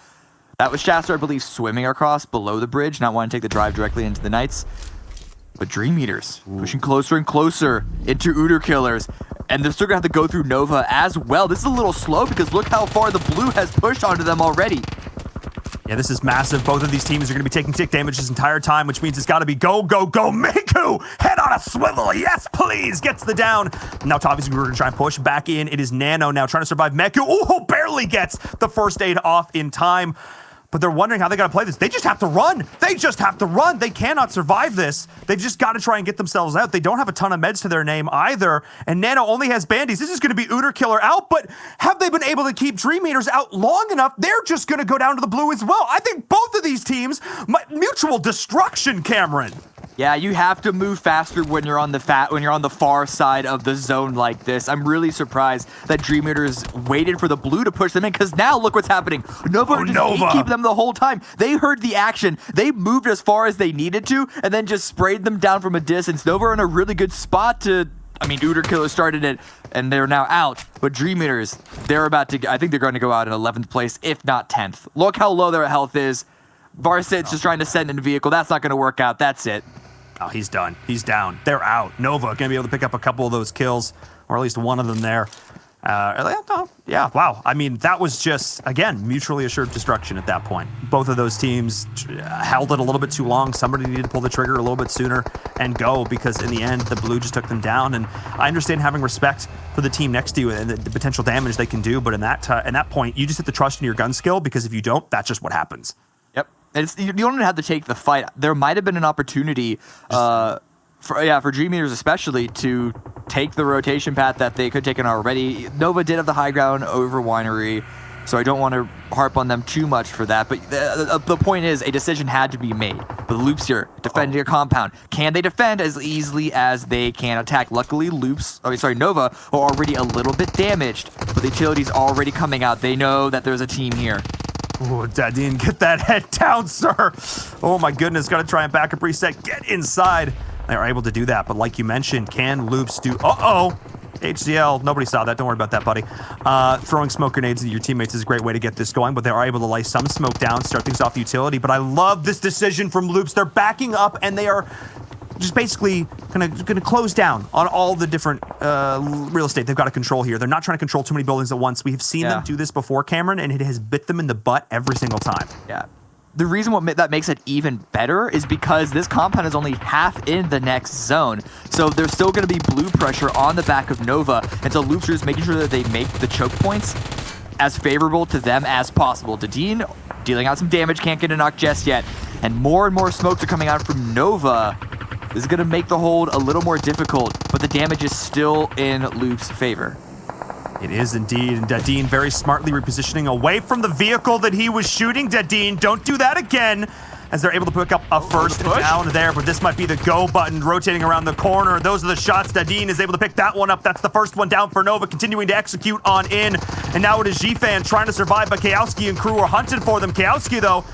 That was Shasta, I believe, swimming across below the bridge, not wanting to take the drive directly into the Knights. But Dream Eaters pushing closer and closer into Uter Killers. And they're still going to have to go through Nova as well. This is a little slow because look how far the blue has pushed onto them already. Yeah, this is massive. Both of these teams are going to be taking tick damage this entire time, which means it's got to be go, go, go. Miku, head on a swivel. Yes, please. Gets the down. Now, obviously, we're going to try and push back in. It is Nano now trying to survive Meku. Oh, barely gets the first aid off in time. But they're wondering how they got to play this. They just have to run. They just have to run. They cannot survive this. They've just got to try and get themselves out. They don't have a ton of meds to their name either. And Nano only has bandies. This is going to be Uter Killer out, but have they been able to keep Dream Eaters out long enough? They're just going to go down to the blue as well. I think both of these teams, mutual destruction, Cameron. Yeah, you have to move faster when you're on the far side of the zone like this. I'm really surprised that Dream Eaters waited for the blue to push them in, because now look what's happening. Nova just keep them the whole time. They heard the action. They moved as far as they needed to, and then just sprayed them down from a distance. Nova are in a really good spot to... I mean, Uter Killer started it, and they're now out. But Dream Eaters, they're about to... I think they're going to go out in 11th place, if not 10th. Look how low their health is. Varsit's just trying to send in a vehicle. That's not going to work out. That's it. Oh, he's done. He's down. They're out. Nova going to be able to pick up a couple of those kills, or at least one of them there. Yeah, wow. I mean, that was just, again, mutually assured destruction at that point. Both of those teams held it a little bit too long. Somebody needed to pull the trigger a little bit sooner and go, because in the end, the blue just took them down. And I understand having respect for the team next to you and the potential damage they can do, but in that point, you just have to trust in your gun skill, because if you don't, that's just what happens. Yep. You don't have to take the fight. There might have been an opportunity for Dream Eaters especially to take the rotation path that they could have taken already. Nova did have the high ground over Winery, so I don't want to harp on them too much for that. But the point is, a decision had to be made. The Loops here, defending a compound. Can they defend as easily as they can attack? Luckily, Nova are already a little bit damaged, but the utility's already coming out. They know that there's a team here. Oh, Dadine, get that head down, sir. Oh my goodness, gotta try and back up reset. Get inside. They are able to do that, but like you mentioned, can Loops do... Uh-oh! HCL, nobody saw that. Don't worry about that, buddy. Throwing smoke grenades at your teammates is a great way to get this going, but they are able to lay some smoke down, start things off the utility. But I love this decision from Loops. They're backing up, and they are just basically gonna close down on all the different real estate they've got to control here. They're not trying to control too many buildings at once. We've seen them do this before, Cameron, and it has bit them in the butt every single time. Yeah. The reason that makes it even better is because this compound is only half in the next zone. So there's still going to be blue pressure on the back of Nova. And so Loops are just making sure that they make the choke points as favorable to them as possible. Dadine dealing out some damage, can't get a knock just yet. And more smokes are coming out from Nova. This is going to make the hold a little more difficult, but the damage is still in Loops' favor. It is indeed, and Dadine very smartly repositioning away from the vehicle that he was shooting. Dadine, don't do that again, as they're able to pick up a first down there, but this might be the go button, rotating around the corner. Those are the shots. Dadine is able to pick that one up. That's the first one down for Nova, continuing to execute on in, and now it is G-Fan trying to survive, but Kowski and crew are hunting for them. Kowski, though,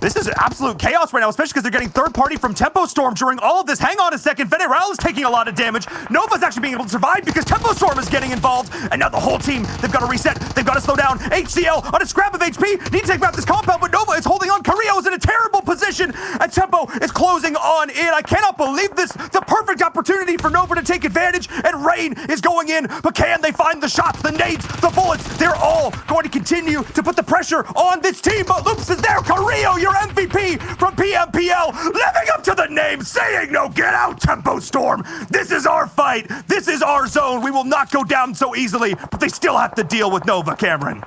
this is absolute chaos right now, especially because they're getting third party from Tempo Storm during all of this. Hang on a second. Veneral is taking a lot of damage. Nova's actually being able to survive because Tempo Storm is getting involved. And now the whole team, they've got to reset. They've got to slow down. HCL on a scrap of HP. Need to take back this compound, but Nova is holding on. Carrillo is in a terrible position. And Tempo is closing on in. I cannot believe this. The perfect opportunity for Nova to take advantage. And Rain is going in. But can they find the shots, the nades, the bullets? They're all going to continue to put the pressure on this team. But Loops is there. Carrillo, your MVP from PMPL, living up to the name, saying no, get out, Tempo Storm. This is our fight. This is our zone. We will not go down so easily, but they still have to deal with Nova, Cameron.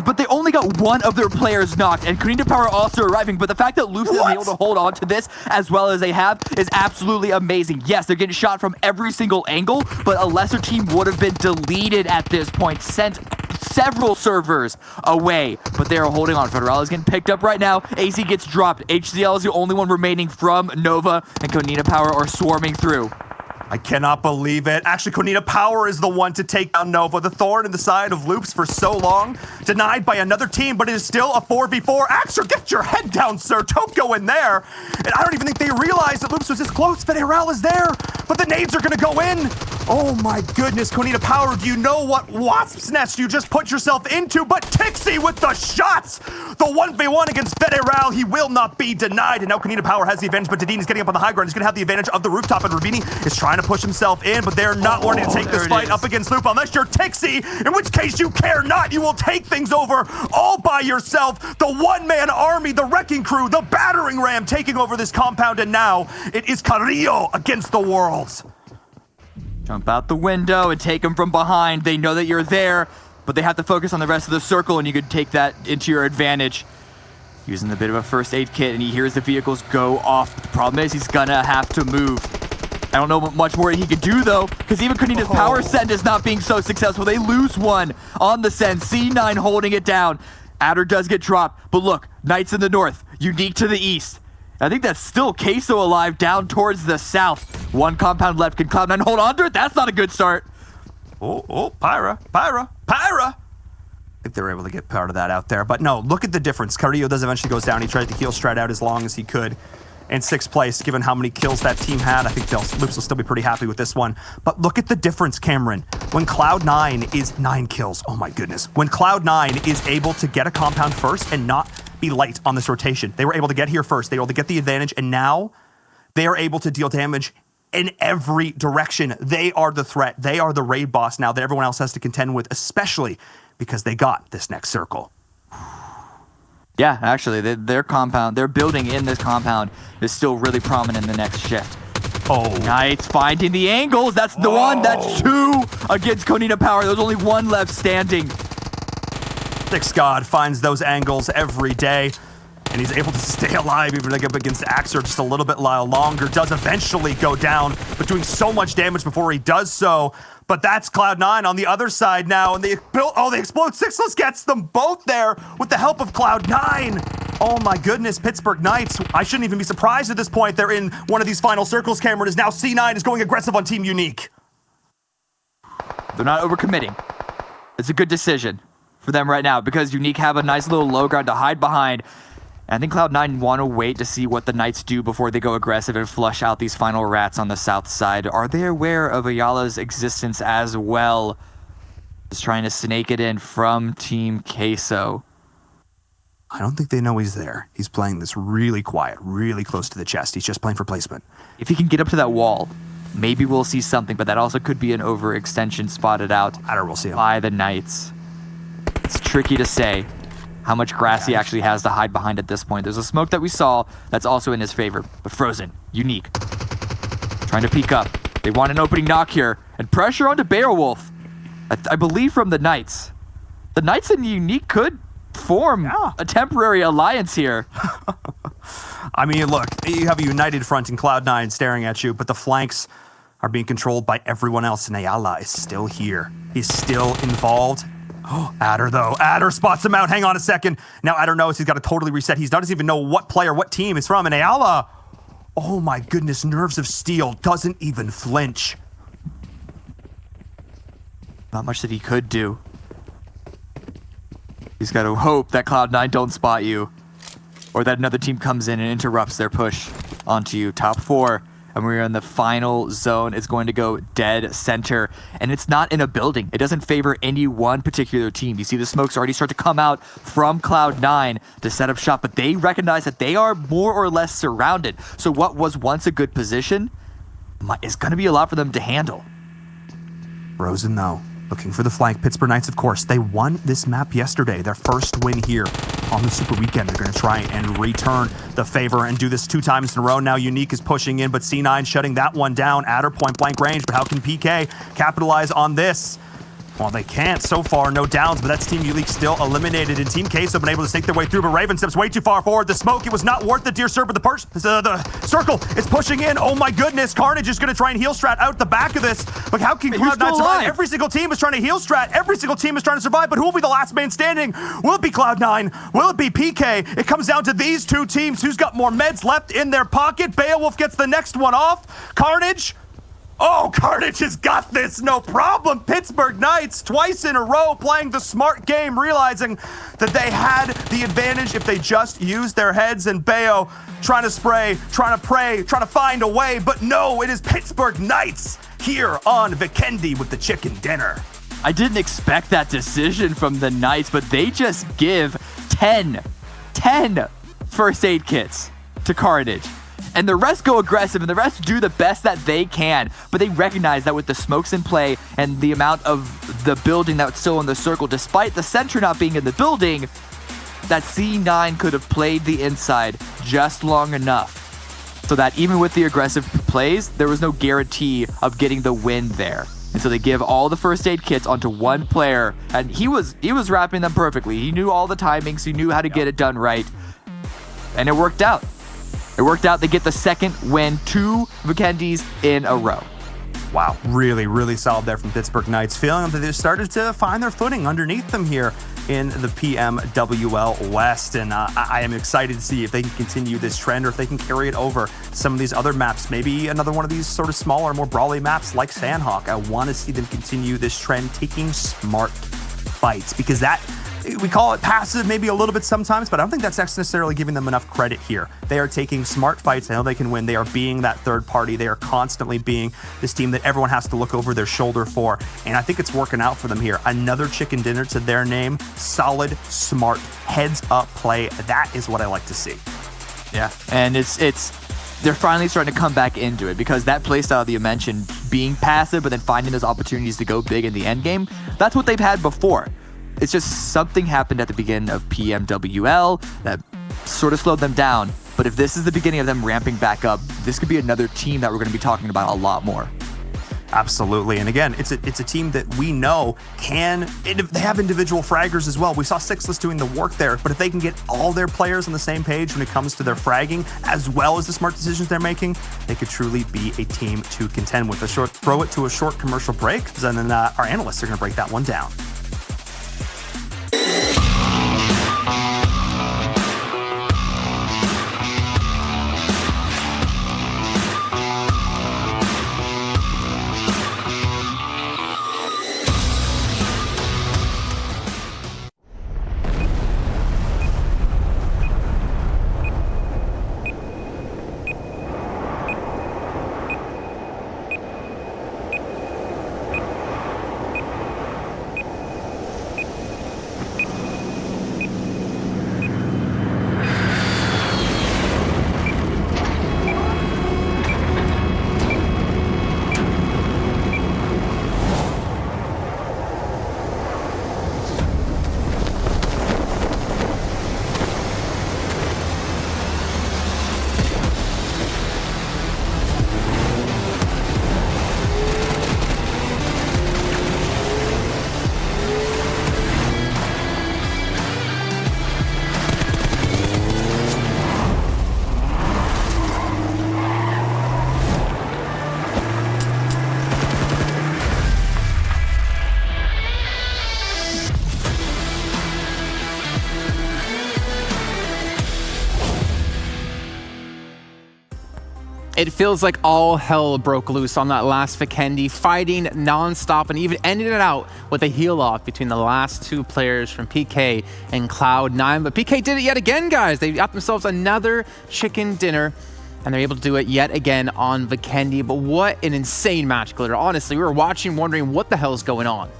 But they only got one of their players knocked, and Konina Power also arriving. But the fact that Loops is able to hold on to this as well as they have is absolutely amazing. Yes, they're getting shot from every single angle, but a lesser team would have been deleted at this point, sent several servers away, but they're holding on. Federal is getting picked up right now. AC gets dropped. HCL is the only one remaining from Nova, and Konina Power are swarming through. I cannot believe it. Actually, Konina Power is the one to take down Nova. The thorn in the side of Loops for so long. Denied by another team, but it is still a 4v4. Axer, get your head down, sir. Don't go in there. And I don't even think they realized that Loops was this close. Federal is there, but the nades are going to go in. Oh my goodness, Konina Power, do you know what wasp's nest you just put yourself into? But Tixie with the shots! The 1v1 against Federal, he will not be denied. And now Konina Power has the advantage, but Dadine is getting up on the high ground. He's going to have the advantage of the rooftop, and Ravini is trying to push himself in, but they're not wanting to take this fight up against Loop unless you're Tixie, in which case you care not. You will take things over all by yourself. The one-man army, the wrecking crew, the battering ram taking over this compound, and now it is Carrillo against the Worlds. Jump out the window and take them from behind. They know that you're there, but they have to focus on the rest of the circle, and you could take that into your advantage. Using a bit of a first aid kit, and he hears the vehicles go off. The problem is he's gonna have to move. I don't know much more he could do, though, because even Konina's power send is not being so successful. They lose one on the send. C9 holding it down. Adder does get dropped, but look, Knights in the north, Unique to the east. I think that's still Queso alive down towards the south. One compound left. Can Cloud9 hold on to it? That's not a good start. Oh, Pyra. I think they were able to get part of that out there. But no, look at the difference. Carrillo does eventually goes down. He tried to heal Strat out as long as he could. In 6th place, given how many kills that team had, I think Loops will still be pretty happy with this one. But look at the difference, Cameron. When Cloud9 is 9 kills, oh my goodness. When Cloud9 is able to get a compound first and not be light on this rotation. They were able to get here first. They were able to get the advantage, and now they are able to deal damage in every direction. They are the threat. They are the raid boss now that everyone else has to contend with, especially because they got this next circle. Yeah, actually, their compound, their building in this compound is still really prominent in the next shift. Oh. Knights finding the angles. That's the one. That's 2 against Konina Power. There's only 1 left standing. Six God finds those angles every day, and he's able to stay alive even up against Axer just a little bit longer. Does eventually go down, but doing so much damage before he does so. But that's Cloud9 on the other side now, and they explode. Sixless gets them both there with the help of Cloud9. Oh my goodness, Pittsburgh Knights. I shouldn't even be surprised at this point. They're in one of these final circles. Cameron is now C9 is going aggressive on Team Unique. They're not overcommitting. It's a good decision for them right now because Unique have a nice little low ground to hide behind. And I think Cloud9 want to wait to see what the Knights do before they go aggressive and flush out these final rats on the south side. Are they aware of Ayala's existence as well? Just trying to snake it in from Team Queso. I don't think they know he's there. He's playing this really quiet, really close to the chest. He's just playing for placement. If he can get up to that wall, maybe we'll see something, but that also could be an overextension spotted out we'll see him. By the Knights. It's tricky to say how much grass he actually has to hide behind at this point. There's a smoke that we saw that's also in his favor, but Frozen, Unique, trying to peek up. They want an opening knock here, and pressure onto Beowulf. I believe from the Knights. The Knights and Unique could form a temporary alliance here. I mean, look, you have a united front in Cloud9 staring at you, but the flanks are being controlled by everyone else, and Ayala is still here. He's still involved. Oh, Adder, though. Adder spots him out. Hang on a second. Now Adder knows he's got to totally reset. He doesn't even know what player, what team is from, and Ayala, oh my goodness, nerves of steel, doesn't even flinch. Not much that he could do. He's got to hope that Cloud9 don't spot you, or that another team comes in and interrupts their push onto you. Top 4, and we're in the final zone. It's going to go dead center, and it's not in a building. It doesn't favor any one particular team. You see the smokes already start to come out from Cloud9 to set up shop, but they recognize that they are more or less surrounded. So what was once a good position is going to be a lot for them to handle. Rosen, though, looking for the flank. Pittsburgh Knights, of course, they won this map yesterday. Their first win here on the Super Weekend. They're going to try and return the favor and do this 2 times in a row. Now Unique is pushing in, but C9 shutting that one down. Adder point blank range, but how can PK capitalize on this? Well, they can't so far, no downs, but that's Team U-League still eliminated, and Team Queso been able to snake their way through, but Raven steps way too far forward. The smoke, it was not worth it, dear sir, but the circle is pushing in. Oh my goodness, Carnage is going to try and heal strat out the back of this, but how can Cloud9 survive? Every single team is trying to heal strat, every single team is trying to survive, but who will be the last man standing? Will it be Cloud9? Will it be PK? It comes down to these two teams. Who's got more meds left in their pocket? Beowulf gets the next one off. Carnage? Oh, Carnage has got this, no problem. Pittsburgh Knights twice in a row playing the smart game, realizing that they had the advantage if they just used their heads, and Bayo trying to spray, trying to pray, trying to find a way, but no, it is Pittsburgh Knights here on Vikendi with the chicken dinner. I didn't expect that decision from the Knights, but they just give 10 first aid kits to Carnage. And the rest go aggressive, and the rest do the best that they can. But they recognize that with the smokes in play and the amount of the building that's still in the circle, despite the center not being in the building, that C9 could have played the inside just long enough so that even with the aggressive plays, there was no guarantee of getting the win there. And so they give all the first aid kits onto one player, and he was wrapping them perfectly. He knew all the timings, he knew how to get it done right, and it worked out. It worked out. They get the second win, 2 Vikendis in a row. Wow, really, really solid there from Pittsburgh Knights. Feeling that they started to find their footing underneath them here in the PMWL West. And I am excited to see if they can continue this trend or if they can carry it over to some of these other maps. Maybe another one of these sort of smaller, more brawly maps like Sanhok. I want to see them continue this trend, taking smart fights, because that, we call it passive maybe a little bit sometimes, but I don't think that's necessarily giving them enough credit here. They are taking smart fights. They know they can win. They are being that third party. They are constantly being this team that everyone has to look over their shoulder for, and I think it's working out for them here. Another chicken dinner to their name. Solid, smart, heads up play. That is what I like to see. Yeah, and they're finally starting to come back into it, because that playstyle that you mentioned, being passive but then finding those opportunities to go big in the end game, that's what they've had before. It's just something happened at the beginning of PMWL that sort of slowed them down. But if this is the beginning of them ramping back up, this could be another team that we're going to be talking about a lot more. Absolutely. And again, it's a team that we know they have individual fraggers as well. We saw Sixless doing the work there, but if they can get all their players on the same page when it comes to their fragging, as well as the smart decisions they're making, they could truly be a team to contend with. Throw it to a short commercial break, and then our analysts are going to break that one down. It feels like all hell broke loose on that last Vikendi, fighting non-stop and even ending it out with a heel-off between the last two players from PK and Cloud9. But PK did it yet again, guys. They got themselves another chicken dinner, and they're able to do it yet again on Vikendi. But what an insane match, Glitter. Honestly, we were watching, wondering what the hell is going on.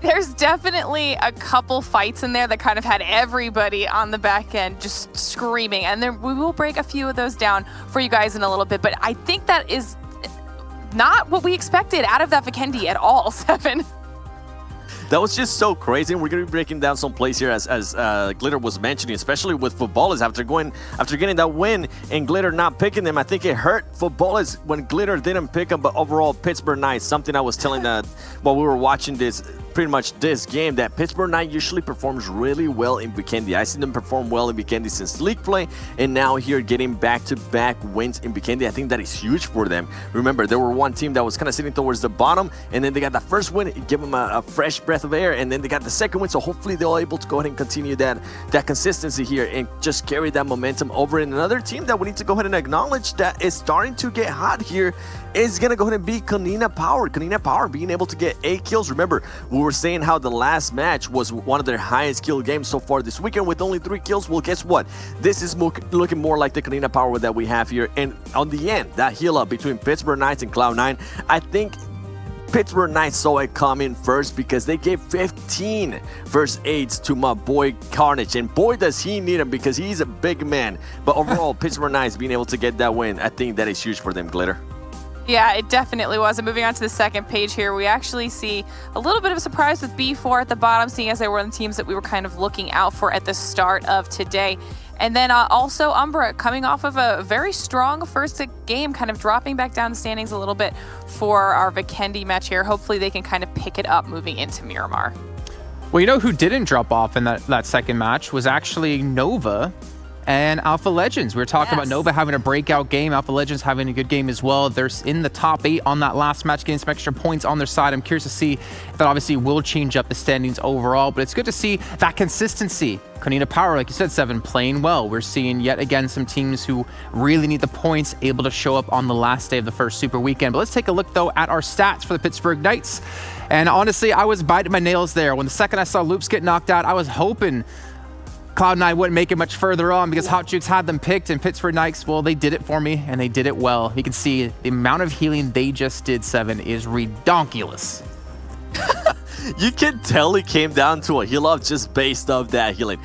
There's definitely a couple fights in there that kind of had everybody on the back end just screaming. And then we will break a few of those down for you guys in a little bit. But I think that is not what we expected out of that Vikendi at all, Seven. That was just so crazy. And we're going to be breaking down some plays here as Glitter was mentioning, especially with Footballers after getting that win and Glitter not picking them. I think it hurt Footballers when Glitter didn't pick them, but overall Pittsburgh Knights, something I was telling while we were watching pretty much this game, that Pittsburgh Knight usually performs really well in Vikendi. I seen them perform well in Vikendi since league play, and now here getting back-to-back wins in Vikendi, I think that is huge for them. Remember, there were one team that was kind of sitting towards the bottom, and then they got that first win, it gave them a fresh breath of air, and then they got the second win, so hopefully they're able to go ahead and continue that consistency here and just carry that momentum over. In another team that we need to go ahead and acknowledge that is starting to get hot here is going to go ahead and be Kanina Power. Kanina Power being able to get 8 kills. Remember, we were saying how the last match was one of their highest kill games so far this weekend with only 3 kills. Well, guess what? This is looking more like the Kanina Power that we have here. And on the end, that heal up between Pittsburgh Knights and Cloud9, I think Pittsburgh Knights saw it coming first because they gave 15 first aids to my boy Carnage, and boy does he need him because he's a big man. But overall, Pittsburgh Knights being able to get that win, I think that is huge for them, Glitter. Yeah, it definitely was. And moving on to the second page here, we actually see a little bit of a surprise with B4 at the bottom, seeing as they were one of the teams that we were kind of looking out for at the start of today. And then also Umbra coming off of a very strong first game, kind of dropping back down the standings a little bit for our Vikendi match here. Hopefully they can kind of pick it up moving into Miramar. Well, you know who didn't drop off in that second match was actually Nova and Alpha Legends. We were talking about Nova having a breakout game, Alpha Legends having a good game as well. They're in the top 8 on that last match, getting some extra points on their side. I'm curious to see if that obviously will change up the standings overall, but it's good to see that consistency. Kanina Power, like you said, 7, playing well. We're seeing yet again some teams who really need the points able to show up on the last day of the first Super Weekend. But let's take a look, though, at our stats for the Pittsburgh Knights. And honestly, I was biting my nails there. When the second I saw Loops get knocked out, I was hoping Cloud9 wouldn't make it much further on because Hot Jukes had them picked, and Pittsburgh Knights, well, they did it for me, and they did it well. You can see the amount of healing they just did, 7, is redonkulous. You can tell it came down to a heal up just based off that healing.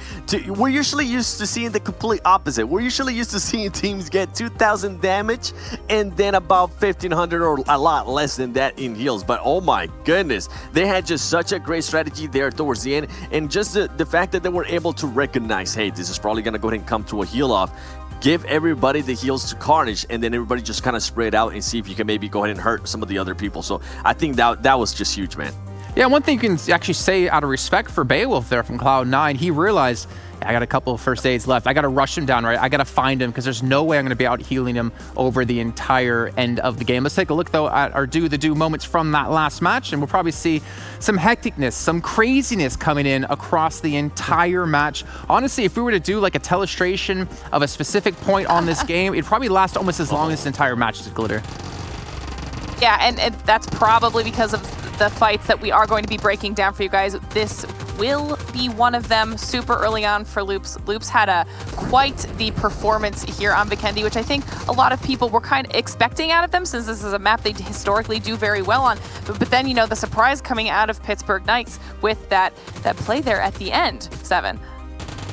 We're usually used to seeing the complete opposite. We're usually used to seeing teams get 2,000 damage and then about 1,500 or a lot less than that in heals. But oh my goodness, they had just such a great strategy there towards the end. And just the fact that they were able to recognize, hey, this is probably going to go ahead and come to a heal off. Give everybody the heals to Carnage, and then everybody just kind of spread out and see if you can maybe go ahead and hurt some of the other people. So I think that was just huge, man. Yeah, one thing you can actually say out of respect for Beowulf there from Cloud9, he realized, I got a couple of first aids left. I got to rush him down, right? I got to find him because there's no way I'm going to be out healing him over the entire end of the game. Let's take a look, though, at our do moments from that last match, and we'll probably see some hecticness, some craziness coming in across the entire match. Honestly, if we were to do like a telestration of a specific point on this game, it'd probably last almost as long as this entire match to Glitter. Yeah, and that's probably because of the fights that we are going to be breaking down for you guys. This will be one of them super early on for Loops. Loops had quite the performance here on Vikendi, which I think a lot of people were kind of expecting out of them since this is a map they historically do very well on. But then, you know, the surprise coming out of Pittsburgh Knights with that play there at the end, 7.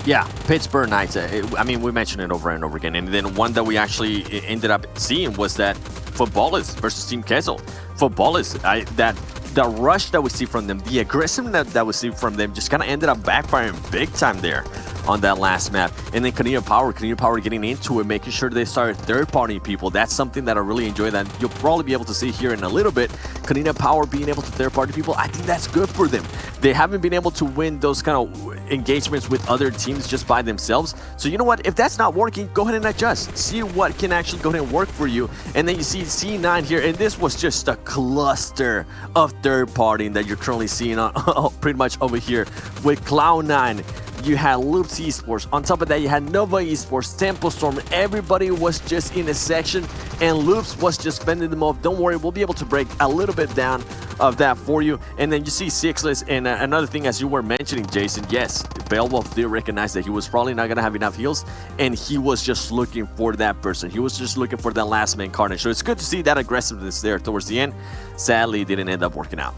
Yeah, Pittsburgh Knights, I mean, we mentioned it over and over again. And then one that we actually ended up seeing was that Footballers versus Team Kessel. Footballers, the rush that we see from them, the aggressiveness that we see from them just kind of ended up backfiring big time there on that last map. And then Kanina Power getting into it, making sure they start third-party people. That's something that I really enjoy that you'll probably be able to see here in a little bit. Kanina Power being able to third-party people, I think that's good for them. They haven't been able to win those kind of engagements with other teams just by themselves. So you know what? If that's not working, go ahead and adjust. See what can actually go ahead and work for you. And then you see C9 here, and this was just a cluster of third-partying that you're currently seeing on pretty much over here with Cloud9. You had Loops Esports. On top of that, you had Nova Esports, Tempo Storm. Everybody was just in a section, and Loops was just spending them off. Don't worry, we'll be able to break a little bit down of that for you. And then you see Sixless, and another thing, as you were mentioning, Jason, yes, Beowulf did recognize that he was probably not going to have enough heals, and he was just looking for that person. He was just looking for that last man Carnage. So it's good to see that aggressiveness there towards the end. Sadly, it didn't end up working out.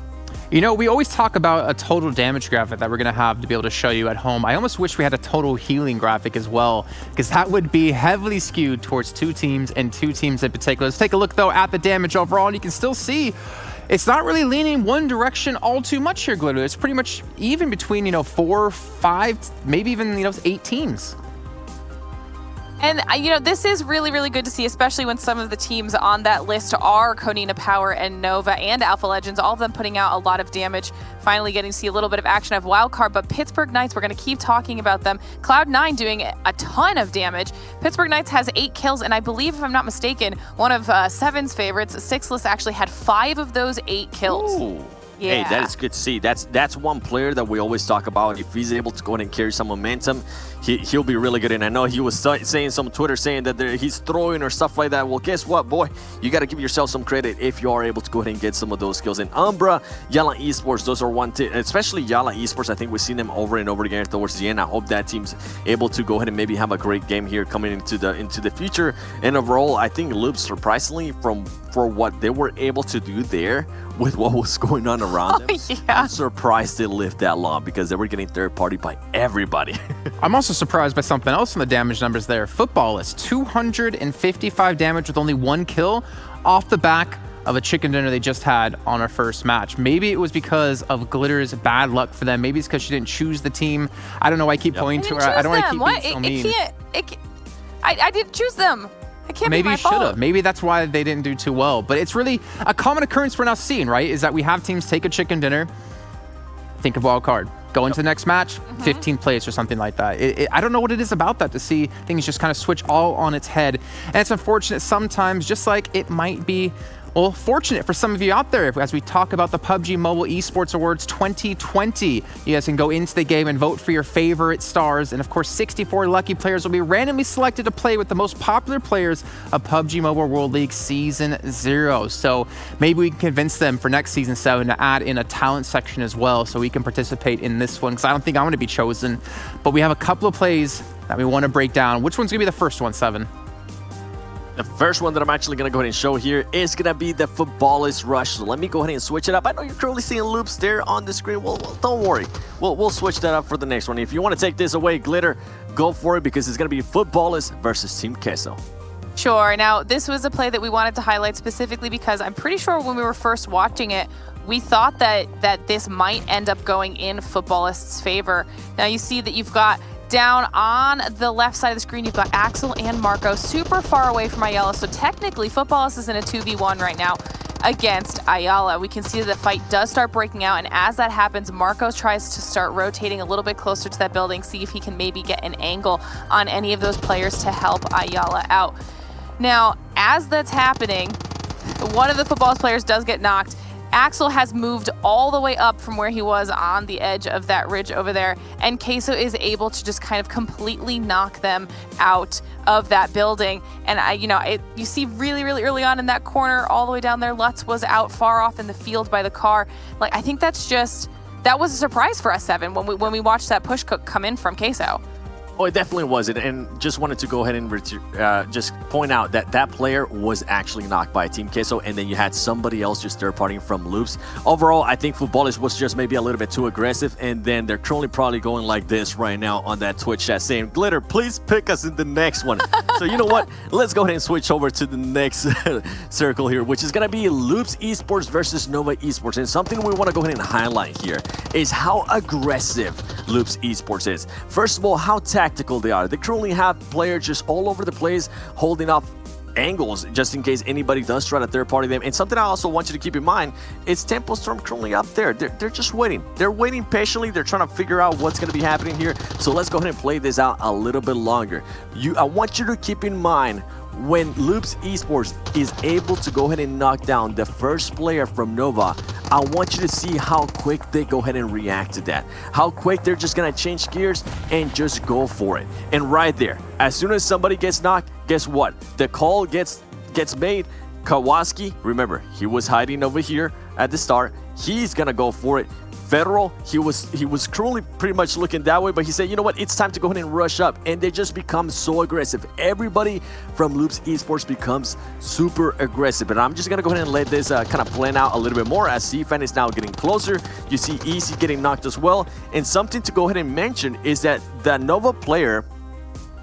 You know, we always talk about a total damage graphic that we're going to have to be able to show you at home. I almost wish we had a total healing graphic as well, because that would be heavily skewed towards 2 teams and 2 teams in particular. Let's take a look, though, at the damage overall, and you can still see it's not really leaning one direction all too much here, Glitter. It's pretty much even between, 4, 5, maybe even, 8 teams. And, this is really, really good to see, especially when some of the teams on that list are Konina Power and Nova and Alpha Legends, all of them putting out a lot of damage, finally getting to see a little bit of action of Wildcard. But Pittsburgh Knights, we're going to keep talking about them. Cloud9 doing a ton of damage. Pittsburgh Knights has 8 kills, and I believe, if I'm not mistaken, one of Seven's favorites, Sixless, actually had 5 of those 8 kills. Ooh. Yeah. Hey, that is good to see. That's one player that we always talk about. If he's able to go ahead and carry some momentum, he'll be really good. And I know he was saying some Twitter saying that he's throwing or stuff like that. Well, guess what, boy? You got to give yourself some credit if you are able to go ahead and get some of those skills. And Umbra, Yala Esports, those are especially Yala Esports. I think we've seen them over and over again towards the end. I hope that team's able to go ahead and maybe have a great game here coming into the future. And overall, I think Loops, surprisingly, for what they were able to do there with what was going on around them, I'm surprised they lived that long because they were getting third party by everybody. I'm also surprised by something else in the damage numbers there. Footballist, 255 damage with only 1 kill off the back of a chicken dinner they just had on our first match. Maybe it was because of Glitter's bad luck for them. Maybe it's because she didn't choose the team. I don't know why I keep pointing to her. I don't want to keep being so mean. I didn't choose them. It can't Maybe be my you should fault. have. Maybe that's why they didn't do too well. But it's really a common occurrence we're now seeing, right? Is that we have teams take a chicken dinner, think of wild card, go into the next match, 15 plays or something like that. I don't know what it is about that to see things just kind of switch all on its head. And it's unfortunate sometimes, just like it might be, well, fortunate for some of you out there as we talk about the PUBG Mobile Esports Awards 2020. You guys can go into the game and vote for your favorite stars. And of course, 64 lucky players will be randomly selected to play with the most popular players of PUBG Mobile World League Season 0. So maybe we can convince them for next Season 7 to add in a talent section as well so we can participate in this one, because I don't think I'm going to be chosen. But we have a couple of plays that we want to break down. Which one's going to be the first one, Seven? The first one that I'm actually going to go ahead and show here is going to be the Footballist Rush. So let me go ahead and switch it up. I know you're currently seeing loops there on the screen. Well, don't worry. We'll switch that up for the next one. If you want to take this away, Glitter, go for it, because it's going to be Footballist versus Team Queso. Sure. Now, this was a play that we wanted to highlight specifically because I'm pretty sure when we were first watching it, we thought that this might end up going in Footballist's favor. Now, you see that you've got down on the left side of the screen, you've got Axel and Marco super far away from Ayala. So technically, Footballist is in a 2v1 right now against Ayala. We can see the fight does start breaking out, and as that happens, Marco tries to start rotating a little bit closer to that building, see if he can maybe get an angle on any of those players to help Ayala out. Now, as that's happening, one of the Footballist players does get knocked. Axel has moved all the way up from where he was on the edge of that ridge over there, and Queso is able to just kind of completely knock them out of that building. And you see really, really early on in that corner, all the way down there, Lutz was out far off in the field by the car. Like, I think that was a surprise for us, Seven, when we watched that push cook come in from Queso. Oh, it definitely was. And just wanted to go ahead and just point out that that player was actually knocked by Team Queso, and then you had somebody else just third-partying from loops. Overall, I think Footballist was just maybe a little bit too aggressive, and then they're currently probably going like this right now on that Twitch chat saying, Glitter, please pick us in the next one. So you know what? Let's go ahead and switch over to the next circle here, which is going to be Loops Esports versus Nova Esports. And something we want to go ahead and highlight here is how aggressive Loops Esports is. First of all, how tactical they are. They currently have players just all over the place holding up angles just in case anybody does try to third party them. And something I also want you to keep in mind is Tempo Storm currently up there. They're just waiting. They're waiting patiently. They're trying to figure out what's going to be happening here. So let's go ahead and play this out a little bit longer. I want you to keep in mind when Loops Esports is able to go ahead and knock down the first player from Nova, I want you to see how quick they go ahead and react to that. How quick they're just going to change gears and just go for it. And right there, as soon as somebody gets knocked, guess what? The call gets made. Kawasaki, remember, he was hiding over here at the start. He's going to go for it. Federal, he was currently pretty much looking that way, but he said, you know what, it's time to go ahead and rush up, and they just become so aggressive. Everybody from Loops Esports becomes super aggressive, and I'm just gonna go ahead and let this kind of plan out a little bit more as CFan is now getting closer. You see Easy getting knocked as well, and something to go ahead and mention is that the Nova player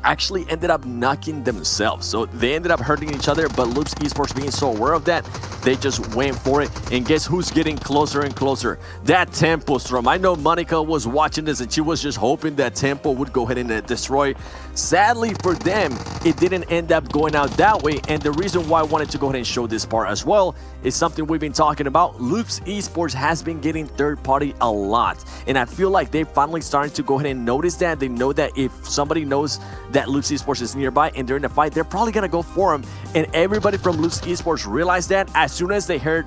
actually ended up knocking themselves. So they ended up hurting each other, but Loops Esports being so aware of that, they just went for it. And guess who's getting closer and closer? That Tempo Storm. I know Monica was watching this and she was just hoping that Tempo would go ahead and destroy. Sadly for them, it didn't end up going out that way. And the reason why I wanted to go ahead and show this part as well is something we've been talking about. Loops Esports has been getting third party a lot. And I feel like they finally starting to go ahead and notice that. They know that if somebody knows that Loops Esports is nearby and they're in a fight, they're probably going to go for him. And everybody from Loops Esports realized that as soon as they heard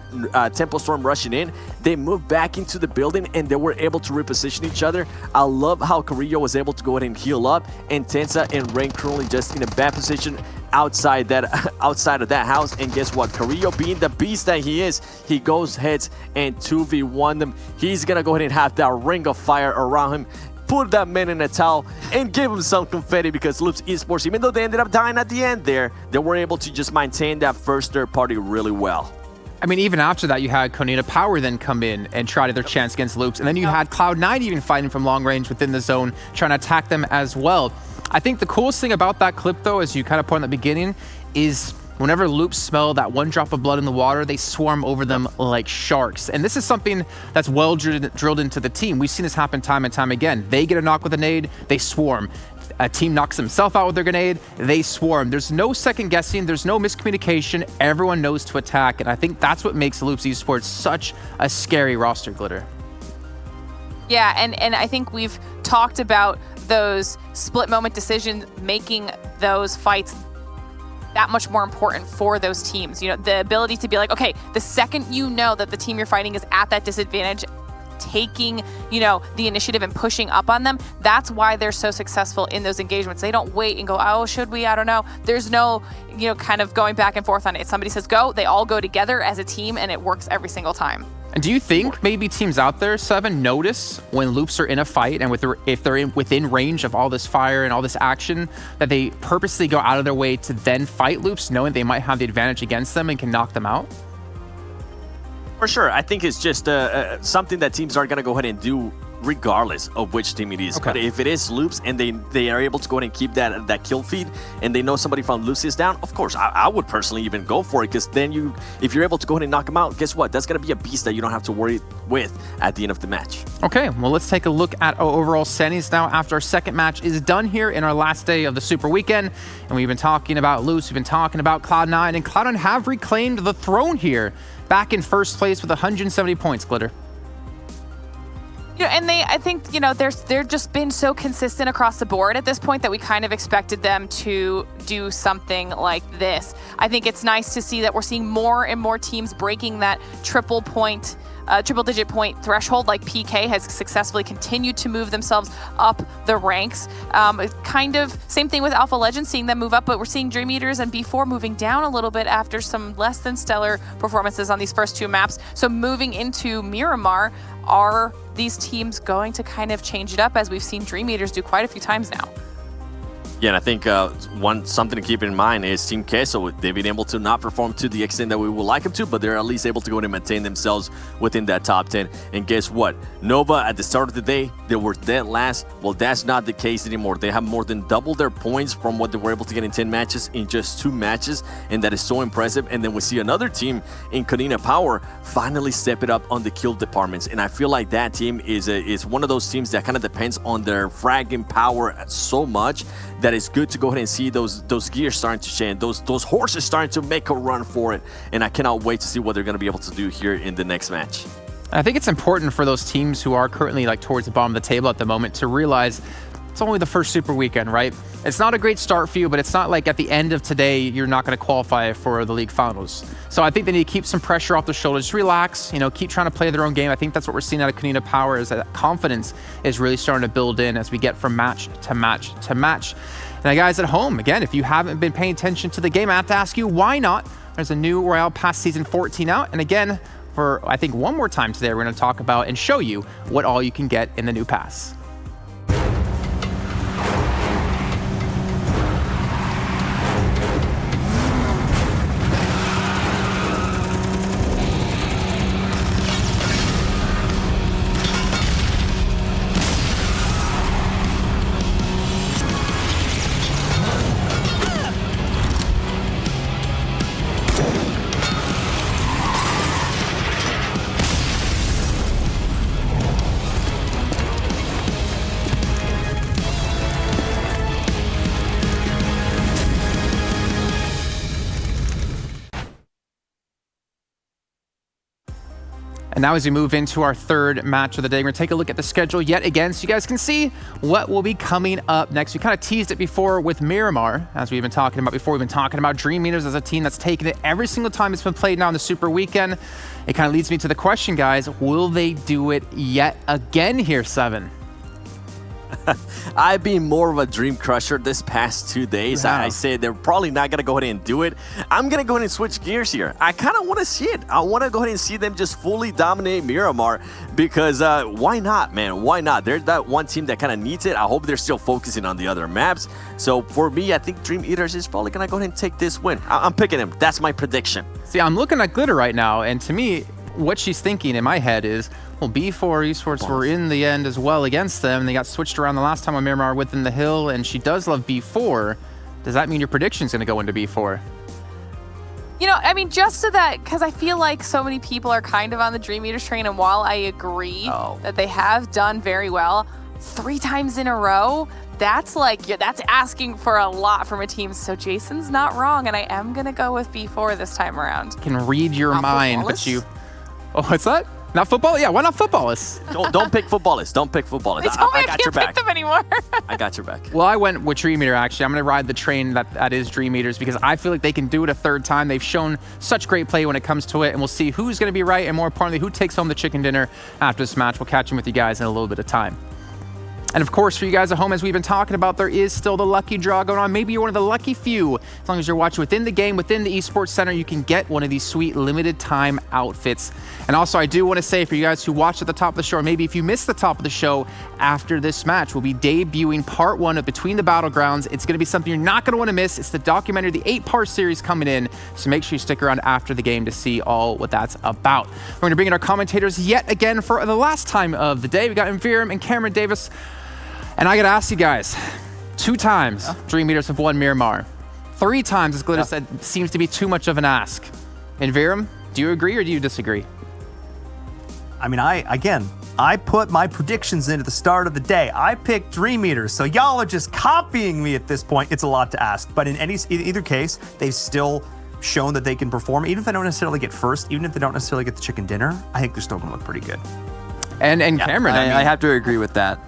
Tempo Storm rushing in, they moved back into the building and they were able to reposition each other. I love how Carrillo was able to go ahead and heal up, and Tensa and Rain currently just in a bad position outside of that house. And guess what? Carrillo, being the beast that he is, he goes heads and 2v1 them. He's gonna go ahead and have that ring of fire around him, put that man in a towel and give him some confetti, because Loops Esports, even though they ended up dying at the end there, they were able to just maintain that first third party really well. I mean, even after that, you had Konina Power then come in and try their chance against Loops. And then you had Cloud9 even fighting from long range within the zone, trying to attack them as well. I think the coolest thing about that clip, though, as you kind of point at the beginning, is whenever Loops smell that one drop of blood in the water, they swarm over them like sharks. And this is something that's well drilled into the team. We've seen this happen time and time again. They get a knock with a nade, they swarm. A team knocks himself out with their grenade, they swarm. There's no second guessing, there's no miscommunication. Everyone knows to attack, and I think that's what makes Loops Esports such a scary roster, Glitter. Yeah, and I think we've talked about those split moment decisions, making those fights that much more important for those teams. You know, the ability to be like, okay, the second you know that the team you're fighting is at that disadvantage, taking, you know, the initiative and pushing up on them. That's why they're so successful in those engagements. They don't wait and go, oh, should we? I don't know. There's no, you know, kind of going back and forth on it. If somebody says go, they all go together as a team, and it works every single time. And do you think maybe teams out there, Seven, notice when Loops are in a fight and if they're within range of all this fire and all this action, that they purposely go out of their way to then fight Loops, knowing they might have the advantage against them and can knock them out? For sure. I think it's just something that teams are going to go ahead and do regardless of which team it is. Okay. But if it is Loops and they are able to go ahead and keep that kill feed, and they know somebody from Loops is down, of course, I would personally even go for it, because then if you're able to go ahead and knock him out, guess what? That's going to be a beast that you don't have to worry with at the end of the match. Okay, well, let's take a look at our overall standings now after our second match is done here in our last day of the Super Weekend. And we've been talking about Loops, we've been talking about Cloud9, and Cloud9 have reclaimed the throne here, back in first place with 170 points, Glitter. You know, and I think, you know, they're just been so consistent across the board at this point that we kind of expected them to do something like this. I think it's nice to see that we're seeing more and more teams breaking that triple-digit point threshold, like PK has successfully continued to move themselves up the ranks. Kind of same thing with Alpha Legends, seeing them move up, but we're seeing Dream Eaters and B4 moving down a little bit after some less than stellar performances on these first two maps. So moving into Miramar, are these teams going to kind of change it up, as we've seen Dream Eaters do quite a few times now? Yeah, and I think something to keep in mind is Team Queso. They've been able to not perform to the extent that we would like them to, but they're at least able to go and maintain themselves within that top 10. And guess what? Nova, at the start of the day, they were dead last. Well, that's not the case anymore. They have more than double their points from what they were able to get in 10 matches in just 2 matches, and that is so impressive. And then we see another team in Konina Power finally step it up on the kill departments. And I feel like that team is one of those teams that kind of depends on their fragging power so much that it's good to go ahead and see those gears starting to change, those horses starting to make a run for it. And I cannot wait to see what they're going to be able to do here in the next match. I think it's important for those teams who are currently like towards the bottom of the table at the moment to realize it's only the first Super Weekend, right? It's not a great start for you, but it's not like at the end of today you're not going to qualify for the league finals. So I think they need to keep some pressure off their shoulders, relax, you know, keep trying to play their own game. I think that's what we're seeing out of Konina Power, is that confidence is really starting to build in as we get from match to match to match. And guys at home, again, if you haven't been paying attention to the game, I have to ask you, why not? There's a new Royale Pass Season 14 out. And again, for I think one more time today, we're going to talk about and show you what all you can get in the new pass. And now as we move into our third match of the day, we're going to take a look at the schedule yet again so you guys can see what will be coming up next. We kind of teased it before with Miramar, as we've been talking about before. We've been talking about Dream Eaters as a team that's taken it every single time it's been played now in the Super Weekend. It kind of leads me to the question, guys, will they do it yet again here, Seven? I've been more of a dream crusher this past 2 days. I say they're probably not going to go ahead and do it. I'm going to go ahead and switch gears here. I kind of want to see it. I want to go ahead and see them just fully dominate Miramar because why not, man? Why not? They're that one team that kind of needs it. I hope they're still focusing on the other maps. So for me, I think Dream Eaters is probably going to go ahead and take this win. I'm picking them. That's my prediction. See, I'm looking at Glitter right now, and to me, what she's thinking in my head is, well, B4 Esports were in the end as well against them. They got switched around the last time on Miramar within the hill, and she does love B4. Does that mean your prediction's going to go into B4? You know, I mean, just so that, because I feel like so many people are kind of on the Dream Eaters train, and while I agree that they have done very well 3 times in a row, that's asking for a lot from a team. So Jason's not wrong, and I am going to go with B4 this time around. Can read your mind, but you... Oh, what's that? Not football? Yeah, why not footballists? Don't pick footballists. Don't pick footballists. They told me I got can't your back. pick them anymore. I got your back. Well, I went with Dream Eater, actually. I'm going to ride the train that is Dream Eaters because I feel like they can do it a third time. They've shown such great play when it comes to it, and we'll see who's going to be right and, more importantly, who takes home the chicken dinner after this match. We'll catch them with you guys in a little bit of time. And of course, for you guys at home, as we've been talking about, there is still the lucky draw going on. Maybe you're one of the lucky few. As long as you're watching within the game, within the Esports Center, you can get one of these sweet limited time outfits. And also, I do want to say for you guys who watched at the top of the show, or maybe if you missed the top of the show, after this match, we'll be debuting part 1 of Between the Battlegrounds. It's going to be something you're not going to want to miss. It's the documentary, the 8-part series coming in. So make sure you stick around after the game to see all what that's about. We're going to bring in our commentators yet again for the last time of the day. We got Viram and Cameron Davis. And I gotta ask you guys, 2 times Dream Eaters have won Miramar. 3 times, as Glitter said, seems to be too much of an ask. And Viram, do you agree or do you disagree? I mean, I put my predictions in at the start of the day. I picked Dream Eaters, so y'all are just copying me at this point. It's a lot to ask. But in either case, they've still shown that they can perform. Even if they don't necessarily get first, even if they don't necessarily get the chicken dinner, I think they're still gonna look pretty good. And Cameron, I have to agree with that.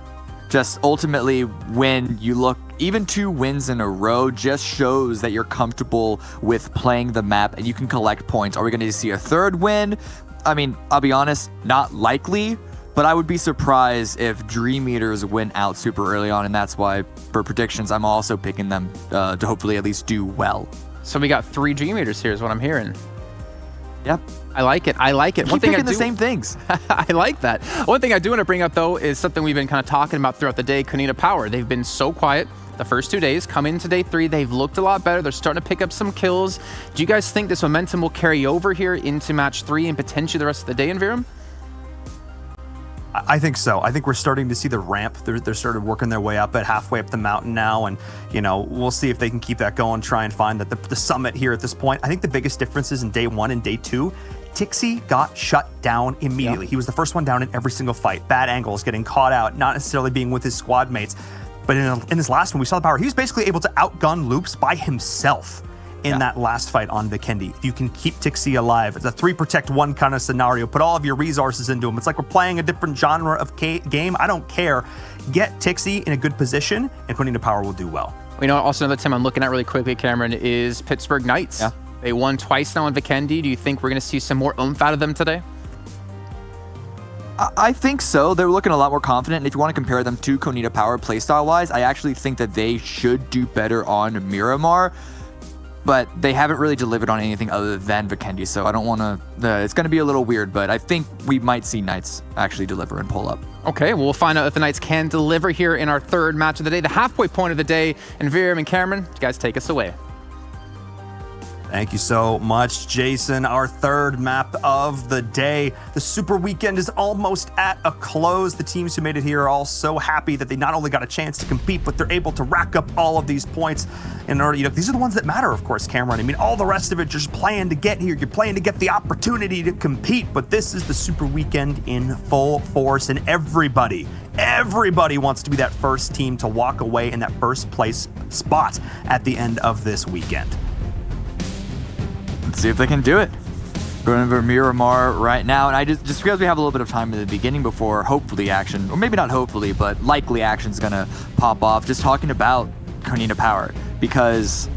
Just ultimately, when you look, even 2 wins in a row just shows that you're comfortable with playing the map and you can collect points. Are we going to see a 3rd win? I mean, I'll be honest, not likely, but I would be surprised if Dream Eaters win out super early on, and that's why, for predictions, I'm also picking them to hopefully at least do well. So we got 3 Dream Eaters here is what I'm hearing. Yep. I like it. Keep picking the same things. I like that. One thing I do want to bring up, though, is something we've been kind of talking about throughout the day, Kunina Power. They've been so quiet the first 2 days. Come into day 3, they've looked a lot better. They're starting to pick up some kills. Do you guys think this momentum will carry over here into match 3 and potentially the rest of the day in Viram? I think so. I think we're starting to see the ramp. They're started working their way up at halfway up the mountain now, and we'll see if they can keep that going. Try and find the summit here at this point. I think the biggest difference is in day 1 and day 2. Tixi got shut down immediately. He was the first one down in every single fight. Bad angles, getting caught out, not necessarily being with his squad mates. But in this last one, we saw the power. He was basically able to outgun Loops by himself in that last fight on Vikendi. If you can keep Tixi alive, it's a 3 protect 1 kind of scenario. Put all of your resources into him. It's like we're playing a different genre of game. I don't care. Get Tixi in a good position, and Kunina Power will do well. Also another team I'm looking at really quickly, Cameron, is Pittsburgh Knights. Yeah. They won twice now on Vikendi. Do you think we're going to see some more oomph out of them today? I think so. They're looking a lot more confident. And if you want to compare them to Kunina Power playstyle-wise, I actually think that they should do better on Miramar. But they haven't really delivered on anything other than Vikendi, so I don't want to... it's going to be a little weird, but I think we might see Knights actually deliver and pull up. Okay, well, we'll find out if the Knights can deliver here in our 3rd match of the day, the halfway point of the day. And Viram and Cameron, you guys take us away. Thank you so much, Jason. Our 3rd map of the day. The Super Weekend is almost at a close. The teams who made it here are all so happy that they not only got a chance to compete, but they're able to rack up all of these points in order, these are the ones that matter, of course, Cameron. I mean, all the rest of it, just playing to get here. You're playing to get the opportunity to compete, but this is the Super Weekend in full force, and everybody wants to be that first team to walk away in that first place spot at the end of this weekend. Let's see if they can do it. Going over Miramar right now, and I just because we have a little bit of time in the beginning before hopefully action, or maybe not hopefully, but likely action's gonna pop off. Just talking about Konina Power, because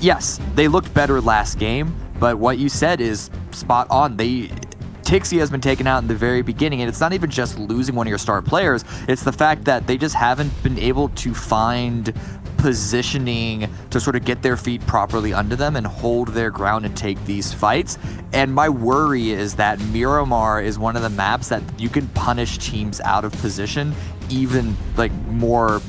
yes, they looked better last game, but what you said is spot on. Tixie has been taken out in the very beginning, and it's not even just losing one of your star players, it's the fact that they just haven't been able to find positioning to sort of get their feet properly under them and hold their ground and take these fights. And my worry is that Miramar is one of the maps that you can punish teams out of position even like more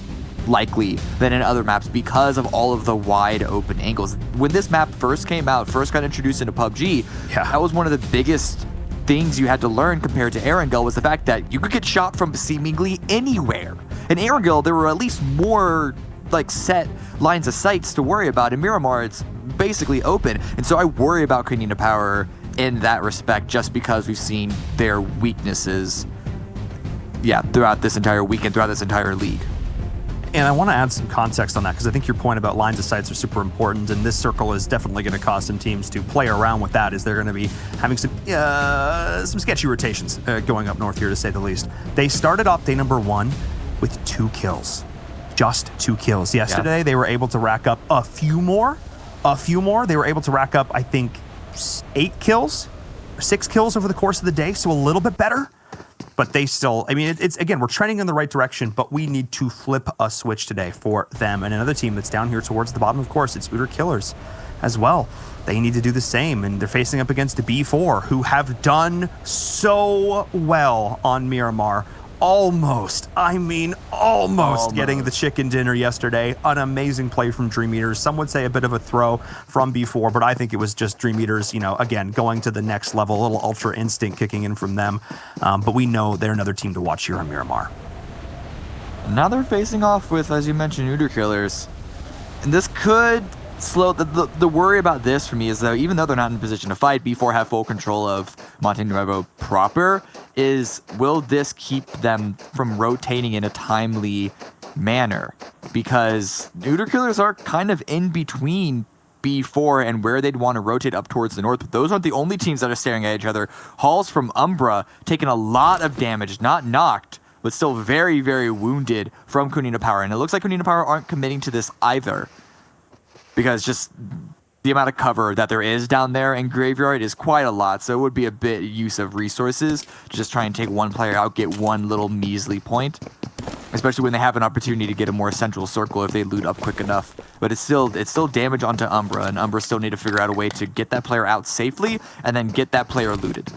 likely than in other maps because of all of the wide open angles. When this map first came out, first got introduced into PUBG, that was one of the biggest things you had to learn compared to Erangel, was the fact that you could get shot from seemingly anywhere. In Erangel, there were at least more like set lines of sights to worry about. In Miramar, it's basically open. And so I worry about Konina Power in that respect, just because we've seen their weaknesses throughout this entire weekend, throughout this entire league. And I want to add some context on that, because I think your point about lines of sights are super important, and this circle is definitely going to cause some teams to play around with that, as they're going to be having some sketchy rotations going up north here, to say the least. They started off day number 1 with 2 kills. Just 2 kills. Yesterday, they were able to rack up a few more. They were able to rack up, I think, 8 kills, or 6 kills over the course of the day, so a little bit better. But they still, I mean, it's again, we're trending in the right direction, but we need to flip a switch today for them. And another team that's down here towards the bottom, of course, it's Uter Killers as well. They need to do the same, and they're facing up against a B4 who have done so well on Miramar. Almost getting the chicken dinner yesterday. An amazing play from Dream Eaters. Some would say a bit of a throw from B4, but I think it was just Dream Eaters, again, going to the next level, a little ultra instinct kicking in from them. But we know they're another team to watch here on Miramar. Now they're facing off with, as you mentioned, Uter Killers. And this could slow. The worry about this for me is, though, even though they're not in a position to fight, B4 have full control of Monte Nuevo proper, is will this keep them from rotating in a timely manner? Because Uter Killers are kind of in between B4 and where they'd want to rotate up towards the north. But those aren't the only teams that are staring at each other. Halls from Umbra taking a lot of damage, not knocked, but still very, very wounded from Konina Power. And it looks like Konina Power aren't committing to this either, because just the amount of cover that there is down there in Graveyard is quite a lot, so it would be a bit use of resources to just try and take one player out, get one little measly point, especially when they have an opportunity to get a more central circle if they loot up quick enough. But it's still damage onto Umbra, and Umbra still need to figure out a way to get that player out safely and then get that player looted.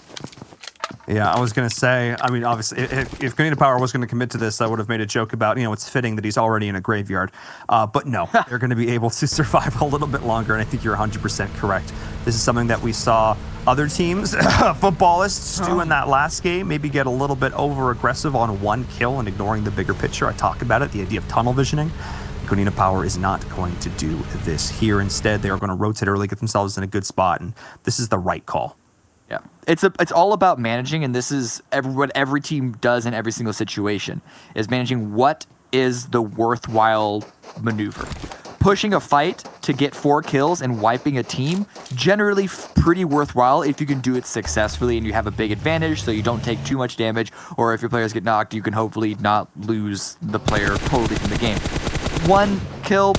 Yeah, I was going to say, I mean, obviously, if Konina Power was going to commit to this, I would have made a joke about, it's fitting that he's already in a graveyard. But no, they're going to be able to survive a little bit longer, and I think you're 100% correct. This is something that we saw other teams, footballists, do in that last game, maybe get a little bit over-aggressive on one kill and ignoring the bigger picture. I talk about it, the idea of tunnel visioning. Konina Power is not going to do this here. Instead, they are going to rotate early, get themselves in a good spot, and this is the right call. Yeah, it's all about managing, and this is what every team does in every single situation, is managing what is the worthwhile maneuver. Pushing a fight to get 4 kills and wiping a team, generally pretty worthwhile if you can do it successfully and you have a big advantage so you don't take too much damage, or if your players get knocked, you can hopefully not lose the player totally from the game. 1 kill,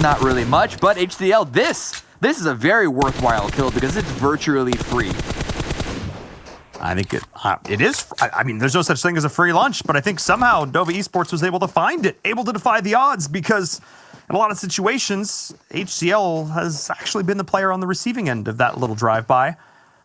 not really much, but HCL, this is a very worthwhile kill because it's virtually free. I think it is. I mean, there's no such thing as a free lunch, but I think somehow Nova Esports was able to find it, able to defy the odds, because in a lot of situations, HCL has actually been the player on the receiving end of that little drive-by,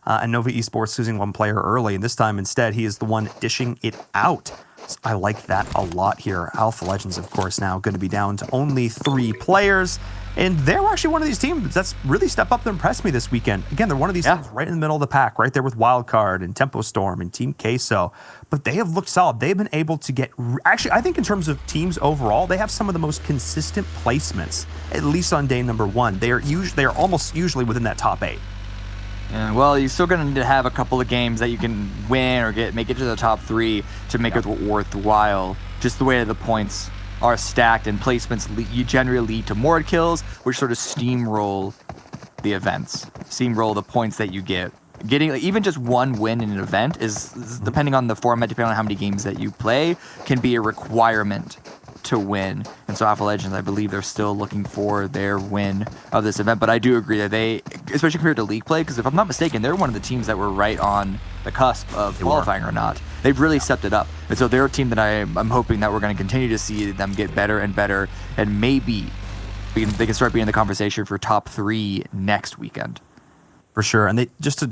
and Nova Esports losing 1 player early, and this time instead he is the one dishing it out. So I like that a lot here. Alpha Legends, of course, now going to be down to only 3 players. And they're actually one of these teams that's really stepped up and impressed me this weekend. Again, they're one of these teams right in the middle of the pack, right there with Wildcard and Tempo Storm and Team Queso. But they have looked solid. They've been able to get, actually, I think in terms of teams overall, they have some of the most consistent placements, at least on day number 1. They are almost usually within that top 8. Yeah, well, you're still going to need to have a couple of games that you can win or make it to the top 3 to make it worthwhile. Just the way the points are stacked, and placements you generally lead to more kills, which sort of steamroll the events, steamroll the points that you get getting even just one win in an event is depending on the format, depending on how many games that you play, can be a requirement to win. And so Alpha Legends, I believe they're still looking for their win of this event. But I do agree that they, especially compared to league play, because if I'm not mistaken, they're one of the teams that were right on the cusp of qualifying or not. They've really stepped it up. And so they're a team that I'm hoping that we're going to continue to see them get better and better, and maybe they can start being in the conversation for top 3 next weekend. For sure. And they just to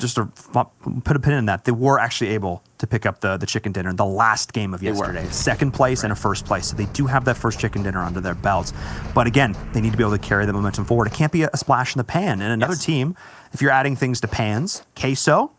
put a pin in that, they were actually able to pick up the chicken dinner in the last game of yesterday. Second place and a first place. So they do have that first chicken dinner under their belts. But again, they need to be able to carry the momentum forward. It can't be a splash in the pan. And another team, if you're adding things to pans, queso,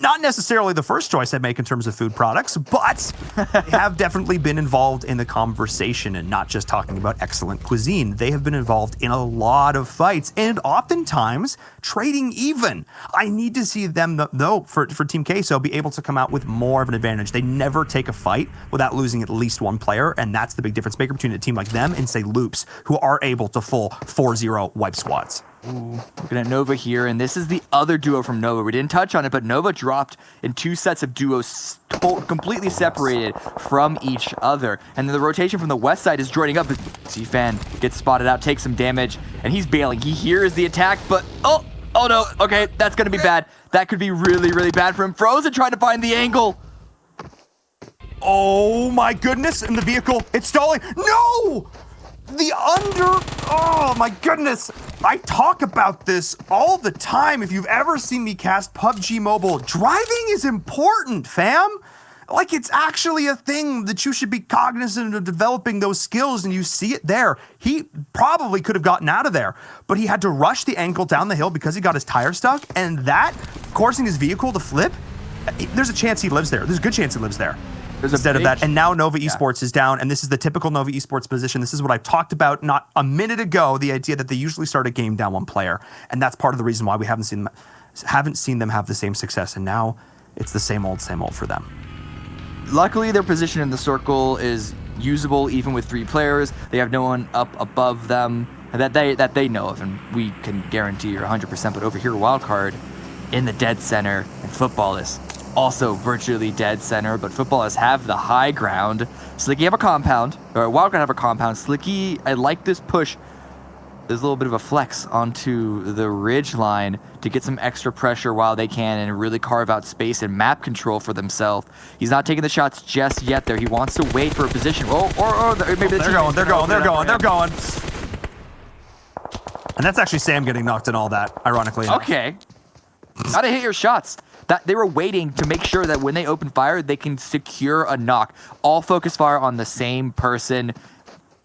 not necessarily the first choice I make in terms of food products, but they have definitely been involved in the conversation and not just talking about excellent cuisine. They have been involved in a lot of fights and oftentimes trading even. I need to see them, though, for Team Queso, be able to come out with more of an advantage. They never take a fight without losing at least one player, and that's the big difference maker between a team like them and, say, Loops, who are able to full 4-0 wipe squads. Ooh, looking at Nova here, and this is the other duo from Nova. We didn't touch on it, but Nova dropped in 2 sets of duos completely separated from each other. And then the rotation from the west side is joining up. C-Fan gets spotted out, takes some damage, and he's bailing. He hears the attack, but oh no, okay, that's gonna be bad. That could be really, really bad for him. Frozen trying to find the angle. Oh my goodness, in the vehicle, it's stalling. No! Oh my goodness. I talk about this all the time. If you've ever seen me cast PUBG Mobile, driving is important, fam. Like, it's actually a thing that you should be cognizant of developing those skills, and you see it there. He probably could have gotten out of there, but he had to rush the angle down the hill because he got his tire stuck, and that, forcing his vehicle to flip, there's a chance he lives there. There's a good chance he lives there. Instead of that, and now Nova Esports is down, and this is the typical Nova Esports position. This is what I talked about not a minute ago, the idea that they usually start a game down one player, and that's part of the reason why we haven't seen them have the same success, and now it's the same old for them. Luckily, their position in the circle is usable even with 3 players. They have no one up above them that they know of, and we can guarantee you're 100%. But over here, Wildcard in the dead center, and Footballers also virtually dead center, but Footballers have the high ground. Slicky have a compound, or Wildcard have a compound. Slicky, I like this push. There's a little bit of a flex onto the ridge line to get some extra pressure while they can and really carve out space and map control for themselves. He's not taking the shots just yet there. He wants to wait for a position. Or maybe they're going. And that's actually Sam getting knocked in all that, ironically enough. Okay. Gotta hit your shots. That they were waiting to make sure that when they open fire, they can secure a knock. All focus fire on the same person.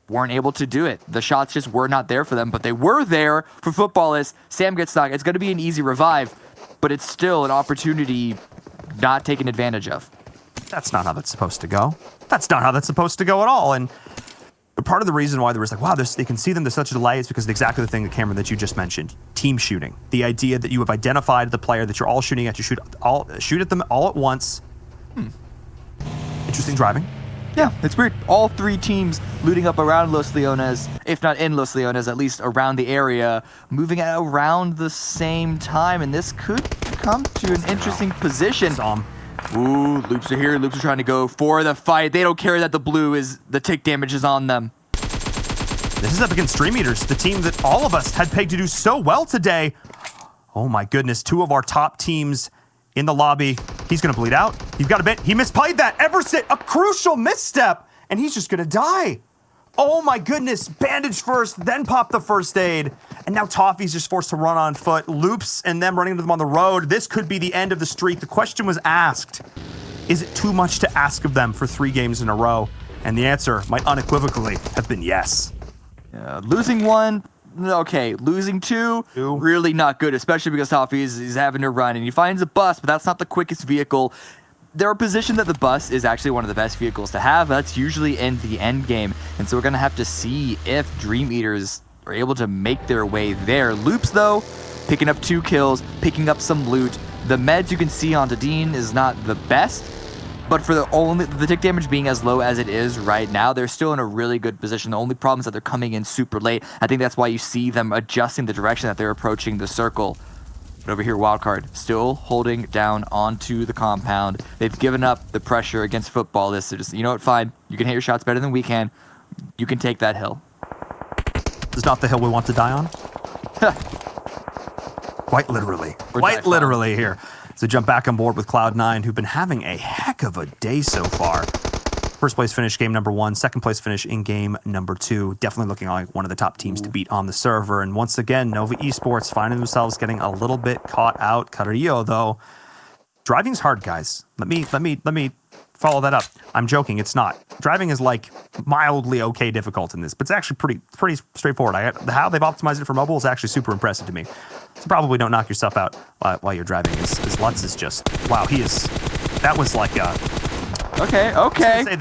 Weren't able to do it. The shots just were not there for them, but they were there for Footballers. Sam gets knocked. It's going to be an easy revive, but it's still an opportunity not taken advantage of. That's not how that's supposed to go. That's not how that's supposed to go at all. And part of the reason why there was like, wow, they can see them to such a delay is because of exactly the thing, the Cameron, that you just mentioned. Team shooting. The idea that you have identified the player that you're all shooting at. You shoot at them all at once. Interesting driving. Yeah, it's weird. All 3 teams looting up around Los Leones, if not in Los Leones, at least around the area, moving at around the same time, and this could come to an interesting position. Ooh, Loops are here. Loops are trying to go for the fight. They don't care that the tick damage is on them. This is up against Stream Eaters, the team that all of us had pegged to do so well today. Oh my goodness, 2 of our top teams in the lobby. He's gonna bleed out. You've got a bit. He misplayed that. Eversit, a crucial misstep, and he's just gonna die. Oh my goodness, bandage first, then pop the first aid. And now Toffee's just forced to run on foot. Loops and them running into them on the road. This could be the end of the streak. The question was asked, is it too much to ask of them for 3 games in a row? And the answer might unequivocally have been yes. Losing 1, okay. Losing 2, really not good, especially because Toffee is having to run. And he finds a bus, but that's not the quickest vehicle. They're a position that the bus is actually one of the best vehicles to have. That's usually in the end game. And so we're going to have to see if Dream Eaters are able to make their way there. Loops, though, picking up 2 kills, picking up some loot. The meds you can see on Dean is not the best, but for the tick damage being as low as it is right now, they're still in a really good position. The only problem is that they're coming in super late. I think that's why you see them adjusting the direction that they're approaching the circle. But over here, Wildcard still holding down onto the compound. They've given up the pressure against football. This is just, you know what, fine. You can hit your shots better than we can. You can take that hill. This is not the hill we want to die on. Quite literally. Quite literally here. So jump back on board with Cloud9, who've been having a heck of a day so far. First place finish game number 1, second place finish in game number 2. Definitely looking like one of the top teams to beat on the server. And once again, Nova Esports finding themselves getting a little bit caught out. Carrillo, though, driving's hard, guys. Let me follow that up. I'm joking, it's not. Driving is like mildly okay difficult in this, but it's actually pretty straightforward. How they've optimized it for mobile is actually super impressive to me. So probably don't knock yourself out while you're driving. As Lutz is just, wow, that was like a... Okay. Okay.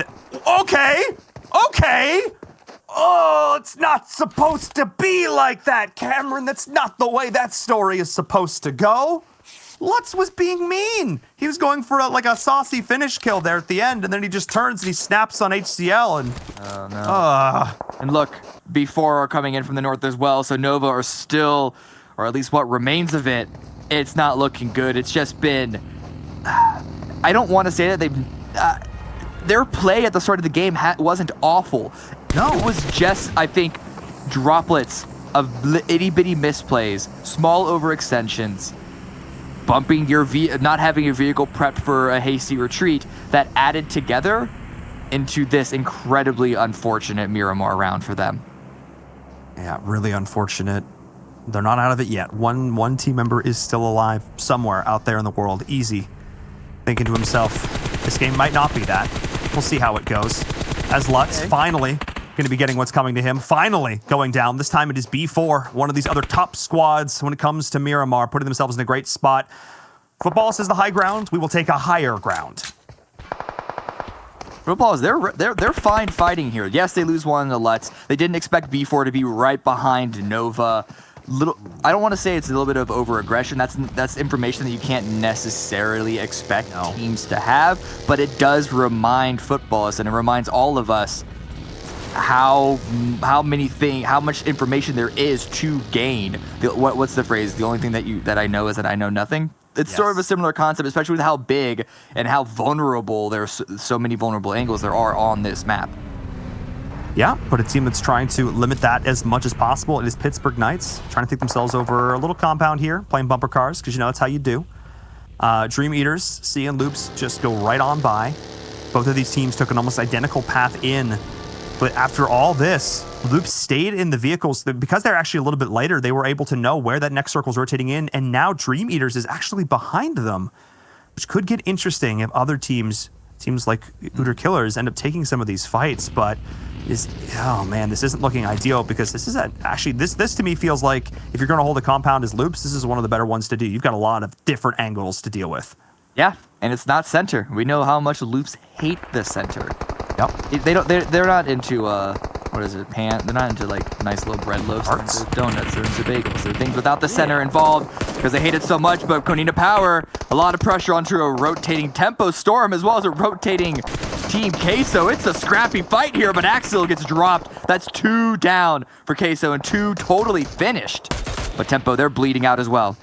Oh, it's not supposed to be like that, Cameron. That's not the way that story is supposed to go. Lutz was being mean. He was going for a saucy finish kill there at the end, and then he just turns and he snaps on HCL and... Oh, no. And look, B4 are coming in from the north as well, so Nova are still, or at least what remains of it, it's not looking good. It's just been... I don't want to say that they've... their play at the start of the game wasn't awful. No. It was just, I think, droplets of itty-bitty misplays, small overextensions, bumping your not having your vehicle prepped for a hasty retreat that added together into this incredibly unfortunate Miramar round for them. Yeah, really unfortunate. They're not out of it yet. One team member is still alive somewhere out there in the world. Easy. Thinking to himself, this game might not be that. We'll see how it goes. As Lutz finally going to be getting what's coming to him. Finally going down. This time it is B4, one of these other top squads when it comes to Miramar, putting themselves in a great spot. Football says the high ground. We will take a higher ground. Football, they're fine fighting here. Yes, they lose one to Lutz. They didn't expect B4 to be right behind Nova. I don't want to say it's a little bit of over-aggression. That's information that you can't necessarily expect teams to have, but it does remind footballists, and it reminds all of us how much information there is to gain. What's the phrase? The only thing that I know is that I know nothing. It's sort of a similar concept, especially with how big and how vulnerable there's so many vulnerable angles there are on this map. Yeah, but a team that's trying to limit that as much as possible. It is Pittsburgh Knights, trying to take themselves over a little compound here, playing bumper cars, because that's how you do. Dream Eaters, C and Loops just go right on by. Both of these teams took an almost identical path in, but after all this, Loops stayed in the vehicles. Because they're actually a little bit lighter, they were able to know where that next circle is rotating in, and now Dream Eaters is actually behind them, which could get interesting if other teams like Uter Killers end up taking some of these fights, but this isn't looking ideal, because this to me feels like if you're going to hold a compound as Loops, this is one of the better ones to do. You've got a lot of different angles to deal with. Yeah, and it's not center. We know how much Loops hate the center. Yep. They're not into what is it? They're not into like nice little bread loaves. They're into donuts. They're into bagels. They're things without the center involved because they hate it so much. But Konina Power, a lot of pressure onto a rotating Tempo Storm as well as a rotating Team Queso. It's a scrappy fight here, but Axel gets dropped. That's 2 down for Queso and 2 totally finished. But Tempo, they're bleeding out as well.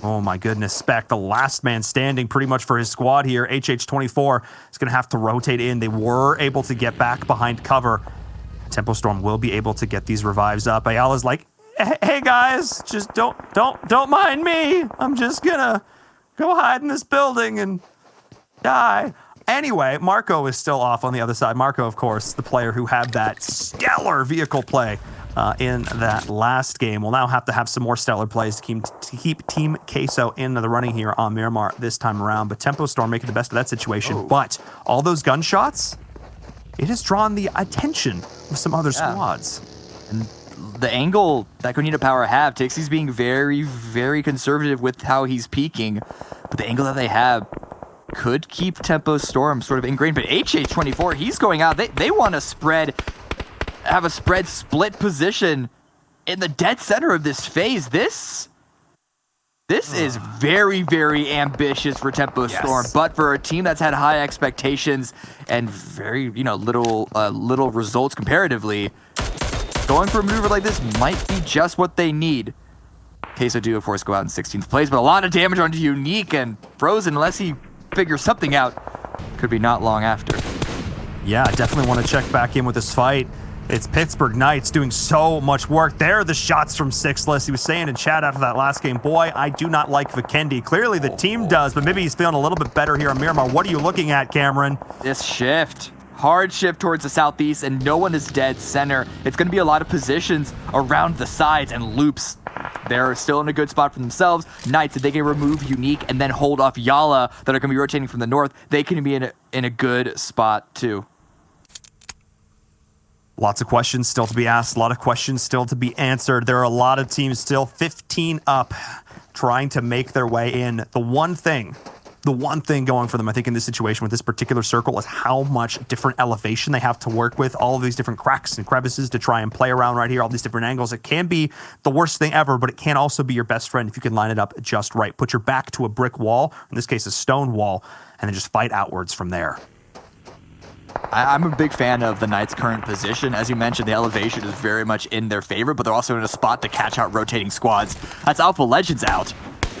Oh my goodness, Spec, the last man standing pretty much for his squad here. HH24 is going to have to rotate in. They were able to get back behind cover. Tempo Storm will be able to get these revives up. Ayala's like, hey guys, just don't mind me. I'm just gonna go hide in this building and die. Anyway, Marco is still off on the other side. Marco, of course, the player who had that stellar vehicle play in that last game, will now have to have some more stellar plays to keep Team Queso in the running here on Miramar this time around. But Tempo Storm making the best of that situation. But all those gunshots, it has drawn the attention of some other squads. And the angle that Konina Power have, Tixie's being very, very conservative with how he's peaking. But the angle that they have could keep Tempo Storm sort of ingrained. But HH24, he's going out. They want to have a split position in the dead center of this phase. This is very, very ambitious for Tempo Storm, but for a team that's had high expectations and very, little results comparatively, going for a maneuver like this might be just what they need. Queso do, of course, go out in 16th place, but a lot of damage onto Unique, and Frozen, unless he figures something out, could be not long after. Yeah, I definitely want to check back in with this fight. It's Pittsburgh Knights doing so much work. There are the shots from Sixless. He was saying in chat after that last game, boy, I do not like Vikendi. Clearly the team does, but maybe he's feeling a little bit better here on Miramar. What are you looking at, Cameron? This shift. Hard shift towards the southeast, and no one is dead center. It's going to be a lot of positions around the sides and loops. They're still in a good spot for themselves. Knights, if they can remove Unique and then hold off Yala that are going to be rotating from the north, they can be in a good spot too. Lots of questions still to be asked, a lot of questions still to be answered. There are a lot of teams still 15 up trying to make their way in. The one thing going for them, I think, in this situation with this particular circle is how much different elevation they have to work with, all of these different cracks and crevices to try and play around right here, all these different angles. It can be the worst thing ever, but it can also be your best friend if you can line it up just right. Put your back to a brick wall, in this case a stone wall, and then just fight outwards from there. I'm a big fan of the Knights' current position. As you mentioned, the elevation is very much in their favor, but they're also in a spot to catch out rotating squads. That's Alpha Legends out.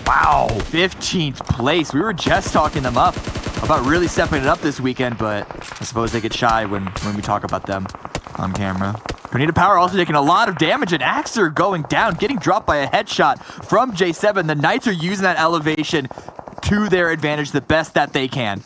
Wow, 15th place. We were just talking them up about really stepping it up this weekend, but I suppose they get shy when we talk about them on camera. Grenada Power also taking a lot of damage, and Axer going down, getting dropped by a headshot from J7. The Knights are using that elevation to their advantage the best that they can.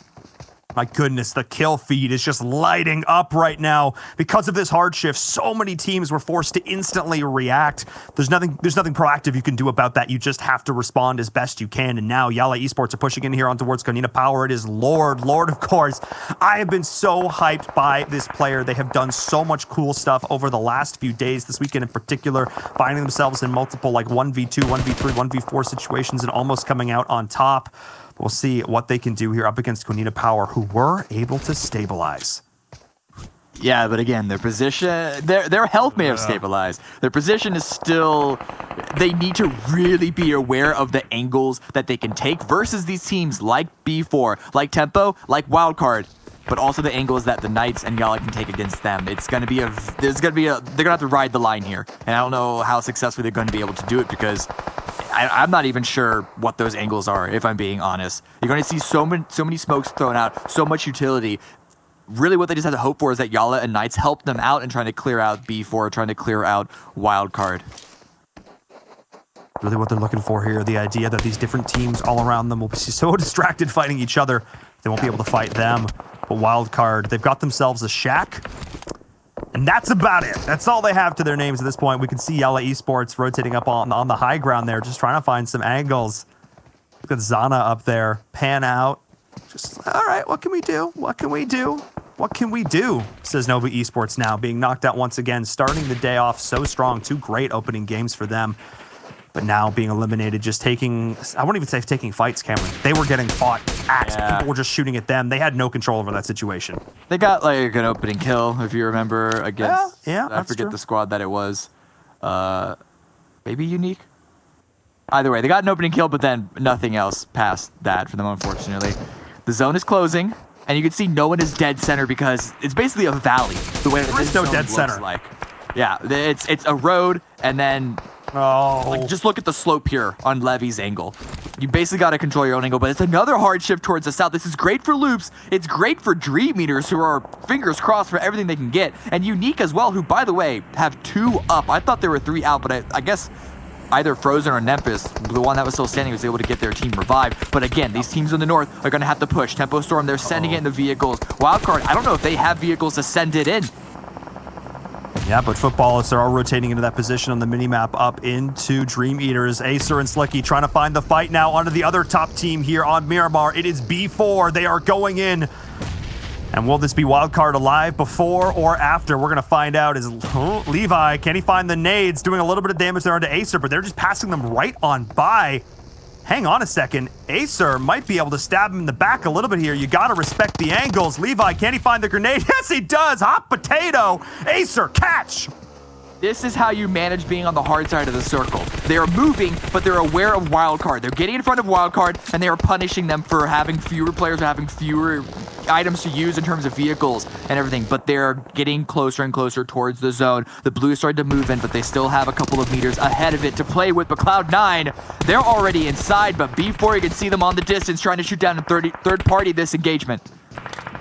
My goodness, the kill feed is just lighting up right now. Because of this hard shift, so many teams were forced to instantly react. There's nothing proactive you can do about that. You just have to respond as best you can. And now Yala Esports are pushing in here on towards Grenada Power. It is Lord, of course. I have been so hyped by this player. They have done so much cool stuff over the last few days, this weekend in particular, finding themselves in multiple like 1v2, 1v3, 1v4 situations and almost coming out on top. We'll see what they can do here up against Grenada Power, who were able to stabilize. Yeah, but again, their position, their health may have stabilized. Their position is still, they need to really be aware of the angles that they can take versus these teams like B4, like Tempo, like Wildcard, but also the angles that the Knights and Yala can take against them. It's going to be they're going to have to ride the line here. And I don't know how successfully they're going to be able to do it because I'm not even sure what those angles are, if I'm being honest. You're going to see so many smokes thrown out, so much utility. Really what they just have to hope for is that Yala and Knights help them out and trying to clear out B4, trying to clear out Wildcard. Really what they're looking for here, the idea that these different teams all around them will be so distracted fighting each other, they won't be able to fight them. But Wildcard, they've got themselves a shack. And that's about it. That's all they have to their names at this point. We can see Yala Esports rotating up on the high ground there, just trying to find some angles. Look at Zana up there, pan out. Just, all right, what can we do? What can we do? What can we do? Says Nova Esports now, being knocked out once again, starting the day off so strong. 2 great opening games for them. But now being eliminated, just taking, I wouldn't even say taking fights, Cameron. They were getting fought at. Yeah. People were just shooting at them. They had no control over that situation. They got like an opening kill, if you remember, against, I forget the squad that it was. Maybe Unique? Either way, they got an opening kill, but then nothing else past that for them, unfortunately. The zone is closing, and you can see no one is dead center because it's basically a valley, the way that this no zone dead looks center. like. Yeah, it's a road, and then like, just look at the slope here on Levy's angle. You basically got to control your own angle, but it's another hard shift towards the south. This is great for Loops. It's great for Dream Eaters, who are fingers crossed for everything they can get. And Unique as well, who, by the way, have 2 up. I thought there were 3 out, but I guess either Frozen or Nempus, the one that was still standing, was able to get their team revived. But again, these teams in the north are going to have to push. Tempo Storm, they're sending it in the vehicles. Wildcard, I don't know if they have vehicles to send it in. Yeah, but Footballists are all rotating into that position on the minimap up into Dream Eaters. Acer and Slicky trying to find the fight now onto the other top team here on Miramar. It is B4. They are going in. And will this be Wildcard alive before or after? We're going to find out. Is Levi, can he find the nades? Doing a little bit of damage there onto Acer, but they're just passing them right on by. Hang on a second. Acer might be able to stab him in the back a little bit here. You got to respect the angles. Levi, can he find the grenade? Yes, he does. Hot potato. Acer, catch. This is how you manage being on the hard side of the circle. They are moving, but they're aware of Wildcard. They're getting in front of Wildcard, and they are punishing them for having fewer players or having fewer items to use in terms of vehicles and everything, but they're getting closer and closer towards the zone. The blue is starting to move in, but they still have a couple of meters ahead of it to play with. But Cloud9, they're already inside, but B4, you can see them on the distance trying to shoot down a third party this engagement.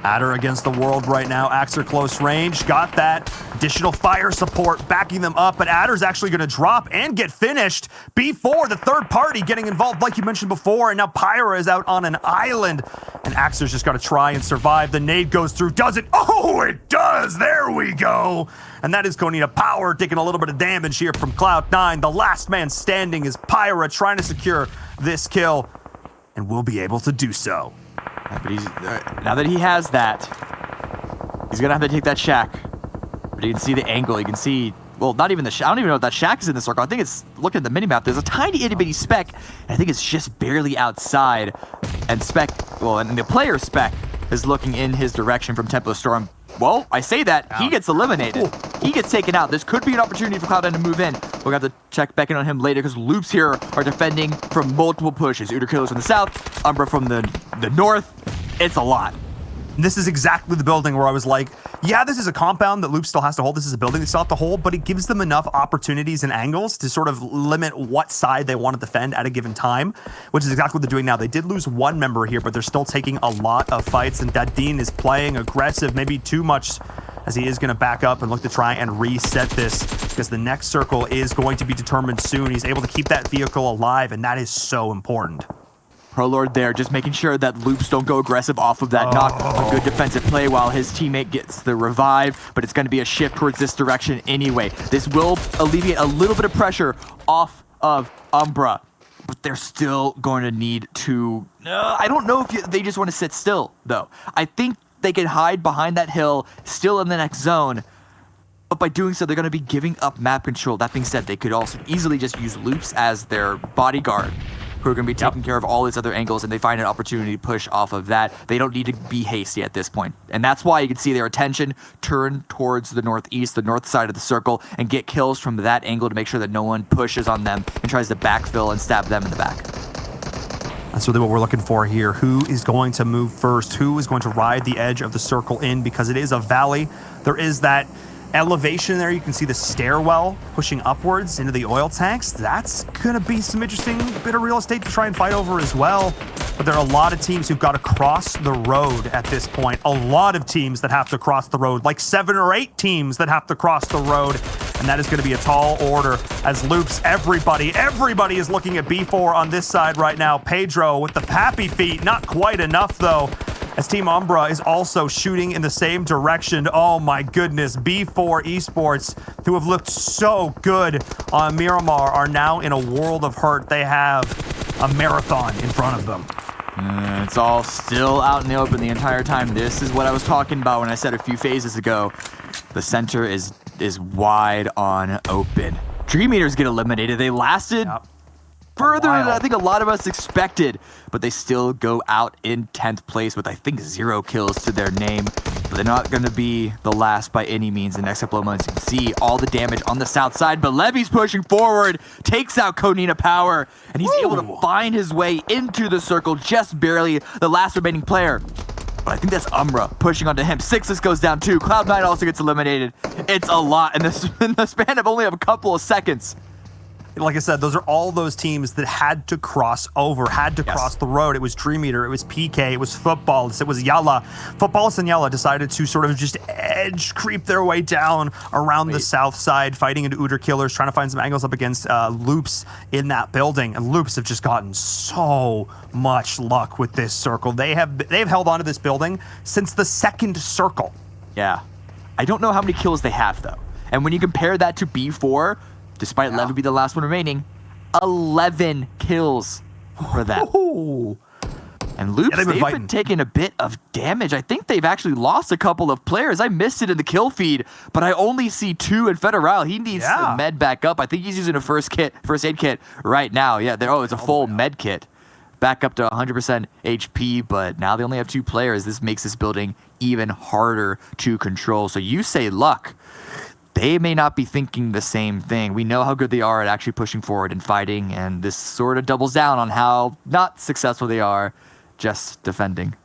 Adder against the world right now. Axer close range. Got that additional fire support backing them up, but Adder's actually going to drop and get finished. B4, the third party, getting involved like you mentioned before, and now Pyra is out on an island, and Axer's just got to try and survive. The nade goes through. Does it? Oh, it does! There we go! And that is Konina Power taking a little bit of damage here from Cloud9. The last man standing is Pyra trying to secure this kill, and will be able to do so. But he's now that he has that, he's gonna have to take that shack. But you can see the angle. You can see, well, not even the shack. I don't even know if that shack is in the circle. I think it's, look at the minimap. There's a tiny itty bitty speck, and I think it's just barely outside. And Spec, well, and the player Spec is looking in his direction from Tempo Storm. Well, I say that, he gets eliminated. He gets taken out. This could be an opportunity for Cloud9 to move in. We'll have to check back in on him later because Loops here are defending from multiple pushes. Uter Killers from the south, Umbra from the north. It's a lot. This is exactly the building where I was like, yeah, this is a compound that Loop still has to hold. This is a building they still have to hold, but it gives them enough opportunities and angles to sort of limit what side they want to defend at a given time, which is exactly what they're doing now. They did lose one member here, but they're still taking a lot of fights, and Dadin is playing aggressive, maybe too much, as he is going to back up and look to try and reset this, because the next circle is going to be determined soon. He's able to keep that vehicle alive, and that is so important. Prolord there, just making sure that Loops don't go aggressive off of that knock. A good defensive play while his teammate gets the revive, but it's going to be a shift towards this direction anyway. This will alleviate a little bit of pressure off of Umbra, but they're still going to need to... I don't know if they just want to sit still, though. I think they can hide behind that hill, still in the next zone, but by doing so, they're going to be giving up map control. That being said, they could also easily just use Loops as their bodyguard, who are going to be taking care of all these other angles, and they find an opportunity to push off of that. They don't need to be hasty at this point. And that's why you can see their attention turn towards the northeast, the north side of the circle, and get kills from that angle to make sure that no one pushes on them and tries to backfill and stab them in the back. That's really what we're looking for here. Who is going to move first? Who is going to ride the edge of the circle in? Because it is a valley. There is that elevation there. You can see the stairwell pushing upwards into the oil tanks. That's going to be some interesting bit of real estate to try and fight over as well. But there are a lot of teams who've got to cross the road at this point. A lot of teams that have to cross the road, like 7 or 8 teams that have to cross the road. And that is going to be a tall order as Loops, everybody is looking at B4 on this side right now. Pedro with the happy feet, not quite enough though, as Team Umbra is also shooting in the same direction. Oh my goodness, B4 Esports, who have looked so good on Miramar, are now in a world of hurt. They have a marathon in front of them. It's all still out in the open the entire time. This is what I was talking about when I said a few phases ago. The center is wide on open. Dream Eaters get eliminated. They lasted further than I think a lot of us expected, but they still go out in 10th place with I think 0 kills to their name. But they're not going to be the last by any means in the next couple of months. You can see all the damage on the south side, but Levy's pushing forward, takes out Konina Power, and he's able to find his way into the circle, just barely the last remaining player. But I think that's Umbra pushing onto him. Sixus goes down too. Cloud9 also gets eliminated. It's a lot in the span of only a couple of seconds. Like I said, those are all those teams that had to cross over, had to cross the road. It was Dream Eater, it was PK, it was Footballs, it was Yalla. Footballs and Yalla decided to sort of just edge creep their way down around the south side, fighting into Uter Killers, trying to find some angles up against Loops in that building. And Loops have just gotten so much luck with this circle. They've held onto this building since the second circle. Yeah. I don't know how many kills they have though. And when you compare that to B4, despite Levy being the last one remaining, 11 kills for that. And Loops, they've been taking a bit of damage. I think they've actually lost a couple of players. I missed it in the kill feed, but I only see 2 in Federal. He needs to med back up. I think he's using a first aid kit right now. Yeah, it's a full med kit. Back up to 100% HP, but now they only have 2 players. This makes this building even harder to control. So you say luck. They may not be thinking the same thing. We know how good they are at actually pushing forward and fighting, and this sort of doubles down on how not successful they are just defending.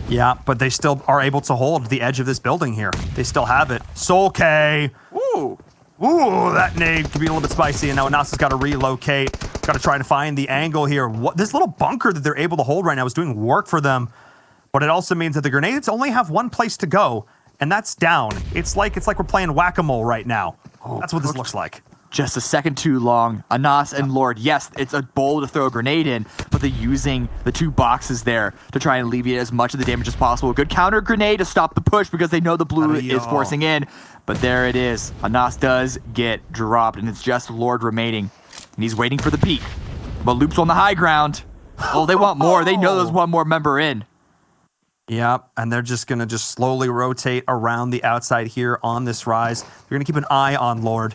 Yeah, but they still are able to hold the edge of this building here. They still have it. Soul-K. Ooh, that nade could be a little bit spicy, and now Anas has got to relocate. Got to try to find the angle here. This little bunker that they're able to hold right now is doing work for them, but it also means that the grenades only have one place to go, and that's down. It's like we're playing whack-a-mole right now. That's what this looks like. Just a second too long. Anas and Lord, yes, it's a bold to throw a grenade in, but they're using the 2 boxes there to try and alleviate as much of the damage as possible. A good counter grenade to stop the push because they know the blue is forcing in. But there it is. Anas does get dropped, and it's just Lord remaining. And he's waiting for the peak. But Loop's on the high ground. Oh, they want more. They know there's one more member in. Yeah, and they're just going to slowly rotate around the outside here on this rise. They're going to keep an eye on Lord.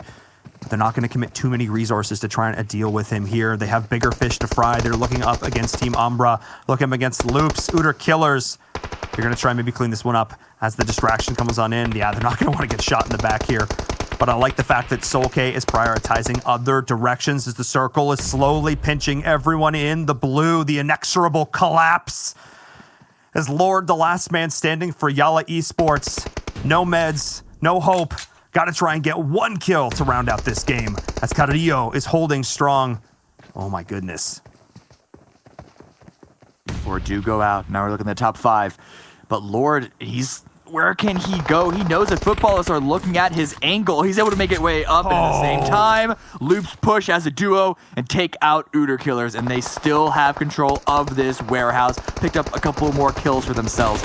They're not going to commit too many resources to try and deal with him here. They have bigger fish to fry. They're looking up against Team Umbra, looking up against Loops, Uter Killers. They're going to try and maybe clean this one up as the distraction comes on in. Yeah, they're not going to want to get shot in the back here. But I like the fact that Soul-K is prioritizing other directions as the circle is slowly pinching everyone in. The blue, the inexorable collapse. As Lord, the last man standing for Yala Esports. No meds, no hope. Got to try and get 1 kill to round out this game as Carrillo is holding strong. Oh my goodness. 4 do go out. Now we're looking at the top 5. But Lord, where can he go? He knows that footballers are looking at his angle. He's able to make it way up and at the same time. Loops push as a duo and take out Uter Killers, and they still have control of this warehouse. Picked up a couple more kills for themselves.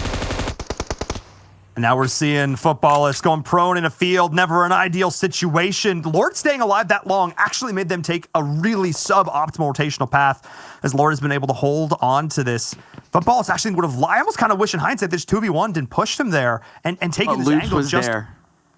And now we're seeing footballists going prone in a field, never an ideal situation. Lord staying alive that long actually made them take a really suboptimal rotational path as Lord has been able to hold on to this. Footballists actually would have, I almost kind of wish in hindsight this 2v1 didn't push them there and taking this Loops angle was just... there.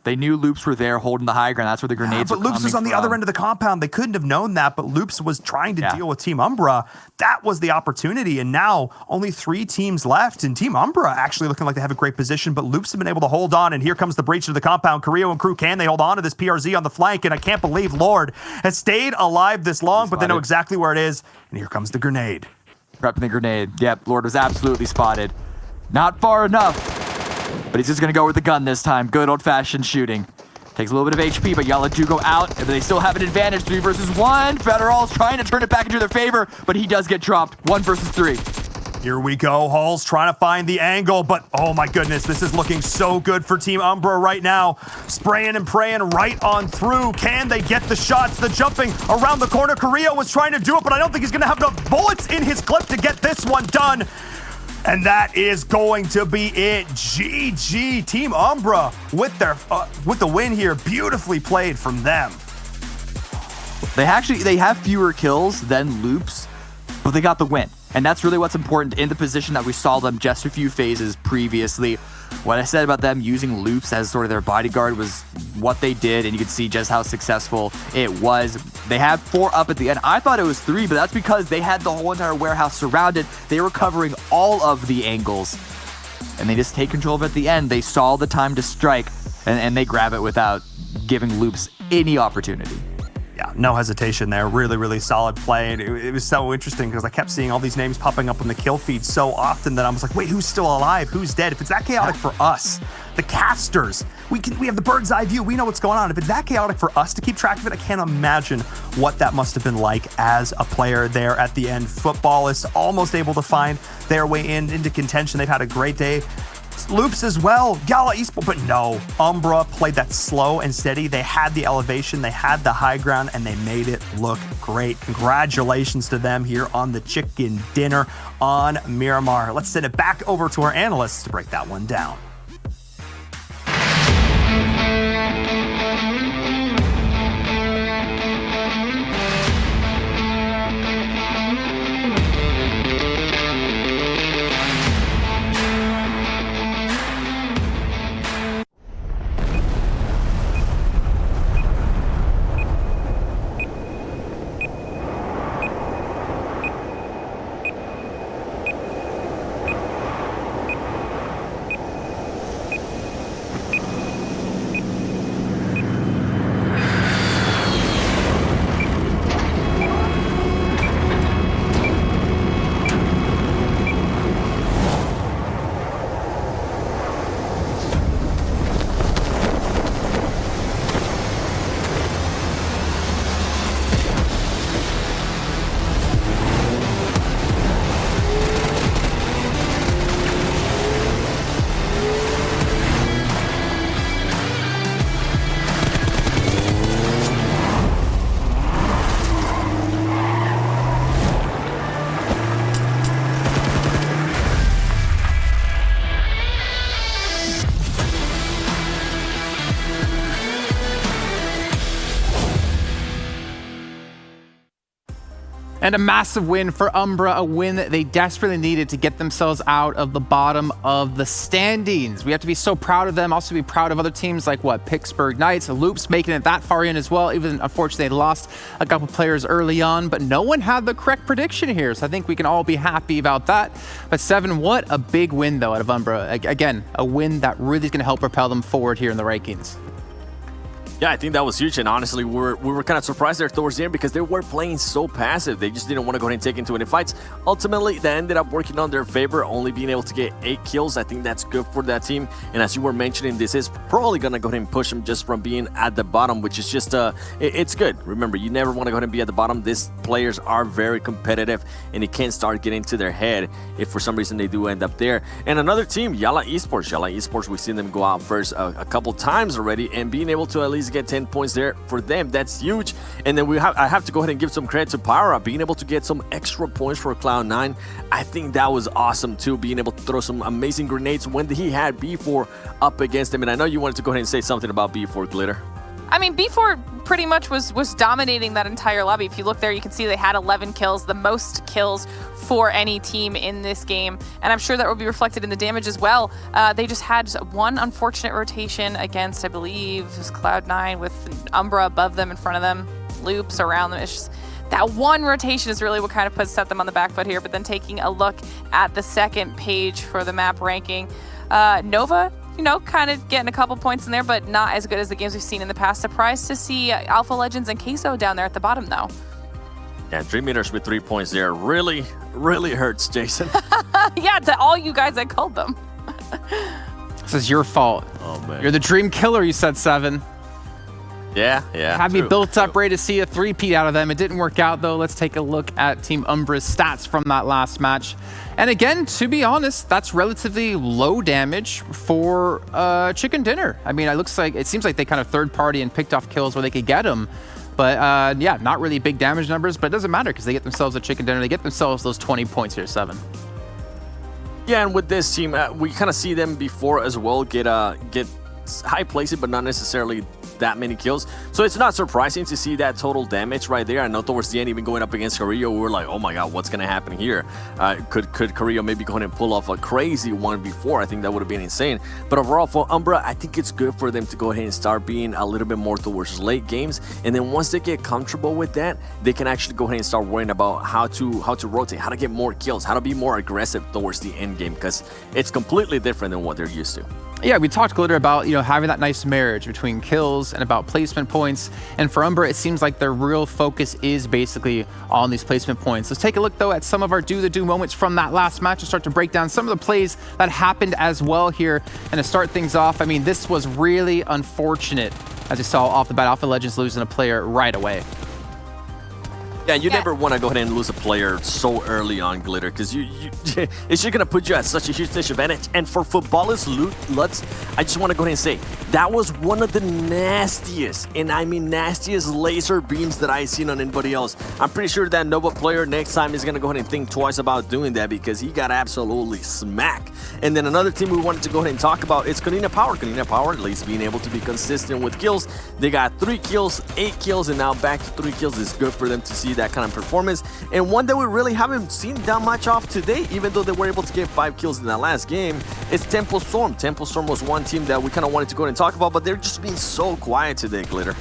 They knew Loops were there holding the high ground. That's where the grenades were coming from. But Loops was on the other end of the compound. They couldn't have known that, but Loops was trying to deal with Team Umbra. That was the opportunity, and now only 3 teams left, and Team Umbra actually looking like they have a great position, but Loops have been able to hold on, and here comes the breach of the compound. Carrillo and crew, can they hold on to this PRZ on the flank? And I can't believe Lord has stayed alive this long, but they know exactly where it is, and here comes the grenade. Prepping the grenade. Yep, Lord was absolutely spotted. Not far enough, but he's just going to go with the gun this time. Good old-fashioned shooting. Takes a little bit of HP, but Yala do go out, but they still have an advantage. 3 versus 1. Federal's trying to turn it back into their favor, but he does get dropped. 1 versus 3. Here we go. Hall's trying to find the angle, but oh my goodness, this is looking so good for Team Umbra right now. Spraying and praying right on through. Can they get the shots? The jumping around the corner. Carrillo was trying to do it, but I don't think he's going to have enough bullets in his clip to get this one done. And that is going to be it. GG, Team Umbra with the win here. Beautifully played from them. They have fewer kills than Loops, but they got the win. And that's really what's important in the position that we saw them just a few phases previously. What I said about them using Loops as sort of their bodyguard was what they did, and you can see just how successful it was. They had 4 up at the end. I thought it was 3, but that's because they had the whole entire warehouse surrounded. They were covering all of the angles, and they just take control of it at the end. They saw the time to strike, and they grab it without giving Loops any opportunity. Yeah, no hesitation there. Really, really solid play. And it was so interesting because I kept seeing all these names popping up on the kill feed so often that I was like, wait, who's still alive? Who's dead? If it's that chaotic for us, the casters, we have the bird's eye view. We know what's going on. If it's that chaotic for us to keep track of it, I can't imagine what that must have been like as a player there at the end. Football is almost able to find their way into contention. They've had a great day. Loops as well, Gala Esports, but no, Umbra played that slow and steady. They had the elevation, they had the high ground, and they made it look great. Congratulations to them here on the chicken dinner on Miramar. Let's send it back over to our analysts to break that one down. And a massive win for Umbra, a win that they desperately needed to get themselves out of the bottom of the standings. We have to be so proud of them, also be proud of other teams like Pittsburgh Knights, Loops making it that far in as well, even unfortunately they lost a couple players early on, but no one had the correct prediction here, so I think we can all be happy about that. But Seven, what a big win though out of Umbra. Again, a win that really is going to help propel them forward here in the rankings. Yeah, I think that was huge, and honestly, we were kind of surprised there towards the end because they were playing so passive. They just didn't want to go ahead and take into any fights. Ultimately, that ended up working on their favor, only being able to get 8 kills. I think that's good for that team, and as you were mentioning, this is probably going to go ahead and push them just from being at the bottom, which is just, it's good. Remember, you never want to go ahead and be at the bottom. These players are very competitive, and it can start getting to their head if for some reason they do end up there. And another team, Yala Esports. Yala Esports, we've seen them go out first a couple times already, and being able to at least get 10 points there for them, that's huge. And then I have to go ahead and give some credit to Pyra, being able to get some extra points for Cloud9. I think that was awesome too, being able to throw some amazing grenades when he had B4 up against him. And I know you wanted to go ahead and say something about B4, Glitter. I mean, B4 pretty much was dominating that entire lobby. If you look there, you can see they had 11 kills, the most kills for any team in this game. And I'm sure that will be reflected in the damage as well. They just had one unfortunate rotation against, I believe, it was Cloud9 with Umbra above them, in front of them, Loops around them. It's just, that one rotation is really what kind of set them on the back foot here. But then taking a look at the second page for the map ranking, Nova, you know, kind of getting a couple points in there, but not as good as the games we've seen in the past. Surprised to see Alpha Legends and Queso down there at the bottom, though. Yeah, Dream Eaters with 3 points there really hurts, Jason. Yeah, to all you guys that called them. This is your fault. Oh, man. You're the dream killer, you said, Seven. Yeah. Had me built up, ready to see a 3-peat out of them. It didn't work out, though. Let's take a look at Team Umbra's stats from that last match. And again, to be honest, that's relatively low damage for Chicken Dinner. I mean, it seems like they kind of third-party and picked off kills where they could get them. But yeah, not really big damage numbers, but it doesn't matter because they get themselves a Chicken Dinner. They get themselves those 20 points here, Seven. Yeah, and with this team, we kind of see them before as well get high places, but not necessarily that many kills. So it's not surprising to see that total damage right there. I know towards the end, even going up against Carrillo, we were like, oh my god, what's going to happen here? Could Carrillo maybe go ahead and pull off a crazy 1v4? I think that would have been insane. But overall, for Umbra, I think it's good for them to go ahead and start being a little bit more towards late games. And then once they get comfortable with that, they can actually go ahead and start worrying about how to rotate, how to get more kills, how to be more aggressive towards the end game, because it's completely different than what they're used to. Yeah, we talked, Glitter, about, you know, having that nice marriage between kills and about placement points. And for Umbra, it seems like their real focus is basically on these placement points. Let's take a look, though, at some of our do-the-do moments from that last match and start to break down some of the plays that happened as well here. And to start things off, I mean, this was really unfortunate, as you saw off the bat, Alpha Legends losing a player right away. Yeah, you never want to go ahead and lose a player so early on, Glitter, because it's just going to put you at such a huge disadvantage. And for Footballers Lutz, I just want to go ahead and say, that was one of the nastiest, and I mean nastiest laser beams that I've seen on anybody else. I'm pretty sure that Nova player next time is going to go ahead and think twice about doing that, because he got absolutely smacked. And then another team we wanted to go ahead and talk about is Konina Power. Konina Power, at least being able to be consistent with kills. They got 3 kills, 8 kills, and now back to 3 kills. Is good for them to see that kind of performance, and one that we really haven't seen that much of today, even though they were able to get 5 kills in that last game. It's Temple Storm. Temple Storm was one team that we kind of wanted to go ahead and talk about, but they're just being so quiet today, Glitter.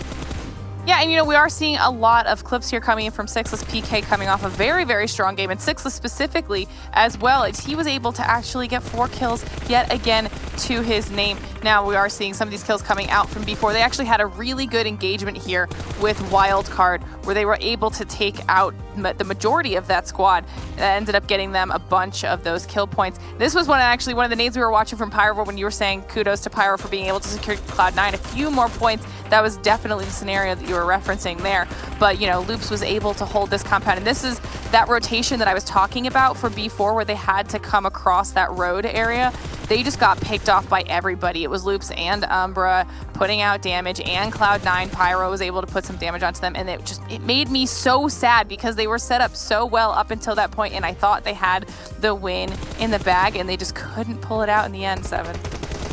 Yeah, and you know, we are seeing a lot of clips here coming in from Sixless PK coming off a very, very strong game, and Sixless specifically as well. He was able to actually get 4 kills yet again to his name. Now we are seeing some of these kills coming out from B4. They actually had a really good engagement here with Wildcard, where they were able to take out the majority of that squad. That ended up getting them a bunch of those kill points. This was one of the nades we were watching from Pyro when you were saying kudos to Pyro for being able to secure Cloud9 a few more points. That was definitely the scenario that you were referencing there. But, you know, Loops was able to hold this compound. And this is that rotation that I was talking about for B4, where they had to come across that road area. They just got picked off by everybody. It was Loops and Umbra putting out damage, and Cloud9. Pyro was able to put some damage onto them, and it made me so sad because they were set up so well up until that point, and I thought they had the win in the bag, and they just couldn't pull it out in the end, Seven.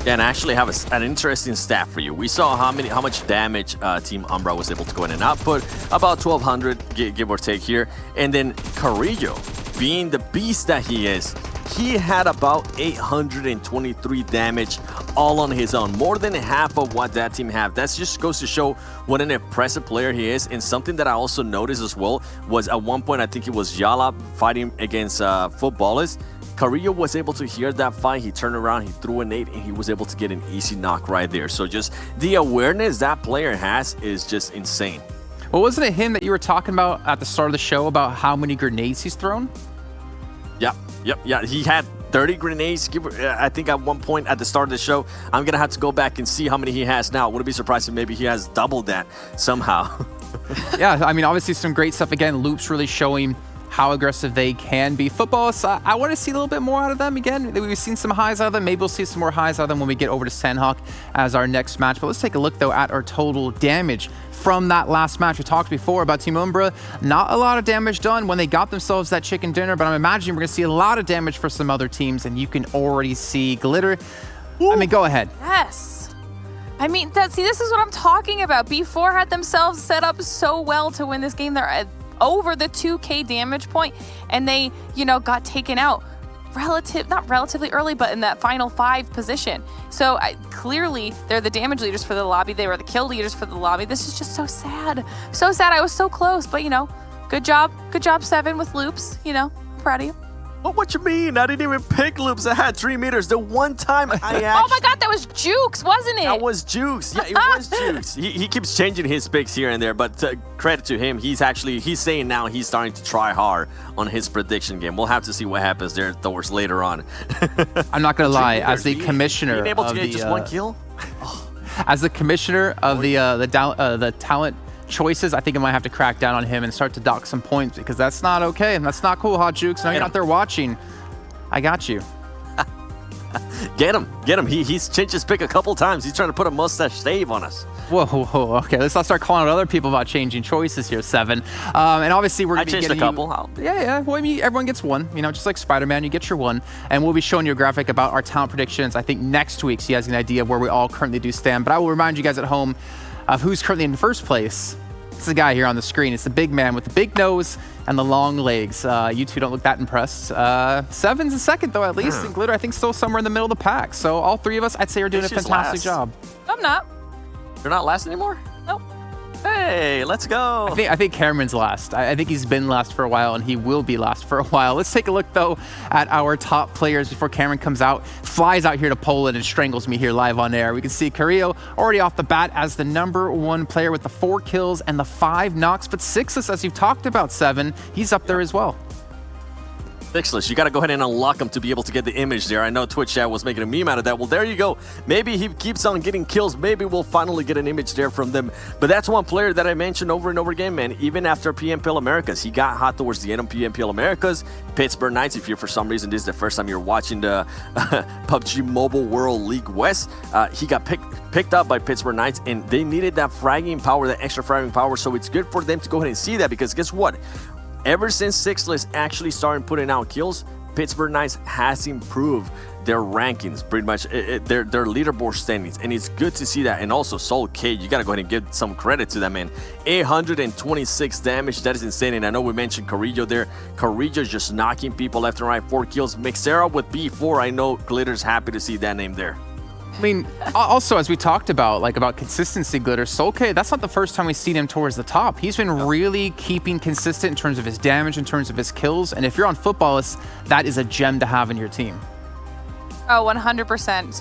Yeah, and I actually have an interesting stat for you. We saw how much damage Team Umbra was able to go in and output, about 1,200 give or take here. And then Carrillo, being the beast that he is, he had about 823 damage all on his own, more than half of what that team have. That just goes to show what an impressive player he is. And something that I also noticed as well was at one point, I think it was Yala fighting against Footballers. Carrillo was able to hear that fight. He turned around, he threw a nade, and he was able to get an easy knock right there. So just the awareness that player has is just insane. Well, wasn't it him that you were talking about at the start of the show about how many grenades he's thrown? Yeah. He had 30 grenades, I think, at one point at the start of the show. I'm going to have to go back and see how many he has now. Wouldn't be surprised if maybe he has doubled that somehow. Yeah, I mean, obviously some great stuff. Again, Loops really showing how aggressive they can be. Footballists, I want to see a little bit more out of them. Again, we've seen some highs out of them. Maybe we'll see some more highs out of them when we get over to Sanhok as our next match. But let's take a look, though, at our total damage from that last match. We talked before about Team Umbra. Not a lot of damage done when they got themselves that chicken dinner, but I'm imagining we're going to see a lot of damage for some other teams, and you can already see Glitter. I mean, go ahead. Yes. I mean, this is what I'm talking about. B4 had themselves set up so well to win this game. They're at over the 2k damage point, and they, got taken out not relatively early, but in that final 5 position. So clearly they're the damage leaders for the lobby. They were the kill leaders for the lobby. This is just so sad. So sad. I was so close, but good job. Good job, 7 with Loops. I'm proud of you. What you mean? I didn't even pick Loops. I had 3 meters. The one time I actually... Oh my God, that was Jukes, wasn't it? That was Jukes. Yeah, it was Jukes. He keeps changing his picks here and there, but credit to him. He's saying now he's starting to try hard on his prediction game. We'll have to see what happens there towards later on. I'm not going to lie. As the commissioner being able to of get just 1 kill? As the commissioner of the talent choices, I think I might have to crack down on him and start to dock some points, because that's not okay. That's not cool, Hot Jukes. Now you're not there watching. I got you. Get him. He's changed his pick a couple times. He's trying to put a mustache shave on us. Whoa. Okay, let's not start calling out other people about changing choices here, 7. And obviously we're going to be getting a couple. Yeah. Well, I mean, everyone gets 1. Just like Spider-Man, you get your 1. And we'll be showing you a graphic about our talent predictions, I think, next week, so you guys have an idea of where we all currently do stand. But I will remind you guys at home of who's currently in first place. It's the guy here on the screen. It's the big man with the big nose and the long legs. You two don't look that impressed. 7's in second, though, at least. And Glitter, I think, still somewhere in the middle of the pack. So all 3 of us, I'd say, are doing a fantastic job. I'm not. You're not last anymore? Nope. Hey, let's go. I think Cameron's last. I think he's been last for a while, and he will be last for a while. Let's take a look, though, at our top players before Cameron comes out, flies out here to Poland, and strangles me here live on air. We can see Carrillo already off the bat as the #1 player with the 4 kills and the 5 knocks, but Sixless, as you've talked about, 7, he's up there as well. Sixless, you got to go ahead and unlock him to be able to get the image there. I know Twitch chat was making a meme out of that. Well, there you go. Maybe he keeps on getting kills. Maybe we'll finally get an image there from them. But that's one player that I mentioned over and over again, man. Even after PMPL Americas, he got hot towards the end of PMPL Americas. Pittsburgh Knights, if you're for some reason this is the first time you're watching the PUBG Mobile World League West, he got picked up by Pittsburgh Knights, and they needed that fragging power, that extra fragging power. So it's good for them to go ahead and see that, because guess what? Ever since Sixless actually started putting out kills, Pittsburgh Knights has improved their rankings, pretty much their leaderboard standings, and it's good to see that. And also Soul K, you gotta go ahead and give some credit to that man. 826 damage, that is insane. And I know we mentioned Carrillo there. Carrillo just knocking people left and right, 4 kills. Mixera with B4, I know Glitter's happy to see that name there. I mean, also, as we talked about, about consistency, Glitter, Solke, that's not the first time we've seen him towards the top. He's been really keeping consistent in terms of his damage, in terms of his kills. And if you're on Footballists, that is a gem to have in your team. Oh, 100%.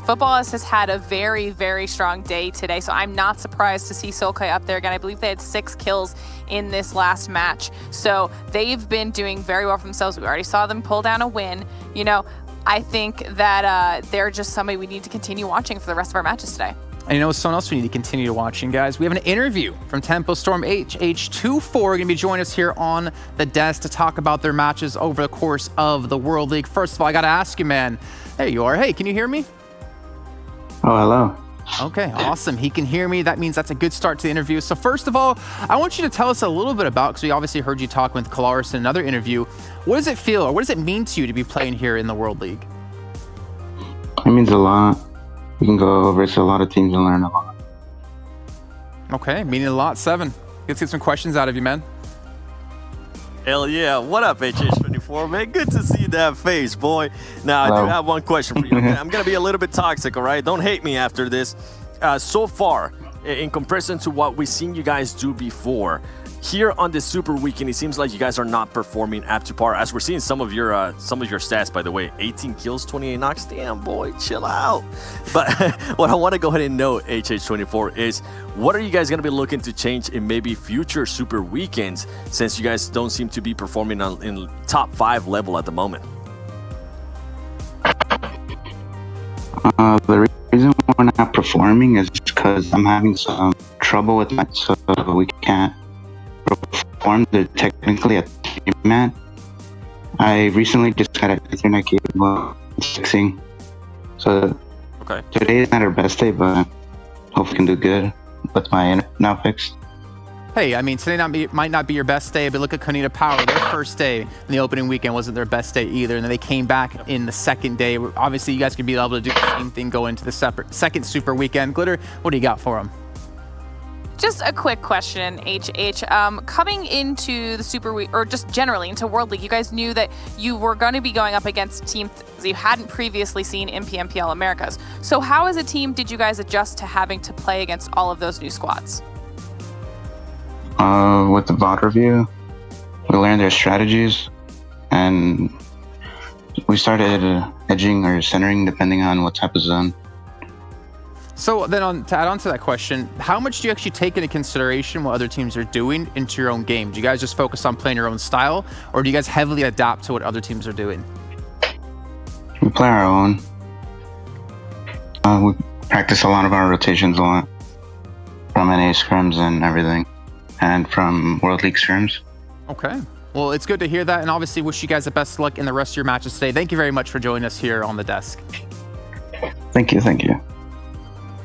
Footballists has had a very, very strong day today, so I'm not surprised to see Solkai up there again. I believe they had 6 kills in this last match. So they've been doing very well for themselves. We already saw them pull down a win. I think that they're just somebody we need to continue watching for the rest of our matches today. And someone else we need to continue watching, guys. We have an interview from Tempo Storm HH24 going to be joining us here on the desk to talk about their matches over the course of the World League. First of all, I got to ask you, man. There you are. Hey, can you hear me? Oh, hello. Okay, awesome. He can hear me. That means that's a good start to the interview. So first of all, I want you to tell us a little bit about, because we obviously heard you talking with Kalaris in another interview. What does it feel, or what does it mean to you to be playing here in the World League? It means a lot. we can go versus a lot of teams and learn a lot. Okay, meaning a lot, 7. Let's get some questions out of you, man. Hell yeah. What up, HH24, man? Good to see that face, boy. Now, I do have one question for you. Okay, I'm going to be a little bit toxic, all right? Don't hate me after this. So far, in comparison to what we've seen you guys do before, here on this Super Weekend, it seems like you guys are not performing up to par. As we're seeing some of your stats, by the way, 18 kills, 28 knocks. Damn, boy, chill out. But what I want to go ahead and note, HH24, is what are you guys going to be looking to change in maybe future Super Weekends, since you guys don't seem to be performing in top 5 level at the moment? The reason we're not performing is because I'm having some trouble with that, so we can't perform. They're technically a team mat. I recently just got an internet cable fixing, so today is not our best day, but hopefully we can do good with my internet now fixed. Hey, I mean, today might not be your best day, but look at Konita Power. Their first day in the opening weekend wasn't their best day either, and then they came back in the second day. Obviously, you guys could be able to do the same thing, go into the second Super Weekend. Glitter, what do you got for them? Just a quick question, HH. Coming into the Super Week, or just generally into World League, you guys knew that you were going to be going up against teams that you hadn't previously seen in PMPL Americas. So how as a team did you guys adjust to having to play against all of those new squads? With the VOD review, we learned their strategies, and we started edging or centering depending on what type of zone. So then to add on to that question, how much do you actually take into consideration what other teams are doing into your own game? Do you guys just focus on playing your own style, or do you guys heavily adapt to what other teams are doing? We play our own. We practice a lot of our rotations a lot, from NA scrims and everything, and from World League scrims. Okay. Well, it's good to hear that, and obviously wish you guys the best of luck in the rest of your matches today. Thank you very much for joining us here on the desk. Thank you, thank you.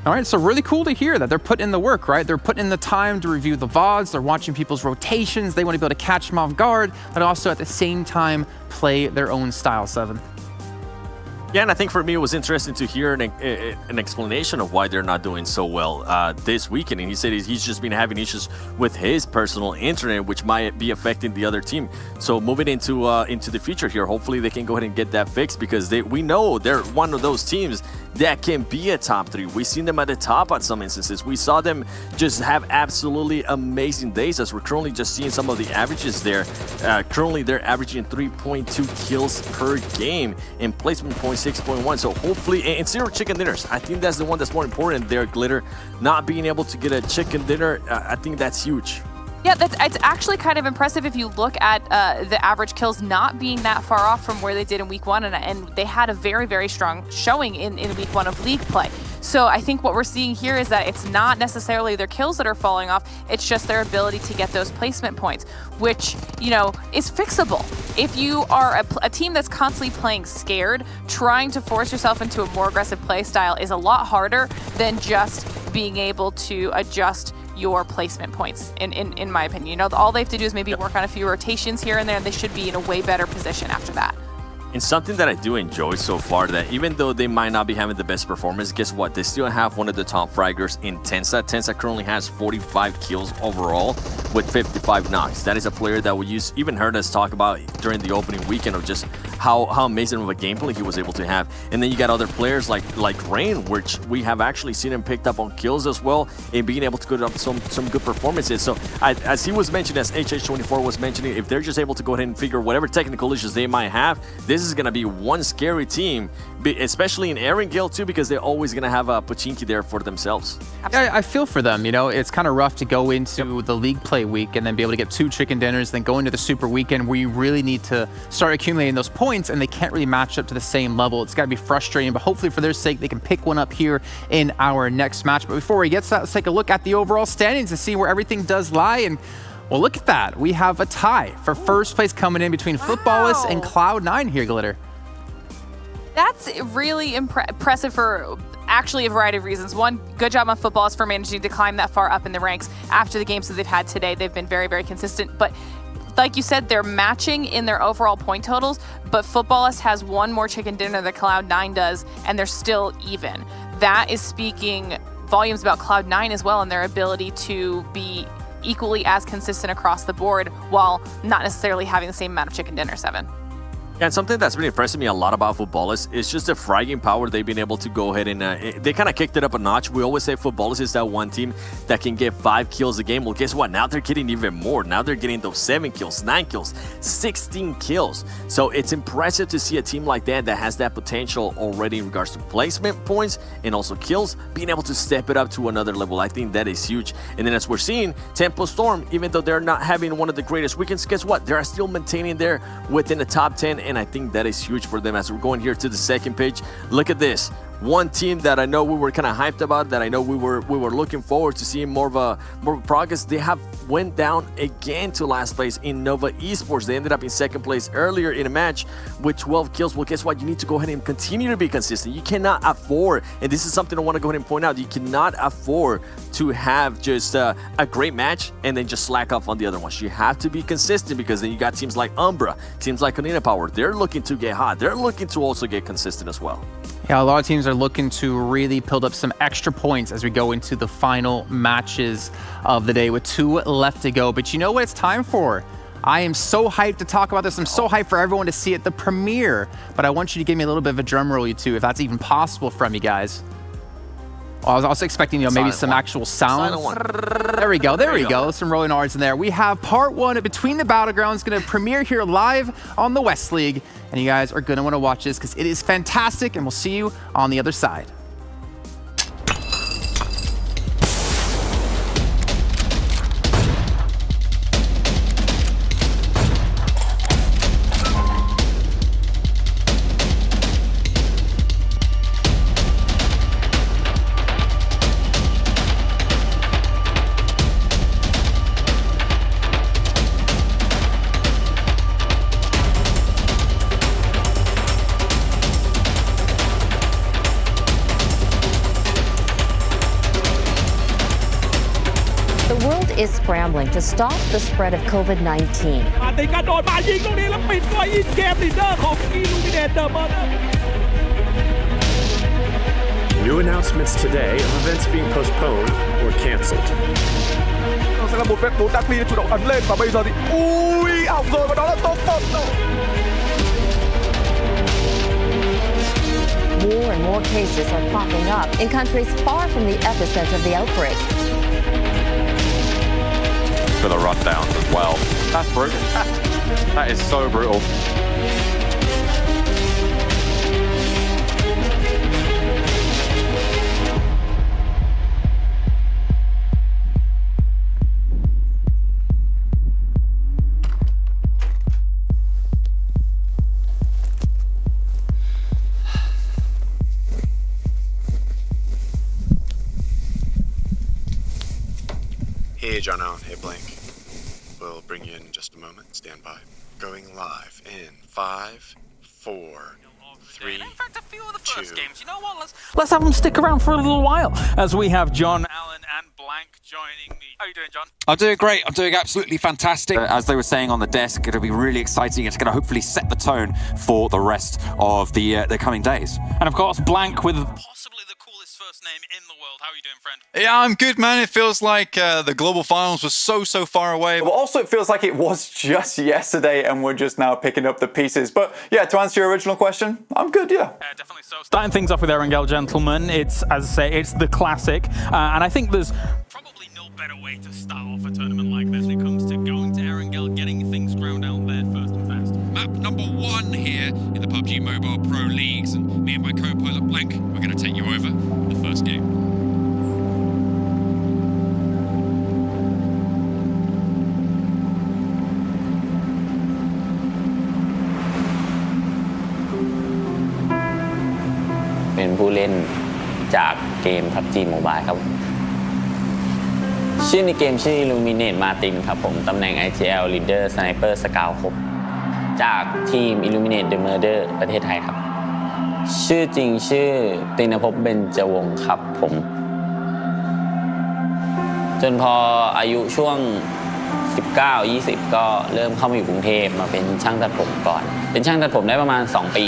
All right, so really cool to hear that they're putting in the work, right? They're putting in the time to review the VODs, they're watching people's rotations, they want to be able to catch them off guard, but also at the same time play their own style, 7. Yeah, and I think for me it was interesting to hear an explanation of why they're not doing so well this weekend. And he said he's just been having issues with his personal internet, which might be affecting the other team. So moving into the future here, hopefully they can go ahead and get that fixed, because we know they're one of those teams that can be a top 3. We've seen them at the top at some instances. We saw them just have absolutely amazing days, as we're currently just seeing some of the averages there. Currently they're averaging 3.2 kills per game and placement points 6.1. So hopefully, and 0 chicken dinners. I think that's the one that's more important there, Glitter. Not being able to get a chicken dinner, I think that's huge. Yeah, it's actually kind of impressive if you look at the average kills not being that far off from where they did in week 1, and they had a very, very strong showing in week 1 of league play. So I think what we're seeing here is that it's not necessarily their kills that are falling off, it's just their ability to get those placement points, which, you know, is fixable. If you are a team that's constantly playing scared, trying to force yourself into a more aggressive play style is a lot harder than just being able to adjust your placement points, in my opinion. You know, all they have to do is maybe work on a few rotations here and there, and they should be in a way better position after that. And something that I do enjoy so far, that even though they might not be having the best performance, guess what? They still have one of the top fraggers in Tensa. Tensa currently has 45 kills overall with 55 knocks. That is a player that we even heard us talk about during the opening weekend of just how amazing of a gameplay he was able to have. And then you got other players like Rain, which we have actually seen him picked up on kills as well and being able to put up some good performances. So as he was mentioning, as HH24 was mentioning, if they're just able to go ahead and figure whatever technical issues they might have, this is going to be one scary team, especially in Erangel too, because they're always going to have a Pachinki there for themselves. Yeah, I feel for them. You know, it's kind of rough to go into the league play week and then be able to get 2 chicken dinners, then go into the super weekend where you really need to start accumulating those points, and they can't really match up to the same level. It's got to be frustrating, but hopefully for their sake, they can pick one up here in our next match. But before we get to that, let's take a look at the overall standings to see where everything does lie. And well, look at that. We have a tie for first place coming in between Footballists and Cloud9 here, Glitter. That's really impressive for actually a variety of reasons. One, good job on Footballists for managing to climb that far up in the ranks after the games that they've had today. They've been very, very consistent. But like you said, they're matching in their overall point totals, but Footballists has one more chicken dinner than Cloud9 does, and they're still even. that is speaking volumes about Cloud9 as well and their ability to be equally as consistent across the board while not necessarily having the same amount of chicken dinner, Seven. And something that's been impressing me a lot about Futbolis is just the fragging power they've been able to go ahead and they kind of kicked it up a notch. We always say Futbolis is that one team that can get 5 kills a game. Well, guess what? Now they're getting even more. Now they're getting those 7 kills, 9 kills, 16 kills. So it's impressive to see a team like that has that potential already in regards to placement points and also kills, being able to step it up to another level. I think that is huge. And then as we're seeing, Tempo Storm, even though they're not having one of the greatest weekends, guess what? They're still maintaining there within the top 10. And I think that is huge for them. As we're going here to the second page, look at this. One team that I know we were kind of hyped about, that I know we were looking forward to seeing more of a progress. They have went down again to last place in Nova Esports. They ended up in second place earlier in a match with 12 kills. Well, guess what? You need to go ahead and continue to be consistent. You cannot afford, and this is something I want to go ahead and point out, you cannot afford to have just a great match and then just slack off on the other ones. You have to be consistent, because then you got teams like Umbra, teams like Konina Power. They're looking to get hot. They're looking to also get consistent as well. Yeah, a lot of teams are looking to really build up some extra points as we go into the final matches of the day with 2 left to go. But you know what it's time for? I am so hyped to talk about this. I'm so hyped for everyone to see it, the premiere. But I want you to give me a little bit of a drum roll, you two, if that's even possible from you guys. I was also expecting, maybe some actual sound. There we go. There we go. Some rolling R's in there. We have part 1 of Between the Battlegrounds going to premiere here live on the West League. And you guys are going to want to watch this because it is fantastic. And we'll see you on the other side. is scrambling to stop the spread of COVID-19. New announcements today of events being postponed or canceled. Sẽ là một phép đấu Dark Lee chủ động ấn lên và bây giờ thì ảo rồi và đó là top 1. More and more cases are popping up in countries far from the epicenter of the outbreak. For the rundowns as well. That's brutal. That is so brutal. Hey, John Allen. Hey, Blank. We'll bring you in just a moment. Stand by. Going live in 5, 4, 3, 2. You know what? Let's have them stick around for a little while as we have John Allen and Blank joining me. How are you doing, John? I'm doing great. I'm doing absolutely fantastic. As they were saying on the desk, it'll be really exciting. It's going to hopefully set the tone for the rest of the coming days. And of course, Blank with possibly the coolest first name in the world. How are you doing, friend? Yeah, I'm good, man. It feels like the global finals was so far away. But also it feels like it was just yesterday and we're just now picking up the pieces. But yeah, to answer your original question, I'm good, yeah. Definitely so. Starting things off with Erangel, gentlemen. It's, as I say, it's the classic. And I think there's probably no better way to start off a tournament like this when it comes to going to Erangel, getting things ground out there first and fast. Map number 1 here in the PUBG Mobile Pro Leagues. And me and my co-pilot Blank, we're going to take you over the first game.เป็นผู้เล่นจากเกม PUBG Mobile ครับชื่อในเกมชื่อ Illuminate Martin ครับผมตำแหน่ง IGL Leader Sniper Scout ครับจากทีม Illuminate The Murder ประเทศไทยครับชื่อจริงชื่อตินภพเบญจวงศ์ครับผมจนพออายุช่วง 19-20 ก็เริ่มเข้ามาอยู่กรุงเทพมาเป็นช่างตัดผมก่อนเป็นช่างตัดผมได้ประมาณ2 ปี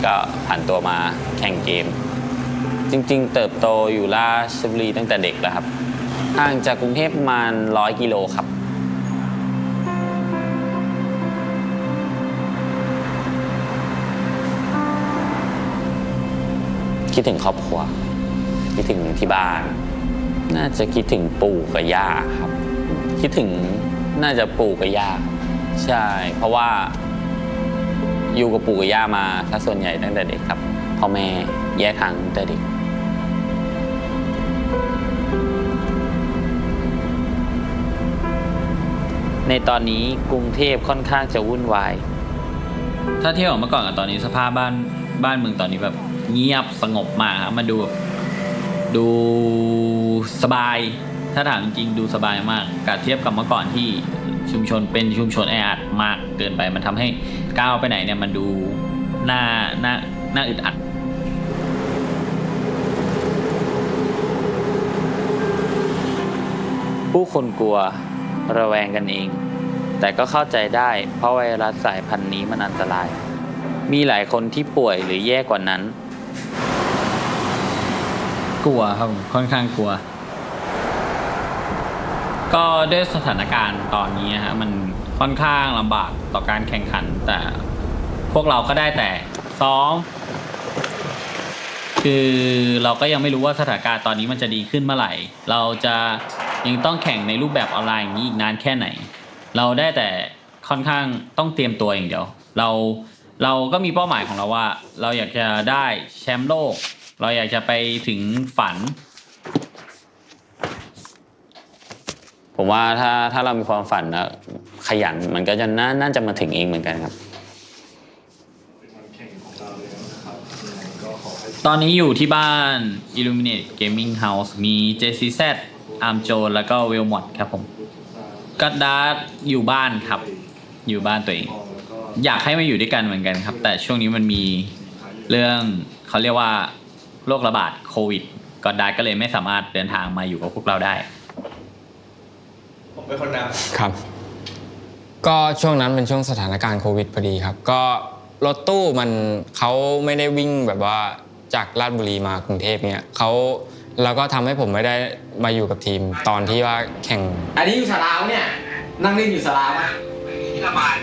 ก็ผ่านตัวมาแข่งเกม จริงๆเติบโตอยู่ราชบุรีตั้งแต่เด็กแล้วครับห่างจากกรุงเทพประมาณ100 กิโลครับคิดถึงครอบครัวคิดถึงที่บ้านน่าจะคิดถึงปู่กับย่าครับคิดถึงน่าจะปู่กับย่าใช่เพราะว่าอยู่กับปู่กับย่ามาถ้าส่วนใหญ่ตั้งแต่เด็กครับพ่อแม่แยกทางตั้งแต่เด็กในตอนนี้กรุงเทพค่อนข้างจะวุ่นวายถ้าเทียบกับเมื่อก่อนกับตอนนี้สภาพบ้านเมืองตอนนี้แบบเงียบสงบมากครับมาดูสบายถ้าถามจริงๆดูสบายมากกับเทียบกับเมื่อก่อนที่ชุมชนเป็นชุมชนแออัดมากเกินไปมันทำให้ก้าวไปไหนเนี่ยมันดูน่าอึดอัดผู้คนกลัวระแวงกันเองแต่ก็เข้าใจได้เพราะไวรัสสายพันธุ์นี้มันอันตรายมีหลายคนที่ป่วยหรือแย่กว่านั้นกลัวครับค่อนข้างกลัวก็ด้วยสถานการณ์ตอนนี้ฮะมันค่อนข้างลำบากต่อการแข่งขันแต่พวกเราก็ได้แต่ซ้อมคือเราก็ยังไม่รู้ว่าสถานการณ์ตอนนี้มันจะดีขึ้นเมื่อไหร่เราจะยังต้องแข่งในรูปแบบออนไลน์อย่างนี้อีกนานแค่ไหนเราได้แต่ค่อนข้างต้องเตรียมตัวอย่างเดียวเราก็มีเป้าหมายของเราว่าเราอยากจะได้แชมป์โลกเราอยากจะไปถึงฝันผมว่าถ้าเรามีความฝันนะขยันมันก็จะน่าจะมาถึงเองเหมือนกันครับตอนนี้อยู่ที่บ้าน Illuminate Gaming House มี JCZ Erangel แล้วก็ Velmot ครับผมกัดดาร์อยู่บ้านครับอยู่บ้านตัวเองอยากให้มาอยู่ด้วยกันเหมือนกันครับแต่ช่วงนี้มันมีเรื่องเขาเรียกว่าโรคระบาดโควิดกัดดาร์ก็เลยไม่สามารถเดินทางมาอยู่กับพวกเราได้ผมเป็นคนนำครับก็ช่วงนั้นเป็นช่วงสถานการณ์โควิดพอดีครับก็รถตู้เขาไม่ได้วิ่งแบบว่าจากราชบุรีมากรุงเทพเนี่ยแล้วก็ทำให้ผมไม่ได้มาอยู่กับทีมตอนที่ว่าแข่งอันนี้อยู่สาราเนี่ยนั่งเล่นอยู่สาราป่ะที่ระบาย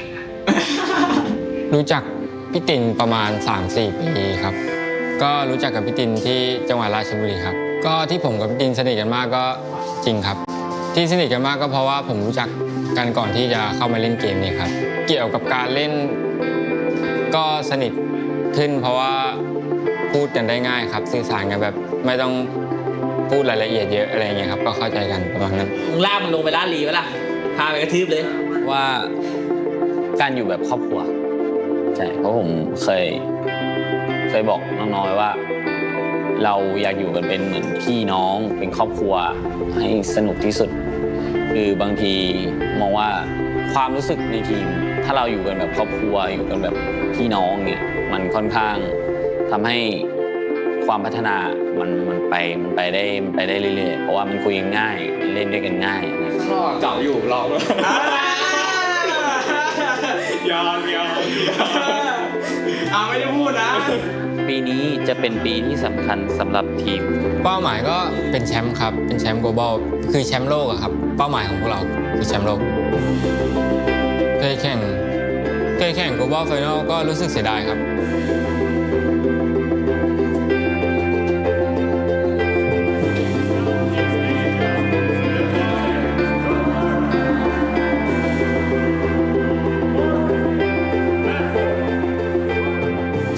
รู้จักพี่ตินประมาณ 3-4 ปีครับก็รู้จักกับพี่ตินที่จังหวัดราชบุรีครับก็ที่ผมกับพี่ตินสนิทกันมากก็จริงครับที่สนิทกันมากก็เพราะว่าผมรู้จักกันก่อนที่จะเข้ามาเล่นเกมนี้ครับเกี่ยวกับการเล่นก็สนิทขึ้นเพราะว่าพูดกันได้ง่ายครับสื่อสารกันแบบไม่ต้องพูดรายละเอียดเยอะอะไรเงี้ยครับก็เข้าใจกันประมาณนั้นมึงลากมันลงไปล่าลีวะล่ะพาไปกระทืบเลยว่าการอยู่แบบครอบครัวใช่เพราะผมเคยบอกน้องๆว่าเราอยากอยู่กันเป็นเหมือนพี่น้องเป็นครอบครัวให้สนุกที่สุดคือบางทีมองว่าความรู้สึกในทีมถ้าเราอยู่กันแบบครอบครัวอยู่กันแบบพี่น้องเนี่ยมันค่อนข้างทำให้ความพัฒนามันไปได้เรื่อยๆเพราะว่ามันคุยกันง่ายเล่นด้วยกันง่ายเก่าอยู่รอเลยยอมไม่ได้พูดนะปีนี้จะเป็นปีที่สำคัญสำหรับทีมเป้าหมายก็เป็นแชมป์ครับเป็นแชมป์ global คือแชมป์โลกอะครับเป้าหมายของพวกเราคือแชมป์โลกเคยแข่ง global final ก็รู้สึกเสียดายครับ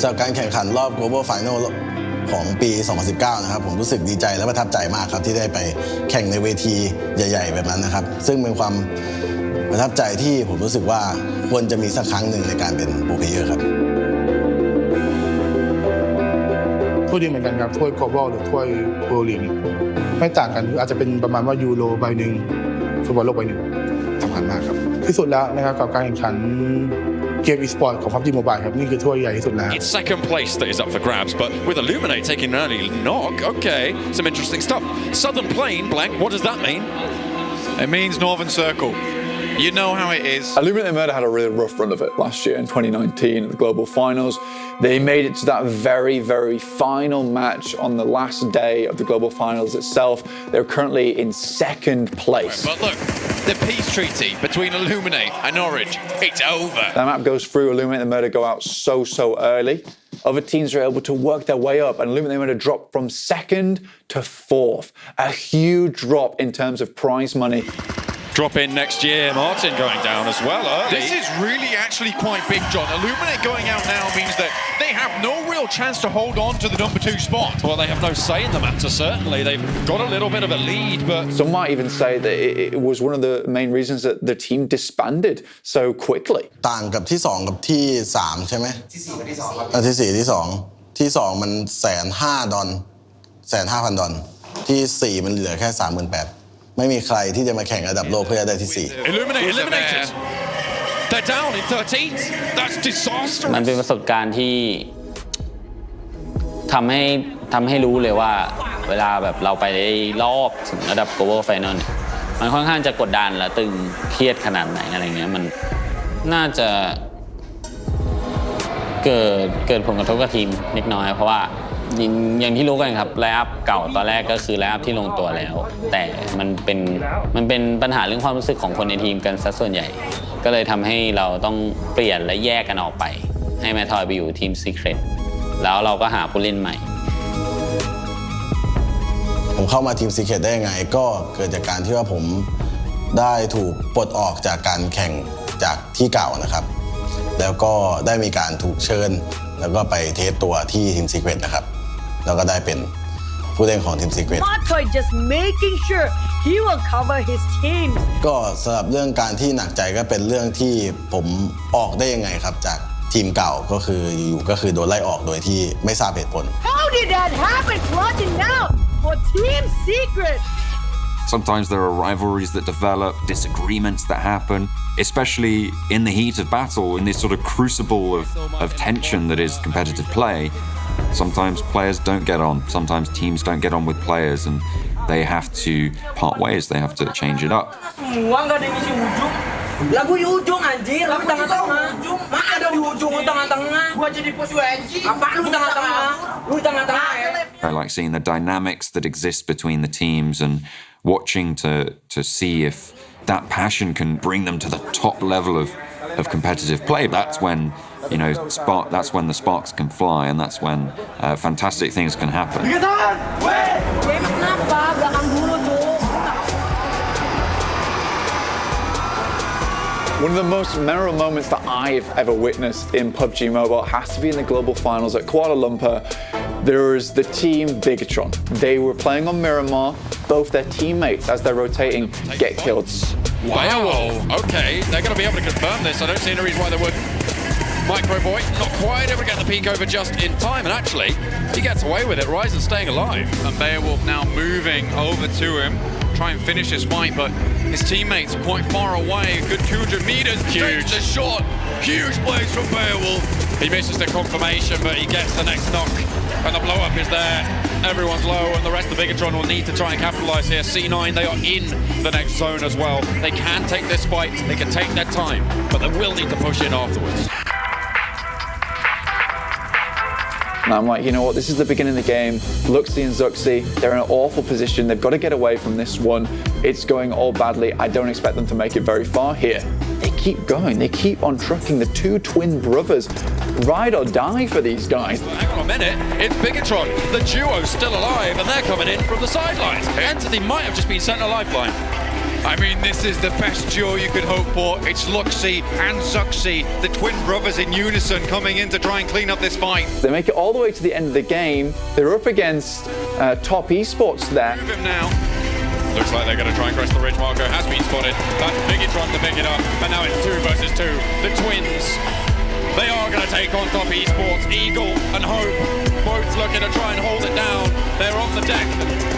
จากการแข่งขันรอบ Global Final ของปี 2019 นะครับผมรู้สึกดีใจและประทับใจมากครับที่ได้ไปแข่งในเวทีใหญ่ๆแบบนั้นนะครับซึ่งเป็นความประทับใจที่ผมรู้สึกว่าควรจะมีสักครั้งหนึ่งในการเป็นโปรเพลเยอร์ครับถ้วยดีเหมือนกันครับถ้วย Global หรือถ้วยโปรลีกไม่ต่างกันอาจจะเป็นประมาณว่ายูโรใบหนึ่งฟุตบอลโลกใบหนึ่งสำคัญมากครับที่สุดแล้วนะครับกับการแข่งขันเกม Esports ของ PUBG MOBILE ครับนี่คือถ้วยใหญ่ที่สุดแล้ว It's second place that is up for grabs, but with Illuminate taking an early knock, okay, some interesting stuff. Southern Plain, blank, what does that mean? It means Northern Circle. You know how it is. Illuminate Murder had a really rough run of it last year in 2019 at the Global Finals. They made it to that very, very final match on the last day of the Global Finals itself. They're currently in second place. But look, the peace treaty between Illuminate and Orange, it's over. That map goes through, Illuminate Murder go out so early. Other teams are able to work their way up, and Illuminate Murder drop from second to fourth. A huge drop in terms of prize money. Drop in next year. Martin going down as well early. This is really actually quite big, John. Illuminate going out now means that they have no real chance to hold on to the number 2 spot. Well, they have no say in the matter, certainly. They've got a little bit of a lead, but... Some might even say that it was one of the main reasons that the team disbanded so quickly. ต่างกับที่2กับที่3ใช่ไหมที่4กับที่2ครับที่4ที่2ที่2มัน$150,000 $150,000 ดอลที่4มันเหลือแค่38,000ไม่มีใครที่จะมาแข่งระดับโลกเพื่อได้ที่4 Eliminated. They're down in 13th. That's disastrous. มันเป็นประสบการณ์ที่ทำให้รู้เลยว่าเวลาแบบเราไปได้รอบถึงระดับ Global Final เนี่ยมันค่อนข้างจะกดดันและตึงเครียดขนาดไหนอะไรเงี้ยมันน่าจะเกิดผลกระทบกับทีมนิดน้อยเพราะว่าอย่างที่รู้กันครับไลน์อัพเก่าตอนแรกก็คือไลน์อัพที่ลงตัวแล้วแต่มันเป็นปัญหาเรื่องความรู้สึกของคนในทีมกันซะส่วนใหญ่ก็เลยทำให้เราต้องเปลี่ยนและแยกกันออกไปให้แมททอยไปอยู่ทีม Secret แล้วเราก็หาผู้เล่นใหม่ผมเข้ามาทีม Secret ได้ยังไงก็เกิดจากการที่ว่าผมได้ถูกปลดออกจากการแข่งจากที่เก่านะครับแล้วก็ได้มีการถูกเชิญแล้วก็ไปเทสตัวที่ทีม Secret นะครับแล้วก็ได้เป็นผู้เล่นของทีม Secret just making sure he will cover his team ก็สำหรับเรื่องการที่หนักใจก็เป็นเรื่องที่ผมออกได้ยังไงครับจากทีมเก่าก็คืออยู่ก็คือโดนไล่ออกโดยที่ไม่ทราบเหตุผล How did that happen plotting now for Team Secret Sometimes there are rivalries that develop, disagreements that happen, especially in the heat of battle, in this sort of crucible of tension that is competitive play. Sometimes players don't get on, sometimes teams don't get on with players, and they have to part ways, they have to change it up. Lagu di ujung anjir, lagu tengah-tengah. Mana ada di ujung, tengah-tengah. Gua jadi pos UNG. Apa lu tengah-tengah? Lu tengah-tengah. I like seeing the dynamics that exist between the teams and watching to see if that passion can bring them to the top level of competitive play. That's when, that's when the sparks can fly, and that's when fantastic things can happen. One of the most memorable moments that I've ever witnessed in PUBG Mobile has to be in the Global Finals at Kuala Lumpur. There was the team Bigatron. They were playing on Miramar. Both their teammates, as they're rotating, get killed. Wow, okay, they're going to be able to confirm this. I don't see any reason why they would. Microboy, not quite able to get the peek over just in time, and actually, he gets away with it. Ryzen staying alive. And Beowulf now moving over to him, try and finish his fight, but his teammates are quite far away. A good 200 meters. Huge. The shot. Huge plays from Beowulf. He misses the confirmation, but he gets the next knock, and the blow-up is there. Everyone's low, and the rest of Bigatron will need to try and capitalize here. C9, they are in the next zone as well. They can take this fight, they can take their time, but they will need to push in afterwards. And I'm like, you know what, this is the beginning of the game. Luxy and Zuxi, they're in an awful position. They've got to get away from this one. It's going all badly. I don't expect them to make it very far here. They keep going. They keep on trucking. The two twin brothers. Ride or die for these guys. Hang on a minute. It's Bigatron. The duo's still alive, and they're coming in from the sidelines. Entity might have just been sent a lifeline. I mean, this is the best duo you could hope for. It's Luxy and Zuxi, the twin brothers in unison, coming in to try and clean up this fight. They make it all the way to the end of the game. They're up against top Esports there. Move him now. Looks like they're going to try and crest the ridge marker. Has been spotted. That's Bigatron to pick it up. And now it's 2 versus 2. The twins. They are going to take on top Esports. Eagle and Hope both looking to try and hold it down. They're on the deck.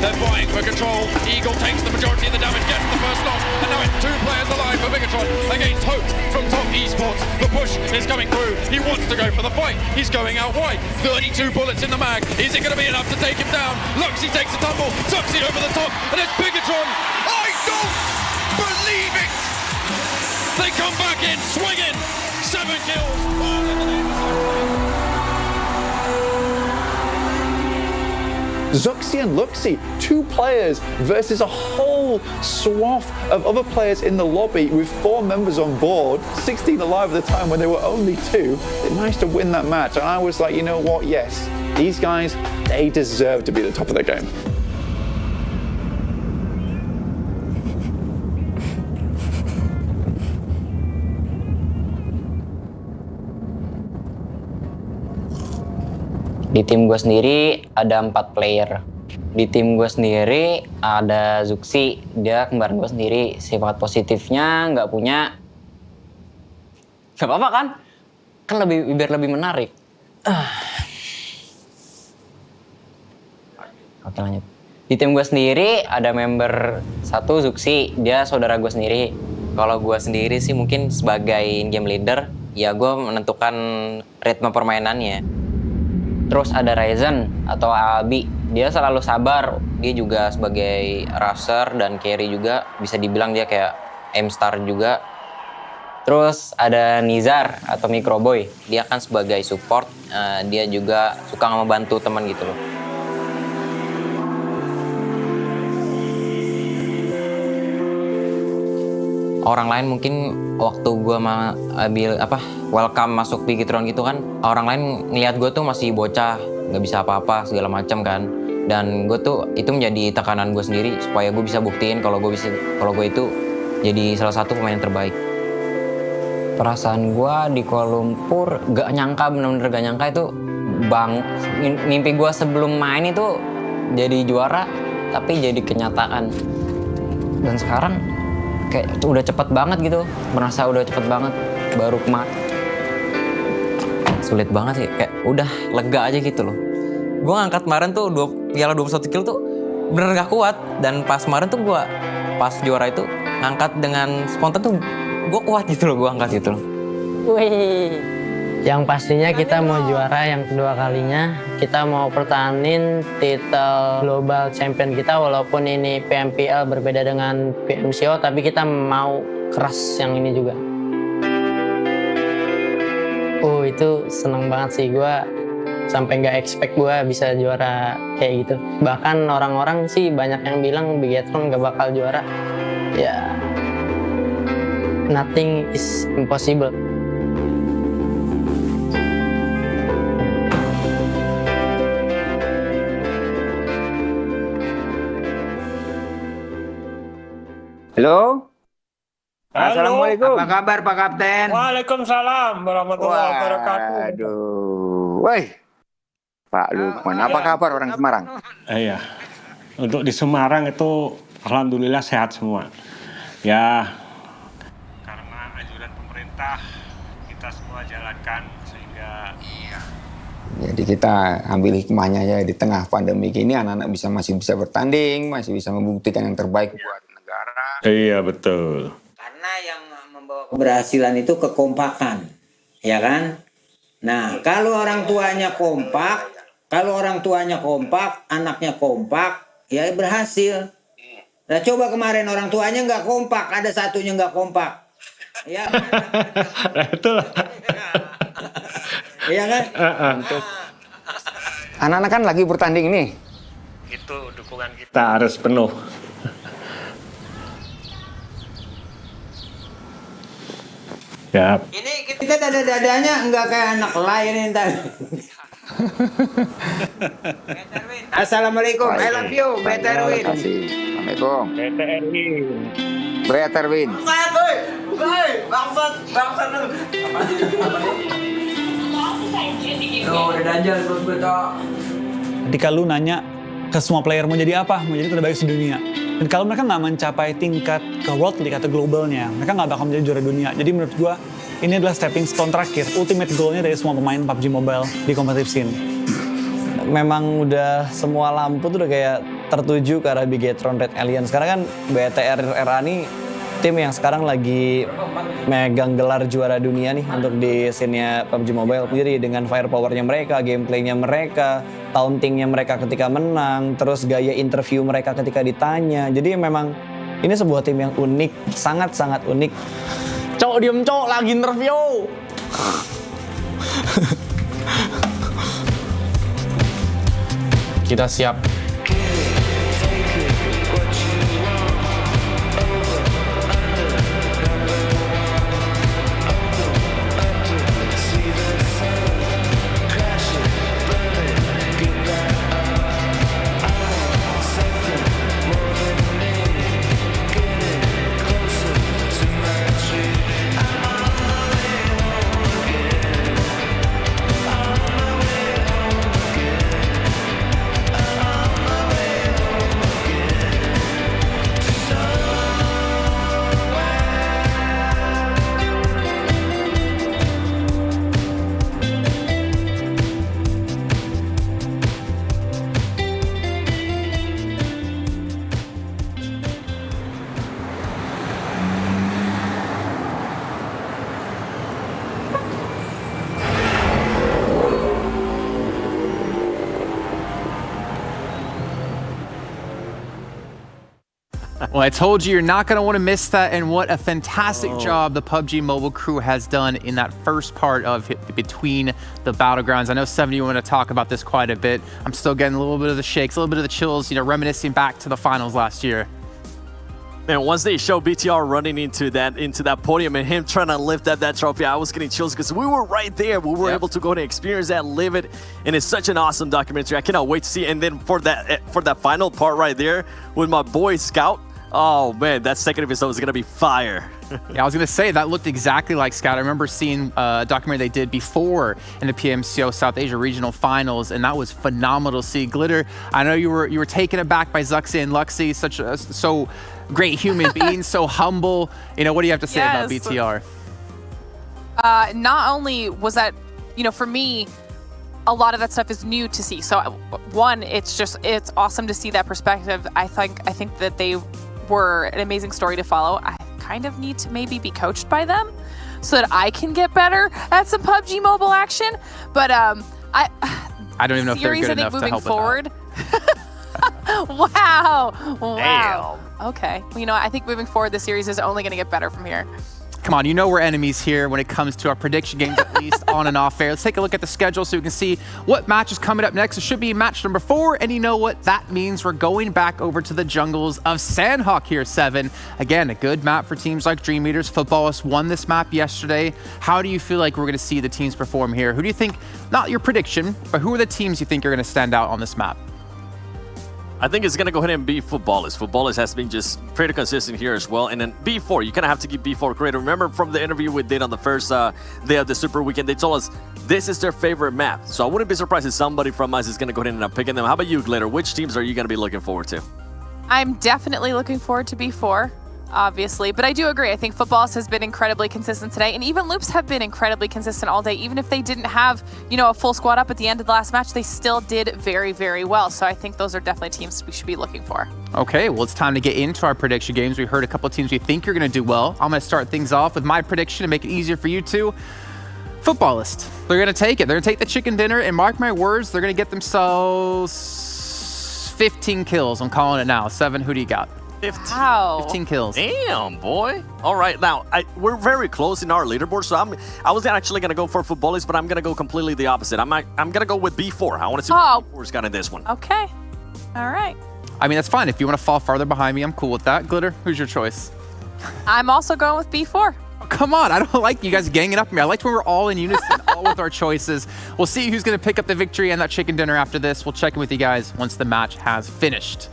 They're vying for control. Eagle takes the majority of the damage, gets the first knock, and now it's 2 players alive for Bigatron against Hope from top Esports. The push is coming through. He wants to go for the fight. He's going out wide. 32 bullets in the mag. Is it going to be enough to take him down? Luxy takes a tumble. Zuxi over the top, and it's Bigatron. I don't believe it! they come back in swinging. 7 kills. Zuxi and Luxi, 2 players versus a whole swath of other players in the lobby with 4 members on board, 16 alive at the time when there were only 2. They managed to win that match, and I was like, you know what, yes, these guys, they deserve to be the top of their game. Di tim gue sendiri ada 4 player. Di tim gue sendiri ada Zuxi, dia kembaran gue sendiri. Sifat positifnya nggak punya. Gak apa-apa kan? Kan biar lebih menarik. Oke lanjut. Di tim gue sendiri ada member 1 Zuxi, dia saudara gue sendiri. Kalau gue sendiri sih mungkin sebagai game leader, ya gue menentukan ritme permainannya. Terus ada Ryzen atau Abi, dia selalu sabar, dia juga sebagai rusher dan carry juga, bisa dibilang dia kayak aim star juga. Terus ada Nizar atau Microboy, dia kan sebagai support, dia juga suka membantu teman gitu loh. Orang lain mungkin waktu gue welcome masuk Bigetron gitu kan, orang lain ngeliat gue tuh masih bocah, nggak bisa apa-apa segala macam kan, dan gue tuh itu menjadi tekanan gue sendiri supaya gue bisa buktiin kalau gue itu jadi salah satu pemain yang terbaik. Perasaan gue di Kuala Lumpur gak nyangka, bener-bener gak nyangka itu mimpi gue sebelum main itu jadi juara, tapi jadi kenyataan. Dan sekarang kayak udah cepet banget gitu, merasa udah cepet banget, baru kemarin. Sulit banget sih, kayak udah lega aja gitu loh. Gue ngangkat kemarin tuh piala 21 kilo tuh bener gak kuat, dan pas kemarin tuh gue pas juara itu ngangkat dengan spontan tuh gue kuat gitu loh, gue angkat gitu loh. Wih, yang pastinya kita mau juara yang kedua kalinya. Kita mau pertahanin titel global champion kita, walaupun ini PMPL berbeda dengan PMCO, tapi kita mau keras yang ini juga. Itu seneng banget sih, gue sampai nggak expect gue bisa juara kayak gitu. Bahkan orang-orang sih banyak yang bilang Bigetron nggak bakal juara. Ya, nothing is impossible. Halo. Assalamualaikum. Apa kabar Pak Kapten? Waalaikumsalam warahmatullahi wabarakatuh. Aduh. Woi. Pak Lukman, apa kabar orang Semarang? Iya. Untuk di Semarang itu alhamdulillah sehat semua. Ya. Karena anjuran pemerintah kita semua jalankan sehingga Jadi kita ambil hikmahnya ya, di tengah pandemi ini anak-anak masih bisa bertanding, masih bisa membuktikan yang terbaik buat negara. Iya, betul. Karena yang membawa keberhasilan itu kekompakan, ya kan? Nah, kalau orang tuanya kompak, anaknya kompak, ya berhasil. Nah, coba kemarin orang tuanya nggak kompak, ada satunya nggak kompak. Ya. Itulah. Iya kan? Untuk anak-anak kan lagi bertanding nih. Itu dukungan kita harus penuh. Ya. Ini kita dada-dadanya nggak kayak anak lain ini tadi. Assalamualaikum, I love you, Beterwin. Assalamualaikum. Beterwin. Bangsat lu. Udah danjal buat gue toh. Ketika lu nanya ke semua player mau jadi apa, mau jadi terbaik sedunia. Dan kalau mereka nggak mencapai tingkat ke World League atau globalnya, mereka nggak bakal menjadi juara dunia. Jadi menurut gua ini adalah stepping stone terakhir, ultimate goalnya dari semua pemain PUBG Mobile di competitive scene. Memang udah semua lampu tuh udah kayak tertuju ke arah Bigetron Red Alien. Sekarang kan BTR ini tim yang sekarang lagi megang gelar juara dunia nih untuk di scene-nya PUBG Mobile. Jadi dengan firepower-nya mereka, gameplaynya mereka, tauntingnya mereka ketika menang, terus gaya interview mereka ketika ditanya. Jadi memang ini sebuah tim yang unik, sangat-sangat unik. Cok, diem cok, lagi interview. Kita siap. Well, I told you, you're not going to want to miss that, and what a fantastic job the PUBG Mobile crew has done in that first part of between the battlegrounds. I know some of you want to talk about this quite a bit. I'm still getting a little bit of the shakes, a little bit of the chills, you know, reminiscing back to the finals last year. Man, once they show BTR running into that podium and him trying to lift up that trophy, I was getting chills because we were right there. We were able to go and experience that, live it, and it's such an awesome documentary. I cannot wait to see it. And then for that final part right there with my boy Scout, oh man, that second episode is gonna be fire. Yeah, I was gonna say that looked exactly like Scout. I remember seeing a documentary they did before in the PMCO South Asia Regional Finals, and that was phenomenal to see. Glitter, I know you were taken aback by Zuxi and Luxi, so great human beings, so humble. You know, what do you have to say about BTR? Not only was that, you know, for me, a lot of that stuff is new to see. So one, it's awesome to see that perspective. I think that they were an amazing story to follow. I kind of need to maybe be coached by them so that I can get better at some PUBG Mobile action. But I don't even know if they're good enough to help forward. Wow. Damn. Okay. Well, you know, I think moving forward, the series is only going to get better from here. Come on, you know we're enemies here when it comes to our prediction games, at least on and off air. Let's take a look at the schedule so we can see what match is coming up next. It should be match number 4, and you know what that means. We're going back over to the jungles of Sanhok here, 7. Again, a good map for teams like Dream Eaters. Footballists won this map yesterday. How do you feel like we're going to see the teams perform here? Who do you think, not your prediction, but who are the teams you think are going to stand out on this map? I think it's going to go ahead and be Footballists. Footballists has been just pretty consistent here as well. And then B4, you kind of have to give B4 credit. Remember from the interview we did on the first day of the Super Weekend, they told us this is their favorite map. So I wouldn't be surprised if somebody from us is going to go ahead and end up picking them. How about you, Glitter? Which teams are you going to be looking forward to? I'm definitely looking forward to B4, obviously. But I do agree. I think Footballists has been incredibly consistent today. And even Loops have been incredibly consistent all day. Even if they didn't have, you know, a full squad up at the end of the last match, they still did very, very well. So I think those are definitely teams we should be looking for. Okay, well, it's time to get into our prediction games. We heard a couple of teams we think are going to do well. I'm going to start things off with my prediction to make it easier for you two. Footballist. They're going to take it. They're going to take the chicken dinner, and mark my words, they're going to get themselves 15 kills. I'm calling it now. 7, who do you got? 15 kills. Damn, boy. All right, now, we're very close in our leaderboard, so I was actually going to go for Footballists, but I'm going to go completely the opposite. I'm going to go with B4. I want to see what B4's got in this one. Okay. All right. I mean, that's fine. If you want to fall farther behind me, I'm cool with that. Glitter, who's your choice? I'm also going with B4. Oh, come on. I don't like you guys ganging up on me. I like when we're all in unison, all with our choices. We'll see who's going to pick up the victory and that chicken dinner after this. We'll check in with you guys once the match has finished.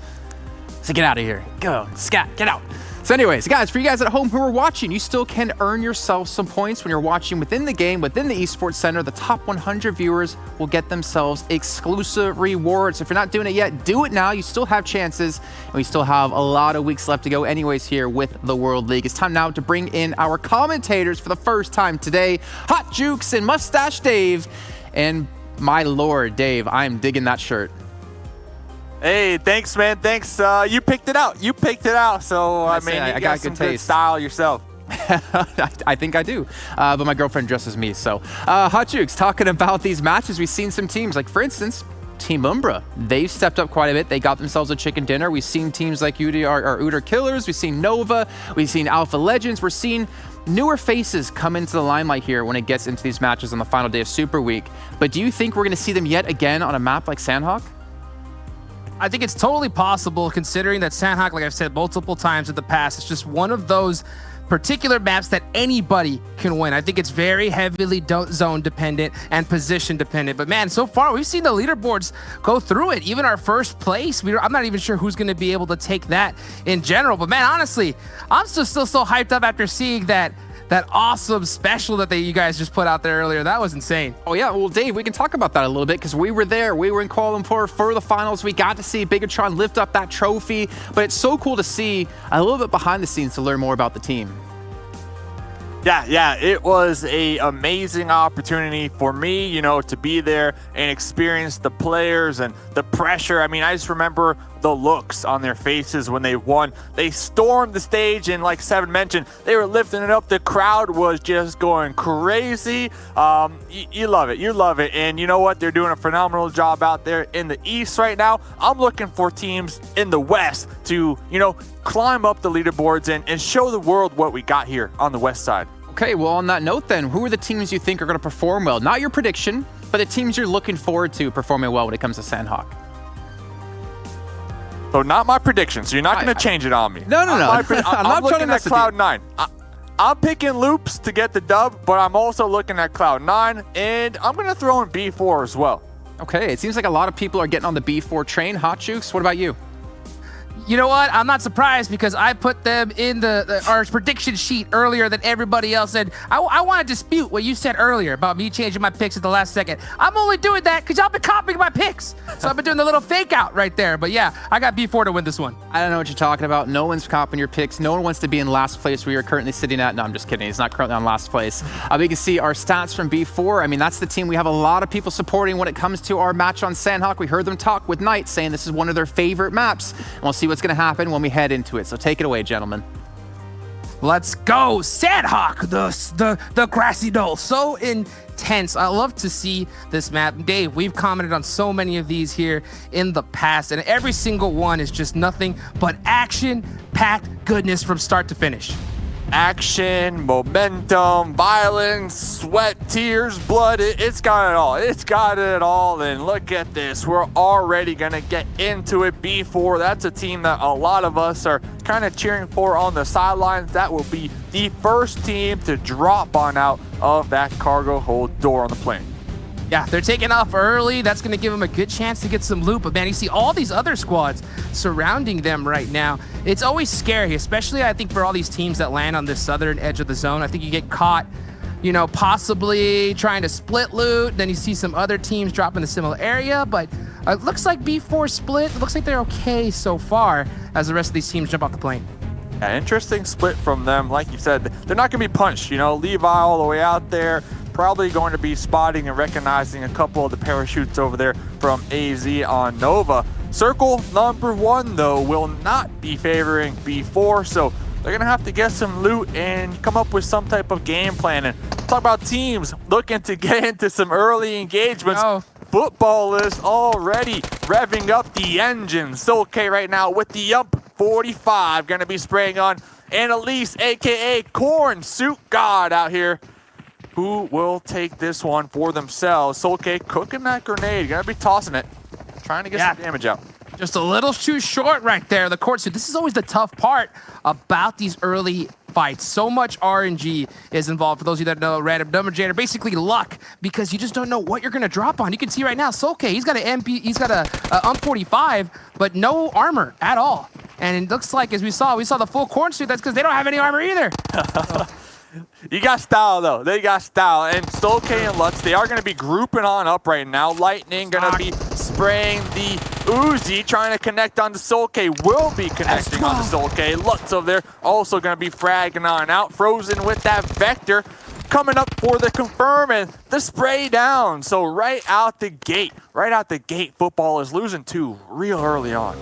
So get out of here. Go. Scat. Get out. So anyways, guys, for you guys at home who are watching, you still can earn yourself some points when you're watching within the game, within the Esports Center. The top 100 viewers will get themselves exclusive rewards. If you're not doing it yet, do it now. You still have chances, and we still have a lot of weeks left to go anyways here with the World League. It's time now to bring in our commentators for the first time today, Hot Jukes and Mustache Dave. And my lord, Dave, I'm digging that shirt. Hey, thanks, man. Thanks. You picked it out. You picked it out. So, I mean, you got some good style yourself. I think I do. But my girlfriend dresses me. So, Hot Jukes, talking about these matches, we've seen some teams. Like, for instance, Team Umbra. They've stepped up quite a bit. They got themselves a chicken dinner. We've seen teams like Uter Killers. We've seen Nova. We've seen Alpha Legends. We're seeing newer faces come into the limelight here when it gets into these matches on the final day of Super Week. But do you think we're going to see them yet again on a map like Sanhok? I think it's totally possible, considering that Sanhok, like I've said multiple times in the past, it's just one of those particular maps that anybody can win. I think it's very heavily zone dependent and position dependent. But man, so far we've seen the leaderboards go through it. Even our first place, I'm not even sure who's going to be able to take that in general. But man, honestly, I'm still so hyped up after seeing that awesome special that you guys just put out there earlier. That was insane. Oh yeah, well Dave, we can talk about that a little bit because we were there. We were in Kuala Lumpur for the finals. We got to see Bigatron lift up that trophy, but it's so cool to see a little bit behind the scenes to learn more about the team. Yeah, it was a amazing opportunity for me, you know, to be there and experience the players and the pressure. I mean, I just remember the looks on their faces when they won. They stormed the stage, and like Seven mentioned, they were lifting it up. The crowd was just going crazy. You love it. You love it. And you know what? They're doing a phenomenal job out there in the East right now. I'm looking for teams in the West to, you know, climb up the leaderboards and show the world what we got here on the West side. Okay, well, on that note then, who are the teams you think are going to perform well? Not your prediction, but the teams you're looking forward to performing well when it comes to Sanhok. So not my prediction, so you're not going to change it on me. No. I'm not looking trying at to Cloud9. I'm picking Loops to get the dub, but I'm also looking at Cloud9, and I'm going to throw in B4 as well. Okay, it seems like a lot of people are getting on the B4 train. Hot Jukes, what about you? You know what? I'm not surprised because I put them in our prediction sheet earlier than everybody else. And I want to dispute what you said earlier about me changing my picks at the last second. I'm only doing that because y'all been copying my picks. So I've been doing the little fake out right there. But yeah, I got B4 to win this one. I don't know what you're talking about. No one's copying your picks. No one wants to be in last place where you're currently sitting at. No, I'm just kidding. He's not currently on last place. We can see our stats from B4. I mean, that's the team we have a lot of people supporting when it comes to our match on Sanhok. We heard them talk with Knight saying this is one of their favorite maps. And we'll see what's going to happen when we head into it. So take it away, gentlemen. Let's go, Sanhok, the grassy knoll. So intense. I love to see this map. Dave, we've commented on so many of these here in the past, and every single one is just nothing but action-packed goodness from start to finish. Action, momentum, violence, sweat, tears, blood, it's got it all. It's got it all, and look at this. We're already going to get into it. B4, that's a team that a lot of us are kind of cheering for on the sidelines. That will be the first team to drop on out of that cargo hold door on the plane. Yeah, they're taking off early. That's going to give them a good chance to get some loot. But man, you see all these other squads surrounding them right now. It's always scary, especially I think for all these teams that land on this southern edge of the zone. I think you get caught, you know, possibly trying to split loot. Then you see some other teams drop in a similar area. But it looks like B4 split. It looks like they're okay so far as the rest of these teams jump off the plane. Yeah, interesting split from them. Like you said, they're not going to be punched. You know, Levi all the way out there. Probably going to be spotting and recognizing a couple of the parachutes over there from AZ on Nova. Circle number 1, though, will not be favoring B4, so they're going to have to get some loot and come up with some type of game plan. And talk about teams looking to get into some early engagements. Football is already revving up the engine. So okay right now with the Yump 45 going to be spraying on Annalise, a.k.a. Corn Suit God out here. Who will take this one for themselves? Solke cooking that grenade. Gonna be tossing it. Trying to get some damage out. Just a little too short right there. The court suit. This is always the tough part about these early fights. So much RNG is involved. For those of you that know, random number generator, basically luck, because you just don't know what you're gonna drop on. You can see right now, Solke, he's got an MP, he's got a UMP-45, but no armor at all. And it looks like, as we saw the full corn suit. That's because they don't have any armor either. You got style, though. They got style. And Solke and Lutz, they are going to be grouping on up right now. Lightning going to be spraying the Uzi, trying to connect onto Solke. Will be connecting onto Solke. Lutz over there also going to be fragging on out. Frozen with that Vector. Coming up for the confirm and the spray down. So right out the gate, Football is losing 2 real early on.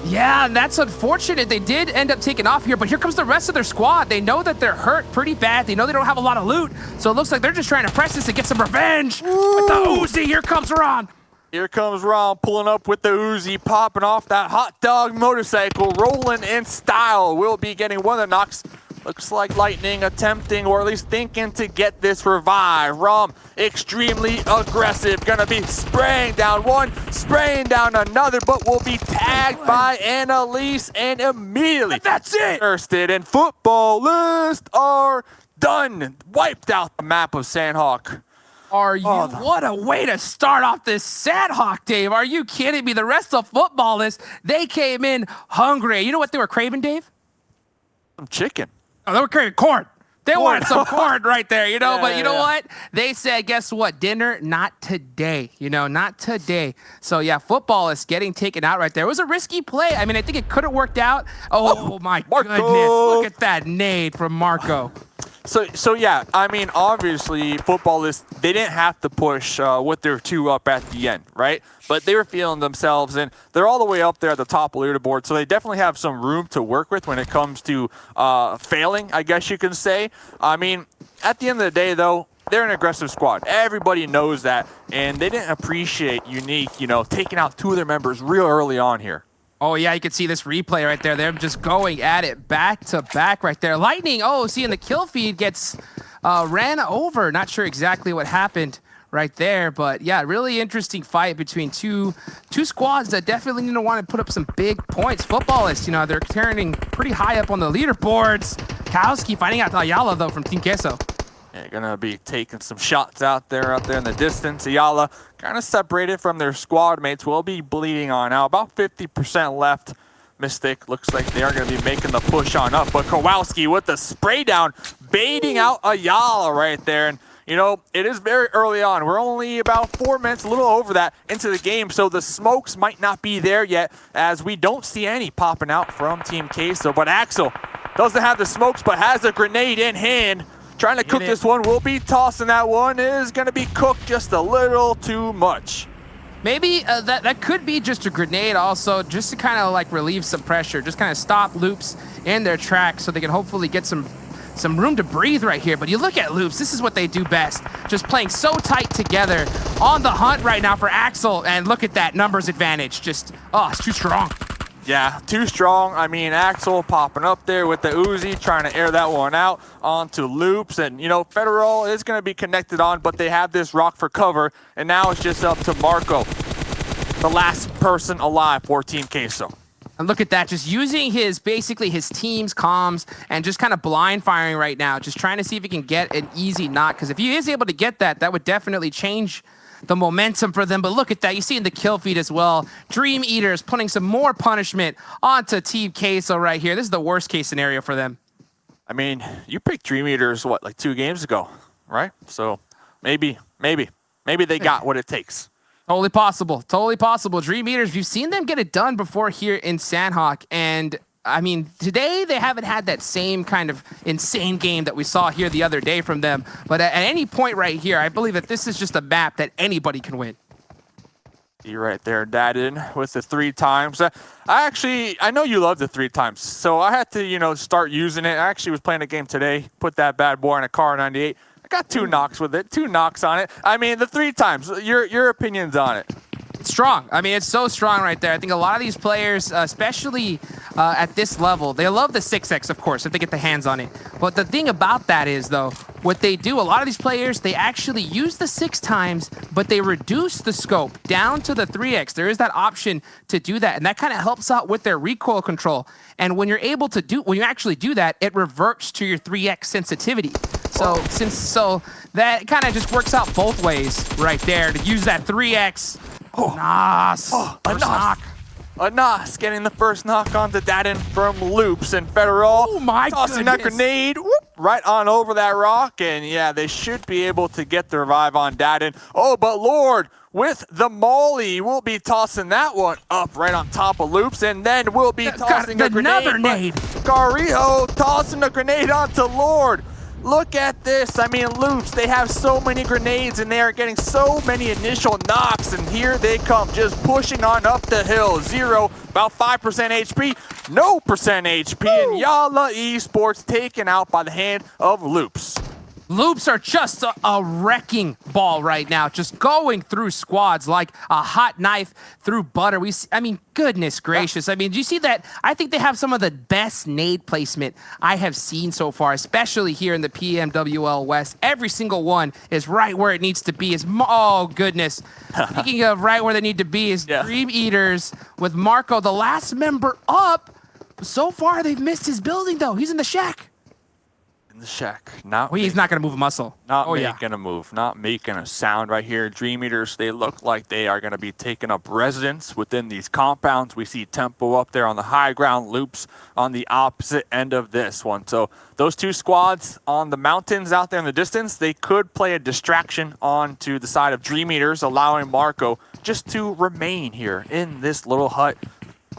Yeah, and that's unfortunate. They did end up taking off here, but here comes the rest of their squad. They know that they're hurt pretty bad. They know they don't have a lot of loot, so it looks like they're just trying to press this and get some revenge. With the Uzi, here comes Ron. Here comes Rom pulling up with the Uzi, popping off that hot dog motorcycle, rolling in style. Will be getting one of the knocks. Looks like Lightning attempting, or at least thinking, to get this revive. Rom extremely aggressive. Gonna be spraying down one, spraying down another, but will be tagged by Annalise and immediately that's it. Thirsted and footballists are done. Wiped out the map of Sanhok. Are you? What a way to start off this Sanhok, Dave. Are you kidding me? The rest of footballists, they came in hungry. You know what they were craving, Dave? Some chicken. Oh, they were craving corn. They wanted some corn right there, you know, Yeah, but you know yeah. what? They said, guess what? Dinner, not today, you know, not today. So, yeah, football is getting taken out right there. It was a risky play. I mean, I think it could have worked out. Oh my goodness. Look at that nade from Marco. So yeah, I mean, obviously, footballists, they didn't have to push with their two up at the end, right? But they were feeling themselves, and they're all the way up there at the top of the leaderboard, so they definitely have some room to work with when it comes to failing, I guess you can say. I mean, at the end of the day, though, they're an aggressive squad. Everybody knows that, and they didn't appreciate Unique, you know, taking out two of their members real early on here. Oh, yeah, you can see this replay right there. They're just going at it back to back right there. Lightning, seeing the kill feed gets ran over. Not sure exactly what happened right there, but yeah, really interesting fight between two squads that definitely need to want to put up some big points. Footballists, you know, they're turning pretty high up on the leaderboards. Kowski finding out Ayala, though, from Team Queso. Yeah, gonna be taking some shots out there in the distance. Ayala kind of separated from their squad mates. Will be bleeding on now. About 50% left. Mystic looks like they are gonna be making the push on up, but Kowalski with the spray down, baiting out Ayala right there. And you know, it is very early on. We're only about 4 minutes, a little over that, into the game, so the smokes might not be there yet, as we don't see any popping out from Team Queso. But Axel doesn't have the smokes, but has a grenade in hand. Trying to cook this one. Will be tossing that one. It is going to be cooked just a little too much. Maybe that could be just a grenade also, just to kind of like relieve some pressure, just kind of stop Loops in their tracks so they can hopefully get some room to breathe right here. But you look at Loops, this is what they do best. Just playing so tight together on the hunt right now for Axel. And look at that numbers advantage. Just, it's too strong. Yeah, too strong. I mean, Axel popping up there with the Uzi, trying to air that one out onto Loops. And, you know, Federal is going to be connected on, but they have this rock for cover. And now it's just up to Marco, the last person alive for Team Queso. And look at that, just using basically his team's comms and just kind of blind firing right now, just trying to see if he can get an easy knock. Because if he is able to get that, that would definitely change the momentum for them. But look at that, you see in the kill feed as well, Dream Eaters putting some more punishment onto Team Queso right here. This is the worst case scenario for them. I mean, you picked Dream Eaters, what, like 2 games ago, right? So maybe they got what it takes. Totally possible. Totally possible. Dream Eaters, you've seen them get it done before here in Sanhok. And I mean, today they haven't had that same kind of insane game that we saw here the other day from them. But at any point right here, I believe that this is just a map that anybody can win. You right there, Dadin, with the 3 times. I know you love the 3 times, so I had to, you know, start using it. I actually was playing a game today, put that bad boy in a car 98. I got 2 knocks with it, 2 knocks on it. I mean, the 3 times. Your opinions on it? It's strong. I mean, it's so strong right there. I think a lot of these players, especially at this level, they love the 6x, of course, if they get the hands on it. But the thing about that is, though, what they do, a lot of these players, they actually use the 6 times, but they reduce the scope down to the 3x. There is that option to do that, and that kind of helps out with their recoil control. And when you're able to when you actually do that, it reverts to your 3x sensitivity. So that kind of just works out both ways right there to use that 3x. Nas. A Nas getting the first knock onto Dadin from Loops, and Federal tossing that grenade right on over that rock. And yeah, they should be able to get the revive on Dadin. Oh, but Lord, with the Molly, we'll be tossing that one up right on top of Loops, and then we'll be tossing a grenade. Another nade. Garijo tossing a grenade onto Lord. Look at this. I mean, Loops, they have so many grenades and they are getting so many initial knocks, and here they come, just pushing on up the hill. 0, about 5% HP, no percent HP, and Yala Esports taken out by the hand of Loops. Loops are just a wrecking ball right now, just going through squads like a hot knife through butter. I mean, goodness gracious. I mean, do you see that? I think they have some of the best nade placement I have seen so far, especially here in the PMWL West. Every single one is right where it needs to be. Oh, goodness. Speaking of right where they need to be is Dream Eaters with Marco, the last member up. So far, they've missed his building, though. He's in the shack. In the shack. He's not going to move a muscle. Not making a move. Not making a sound right here. Dream Eaters, they look like they are going to be taking up residence within these compounds. We see Tempo up there on the high ground, Loops on the opposite end of this one. So those two squads on the mountains out there in the distance, they could play a distraction onto the side of Dream Eaters, allowing Marco just to remain here in this little hut,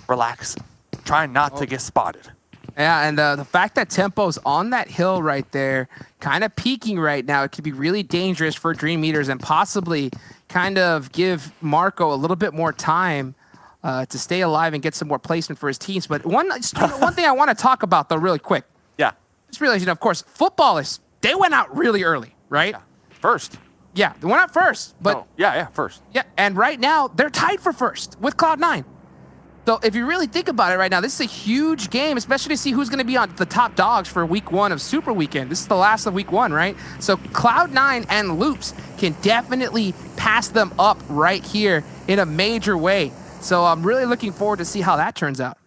relaxing, trying not to get spotted. Yeah, and the fact that Tempo's on that hill right there, kind of peaking right now, it could be really dangerous for Dream Eaters and possibly kind of give Marco a little bit more time to stay alive and get some more placement for his teams. But one thing I want to talk about, though, really quick. Yeah. Just realizing, of course, footballers, they went out really early, right? Yeah. First. Yeah, they went out first. But first. Yeah, and right now, they're tied for first with Cloud9. So if you really think about it right now, this is a huge game, especially to see who's going to be on the top dogs for week 1 of Super Weekend. This is the last of week 1, right? So Cloud9 and Loops can definitely pass them up right here in a major way. So I'm really looking forward to see how that turns out.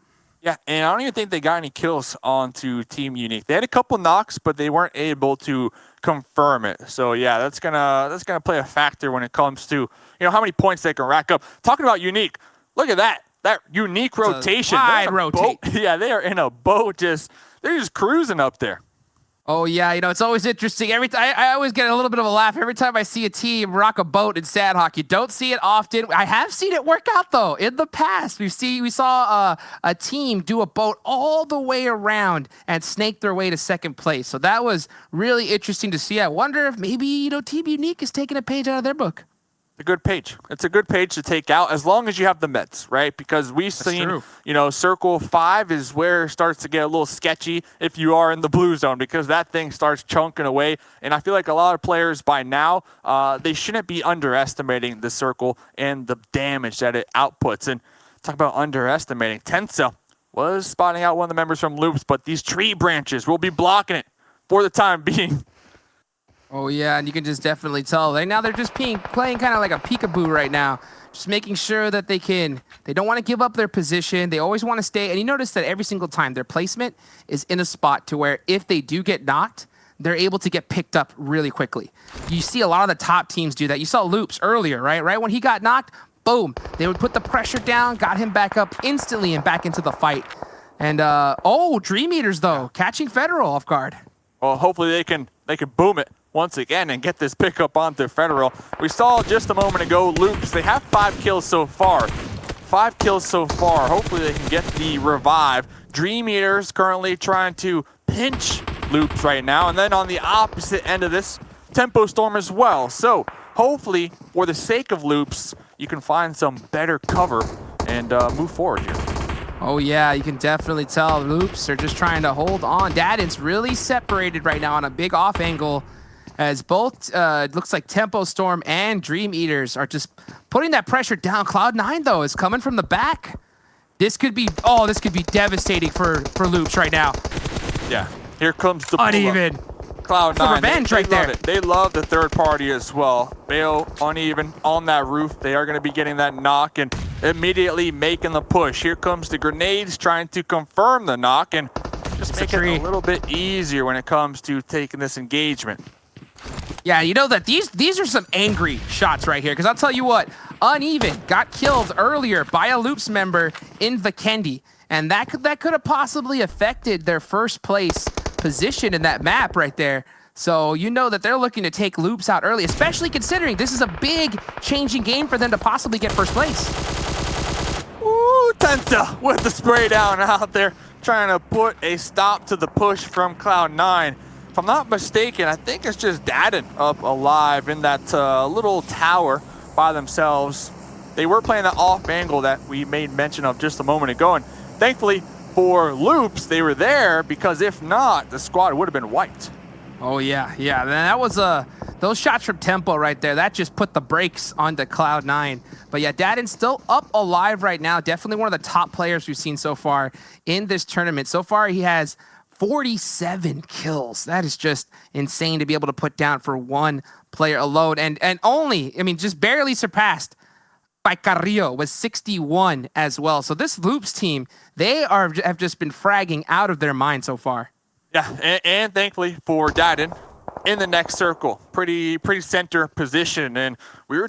Yeah, and I don't even think they got any kills onto Team Unique. They had a couple knocks, but they weren't able to confirm it. So yeah, that's gonna play a factor when it comes to how many points they can rack up. Talking about Unique, look at that. That Unique rotation. Wide rotate. Yeah, they are in a boat. They're just cruising up there. Oh, yeah. It's always interesting. Every time I always get a little bit of a laugh every time I see a team rock a boat in Sanhok. You don't see it often. I have seen it work out, though. In the past, we saw a team do a boat all the way around and snake their way to second place. So that was really interesting to see. I wonder if maybe, Team Unique is taking a page out of their book. A good page. It's a good page to take out as long as you have the meds, right? Because we've seen, Circle 5 is where it starts to get a little sketchy if you are in the blue zone because that thing starts chunking away. And I feel like a lot of players by now, they shouldn't be underestimating the Circle and the damage that it outputs. And talk about underestimating. Tensa was spotting out one of the members from Loops, but these tree branches will be blocking it for the time being. Oh, yeah, and you can just definitely tell. Now they're just playing kind of like a peekaboo right now, just making sure that they don't want to give up their position. They always want to stay. And you notice that every single time their placement is in a spot to where if they do get knocked, they're able to get picked up really quickly. You see a lot of the top teams do that. You saw Loops earlier, right? Right when he got knocked, boom, they would put the pressure down, got him back up instantly and back into the fight. And, Dream Eaters, though, catching Federal off guard. Well, hopefully they can boom it once again and get this pickup onto Federal. We saw just a moment ago, Loops, they have 5 kills so far. 5 kills so far. Hopefully they can get the revive. Dream Eaters currently trying to pinch Loops right now. And then on the opposite end of this, Tempo Storm as well. So hopefully, for the sake of Loops, you can find some better cover and move forward here. Oh, yeah, you can definitely tell Loops are just trying to hold on. Dadin's really separated right now on a big off angle. As both, it looks like Tempo Storm and Dream Eaters are just putting that pressure down. Cloud9, though, is coming from the back. This could be devastating for Loops right now. Yeah, here comes the uneven. Cloud9, the revenge right there. They love the third party as well. Bale uneven on that roof. They are going to be getting that knock and immediately making the push. Here comes the grenades trying to confirm the knock and just make it a little bit easier when it comes to taking this engagement. Yeah, you know that these are some angry shots right here, because I'll tell you what, Uneven got killed earlier by a Loops member in Vikendi, and that could have possibly affected their first place position in that map right there. So you know that they're looking to take Loops out early, especially considering this is a big changing game for them to possibly get first place. Ooh, Tensa with the spray down out there, trying to put a stop to the push from Cloud9. If I'm not mistaken, I think it's just Dadin up alive in that little tower by themselves. They were playing that off angle that we made mention of just a moment ago, and thankfully for Loops, they were there, because if not, the squad would have been wiped. Oh yeah, yeah. That was those shots from Tempo right there. That just put the brakes onto Cloud9. But yeah, Dadden's still up alive right now. Definitely one of the top players we've seen so far in this tournament. So far, he has 47 kills. That is just insane to be able to put down for one player alone, and only, I mean, just barely surpassed by Carrillo with 61 as well. So this Loops team, they have just been fragging out of their mind so far. Yeah, and thankfully for Dadden, in the next circle, pretty center position. And we were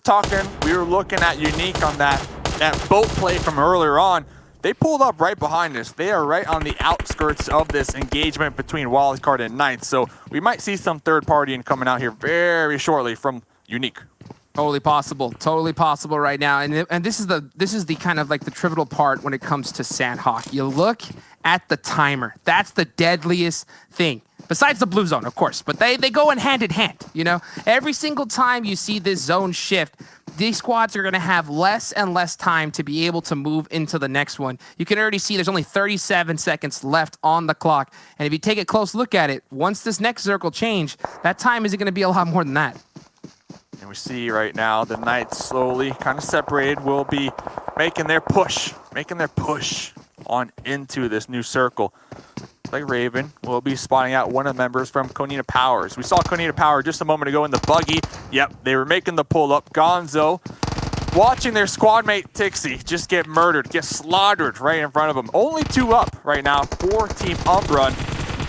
looking at Unique on that boat play from earlier on. They pulled up right behind us. They are right on the outskirts of this engagement between Wildcard and Knights. So we might see some third partying coming out here very shortly from Unique. Totally possible right now. And this is the kind of like the trivial part when it comes to Sanhok. You look at the timer. That's the deadliest thing. Besides the blue zone, of course, but they go in hand, you know? Every single time you see this zone shift, these squads are going to have less and less time to be able to move into the next one. You can already see there's only 37 seconds left on the clock. And if you take a close look at it, once this next circle change, that time isn't going to be a lot more than that. And we see right now the Knights slowly kind of separated will be making their push on into this new circle. Like Raven will be spotting out one of the members from Konina Powers. We saw Konina Power just a moment ago in the buggy. Yep, they were making the pull up. Gonzo watching their squad mate Tixie just get murdered, get slaughtered right in front of them. Only 2 up right now for Team Umbra.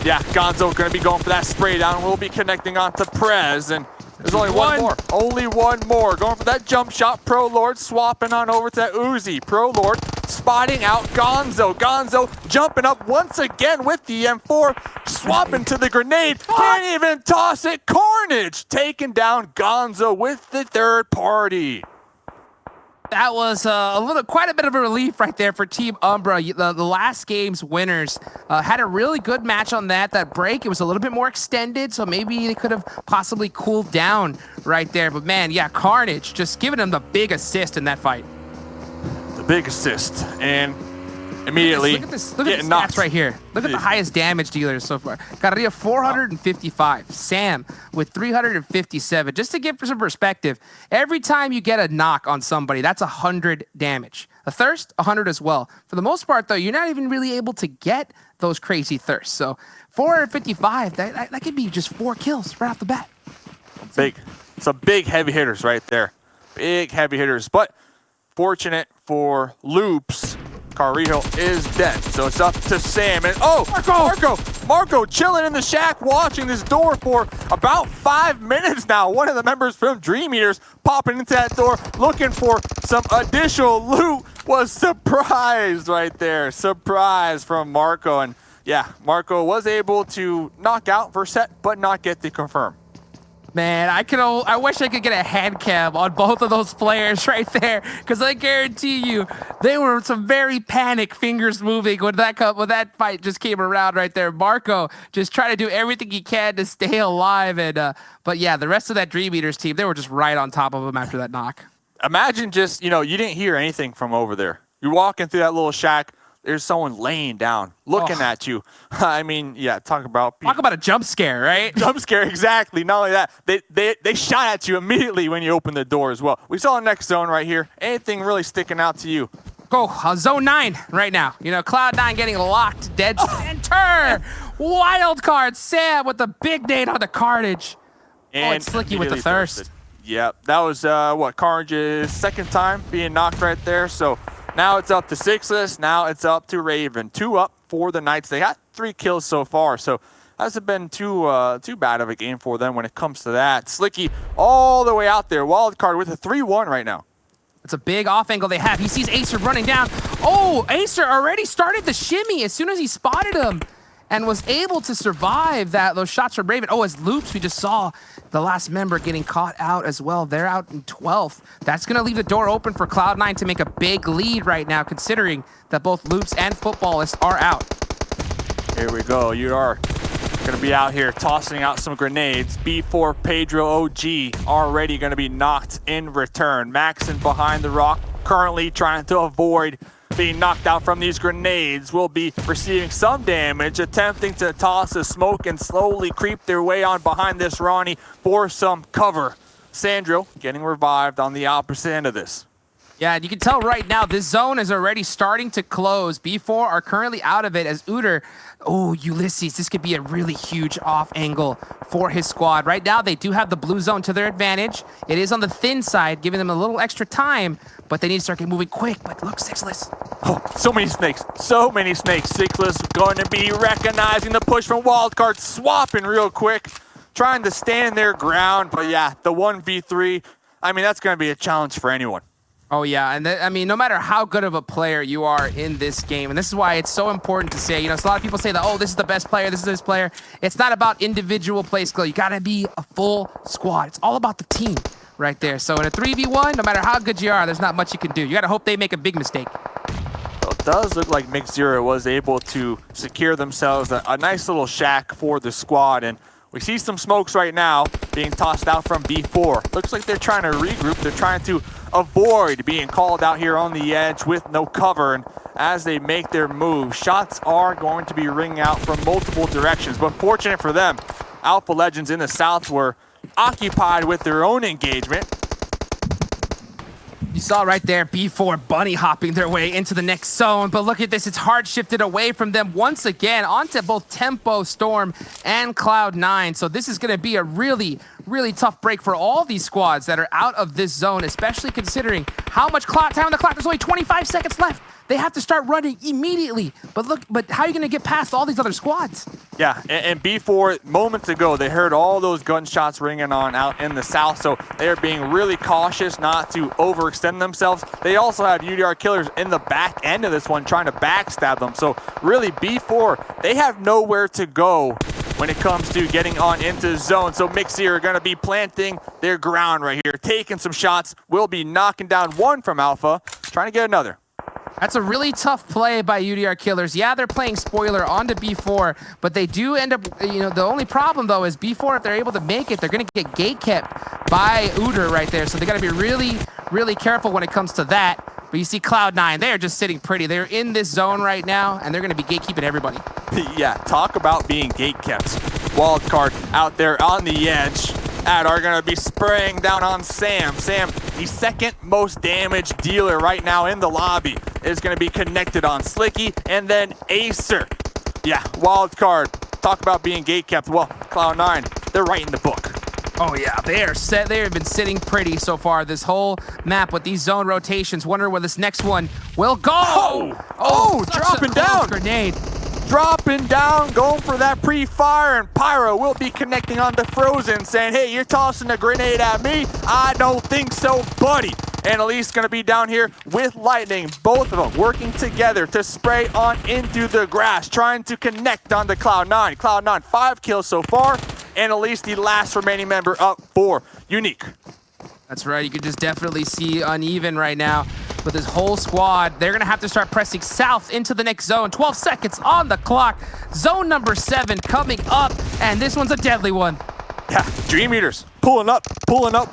Yeah, Gonzo going to be going for that spray down. We'll be connecting on to Prez, and there's only one more. Only one more. Going for that jump shot. Pro Lord swapping on over to that Uzi. Pro Lord spotting out Gonzo. Gonzo jumping up once again with the M4. Swapping to the grenade. Can't even toss it. Carnage taking down Gonzo with the third party. That was quite a bit of a relief right there for Team Umbra. The last game's winners had a really good match on that break. It was a little bit more extended, so maybe they could have possibly cooled down right there. But man, yeah, Carnage just giving them the big assist in that fight. The big assist, and immediately look at the stats right here. Look at the highest damage dealers so far. Carrillo 455, Sam with 357. Just to give some perspective, every time you get a knock on somebody, that's 100 damage. A thirst, 100 as well. For the most part, though, you're not even really able to get those crazy thirsts. So 455, that could be just 4 kills right off the bat. Some big heavy hitters right there. Big heavy hitters, but fortunate for Loops, Carrillo is dead, so it's up to Sam. And Marco chilling in the shack, watching this door for about 5 minutes now. One of the members from Dream Eaters popping into that door, looking for some additional loot. Was surprised right there. Surprise from Marco. And yeah, Marco was able to knock out Verset, but not get the confirm. Man, I wish I could get a hand cam on both of those players right there, because I guarantee you, they were some very panic fingers moving when that fight just came around right there. Marco just trying to do everything he can to stay alive, and but yeah, the rest of that Dream Eaters team, they were just right on top of him after that knock. Imagine just, you didn't hear anything from over there. You're walking through that little shack. There's someone laying down, looking at you. I mean, yeah, talk about a jump scare, right? Jump scare, exactly. Not only that, they shot at you immediately when you opened the door as well. We saw the next zone right here. Anything really sticking out to you? Zone 9 right now. Cloud9 getting locked dead center. Wild card, Sam with the big nade on the Carnage. And Slicky with the thirst. Yeah, that was Carnage's second time being knocked right there. So now it's up to Sixless. Now it's up to Raven. 2 up for the Knights. They got 3 kills so far, so hasn't been too bad of a game for them when it comes to that. Slicky all the way out there. Wildcard with a 3-1 right now. It's a big off angle they have. He sees Acer running down. Oh, Acer already started the shimmy as soon as he spotted him and was able to survive those shots from Raven. Oh, as Loops, we just saw the last member getting caught out as well. They're out in 12th. That's going to leave the door open for Cloud9 to make a big lead right now, considering that both Loops and Footballists are out. Here we go. You are going to be out here tossing out some grenades. B4 Pedro OG already going to be knocked in return. Maxon behind the rock, currently trying to avoid being knocked out from these grenades will be receiving some damage, attempting to toss a smoke and slowly creep their way on behind this Ronnie for some cover. Sandro getting revived on the opposite end of this. Yeah, and you can tell right now this zone is already starting to close. B4 are currently out of it as Uter, oh, Ulysses, this could be a really huge off angle for his squad. Right now, they do have the blue zone to their advantage. It is on the thin side, giving them a little extra time, but they need to start getting moving quick. But look, Sixless. Oh, so many snakes. So many snakes. Sixless going to be recognizing the push from Wildcard, swapping real quick, trying to stand their ground. But yeah, the 1v3, I mean, that's going to be a challenge for anyone. Oh, yeah. And I mean, no matter how good of a player you are in this game, and this is why it's so important to say, you know, so a lot of people say that, oh, this is the best player, this is this player. It's not about individual play skill. You got to be a full squad. It's all about the team right there. So in a 3v1, no matter how good you are, there's not much you can do. You got to hope they make a big mistake. Well, it does look like Mix Zero was able to secure themselves a nice little shack for the squad. And we see some smokes right now being tossed out from B4. Looks like they're trying to regroup. They're trying to avoid being called out here on the edge with no cover. And as they make their move, shots are going to be ringing out from multiple directions. But fortunate for them, Alpha Legends in the south were occupied with their own engagement. You saw right there, B4 bunny hopping their way into the next zone, but look at this, it's hard shifted away from them once again onto both Tempo, Storm, and Cloud9. So this is gonna be a really tough break for all these squads that are out of this zone, especially considering how much time on the clock. There's only 25 seconds left. They have to start running immediately. But how are you gonna get past all these other squads? Yeah, and B4, moments ago, they heard all those gunshots ringing on out in the south, so they are being really cautious not to overextend themselves. They also have UDR killers in the back end of this one trying to backstab them. So really, B4, they have nowhere to go when it comes to getting on into zone. So Mixie are going to be planting their ground right here, taking some shots, will be knocking down one from Alpha, trying to get another. That's a really tough play by UDR Killers. Yeah, they're playing spoiler onto B4, but they do end up, you know, the only problem though is B4, if they're able to make it, they're going to get gate kept by Uter right there. So they got to be really careful when it comes to that. But you see Cloud9, they are just sitting pretty. They're in this zone right now, and they're going to be gatekeeping everybody. Yeah, talk about being gate kept. Wildcard out there on the edge. Are going to be spraying down on Sam. Sam, the second most damage dealer right now in the lobby, is going to be connected on Slicky and then Acer. Yeah, Wildcard. Talk about being gate kept. Well, Cloud9, they're right in the book. Oh yeah, they are set. They have been sitting pretty so far this whole map with these zone rotations. Wonder where this next one will go. Oh, dropping down. Grenade. Dropping down, going for that pre-fire, and Pyro will be connecting on the Frozen, saying, hey, you're tossing a grenade at me? I don't think so, buddy. And Elise going to be down here with Lightning, both of them working together to spray on into the grass, trying to connect on the Cloud9. Cloud9, 5 kills so far, and Elise, the last remaining member, up for Unique. That's right, you can just definitely see uneven right now. But this whole squad, they're going to have to start pressing south into the next zone. 12 seconds on the clock. Zone number 7 coming up, and this one's a deadly one. Yeah, Dream Eaters pulling up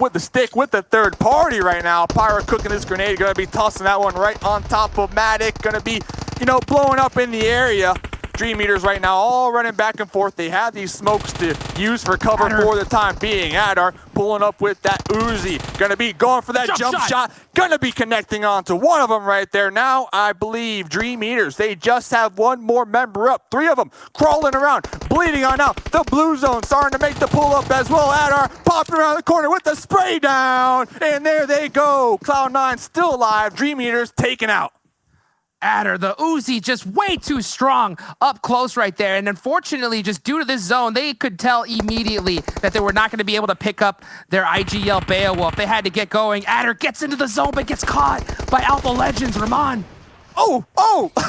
with the stick with the third party right now. Pyro cooking this grenade, going to be tossing that one right on top of Matic. Going to be, you know, blowing up in the area. Dream Eaters right now all running back and forth. They have these smokes to use for cover for the time being. Adar pulling up with that Uzi. Gonna be going for that jump shot. Gonna be connecting on to one of them right there. Now I believe Dream Eaters, they just have one more member up. 3 of them crawling around, bleeding on out. The blue zone starting to make the pull up as well. Adar popping around the corner with the spray down. And there they go. Cloud9 still alive. Dream Eaters taken out. Adder, the Uzi just way too strong up close right there. And unfortunately, just due to this zone, they could tell immediately that they were not going to be able to pick up their IGL Beowulf. They had to get going. Adder gets into the zone, but gets caught by Alpha Legends. Ramon. Oh,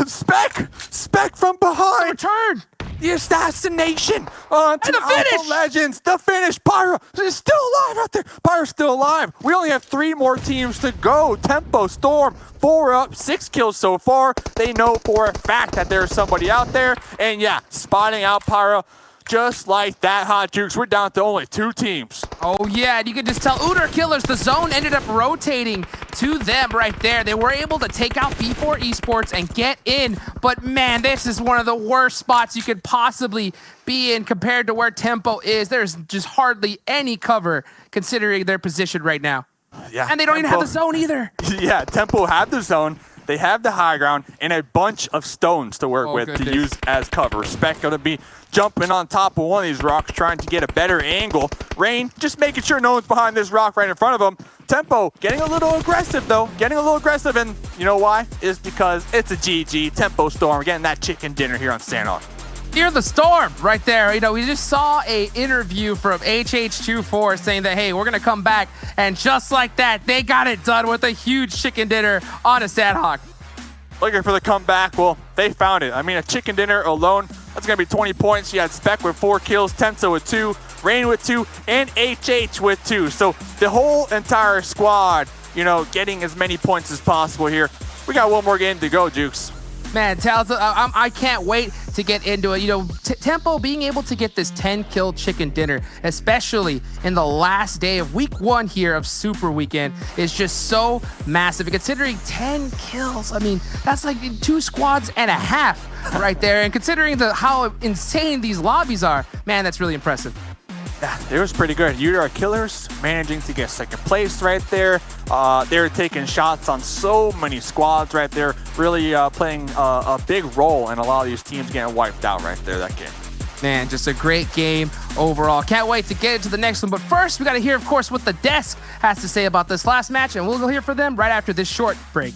Spec from behind. The return. The assassination onto Alpha Legends. The finish. Pyro is still alive out there. Pyro's still alive. We only have 3 more teams to go. Tempo, Storm, 4 up, 6 kills so far. They know for a fact that there's somebody out there. And yeah, spotting out Pyro. just like that, Hot Jukes, we're down to only 2 teams. Oh yeah, and you can just tell Uter Killers, the zone ended up rotating to them right there. They were able to take out B4 Esports and get in, but man, this is one of the worst spots you could possibly be in compared to where Tempo is. There's just hardly any cover considering their position right now. Yeah, and they don't even have the zone either. Yeah, Tempo have the zone. They have the high ground and a bunch of stones to work with to use as cover. Spec going to be jumping on top of one of these rocks, trying to get a better angle. Rain just making sure no one's behind this rock right in front of him. Tempo getting a little aggressive though, and you know why? It's because it's a GG. Tempo Storm getting that chicken dinner here on Sanhok. Fear the storm right there. You know, we just saw a interview from HH24 saying that, hey, we're going to come back. And just like that, they got it done with a huge chicken dinner on a Sanhok. Looking for the comeback. Well, they found it. I mean, a chicken dinner alone, that's going to be 20 points. You had Spec with 4 kills, Tenso with 2, Rain with 2, and HH with 2. So the whole entire squad, you know, getting as many points as possible here. We got one more game to go, Jukes. Man, I can't wait to get into it. You know, Tempo being able to get this 10-kill chicken dinner, especially in the last day of week 1 here of Super Weekend, is just so massive. And considering 10 kills, I mean, that's like 2 squads and a half right there. And considering how insane these lobbies are, man, that's really impressive. Yeah, it was pretty good. Uter Killers managing to get 2nd place right there. They were taking shots on so many squads right there, really playing a big role in a lot of these teams getting wiped out right there that game. Man, just a great game overall. Can't wait to get into the next one. But first, we got to hear, of course, what the desk has to say about this last match, and we'll go hear from them right after this short break.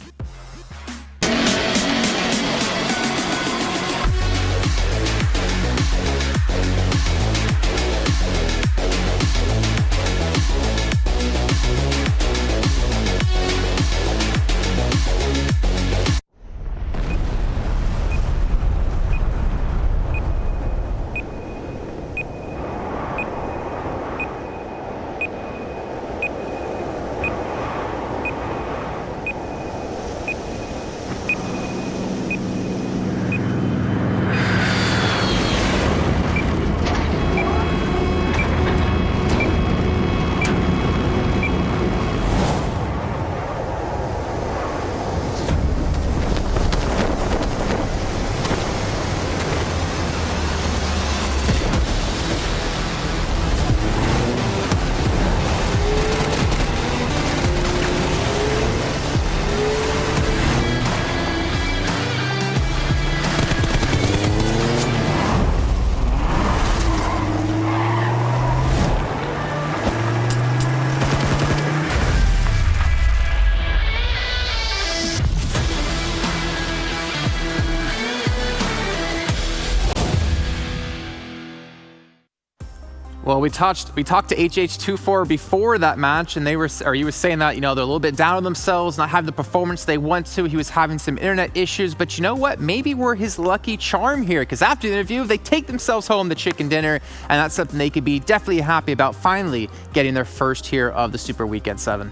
Well, we talked to HH24 before that match, and he was saying that, you know, they're a little bit down on themselves, not having the performance they want to. He was having some internet issues, but you know what? Maybe we're his lucky charm here, because after the interview, they take themselves home the chicken dinner, and that's something they could be definitely happy about, finally getting their first here of the Super Weekend 7.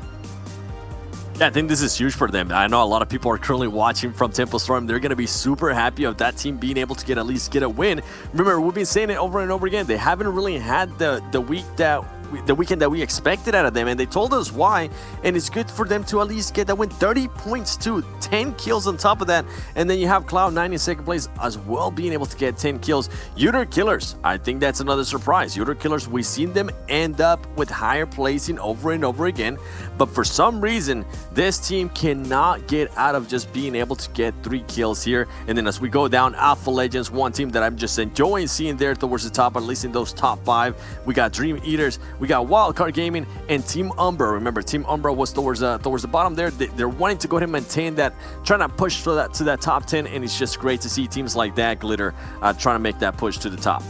Yeah, I think this is huge for them. I know a lot of people are currently watching from Tempo Storm. They're going to be super happy of that team being able to at least get a win. Remember, we've been saying it over and over again. They haven't really had the weekend that we expected out of them, and they told us why, and it's good for them to at least get that win. 30 points too, 10 kills on top of that, and then you have Cloud9 in 2nd place as well, being able to get 10 kills. Uter Killers, I think that's another surprise. Uter Killers, we've seen them end up with higher placing over and over again, but for some reason, this team cannot get out of just being able to get 3 kills here. And then as we go down, Alpha Legends, one team that I'm just enjoying seeing there towards the top, at least in those top 5. We got Dream Eaters, we got Wildcard Gaming, and Team Umbra. Remember, Team Umbra was towards the bottom there. They're wanting to go ahead and maintain that, trying to push to that top 10, and it's just great to see teams like that, Glitter, trying to make that push to the top.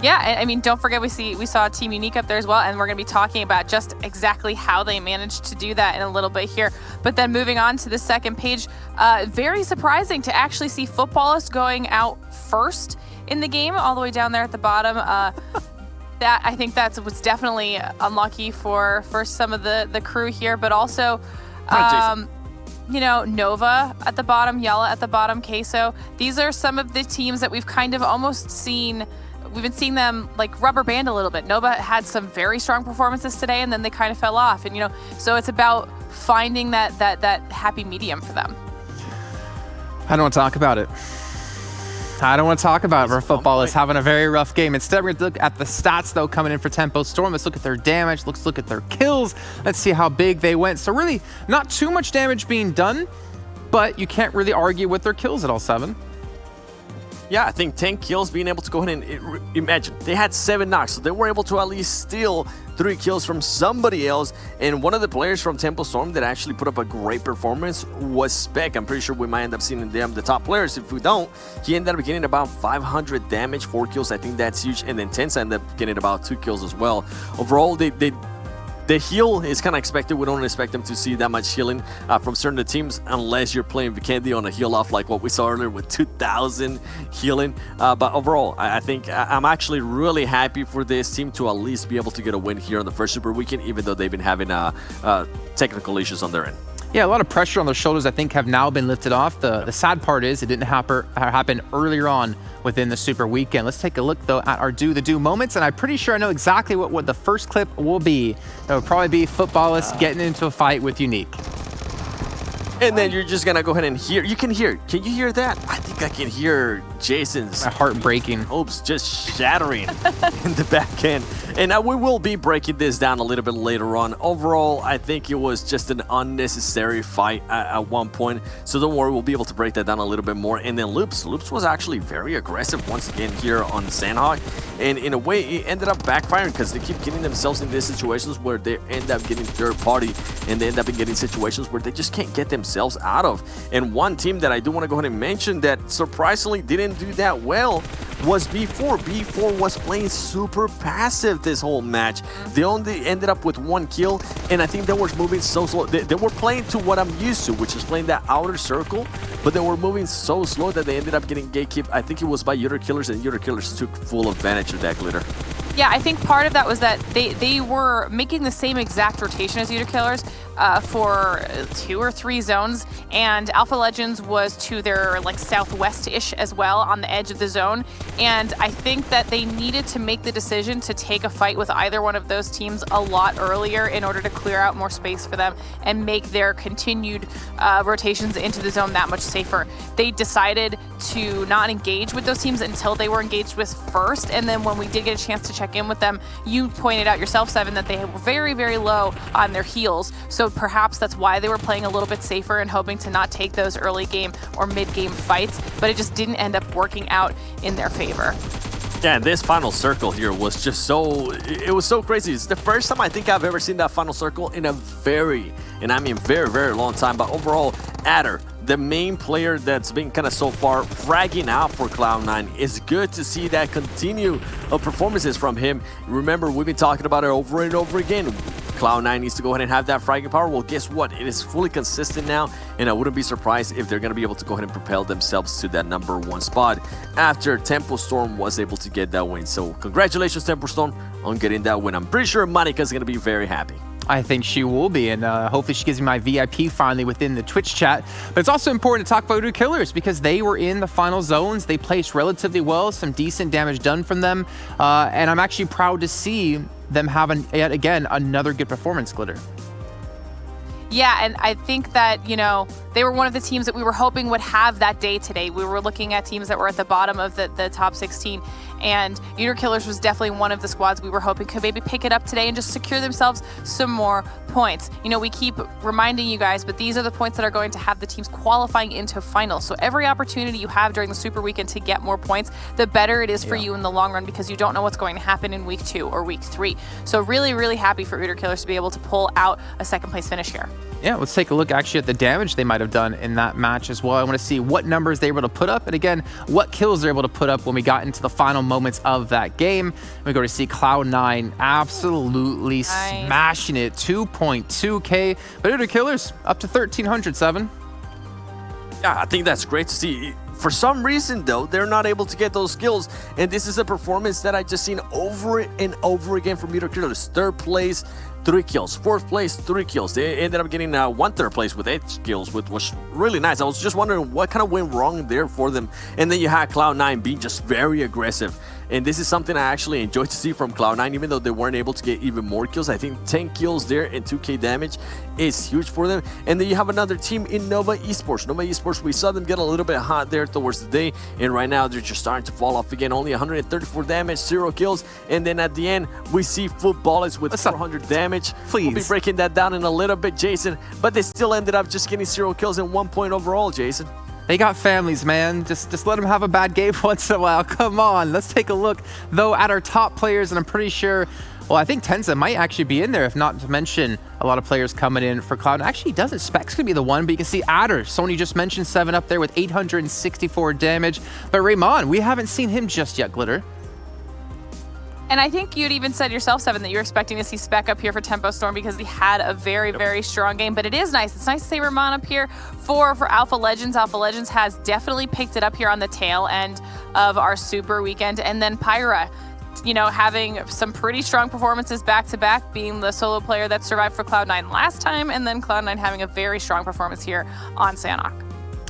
Yeah, I mean, don't forget we saw Team Unique up there as well, and we're going to be talking about just exactly how they managed to do that in a little bit here. But then moving on to the second page, very surprising to actually see Footballist going out first in the game, all the way down there at the bottom. I think that was definitely unlucky for some of the crew here, but also, you know, Nova at the bottom, Yella at the bottom, Queso. These are some of the teams that we've kind of almost seen we've been seeing them like rubber band a little bit. Nova had some very strong performances today, and then they kind of fell off. And so it's about finding that happy medium for them. I don't want to talk about it. I don't want to talk about it. Our football is having a very rough game. Instead, we're going to look at the stats, though, coming in for Tempo Storm. Let's look at their damage. Let's look at their kills. Let's see how big they went. So really, not too much damage being done, but you can't really argue with their kills at all, 7. Yeah, I think 10 kills, being able to go ahead and imagine they had 7 knocks, so they were able to at least steal 3 kills from somebody else. And one of the players from Tempo Storm that actually put up a great performance was Spec. I'm pretty sure we might end up seeing them the top players. If we don't, he ended up getting about 500 damage, 4 kills. I think that's huge. And then Tensa ended up getting about 2 kills as well. Overall, the heal is kind of expected. We don't expect them to see that much healing from certain teams unless you're playing Vikendi on a heal off like what we saw earlier with 2,000 healing. But overall, I think I'm actually really happy for this team to at least be able to get a win here on the first Super Weekend, even though they've been having technical issues on their end. Yeah, a lot of pressure on their shoulders, I think, have now been lifted off. The sad part is it didn't happen earlier on within the Super Weekend. Let's take a look, though, at our Do the Do moments, and I'm pretty sure I know exactly what the first clip will be. It will probably be Footballists getting into a fight with Unique. And then you're just gonna go ahead and hear. Can you hear that? I think I can hear Jason's. My heart breaking. Hopes just shattering in the back end. And we will be breaking this down a little bit later on. Overall, I think it was just an unnecessary fight at one point. So don't worry, we'll be able to break that down a little bit more. And then Loops was actually very aggressive once again here on Sanhok. And in a way, it ended up backfiring because they keep getting themselves in these situations where they end up getting third party, and they end up in getting situations where they just can't get themselves out of. And one team that I do want to go ahead and mention that surprisingly didn't do that well was B4. B4 was playing super passive this whole match. They only ended up with 1 kill, and I think they were moving so slow. They were playing to what I'm used to, which is playing that outer circle, but they were moving so slow that they ended up getting gatekept. I think it was by Uter Killers, and Uter Killers took full advantage of that glitter. Yeah, I think part of that was that they were making the same exact rotation as Uter Killers for 2 or 3 zones, and Alpha Legends was to their like southwest-ish as well on the edge of the zone. And I think that they needed to make the decision to take a fight with either one of those teams a lot earlier in order to clear out more space for them and make their continued rotations into the zone that much safer. They decided to not engage with those teams until they were engaged with first, and then when we did get a chance to check in with them, you pointed out yourself, Seven, that they were very, very low on their heals. So perhaps that's why they were playing a little bit safer and hoping to not take those early game or mid-game fights, but it just didn't end up working out in their favor. Yeah, and this final circle here was just it was so crazy. It's the first time I think I've ever seen that final circle in a very, very long time. But overall, Adder, the main player that's been kind of so far fragging out for Cloud9, it's good to see that continue of performances from him. Remember, we've been talking about it over and over again. Cloud9 needs to go ahead and have that fragging power. Well, guess what? It is fully consistent now, and I wouldn't be surprised if they're going to be able to go ahead and propel themselves to that #1 spot after Tempo Storm was able to get that win. So congratulations, Tempo Storm, on getting that win. I'm pretty sure Monica's going to be very happy. I think she will be, and hopefully she gives me my VIP finally within the Twitch chat. But it's also important to talk about Uter Killers because they were in the final zones. They placed relatively well, some decent damage done from them, and I'm actually proud to see them have, yet again, another good performance, Glitter. Yeah, and I think that, they were one of the teams that we were hoping would have that day today. We were looking at teams that were at the bottom of the top 16, and Uter Killers was definitely one of the squads we were hoping could maybe pick it up today and just secure themselves some more points. We keep reminding you guys, but these are the points that are going to have the teams qualifying into finals. So every opportunity you have during the Super Weekend to get more points, the better it is for you in the long run, because you don't know what's going to happen in week 2 or week 3. So really, really happy for Uter Killers to be able to pull out a second place finish here. Yeah, let's take a look actually at the damage they might have done in that match as well. I want to see what numbers they were able to put up, and again, what kills they're able to put up when we got into the final moments of that game. We go to see Cloud9 absolutely smashing it, 2.2K, but Uter Killers up to 1,307. Yeah, I think that's great to see. For some reason, though, they're not able to get those kills, and this is a performance that I just seen over and over again from Uter Killers. 3rd place, 3 kills. 4th place, 3 kills. They ended up getting 1 third place with 8 kills, which was really nice. I was just wondering what kind of went wrong there for them. And then you had Cloud9 being just very aggressive. And this is something I actually enjoyed to see from Cloud9, even though they weren't able to get even more kills. I think 10 kills there and 2k damage is huge for them. And then you have another team in Nova Esports. Nova Esports, we saw them get a little bit hot there towards the day, and right now they're just starting to fall off again. Only 134 damage, 0 kills. And then at the end, we see Footballers with 400 damage. Please. We'll be breaking that down in a little bit, Jason. But they still ended up just getting 0 kills and 1 point overall, Jason. They got families, man. Just let them have a bad game once in a while. Come on. Let's take a look, though, at our top players, and I'm pretty sure, well, I think Tenza might actually be in there, if not to mention a lot of players coming in for Cloud. Actually, he doesn't. Specs could be the one, but you can see Adder, Sony just mentioned, 7 up there with 864 damage. But Raymond, we haven't seen him just yet, Glitter. And I think you'd even said yourself, Seven, that you're expecting to see Spec up here for Tempo Storm because he had a very, very strong game. But it is nice. It's nice to see Ramon up here for Alpha Legends. Alpha Legends has definitely picked it up here on the tail end of our Super Weekend. And then Pyra, you know, having some pretty strong performances back-to-back, being the solo player that survived for Cloud9 last time, and then Cloud9 having a very strong performance here on Sanhok.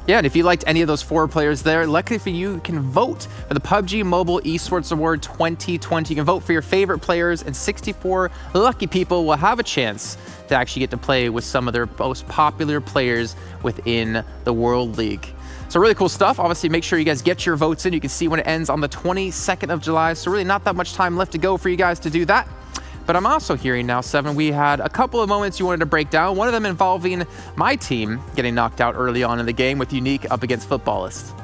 Yeah, and if you liked any of those 4 players there, luckily for you, you can vote for the PUBG Mobile Esports Award 2020. You can vote for your favorite players, and 64 lucky people will have a chance to actually get to play with some of their most popular players within the World League. So really cool stuff. Obviously, make sure you guys get your votes in. You can see when it ends on the 22nd of July, so really not that much time left to go for you guys to do that. But I'm also hearing now, Seven, we had a couple of moments you wanted to break down, one of them involving my team getting knocked out early on in the game with Unique up against Footballists.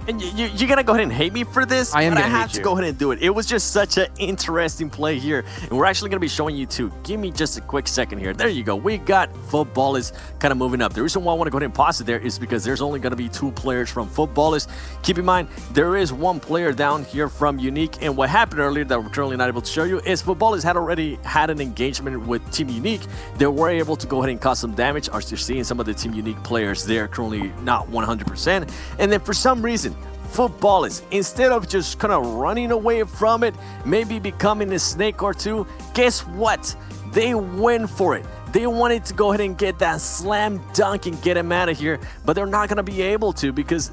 And you're going to go ahead and hate me for this? I am going to to have to go ahead and do it. It was just such an interesting play here. And we're actually going to be showing you two. Give me just a quick second here. There you go. We got Footballers kind of moving up. The reason why I want to go ahead and pause it there is because there's only going to be 2 players from Footballers. Keep in mind, there is 1 player down here from Unique. And what happened earlier that we're currently not able to show you is Footballers had already had an engagement with Team Unique. They were able to go ahead and cause some damage. Are still seeing some of the Team Unique players there currently not 100%. And then for some reason, Footballers, instead of just kind of running away from it, maybe becoming a snake or two, guess what? They went for it. They wanted to go ahead and get that slam dunk and get him out of here, but they're not going to be able to because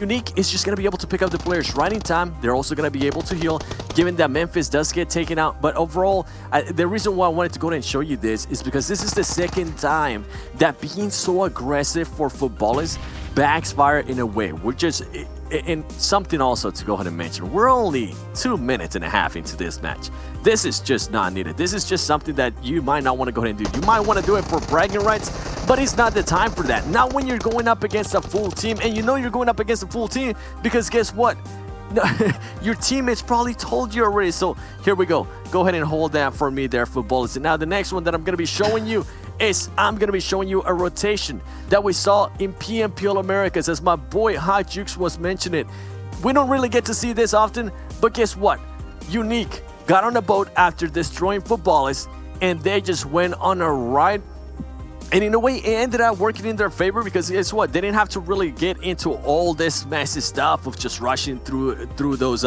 Unique is just going to be able to pick up the players right in time. They're also going to be able to heal, given that Memphis does get taken out. But overall, the reason why I wanted to go ahead and show you this is because this is the second time that being so aggressive for Footballers backfire in a way. We're just... And something also to go ahead and mention, we're only 2.5 minutes into this match. This is just not needed. This is just something that you might not want to go ahead and do. You might want to do it for bragging rights, but it's not the time for that. Not when you're going up against a full team, and you know you're going up against a full team because guess what? Your teammates probably told you already. So here we go. Go ahead and hold that for me there, Footballers. And now the next one that I'm going to be showing you is I'm going to be showing you a rotation that we saw in PMWL Americas, as my boy Hot Jukes was mentioning. We don't really get to see this often, but guess what? Unique got on a boat after destroying Footballers, and they just went on a ride. And in a way, it ended up working in their favor because guess what? They didn't have to really get into all this messy stuff of just rushing through those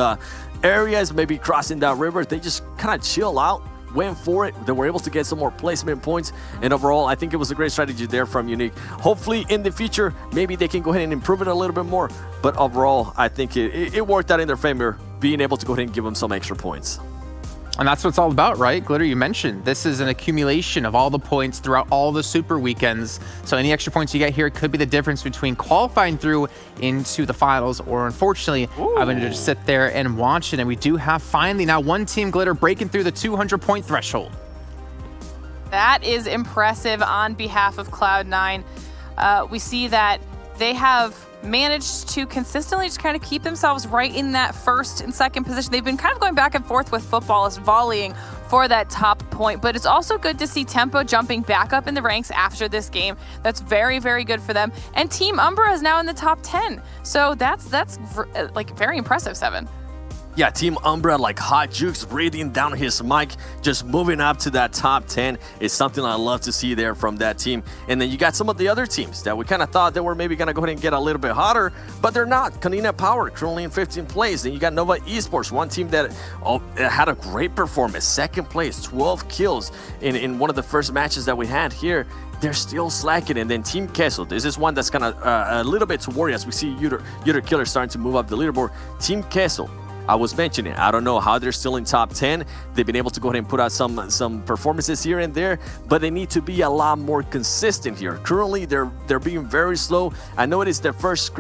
areas, maybe crossing that river. They just kind of chill out, went for it. They were able to get some more placement points, and overall I think it was a great strategy there from Unique. Hopefully in the future maybe they can go ahead and improve it a little bit more, but overall I think it worked out in their favor, being able to go ahead and give them some extra points. And that's what it's all about, right? Glitter, you mentioned this is an accumulation of all the points throughout all the Super Weekends. So any extra points you get here could be the difference between qualifying through into the finals or unfortunately having to just sit there and watch it. And we do have finally now 1 team, Glitter, breaking through the 200-point threshold. That is impressive on behalf of Cloud9. We see that they have managed to consistently just kind of keep themselves right in that first and second position. They've been kind of going back and forth with Footballers volleying for that top point, but it's also good to see Tempo jumping back up in the ranks after this game. That's very, very good for them. And Team Umbra is now in the top 10. So that's like very impressive, Seven. Yeah, Team Umbra, like hot jukes, breathing down his mic, just moving up to that top 10 is something I love to see there from that team. And then you got some of the other teams that we kind of thought they were maybe going to go ahead and get a little bit hotter, but they're not. Kanina Power currently in 15th place. Then you got Nova Esports, one team that had a great performance, 2nd place, 12 kills in one of the first matches that we had here. They're still slacking. And then Team Kessel, this is one that's kind of a little bit to worry as we see Uter Killer starting to move up the leaderboard. Team Kessel, I was mentioning, I don't know how they're still in top 10. They've been able to go ahead and put out some performances here and there, but they need to be a lot more consistent here. Currently, they're being very slow. I know it is their first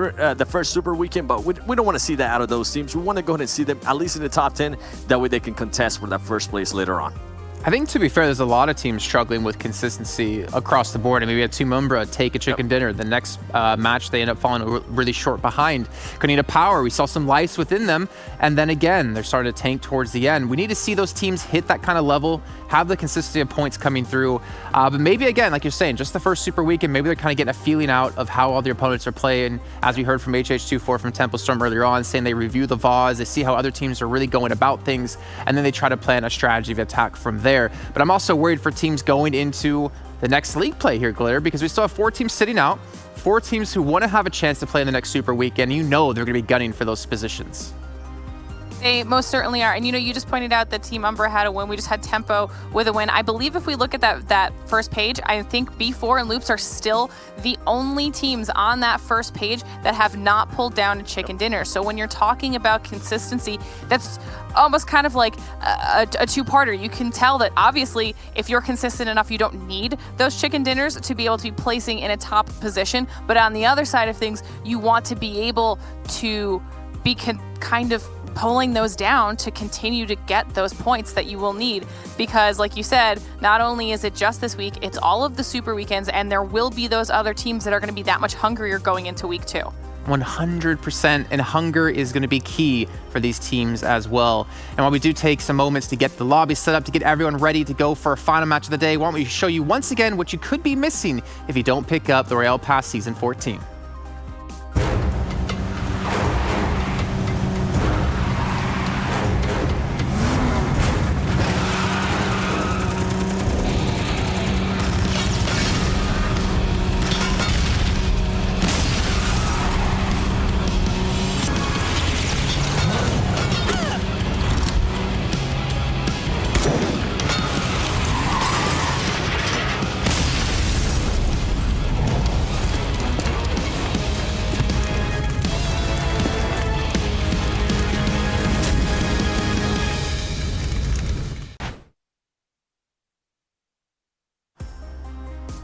Super Weekend, but we don't want to see that out of those teams. We want to go ahead and see them at least in the top 10. That way they can contest for that first place later on. I think, to be fair, there's a lot of teams struggling with consistency across the board. I mean, we had Team Umbra take a chicken dinner. The next match, they end up falling really short behind. Kanina Power, we saw some life within them. And then again, they're starting to tank towards the end. We need to see those teams hit that kind of level, have the consistency of points coming through. But maybe, again, like you're saying, just the first Super Weekend, maybe they're kind of getting a feeling out of how all the opponents are playing. As we heard from HH24 from Temple Storm earlier on, saying they review the VODs, they see how other teams are really going about things, and then they try to plan a strategy of attack from there. But I'm also worried for teams going into the next league play here, Glitter, because we still have 4 teams sitting out, 4 teams who want to have a chance to play in the next Super Weekend. You know they're going to be gunning for those positions. They most certainly are. And you just pointed out that Team Umbra had a win. We just had Tempo with a win. I believe if we look at that first page, I think B4 and Loops are still the only teams on that first page that have not pulled down a chicken dinner. So when you're talking about consistency, that's almost kind of like a two-parter. You can tell that obviously if you're consistent enough, you don't need those chicken dinners to be able to be placing in a top position. But on the other side of things, you want to be able to be kind of pulling those down to continue to get those points that you will need, because like you said, not only is it just this week, it's all of the Super Weekends, and there will be those other teams that are going to be that much hungrier going into week 2. 100%, and hunger is going to be key for these teams as well. And while we do take some moments to get the lobby set up, to get everyone ready to go for a final match of the day, why don't we show you once again what you could be missing if you don't pick up the Royale Pass Season 14.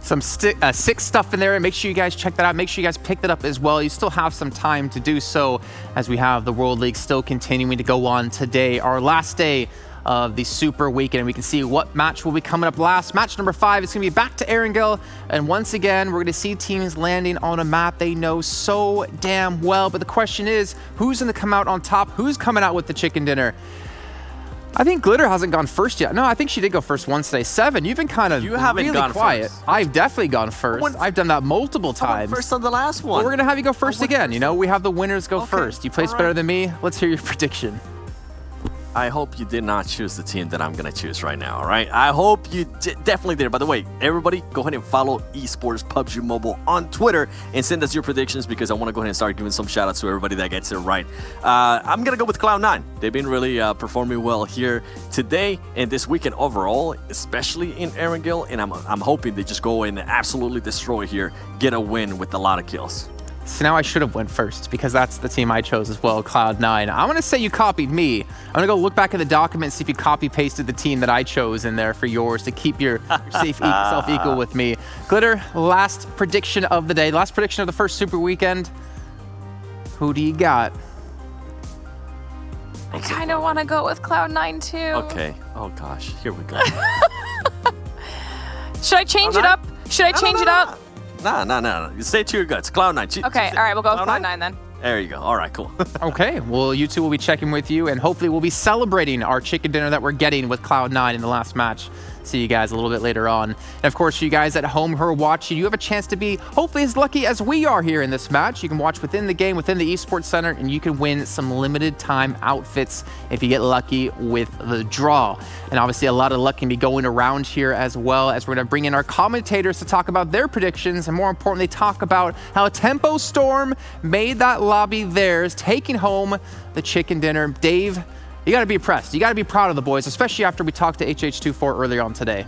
Some sick stuff in there, and make sure you guys check that out. Make sure you guys pick that up as well. You still have some time to do so, as we have the World League still continuing to go on today, our last day of the Super Weekend, and we can see what match will be coming up last. Match number 5 is going to be back to Erangel, and once again, we're going to see teams landing on a map they know so damn well. But the question is, who's going to come out on top? Who's coming out with the chicken dinner? I think Glitter hasn't gone first yet. No, I think she did go first once today. 7, you've been kind of really quiet. First. I've definitely gone first. I've done that multiple times. First on the last one. Well, we're going to have you go first again. You know, we have the winners go first. You placed better than me. Let's hear your prediction. I hope you did not choose the team that I'm going to choose right now, all right? I hope you definitely did. By the way, everybody, go ahead and follow Esports PUBG Mobile on Twitter and send us your predictions, because I want to go ahead and start giving some shout-outs to everybody that gets it right. I'm going to go with Cloud9. They've been really performing well here today and this weekend overall, especially in Erangel, and I'm hoping they just go and absolutely destroy here, get a win with a lot of kills. So now I should have went first, because that's the team I chose as well, Cloud9. I'm going to say you copied me. I'm going to go look back at the document and see if you copy-pasted the team that I chose in there for yours to keep your self equal with me. Glitter, last prediction of the day, last prediction of the first Super Weekend. Who do you got? I kind of want to go with Cloud9 too. Okay. Oh gosh, here we go. Should I change it up? Should I change it up? No. Stay to your guts. Cloud9. Okay, all right, we'll go with Cloud9 then. There you go. All right, cool. Okay, well, you two will be checking with you, and hopefully we'll be celebrating our chicken dinner that we're getting with Cloud9 in the last match see you guys a little bit later on. And of course, you guys at home who are watching, you have a chance to be hopefully as lucky as we are here in this match. You can watch within the game, within the Esports Center, and you can win some limited time outfits if you get lucky with the draw. And obviously a lot of luck can be going around here as well, as we're going to bring in our commentators to talk about their predictions, and more importantly, talk about how Tempo Storm made that lobby theirs, taking home the chicken dinner. Dave, you got to be impressed. You got to be proud of the boys, especially after we talked to HH24 earlier on today.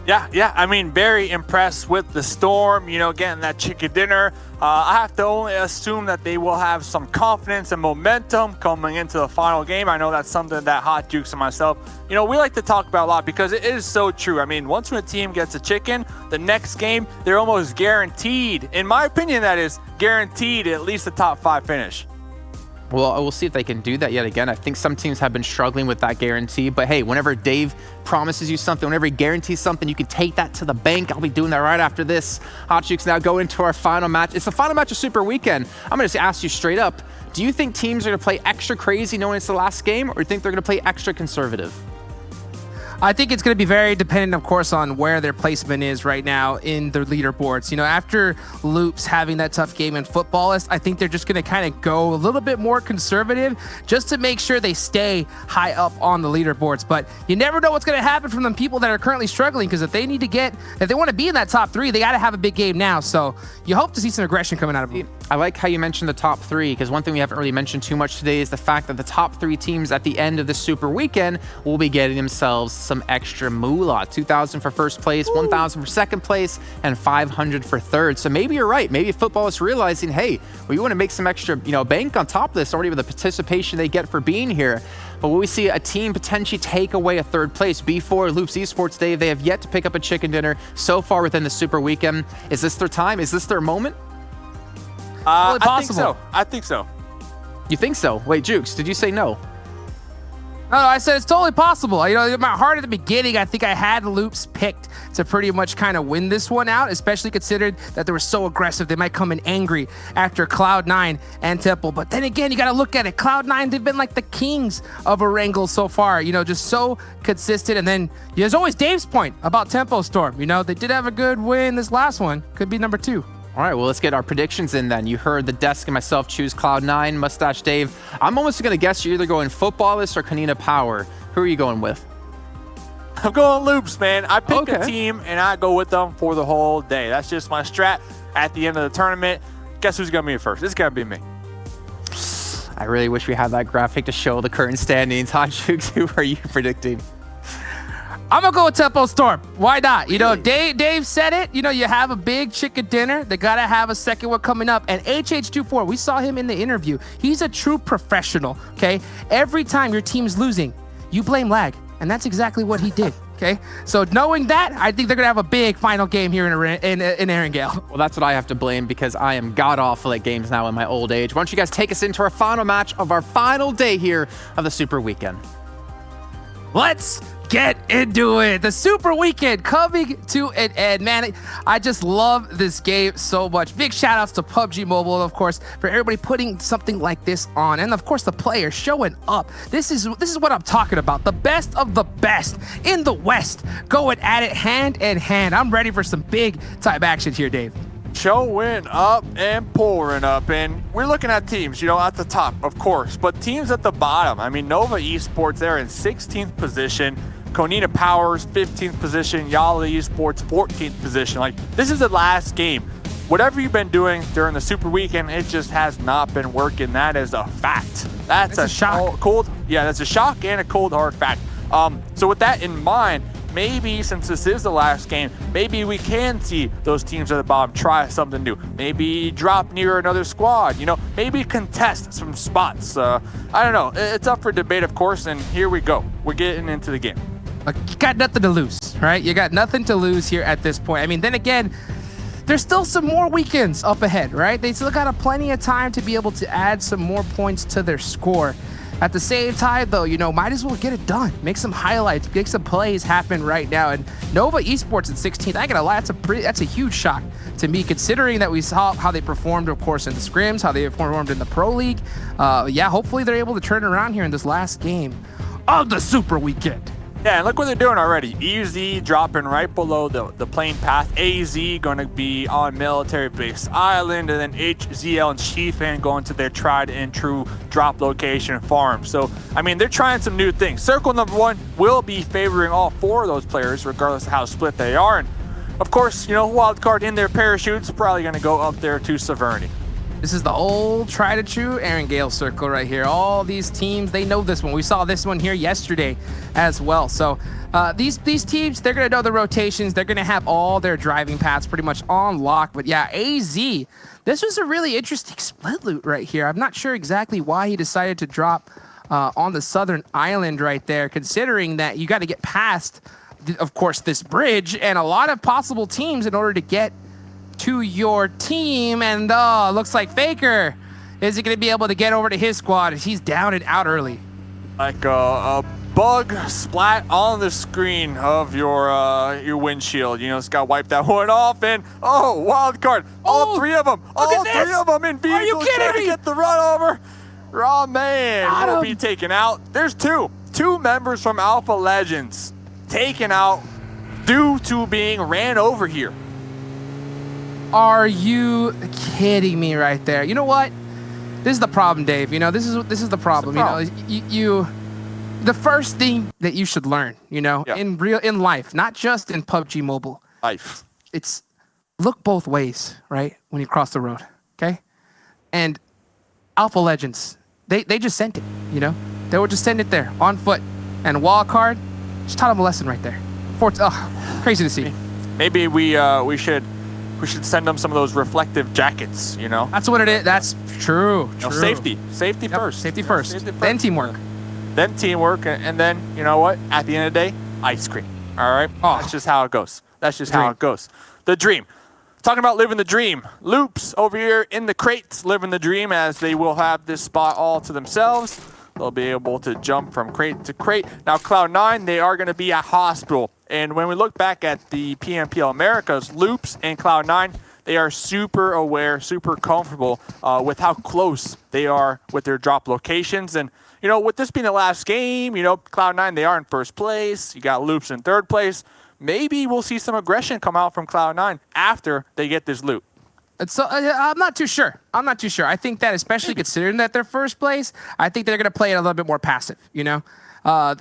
Yeah, I mean, very impressed with the Storm, you know, getting that chicken dinner. I have to only assume that they will have some confidence and momentum coming into the final game. I know that's something that Hot Jukes and myself, you know, we like to talk about a lot because it is so true. I mean, once when a team gets a chicken, the next game, they're almost guaranteed, in my opinion, that is guaranteed at least a top 5 finish. Well, we'll see if they can do that yet again. I think some teams have been struggling with that guarantee, but hey, whenever Dave promises you something, whenever he guarantees something, you can take that to the bank. I'll be doing that right after this. Hot Jukes now go into our final match. It's the final match of Super Weekend. I'm gonna just ask you straight up, do you think teams are gonna play extra crazy knowing it's the last game, or do you think they're gonna play extra conservative? I think it's going to be very dependent, of course, on where their placement is right now in the leaderboards. You know, after Loops having that tough game in Footballist, I think they're just going to kind of go a little bit more conservative just to make sure they stay high up on the leaderboards. But you never know what's going to happen from the people that are currently struggling, because if they want to be in that top 3, they got to have a big game now. So you hope to see some aggression coming out of them. I like how you mentioned the top 3, because one thing we haven't really mentioned too much today is the fact that the top 3 teams at the end of the Super Weekend will be getting themselves some extra moolah. 2,000 for first place, 1,000 for second place, and 500 for third. So maybe you're right. Maybe football is realizing, hey, we want to make some extra, bank on top of this already with the participation they get for being here. But will we see a team potentially take away a third place? B4 Loops Esports, Dave, they have yet to pick up a chicken dinner so far within the Super Weekend. Is this their time? Is this their moment? I think so. You think so? Wait, Jukes, did you say no? No, I said it's totally possible. You know, in my heart at the beginning, I think I had Loops picked to pretty much kind of win this one out, especially considered that they were so aggressive. They might come in angry after Cloud9 and Temple. But then again, you got to look at it. Cloud9, they've been like the kings of Erangel so far, just so consistent. And then there's always Dave's point about Tempo Storm. They did have a good win this last one. Could be number 2. All right, well, let's get our predictions in then. You heard the desk and myself choose Cloud9, Mustache Dave. I'm almost going to guess you're either going Footballist or Kanina Power. Who are you going with? I'm going Loops, man. I pick a team and I go with them for the whole day. That's just my strat at the end of the tournament. Guess who's going to be first? It's going to be me. I really wish we had that graphic to show the current standings. Hot Jukes, who are you predicting? I'm going to go with Tempo Storm. Why not? Dave said it. You have a big chicken dinner. They got to have a second one coming up. And HH24, we saw him in the interview. He's a true professional, okay? Every time your team's losing, you blame lag. And that's exactly what he did, okay? So knowing that, I think they're going to have a big final game here in Erangel. Well, that's what I have to blame, because I am god-awful at games now in my old age. Why don't you guys take us into our final match of our final day here of the Super Weekend. Let's get into it. The Super Weekend coming to an end. Man, I just love this game so much. Big shout outs to PUBG Mobile, of course, for everybody putting something like this on. And of course, the players showing up. This is what I'm talking about. The best of the best in the West going at it hand in hand. I'm ready for some big time action here, Dave. Showing up and pouring up, and we're looking at teams, at the top, of course, but teams at the bottom. I mean, Nova Esports, they're in 16th position. Konina Powers, 15th position. Yala Esports, 14th position. This is the last game. Whatever you've been doing during the Super Weekend, it just has not been working. That is a fact. That's a shock. That's a shock and a cold, hard fact. So with that in mind, maybe since this is the last game, maybe we can see those teams at the bottom try something new. Maybe drop near another squad, maybe contest some spots. I don't know. It's up for debate, of course, and here we go. We're getting into the game. You got nothing to lose, right? You got nothing to lose here at this point. I mean, then again, there's still some more weekends up ahead, right? They still got plenty of time to be able to add some more points to their score. At the same time, though, might as well get it done. Make some highlights, make some plays happen right now. And Nova Esports in 16th, I ain't gonna lie, that's a huge shock to me, considering that we saw how they performed, of course, in the scrims, how they performed in the Pro League. Hopefully they're able to turn around here in this last game of the Super Weekend. Yeah, and look what they're doing already. EZ dropping right below the plane path. AZ going to be on Military Base Island, and then HZL and Chiefan going to their tried and true drop location farm. So, I mean, they're trying some new things. Circle number 1 will be favoring all 4 of those players, regardless of how split they are. And of course, you know, wildcard in their parachutes, probably going to go up there to Sovereignty. This is the old tried and true Erangel circle right here. All these teams, they know this one. We saw this one here yesterday as well. So these teams, they're going to know the rotations. They're going to have all their driving paths pretty much on lock. But yeah, AZ, this was a really interesting split loot right here. I'm not sure exactly why he decided to drop on the southern island right there, considering that you got to get past, of course, this bridge and a lot of possible teams in order to get to your team. And looks like Faker is he going to be able to get over to his squad? He's down and out early. Like a bug splat on the screen of your windshield. You know, it's got to wipe that one off. And wild card. All 3 of them. All 3 of them in vehicles. Are you kidding me? To get the run over. Raw man will be taken out. There's 2 members from Alpha Legends taken out due to being ran over here. Are you kidding me right there? You know what? This is the problem, Dave. You know, this is the problem. You know, the first thing that you should learn, you know, in life, not just in PUBG Mobile. Life. It's look both ways, right? When you cross the road, okay? And Alpha Legends, they just sent it, you know? They would just send it there on foot. And Wildcard just taught them a lesson right there. Crazy to see. Maybe we should send them some of those reflective jackets, you know? That's what it is. That's true. You know, safety first. Safety first. Then teamwork. Then teamwork, and then, you know what? At the end of the day, ice cream. All right? That's just how it goes. That's just how it goes. The dream. Talking about living the dream. Loops over here in the crates living the dream, as they will have this spot all to themselves. They'll be able to jump from crate to crate. Now, Cloud9, they are going to be at Hospital. And when we look back at the PMPL Americas, Loops and Cloud9, they are super aware, super comfortable with how close they are with their drop locations. And, you know, with this being the last game, you know, Cloud9, they are in first place. You got Loops in third place. Maybe we'll see some aggression come out from Cloud9 after they get this loot. So I'm not too sure. I think that, especially considering that they're first place, I think they're going to play it a little bit more passive, you know?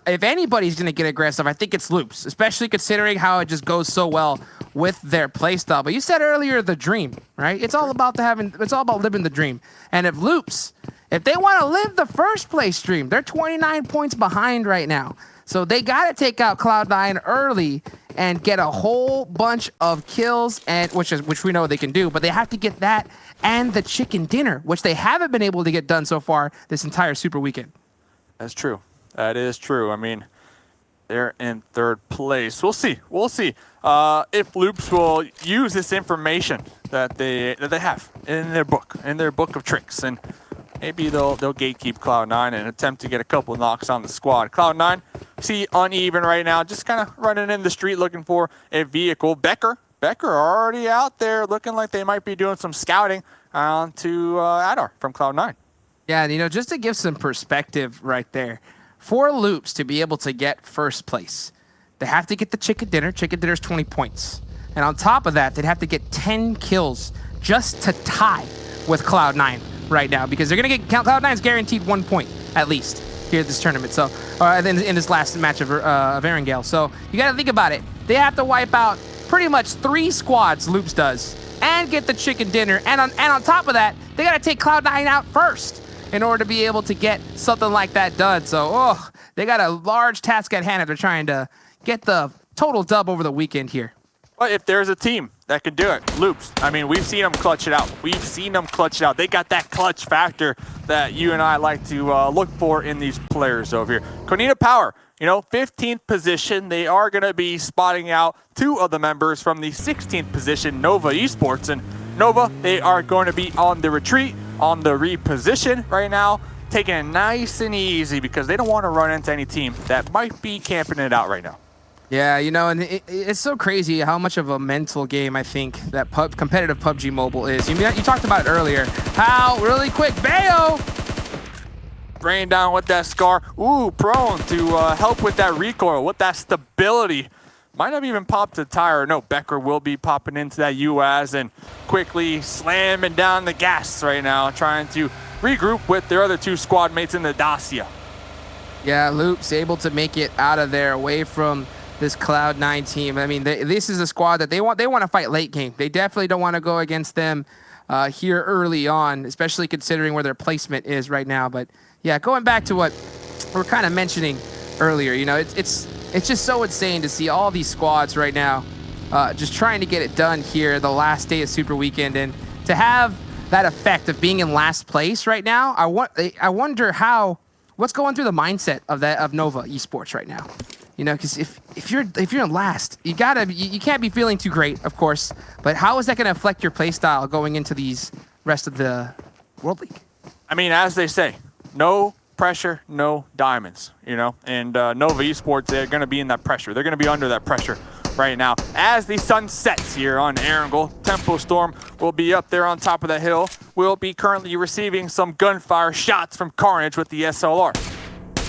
If anybody's going to get aggressive, I think it's Loops, especially considering how it just goes so well with their playstyle. But you said earlier the dream, right? It's all about living the dream. And if Loops, if they want to live the first place dream, they're 29 points behind right now. So they got to take out Cloud9 early and get a whole bunch of kills, and which we know they can do, but they have to get that and the chicken dinner, which they haven't been able to get done so far this entire Super Weekend. That's true. That is true. I mean, they're in third place. We'll see. If Loops will use this information that they have in their book of tricks, and maybe they'll gatekeep Cloud9 and attempt to get a couple of knocks on the squad. Cloud9, see uneven right now, just kind of running in the street looking for a vehicle. Becker already out there looking like they might be doing some scouting onto Adar from Cloud9. Yeah, and you know, just to give some perspective right there, for Loops to be able to get first place, they have to get the chicken dinner. Chicken dinner's 20 points. And on top of that, they'd have to get 10 kills just to tie with Cloud9 right now, because they're going to get Cloud9's guaranteed 1 point at least here at this tournament. So, in this last match of Erangel. So you got to think about it. They have to wipe out pretty much 3 squads, Loops does, and get the chicken dinner. And on top of that, they got to take Cloud9 out first in order to be able to get something like that done. So, they got a large task at hand if they're trying to get the total dub over the weekend here. But if there's a team that can do it, Loops. I mean, we've seen them clutch it out. They got that clutch factor that you and I like to look for in these players over here. Konita Power, you know, 15th position. They are going to be spotting out 2 of the members from the 16th position, Nova Esports. And Nova, they are going to be on the retreat, on the reposition right now, taking it nice and easy because they don't want to run into any team that might be camping it out right now. Yeah, you know, and it's so crazy how much of a mental game I think that competitive PUBG Mobile is. You talked about it earlier. How, really quick, Bayo! spraying down with that Scar. Ooh, prone to help with that recoil, with that stability. Might have even popped the tire. No, Becker will be popping into that UAZ and quickly slamming down the gas right now, trying to regroup with their other two squad mates in the Dacia. Yeah, Loop's able to make it out of there, away from this Cloud9 team. I mean, this is a squad that they want to fight late game. They definitely don't want to go against them here early on, especially considering where their placement is right now. But yeah, going back to what we're kind of mentioning earlier, you know, it's just so insane to see all these squads right now just trying to get it done here the last day of Super Weekend, and to have that effect of being in last place right now. I wonder what's going through the mindset of Nova Esports right now. You know, because if you're in last, you can't be feeling too great, of course. But how is that going to affect your play style going into these rest of the World League? I mean, as they say, no pressure, no diamonds. You know, and Nova Esports, they're going to be in that pressure. They're going to be under that pressure right now. As the sun sets here on Erangel, Tempo Storm will be up there on top of the hill. We'll be currently receiving some gunfire shots from Carnage with the SLR.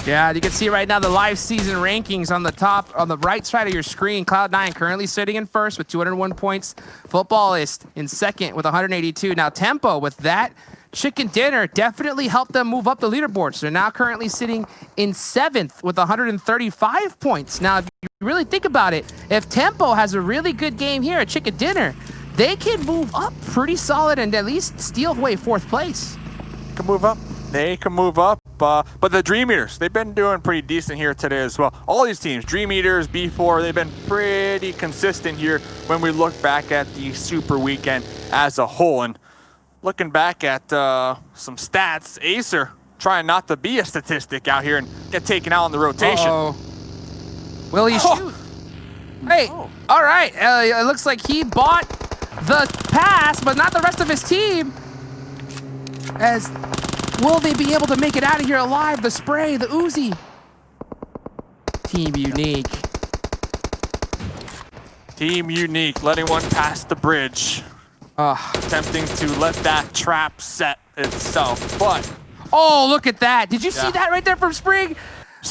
Yeah, you can see right now the live season rankings on the top, on the right side of your screen. Cloud9 currently sitting in first with 201 points. Footballist in second with 182. Now Tempo with that chicken dinner definitely helped them move up the leaderboards. They're now currently sitting in seventh with 135 points. Now, if you really think about it, if Tempo has a really good game here at chicken dinner, they can move up pretty solid and at least steal away fourth place. Can move up. They can move up. But the Dream Eaters, they've been doing pretty decent here today as well. All these teams, Dream Eaters, B4, they've been pretty consistent here when we look back at the Super Weekend as a whole. And looking back at some stats, Acer trying not to be a statistic out here and get taken out on the rotation. Will he shoot? Hey, all right. It looks like he bought the pass, but not the rest of his team. As will they be able to make it out of here alive? The spray, the Uzi. Team Unique. Team Unique letting one pass the bridge. Attempting to let that trap set itself, but... Oh, look at that. Did you see that right there from Spring?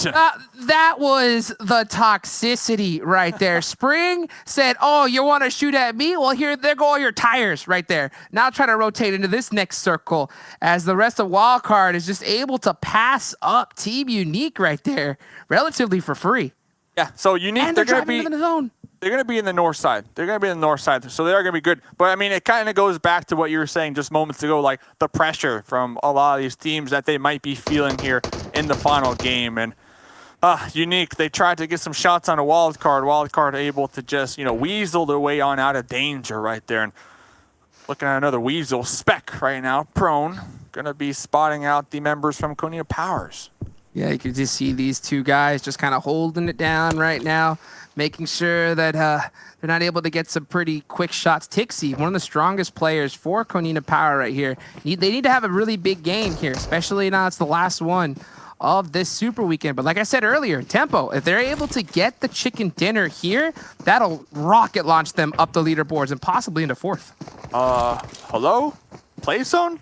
That was the toxicity right there. Spring said, oh, you want to shoot at me? Well, there go all your tires right there. Now try to rotate into this next circle as the rest of Wildcard is just able to pass up Team Unique right there relatively for free. Yeah, so Unique, they're going to be in the zone. They're going to be in the north side. They're going to be in the north side, so they are going to be good. But, I mean, it kind of goes back to what you were saying just moments ago, like the pressure from a lot of these teams that they might be feeling here in the final game. And Unique, they tried to get some shots on a Wildcard. Wildcard able to just, weasel their way on out of danger right there. And looking at another weasel, Spec right now, prone. Going to be spotting out the members from Konina Powers. Yeah, you can just see these two guys just kind of holding it down right now, making sure that they're not able to get some pretty quick shots. Tixie, one of the strongest players for Konina Power right here. They need to have a really big game here, especially now it's the last one of this Super Weekend. But like I said earlier, Tempo, if they're able to get the chicken dinner here, that'll rocket launch them up the leaderboards and possibly into fourth. Hello? Play zone?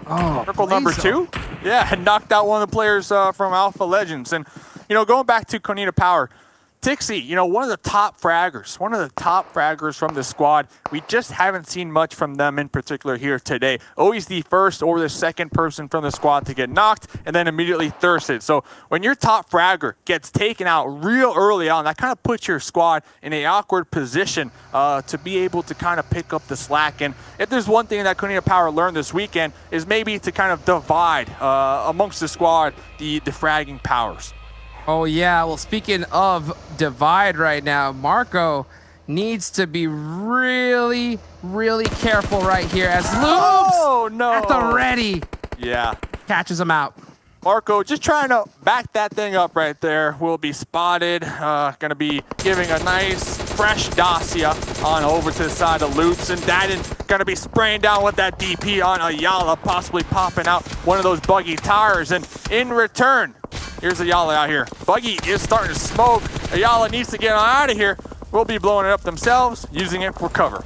Oh, circle number 2? Yeah, and knocked out one of the players from Alpha Legends. And, going back to Konina Power, Tixie, one of the top fraggers from the squad. We just haven't seen much from them in particular here today. Always the first or the second person from the squad to get knocked and then immediately thirsted. So when your top fragger gets taken out real early on, that kind of puts your squad in an awkward position to be able to kind of pick up the slack. And if there's one thing that Konina Power learned this weekend is maybe to kind of divide amongst the squad the fragging powers. Oh, yeah. Well, speaking of divide right now, Marco needs to be really, really careful right here as Loops at the ready. Yeah. Catches him out. Marco just trying to back that thing up right there. Will be spotted. Going to be giving a nice fresh Dacia on over to the side of Loops. And Dadden going to be spraying down with that DP on Ayala, possibly popping out one of those buggy tires. And in return, here's Ayala out here. Buggy is starting to smoke. Ayala needs to get out of here. We'll be blowing it up themselves, using it for cover.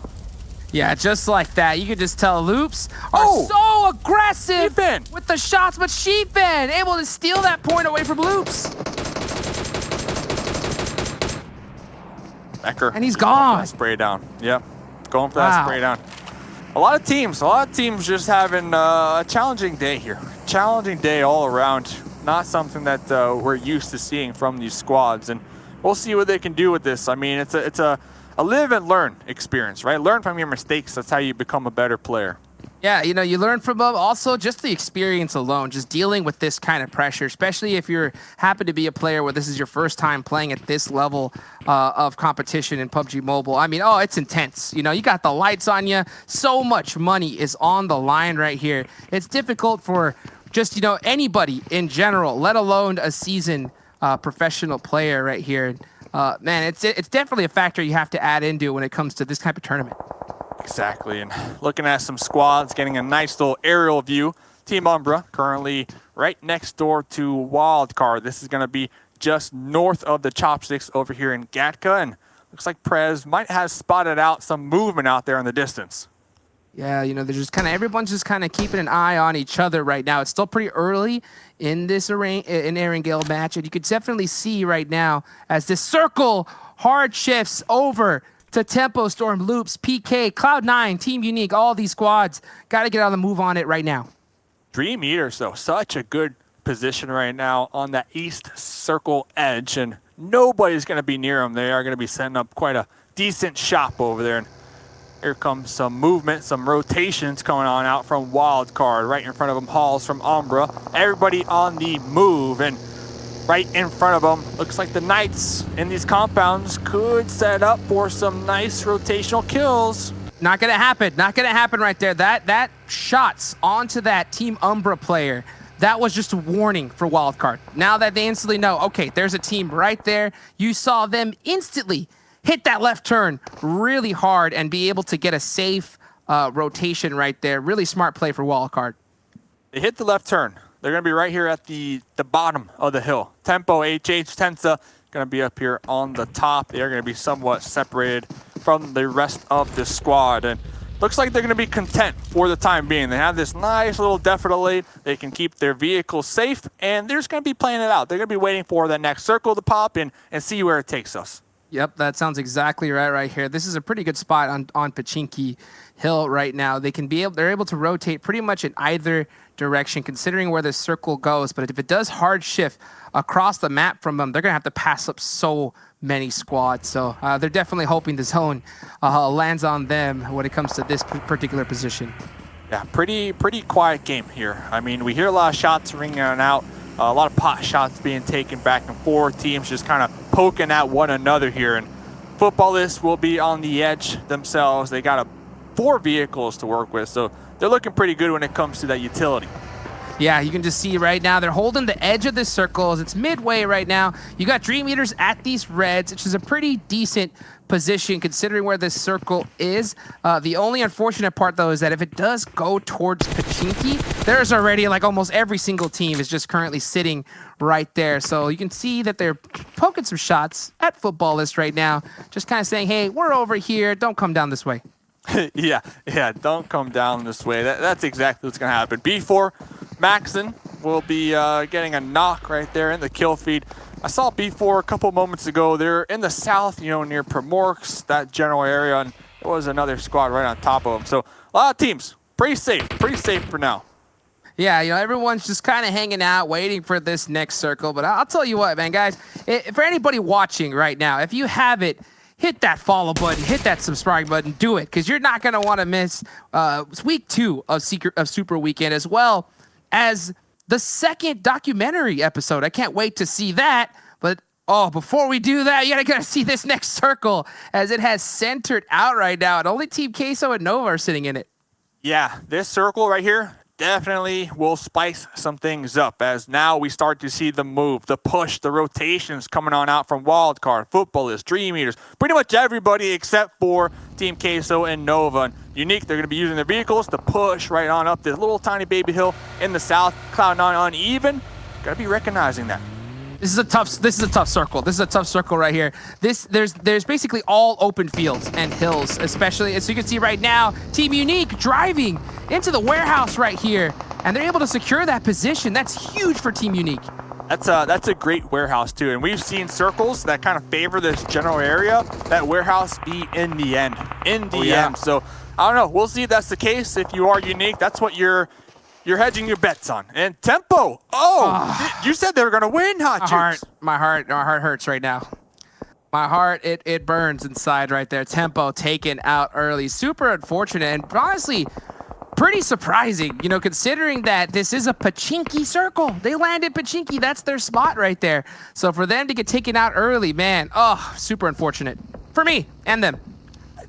Yeah, just like that. You could just tell Loops are so aggressive with the shots, but Sheepin able to steal that point away from Loops. Becker. And he's gone. Spray down. Yep. Going for that spray down. A lot of teams just having a challenging day here. Challenging day all around. Not something that we're used to seeing from these squads. And we'll see what they can do with this. I mean, it's a live and learn experience, right? Learn from your mistakes. That's how you become a better player. Yeah, you know, you learn from them. Also, just the experience alone, just dealing with this kind of pressure, especially if you're happen to be a player where this is your first time playing at this level of competition in PUBG Mobile. I mean, it's intense. You know, you got the lights on you. So much money is on the line right here. It's difficult for just, you know, anybody in general, let alone a seasoned professional player right here. Man, it's definitely a factor you have to add into when it comes to this type of tournament. Exactly, and looking at some squads, getting a nice little aerial view. Team Umbra currently right next door to Wildcard. This is going to be just north of the Chopsticks over here in Gatka, and looks like Prez might have spotted out some movement out there in the distance. Yeah, you know, they're just everyone's just kind of keeping an eye on each other right now. It's still pretty early in this Erangel match, and you could definitely see right now as this circle hard shifts over to Tempo, Storm, Loops, PK, Cloud9, Team Unique, all these squads. Got to get on the move on it right now. Dream Eaters, though, such a good position right now on that east circle edge, and nobody's going to be near them. They are going to be setting up quite a decent shop over there. And here comes some movement, some rotations coming on out from Wildcard. Right in front of them, Halls from Umbra. Everybody on the move, and right in front of them, looks like the Knights in these compounds could set up for some nice rotational kills. Not gonna happen. Not gonna happen right there. That shots onto that Team Umbra player, that was just a warning for Wildcard. Now that they instantly know, okay, there's a team right there. You saw them instantly hit that left turn really hard and be able to get a safe rotation right there. Really smart play for Wildcard. They hit the left turn. They're going to be right here at the bottom of the hill. Tempo, HH, Tensa, going to be up here on the top. They're going to be somewhat separated from the rest of the squad. And looks like they're going to be content for the time being. They have this nice little defilade. They can keep their vehicles safe, and they're just going to be playing it out. They're going to be waiting for that next circle to pop in and see where it takes us. Yep, that sounds exactly right here. This is a pretty good spot on Pachinki Hill right now. They're able to rotate pretty much in either direction considering where the circle goes, but if it does hard shift across the map from them, they're gonna have to pass up so many squads. So they're definitely hoping the zone lands on them when it comes to this particular position. Yeah, pretty quiet game here. I mean, we hear a lot of shots ringing out, a lot of pot shots being taken back and forth, teams just kind of poking at one another here, and Footballists will be on the edge themselves. They got 4 vehicles to work with, so they're looking pretty good when it comes to that utility. Yeah, you can just see right now, they're holding the edge of this circle as it's midway right now. You got Dream Eaters at these reds, which is a pretty decent position considering where this circle is. The only unfortunate part, though, is that if it does go towards Pachinki, there's already like almost every single team is just currently sitting right there. So you can see that they're poking some shots at Footballists right now, just kind of saying, hey, we're over here, don't come down this way. yeah, don't come down this way. That's exactly what's going to happen. B4, Maxon will be getting a knock right there in the kill feed. I saw B4 a couple moments ago. They're in the south, near Primorx, that general area, and there was another squad right on top of them. So a lot of teams, pretty safe for now. Yeah, everyone's just kind of hanging out, waiting for this next circle. But I'll tell you what, man, guys, for anybody watching right now, if you have it, hit that follow button, hit that subscribe button, do it, because you're not going to want to miss week 2 of Super Weekend, as well as the second documentary episode. I can't wait to see that. But before we do that, you gotta see this next circle, as it has centered out right now, and only Team Queso and Nova are sitting in it. Yeah, this circle right here definitely will spice some things up, as now we start to see the move, the push, the rotations coming on out from Wildcard, Footballists, Dream Eaters, pretty much everybody except for Team Queso and Nova. And Unique, they're going to be using their vehicles to push right on up this little tiny baby hill in the south. Cloud9 uneven, got to be recognizing that. This is a tough circle. This is a tough circle right here. There's basically all open fields and hills, especially as you can see right now. Team Unique driving into the warehouse right here, and they're able to secure that position. That's huge for Team Unique. That's a great warehouse too, and we've seen circles that kind of favor this general area. That warehouse be in the end. So I don't know. We'll see if that's the case. If you are Unique, that's what you're hedging your bets on. And Tempo. You said they were gonna win, My heart hurts right now. My heart, it burns inside right there. Tempo taken out early. Super unfortunate, and honestly, pretty surprising, you know, considering that this is a Pachinki circle. They landed Pachinki. That's their spot right there. So for them to get taken out early, man, super unfortunate. For me and them.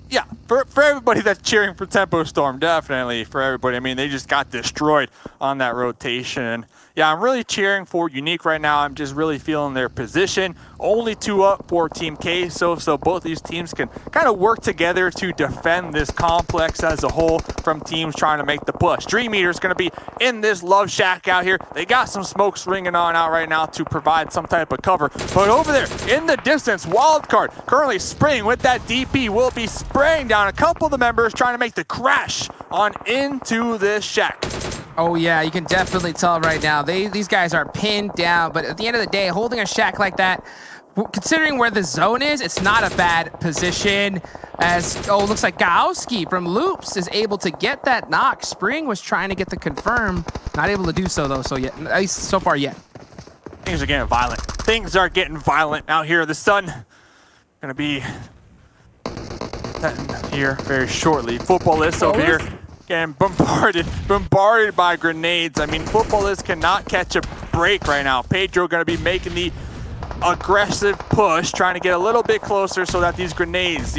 Yeah, for everybody that's cheering for Tempo Storm, definitely for everybody. I mean, they just got destroyed on that rotation. And yeah, I'm really cheering for Unique right now. I'm just really feeling their position. Only 2 up for Team K, so both these teams can kind of work together to defend this complex as a whole from teams trying to make the push. Dream Eater's going to be in this Love Shack out here. They got some smokes ringing on out right now to provide some type of cover. But over there in the distance, Wildcard currently spraying with that DP will be spraying down a couple of the members trying to make the crash on into this shack. Oh yeah, you can definitely tell right now. These guys are pinned down, but at the end of the day, holding a shack like that, considering where the zone is, it's not a bad position. As, looks like Gaowski from Loops is able to get that knock. Spring was trying to get the confirm. Not able to do so though, at least so far yet. Things are getting violent. Things are getting violent out here. The sun gonna be here very shortly. Footballists over here getting bombarded by grenades. I mean, Footballists cannot catch a break right now. Pedro gonna be making the aggressive push, trying to get a little bit closer so that these grenades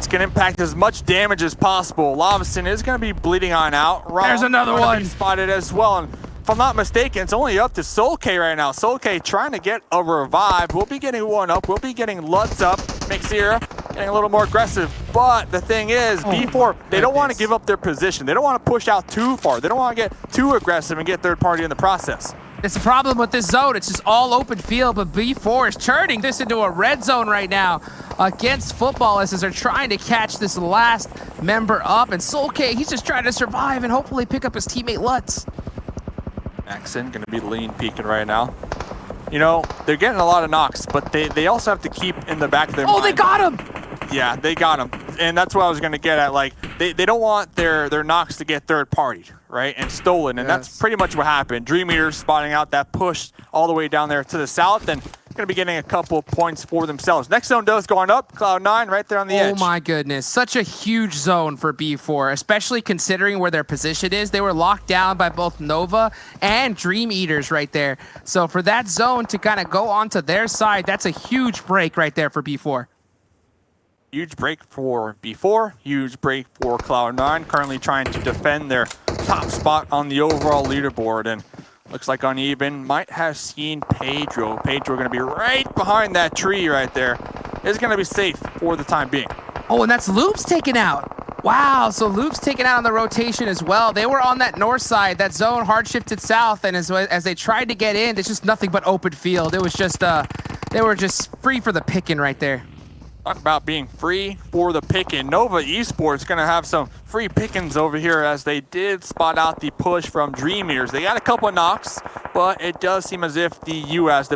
can impact as much damage as possible. Lavison is gonna be bleeding on out. There's another one. Spotted as well. And if I'm not mistaken, it's only up to Soulk right now. Soulk trying to get a revive. We'll be getting one up. We'll be getting Lutz up. Mixira getting a little more aggressive. But the thing is, B4, they don't want to give up their position. They don't want to push out too far. They don't want to get too aggressive and get third party in the process. It's a problem with this zone. It's just all open field, but B4 is turning this into a red zone right now against Footballists as they're trying to catch this last member up. And Soulk, he's just trying to survive and hopefully pick up his teammate Lutz. Maxon gonna be lean peeking right now. You know, they're getting a lot of knocks, but they also have to keep in the back of their mind. Oh, they got him! Yeah, they got him. And that's what I was gonna get at. Like, they don't want their knocks to get third partied, right? And stolen. And that's pretty much what happened. Dream Eater spotting out that push all the way down there to the south and gonna be getting a couple points for themselves. Next zone does going up, Cloud9 right there on the edge. Oh my goodness, such a huge zone for B4, especially considering where their position is. They were locked down by both Nova and Dream Eaters right there. So for that zone to kind of go onto their side, that's a huge break right there for B4. Huge break for B4, huge break for Cloud9, currently trying to defend their top spot on the overall leaderboard. And looks like Uneven might have seen Pedro. Pedro gonna be right behind that tree right there. Is gonna be safe for the time being. Oh, and that's Loops taken out. Wow, so Loops taken out on the rotation as well. They were on that north side. That zone hard shifted south, and as they tried to get in, there's just nothing but open field. It was just, they were just free for the picking right there. Talk about being free for the picking. Nova Esports gonna have some free pickings over here as they did spot out the push from Dream Eaters. They got a couple of knocks, but it does seem as if the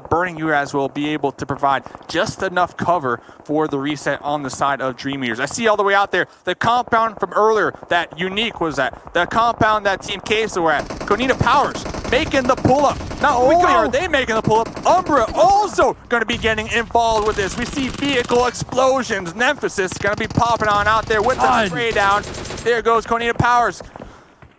burning UAS will be able to provide just enough cover for the reset on the side of Dream Eaters. I see all the way out there, the compound from earlier that Unique was at, the compound that Team Queso were at. Konina Powers making the pull-up. Not only are they making the pull-up, Umbra also gonna be getting involved with this. We see vehicle explosions. Nemesis gonna be popping on out there with the spray down. There goes Konina Powers.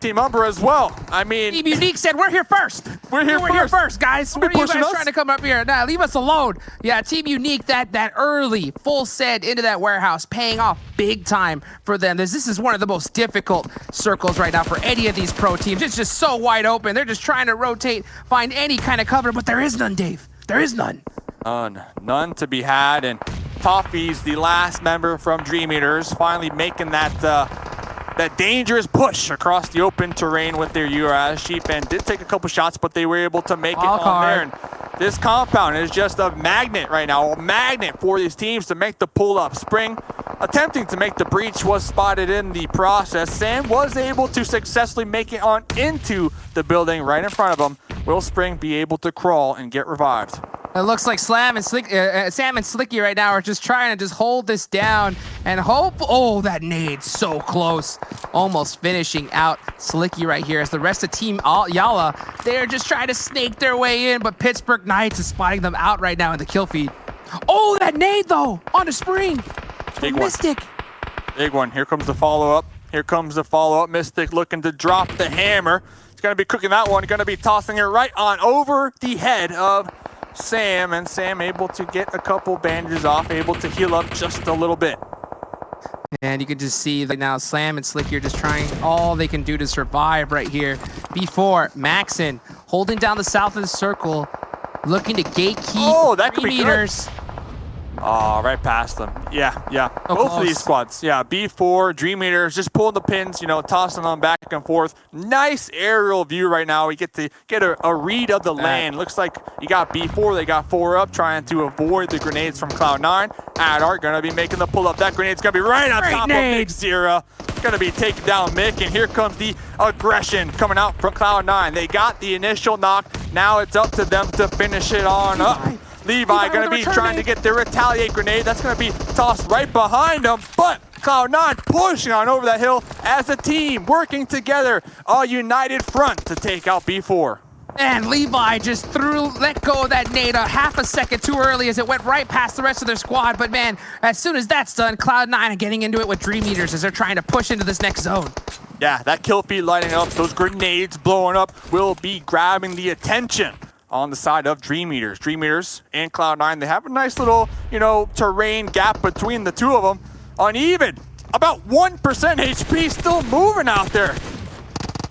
Team Umbra as well. I mean, Team Unique said, we're here first. We're here first, guys. What are you guys trying to come up here? Nah, leave us alone. Yeah, Team Unique, that early full send into that warehouse, paying off big time for them. This is one of the most difficult circles right now for any of these pro teams. It's just so wide open. They're just trying to rotate, find any kind of cover, but there is none, Dave. There is none. None to be had. And Toffee's the last member from Dream Eaters, finally making that that dangerous push across the open terrain with their URS. Sheepman did take a couple shots, but they were able to make it on there. And this compound is just a magnet right now, a magnet for these teams to make the pull-up. Spring attempting to make the breach was spotted in the process. Sam was able to successfully make it on into the building right in front of him. Will Spring be able to crawl and get revived? It looks like Sam and Slicky right now are just trying to just hold this down and hope. Oh, that nade so close. Almost finishing out Slicky right here as the rest of Team Yala, they're just trying to snake their way in, but Pittsburgh Knights is spotting them out right now in the kill feed. Oh, that nade though, on the Spring. Big Mystic. Big one. Here comes the follow-up. Here comes the follow-up. Mystic looking to drop the hammer. He's going to be cooking that one. Going to be tossing it right on over the head of Sam, and Sam able to get a couple bandages off, able to heal up just a little bit. And you can just see that now Slam and Slicky are just trying all they can do to survive right here. Before Maxon holding down the south of the circle, looking to gatekeep. Oh, that could be meters. good. Oh, right past them. Yeah. Oh, both close. of these squads. Yeah, B4, Dream Eaters, just pulling the pins, tossing them back and forth. Nice aerial view right now. We get to get a read of the land. Looks like you got B4, they got 4 up, trying to avoid the grenades from Cloud9. Adart going to be making the pull up. That grenade's going to be right on top of Big Zera. Going to be taking down Mick, and here comes the aggression coming out from Cloud9. They got the initial knock. Now it's up to them to finish it on up. Levi going to be trying to get the retaliate grenade. That's going to be tossed right behind him, but Cloud9 pushing on over that hill as a team, working together, a united front to take out B4. And Levi just let go of that nade a half a second too early as it went right past the rest of their squad. But man, as soon as that's done, Cloud9 are getting into it with Dream Eaters as they're trying to push into this next zone. Yeah, that kill feed lighting up, those grenades blowing up will be grabbing the attention on the side of Dream Eaters. Dream Eaters and Cloud9, they have a nice little, terrain gap between the two of them. Uneven, about 1% HP still moving out there.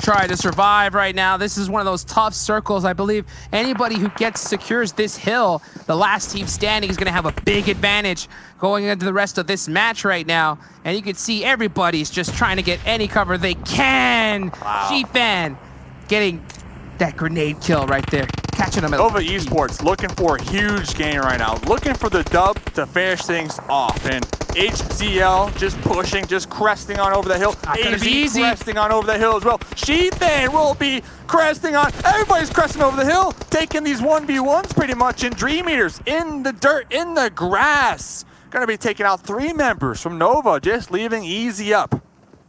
Try to survive right now. This is one of those tough circles. I believe anybody who secures this hill, the last team standing, is going to have a big advantage going into the rest of this match right now. And you can see everybody's just trying to get any cover they can. Wow. G-Fan getting that grenade kill right there. Catching them. Nova Esports looking for a huge gain right now. Looking for the dub to finish things off. And HZL just pushing, just cresting on over the hill. AZ cresting on over the hill as well. Sheethan will be cresting on. Everybody's cresting over the hill. Taking these 1v1s pretty much in Dream Eaters. In the dirt, in the grass. Going to be taking out 3 members from Nova. Just leaving easy up.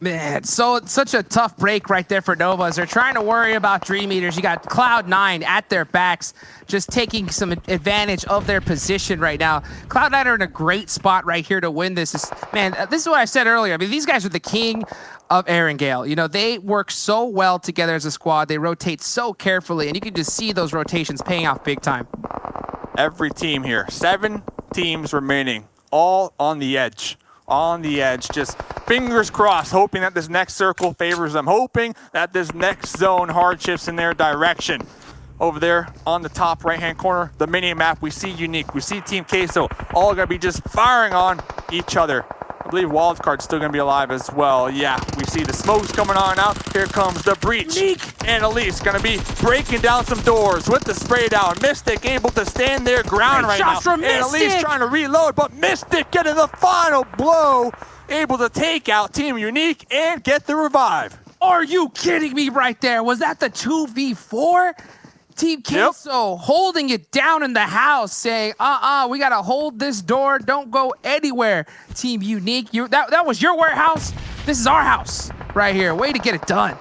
Man, so it's such a tough break right there for Nova as they're trying to worry about Dream Eaters. You got Cloud9 at their backs, just taking some advantage of their position right now. Cloud9 are in a great spot right here to win this. This is what I said earlier. I mean, these guys are the king of Erangel. They work so well together as a squad. They rotate so carefully, and you can just see those rotations paying off big time. Every team here, 7 teams remaining, all on the edge. On the edge, just fingers crossed, hoping that this next circle favors them, hoping that this next zone hardships in their direction. Over there on the top right-hand corner, the mini-map, we see Unique, we see Team Queso, all gonna be just firing on each other. I believe Wildcard's still gonna be alive as well. Yeah, we see the smokes coming on out. Here comes the breach. And Elise gonna be breaking down some doors with the spray down. Mystic able to stand their ground right now. And Elise trying to reload, but Mystic getting the final blow. Able to take out Team Unique and get the revive. Are you kidding me right there? Was that the 2v4? Team Queso holding it down in the house, saying, we got to hold this door. Don't go anywhere. Team Unique, that was your warehouse. This is our house right here. Way to get it done.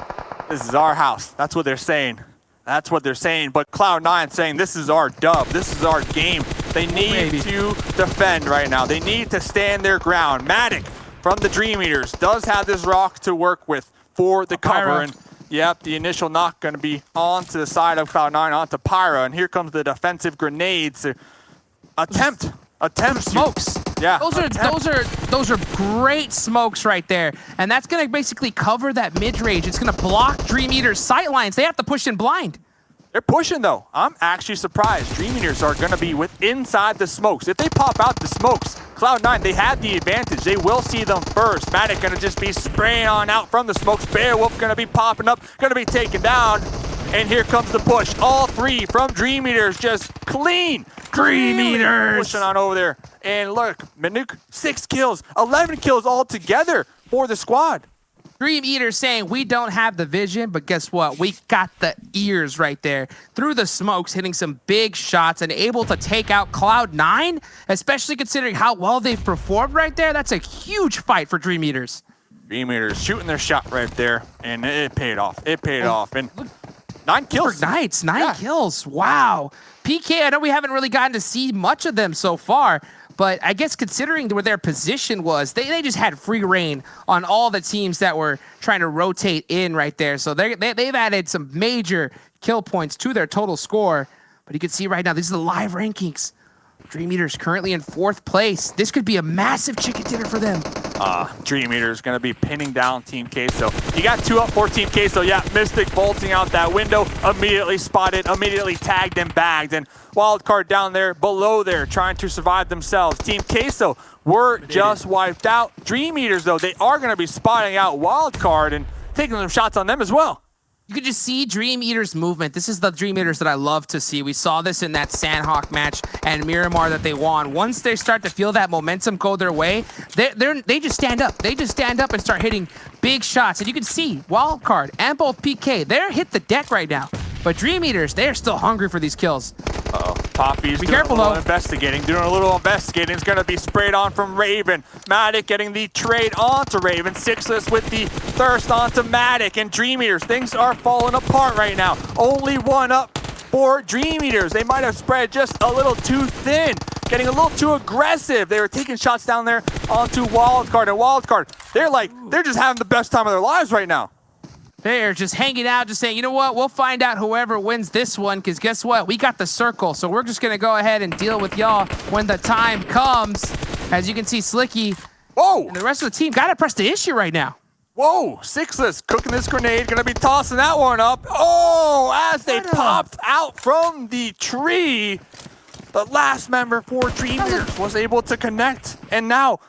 This is our house. That's what they're saying. That's what they're saying. But Cloud9 saying this is our dub. This is our game. They need to defend right now. They need to stand their ground. Matic from the Dream Eaters does have this rock to work with for the cover. And yep, the initial knock going to be onto the side of Cloud9, onto Pyra. And here comes the defensive grenades. Attempt. Smokes. Yeah. Those are great smokes right there. And that's going to basically cover that mid-range. It's going to block Dream Eater's sight lines. They have to push in blind. They're pushing, though. I'm actually surprised. Dream Eaters are going to be inside the smokes. If they pop out the smokes, Cloud9, they had the advantage. They will see them first. Matic gonna just be spraying on out from the smokes. Beowulf gonna be popping up, gonna be taken down. And here comes the push. All three from Dream Eaters, just clean. Dream Eaters pushing on over there. And look, Manuk, 6 kills, 11 kills altogether for the squad. Dream Eaters saying we don't have the vision, but guess what? We got the ears right there. Through the smokes, hitting some big shots and able to take out Cloud9, especially considering how well they've performed right there. That's a huge fight for Dream Eaters. Dream Eaters shooting their shot right there, and it paid off. It paid off. And 9 kills. Knights, 9 kills. Wow. PK, I know we haven't really gotten to see much of them so far, but I guess considering where their position was, they just had free reign on all the teams that were trying to rotate in right there. So they've added some major kill points to their total score. But you can see right now, these are the live rankings. Dream Eaters currently in 4th place. This could be a massive chicken dinner for them. Dream Eaters going to be pinning down Team Queso. You got 2 up for Team Queso. Yeah, Mystic bolting out that window. Immediately spotted, immediately tagged and bagged. And Wildcard down there, below there, trying to survive themselves. Team Queso were just wiped out. Dream Eaters, though, they are going to be spotting out Wildcard and taking some shots on them as well. You could just see Dream Eaters' movement. This is the Dream Eaters that I love to see. We saw this in that Sanhok match and Miramar that they won. Once they start to feel that momentum go their way, they just stand up. They just stand up and start hitting big shots. And you can see Wildcard and both PK, they're hit the deck right now. But Dream Eaters, they're still hungry for these kills. Uh-oh. Toppy's Be doing careful, a little though. investigating. Doing a little investigating. It's going to be sprayed on from Raven. Matic getting the trade onto Raven. Sixless with the thirst onto Matic. And Dream Eaters, things are falling apart right now. Only 1 up for Dream Eaters. They might have spread just a little too thin. Getting a little too aggressive. They were taking shots down there onto Wildcard. And Wildcard, they're just having the best time of their lives right now. They're just hanging out, just saying, you know what, we'll find out whoever wins this one, because guess what? We got the circle, so we're just going to go ahead and deal with y'all when the time comes. As you can see, Slicky and the rest of the team got to press the issue right now. Whoa, Sixless cooking this grenade, going to be tossing that one up. Oh, as they popped out from the tree, the last member for Dream Eaters was able to connect, and now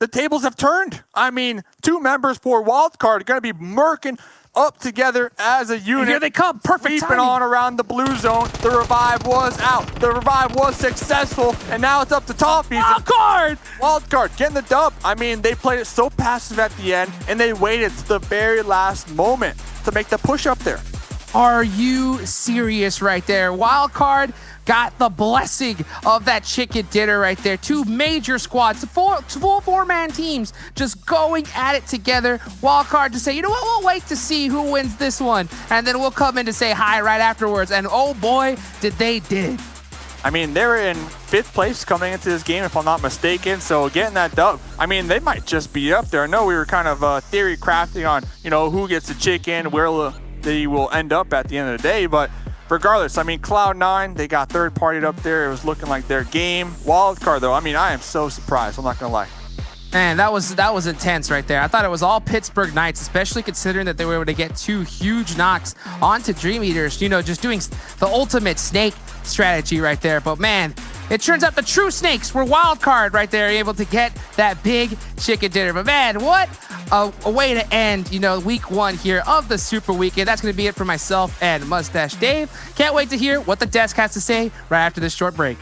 the tables have turned. I mean, 2 members for Wildcard are going to be murking up together as a unit. And here they come, perfect sweeping on around the blue zone. The revive was out. The revive was successful, and now it's up to Toffees. Wildcard getting the dub. I mean, they played it so passive at the end, and they waited to the very last moment to make the push up there. Are you serious right there? Wildcard got the blessing of that chicken dinner right there. 2 major squads, full 4-man teams just going at it together. Wildcard to say, you know what, we'll wait to see who wins this one. And then we'll come in to say hi right afterwards. And oh boy, did. I mean, they were in 5th place coming into this game, if I'm not mistaken. So getting that dub, I mean, they might just be up there. I know we were kind of theory crafting on, you know, who gets the chicken, where they will end up at the end of the day. But regardless, I mean, Cloud9, they got third-partied up there. It was looking like their game. Wildcard, though, I mean, I am so surprised. I'm not going to lie. Man, that was intense right there. I thought it was all Pittsburgh Knights, especially considering that they were able to get 2 huge knocks onto Dream Eaters, you know, just doing the ultimate snake strategy right there. But man, it turns out the true snakes were Wildcard right there, able to get that big chicken dinner. But man, what a way to end, you know, week 1 here of the Super Weekend. That's going to be it for myself and Mustache Dave. Can't wait to hear what the desk has to say right after this short break.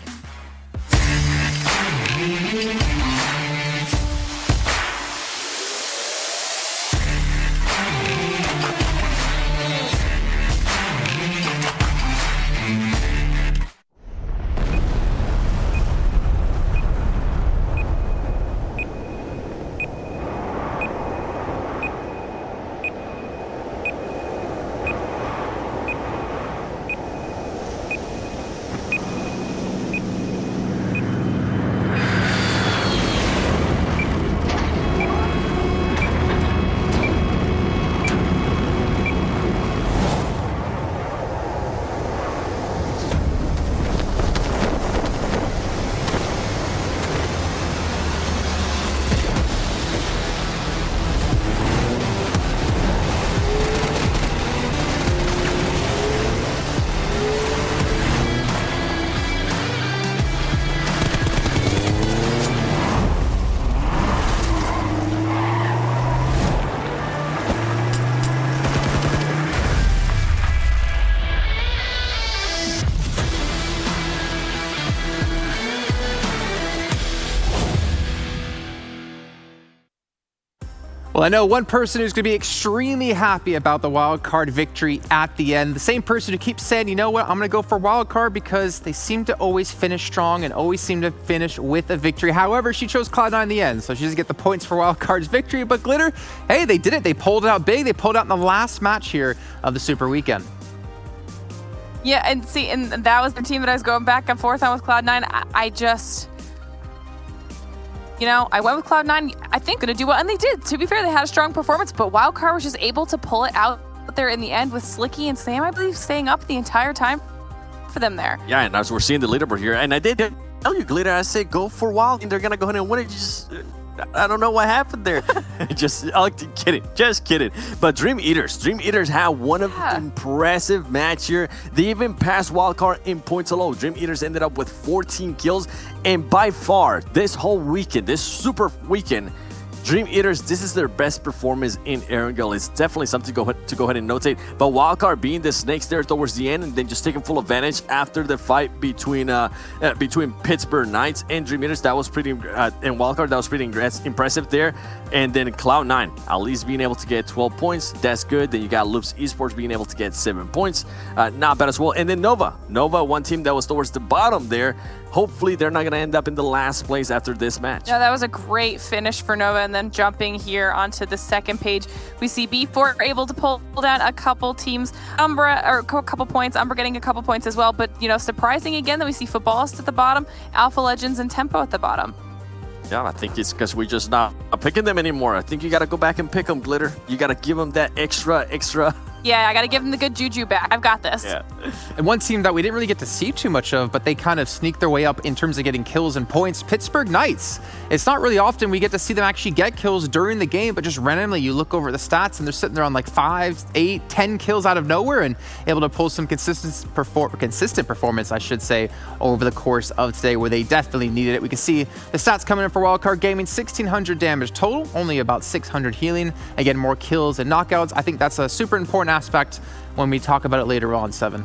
Well, I know one person who's going to be extremely happy about the wild card victory at the end. The same person who keeps saying, you know what, I'm going to go for wild card because they seem to always finish strong and always seem to finish with a victory. However, she chose Cloud9 in the end, so she doesn't get the points for wild card's victory. But Glitter, hey, they did it. They pulled it out big. They pulled it out in the last match here of the Super Weekend. Yeah, and see, and that was the team that I was going back and forth on with Cloud9. I just... You know, I went with Cloud9, I think, going to do well. And they did. To be fair, they had a strong performance, but Wildcard was just able to pull it out there in the end with Slicky and Sam, I believe, staying up the entire time for them there. Yeah, and as we're seeing the leaderboard here, and I did tell you, Glitter, I said go for Wild, and they're going to go ahead and win it. I don't know what happened there. Just kidding. But Dream Eaters had one of the impressive match here. They even passed Wildcard in points alone. Dream Eaters ended up with 14 kills, and by far this whole weekend, this super weekend, Dream Eaters, this is their best performance in Erangel. It's definitely something to go ahead and notate. But Wildcard being the snakes there towards the end and then just taking full advantage after the fight between Pittsburgh Knights and Dream Eaters, that was pretty, and Wildcard, that was pretty impressive there. And then Cloud9, at least being able to get 12 points, that's good. Then you got Loops Esports being able to get 7 points, not bad as well. And then Nova, one team that was towards the bottom there. Hopefully they're not going to end up in the last place after this match. Yeah, that was a great finish for Nova. And then jumping here onto the second page, we see B4 able to pull down a couple teams. Umbra, or a couple points. Umbra getting a couple points as well. But, you know, surprising again that we see Footballist at the bottom, Alpha Legends and Tempo at the bottom. Yeah, I think it's because we're just not picking them anymore. I think you got to go back and pick them, Glitter. You got to give them that extra. Yeah, I got to give them the good juju back. I've got this. Yeah. And one team that we didn't really get to see too much of, but they kind of sneaked their way up in terms of getting kills and points, Pittsburgh Knights. It's not really often we get to see them actually get kills during the game, but just randomly you look over the stats and they're sitting there on like 5, 8, 10 kills out of nowhere and able to pull some consistent performance, I should say, over the course of today where they definitely needed it. We can see the stats coming in for Wildcard Gaming, 1,600 damage total, only about 600 healing. Again, more kills and knockouts. I think that's a super important aspect when we talk about it later on, 7.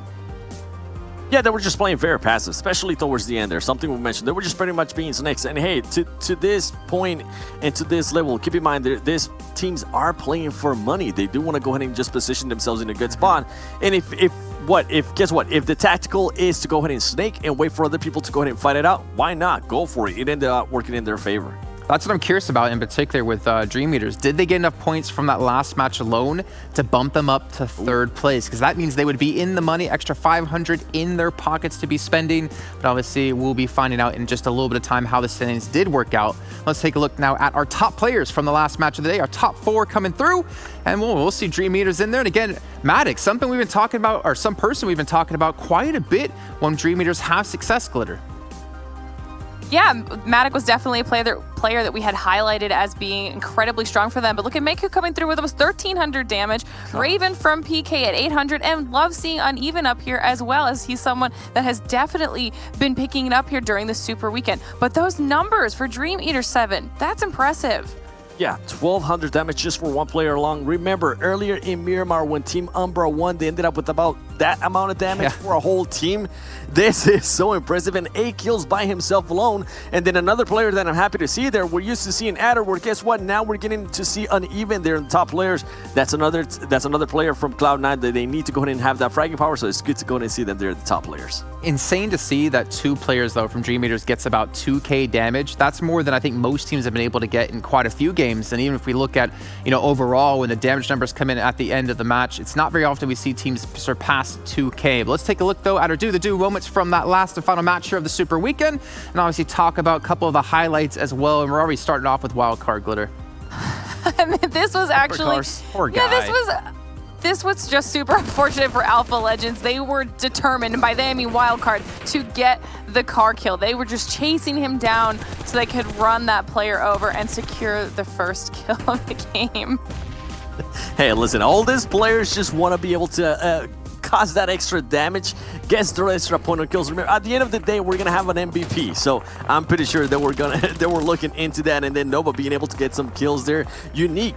Yeah, they were just playing very passive, especially towards the end there. Something we mentioned. They were just pretty much being snakes. And hey, to this point and to this level, keep in mind that these teams are playing for money. They do want to go ahead and just position themselves in a good spot. And guess what? If the tactical is to go ahead and snake and wait for other people to go ahead and fight it out, why not? Go for it. It ended up working in their favor. That's what I'm curious about in particular with Dream Eaters. Did they get enough points from that last match alone to bump them up to 3rd place? Because that means they would be in the money, extra 500 in their pockets to be spending. But obviously, we'll be finding out in just a little bit of time how the standings did work out. Let's take a look now at our top players from the last match of the day. Our top 4 coming through. And we'll see Dream Eaters in there. And again, Maddox, something we've been talking about, or some person we've been talking about quite a bit when Dream Eaters have success, Glitter. Yeah, Matic was definitely a player that we had highlighted as being incredibly strong for them. But look at Meku coming through with almost 1,300 damage. Raven from PK at 800. And love seeing Uneven up here as well, as he's someone that has definitely been picking it up here during the Super Weekend. But those numbers for Dream Eater 7, that's impressive. Yeah, 1,200 damage just for one player alone. Remember, earlier in Miramar, when Team Umbra won, they ended up with about that amount of damage for a whole team. This is so impressive, and 8 kills by himself alone. And then another player that I'm happy to see there, we're used to seeing Adderwood. Guess what? Now we're getting to see Uneven there in the top players. That's another player from Cloud9 that they need to go ahead and have that fragging power, so it's good to go ahead and see that they're the top players. Insane to see that 2 players, though, from Dream Eaters gets about 2K damage. That's more than I think most teams have been able to get in quite a few games. And even if we look at, overall, when the damage numbers come in at the end of the match, it's not very often we see teams surpass 2K. But let's take a look, though, at our do-the-do moments from that last and final match here of the Super Weekend, and obviously talk about a couple of the highlights as well. And we're already starting off with Wildcard, Glitter. I mean, this was actually... Poor guy. Yeah, this was just super unfortunate for Alpha Legends. They were determined, and by they I mean Wildcard, to get the car kill. They were just chasing him down so they could run that player over and secure the first kill of the game. Hey, listen, all these players just want to be able to cause that extra damage, gets the extra point on kills. Remember, at the end of the day, we're gonna have an MVP, so I'm pretty sure that we're looking into that, and then Nova being able to get some kills there. Unique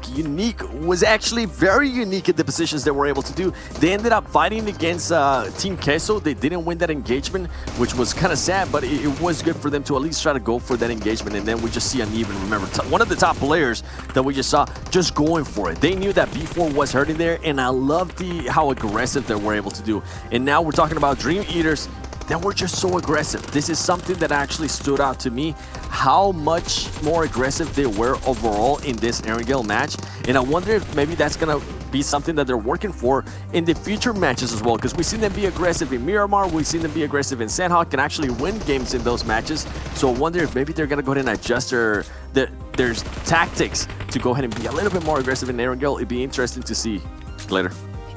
was actually very unique at the positions that we're able to do. They ended up fighting against Team Queso. They didn't win that engagement, which was kind of sad, but it was good for them to at least try to go for that engagement, and then we just see uneven. Remember, one of the top players that we just saw just going for it. They knew that B4 was hurting there, and I love how aggressive they were able to do. And now we're talking about Dream Eaters that were just so aggressive. This is something that actually stood out to me, how much more aggressive they were overall in this Erangel match. And I wonder if maybe that's gonna be something that they're working for in the future matches as well, because we've seen them be aggressive in Miramar, we've seen them be aggressive in Sanhok, and actually win games in those matches. So I wonder if maybe they're gonna go ahead and adjust their tactics to go ahead and be a little bit more aggressive in Erangel. It'd be interesting to see later.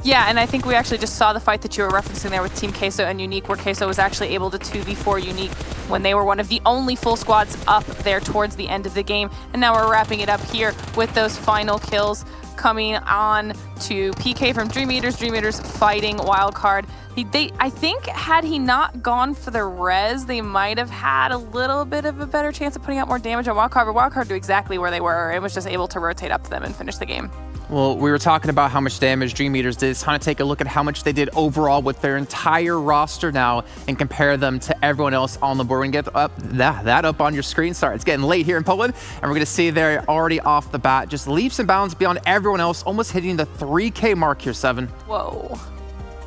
Yeah, and I think we actually just saw the fight that you were referencing there with Team Queso and Unique, where Queso was actually able to 2v4 Unique when they were one of the only full squads up there towards the end of the game. And now we're wrapping it up here with those final kills coming on to PK from Dream Eaters. Dream Eaters fighting Wildcard. I think had he not gone for the res, they might have had a little bit of a better chance of putting out more damage on Wildcard, but Wildcard knew exactly where they were and was just able to rotate up to them and finish the game. Well, we were talking about how much damage Dream Eaters did. It's time to take a look at how much they did overall with their entire roster now and compare them to everyone else on the board. We're gonna get that up on your screen. Sorry, it's getting late here in Poland. And we're gonna see they're already off the bat, just leaps and bounds beyond everyone else, almost hitting the 3K mark here, Seven. Whoa.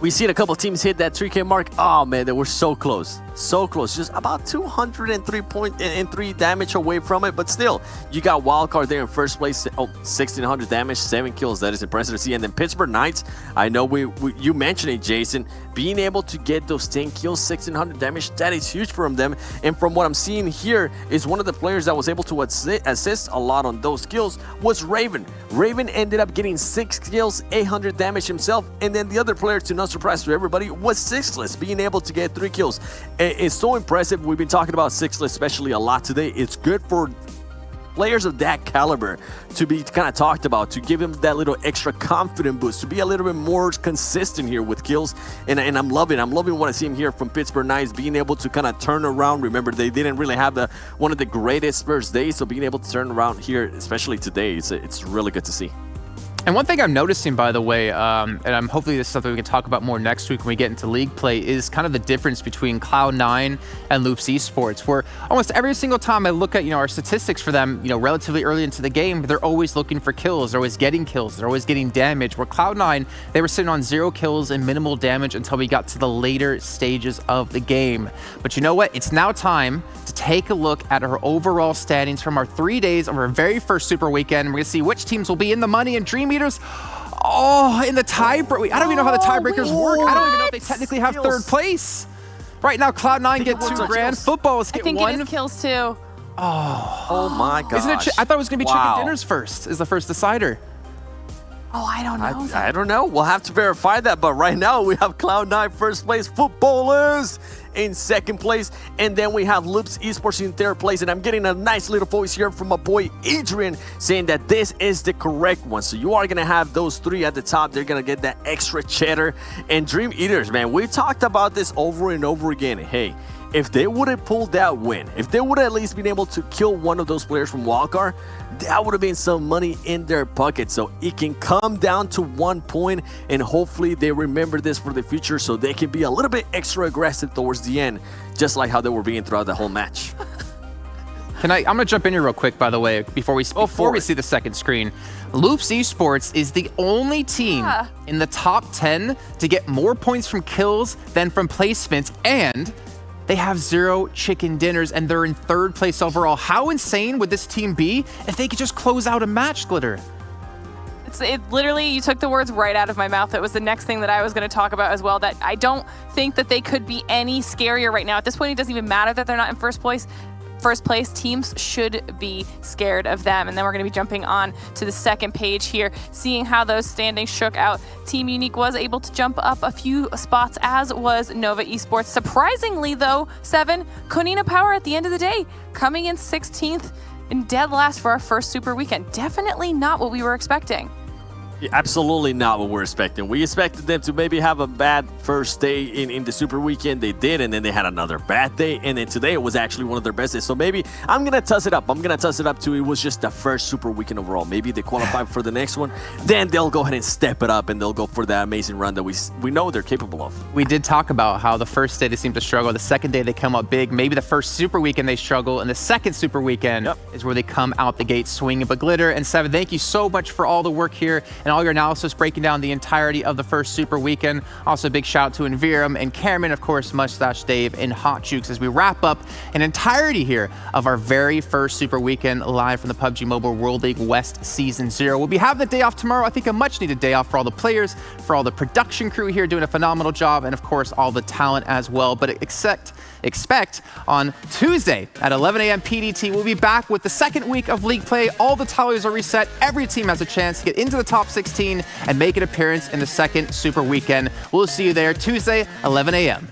We've seen a couple of teams hit that 3K mark. Oh man, they were so close. So close. Just about 203 damage away from it. But still, you got Wildcard there in first place. Oh, 1,600 damage, 7 kills. That is impressive to see. And then Pittsburgh Knights, I know you mentioned it, Jason. Being able to get those 10 kills, 1,600 damage, that is huge from them. And from what I'm seeing here is one of the players that was able to assist a lot on those kills was Raven. Raven ended up getting 6 kills, 800 damage himself. And then the other player, to no surprise to everybody, was Sixless, being able to get 3 kills. It's so impressive. We've been talking about Sixless especially a lot today. It's good for players of that caliber to be kind of talked about, to give him that little extra confident boost, to be a little bit more consistent here with kills. And I'm loving what I see him here from Pittsburgh Knights, being able to kind of turn around. Remember, they didn't really have one of the greatest first days, so being able to turn around here, especially today, it's really good to see. And one thing I'm noticing, by the way, and hopefully this is something we can talk about more next week when we get into league play, is kind of the difference between Cloud9 and Loops Esports, where almost every single time I look at, our statistics for them, relatively early into the game, they're always looking for kills, they're always getting kills, they're always getting damage, where Cloud9, they were sitting on 0 kills and minimal damage until we got to the later stages of the game. But you know what? It's now time to take a look at our overall standings from our 3 days of our very first Super Weekend. We're gonna see which teams will be in the money and Dream Eaters. Oh, in the tiebreak. I don't even know how the tiebreakers work. I don't even know if they technically have third place. Right now, Cloud9 get 2 grand. Footballs get 1. I think it is kills too. Oh my gosh. Isn't it? I thought it was going to be chicken dinners first, is the first decider. Oh, I don't know. I don't know. We'll have to verify that. But right now, we have Cloud9 first place, Footballers in second place, and then we have Loops Esports in third place. And I'm getting a nice little voice here from my boy Adrian saying that this is the correct one. So you are gonna have those 3 at the top. They're gonna get that extra cheddar. And Dream Eaters, man, we talked about this over and over again. Hey, if they would have pulled that win, if they would have at least been able to kill one of those players from Wildcard, that would have been some money in their pocket. So it can come down to 1 point, and hopefully they remember this for the future so they can be a little bit extra aggressive towards the end, just like how they were being throughout the whole match. I'm gonna jump in here real quick, by the way, before we see the second screen. Loops Esports is the only team in the top 10 to get more points from kills than from placements, and they have 0 chicken dinners, and they're in third place overall. How insane would this team be if they could just close out a match, Glitter? It literally, you took the words right out of my mouth. It was the next thing that I was going to talk about as well, that I don't think that they could be any scarier right now. At this point, it doesn't even matter that they're not in first place. First place teams should be scared of them. And then we're going to be jumping on to the second page here, seeing how those standings shook out. Team Unique was able to jump up a few spots, as was Nova Esports. Surprisingly though, 7, Konina Power at the end of the day, coming in 16th and dead last for our first Super Weekend. Definitely not what we were expecting. Yeah, absolutely not what we're expecting. We expected them to maybe have a bad first day in the Super Weekend. They did, and then they had another bad day, and then today it was actually one of their best days. So maybe I'm going to toss it up. I'm going to toss it up to it was just the first Super Weekend overall. Maybe they qualify for the next one. Then they'll go ahead and step it up, and they'll go for that amazing run that we know they're capable of. We did talk about how the first day they seem to struggle. The second day they come up big. Maybe the first Super Weekend they struggle, and the second Super Weekend is where they come out the gate swinging. But Glitter and Seven, thank you so much for all the work here and all your analysis breaking down the entirety of the first Super Weekend. Also, a big shout out to Enviram and Cameron, of course, Mustache Dave and Hot Jukes as we wrap up an entirety here of our very first Super Weekend live from the PUBG Mobile World League West Season 0. We'll be having the day off tomorrow. I think a much needed day off for all the players, for all the production crew here doing a phenomenal job, and of course, all the talent as well. But expect on Tuesday at 11 a.m. PDT, we'll be back with the second week of league play. All the tallies are reset. Every team has a chance to get into the top 16 and make an appearance in the second Super Weekend. We'll see you there Tuesday, 11 a.m.